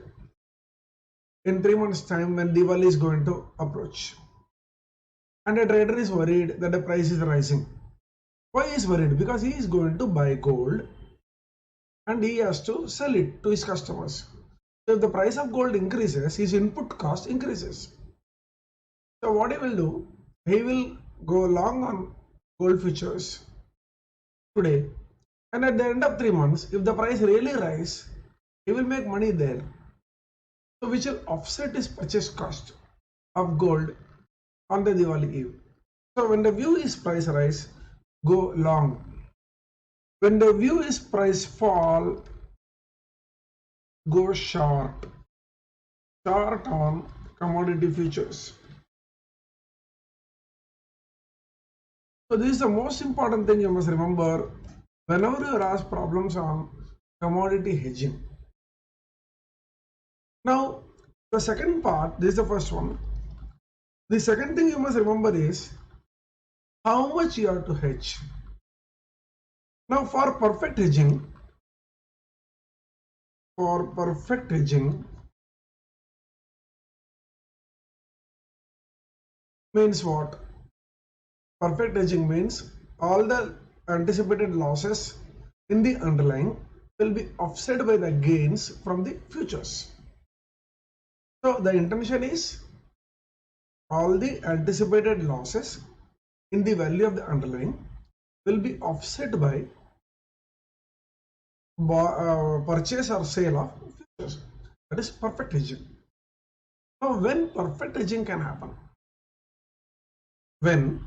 in 3 months' time when Diwali is going to approach. And a trader is worried that the price is rising. Why is worried? Because he is going to buy gold and he has to sell it to his customers. So if the price of gold increases, his input cost increases. So what he will do, he will go long on gold futures today, and at the end of 3 months, if the price really rise, he will make money there. So which will offset his purchase cost of gold on the Diwali eve. So when the view is price rise, go long. When the view is price fall, go short. Short on commodity futures. So this is the most important thing you must remember whenever you are asked problems on commodity hedging. Now the second part, this is the first one. The second thing you must remember is how much you have to hedge. Now for perfect hedging means what? Perfect hedging means all the anticipated losses in the underlying will be offset by the gains from the futures. So the intention is all the anticipated losses in the value of the underlying will be offset by purchase or sale of futures. That is perfect hedging. Now when perfect hedging can happen? When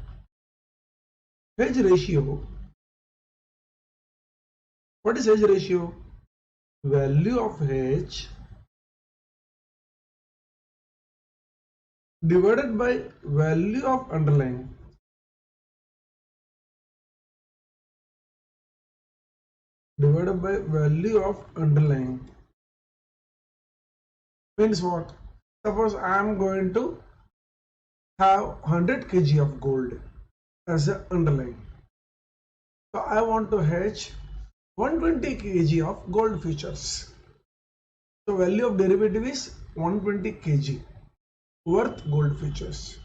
hedge ratio, what is hedge ratio? Value of hedge divided by value of underlying. Divided by value of underlying means what? Suppose I am going to have 100 kg of gold as an underlying. So I want to hedge 120 kg of gold futures. So value of derivative is 120 kg worth gold futures.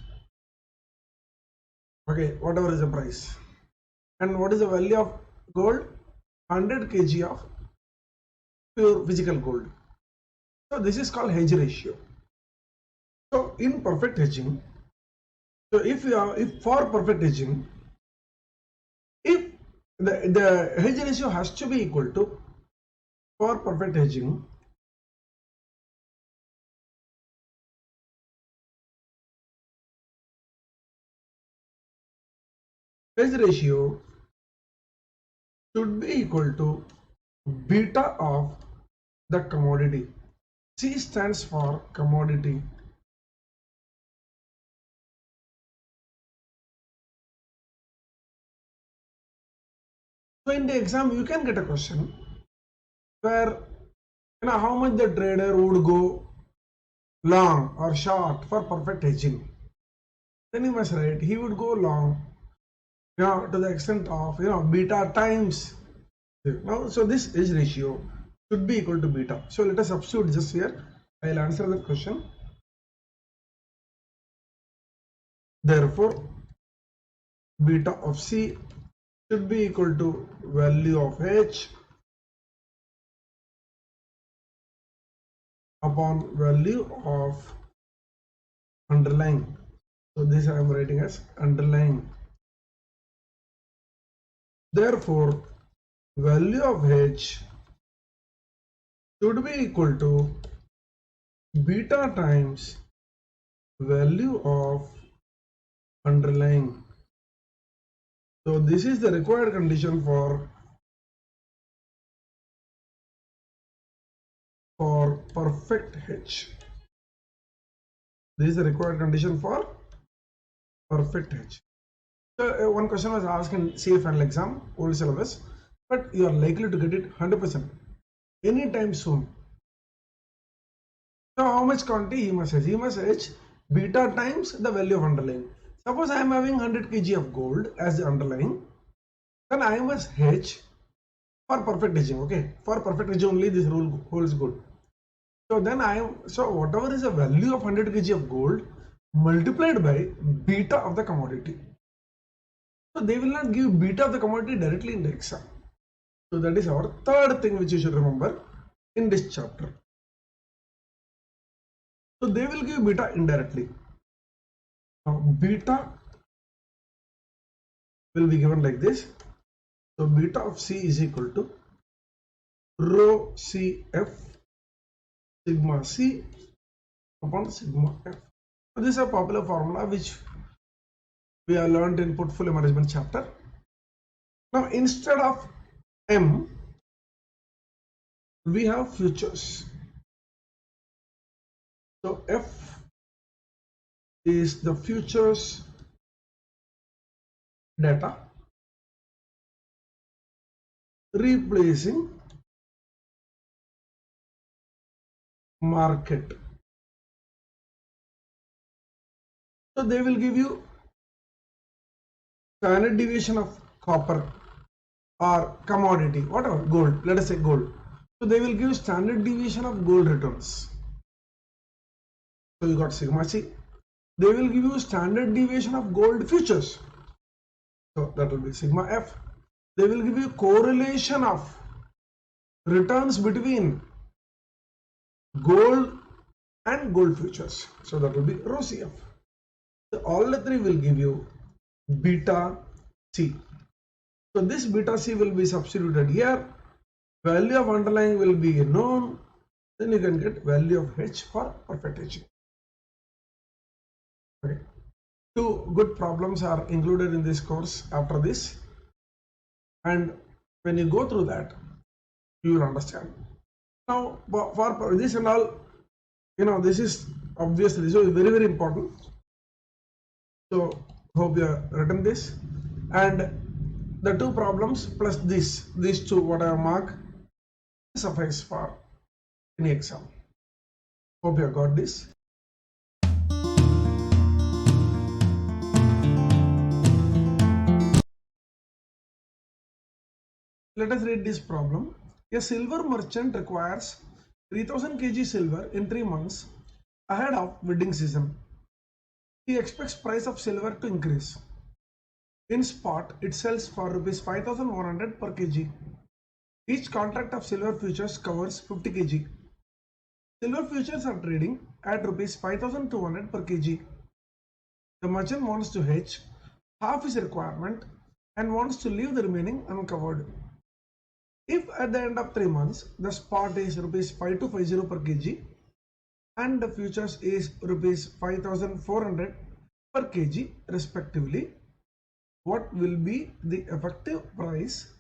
Okay, whatever is the price. And what is the value of gold? 100 kg of pure physical gold. So this is called hedge ratio. So in perfect hedging, so if for perfect hedging, if the hedge ratio has to be equal to, for perfect hedging, hedge ratio should be equal to beta of the commodity. C stands for commodity. So in the exam you can get a question where how much the trader would go long or short for perfect hedging. Then you must write he would go long to the extent of beta times. Now so this hedge ratio should be equal to beta. So let us substitute just here. I'll answer that question. Therefore beta of C should be equal to value of H upon value of underlying. So this I am writing as underlying. Therefore value of H should be equal to beta times value of underlying. So this is the required condition for perfect hedge. This is the required condition for perfect hedge. So one question was asked in CA final exam, old syllabus, but you are likely to get it 100% anytime soon. So how much quantity he must hedge? He must hedge beta times the value of underlying. Suppose I am having 100 kg of gold as the underlying, then I must hedge for perfect hedging. Okay, for perfect hedging only this rule holds good. So then whatever is the value of 100 kg of gold multiplied by beta of the commodity. So they will not give beta of the commodity directly in the exam. So that is our third thing which you should remember in this chapter. So they will give beta indirectly. Now beta will be given like this. So beta of C is equal to rho CF sigma C upon sigma F. So this is a popular formula which we have learned in portfolio management chapter. Now instead of M, we have futures. So F is the futures data replacing market. So they will give you standard deviation of copper or commodity, whatever, gold, let us say gold. So they will give standard deviation of gold returns. So you got sigma C. They will give you standard deviation of gold futures. So that will be sigma F. They will give you correlation of returns between gold and gold futures. So that will be rho CF. So all the three will give you beta C. So this beta C will be substituted here. Value of underlying will be known. Then you can get value of H for perfect hedging. Okay. Two good problems are included in this course after this. And when you go through that, you will understand. Now, for this and all, this is obviously so very, very important. So, hope you have written this. And the two problems plus these two, what I have marked, suffice for any exam. Hope you have got this. Let us read this problem. A silver merchant requires 3000 kg silver in 3 months ahead of wedding season. He expects price of silver to increase. In spot, it sells for rupees 5100 per kg. Each contract of silver futures covers 50 kg. Silver futures are trading at rupees 5200 per kg. The merchant wants to hedge half his requirement and wants to leave the remaining uncovered. If at the end of 3 months the spot is rupees 5250 per kg and the futures is rupees 5400 per kg respectively, what will be the effective price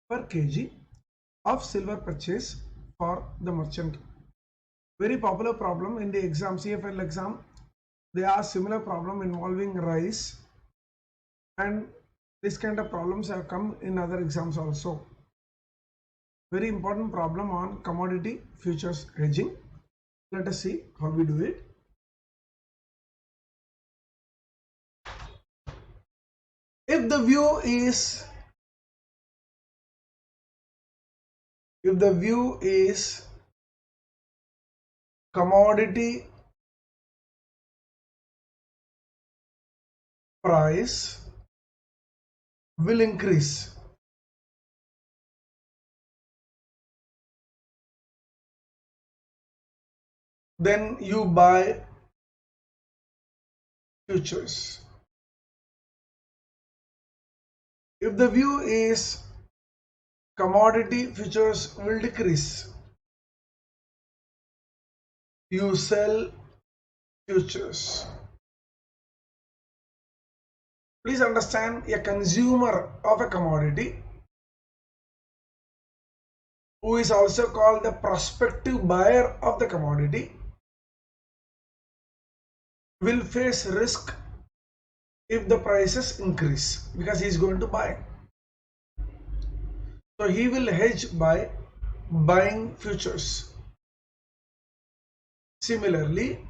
per kg of silver purchase for the merchant? Very popular problem in the exam, CFL exam. They ask similar problem involving rice, and this kind of problems have come in other exams also. Very important problem on commodity futures hedging. Let us see how we do it. If the view is commodity price will increase, then you buy futures. If the view is commodity futures will decrease, you sell futures. Please understand, a consumer of a commodity who is also called the prospective buyer of the commodity will face risk if the prices increase because he is going to buy. So he will hedge by buying futures. Similarly,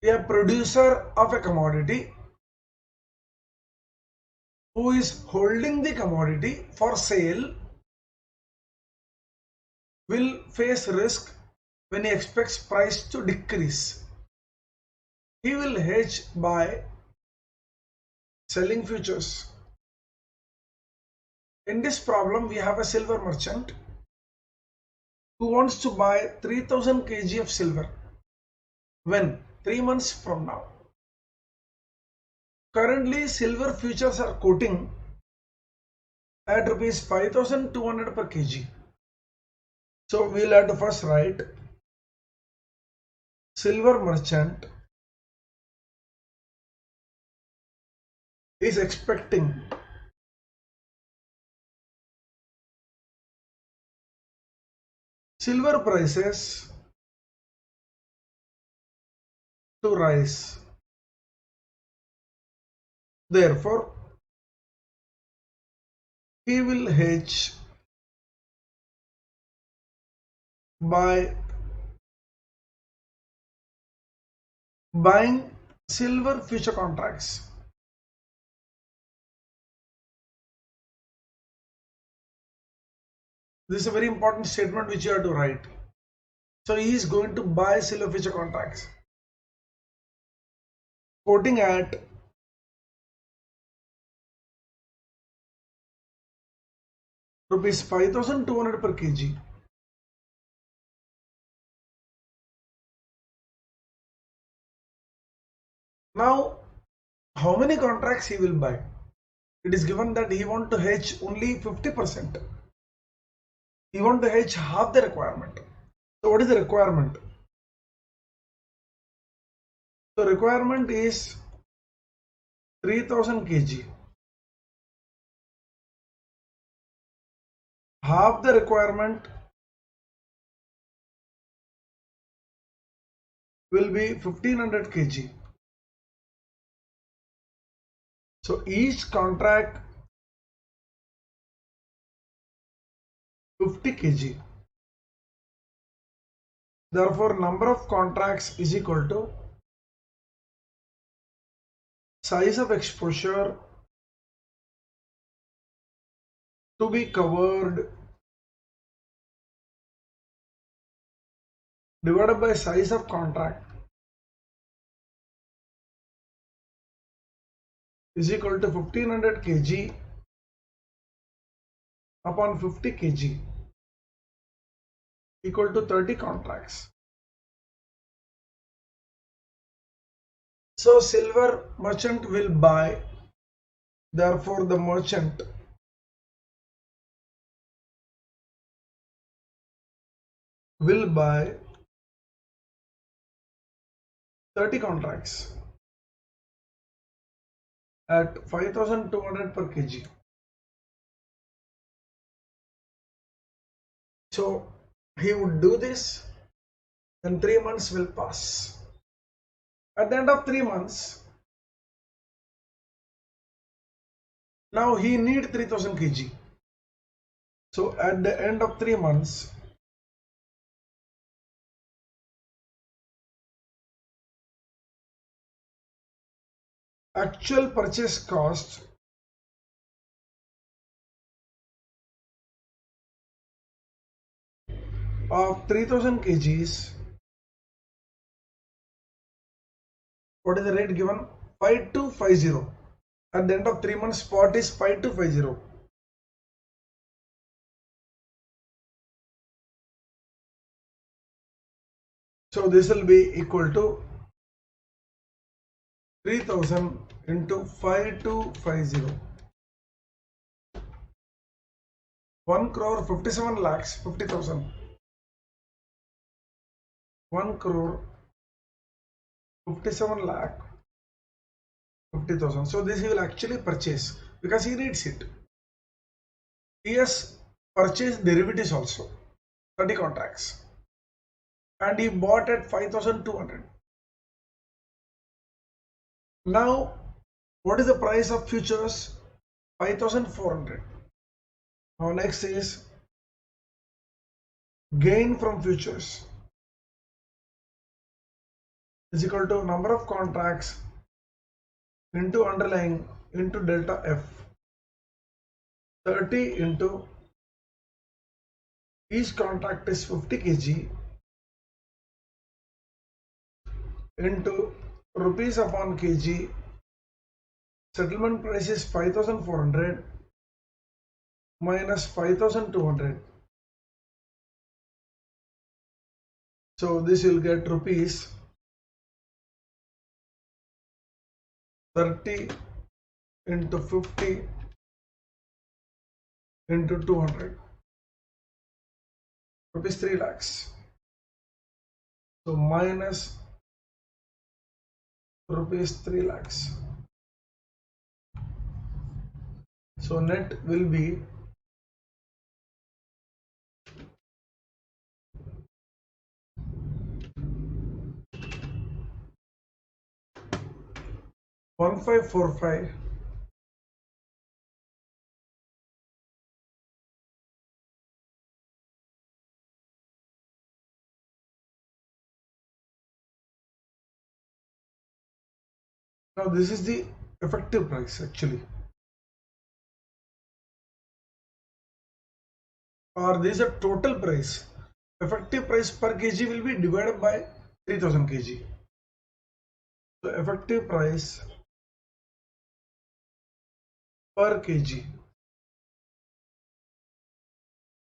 A producer of a commodity who is holding the commodity for sale will face risk when he expects price to decrease. He will hedge by selling futures. In this problem, we have a silver merchant who wants to buy 3000 kg of silver. When? 3 months from now. Currently, silver futures are quoting at rupees 5200 per kg. So we'll have to first write silver merchant is expecting silver prices to rise. Therefore, he will hedge by buying silver future contracts. This is a very important statement which you have to write. So he is going to buy silver future contracts, quoting at rupees 5200 per kg. Now, how many contracts he will buy? It is given that he want to hedge only 50%. He want to hedge half the requirement. So what is the requirement? The requirement is 3000 kg. Half the requirement will be 1500 kg. So each contract 50 kg. Therefore, number of contracts is equal to size of exposure to be covered divided by size of contract is equal to 1500 kg upon 50 kg equal to 30 contracts. So silver merchant will buy, therefore the merchant will buy 30 contracts at 5200 per kg. So he would do this, then 3 months will pass. At the end of 3 months, now he need 3000 kg. So at the end of 3 months, actual purchase cost of 3000 kgs, what is the rate given? 5250. At the end of 3 months, spot is 5250. So this will be equal to 3000 into 5250. 1 crore 57 lakhs 50,000. 1 crore 57 lakh 50,000. So this he will actually purchase because he needs it. He has purchased derivatives also, 30 contracts, and he bought at 5200. Now, what is the price of futures? 5400. Now next is gain from futures. is equal to number of contracts into underlying into delta F. 30 into each contract is 50 kg into rupees upon kg. Settlement price is 5,400 minus 5,200. So this will get rupees 30 into 50 into 200, rupees 3 lakhs. So minus rupees 3 lakhs. So net will be 1545 . Now this is the effective price actually, or this is a total price. Effective price per kg will be divided by 3000 kg. So effective price per kg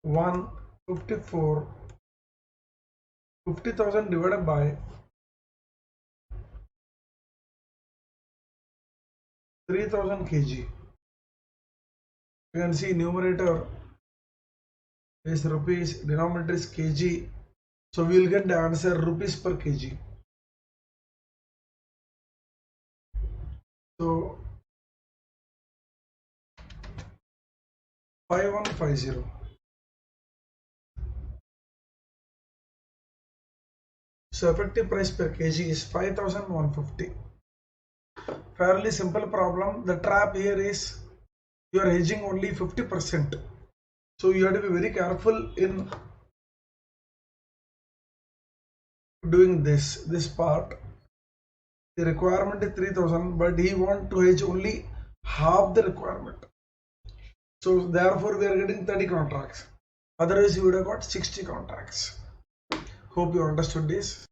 154, 50,000 divided by 3000 kg. You can see numerator is rupees, denominator is kg. So we will get the answer rupees per kg. So 5150. So effective price per kg is 5,150. Fairly simple problem. The trap here is you are hedging only 50%. So you have to be very careful in doing this part. The requirement is 3000, but he want to hedge only half the requirement. So therefore we are getting 30 contracts. Otherwise you would have got 60 contracts. Hope you understood this.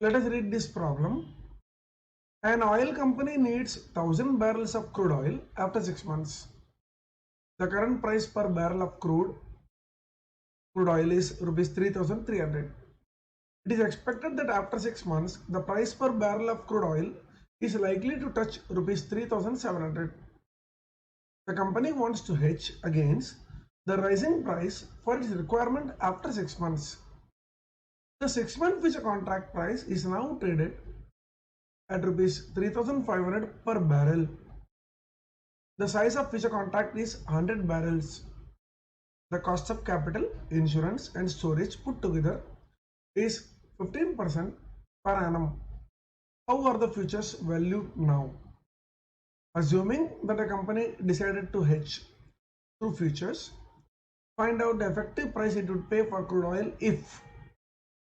Let us read this problem. An oil company needs 1000 barrels of crude oil after 6 months. The current price per barrel of crude oil is rupees 3,300. It is expected that after 6 months, the price per barrel of crude oil is likely to touch rupees 3,700. The company wants to hedge against the rising price for its requirement after 6 months. The 6-month future contract price is now traded at rupees 3,500 per barrel. The size of future contract is 100 barrels. The cost of capital, insurance and storage put together is 15% per annum. How are the futures valued now? Assuming that a company decided to hedge through futures, find out the effective price it would pay for crude oil if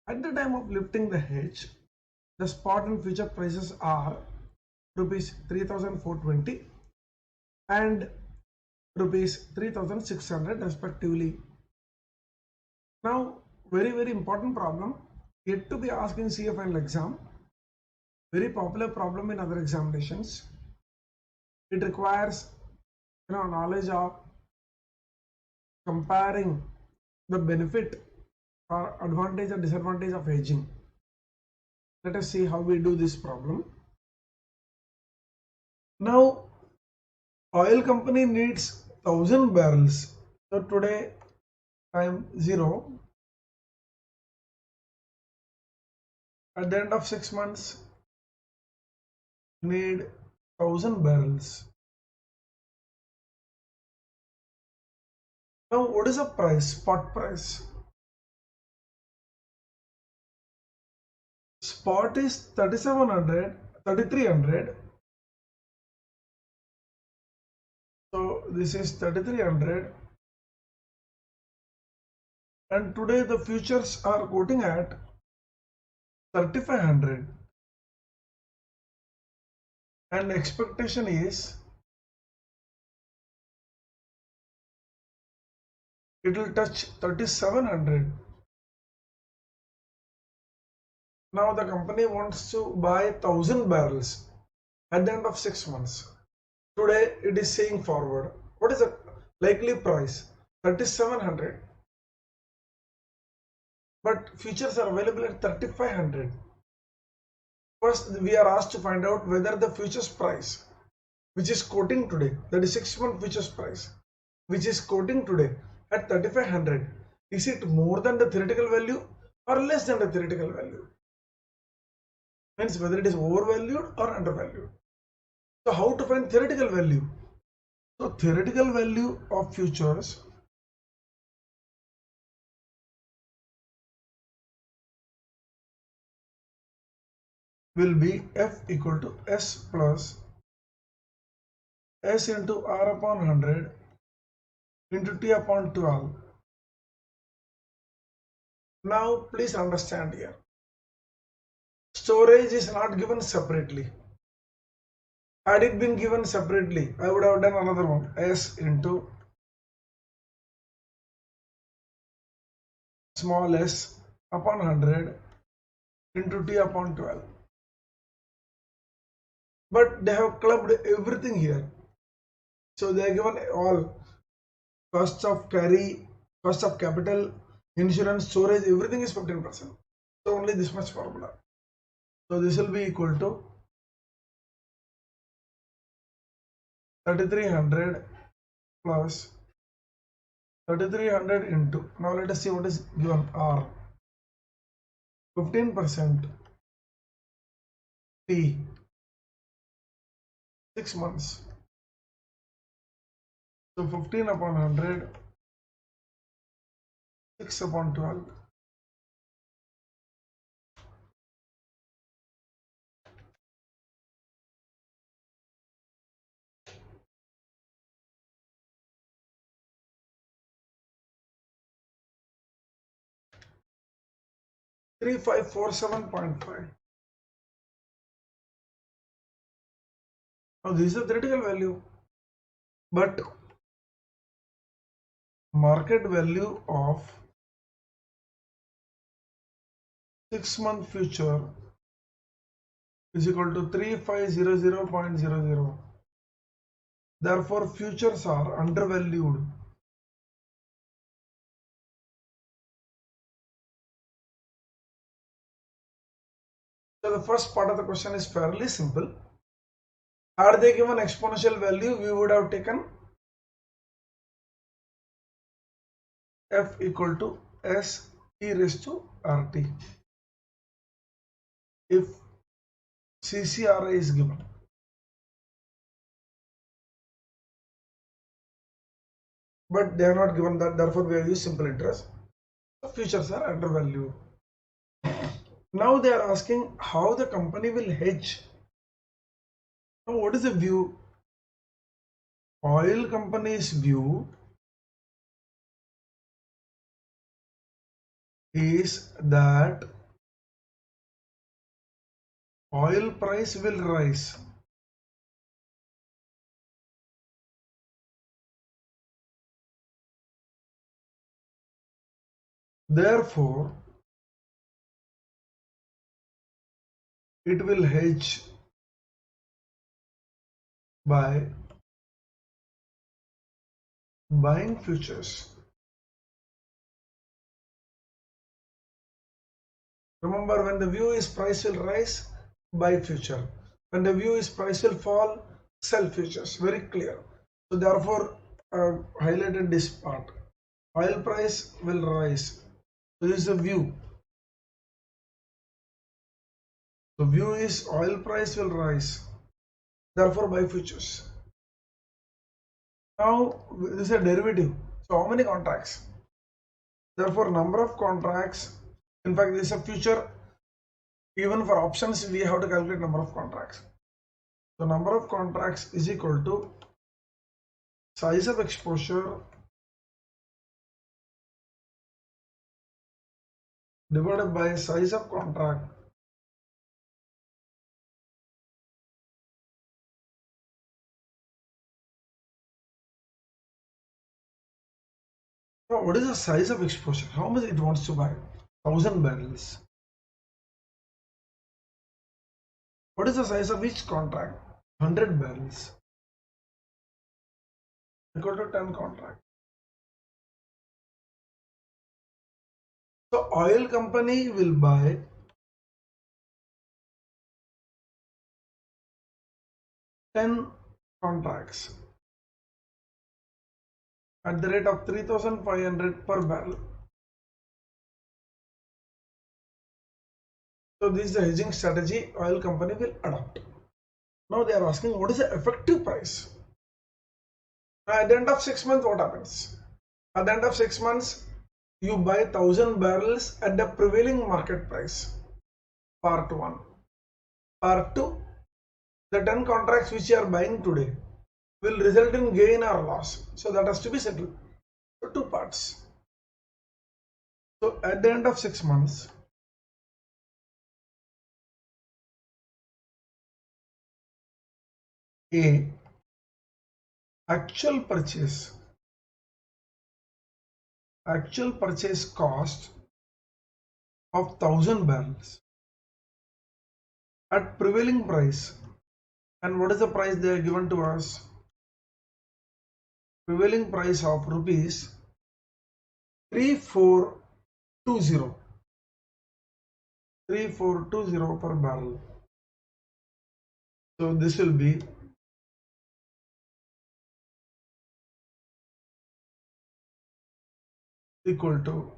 at the time of lifting the hedge, the spot and future prices are rupees 3,420 and rupees 3,600 respectively. Now, very important problem yet to be asked in CA final exam. Very popular problem in other examinations. It requires knowledge of comparing the benefit or advantage or disadvantage of hedging. Let us see how we do this problem. Now, oil company needs 1000 barrels. So today time 0. At the end of 6 months, need 1000 barrels. Now, what is the price? Spot price. Spot is 3,700, 3,300. So this is 3,300 And today the futures are quoting at 3500 and expectation is it will touch 3700. Now the company wants to buy 1000 barrels at the end of 6 months. Today it is saying forward. What is the likely price? 3700. But futures are available at 3500. First, we are asked to find out whether the futures price, which is quoting today, that is 6-month futures price, which is quoting today at 3500, is it more than the theoretical value or less than the theoretical value? Means whether it is overvalued or undervalued. So how to find theoretical value? So theoretical value of futures will be F equal to S plus S into R upon 100 into T upon 12. Now please understand here. Storage is not given separately. Had it been given separately, I would have done another one. S into small s upon 100 into T upon 12. But they have clubbed everything here. So they are given all costs of carry, cost of capital, insurance, storage, everything is 15%. So only this much formula. So this will be equal to 3300 plus 3300 into, now let us see what is given, R, 15% T, 6 months. So 15 upon 100, 6 upon 12. Three five four 7.5. Now this is the theoretical value, but market value of 6-month future is equal to 3500.00. Therefore, futures are undervalued. So the first part of the question is fairly simple. Had they given exponential value, we would have taken F equal to S e raised to RT if CCRA is given. But they are not given that, therefore we have used simple interest. The futures are undervalued. Now they are asking how the company will hedge. Now what is the view? Oil company's view is that oil price will rise. Therefore, it will hedge by buying futures. Remember, when the view is price will rise, buy future. When the view is price will fall, sell futures. Very clear. So therefore, highlighted this part. Oil price will rise. So this is the view. The view is oil price will rise. Therefore, buy futures. Now, this is a derivative. So how many contracts? Therefore, number of contracts. In fact, this is a future. Even for options, we have to calculate number of contracts. So number of contracts is equal to size of exposure divided by size of contract now. What is the size of exposure? How much it wants to buy? 1000 barrels. What is the size of each contract? 100 barrels. Equal to 10 contract. So oil company will buy 10 contracts at the rate of 3,500 per barrel. So this is the hedging strategy oil company will adopt. Now they are asking what is the effective price. Now at the end of 6 months, what happens? At the end of 6 months, you buy 1000 barrels at the prevailing market price. Part 1. Part 2, the 10 contracts which you are buying today will result in gain or loss. So that has to be settled. So 2 parts. So at the end of 6 months, A, actual purchase cost of 1000 barrels at prevailing price. And what is the price they are given to us? Prevailing price of rupees 3420 per barrel. So this will be equal to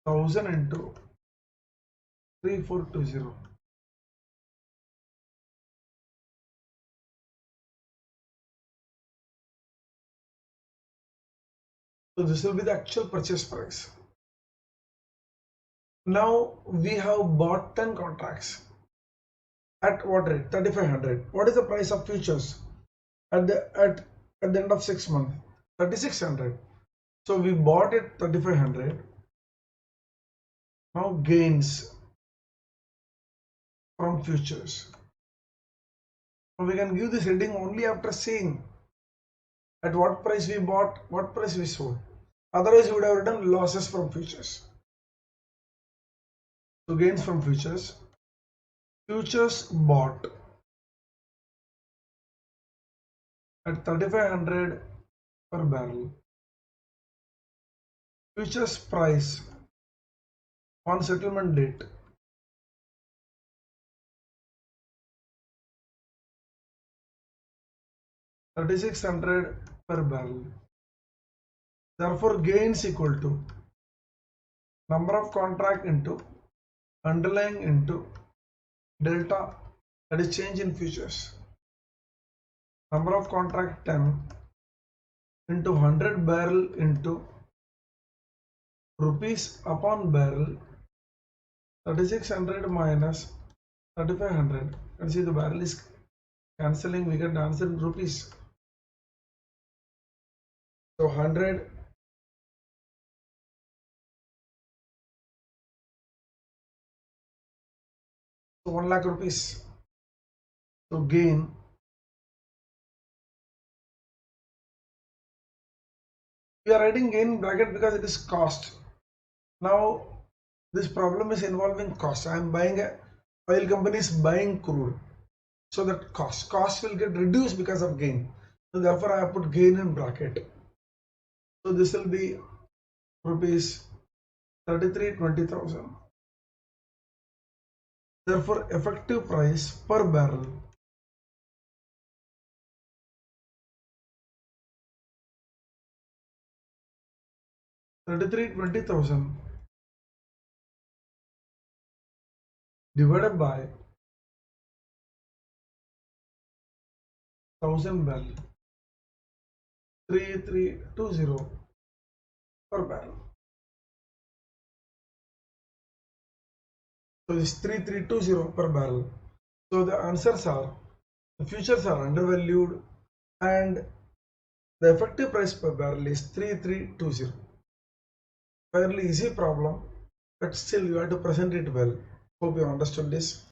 1000 into 3420. So this will be the actual purchase price. Now we have bought 10 contracts at what rate? 3500. What is the price of futures at the end of 6 months? 3600. So we bought it 3500. Now gains from futures. Now we can give this heading only after seeing at what price we bought, what price we sold. Otherwise you would have written losses from futures. So gains from futures. Futures bought at 3500 per barrel. Futures price on settlement date 3600 per barrel. Therefore gains equal to number of contract into underlying into delta, that is change in futures. Number of contract 10 into 100 barrel into rupees upon barrel 3600 minus 3500. You can see the barrel is cancelling, we get the answer in rupees. So 100 so 1 lakh rupees. So gain we are writing gain in bracket because it is cost. Now this problem is involving cost. I am buying a oil company is buying crude. So that cost will get reduced because of gain. So therefore I have put gain in bracket. So this will be rupees 33,20,000. Therefore effective price per barrel $33,20,000 divided by 1000 barrel 3320 per barrel. So this 3320 per barrel. So the answers are the futures are undervalued and the effective price per barrel is 3320. Fairly easy problem, but still you have to present it well. Hope you understood this.